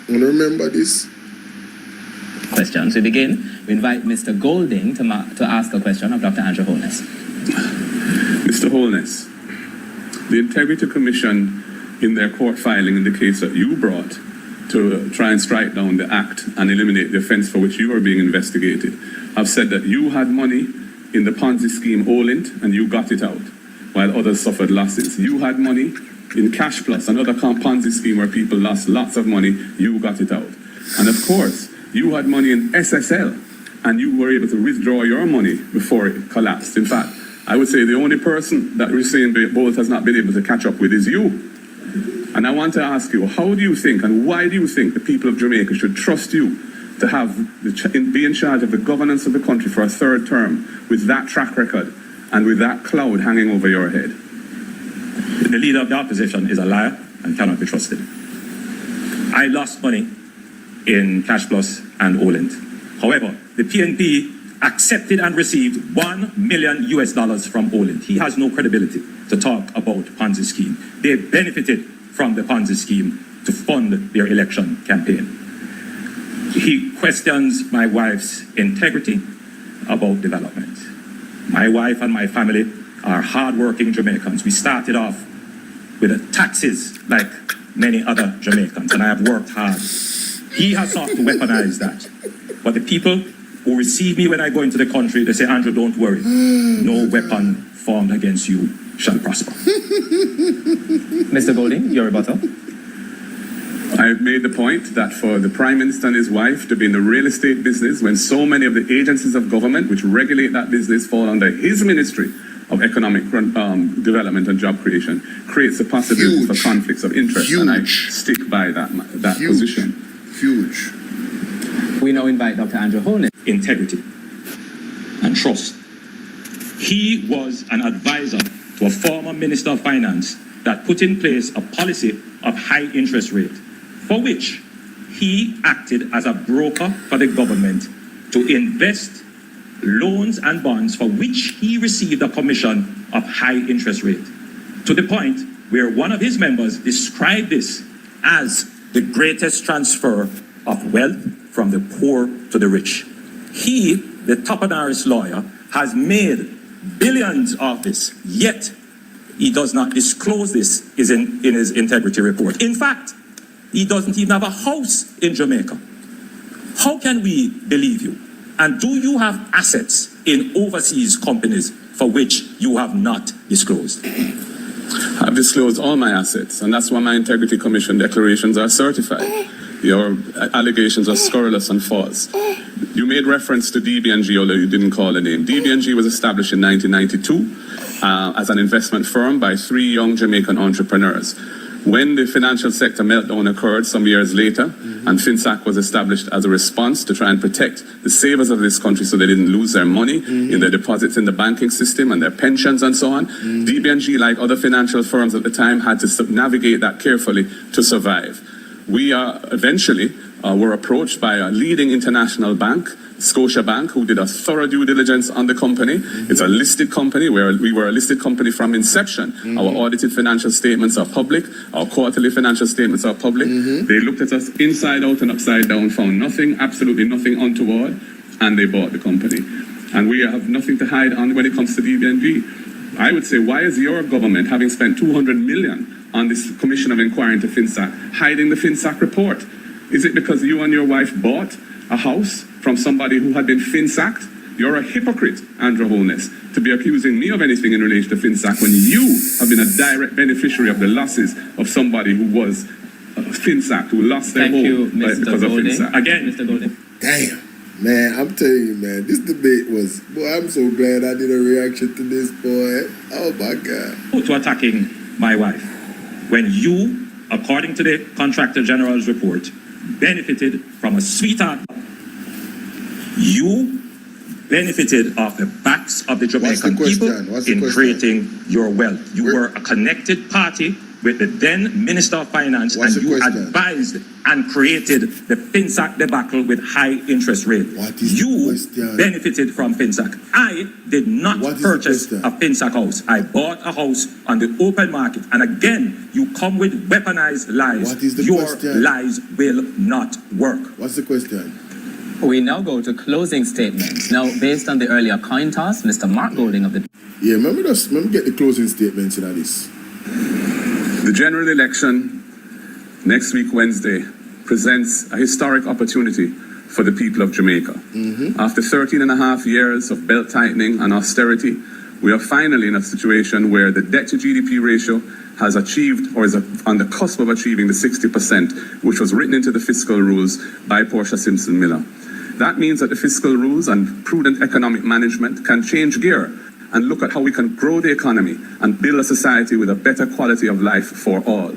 Want to remember this? Questions. We begin. We invite Mr. Golding to ask a question of Dr. Andrew Holness. Mr. Holness, the Integrity Commission, in their court filing in the case that you brought to try and strike down the act and eliminate the offense for which you are being investigated, have said that you had money in the Ponzi scheme Olint and you got it out, while others suffered losses. You had money in Cash Plus, another Ponzi scheme where people lost lots of money, you got it out. And of course, you had money in SSL and you were able to withdraw your money before it collapsed. In fact, I would say the only person that Usain Bolt has not been able to catch up with is you. And I want to ask you, how do you think and why do you think the people of Jamaica should trust you to be in charge of the governance of the country for a third term with that track record and with that cloud hanging over your head? The leader of the opposition is a liar and cannot be trusted. I lost money in Cash Plus and Olint. However, the PNP accepted and received $1 million from Olint. He has no credibility to talk about Ponzi scheme. They benefited from the Ponzi scheme to fund their election campaign. He questions my wife's integrity about development. My wife and my family are hardworking Jamaicans. We started off with taxes like many other Jamaicans, and I have worked hard. He has sought to weaponize that. But the people who receive me when I go into the country, they say, Andrew, don't worry. No weapon formed against you shall prosper. Mr. Golding, your rebuttal. I I've made the point that for the Prime Minister and his wife to be in the real estate business when so many of the agencies of government which regulate that business fall under his Ministry of Economic Development and Job Creation creates a possibility for conflicts of interest, and I stick by that position. Huge. We now invite Dr. Andrew Holness. Integrity and trust. He was an advisor to a former Minister of Finance that put in place a policy of high interest rate, for which he acted as a broker for the government to invest loans and bonds for which he received a commission of high interest rate, to the point where one of his members described this as the greatest transfer of wealth from the poor to the rich. He, the Toponaris lawyer, has made billions of this, yet he does not disclose this in his integrity report. In fact, he doesn't even have a house in Jamaica. How can we believe you? And do you have assets in overseas companies for which you have not disclosed? I've disclosed all my assets, and that's why my Integrity Commission declarations are certified. Your allegations are scurrilous and false. You made reference to DB&G, although you didn't call the name. DB&G was established in 1992 as an investment firm by 3 young Jamaican entrepreneurs. When the financial sector meltdown occurred some years later, and FinSAC was established as a response to try and protect the savers of this country so they didn't lose their money in their deposits in the banking system and their pensions and so on, DB&G, like other financial firms at the time, had to navigate that carefully to survive. We eventually were approached by a leading international bank, Scotiabank, who did a thorough due diligence on the company. It's a listed company where we were a listed company from inception. Our audited financial statements are public. Our quarterly financial statements are public. They looked at us inside out and upside down, found nothing, absolutely nothing untoward, and they bought the company. And we have nothing to hide on when it comes to DB&G. I would say, why is your government, having spent $200 million on this commission of inquiry into FinSAC, hiding the FinSAC report? Is it because you and your wife bought a house from somebody who had been FinSAC'd? You're a hypocrite, Andrew Holness, to be accusing me of anything in relation to FinSAC when you have been a direct beneficiary of the losses of somebody who was FinSAC, who lost their home because of FinSAC. Again, Mr. Golding. Damn. Man, I'm telling you, man, this debate was, boy, I'm so glad I did a reaction to this, boy. Oh, my God. To attacking my wife, when you, according to the Contractor General's report, benefited from a sweetheart. You benefited off the backs of the Jamaican people in creating your wealth. You were a connected party with the then Minister of Finance, and you advised and created the FinSAC debacle with high interest rate. You benefited from FinSAC. I did not purchase a FinSAC house. I bought a house on the open market. And again, you come with weaponized lies. Your lies will not work. What's the question? We now go to closing statements. Now, based on the earlier coin toss, Mr. Mark Golding of the... Yeah, remember get the closing statements in this. The general election next week, Wednesday, presents a historic opportunity for the people of Jamaica. After 13 and a half years of belt tightening and austerity, we are finally in a situation where the debt to GDP ratio has achieved or is on the cusp of achieving the 60%, which was written into the fiscal rules by Portia Simpson Miller. That means that the fiscal rules and prudent economic management can change gear and look at how we can grow the economy and build a society with a better quality of life for all.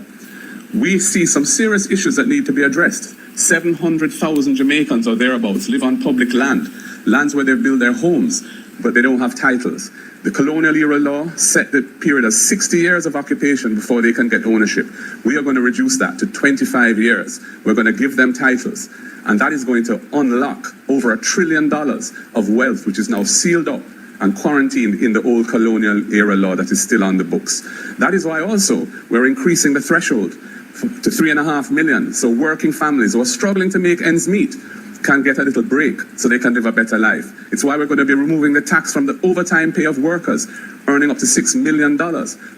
We see some serious issues that need to be addressed. 700,000 Jamaicans or thereabouts live on public land, lands where they build their homes, but they don't have titles. The colonial era law set the period as 60 years of occupation before they can get ownership. We are going to reduce that to 25 years. We're going to give them titles. And that is going to unlock over $1 trillion of wealth, which is now sealed up and quarantined in the old colonial era law that is still on the books. That is why also we're increasing the threshold to 3.5 million. So working families who are struggling to make ends meet can get a little break so they can live a better life. It's why we're going to be removing the tax from the overtime pay of workers earning up to $6 million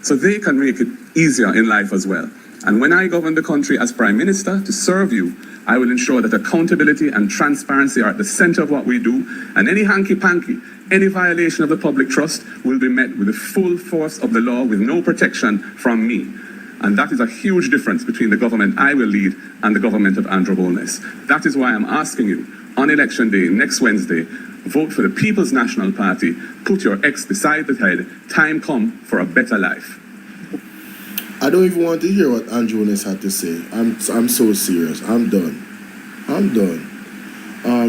so they can make it easier in life as well. And when I govern the country as Prime Minister to serve you, I will ensure that accountability and transparency are at the center of what we do, and any hanky-panky, any violation of the public trust will be met with the full force of the law with no protection from me. And that is a huge difference between the government I will lead and the government of Andrew Holness. That is why I'm asking you, on election day, next Wednesday, vote for the People's National Party, put your ex beside the head, time come for a better life. I don't even want to hear what Andrew Holness had to say. I'm so serious. I'm done.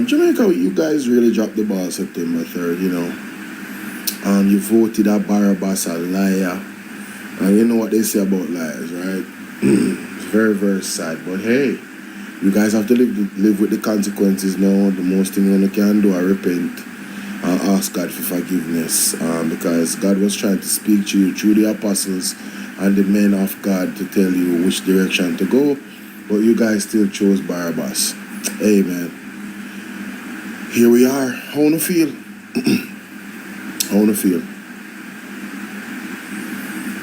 Jamaica, you guys really dropped the ball September 3rd, you know. You voted a Barabbas a liar. And you know what they say about liars, right? It's very, very sad. But hey, you guys have to live with the consequences now. The most thing you can do is repent and ask God for forgiveness. Because God was trying to speak to you through the apostles and the men of God to tell you which direction to go. But you guys still chose Barabbas. Hey, man. Here we are. How do you feel? How do you feel?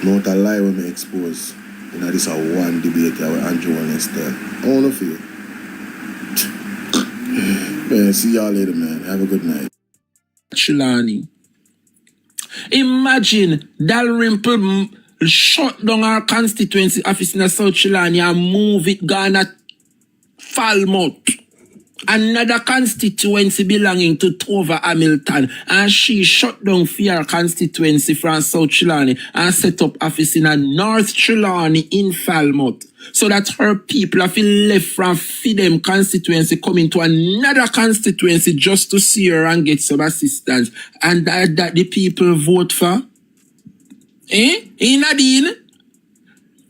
Not a lie when me expose. You know, this is a one debate where Andrew Holness tell. How do you feel? Man, see y'all later, man. Have a good night. Chilani. Imagine Dalrymple shut down our constituency office in South Chilani and move it Ghana Falmouth. Another constituency belonging to Tova Hamilton, and she shut down her constituency from South Chilani and set up office in a North Chilani in Falmouth, so that her people have been left from them constituency coming to another constituency just to see her and get some assistance, and that the people vote for? Nadine?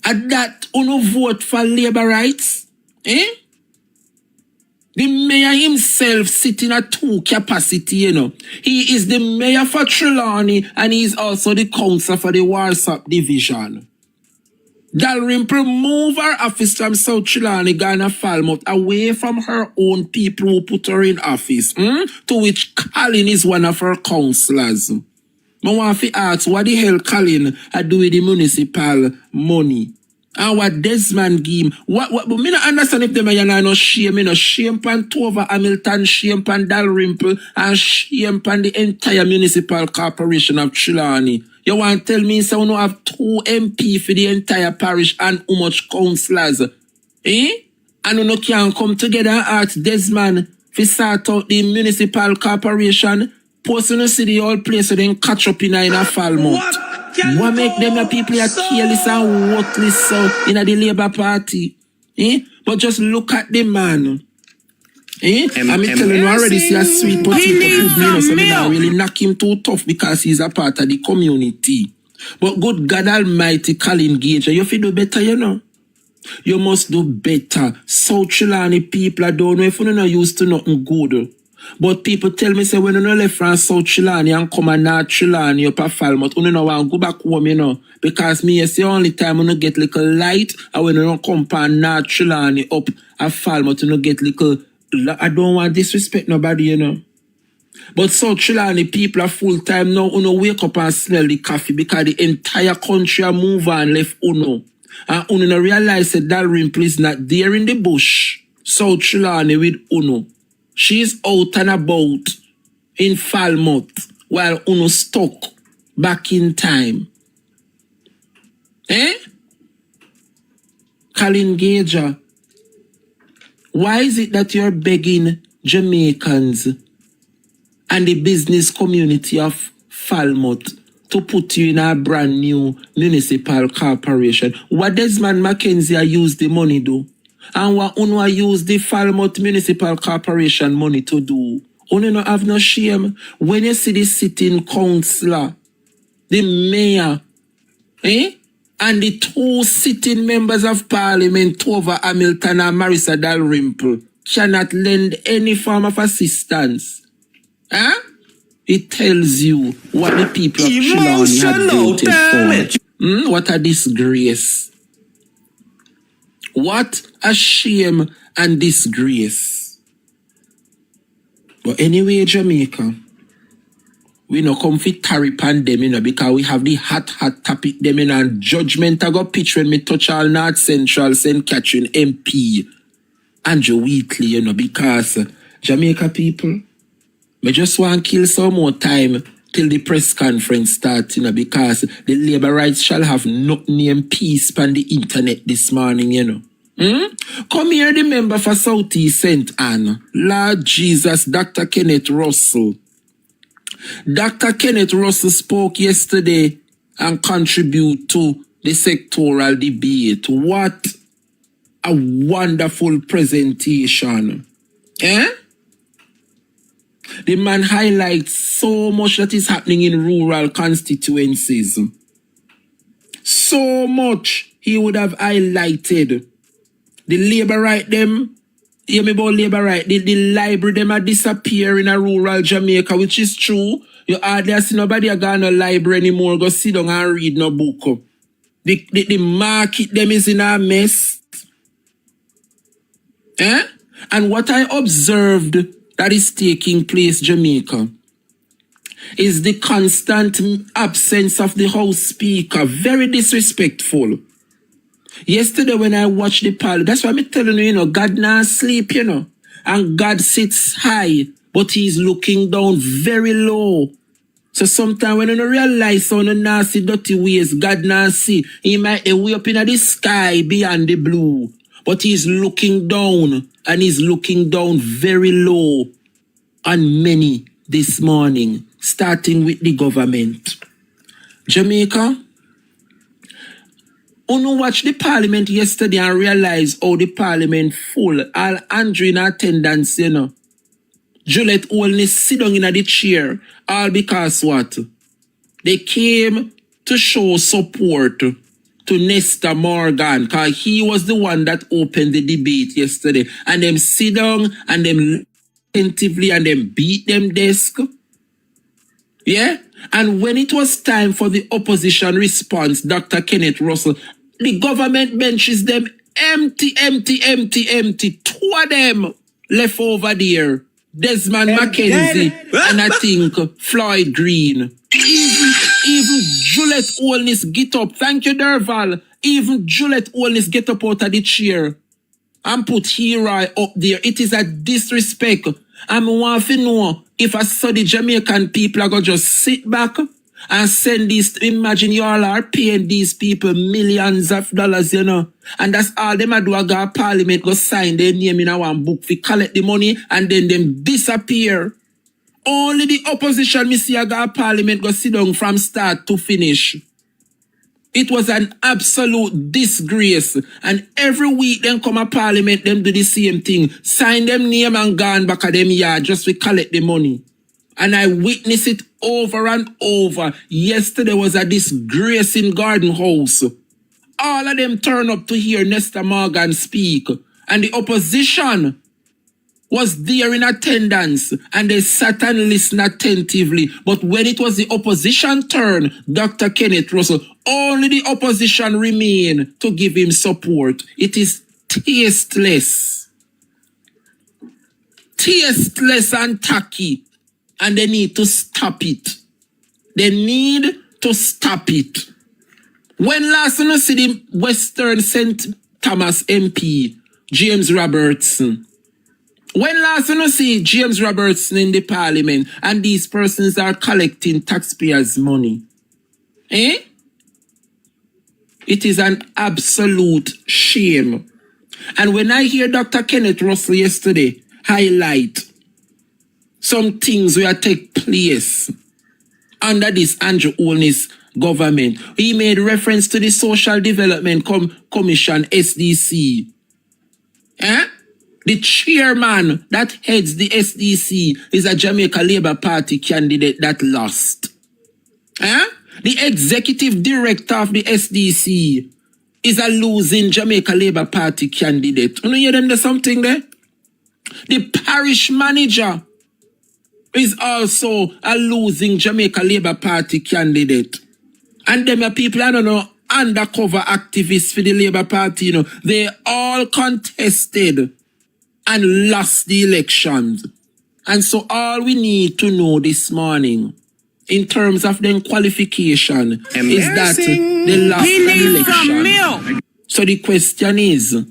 And that uno vote for labor rights? The mayor himself sitting at 2 capacity, you know. He is the mayor for Trelawney and he is also the councillor for the Warsop division. Dalrymple move her office from South Trelawney, Ghana Falmouth, away from her own people who put her in office, to which Colin is one of her councillors. I want to ask, what the hell Colin do with the municipal money? And what Desmond give him? But me not understand if them are no shame. Me no shame pan Tova Hamilton, shame pan Dalrymple, and shame pan the entire municipal corporation of Trelawney. You want to tell me so we no have 2 MP for the entire parish and how much councillors? And we no can come together and ask Desmond to sort out the municipal corporation, post in the city whole place so then catch up in a Falmouth. What make them the people are careless and worthless so in the Labour Party? But just look at the man. I'm telling you already, see a sweet potato food, so me not really knock him too tough because he's a part of the community. But good God Almighty, Colin Gage, you feel do better, you know. You must do better. South Trelawney people I don't know if you're not used to nothing good. But people tell me, say, when you left from South Trelawney and come and North Trelawney up at Falmouth, you don't want to go back home, you know. Because me, it's the only time you get little light, and when you don't come from North Trelawney up at Falmouth, you get little, I don't want to disrespect nobody, you know. But South Trelawney people are full time now, you know, wake up and smell the coffee because the entire country are move and left Uno. And Uno realize that Dalrymple is not there in the bush. South Trelawney with Uno. She's out and about in Falmouth while Uno stuck back in time. Colin Gager, why is it that you're begging Jamaicans and the business community of Falmouth to put you in a brand new municipal corporation? What Desmond McKenzie used the money do? And what Uno use the Falmouth Municipal Corporation money to do? Uno no have no shame. When you see the sitting councillor, the mayor, and the 2 sitting members of parliament, Tova Hamilton and Marissa Dalrymple, cannot lend any form of assistance. It tells you what the people of Trelawney have voted for. What a disgrace. What a shame and disgrace. But anyway, Jamaica, we no come fit tarry pan them, you know, because we have the hot topic them in and judgment I got pitch when me touch all North Central, St. Catherine MP, Andrew Wheatley, you know, because Jamaica people, me just want to kill some more time till the press conference starts, you know, because the labor rights shall have no name peace on the internet this morning, you know. Come here, the member for Southeast St. Anne, Lord Jesus, Dr. Kenneth Russell. Dr. Kenneth Russell spoke yesterday and contributed to the sectoral debate. What a wonderful presentation. Eh? The man highlights so much that is happening in rural constituencies. So much he would have highlighted. The labor right them, hear me about labor right, the library them are disappear in a rural Jamaica, which is true. You hardly see nobody go to no library anymore, go sit down and read no book. The market them is in a mess. Eh? And what I observed that is taking place Jamaica is the constant absence of the House Speaker. Very disrespectful. Yesterday when I watched the parliament, that's why I'm telling you, you know, God not sleep, you know. And God sits high, but he's looking down very low. So sometimes when you don't realize some nasty, dirty ways, God not see. He might be way up in the sky beyond the blue. But he's looking down, and he's looking down very low on many this morning, starting with the government. Jamaica, you watch the parliament yesterday and realize how the parliament full. All Andrew in attendance, you know. Juliet only sit down in the chair. All because what? They came to show support to Nestor Morgan, because he was the one that opened the debate yesterday. And them sit down and them attentively and them beat them desk. Yeah? And when it was time for the opposition response, Dr. Kenneth Russell, the government benches them empty. Two of them left over there. Desmond Mackenzie and I think Floyd Green. Even Juliet Holness get up. Thank you, Derval. Even Juliet Holness get up out of the chair and put Hero up there. It is a disrespect. I want to know if I saw the Jamaican people are going to just sit back and send these. Imagine you all are paying these people millions of dollars, you know. And that's all them do. I go to parliament, go sign their name in one book, we collect the money, and then them disappear. Only the opposition, me see, I go to parliament, go sit down from start to finish. It was an absolute disgrace. And every week, them come to parliament, them do the same thing. Sign them name and gone back at them yard just to collect the money. And I witnessed it over and over. Yesterday was a disgrace in Garden House. All of them turned up to hear Nestor Morgan speak. And the opposition was there in attendance. And they sat and listened attentively. But when it was the opposition turn, Dr. Kenneth Russell, only the opposition remained to give him support. It is tasteless. Tasteless and tacky. And they need to stop it. They need to stop it. When last you see the Western St. Thomas MP, James Robertson? When last you see James Robertson in the parliament and these persons are collecting taxpayers' money? Eh? It is an absolute shame. And when I hear Dr. Kenneth Russell yesterday highlight some things will take place under this Andrew Holness government. He made reference to the Social Development Commission, SDC. The chairman that heads the SDC is a Jamaica Labour Party candidate that lost. The executive director of the SDC is a losing Jamaica Labour Party candidate. You know, hear them there's something there? The parish manager is also a losing Jamaica Labour Party candidate. And them are people, I don't know, undercover activists for the Labour Party, you know. They all contested and lost the elections. And so all we need to know this morning, in terms of their qualification, is that they lost an election. So the question is,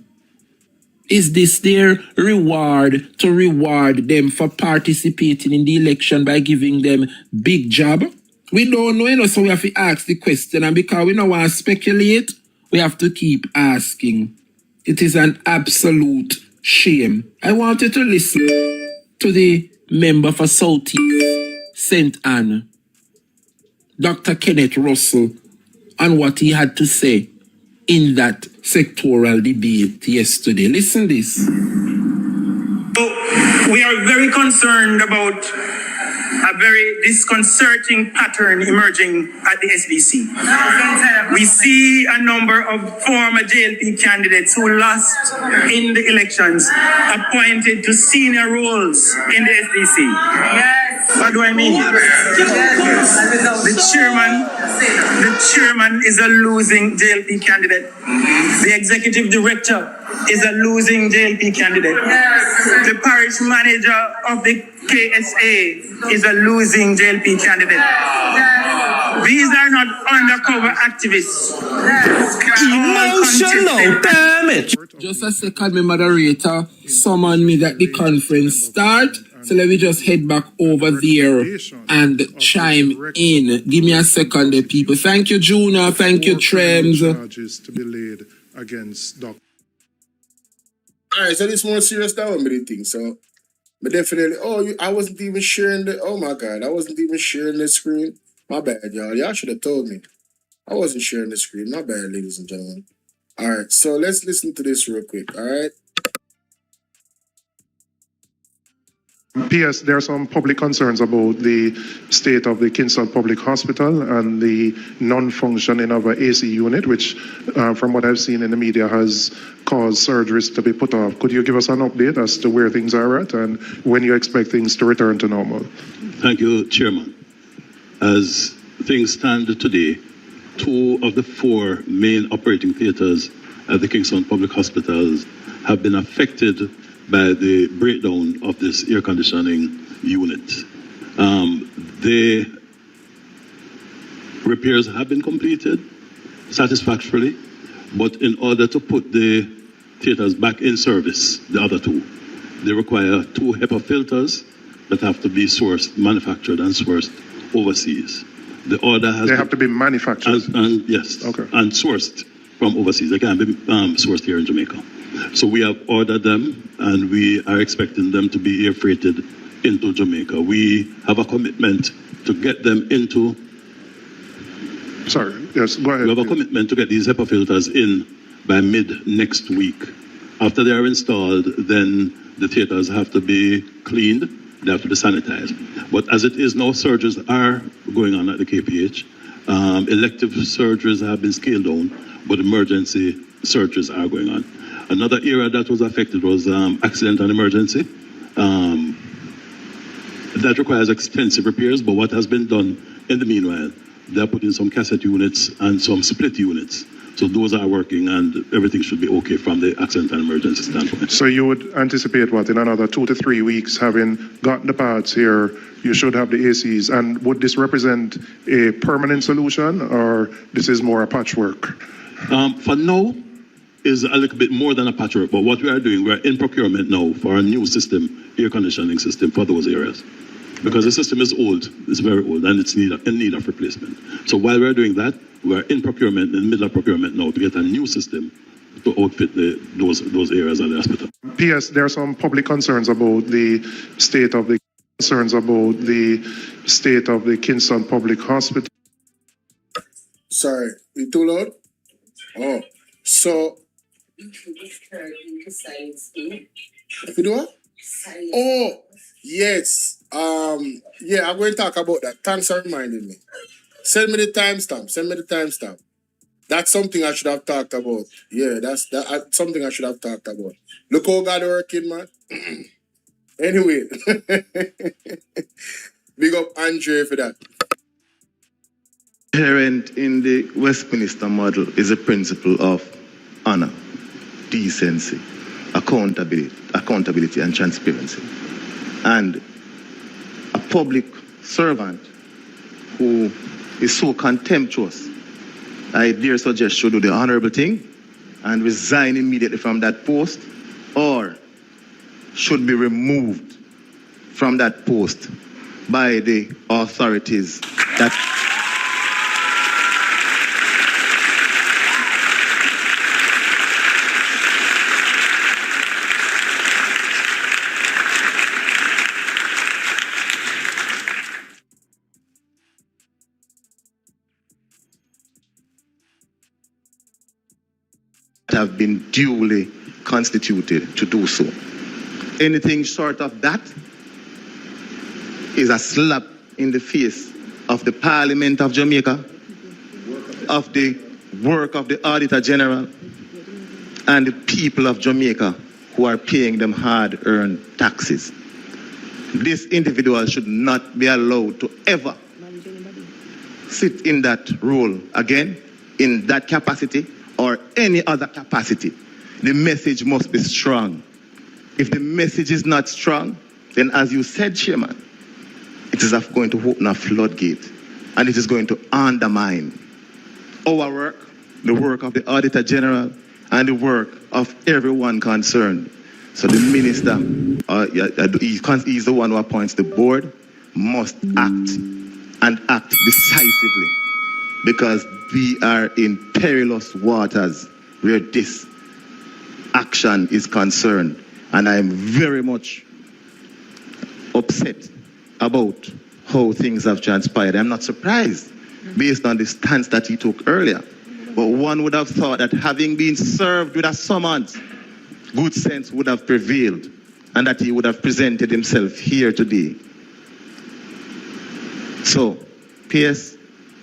Is this their reward to reward them for participating in the election by giving them big job? We don't know, so we have to ask the question, and because we don't want to speculate, we have to keep asking. It is an absolute shame. I wanted to listen to the member for Southeast St. Anne, Dr. Kenneth Russell, on what he had to say in that sectoral debate yesterday. Listen this. We are very concerned about a very disconcerting pattern emerging at the SDC. We see a number of former JLP candidates who lost in the elections appointed to senior roles in the SDC. Yes. What do I mean? The chairman is a losing JLP candidate. The executive director is a losing JLP candidate. Yes. The parish manager of the KSA is a losing JLP candidate. Yes. These are not undercover activists. Yes. Emotional damage. Just a second, my moderator summoned me that the conference start. So let me just head back over there and chime in. Give me a second, there, people. Thank you, Juna. Thank you, Trems. Charges to be laid against Dr. All right, so this more serious than one minute thing. So, but definitely, I wasn't even sharing the, oh my God, I wasn't even sharing the screen. My bad, y'all. Y'all should have told me. I wasn't sharing the screen. My bad, ladies and gentlemen. All right, so let's listen to this real quick, all right? P.S. There are some public concerns about the state of the Kingston Public Hospital and the non-functioning of an AC unit, which, from what I've seen in the media, has caused surgeries to be put off. Could you give us an update as to where things are at and when you expect things to return to normal? Thank you, Chairman. As things stand today, 2 of the 4 main operating theatres at the Kingston Public Hospitals have been affected by the breakdown of this air conditioning unit. The repairs have been completed satisfactorily, but in order to put the theaters back in service, the other 2, they require 2 HEPA filters that have to be sourced, manufactured and sourced overseas. The order has have to be manufactured? Yes, okay. And sourced from overseas. They can't be sourced here in Jamaica. So we have ordered them, and we are expecting them to be air freighted into Jamaica. We have a commitment to get them into... Sorry, yes, go ahead. We have a commitment to get these HEPA filters in by mid next week. After they are installed, then the theaters have to be cleaned, they have to be sanitized. But as it is now, surgeries are going on at the KPH. Elective surgeries have been scaled down, but emergency surgeries are going on. Another area that was affected was accident and emergency. That requires extensive repairs, but what has been done in the meanwhile, they're putting some cassette units and some split units. So those are working, and everything should be okay from the accident and emergency standpoint. So you would anticipate what, in another 2 to 3 weeks, having gotten the parts here, you should have the ACs. And would this represent a permanent solution, or this is more a patchwork? For now, is a little bit more than a patchwork, but what we are doing, we're in procurement now for a new system, air conditioning system for those areas. Because the system is old, it's very old, and it's in need of replacement. So while we're doing that, we're in procurement, in the middle of procurement now, to get a new system to outfit those areas at the hospital. P.S. There are some public concerns about the state of the Kingston Public Hospital. Sorry, you too loud? Oh, so... If you do what? Oh, yes. Yeah, I'm going to talk about that. Thanks for reminding me. Send me the timestamp. That's something I should have talked about. Yeah, that's something I should have talked about. Look how God working, man. Anyway. Big up Andre for that. Inherent in the Westminster model is a principle of honor, decency, accountability and transparency. And a public servant who is so contemptuous, I dare suggest should do the honorable thing and resign immediately from that post or should be removed from that post by the authorities that have been duly constituted to do so. Anything short of that is a slap in the face of the Parliament of Jamaica, of the work of the Auditor General, and the people of Jamaica who are paying them hard-earned taxes. This individual should not be allowed to ever sit in that role again, in that capacity, or any other capacity. The message must be strong. If the message is not strong, then as you said, Chairman, it is going to open a floodgate, and it is going to undermine our work, the work of the Auditor General, and the work of everyone concerned. So the minister, he's the one who appoints the board, must act, and act decisively, because we are in perilous waters where this action is concerned. And I am very much upset about how things have transpired. I'm not surprised based on the stance that he took earlier. But one would have thought that having been served with a summons, good sense would have prevailed and that he would have presented himself here today. So, PS,